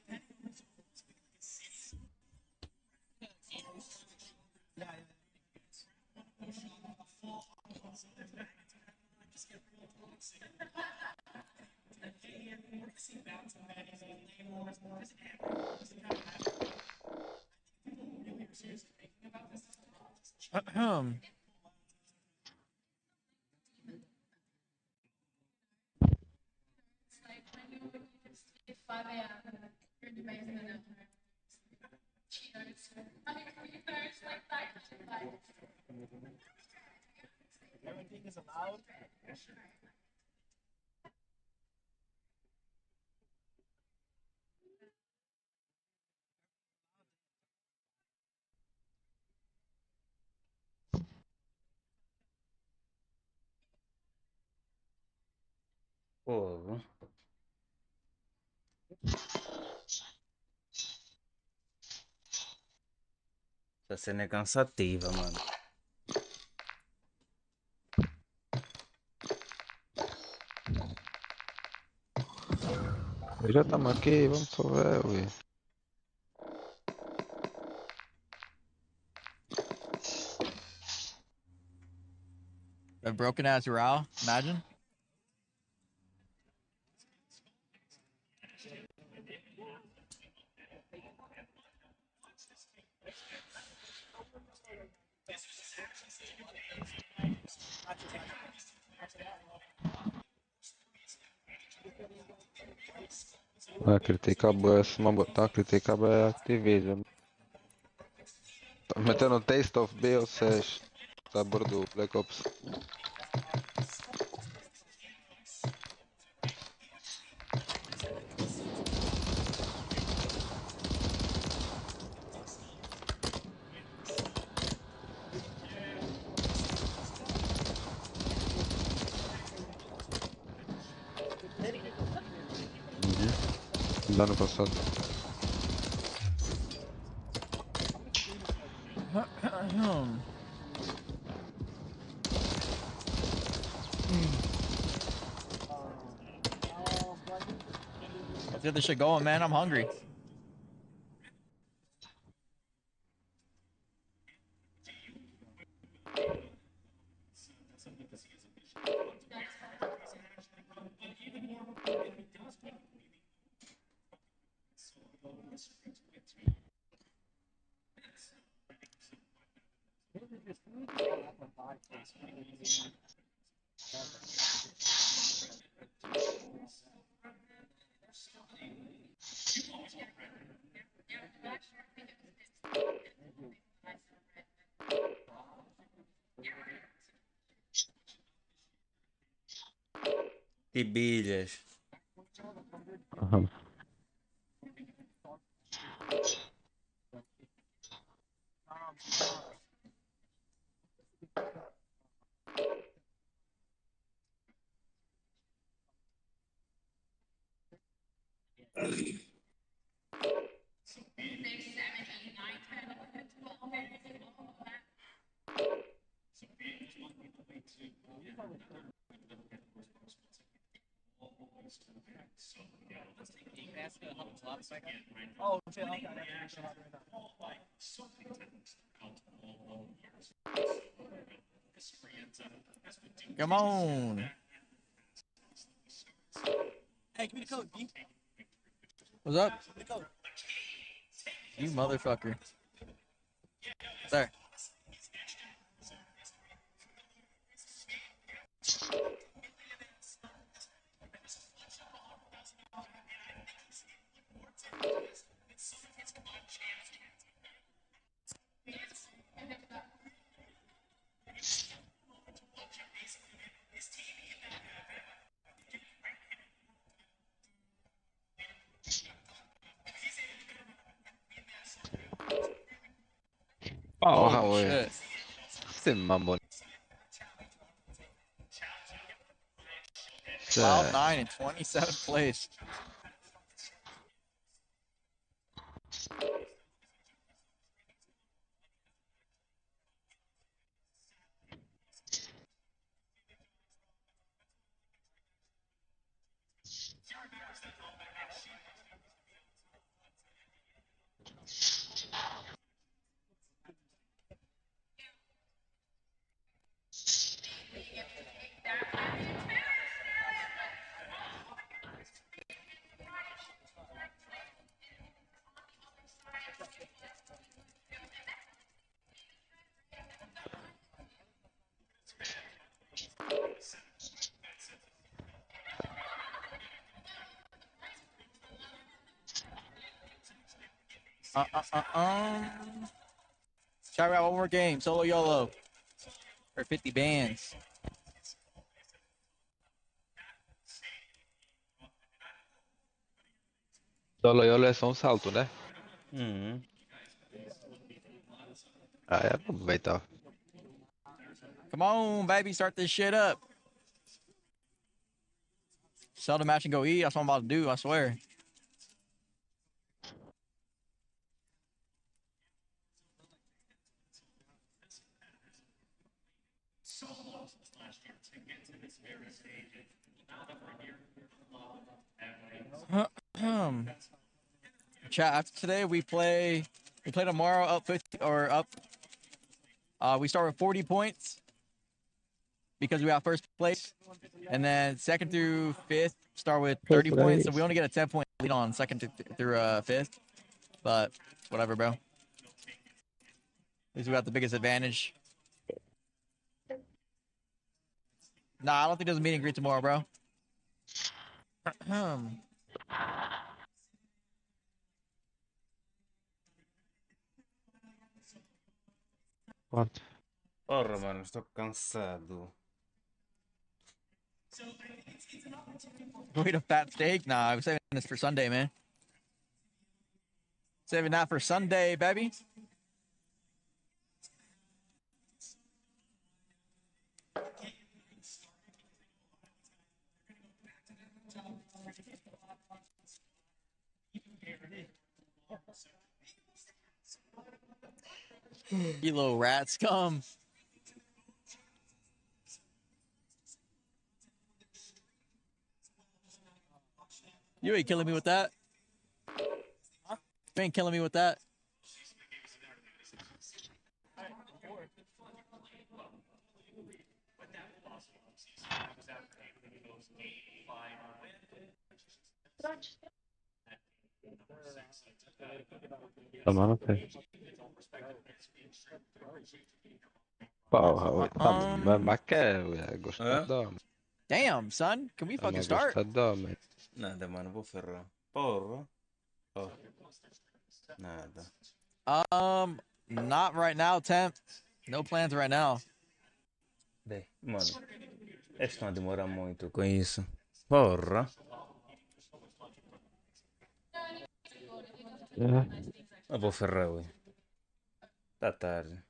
Speaker 9: Everything is allowed.
Speaker 2: Pô. Essa cena é cansativa, mano.
Speaker 8: Já estamos aqui, vamos só ver, ui.
Speaker 11: A broken ass Rao, imagine.
Speaker 8: Critica Bus, tá critica é Activision. Tá metendo Taste of B ou seja, sabor do Black Ops. Do ano passado.
Speaker 11: Let's get this shit going, man. I'm hungry.
Speaker 2: Tibilhas.
Speaker 11: Oh, shit, okay. Come on. Hey, give me the code, B. What's up? The code. You motherfucker. Sir.
Speaker 8: Oh,
Speaker 11: shit.
Speaker 8: Este mambo.
Speaker 11: Cloud 9 in 27th place. Shout out one more game, Solo YOLO. For 50 bands.
Speaker 8: Solo YOLO é só um salto, né? Ah, é, aproveitar.
Speaker 11: Come on, baby, start this shit up. Sell the match and go eat. That's what I'm about to do, I swear. Chat, after today we play tomorrow up 50 or up. We start with 40 points because we got first place, and then second through fifth start with 30 points. So we only get a 10-point lead on second through fifth, but whatever, bro. At least we got the biggest advantage. Nah, I don't think there's a meet and greet tomorrow, bro.
Speaker 8: What?
Speaker 2: Porra, mano, estou cansado.
Speaker 11: Go eat a fat steak? Nah, I'm saving this for Sunday, man. Saving that for Sunday, baby. You little rat scum. You ain't killing me with that. You ain't killing me with that.
Speaker 8: Mano, porra, tá, mas quer gostar de homem.
Speaker 11: Damn, son. Can we fucking start?
Speaker 8: Gostar de homem.
Speaker 2: Nada, mano, vou ferrar. Porra. Oh. Nada.
Speaker 11: Not right now, Temp. No plans right now.
Speaker 2: Bem, mano, eles estão a demorar muito com isso. Porra. Eu vou ferrar, ué. Tá tarde.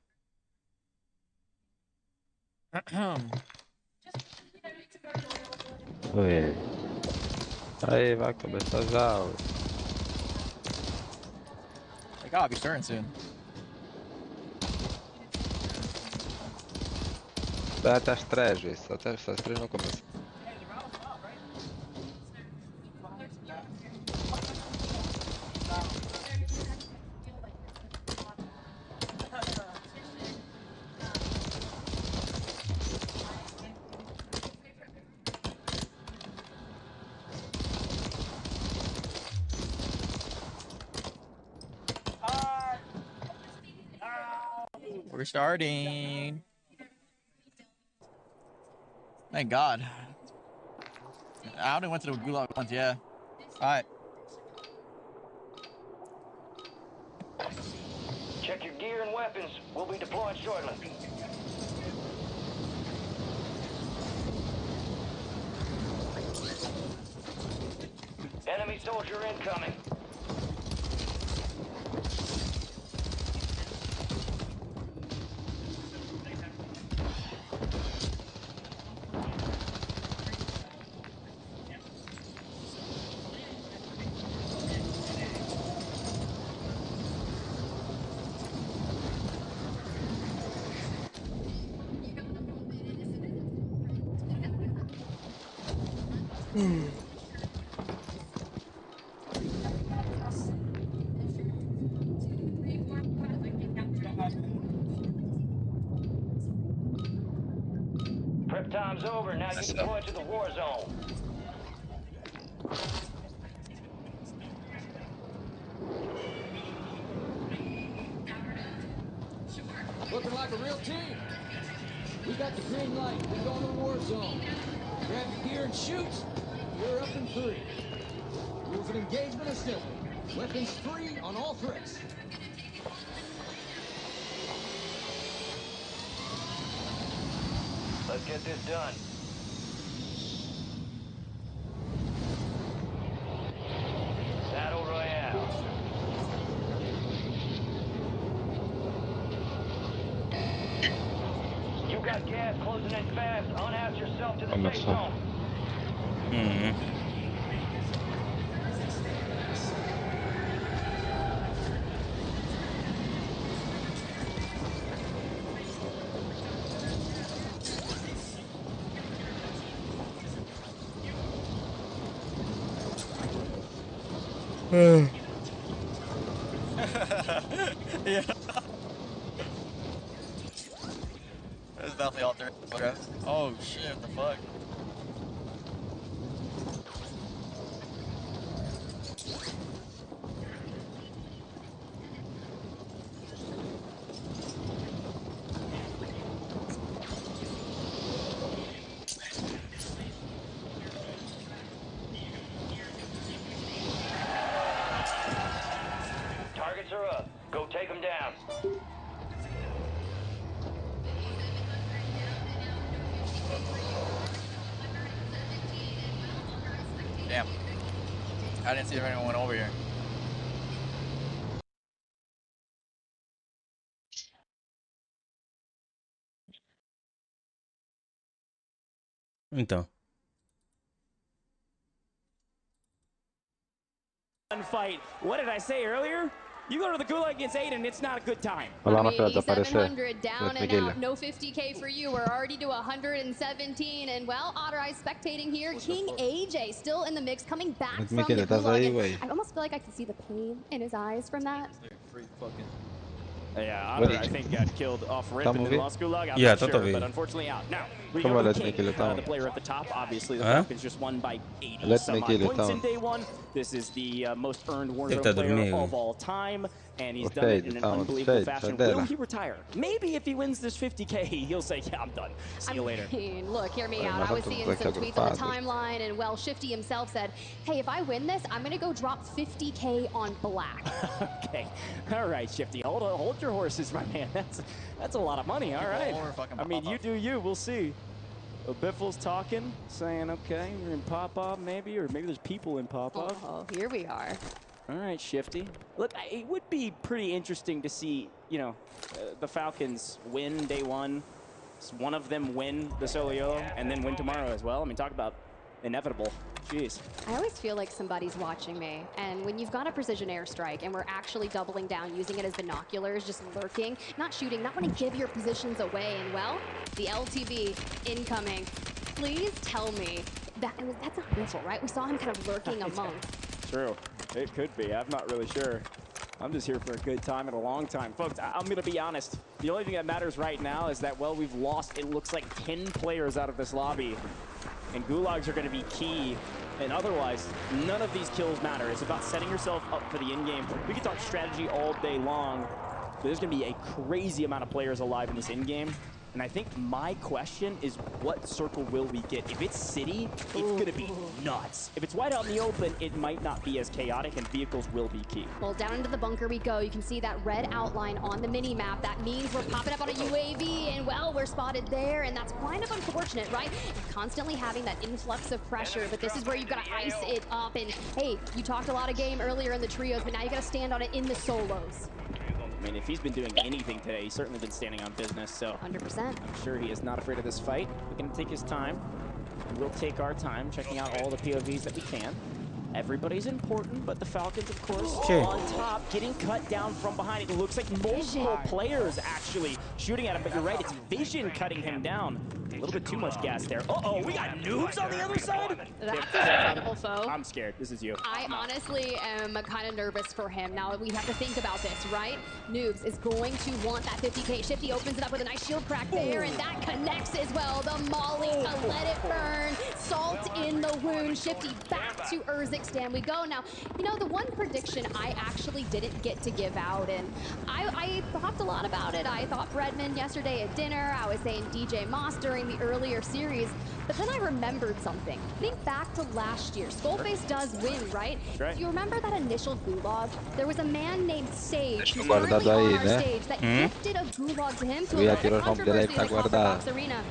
Speaker 8: Oi. Aí, vai começar já, ué.
Speaker 11: They gotta be starting soon.
Speaker 8: Dá até as 3, velho. Só até as 3 não começa.
Speaker 11: We're starting. Thank God. I only went to the gulag once, yeah. Alright.
Speaker 15: Check your gear and weapons. We'll be deploying shortly. Enemy soldier incoming. Prep time's over. Now you deploy to the war zone.
Speaker 20: Looking like a real team. We got the green light. We're going to the war zone. Grab your gear and shoot. We're up in 3. Rules of engagement are simple. Weapons free on all threats.
Speaker 15: Let's get this done. Battle Royale. You got gas closing in fast. Unhouse yourself to the safe zone.
Speaker 11: Yeah. There's definitely all 3. Okay. Oh shit, what the fuck? Damn. I didn't see if anyone went over here.
Speaker 2: Então.
Speaker 16: Fight. What did I say earlier? You go to the gulag against Aiden, it's not a good time.
Speaker 8: Olha lá na
Speaker 12: 700 down and out. No 50K for you. We're already to 117. And well, Otter Eyes spectating here. King AJ still in the mix, coming back from the gulag. I almost feel like I can see the pain in his eyes from that.
Speaker 16: Yeah, Otter, I think got killed off rip in the Lost Gulag. I'm not sure, but unfortunately out. Now, we go to King, the player at the top. Obviously, the Falcons just won by 80 some odd points in day one. This is the most earned Warzone player of all time, and he's done it in an unbelievable fashion. Will he retire? Maybe if he wins this 50K, he'll say, yeah, I'm done. See you later.
Speaker 12: Look, hear me out. I was seeing some tweets on the timeline, and well, Shifty himself said, hey, if I win this, I'm going to go drop 50K on Black.
Speaker 16: Okay. All right, Shifty. Hold your horses, my man. That's a lot of money. All right. I mean, you do you. We'll see. Biffle's talking, saying, okay, we're in pop-up maybe, or maybe there's people in pop-up.
Speaker 12: Oh, here we are.
Speaker 16: All right, Shifty. Look, it would be pretty interesting to see, you know, the Falcons win day one, one of them win the Solo YOLO, and then win tomorrow as well. I mean, talk about inevitable. Jeez.
Speaker 12: I always feel like somebody's watching me, and when you've got a precision airstrike and we're actually doubling down, using it as binoculars, just lurking, not shooting, not want to give your positions away, and well, the LTV incoming. Please tell me that, I mean, that's not Biffle, right? We saw him kind of lurking among.
Speaker 16: True. It could be. I'm not really sure. I'm just here for a good time and a long time. Folks, I'm going to be honest. The only thing that matters right now is that, well, we've lost, it looks like 10 players out of this lobby. And gulags are going to be key. And otherwise, none of these kills matter. It's about setting yourself up for the end game. We can talk strategy all day long, but there's going to be a crazy amount of players alive in this end game. And I think my question is, what circle will we get? If it's city, it's going to be nuts. If it's wide out in the open, it might not be as chaotic, and vehicles will be key.
Speaker 12: Well, down into the bunker we go. You can see that red outline on the mini-map. That means we're popping up on a UAV, and, well, we're spotted there, and that's kind of unfortunate, right? You're constantly having that influx of pressure, but this is where you've got to ice it up. And, hey, you talked a lot of game earlier in the trios, but now you got to stand on it in the solos.
Speaker 16: I mean, if he's been doing anything today, he's certainly been standing on business, so
Speaker 12: 100%.
Speaker 16: I'm sure he is not afraid of this fight. We're going to take his time. We'll take our time, checking out all the POVs that we can. Everybody's important, but the Falcons, of course, on top, getting cut down from behind. It looks like multiple players actually shooting at him, but you're right, it's Vision cutting him down. A little bit too much gas there. Uh-oh, we got Noobs on the other side?
Speaker 12: That's an incredible foe.
Speaker 16: I'm scared. This is you.
Speaker 12: I honestly am kind of nervous for him. Now, we have to think about this, right? Noobs is going to want that 50K. Shifty opens it up with a nice shield crack there, and that connects as well. The molly to let it burn. Salt in the wound. Shifty back to Urzik stand we go. Now, you know, the one prediction I actually didn't get to give out, and I talked a lot about it. I thought Breadman yesterday at dinner. I was saying DJ Moss during the earlier series, but then I remembered something. Think back to last year. Skullface does win, right?
Speaker 16: Right.
Speaker 12: Do you remember that initial gulag? There was a man named Sage who's currently on our stage that gifted a gulag to him to avoid a controversy in the Box Arena.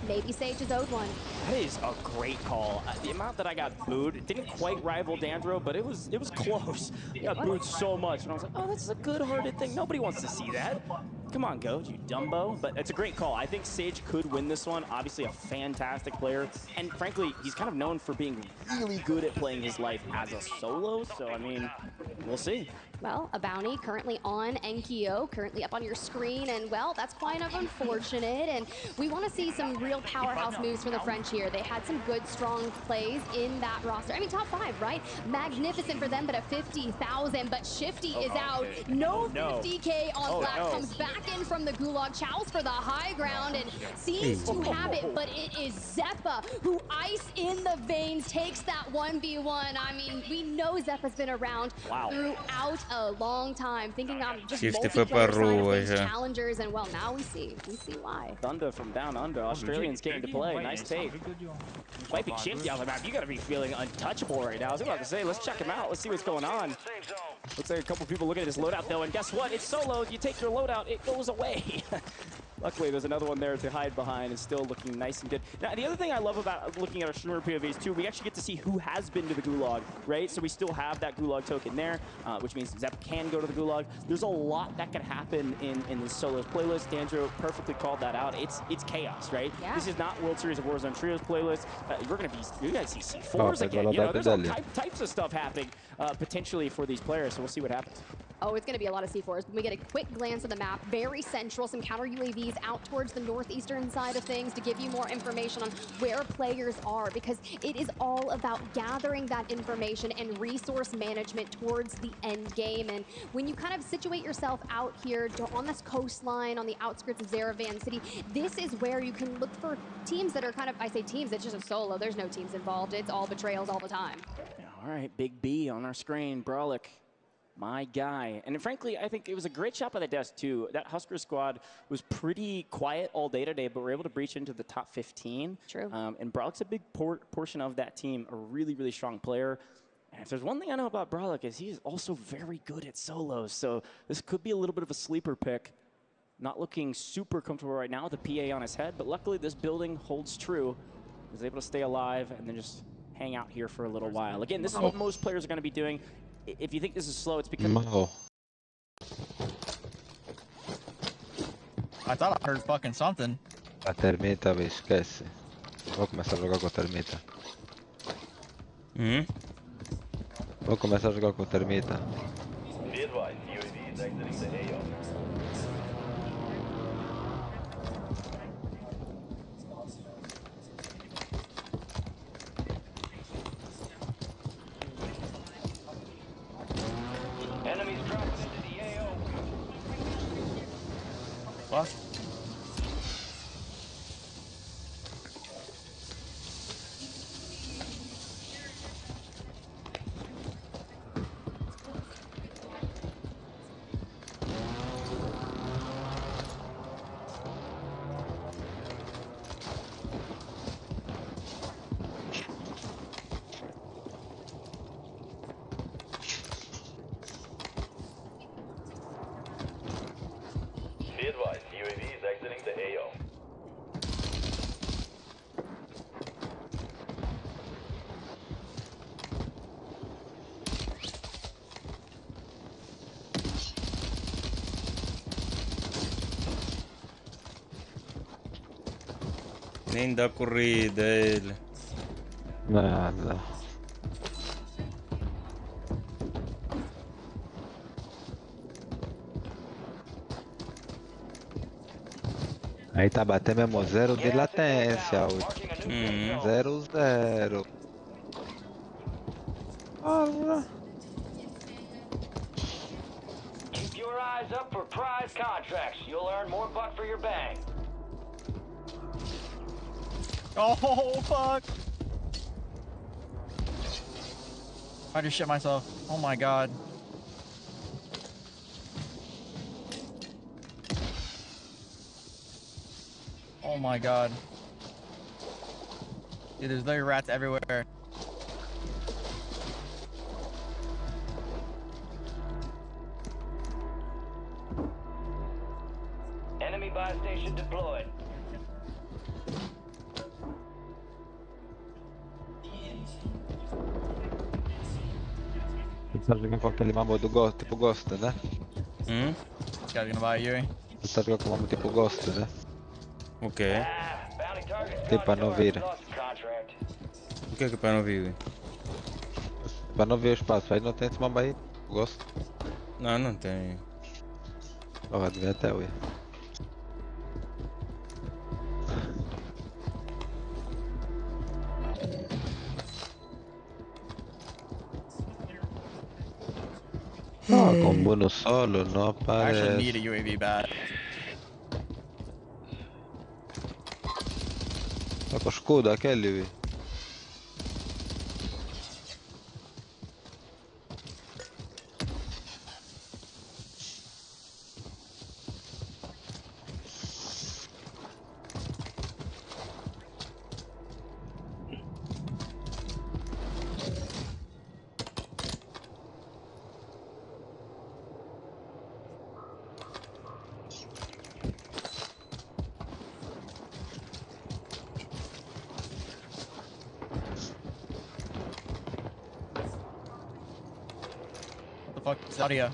Speaker 12: Maybe Sage is owed one.
Speaker 16: That is a great call. The amount that I got booed, it didn't quite rival Dandro, but it was close. I got booed so much, and I was like, oh, this is a good-hearted thing. Nobody wants to see that. Come on, Goat, you Dumbo. But it's a great call. I think Sage could win this one. Obviously a fantastic player. And frankly, he's kind of known for being really good at playing his life as a solo. So, I mean, we'll see.
Speaker 12: Well, a bounty currently on Enkyo, currently up on your screen, and well, that's kind of unfortunate, and we want to see some real powerhouse moves from the French here. They had some good, strong plays in that roster. I mean, top 5, right? Magnificent for them, but at 50,000, but Shifty is out. No 50K on Black, comes back in from the gulag, chows for the high ground, and seems to have it, but it is Zeppa who, ice in the veins, takes that 1v1. I mean, we know Zeppa's been around throughout
Speaker 13: a long time, thinking I'm just
Speaker 2: Shifty foi para a
Speaker 13: multiplayer side of
Speaker 2: rua
Speaker 13: things,
Speaker 2: já.
Speaker 13: challengers, and well, now we see why.
Speaker 16: Thunder from down under. Australians came to play. Nice take. Wiping Shifty off the map. You gotta be feeling untouchable right now. I was about to say, let's check him out. Let's see what's going on. Looks like a couple people looking at his loadout though, and guess what? It's solo. You take your loadout, it goes away. Luckily, there's another one there to hide behind and still looking nice and good. Now, the other thing I love about looking at our streamer POVs too, we actually get to see who has been to the Gulag, right? So we still have that Gulag token there, which means Zep can go to the Gulag. There's a lot that can happen in the solos playlist. Danjo perfectly called that out. It's chaos, right?
Speaker 13: Yeah.
Speaker 16: This is not World Series of Warzone Trios playlist. You're gonna see C4s again. You know, there's all types of stuff happening potentially for these players. So we'll see what happens.
Speaker 13: Oh, it's going to be a lot of C4s. We get a quick glance at the map. Very central. Some counter UAVs out towards the northeastern side of things to give you more information on where players are, because it is all about gathering that information and resource management towards the end game. And when you kind of situate yourself out here on this coastline, on the outskirts of Zaravan City, this is where you can look for teams that are kind of, I say teams, it's just a solo. There's no teams involved. It's all betrayals all the time.
Speaker 16: All right, Big B on our screen. Brolic. My guy. And frankly, I think it was a great shot by the desk, too. That Husker squad was pretty quiet all day today, but we're able to breach into the top 15.
Speaker 13: True.
Speaker 16: And Brolic's a big portion of that team, a really, really strong player. And if there's one thing I know about Brolic is he is also very good at solos. So this could be a little bit of a sleeper pick. Not looking super comfortable right now with the PA on his head, but luckily this building holds true. He was able to stay alive and then just hang out here for a little while. Again, this is what most players are going to be doing. If you think this is slow, it's because...
Speaker 11: I thought I heard fucking something.
Speaker 8: A termita, vi, esquece. Vou começar a jogar com a termita. Vou começar a jogar com a termita.
Speaker 15: Be advised, UAV is exiting the AO. Enemies dropping into the AO.
Speaker 2: What?
Speaker 15: Be advised, UAV is exiting the AO.
Speaker 2: Nem dá corrida ele.
Speaker 8: Nada. Aí tá batendo mesmo 0 de latência, 0-0.
Speaker 15: Keep your eyes up for prize contracts. You'll earn more buck for your bang.
Speaker 11: Oh, fuck. I just shit myself. Oh my god. Oh my god. Dude, there's literally rats everywhere.
Speaker 15: Enemy buy station deployed.
Speaker 8: Tu tá jogando com aquele mambo do Ghost, tipo Ghost, né?
Speaker 11: This guy's gonna buy you.
Speaker 8: Tu tá jogando com o mambo tipo Ghost, né?
Speaker 2: O quê?
Speaker 8: Tipo para não vir.
Speaker 2: O que é para não vir?
Speaker 8: Para não ver o espaço, aí não tem esse mambo aí? Ghost?
Speaker 2: Não, não tem.
Speaker 8: Porra, devia até eu ir. Com bônus solo não
Speaker 11: I actually need
Speaker 8: aparece.
Speaker 11: a UAV bad.
Speaker 8: Tá com o escudo aquele.
Speaker 11: fucked audio.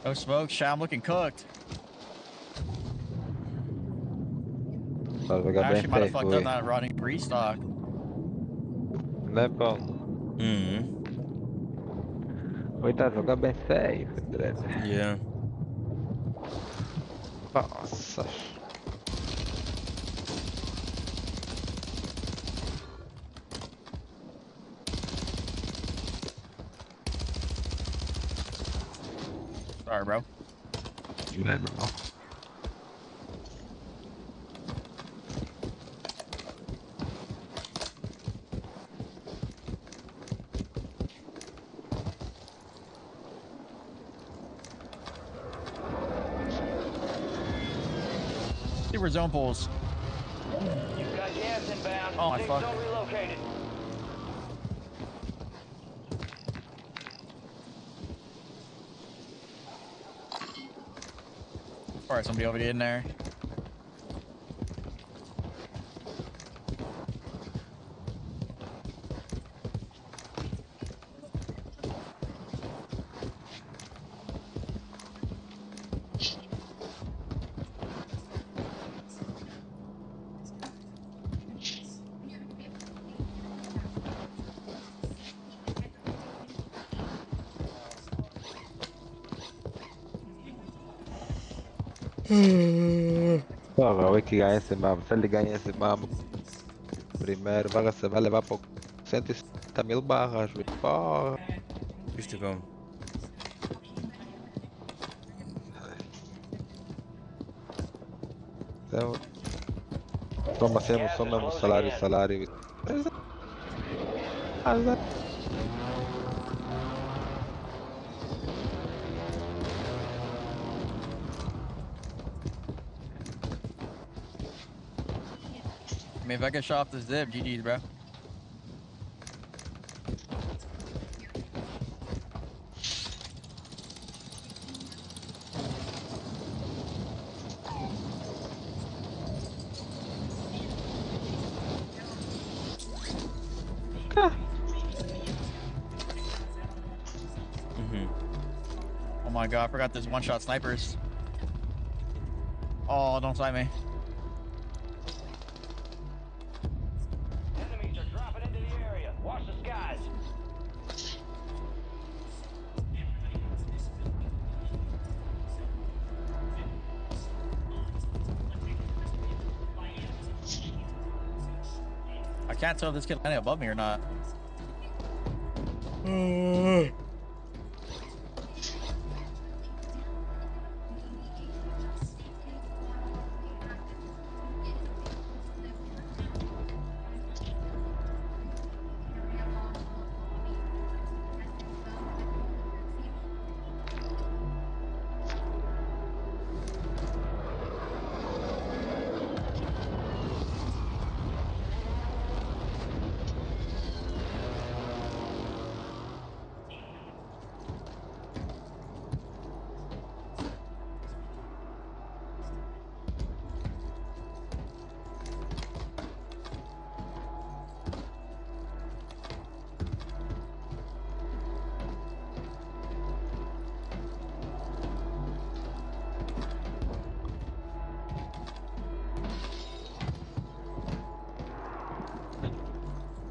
Speaker 11: No smoke, Sham looking cooked. I actually might have fucked up that rotting restock.
Speaker 8: Lepo. Poi tá jogar bem safe, André.
Speaker 2: Yeah.
Speaker 8: Nossa.
Speaker 11: Sorry, bro.
Speaker 8: You never know.
Speaker 11: See where zone pulls.
Speaker 15: You've got gas inbound.
Speaker 11: Oh, my
Speaker 15: Safe
Speaker 11: fuck.
Speaker 15: zone relocated.
Speaker 11: Alright, somebody over in there.
Speaker 8: Porra, o que ganha esse mapa? Se ele ganha esse mapa primeiro, vai levar para 160 mil barras. Porra.
Speaker 2: Viste como?
Speaker 8: Então, só mesmo salário.
Speaker 11: I mean, if I get shot off the zip, GG's, bro. Oh my god, I forgot there's one-shot snipers. Oh, don't fight me.
Speaker 15: Enemies are dropping into the area. Watch the skies.
Speaker 11: I can't tell if this kid landing above me or not.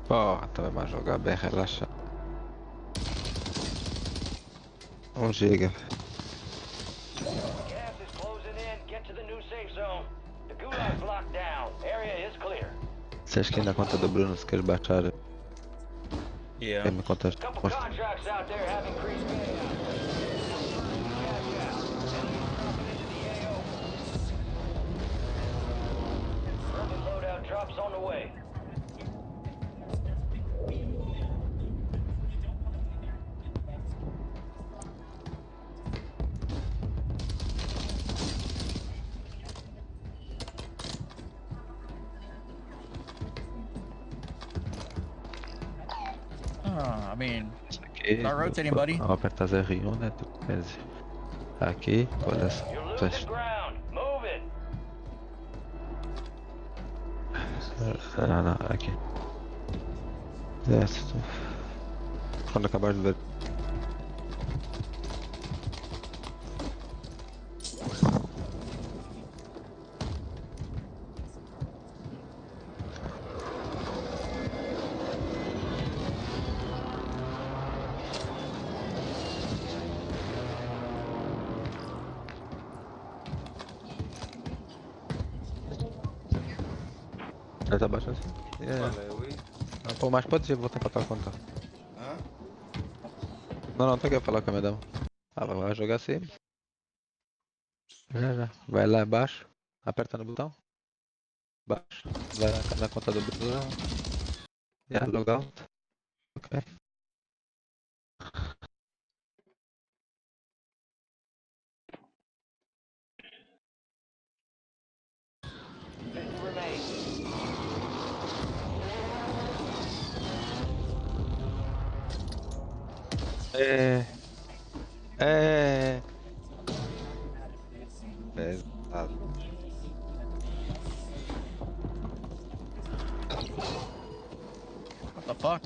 Speaker 8: Porra, também vai jogar bem relaxado. 1 giga.
Speaker 15: Gas is closing in. Get to the new safe zone. The gulag's locked down. Area is clear.
Speaker 8: Você acha que na conta do Bruno, se quer baixar?
Speaker 2: Yeah.
Speaker 8: Quer me contar?
Speaker 15: Couple contracts out there have increased payout. Cash out. Enemies dropping into the AO. Urban loadout drops on the way.
Speaker 11: I mean, start rotating, buddy.
Speaker 8: Vou apertar R1, né? Aqui, olha só. Não, aqui. Desce. Quando acabar de ver. Já tá baixo assim? Pô, mas pode voltar pra cá quando tá. Não, tem que falar com a medão. Vai jogar assim. Já. Vai lá embaixo. Aperta no botão. Baixo. Vai na conta do botão. Logout. Ok. Pesado.
Speaker 11: What the fuck?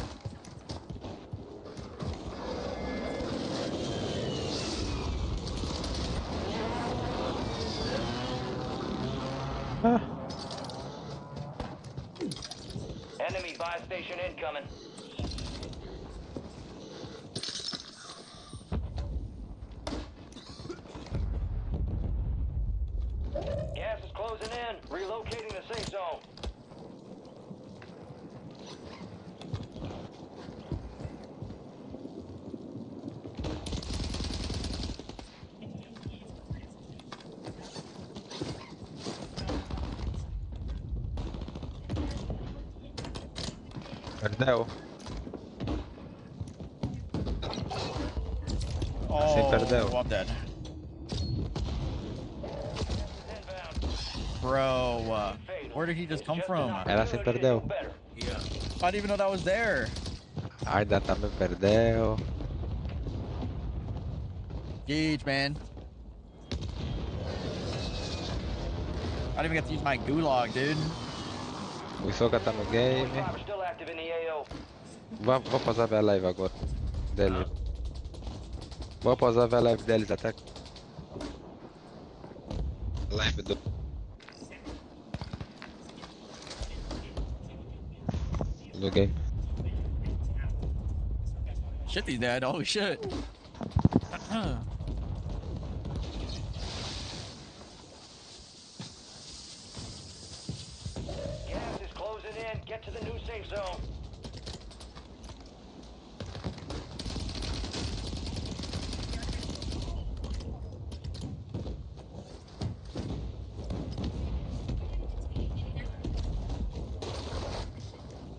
Speaker 15: Enemy buy station incoming. Gas is closing in. Relocating the safe zone.
Speaker 8: Perdeu.
Speaker 11: Oh,
Speaker 8: perdeu.
Speaker 11: I'm dead. Bro, where did he just come from?
Speaker 8: Era assim, perdeu.
Speaker 11: I didn't even know that was there.
Speaker 8: Ainda também perdeu.
Speaker 11: Gage, man. I didn't even get to use my gulag, dude.
Speaker 8: O Isoka tá no game. Vou pausar a live agora. Deles. Vou pausar a live deles até. Live do game.
Speaker 11: Shit, he's dead. Holy shit.
Speaker 15: Gas is closing in. Get to the new safe zone.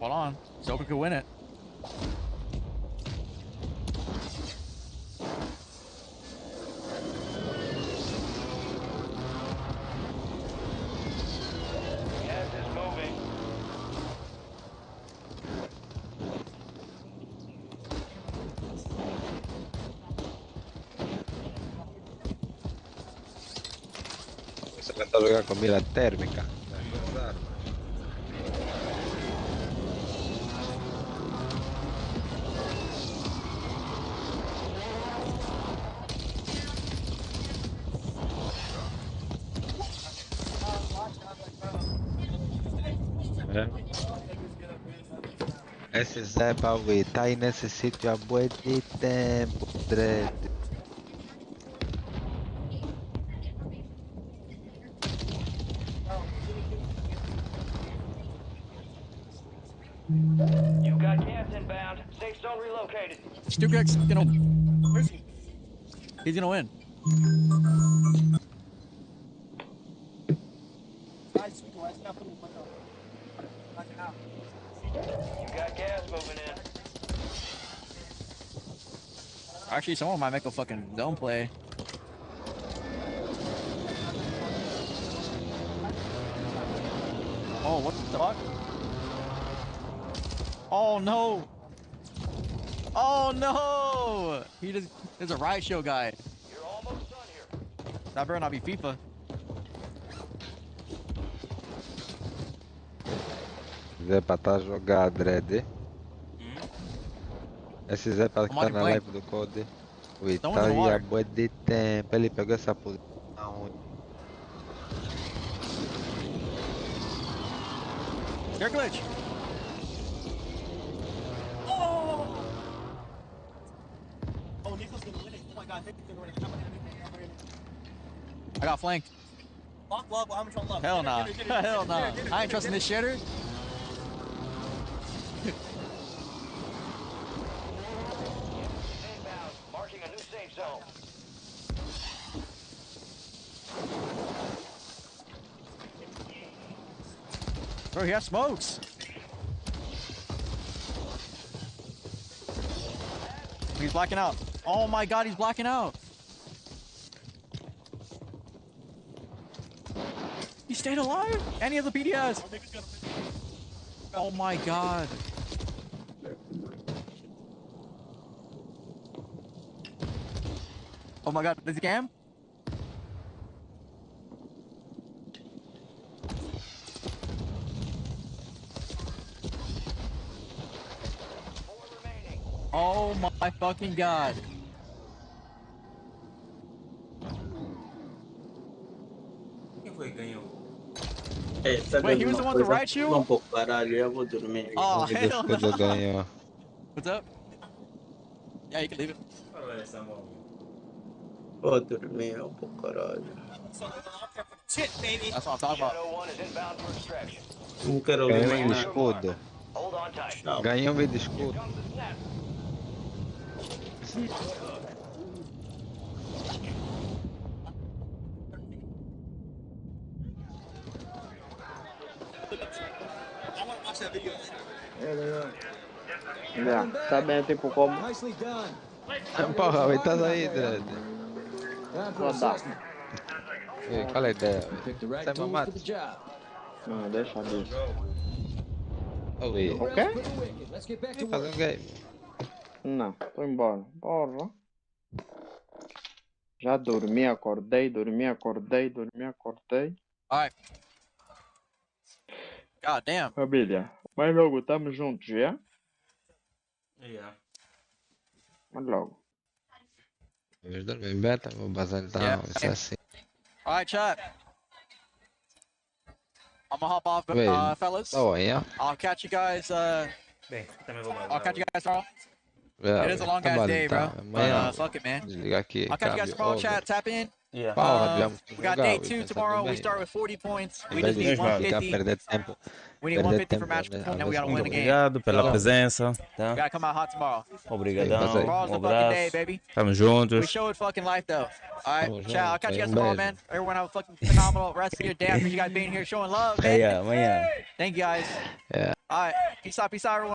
Speaker 11: Hold on. Soka could win it.
Speaker 15: Gas is moving.
Speaker 8: Você tentar jogar com mira térmica. Esse Zé Bauê tá aí nesse sítio há bué de tempo, Dredd.
Speaker 15: You got gas inbound. Safe zone relocated.
Speaker 11: Stukex gonna. Where's he? He's gonna win.
Speaker 15: You got gas moving in.
Speaker 11: Actually, someone might make a fucking zone play. Oh, what the fuck? Oh no! Oh no! There's a riot show guy.
Speaker 15: You're almost done here.
Speaker 11: That better not be FIFA.
Speaker 8: Zé pra tá jogar dread. Esse Zé pra que tá na live do Code. Ui, tá aí há bué de tempo. Ele pegou essa posição.
Speaker 11: Air glitch.
Speaker 9: Oh! Oh, Nico's gonna win it. Oh my god, Nico's gonna win it.
Speaker 11: I got flanked.
Speaker 9: Lock love, how much on love?
Speaker 11: Hell nah. Hell nah. I ain't trusting this shitter.
Speaker 15: Inbound, marking a new safe zone.
Speaker 11: Bro, he has smokes. He's blacking out. Oh my god, he's blacking out. He stayed alive. And he has a PDS. Oh my god. Oh my god, is he cam? Oh my fucking god.
Speaker 2: Quem foi que ganhou?
Speaker 11: Wait, he was the one to write you?
Speaker 10: Um pouco baralho, eu vou dormir.
Speaker 11: Oh, hell no.
Speaker 8: ganhou.
Speaker 11: What's up? Yeah, you can leave it.
Speaker 10: Vou dormir um pouco caralho.
Speaker 9: Shit, baby.
Speaker 11: That's what I'm talking about.
Speaker 15: Shadow 1 is inbound for extraction.
Speaker 10: Não quero
Speaker 8: Ganhou
Speaker 10: ler
Speaker 8: um
Speaker 10: mais
Speaker 8: de
Speaker 10: nada.
Speaker 8: escudo.
Speaker 15: Hold on tight.
Speaker 8: Ganhou um de escudo.
Speaker 15: Comes the snap.
Speaker 9: I want to watch that video.
Speaker 3: Yeah, tá bem, tipo como.
Speaker 9: Nicely done.
Speaker 8: Porra, oi, tá aí, dread.
Speaker 3: Vou dar.
Speaker 8: Ei, qual é a ideia? Sai
Speaker 15: tools
Speaker 8: mamado?
Speaker 15: for the job.
Speaker 3: Não, deixa.
Speaker 8: Oi.
Speaker 3: Ok?
Speaker 15: Let's get back to
Speaker 8: Vem fazer um game.
Speaker 3: Não, tô embora. Porra. Já dormi, acordei, dormi, acordei, dormi, acordei.
Speaker 11: Alright. God damn.
Speaker 3: Família, mais logo tamo juntos, já?
Speaker 2: Yeah.
Speaker 3: Mais logo.
Speaker 8: Vamos dormir beta, vou bazar então,
Speaker 11: Yeah.
Speaker 8: isso é assim.
Speaker 11: Alright, chat. I'm gonna hop off,
Speaker 8: Wait,
Speaker 11: fellas.
Speaker 8: oh, yeah.
Speaker 11: I'll catch you guys,
Speaker 2: Bem, também vou
Speaker 11: I'll catch you guys tomorrow.
Speaker 8: Yeah,
Speaker 11: It is a long ass day, bro. But fuck it, man.
Speaker 8: Desligar aqui,
Speaker 11: I'll catch you guys
Speaker 8: câmbio,
Speaker 11: tomorrow,
Speaker 8: over.
Speaker 11: chat. Tap in.
Speaker 2: Yeah.
Speaker 11: We got day 2 tomorrow. We start with 40 points. We just need 150.
Speaker 8: Perder tempo.
Speaker 11: We need 150 for match point, and we gotta win the game.
Speaker 2: Obrigado pela presença,
Speaker 11: We
Speaker 2: tá?
Speaker 11: gotta come out hot tomorrow.
Speaker 2: Obrigadão,
Speaker 11: Tomorrow's the fucking day, baby.
Speaker 2: Tamo
Speaker 11: We
Speaker 2: juntos.
Speaker 11: showed fucking life, though. Alright,
Speaker 8: Tamo
Speaker 11: chat. I'll catch you guys
Speaker 8: junto,
Speaker 11: tomorrow,
Speaker 8: beijo.
Speaker 11: man. Everyone have a fucking phenomenal rest of your day. I appreciate you guys being here showing love, man.
Speaker 2: Amanhã.
Speaker 11: Thank you guys.
Speaker 8: Yeah.
Speaker 11: Alright, peace out, everyone.